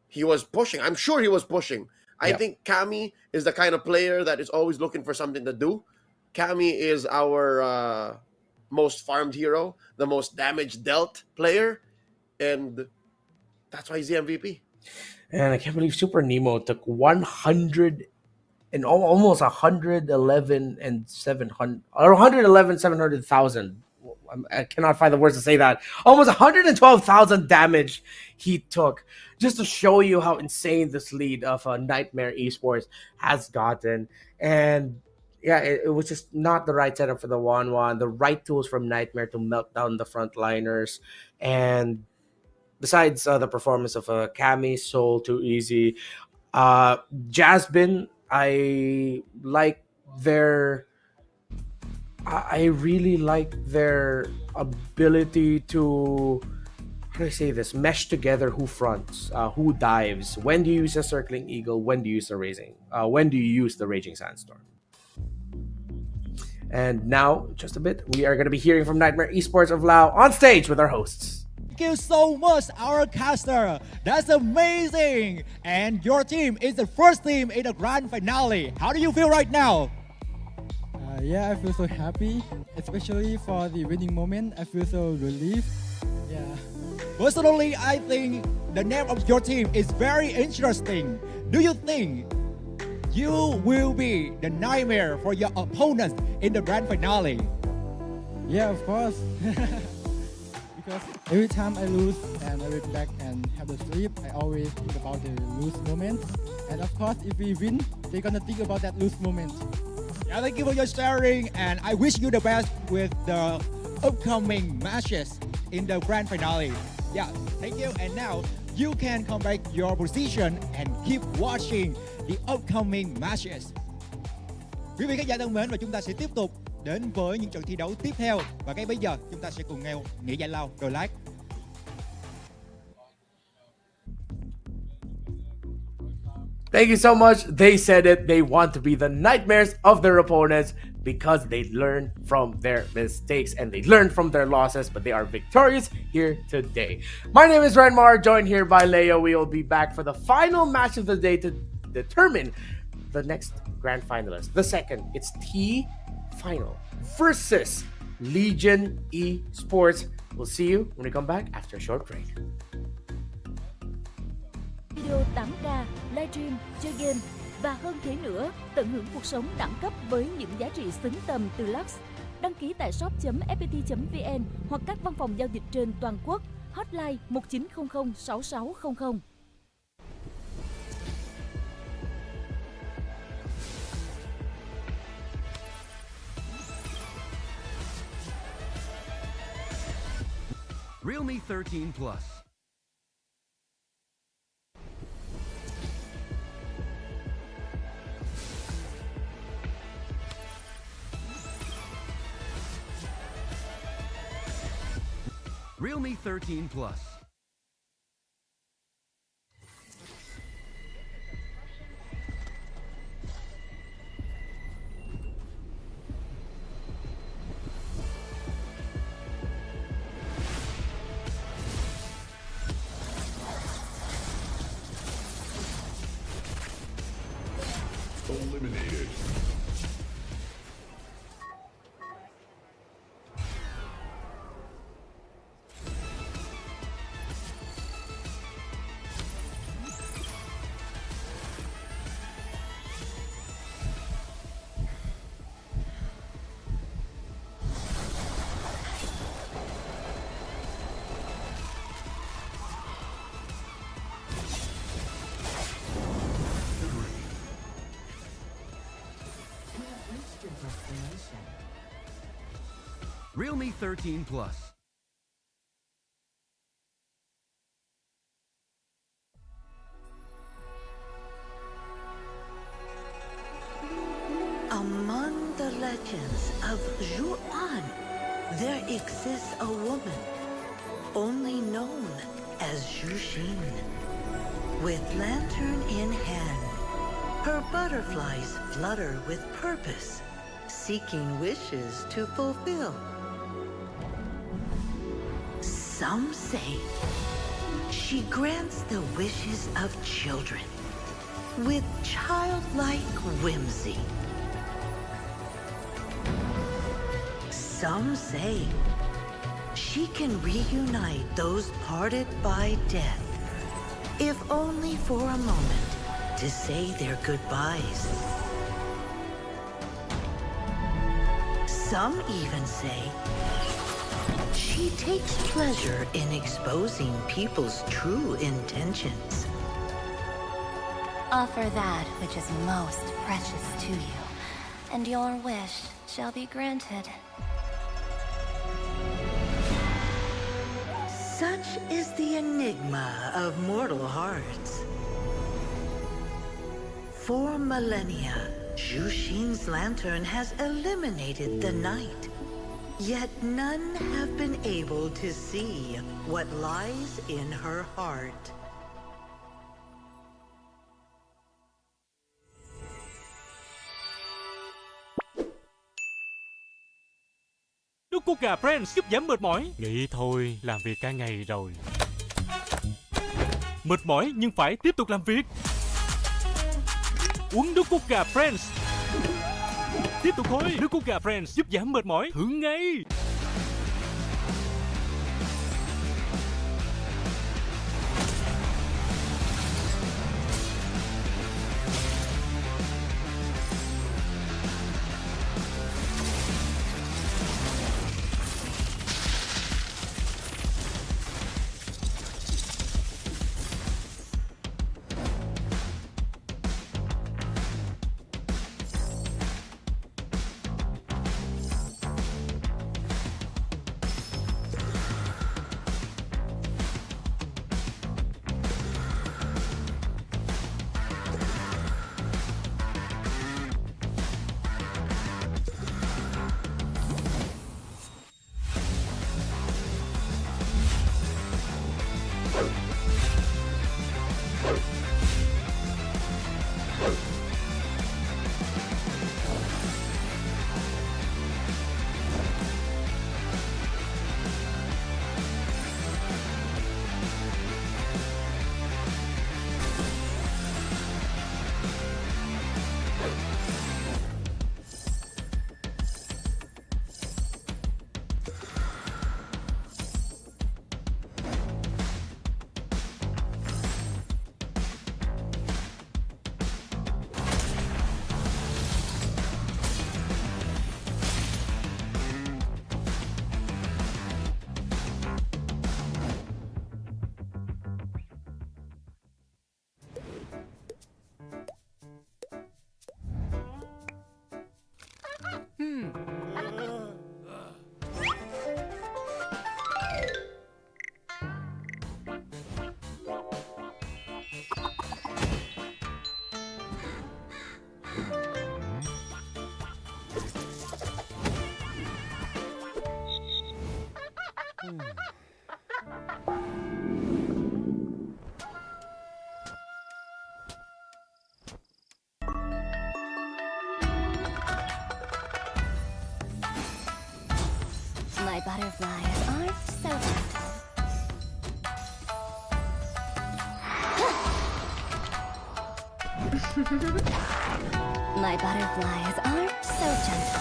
he was pushing. I'm sure he was pushing. I think Cammy is the kind of player that is always looking for something to do. Cammy is our most farmed hero, the most damage dealt player, and that's why he's the MVP. And I can't believe Super Nemo took 100 and almost 111 and 700 or 111 700,000. I cannot find the words to say that. Almost 112,000 damage he took, just to show you how insane this lead of Nightmare Esports has gotten. And yeah, it was just not the right setup for the 1-1. The right tools from Nightmare to melt down the frontliners. And besides the performance of Cammy, Soul, Too Easy, Jasmine, I like their. I really like their ability to, how do I say this, mesh together who fronts, who dives, when do you use a circling eagle, when do you use when do you use the raging sandstorm. And now, just a bit, we are going to be hearing from Nightmare Esports of Lao on stage with our hosts. Thank you so much, our caster. That's amazing. And your team is the first team in the grand finale. How do you feel right now? Yeah, I feel so happy, especially for the winning moment. I feel so relieved. Yeah. Personally, I think the name of your team is very interesting. Do you think you will be the nightmare for your opponents in the grand finale? Yeah, of course. Because every time I lose and I wake back and have a sleep, I always think about the lose moments. And of course, if we win, they're gonna think about that lose moment. Yeah, thank you for your sharing, and I wish you the best with the upcoming matches in the grand finale. Yeah, thank you. And now you can come back your position and keep watching the upcoming matches. Quý vị khán giả thân mến, và chúng ta sẽ tiếp tục đến với những trận thi đấu tiếp theo. Và ngay bây giờ chúng ta sẽ cùng nghe nghỉ giải lao rồi lát. Thank you so much. They said it. They want to be the nightmares of their opponents because they learn from their mistakes and they learn from their losses, but they are victorious here today. My name is Renmar, joined here by Leo. We will be back for the final match of the day to determine the next grand finalist. The second, it's T Final versus Legion Esports. We'll see you when we come back after a short break. Video 8K, livestream, chơi game và hơn thế nữa, tận hưởng cuộc sống đẳng cấp với những giá trị xứng tầm từ Lux. Đăng ký tại shop.fpt.vn hoặc các văn phòng giao dịch trên toàn quốc. Hotline 1900 6600. Realme 13 Plus. Realme 13 Plus. Eliminated. Realme 13 Plus. Among the legends of Zhuan, there exists a woman only known as Zhuxin. With lantern in hand, her butterflies flutter with purpose, seeking wishes to fulfill. Some say she grants the wishes of children with childlike whimsy. Some say she can reunite those parted by death, if only for a moment, to say their goodbyes. Some even say she takes pleasure in exposing people's true intentions. Offer that which is most precious to you, and your wish shall be granted. Such is the enigma of mortal hearts. For millennia, Jushin's lantern has eliminated the night. Yet none have been able to see what lies in her heart. Nước cốt gà Friends giúp giảm mệt mỏi. Nghĩ thôi, làm việc cả ngày rồi. Mệt mỏi nhưng phải tiếp tục làm việc. Uống nước cốt gà Friends. Tiếp tục thôi, nước cốt gà Friends giúp giảm mệt mỏi. Thử ngay. My butterflies are so gentle. My butterflies are so gentle.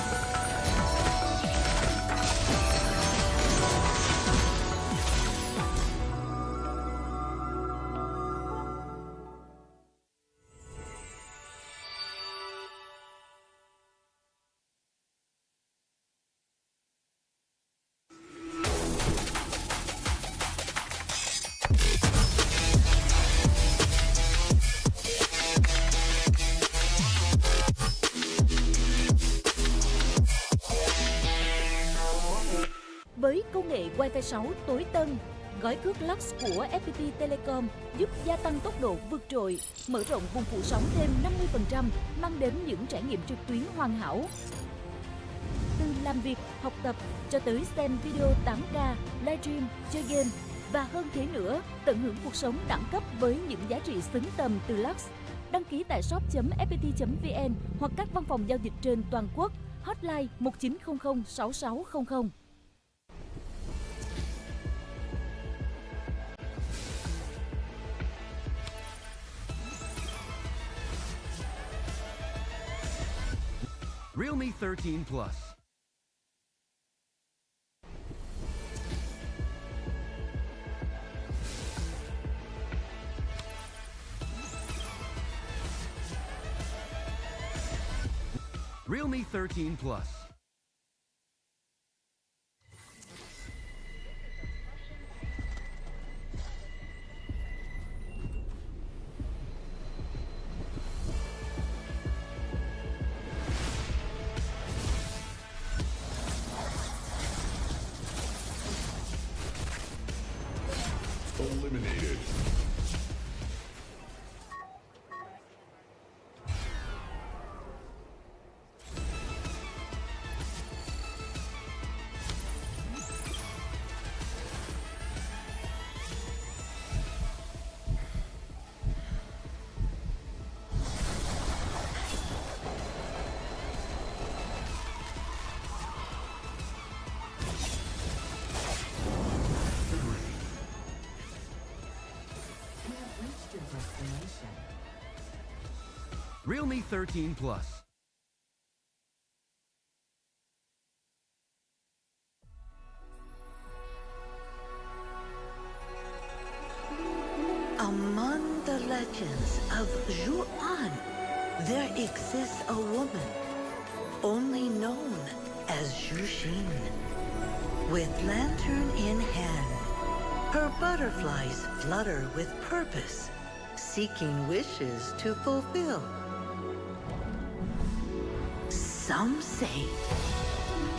Với công nghệ Wi-Fi 6 tối tân, gói cước Lux của FPT Telecom giúp gia tăng tốc độ vượt trội, mở rộng vùng phủ sóng thêm 50%, mang đến những trải nghiệm trực tuyến hoàn hảo. Từ làm việc, học tập cho tới xem video 8K, livestream, chơi game và hơn thế nữa, tận hưởng cuộc sống đẳng cấp với những giá trị xứng tầm từ Lux. Đăng ký tại shop.fpt.vn hoặc các văn phòng giao dịch trên toàn quốc. Hotline 1900 6600. Realme 13 Plus. Realme 13 Plus. Eliminated. Realme 13 Plus. Among the legends of Zhuan, there exists a woman only known as Zhu Xin. With lantern in hand, her butterflies flutter with purpose, seeking wishes to fulfill. Some say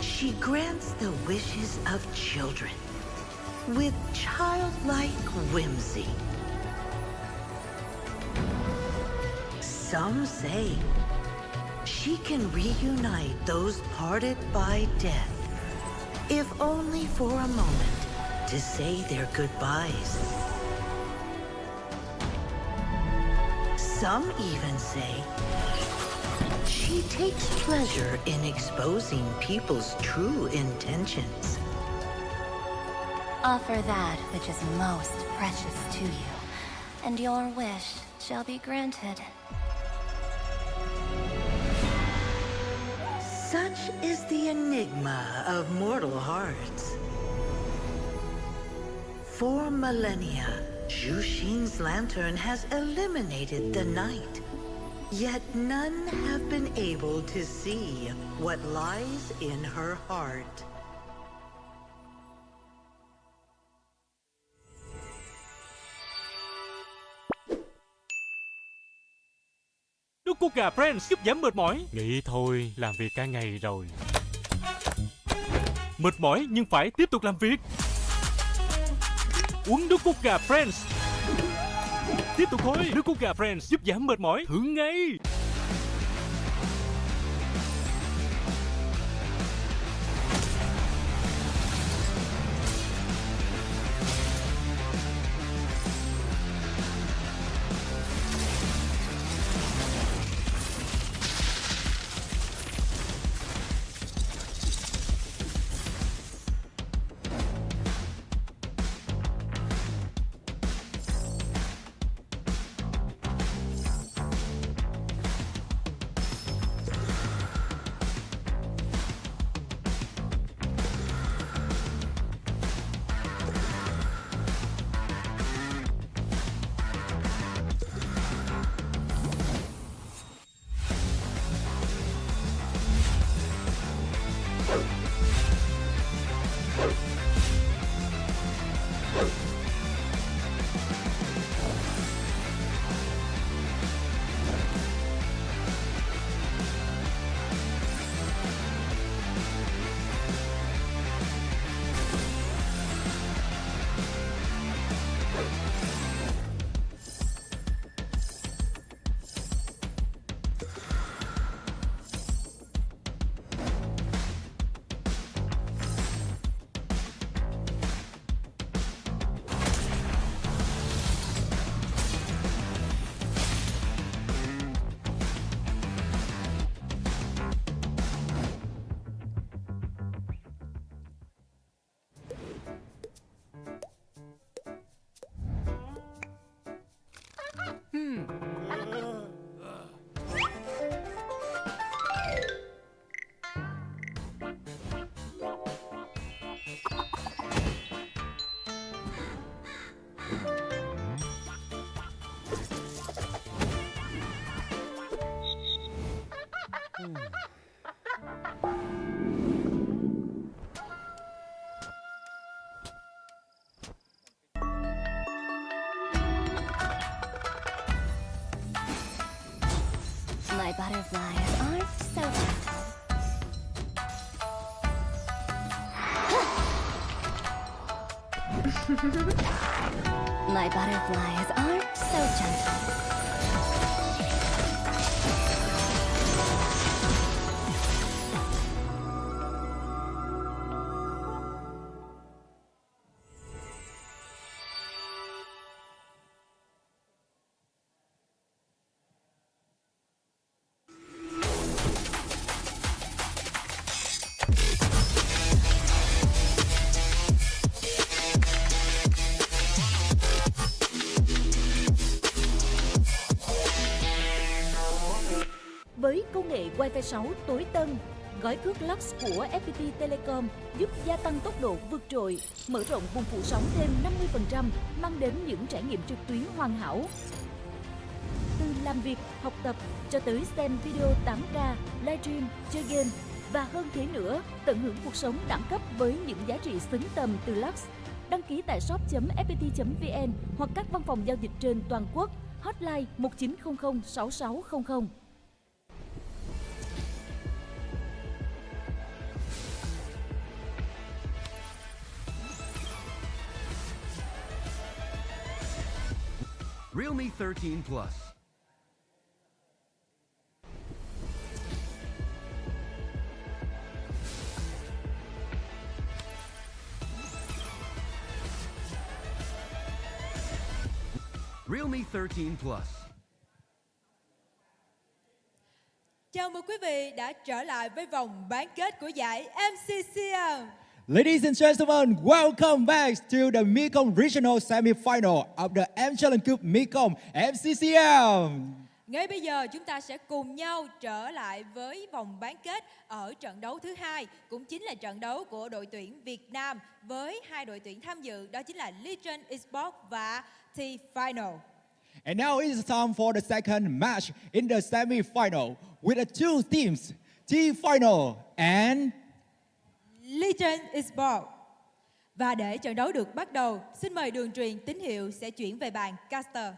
she grants the wishes of children with childlike whimsy. Some say she can reunite those parted by death, if only for a moment to say their goodbyes. Some even say she takes pleasure in exposing people's true intentions. Offer that which is most precious to you, and your wish shall be granted. Such is the enigma of mortal hearts. For millennia, Zhu Xin's lantern has eliminated the night. Yet none have been able to see what lies in her heart. Nước cốt gà Friends giúp giảm mệt mỏi. Nghĩ thôi, làm việc cả ngày rồi. Mệt mỏi nhưng phải tiếp tục làm việc. Uống nước cốt gà Friends. Tiếp tục thôi, nước cốt gà Friends giúp giảm mệt mỏi. Thử ngay. My butterflies aren't so gentle. My butterflies aren't so gentle. Với công nghệ Wi-Fi 6 tối tân, gói cước Lux của FPT Telecom giúp gia tăng tốc độ vượt trội, mở rộng vùng phủ sóng thêm 50%, mang đến những trải nghiệm trực tuyến hoàn hảo. Từ làm việc, học tập cho tới xem video 8K, livestream, chơi game và hơn thế nữa, tận hưởng cuộc sống đẳng cấp với những giá trị xứng tầm từ Lux. Đăng ký tại shop.fpt.vn hoặc các văn phòng giao dịch trên toàn quốc. Hotline 1900 6600. Realme 13 Plus. Realme 13 Plus. Chào mừng quý vị đã trở lại với vòng bán kết của giải MCCM. Ladies and gentlemen, welcome back to the Mekong Regional Semifinal of the M Challenge Cup Mekong MCCM. Ngay bây giờ chúng ta sẽ cùng nhau trở lại với vòng bán kết ở trận đấu thứ hai, cũng chính là trận đấu của đội tuyển Việt Nam với hai đội tuyển tham dự, đó chính là Legion Esports và T-Final. And now it is time for the second match in the semi-final with the two teams, T-Final and Legion Esports. Và để trận đấu được bắt đầu, xin mời đường truyền tín hiệu sẽ chuyển về bàn caster.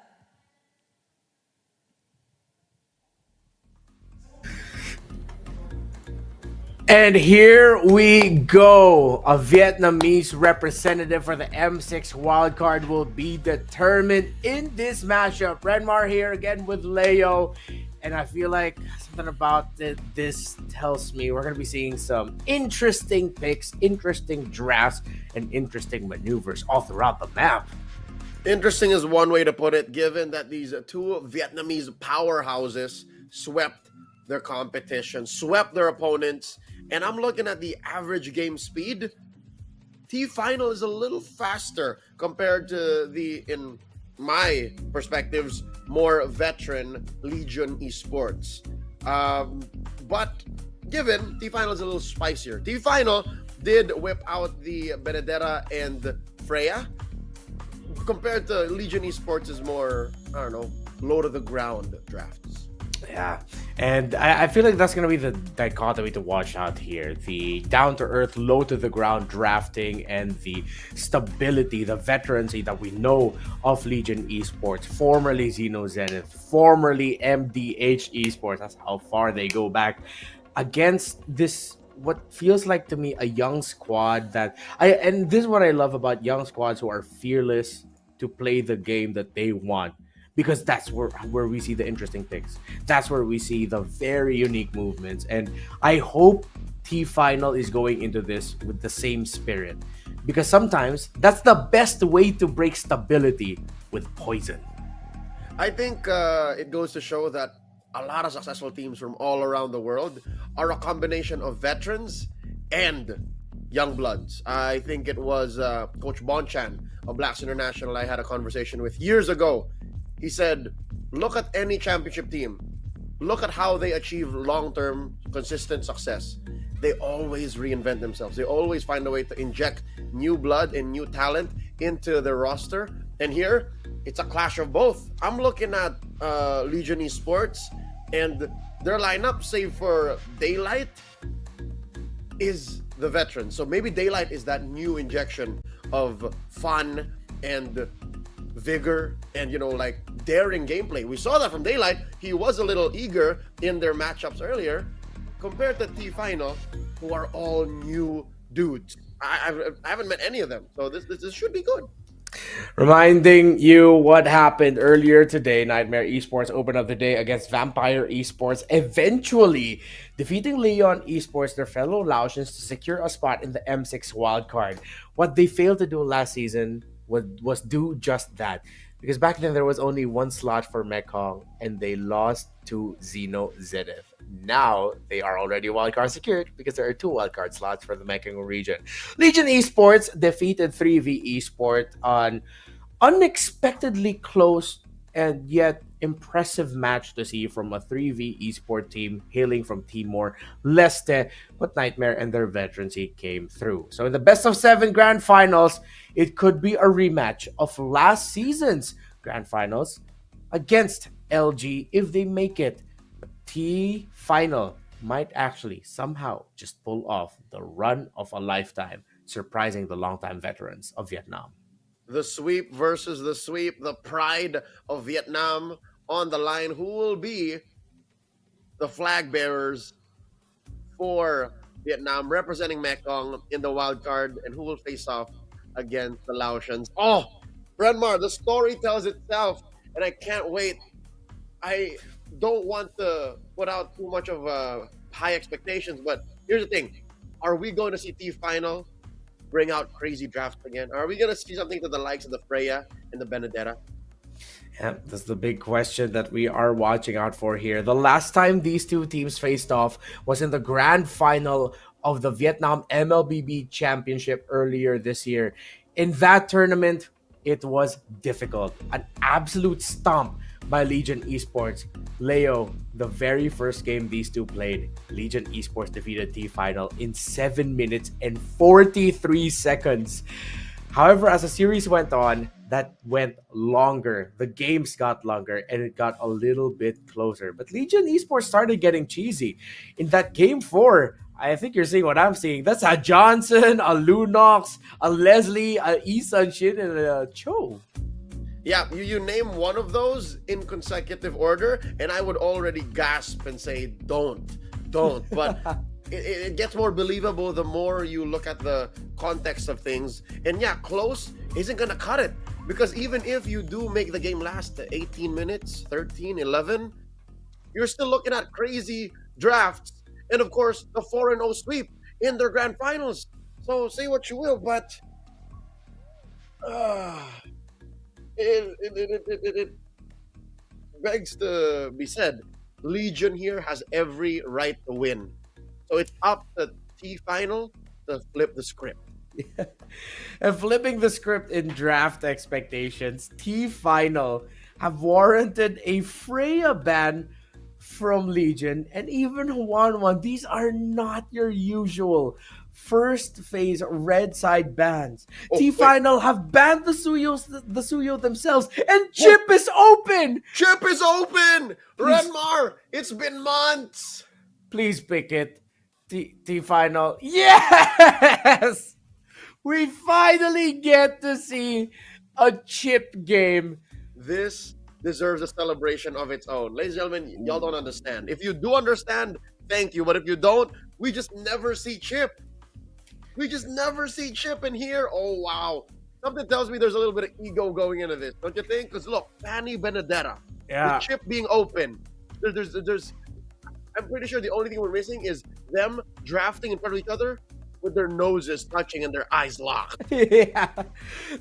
And here we go. A Vietnamese representative for the M6 wildcard will be determined in this matchup. Renmar here again with Leo. And I feel like something about this tells me we're going to be seeing some interesting picks, interesting drafts, and interesting maneuvers all throughout the map. Interesting is one way to put it, given that these two Vietnamese powerhouses swept their competition, swept their opponents. And I'm looking at the average game speed. T-Final is a little faster compared to the, in my perspectives, more veteran Legion Esports. But given T-Final is a little spicier. T-Final did whip out the Benedetta and Freya. Compared to Legion Esports is more, I don't know, low to the ground drafts. Yeah, and I feel like that's going to be the dichotomy to watch out here. The down-to-earth, low-to-the-ground drafting and the stability, the veterancy that we know of Legion Esports, formerly Xeno Zenith, formerly MDH Esports. That's how far they go back against this, what feels like to me, a young squad and this is what I love about young squads who are fearless to play the game that they want. Because that's where we see the interesting picks. That's where we see the very unique movements. And I hope T-Final is going into this with the same spirit. Because sometimes that's the best way to break stability, with poison. I think it goes to show that a lot of successful teams from all around the world are a combination of veterans and young bloods. I think it was Coach Bonchan of Blacks International I had a conversation with years ago. He said, look at any championship team. Look at how they achieve long-term, consistent success. They always reinvent themselves. They always find a way to inject new blood and new talent into their roster. And here, it's a clash of both. I'm looking at Legion Esports, and their lineup, save for Daylight, is the veteran. So maybe Daylight is that new injection of fun and vigor and, you know, like daring gameplay. We saw that from Daylight. He was a little eager in their matchups earlier compared to T-Final, who are all new dudes. I haven't met any of them, so this should be good. Reminding you what happened earlier today, Nightmare Esports opened up the day against Vampire Esports, eventually defeating Leon Esports, their fellow Laotians, to secure a spot in the M6 wildcard. What they failed to do last season was do just that. Because back then there was only one slot for Mekong and they lost to Xeno Zedith. Now they are already wildcard secured because there are 2 wildcard slots for the Mekong region. Legion Esports defeated 3v Esport on unexpectedly close and yet impressive match to see from a 3v Esport team hailing from Timor Leste, but Niightmare and their veterancy came through. So in the best of 7 grand finals, it could be a rematch of last season's grand finals against LG if they make it. T final might actually somehow just pull off the run of a lifetime, surprising the longtime veterans of Vietnam. The sweep versus the sweep, the pride of Vietnam on the line. Who will be the flag bearers for Vietnam representing Mekong in the wild card, and who will face off against the Laotians? Oh, Renmar, the story tells itself, and I can't wait. I don't want to put out too much of high expectations, but here's the thing. Are we going to see T-Final bring out crazy drafts again? Are we going to see something to the likes of the Freya and the Benedetta? Yeah, that's the big question that we are watching out for here. The last time these 2 teams faced off was in the grand final of the Vietnam MLBB Championship earlier this year. In that tournament, it was difficult. An absolute stomp by Legion Esports. Leo, the very first game these 2 played, Legion Esports defeated T-Final in 7 minutes and 43 seconds. However, as the series went on, that went longer. The games got longer and it got a little bit closer. But Legion Esports started getting cheesy. In that game 4, I think you're seeing what I'm seeing. That's a Johnson, a Lunox, a Leslie, a Isan Shin, and a Cho. Yeah, you name one of those in consecutive order, and I would already gasp and say, don't. But it gets more believable the more you look at the context of things. And yeah, close isn't going to cut it. Because even if you do make the game last 18 minutes, 13, 11, you're still looking at crazy drafts. And of course, the 4-0 sweep in their grand finals. So say what you will, but it begs to be said. Legion here has every right to win. So it's up to T-Final to flip the script. Yeah. And flipping the script in draft expectations, T-Final have warranted a Freya ban from Legion and even Juan. These are not your usual first phase red side bans. T-Final have banned the Suyo themselves, and Chip is open! Chip is open! Renmar, it's been months! Please pick it. T-Final. Yes! We finally get to see a Chip game. This deserves a celebration of its own. Ladies and gentlemen, y'all don't understand. If you do understand, thank you. But if you don't, we just never see Chip. We just never see Chip in here. Oh, wow. Something tells me there's a little bit of ego going into this. Don't you think? Because look, Fanny Benedetta. Yeah. With Chip being open. There's I'm pretty sure the only thing we're missing is them drafting in front of each other with their noses touching and their eyes locked. Yeah,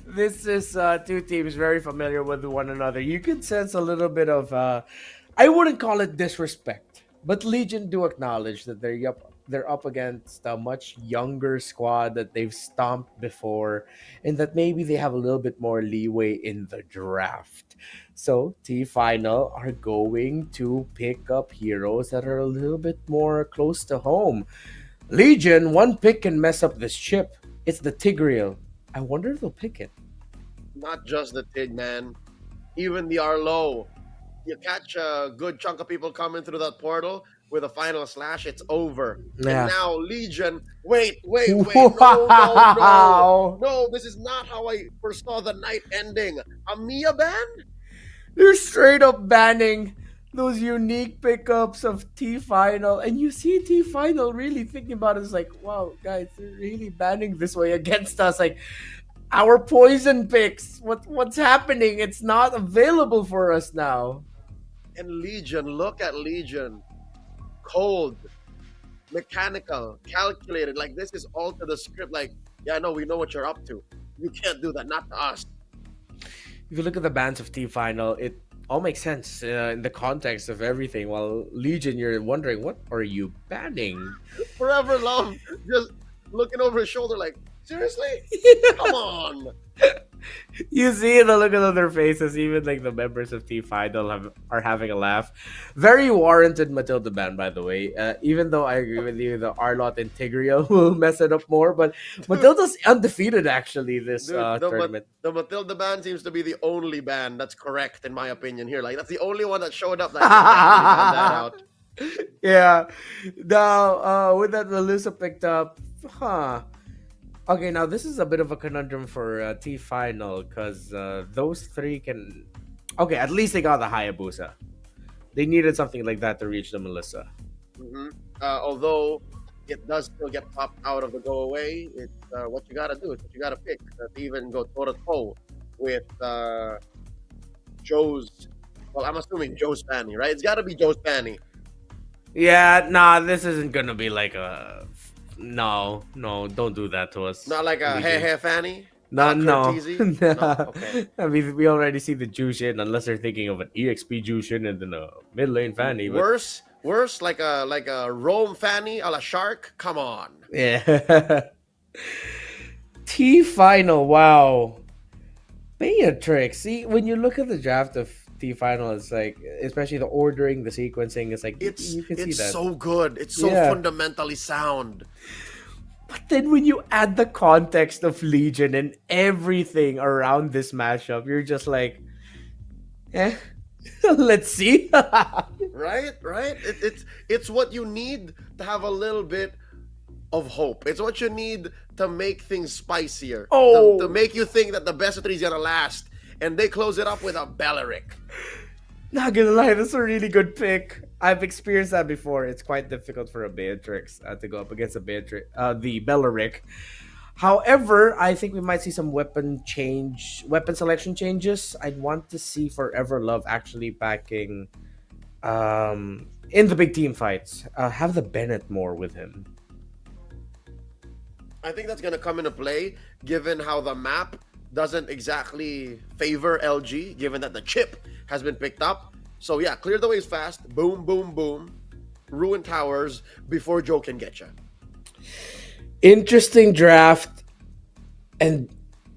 this is 2 teams very familiar with one another. You can sense a little bit of, I wouldn't call it disrespect, but Legion do acknowledge that they're up against a much younger squad that they've stomped before, and that maybe they have a little bit more leeway in the draft. So T-Final are going to pick up heroes that are a little bit more close to home. Legion, one pick can mess up this chip. It's the Tigreal. I wonder if they'll pick it. Not just the Tig, man. Even the Arlo. You catch a good chunk of people coming through that portal. with a final slash, it's over. Yeah. And now Legion, wait, no, this is not how I foresaw the night ending. A Mia ban? They're straight up banning those unique pickups of T-Final. And you see T-Final really thinking about it. It's like, wow, guys, they're really banning this way against us. Like, our poison picks, what's happening? It's not available for us now. And Legion, look at Legion. Cold, mechanical, calculated. Like, this is all to the script. Like, yeah, no, we know what you're up to. You can't do that, not to us. If you look at the bans of T-Final, it all makes sense in the context of everything. While Legion, you're wondering, what are you banning? Forever Love just looking over his shoulder like, seriously? Come on. You see the look on their faces, even like the members of T-Final are having a laugh. Very warranted Matilda ban, by the way. Even though I agree with you, the Arlott and Tigreal will mess it up more, but Matilda's undefeated actually this tournament. The Matilda ban seems to be the only ban that's correct in my opinion here. Like, that's the only one that showed up that can that out. Yeah. Now, with that, Melissa picked up, Okay, now this is a bit of a conundrum for T-Final because those three can... Okay, at least they got the Hayabusa. They needed something like that to reach the Melissa. Although it does still get popped out of the go away, it's what you gotta do. It's what you gotta pick to even go toe-to-toe with Joe's... Well, I'm assuming Joe's Fanny, right? It's gotta be Joe's Fanny. Yeah, nah, this isn't gonna be like a... No, don't do that to us. Not like a hey Fanny? No. Okay. I mean, we already see the Jushin, unless they're thinking of an EXP Jushin and then a mid lane Fanny. Worse, like a Rome Fanny a la Shark? Come on. Yeah. T-Final, wow. Beatrix. See, when you look at the draft of T-Final, it's like, especially the ordering, the sequencing, it's like, you can see that. It's so good. It's so fundamentally sound. But then when you add the context of Legion and everything around this mashup, you're just like, let's see. Right? It's what you need to have a little bit of hope. It's what you need to make things spicier. To make you think that the best of three is gonna last. And they close it up with a Belleric. Not gonna lie, that's a really good pick. I've experienced that before. It's quite difficult for a Beatrix to go up against the Belleric. However, I think we might see some weapon selection changes. I'd want to see Forever Love actually backing in the big team fights. Have the Bennett more with him. I think that's gonna come into play given how the map doesn't exactly favor LG, given that the chip has been picked up. So yeah, clear the ways fast. Boom, boom, boom. Ruin towers before Joe can get you. Interesting draft. And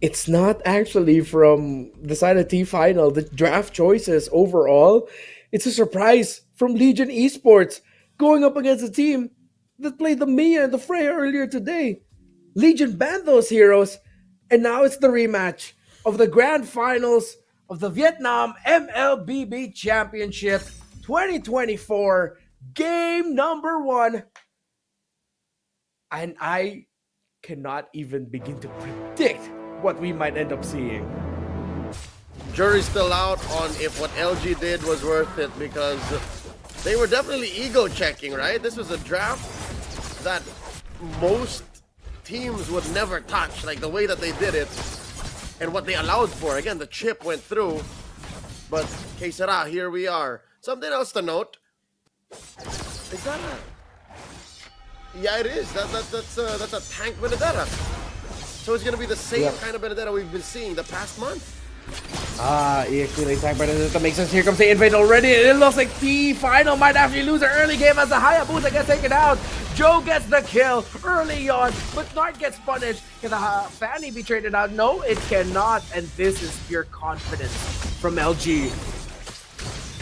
it's not actually from the side of T-Final. The draft choices overall, it's a surprise from Legion Esports going up against a team that played the Mia and the Freya earlier today. Legion banned those heroes. And now it's the rematch of the grand finals of the Vietnam MLBB Championship 2024, game number 1. And I cannot even begin to predict what we might end up seeing. Jury's still out on if what LG did was worth it, because they were definitely ego checking, right? This was a draft that most teams would never touch, like the way that they did it and what they allowed for. Again, the chip went through, but que sera, here we are. Something else to note. Is that a... Yeah, it is. That's a tank Benedetta. So it's gonna be the same kind of Benedetta we've been seeing the past month. EXP lane tank Benedetta makes sense. Here comes the invade already. It looks like T-Final might actually lose an early game as the Hayabusa gets taken out. Joe gets the kill early on, but Nart gets punished. Can the Fanny be traded out? No, it cannot. And this is pure confidence from LG.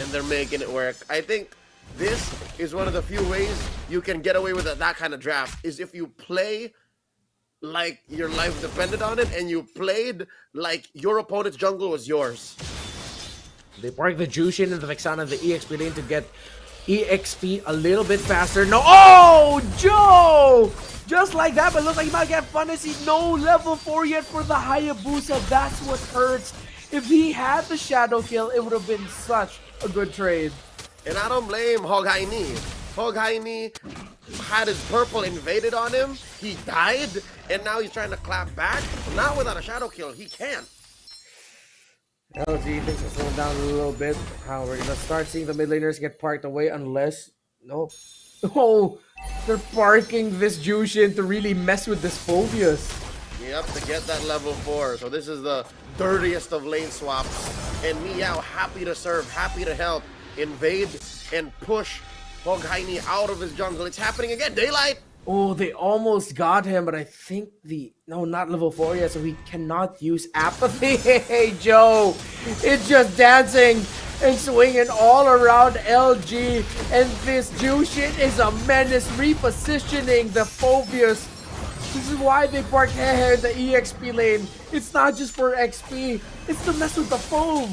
And they're making it work. I think this is one of the few ways you can get away with that kind of draft, is if you play like your life depended on it and you played like your opponent's jungle was yours. They park the Jushin and the Vexana and the EXP lane to get EXP a little bit faster. No, oh, Joe! Just like that, but it looks like he might get punished. No level 4 yet for the Hayabusa. That's what hurts. If he had the shadow kill, it would have been such a good trade. And I don't blame Hoghaini. Hoghaini had his purple invaded on him. He died, and now he's trying to clap back. Not without a shadow kill. He can't. LG thinks it's slowing down a little bit. How we're gonna start seeing the mid laners get parked away unless no. Oh, they're parking this Jushin to really mess with this Phobius. Yep, to get that level 4. So this is the dirtiest of lane swaps. And Meow happy to serve, happy to help. Invade and push Hoghaini out of his jungle. It's happening again. Daylight. Oh, they almost got him, but I think no, not level 4 yet, so he cannot use apathy. Hey, Joe, it's just dancing and swinging all around LG, and this Jushin is a menace, repositioning the Phobius. This is why they park Hehe in the EXP lane. It's not just for XP, it's to mess with the foam.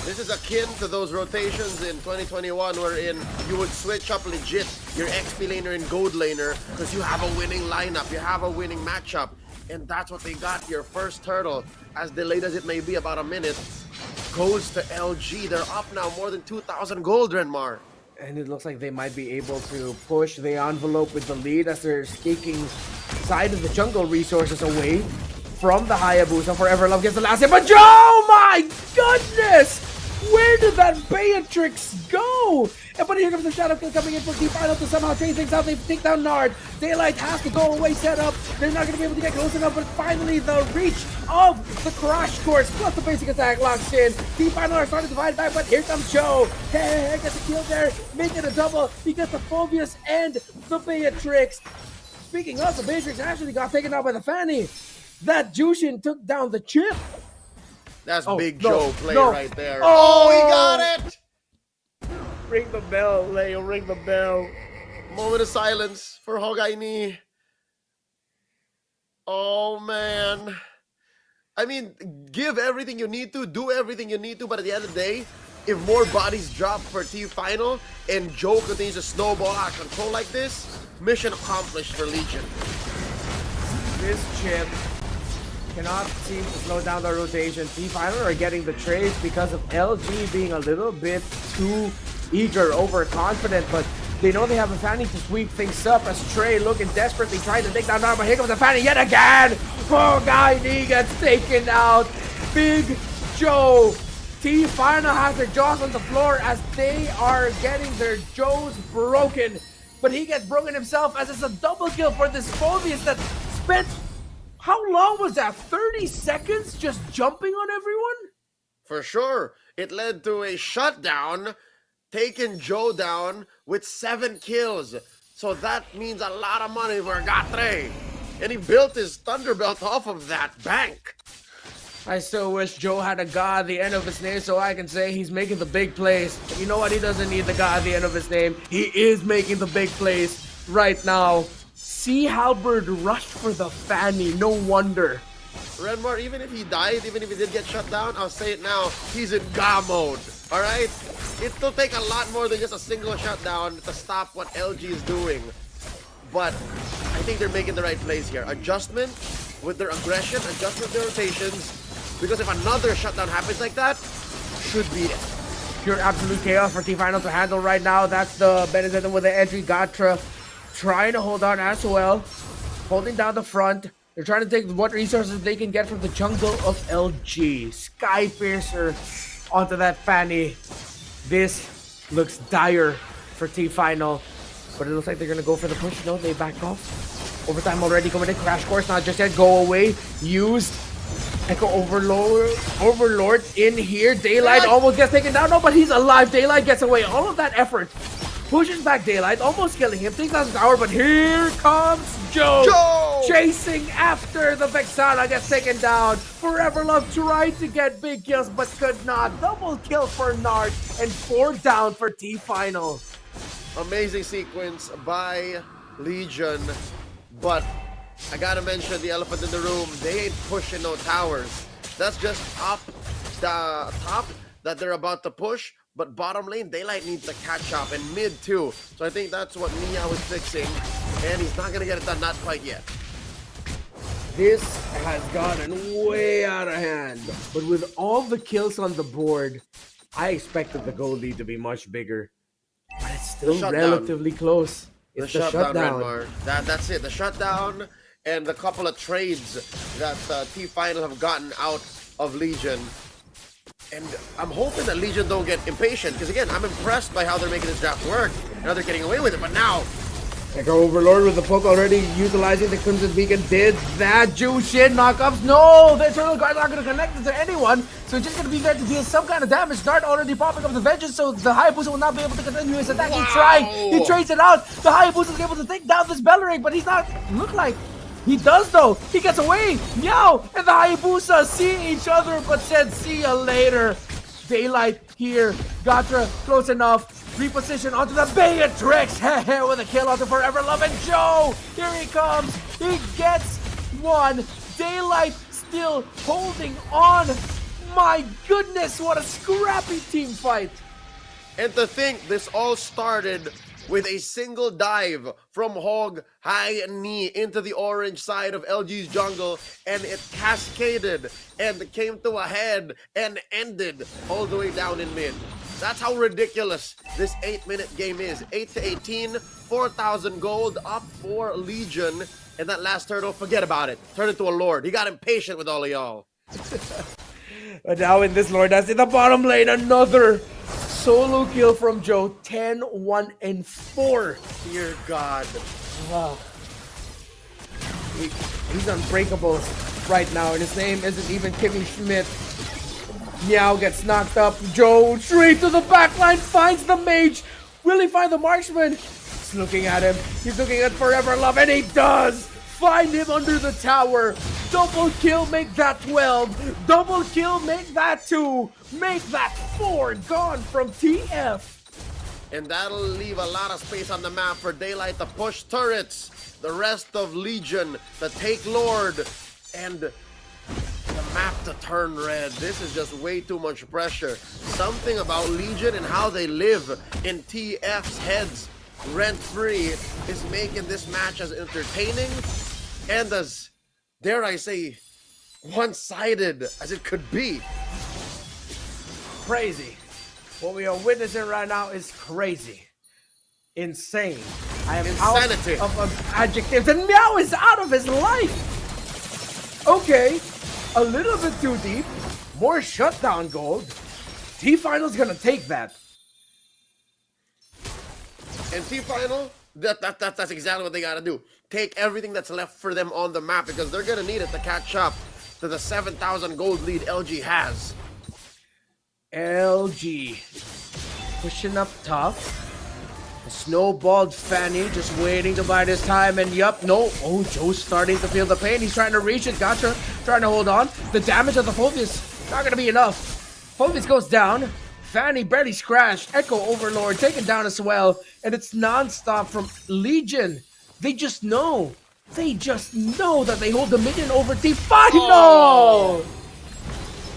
This is akin to those rotations in 2021 wherein you would switch up legit your XP laner and gold laner because you have a winning lineup, you have a winning matchup. And that's what they got here. First turtle, as delayed as it may be, about a minute, goes to LG. They're up now more than 2,000 gold, Renmar. And it looks like they might be able to push the envelope with the lead as they're taking side of the jungle resources away from the Hayabusa. Forever Love gets the last hit, but Joe, my goodness! Where did that Beatrix go? But here comes the shadow kill coming in for T-Final to somehow change things out. They take down Nard. Daylight has to go away set up. They're not going to be able to get close enough, but finally the reach of the crash course plus the basic attack locks in. T-Final are starting to fight back, but here comes Joe. Hey, gets a kill there, make it a double. He gets the Phobius and the Beatrix. Speaking of, the Beatrix actually got taken out by the Fanny. That Jushin took down the chip. That's Big Joe play right there. Oh, he got it! Ring the bell, Leo, ring the bell. Moment of silence for Hoghaini. Oh, man. I mean, give everything you need to, do everything you need to, but at the end of the day, if more bodies drop for T-Final and Joe continues to snowball out of control like this, mission accomplished for Legion. This chip cannot seem to slow down the rotation. T-Final are getting the trades because of LG being a little bit too eager, overconfident, but they know they have a Fanny to sweep things up as Trey looking desperately trying to take down Nard, but here comes the Fanny yet again! Poor guy D gets taken out. Big Joe. T-Final has their jaws on the floor as they are getting their jaws broken, but he gets broken himself as it's a double kill for this Phobius that spent, how long was that? 30 seconds just jumping on everyone? For sure. It led to a shutdown, taking Joe down with 7 kills. So that means a lot of money for Gatre. And he built his Thunderbelt off of that bank. I still wish Joe had a God at the end of his name so I can say he's making the big plays. But you know what? He doesn't need the God at the end of his name. He is making the big plays right now. Sea Halberd rushed for the Fanny. No wonder. Renmar, even if he died, even if he did get shut down, I'll say it now, he's in Ga mode. Alright? It'll take a lot more than just a single shutdown to stop what LG is doing. But I think they're making the right plays here. Adjustment with their aggression, adjustment with their rotations. Because if another shutdown happens like that, should be it. Pure absolute chaos for T-Final to handle right now. That's the Benedetto with the entry. Gatra trying to hold on as well. Holding down the front. They're trying to take what resources they can get from the jungle of LG. Sky Piercer onto that Fanny. This looks dire for T-Final. But it looks like they're going to go for the push. No, they back off. Overtime already coming in. Crash course not just yet. Go away. Used. Echo Overlord in here. Daylight almost gets taken down. No, but he's alive. Daylight gets away. All of that effort pushes back Daylight, almost killing him. Takes out his tower, but here comes Joe! Chasing after the Vexana, gets taken down. Forever Love tried to get big kills, but could not. Double kill for Nard, and 4 down for T-Final. Amazing sequence by Legion, but I gotta mention the elephant in the room. They ain't pushing no towers. That's just up the top that they're about to push, But bottom lane, Daylight needs to catch up, and mid too. So I think that's what Meow is fixing, and he's not gonna get it done, not quite yet. This has gotten way out of hand. But with all the kills on the board, I expected the goal lead to be much bigger. But it's still relatively close. It's the shutdown. Redmar. That's it. The shutdown and the couple of trades that T-Final have gotten out of Legion. And I'm hoping that Legion don't get impatient, because again, I'm impressed by how they're making this draft work and how they're getting away with it. But now, Echo Overlord with the poke already utilizing the Crimson Beacon did that. Jushin knockups. No, the Eternal Guard's not going to connect it to anyone. So it's just going to be there to deal some kind of damage. Dart already popping up the Vengeance, so the Hayabusa will not be able to continue his attack. He tried. He trades it out. The Hayabusa is able to take down this Bellering, but he's not. Look like he does though. He gets away. Meow and the Hayabusa see each other, but said see ya later. Daylight here. Gatra close enough. Reposition onto the Beatrix with a kill onto Forever Love, and Joe, here he comes, he gets one. Daylight still holding on. My goodness, what a scrappy team fight. and to think this all started with a single dive from Hog high knee into the orange side of LG's jungle, and it cascaded and came to a head and ended all the way down in mid. That's how ridiculous this 8-minute game is. 8-18, 4,000 gold, up for Legion, and that last turtle, forget about it. Turned into a lord. He got impatient with all of y'all. But now in this Lord Dance in the bottom lane, another solo kill from Joe. 10, 1, and 4. Dear God. Wow. He's unbreakable right now, and his name isn't even Kimmy Schmidt. Meow gets knocked up. Joe straight to the backline, finds the mage. Will he find the marksman? He's looking at him. He's looking at Forever Love, and he does find him under the tower. Double kill, make that 12. Double kill, make that 2. Make that 4. Gone from TF. And that'll leave a lot of space on the map for Daylight to push turrets. The rest of Legion to take Lord. And the map to turn red. This is just way too much pressure. Something about Legion and how they live in TF's heads rent-free is making this match as entertaining and as, dare I say, one-sided as it could be. Crazy. What we are witnessing right now is crazy. Insane. I am Insanity. out of adjectives, and Meow is out of his life. Okay, a little bit too deep. More shutdown gold. T-Final's gonna take that. And T-Final, that's exactly what they gotta do. Take everything that's left for them on the map, because they're gonna need it to catch up to the 7,000 gold lead LG has. LG pushing up top. A snowballed Fanny just waiting to buy this time, and yup, no. Oh, Joe's starting to feel the pain. He's trying to reach it. Gotcha. Trying to hold on. The damage of the Phobius not gonna be enough. Phobius goes down. Fanny barely scratched. Echo Overlord taken down as well, and it's non-stop from Legion. They just know. They just know that they hold the minion over T-Final. Oh.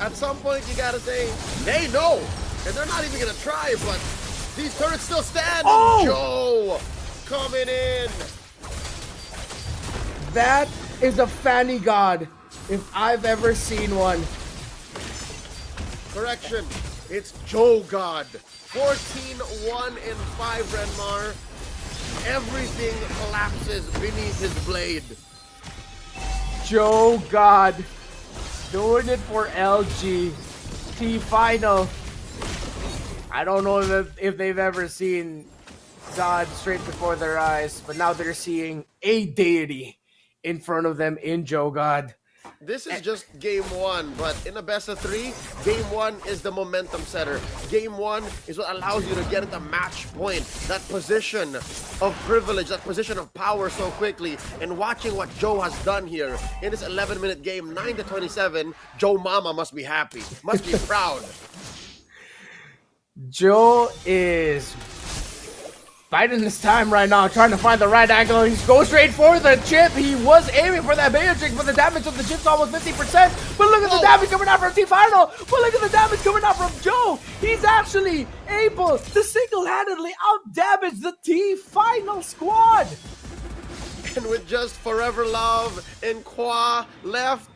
At some point, you gotta say, they know. And they're not even gonna try, but these turrets still stand. Oh. Joe coming in. That is a Fanny God, if I've ever seen one. Correction, it's Joe God. 14-1 and 5, Renmar. Everything collapses beneath his blade. Joe God. Doing it for LG. T-Final. I don't know if they've ever seen God straight before their eyes, but now they're seeing a deity in front of them in Joe God. This is just game one, but in a best of 3, game 1 is the momentum setter. Game 1 is what allows you to get at the match point, that position of privilege, that position of power so quickly. And watching what Joe has done here in this 11-minute game, 9-27, Joe Mama must be happy, must be proud. Joe is biding his time right now, trying to find the right angle. He's going straight for the chip. He was aiming for that Beatrix, but the damage of the chip's almost 50%. But look at the damage coming out from T-Final. But look at the damage coming out from Joe. He's actually able to single-handedly out-damage the T-Final squad. And with just Forever Love and Qua left,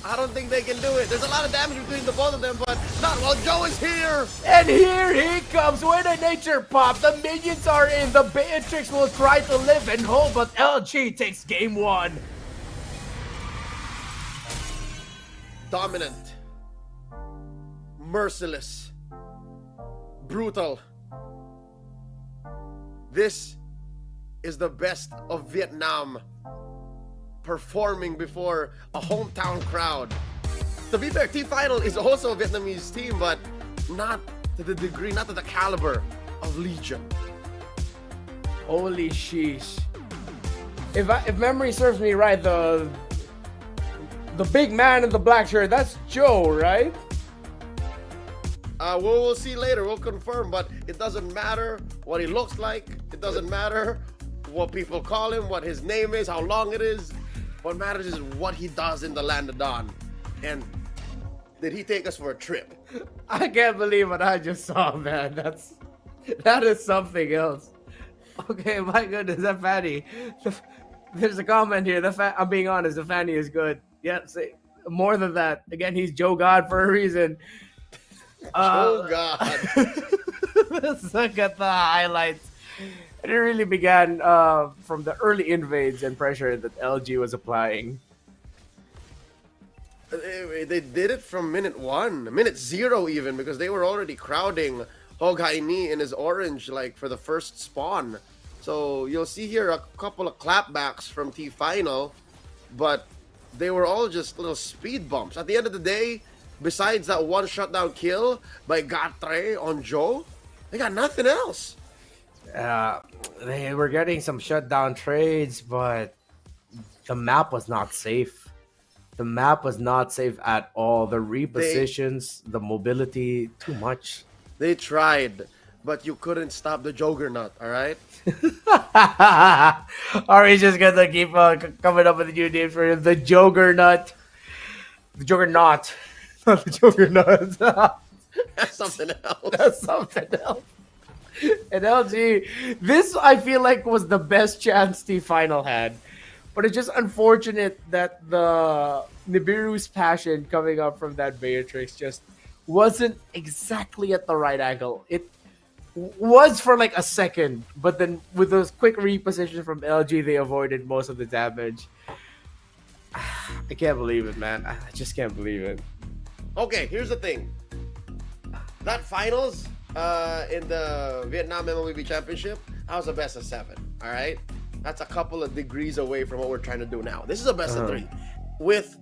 I don't think they can do it. There's a lot of damage between the both of them, but not while Joe is here. And here he comes with a nature pop. The minions are in. The Beatrix will try to live and hope, but LG takes game 1. Dominant. Merciless. Brutal. This is the best of Vietnam performing before a hometown crowd. To be fair, T-Final is also a Vietnamese team, but not to the degree, not to the caliber of Legion. Holy sheesh. If memory serves me right, the big man in the black shirt, that's Joe, right? We'll see later, we'll confirm, but it doesn't matter what he looks like. It doesn't matter what people call him, what his name is, how long it is. What matters is what he does in the Land of Dawn. And did he take us for a trip? I can't believe what I just saw, man. That is something else. Okay, my goodness, that Fanny. There's a comment here. I'm being honest, the Fanny is good. Yeah, say more than that. Again, he's Joe God for a reason. Joe God. Let's look at the highlights. It really began from the early invades and pressure that LG was applying. They did it from minute 1, minute 0 even, because they were already crowding Hog Hai Ni in his orange like for the first spawn. So you'll see here a couple of clapbacks from T-Final, but they were all just little speed bumps. At the end of the day, besides that one shutdown kill by Gatre on Joe, they got nothing else. They were getting some shutdown trades, but the map was not safe. The map was not safe at all. The repositions, the mobility, too much. They tried, but you couldn't stop the Juggernaut, all right? Or he's just gonna keep coming up with a new name for him. The Juggernaut. The Juggernaut. Not the Juggernaut. That's something else. That's something else. And LG, this I feel like was the best chance T-Final had. But it's just unfortunate that the Nibiru's passion coming up from that Beatrix just wasn't exactly at the right angle. It was for like a second, but then with those quick repositions from LG, they avoided most of the damage. I can't believe it, man. I just can't believe it. Okay, here's the thing. That finals in the Vietnam MLB Championship, that was a best of 7, all right? That's a couple of degrees away from what we're trying to do now. This is a best of 3. With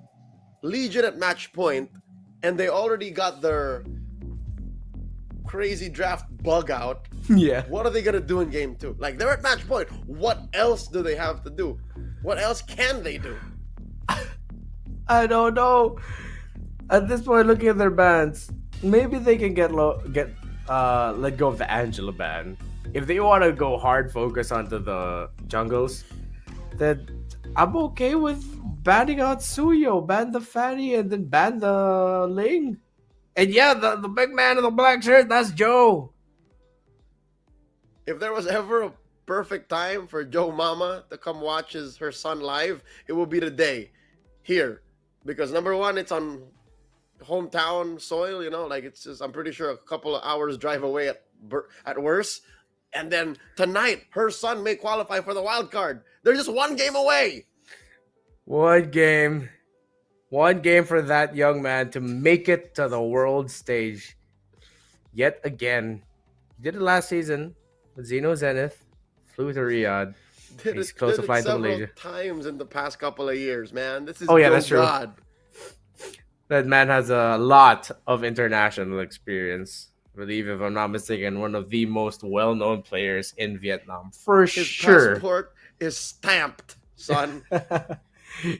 Legion at match point, and they already got their crazy draft bug out. Yeah. What are they going to do in game 2? Like, they're at match point. What else do they have to do? What else can they do? I don't know. At this point, looking at their bans, maybe they can let go of the Angela ban. If they want to go hard focus onto the jungles, then I'm okay with banning out Suyo, ban the Fanny, and then ban the Ling. And yeah, the big man in the black shirt, that's Joe. If there was ever a perfect time for Joe Mama to come watch her son live, it will be today, here. Because number one, it's on hometown soil, you know, like it's just, I'm pretty sure a couple of hours drive away at worst. And then tonight, her son may qualify for the wild card. They're just one game away. One game for that young man to make it to the world stage. Yet again, he did it last season with Xeno Zenith, flew to Riyadh. He's close to flying to Malaysia. Times in the past couple of years, man. This is that's true. God. That man has a lot of international experience. I believe, if I'm not mistaken, one of the most well-known players in Vietnam. His sure. Passport is stamped, son.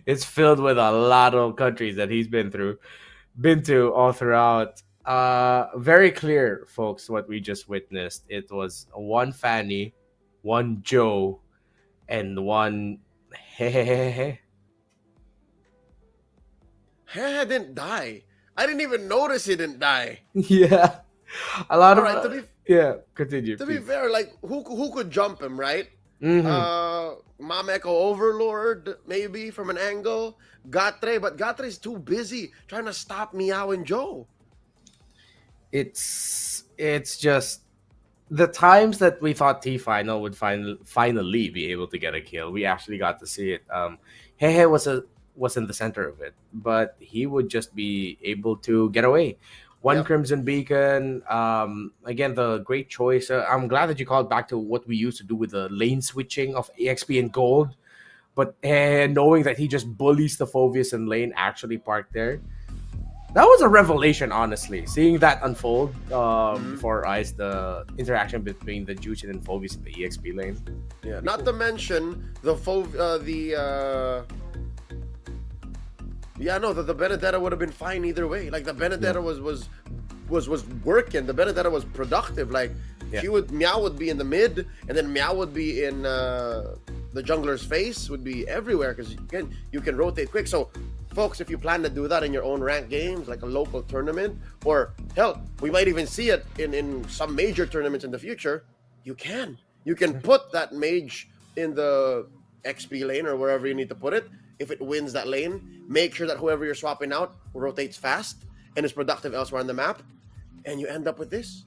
It's filled with a lot of countries that he's been to all throughout. Very clear, folks, what we just witnessed. It was one Fanny one Joe, and one Hehehehe. Hehe didn't die. I didn't even notice he didn't die. Yeah, a lot All of right, Continue. to be Please. fair, like who could jump him, right? Mhm. Mameko Overlord, maybe from an angle. Gatre, but Gatre's too busy trying to stop Meow and Joe. It's just the times that we thought T Final would finally be able to get a kill. We actually got to see it. Hehe was in the center of it, but he would just be able to get away. One Yep. Crimson Beacon. Again, the great choice. I'm glad that you called back to what we used to do with the lane switching of EXP and Gold. But knowing that he just bullies the Phobius and lane actually parked there, that was a revelation, honestly. Seeing that unfold before our eyes, the interaction between the Jushin and Phobius in the EXP lane. Yeah, not to mention the the Benedetta would have been fine either way. Like the Benedetta was working. The Benedetta was productive. Like Meow would be in the mid, and then Meow would be in the jungler's face, would be everywhere because again you can rotate quick. So folks, if you plan to do that in your own ranked games, like a local tournament, or hell, we might even see it in some major tournaments in the future, you can put that mage in the XP lane or wherever you need to put it. If it wins that lane, make sure that whoever you're swapping out rotates fast and is productive elsewhere on the map, and you end up with this.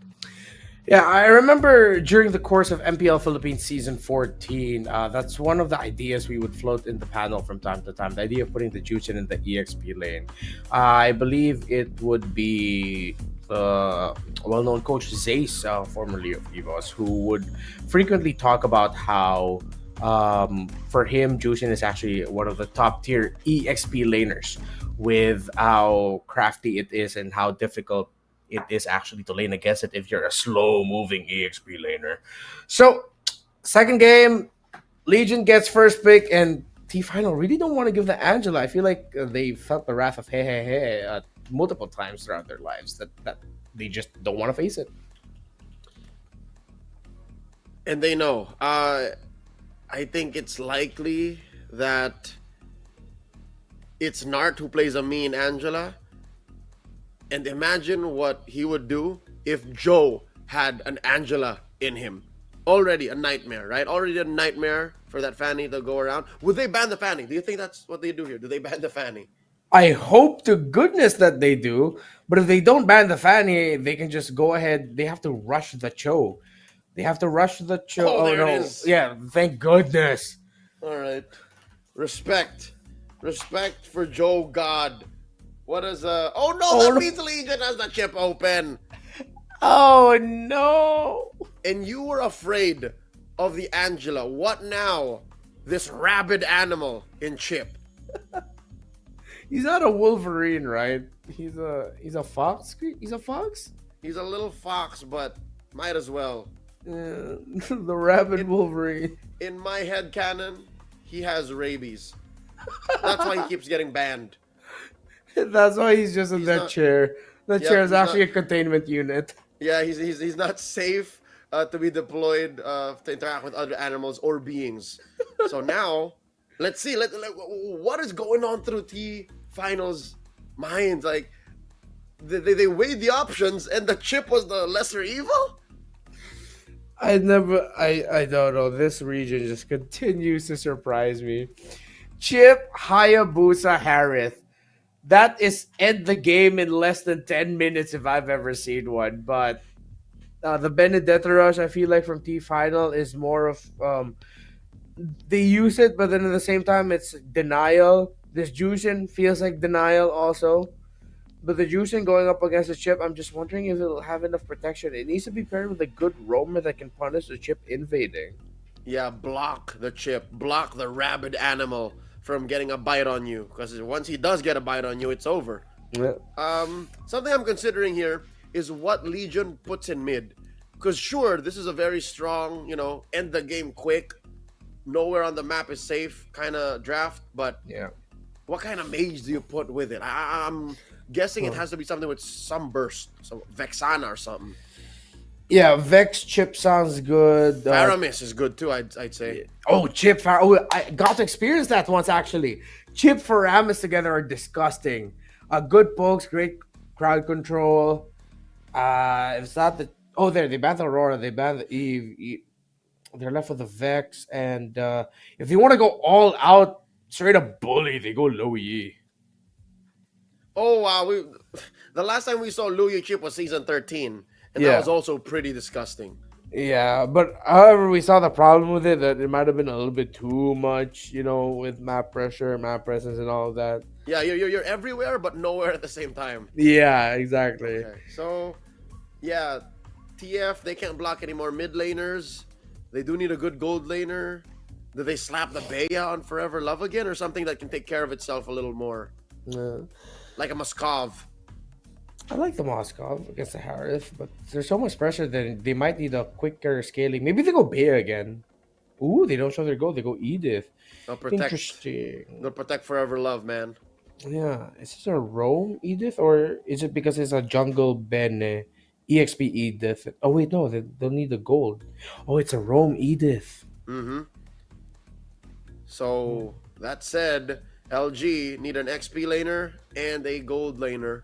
Yeah, I remember during the course of MPL Philippines Season 14, that's one of the ideas we would float in the panel from time to time, the idea of putting the Jushin in the EXP lane. I believe it would be the well-known coach Zace, formerly of EVOS, who would frequently talk about how for him, Jushin is actually one of the top-tier EXP laners with how crafty it is and how difficult it is actually to lane against it if you're a slow-moving EXP laner. So, second game, Legion gets first pick, and T-Final really don't want to give the Angela. I feel like they felt the wrath of hey multiple times throughout their lives that they just don't want to face it. And they know. I think it's likely that it's Nart who plays a mean Angela. And imagine what he would do if Joe had an Angela in him. Already a nightmare, right? Already a nightmare for that Fanny to go around. Would they ban the Fanny? Do you think that's what they do here? Do they ban the Fanny? I hope to goodness that they do. But if they don't ban the Fanny, they can just go ahead. They have to rush the Cho. They have to rush the Cho. Oh, there it is. Yeah, thank goodness. All right. Respect for Joe God. What is oh no, that means Legion has the chip open. Oh no. And you were afraid of the Angela. What now? This rabid animal in chip. He's not a Wolverine, right? He's a fox. He's a fox? He's a little fox, but might as well. The rabid Wolverine. In my head canon, he has rabies. That's why he keeps getting banned. That's why he's just in that chair. That chair is actually a containment unit. Yeah, he's not safe to be deployed to interact with other animals or beings. So now, let's see. What is going on through T-Finals' minds? Like, they weighed the options, and the chip was the lesser evil. I don't know. This region just continues to surprise me. Chip, Hayabusa, Harith. That is end the game in less than 10 minutes if I've ever seen one. But the Benedetta rush, I feel like from T-Final is more of they use it, but then at the same time it's denial. This Jushin feels like denial also. But the Jushin going up against the Chip, I'm just wondering if it'll have enough protection. It needs to be paired with a good roamer that can punish the Chip invading. Yeah, block the Chip. Block the rabid animal from getting a bite on you. Because once he does get a bite on you, it's over. Yeah. Something I'm considering here is what Legion puts in mid. Because sure, this is a very strong, end the game quick. Nowhere on the map is safe kind of draft. But yeah, what kind of mage do you put with it? I'm guessing it has to be something with some burst. So Vexana or something. Yeah, Vex Chip sounds good. Paramis is good too, I'd say. Oh, Chip Oh, I got to experience that once actually. Chip Faramis together are disgusting. Good pokes, great crowd control. It's not the they banned the Aurora, they banned the Eve. They're left with the Vex, and if they want to go all out, straight up bully, they go low E. Oh wow, the last time we saw Luyu Chip was season 13, and that was also pretty disgusting. Yeah, but however, we saw the problem with it, that it might have been a little bit too much, with map pressure, map presence, and all of that. Yeah, you're everywhere but nowhere at the same time. Yeah, exactly. Okay. So, yeah, TF, they can't block any more mid laners. They do need a good gold laner. Do they slap the Bea on Forever Love again, or something that can take care of itself a little more? Yeah. Like a Moskov. I like the Moskov against the Harith, but there's so much pressure that they might need a quicker scaling. Maybe they go Bea again. Ooh, they don't show their gold. They go Edith. Interesting. They'll protect Forever Love, man. Yeah. Is this a roam Edith, or is it because it's a jungle Bene? EXP Edith. Oh, wait, no. They'll need the gold. Oh, it's a roam Edith. Mm-hmm. So, that said, LG need an XP laner and a gold laner.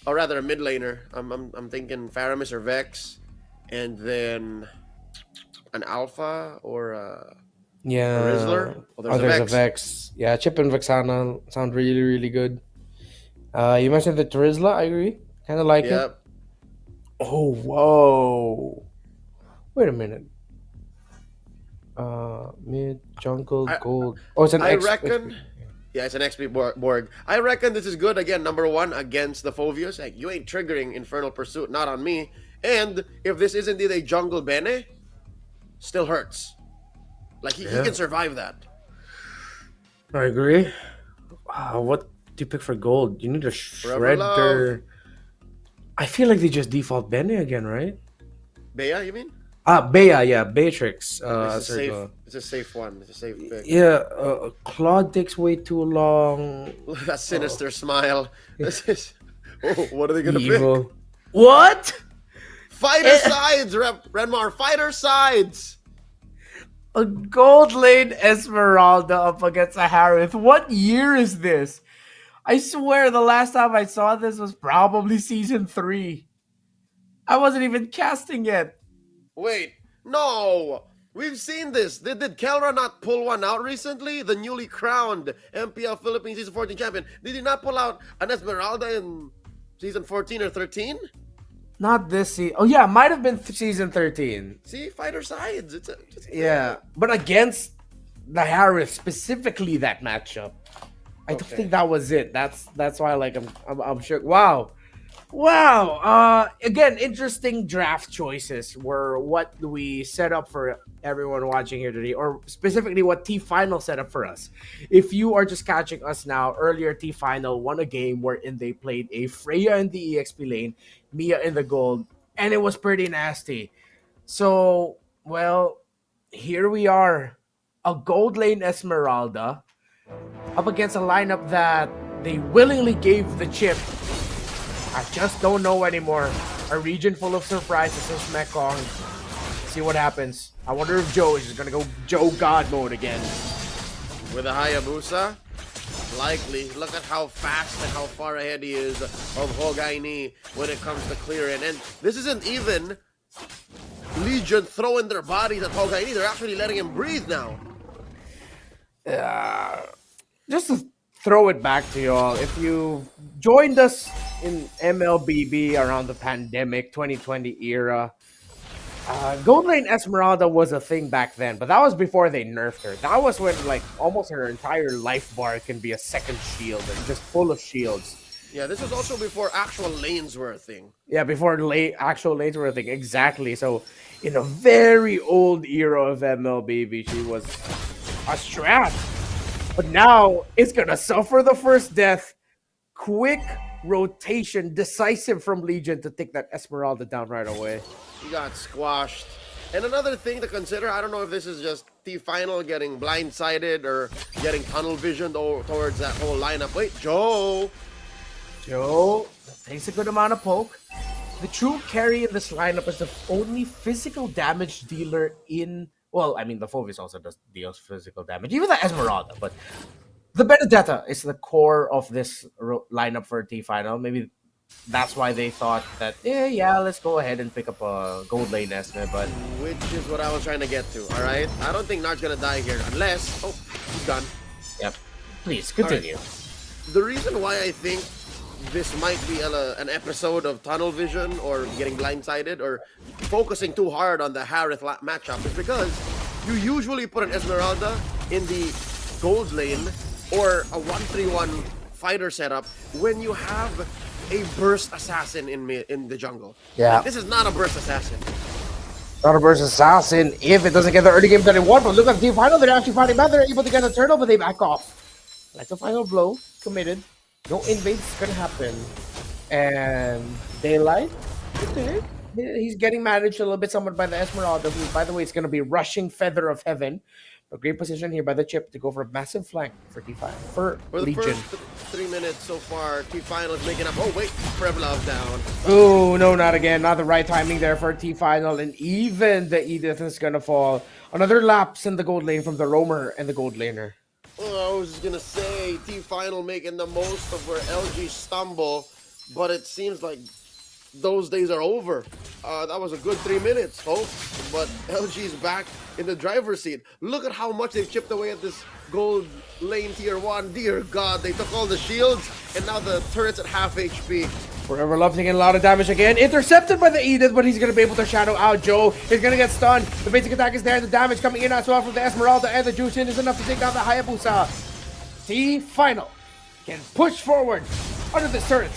Or rather, a mid laner. I'm thinking Faramis or Vex. And then an Alpha or a Rizzler. There's a Vex. Yeah, Chip and Vexana sound really, really good. You mentioned the Trizzla. I agree. Kind of like it. Oh, whoa. Wait a minute. Mid, jungle, gold. Oh, it's an I reckon... Yeah, it's an XP Borg. I reckon this is good, again, number one, against the Phovius. Like, you ain't triggering Infernal Pursuit, not on me. And if this is indeed a jungle Bene, still hurts. Like, he can survive that. I agree. What do you pick for gold? You need a Shredder. I feel like they just default Bene again, right? Bea, you mean? Bea, yeah, Beatrix. It's a safe one. It's a safe pick. Yeah, Claude takes way too long. That sinister smile. This is... what are they gonna Evil. pick? What? Fighter sides, Renmar. Fighter sides. A gold lane Esmeralda up against a Harith. What year is this? I swear the last time I saw this was probably season 3. I wasn't even casting yet. Wait, no! We've seen this. Did Kelra not pull one out recently? The newly crowned MPL Philippines Season 14 champion. Did he not pull out an Esmeralda in Season 14 or 13? Not this season. Oh, yeah, might have been Season 13. See, fighter sides. Yeah, but against the Harith, specifically that matchup. I don't think that was it. That's why, like, I'm sure. Wow. Again, interesting draft choices were what we set up for everyone watching here today, or specifically what T-Final set up for us. If you are just catching us now, earlier T-Final won a game wherein they played a Freya in the EXP lane, Mia in the gold, and it was pretty nasty. So, well, here we are. A gold lane Esmeralda up against a lineup that they willingly gave the chip. I just don't know anymore. A region full of surprises since Mekong. See what happens. I wonder if Joe is just gonna go Joe God mode again. With a Hayabusa? Likely. Look at how fast and how far ahead he is of Hogaini when it comes to clearing. And this isn't even Legion throwing their bodies at Hogaini. They're actually letting him breathe now. Just to throw it back to y'all, if you joined us in MLBB around the pandemic 2020 era, Gold Lane Esmeralda was a thing back then, but that was before they nerfed her. That was when like almost her entire life bar can be a second shield and just full of shields. Yeah, this was also before actual lanes were a thing. Yeah, before actual lanes were a thing. Exactly. So in a very old era of MLBB, she was a strat. But now it's gonna suffer the first death. Quick rotation, decisive from Legion to take that Esmeralda down right away. He got squashed. And another thing to consider, I don't know if this is just T-Final getting blindsided or getting tunnel visioned towards that whole lineup. Wait, Joe takes a good amount of poke. the true carry in this lineup is the only physical damage dealer in. Well, I mean, the Phovis also deals physical damage, even the Esmeralda, but the Benedetta is the core of this lineup for T final. Maybe that's why they thought that, yeah, let's go ahead and pick up a gold lane Esme, but Which is what I was trying to get to, alright? I don't think Nart's gonna die here, unless... Oh, he's done. Yep. Please, continue. Right. The reason why I think this might be an episode of tunnel vision or getting blindsided or focusing too hard on the Harith matchup is because you usually put an Esmeralda in the gold lane or a 1-3-1 fighter setup when you have a burst assassin in the jungle. Yeah. Like, this is not a burst assassin. Not a burst assassin if it doesn't get the early game that it wants, but look at the team final, they're actually fighting back, they're able to get a turtle, but they back off. Like the final blow, committed. No invades gonna happen. And Daylight, okay. He's getting managed a little bit somewhat by the Esmeralda, who, by the way, is gonna be rushing Feather of Heaven. A great position here by the chip to go for a massive flank for T5 for the Legion. first 3 minutes so far, T-Final is making up. Oh wait, Prevlov down. Oh no, not again. Not the right timing there for T-Final, and even the Edith is gonna fall. Another lapse in the gold lane from the Roamer and the gold laner. Oh, I was just gonna say T-Final making the most of where LG stumble, but it seems like those days are over. That was a good 3 minutes, folks, but LG's back in the driver's seat. Look at how much they've chipped away at this gold lane tier 1. Dear God, they took all the shields, and now the turret's at half HP. Forever Love taking a lot of damage again. Intercepted by the Edith, but he's going to be able to shadow out Joe. He's going to get stunned. The basic attack is there. The damage coming in as well from the Esmeralda and the Jushin is enough to take down the Hayabusa. T-Final can push forward under the turret.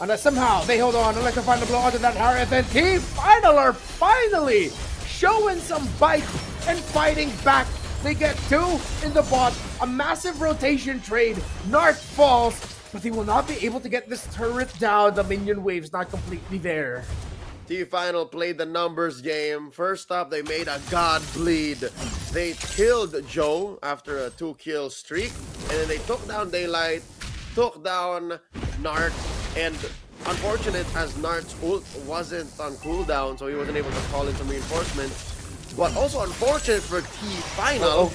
Unless somehow they hold on, electrifying the blow onto that Harith, and T-Final are finally showing some bite and fighting back. They get 2 in the bot, a massive rotation trade. Nart falls, but they will not be able to get this turret down. The minion wave's not completely there. T-Final played the numbers game. First up, they made a god bleed. They killed Joe after a 2-kill streak, and then they took down Daylight, took down Nart, and unfortunate as Nart's ult wasn't on cooldown, so he wasn't able to call in some reinforcements. But also unfortunate for T-Final,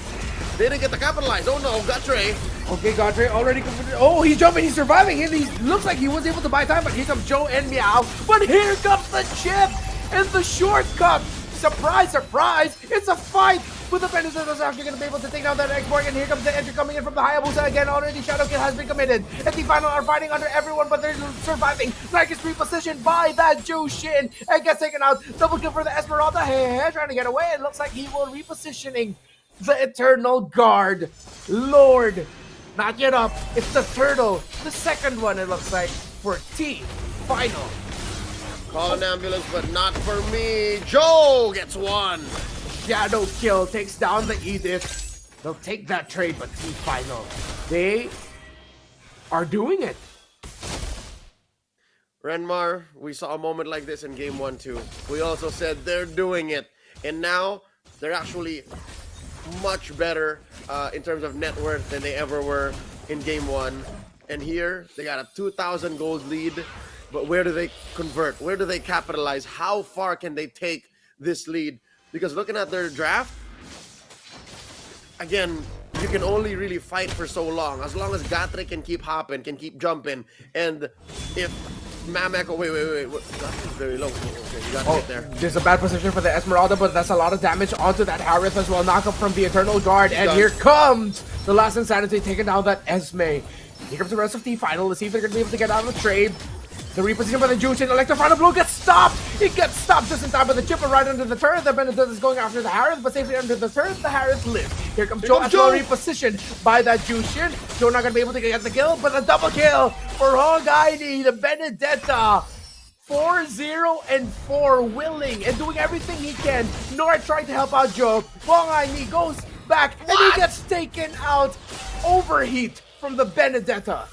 they didn't get to capitalize. Oh no, Gatre. Okay, Gatre already completed. Oh, he's jumping, he's surviving, and he looks like he was able to buy time, but here comes Joe and Meow. But here comes the chip and the shortcut. Surprise, surprise, it's a fight. With the Venezuelans actually going to be able to take down that X-Borg, and here comes the entry coming in from the Hayabusa again. Already Shadow Kill has been committed. And T-Final are fighting under everyone, but they're surviving. Like is repositioned by that Jushin and gets taken out. Double kill for the Esmeralda. Hey, trying to get away. It looks like he will repositioning the Eternal Guard. Lord, not yet up. It's the turtle. The second one, it looks like, for T-Final. Call an ambulance, but not for me. Joe gets 1. Shadow Kill takes down the Edith. They'll take that trade, but T-Final, they are doing it. Renmar, we saw a moment like this in game 1 too. We also said they're doing it, and now they're actually much better in terms of net worth than they ever were in game 1. And here they got a 2,000 gold lead, but where do they convert? Where do they capitalize? How far can they take this lead? Because looking at their draft, again, you can only really fight for so long. As long as Gatre can keep hopping, can keep jumping. And if Mamek... Oh, wait. Gathre's very low. Okay, you got to get there. There's a bad position for the Esmeralda, but that's a lot of damage onto that Harith as well. Knock up from the Eternal Guard. And here comes the last Insanity taking down that Esme. Here comes the rest of T-Final. Let's see if they're going to be able to get out of the trade. The reposition by the Jushin. Electrifying blow gets stopped. It gets stopped just in time by the chipper right under the turret. The Benedict is going after the Harith, but safely under the turret, the Harith lives. Here comes Joe as well, repositioned by that Jushin. Joe not going to be able to get the kill, but a double kill for Hongaini, the Benedetta. 4-0-4, willing and doing everything he can. Nora trying to help out Joe. Hongaini goes back and he gets taken out. Overheat from the Benedetta.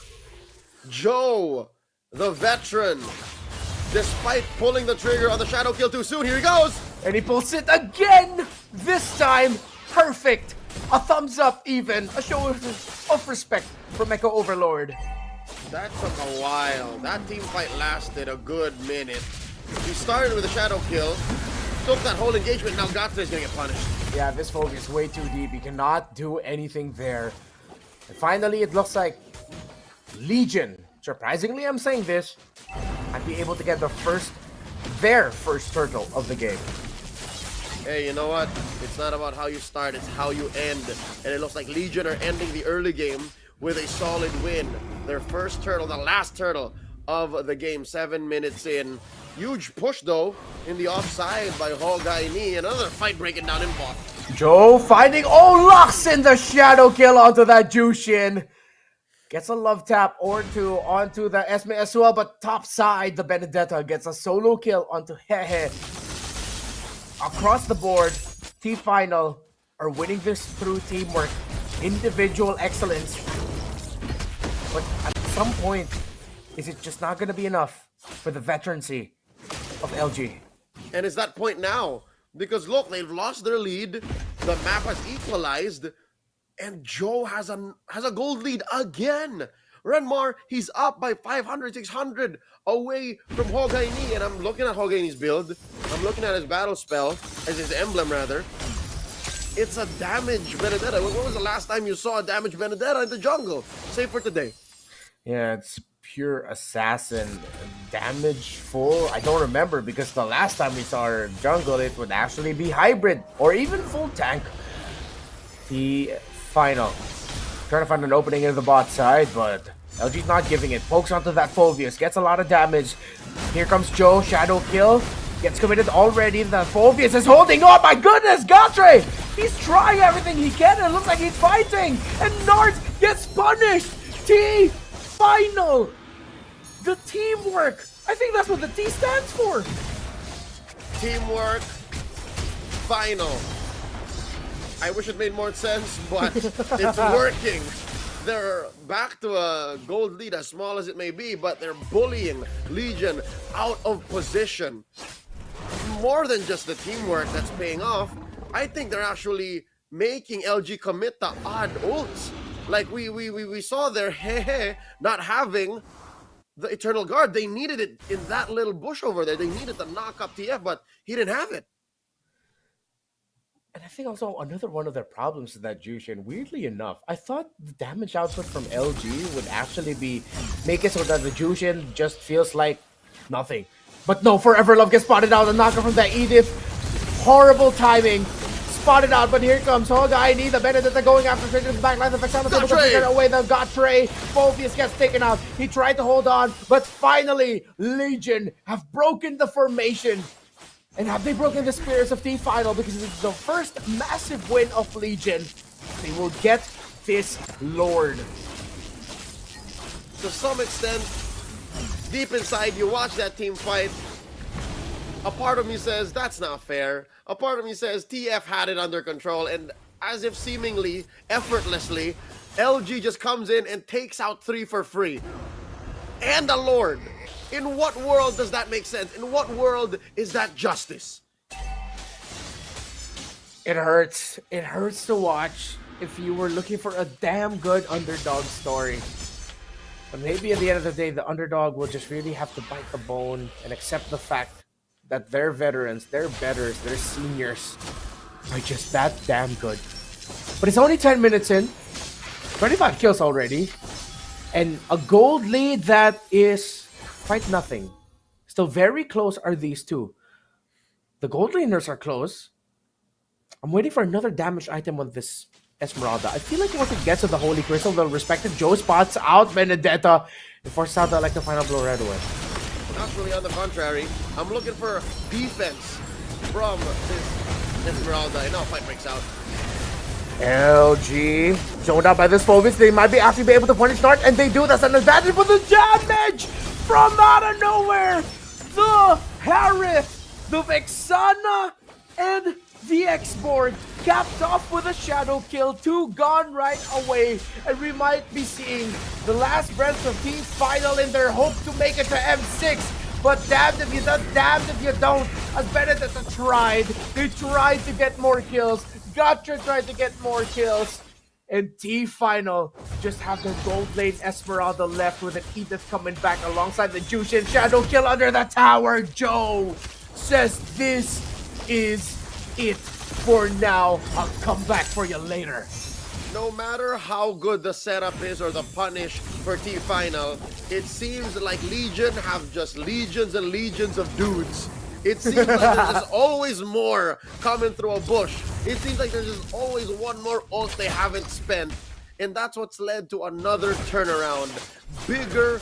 Joe, the veteran, despite pulling the trigger on the Shadow Kill too soon, here he goes! And he pulls it again! This time, perfect! A thumbs up even, a show of respect from Echo Overlord. That took a while. That team fight lasted a good minute. He started with a shadow kill, took that whole engagement, now Gatra is gonna get punished. Yeah, this focus is way too deep. He cannot do anything there. And finally, it looks like Legion, surprisingly I'm saying this, might be able to get their first turtle of the game. Hey, you know what? It's not about how you start, it's how you end. And it looks like Legion are ending the early game with a solid win. Their first turtle, the last turtle of the game, 7 minutes in. Huge push though in the offside by Hogaini. Another fight breaking down in bot. Joe finding locks in the shadow kill onto that Jushin. Gets a love tap or two onto the Esme as well, but top side, the Benedetta gets a solo kill onto Hehe. Across the board, T-Final are winning this through teamwork, individual excellence. But at some point, is it just not going to be enough for the veterancy of LG? And it's that point now. Because look, they've lost their lead. The map has equalized. And Joe has a gold lead again. Renmar, he's up by 500, 600 away from Hogaini. And I'm looking at Hogaini's build. I'm looking at his battle spell, as his emblem rather. It's a damage Benedetta. When was the last time you saw a damage Benedetta in the jungle? Save for today. Yeah, it's pure assassin. Damage full, I don't remember, because the last time we saw our jungle, it would actually be hybrid or even full tank. The final. Trying to find an opening in the bot side, but LG's not giving it. Pokes onto that Phoveus, gets a lot of damage. Here comes Joe, shadow kill. Gets committed already. The Phoveus is holding. Oh my goodness, Gatre! He's trying everything he can. It looks like he's fighting. And Nart gets punished. T-Final. The teamwork. I think that's what the T stands for. Teamwork. Final. I wish it made more sense, but it's working. They're back to a gold lead, as small as it may be, but they're bullying Legion out of position. More than just the teamwork that's paying off, I think they're actually making LG commit the odd ults. Like we saw their Hehe not having the Eternal Guard. They needed it in that little bush over there. They needed to knock up TF, but he didn't have it. And I think also another one of their problems is that Jushin, weirdly enough, I thought the damage output from LG would actually make it so that the Jushin just feels like nothing. But no, Forever Love gets spotted out. The knocker from the Edith. Horrible timing. Spotted out, but here comes Hogaini. The Benedetta going after straight to the back line. The Vexana able to figure away the Gatre. Phoveus gets taken out. He tried to hold on, but finally, Legion have broken the formation. And have they broken the spirits of T-Final? Because it's the first massive win of Legion. They will get this Lord. To some extent, deep inside, you watch that team fight. A part of me says, that's not fair. A part of me says, TF had it under control. And as if seemingly, effortlessly, LG just comes in and takes out 3 for free. And a Lord. In what world does that make sense? In what world is that justice? It hurts. It hurts to watch if you were looking for a damn good underdog story. But maybe at the end of the day, the underdog will just really have to bite the bone and accept the fact that their veterans, their betters, their seniors are just that damn good. But it's only 10 minutes in. 25 kills already. And a gold lead that is quite nothing. Still very close are these two. The gold laners are close. I'm waiting for another damage item on this Esmeralda. I feel like once it gets to the Holy Crystal, the respected Joe spots out Benedetta and forces out the Electro Final Blow right away. Actually, on the contrary, I'm looking for defense from this Esmeralda. And now fight breaks out. LG zoned out by this Phoveus. They might be actually be able to punish Nart, and they do. That's an advantage for the damage from out of nowhere. The Harith, the Vexana, and the ESPORT capped off with a shadow kill. 2 gone right away, and we might be seeing the last breaths of T-Final in their hope to make it to M6. But damned if you don't, damned if you don't. As Benedetta tried, they tried to get more kills. Gotcha tried to get more kills. And T-Final just have the gold lane Esmeralda left with an Edith coming back alongside the Jushin Shadow kill under the tower. Joe says this is it for now. I'll come back for you later. No matter how good the setup is or the punish for T-Final, it seems like Legion have just legions and legions of dudes. It seems like there's just always more coming through a bush. It seems like there's just always one more ult they haven't spent. And that's what's led to another turnaround. Bigger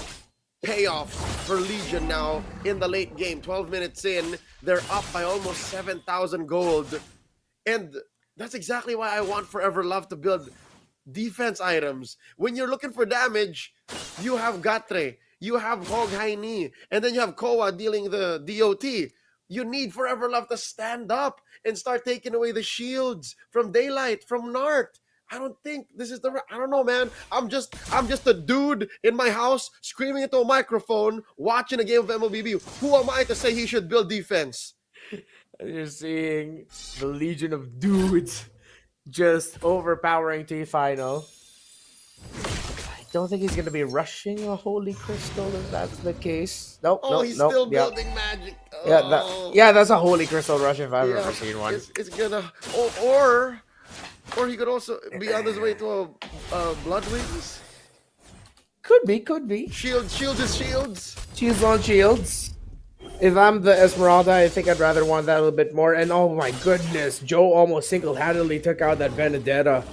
payoffs for Legion now in the late game. 12 minutes in, they're up by almost 7,000 gold. And that's exactly why I want Forever Love to build defense items. When you're looking for damage, you have Gatre, you have Hog High Knee, and then you have Koa dealing the DOT. You need Forever Love to stand up and start taking away the shields from Daylight, from Nart. I don't think this is the... I don't know, man. I'm just a dude in my house screaming into a microphone, watching a game of MLBB. Who am I to say he should build defense? You're seeing the legion of dudes just overpowering T-Final. I don't think he's going to be rushing a Holy Crystal if that's the case. Nope, he's still building magic. Yeah, that's a Holy Crystal rush if I've ever seen one. It's gonna... Or he could also be on his way to a Blood Wings. Could be. Shields is shields. Shields on shields. If I'm the Esmeralda, I think I'd rather want that a little bit more. And oh my goodness, Joe almost single-handedly took out that Benedetta.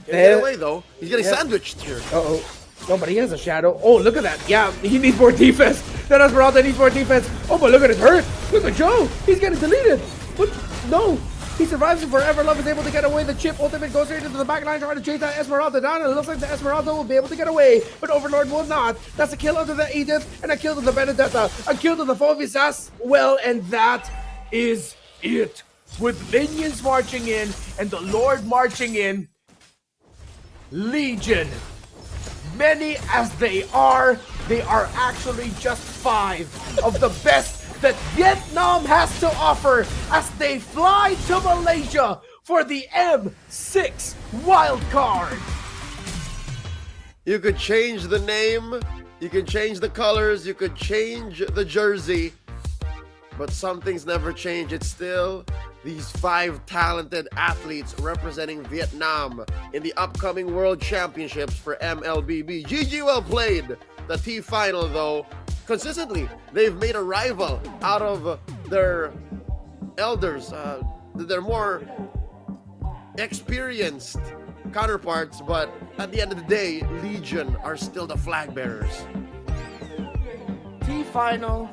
Get away though. He's getting sandwiched here. Uh-oh. No, but he has a shadow. Oh, look at that. Yeah, he needs more defense. That Esmeralda needs more defense. Oh, but look at his hurt. Look at Joe. He's getting deleted. But no. He survives and Forever Love is able to get away. The chip ultimate goes straight into the back line trying to chase that Esmeralda down. And it looks like the Esmeralda will be able to get away. But Overlord will not. That's a kill under the Edith and a kill to the Benedetta. A kill to the Fovisas. Well, and that is it. With minions marching in and the Lord marching in, Legion, many as they are actually just 5 of the best that Vietnam has to offer as they fly to Malaysia for the M6 wildcard. You could change the name, you can change the colors, you could change the jersey, but some things never change. It's still these 5 talented athletes representing Vietnam in the upcoming World Championships for MLBB. GG, well played. The T-Final, though, consistently, they've made a rival out of their elders, their more experienced counterparts, but at the end of the day, Legion are still the flag bearers. T-Final,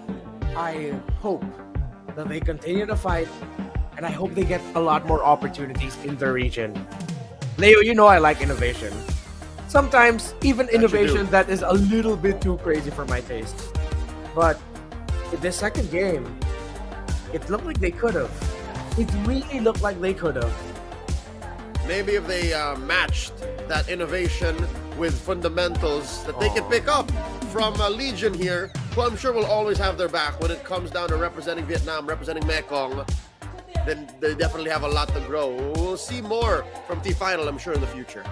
I hope that they continue to fight, and I hope they get a lot more opportunities in the region. Leo, you know I like innovation. Sometimes, even innovation that is a little bit too crazy for my taste. But in the second game, it looked like they could have. It really looked like they could have. Maybe if they matched that innovation with fundamentals that they can pick up from Legion here, who I'm sure will always have their back when it comes down to representing Vietnam, representing Mekong, then they definitely have a lot to grow. We'll see more from T-Final, I'm sure, in the future.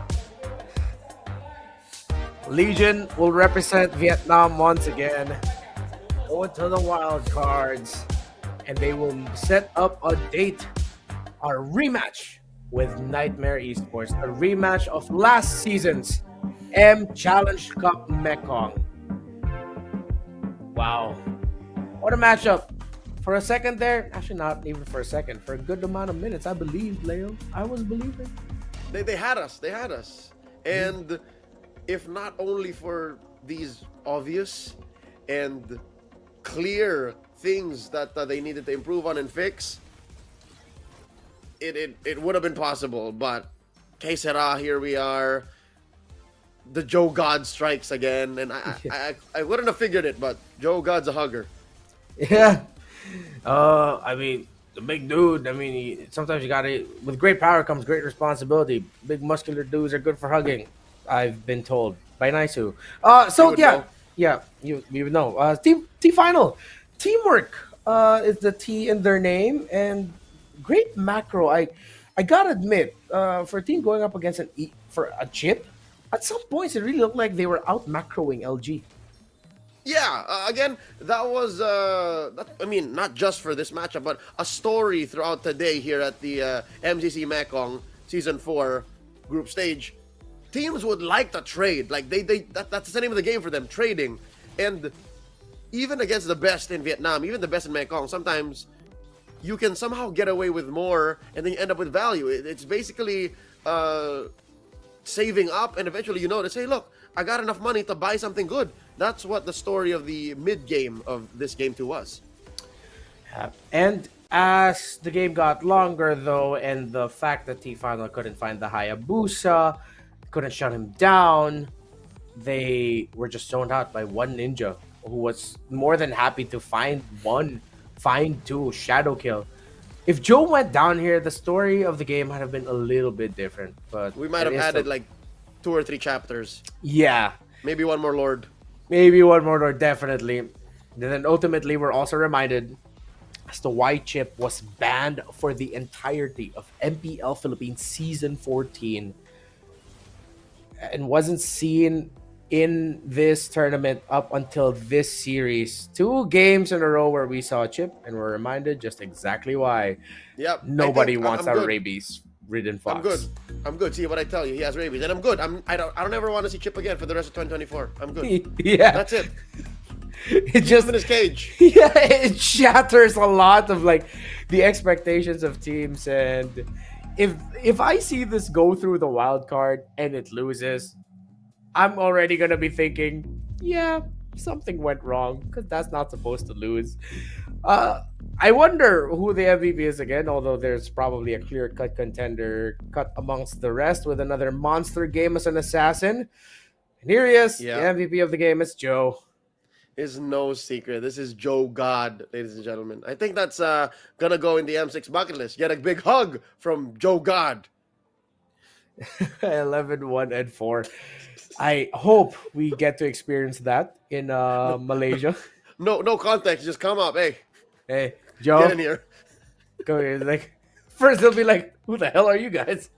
Legion will represent Vietnam once again. Going to the wild cards, and they will set up a date, a rematch with Nightmare Esports, a rematch of last season's M Challenge Cup Mekong. Wow, what a matchup! For a second there, actually not even for a second, for a good amount of minutes, I believed, Leo. I was believing. They had us, and if not only for these obvious and clear things that they needed to improve on and fix, it would have been possible. But que sera, here we are. The Joe God strikes again, and I wouldn't have figured it, but Joe God's a hugger. Yeah. I mean, the big dude, I mean, sometimes you gotta, with great power comes great responsibility. Big muscular dudes are good for hugging, I've been told by Naisu. So yeah, you would know. T-Final, teamwork is the T in their name, and great macro. I I gotta admit, for a team going up against for a chip, at some points it really looked like they were out macroing LG. Yeah, again, that was, I mean, not just for this matchup, but a story throughout the day here at the MCC Mekong Season 4 group stage. Teams would like to trade. Like, that's the name of the game for them, trading. And even against the best in Vietnam, even the best in Mekong, sometimes you can somehow get away with more and then you end up with value. It's basically saving up, and eventually you notice, hey, look, I got enough money to buy something good. That's what the story of the mid-game of this game 2 was. And as the game got longer, though, and the fact that T-Final couldn't find the Hayabusa, couldn't shut him down, they were just zoned out by one ninja who was more than happy to find two shadow kill. If Joe went down here, the story of the game might have been a little bit different. But we might have added like 2 or 3 chapters. Yeah. Maybe one more Lord. Maybe one more Lord, definitely. And then ultimately, we're also reminded as to why Chip was banned for the entirety of MPL Philippines Season 14 and wasn't seen in this tournament up until this series. 2 games in a row where we saw Chip, and we're reminded just exactly why. Yep. Nobody wants a rabies-ridden fox. I'm good. See what I tell you. He has rabies, and I'm good. I don't ever want to see Chip again for the rest of 2024. I'm good. Yeah, that's it. It just in his cage. Yeah, it shatters a lot of like the expectations of teams, and if I see this go through the wild card and it loses, I'm already gonna be thinking, yeah, something went wrong because that's not supposed to lose. I wonder who the MVP is again, although there's probably a clear-cut contender cut amongst the rest with another monster game as an assassin. And here he is, the MVP of the game is Joe. Is no secret. This is Joe God, ladies and gentlemen. I think that's gonna go in the M6 bucket list. Get a big hug from Joe God. 11-1-4. I hope we get to experience that in Malaysia. No context. Just come up. Hey, Joe. Get in here. Go here. Like, first they'll be like, who the hell are you guys?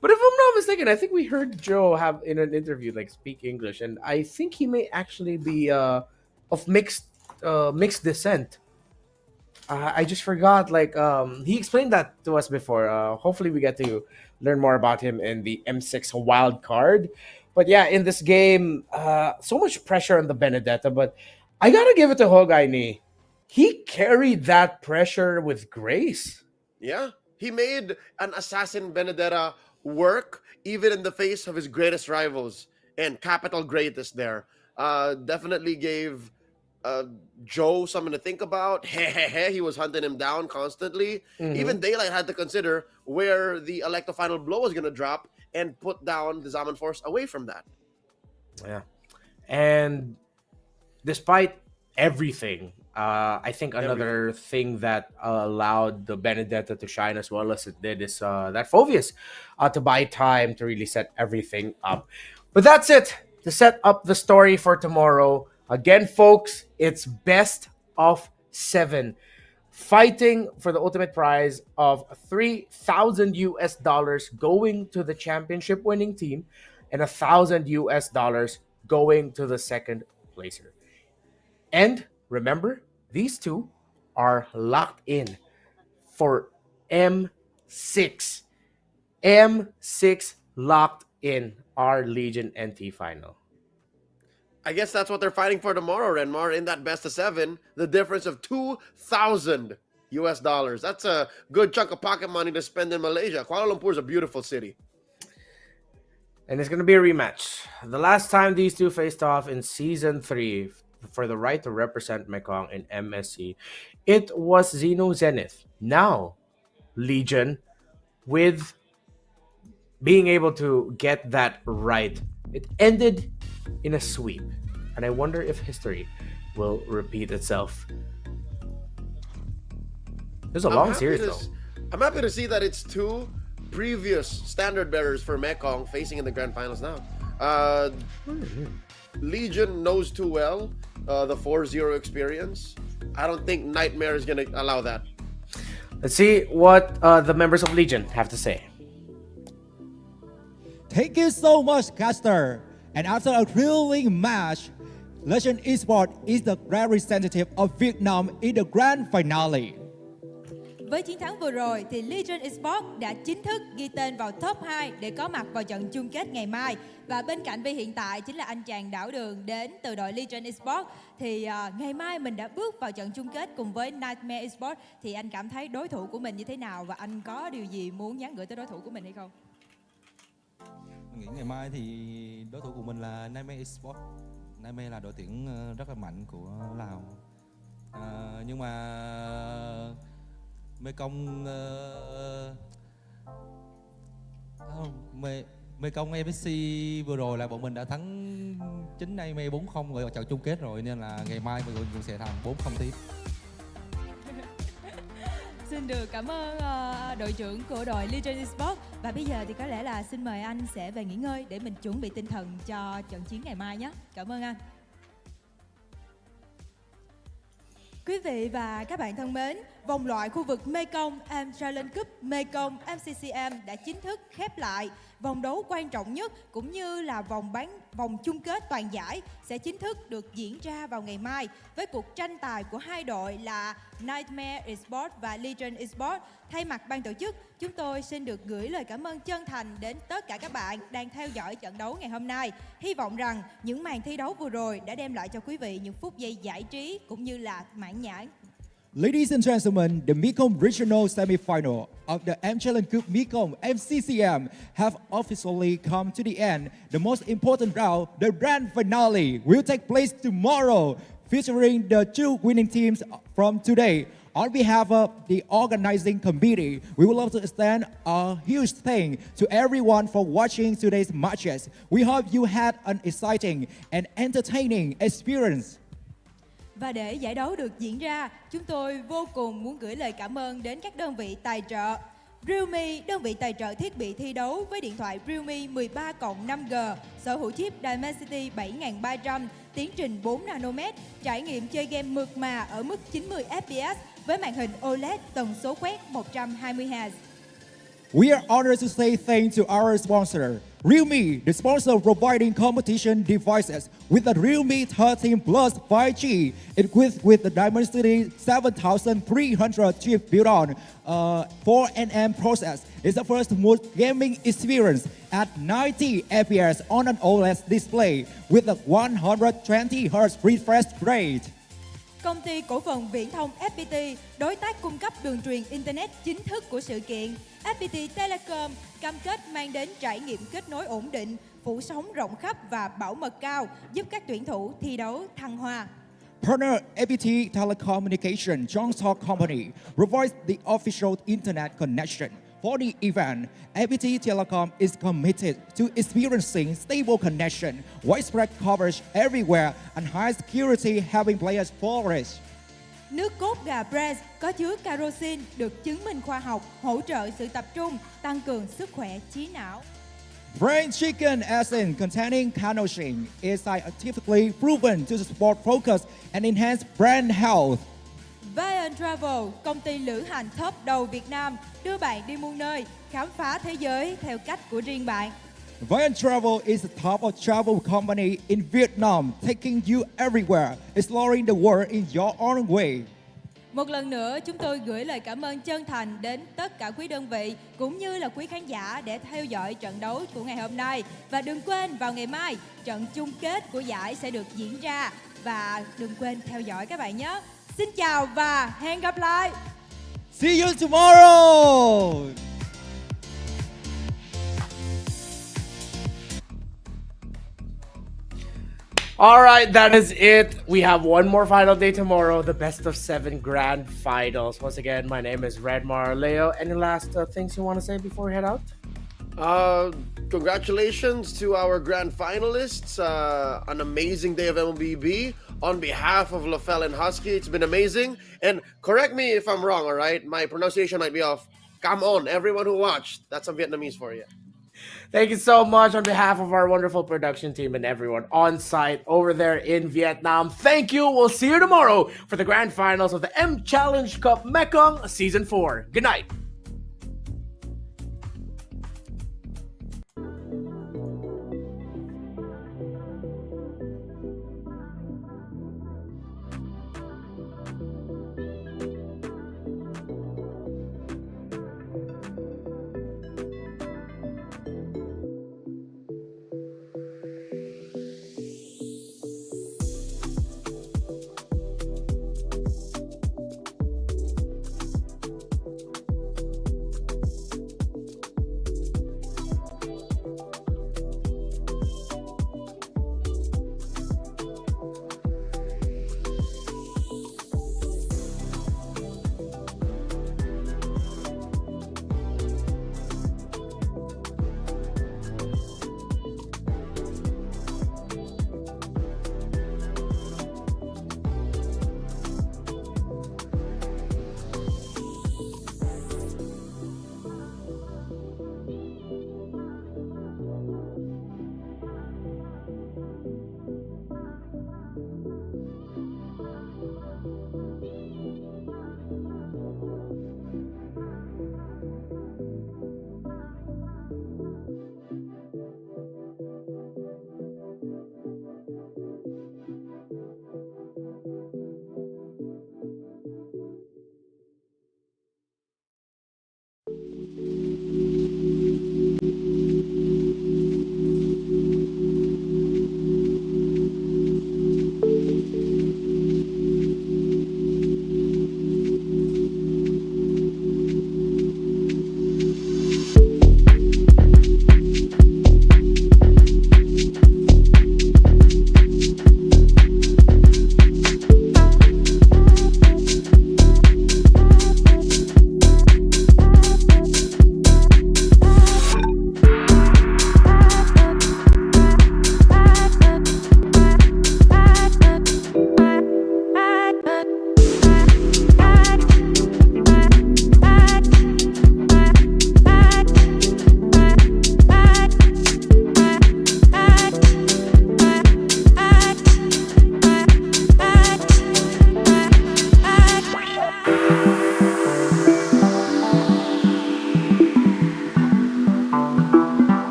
But if I'm not mistaken, I think we heard Joe have in an interview like speak English, and I think he may actually be of mixed descent. I just forgot. Like he explained that to us before. Hopefully, we get to learn more about him in the M6 wild card. But yeah, in this game, so much pressure on the Benedetta. But I gotta give it to Hogaini. He carried that pressure with grace. Yeah, he made an assassin Benedetta work even in the face of his greatest rivals and capital greatest there. Definitely gave Joe something to think about. He was hunting him down constantly. Even Daylight had to consider where the Electo final blow was going to drop and put down the Zaman Force away from that. Yeah. And despite everything, I think another thing that allowed the Benedetta to shine as well as it did is that Phoveus to buy time to really set everything up. But that's it to set up the story for tomorrow. Again, folks, it's best of 7. Fighting for the ultimate prize of $3,000 going to the championship winning team and $1,000 going to the second placer. And remember, these two are locked in for M6. M6 locked in our Legion NT final. I guess that's what they're fighting for tomorrow, Renmar, in that best of 7. The difference of $2,000. That's a good chunk of pocket money to spend in Malaysia. Kuala Lumpur is a beautiful city. And it's going to be a rematch. The last time these two faced off in Season 3 for the right to represent Mekong in MSC, it was Xeno Zenith. Now, Legion, with being able to get that right, it ended in a sweep. And I wonder if history will repeat itself. There's a long series, though. I'm happy to see that it's 2 previous standard bearers for Mekong facing in the grand finals now. Legion knows too well the 4-0 experience. I don't think Niightmare is going to allow that. Let's see what the members of Legion have to say. Thank you so much, caster. And after a thrilling match, Legend Esports is the representative of Vietnam in the grand finale. Với chiến thắng vừa rồi thì Legion Esports đã chính thức ghi tên vào top 2 để có mặt vào trận chung kết ngày mai. Và bên cạnh Vi hiện tại chính là anh chàng đảo đường đến từ đội Legion Esports. Thì ngày mai mình đã bước vào trận chung kết cùng với Niightmare Esports. Thì anh cảm thấy đối thủ của mình như thế nào và anh có điều gì muốn nhắn gửi tới đối thủ của mình hay không? Mình nghĩ ngày mai thì đối thủ của mình là Niightmare Esports. Niightmare là đội tuyển rất là mạnh của Lào. Nhưng mà Mekong Mekong MSC vừa rồi là bọn mình đã thắng chính Niightmare 4-0 ở trận chung kết rồi, nên là ngày mai mình cũng sẽ thắng 4-0 tiếp. Xin được cảm ơn đội trưởng của đội Legion Esports. Và bây giờ thì có lẽ là xin mời anh sẽ về nghỉ ngơi để mình chuẩn bị tinh thần cho trận chiến ngày mai nhé. Cảm ơn anh. Quý vị và các bạn thân mến, vòng loại khu vực Mekong Challenge Cup Mekong Mccm đã chính thức khép lại. Vòng đấu quan trọng nhất cũng như là vòng chung kết toàn giải sẽ chính thức được diễn ra vào ngày mai với cuộc tranh tài của hai đội là Niightmare Esports và Legion Esports. Thay mặt ban tổ chức, chúng tôi xin được gửi lời cảm ơn chân thành đến tất cả các bạn đang theo dõi trận đấu ngày hôm nay. Hy vọng rằng những màn thi đấu vừa rồi đã đem lại cho quý vị những phút giây giải trí cũng như là mãn nhãn. Ladies and gentlemen, the Mekong Regional Semifinal of the M Challenge Cup Mekong MCCM have officially come to the end. The most important round, the grand finale, will take place tomorrow, featuring the two winning teams from today. On behalf of the organizing committee, we would love to extend a huge thank to everyone for watching today's matches. We hope you had an exciting and entertaining experience. Và để giải đấu được diễn ra, chúng tôi vô cùng muốn gửi lời cảm ơn đến các đơn vị tài trợ. Realme, đơn vị tài trợ thiết bị thi đấu với điện thoại Realme 13+5G, sở hữu chip Dimensity 7300, tiến trình 4 nanomet, trải nghiệm chơi game mượt mà ở mức 90 FPS với màn hình OLED tần số quét 120Hz. We are honored to say thanks to our sponsor, Realme, the sponsor providing competition devices with the Realme 13 Plus 5G, equipped with the Dimensity 7300 chip built on 4nm process. It's the first smooth gaming experience at 90 FPS on an OLED display with a 120Hz refresh rate. Công ty cổ phần viễn thông FPT, đối tác cung cấp đường truyền Internet chính thức của sự kiện. FPT Telecom cam kết mang đến trải nghiệm kết nối ổn định, phủ sóng rộng khắp và bảo mật cao, giúp các tuyển thủ thi đấu thăng hoa. Partner FPT Telecommunication Joint Stock Company provides the official internet connection. For the event, FPT Telecom is committed to experiencing stable connection, widespread coverage everywhere, and high security, helping players flourish. Nước cốt gà Brez có chứa kerosene được chứng minh khoa học, hỗ trợ sự tập trung, tăng cường sức khỏe trí não. Brain chicken essence containing carnosine is scientifically proven to support focus and enhance brain health. Vian Travel, công ty lữ hành top đầu Việt Nam, đưa bạn đi muôn nơi, khám phá thế giới theo cách của riêng bạn. Vian Travel is the top of travel company in Vietnam, taking you everywhere, exploring the world in your own way. Một lần nữa, chúng tôi gửi lời cảm ơn chân thành đến tất cả quý đơn vị cũng như là quý khán giả để theo dõi trận đấu của ngày hôm nay. Và đừng quên vào ngày mai, trận chung kết của giải sẽ được diễn ra. Và đừng quên theo dõi các bạn nhé. Xin chào và hẹn gặp lại. See you tomorrow! All right, that is it. We have one more final day tomorrow, the best of 7 grand finals. Once again, my name is Redmar. Leo, any last things you want to say before we head out? Congratulations to our grand finalists. An amazing day of MLBB. On behalf of LaFell and Husky, it's been amazing. And correct me if I'm wrong, all right? My pronunciation might be off. Come on, everyone who watched. That's some Vietnamese for you. Thank you so much on behalf of our wonderful production team and everyone on site over there in Vietnam. Thank you. We'll see you tomorrow for the grand finals of the M Challenge Cup Mekong Season 4. Good night.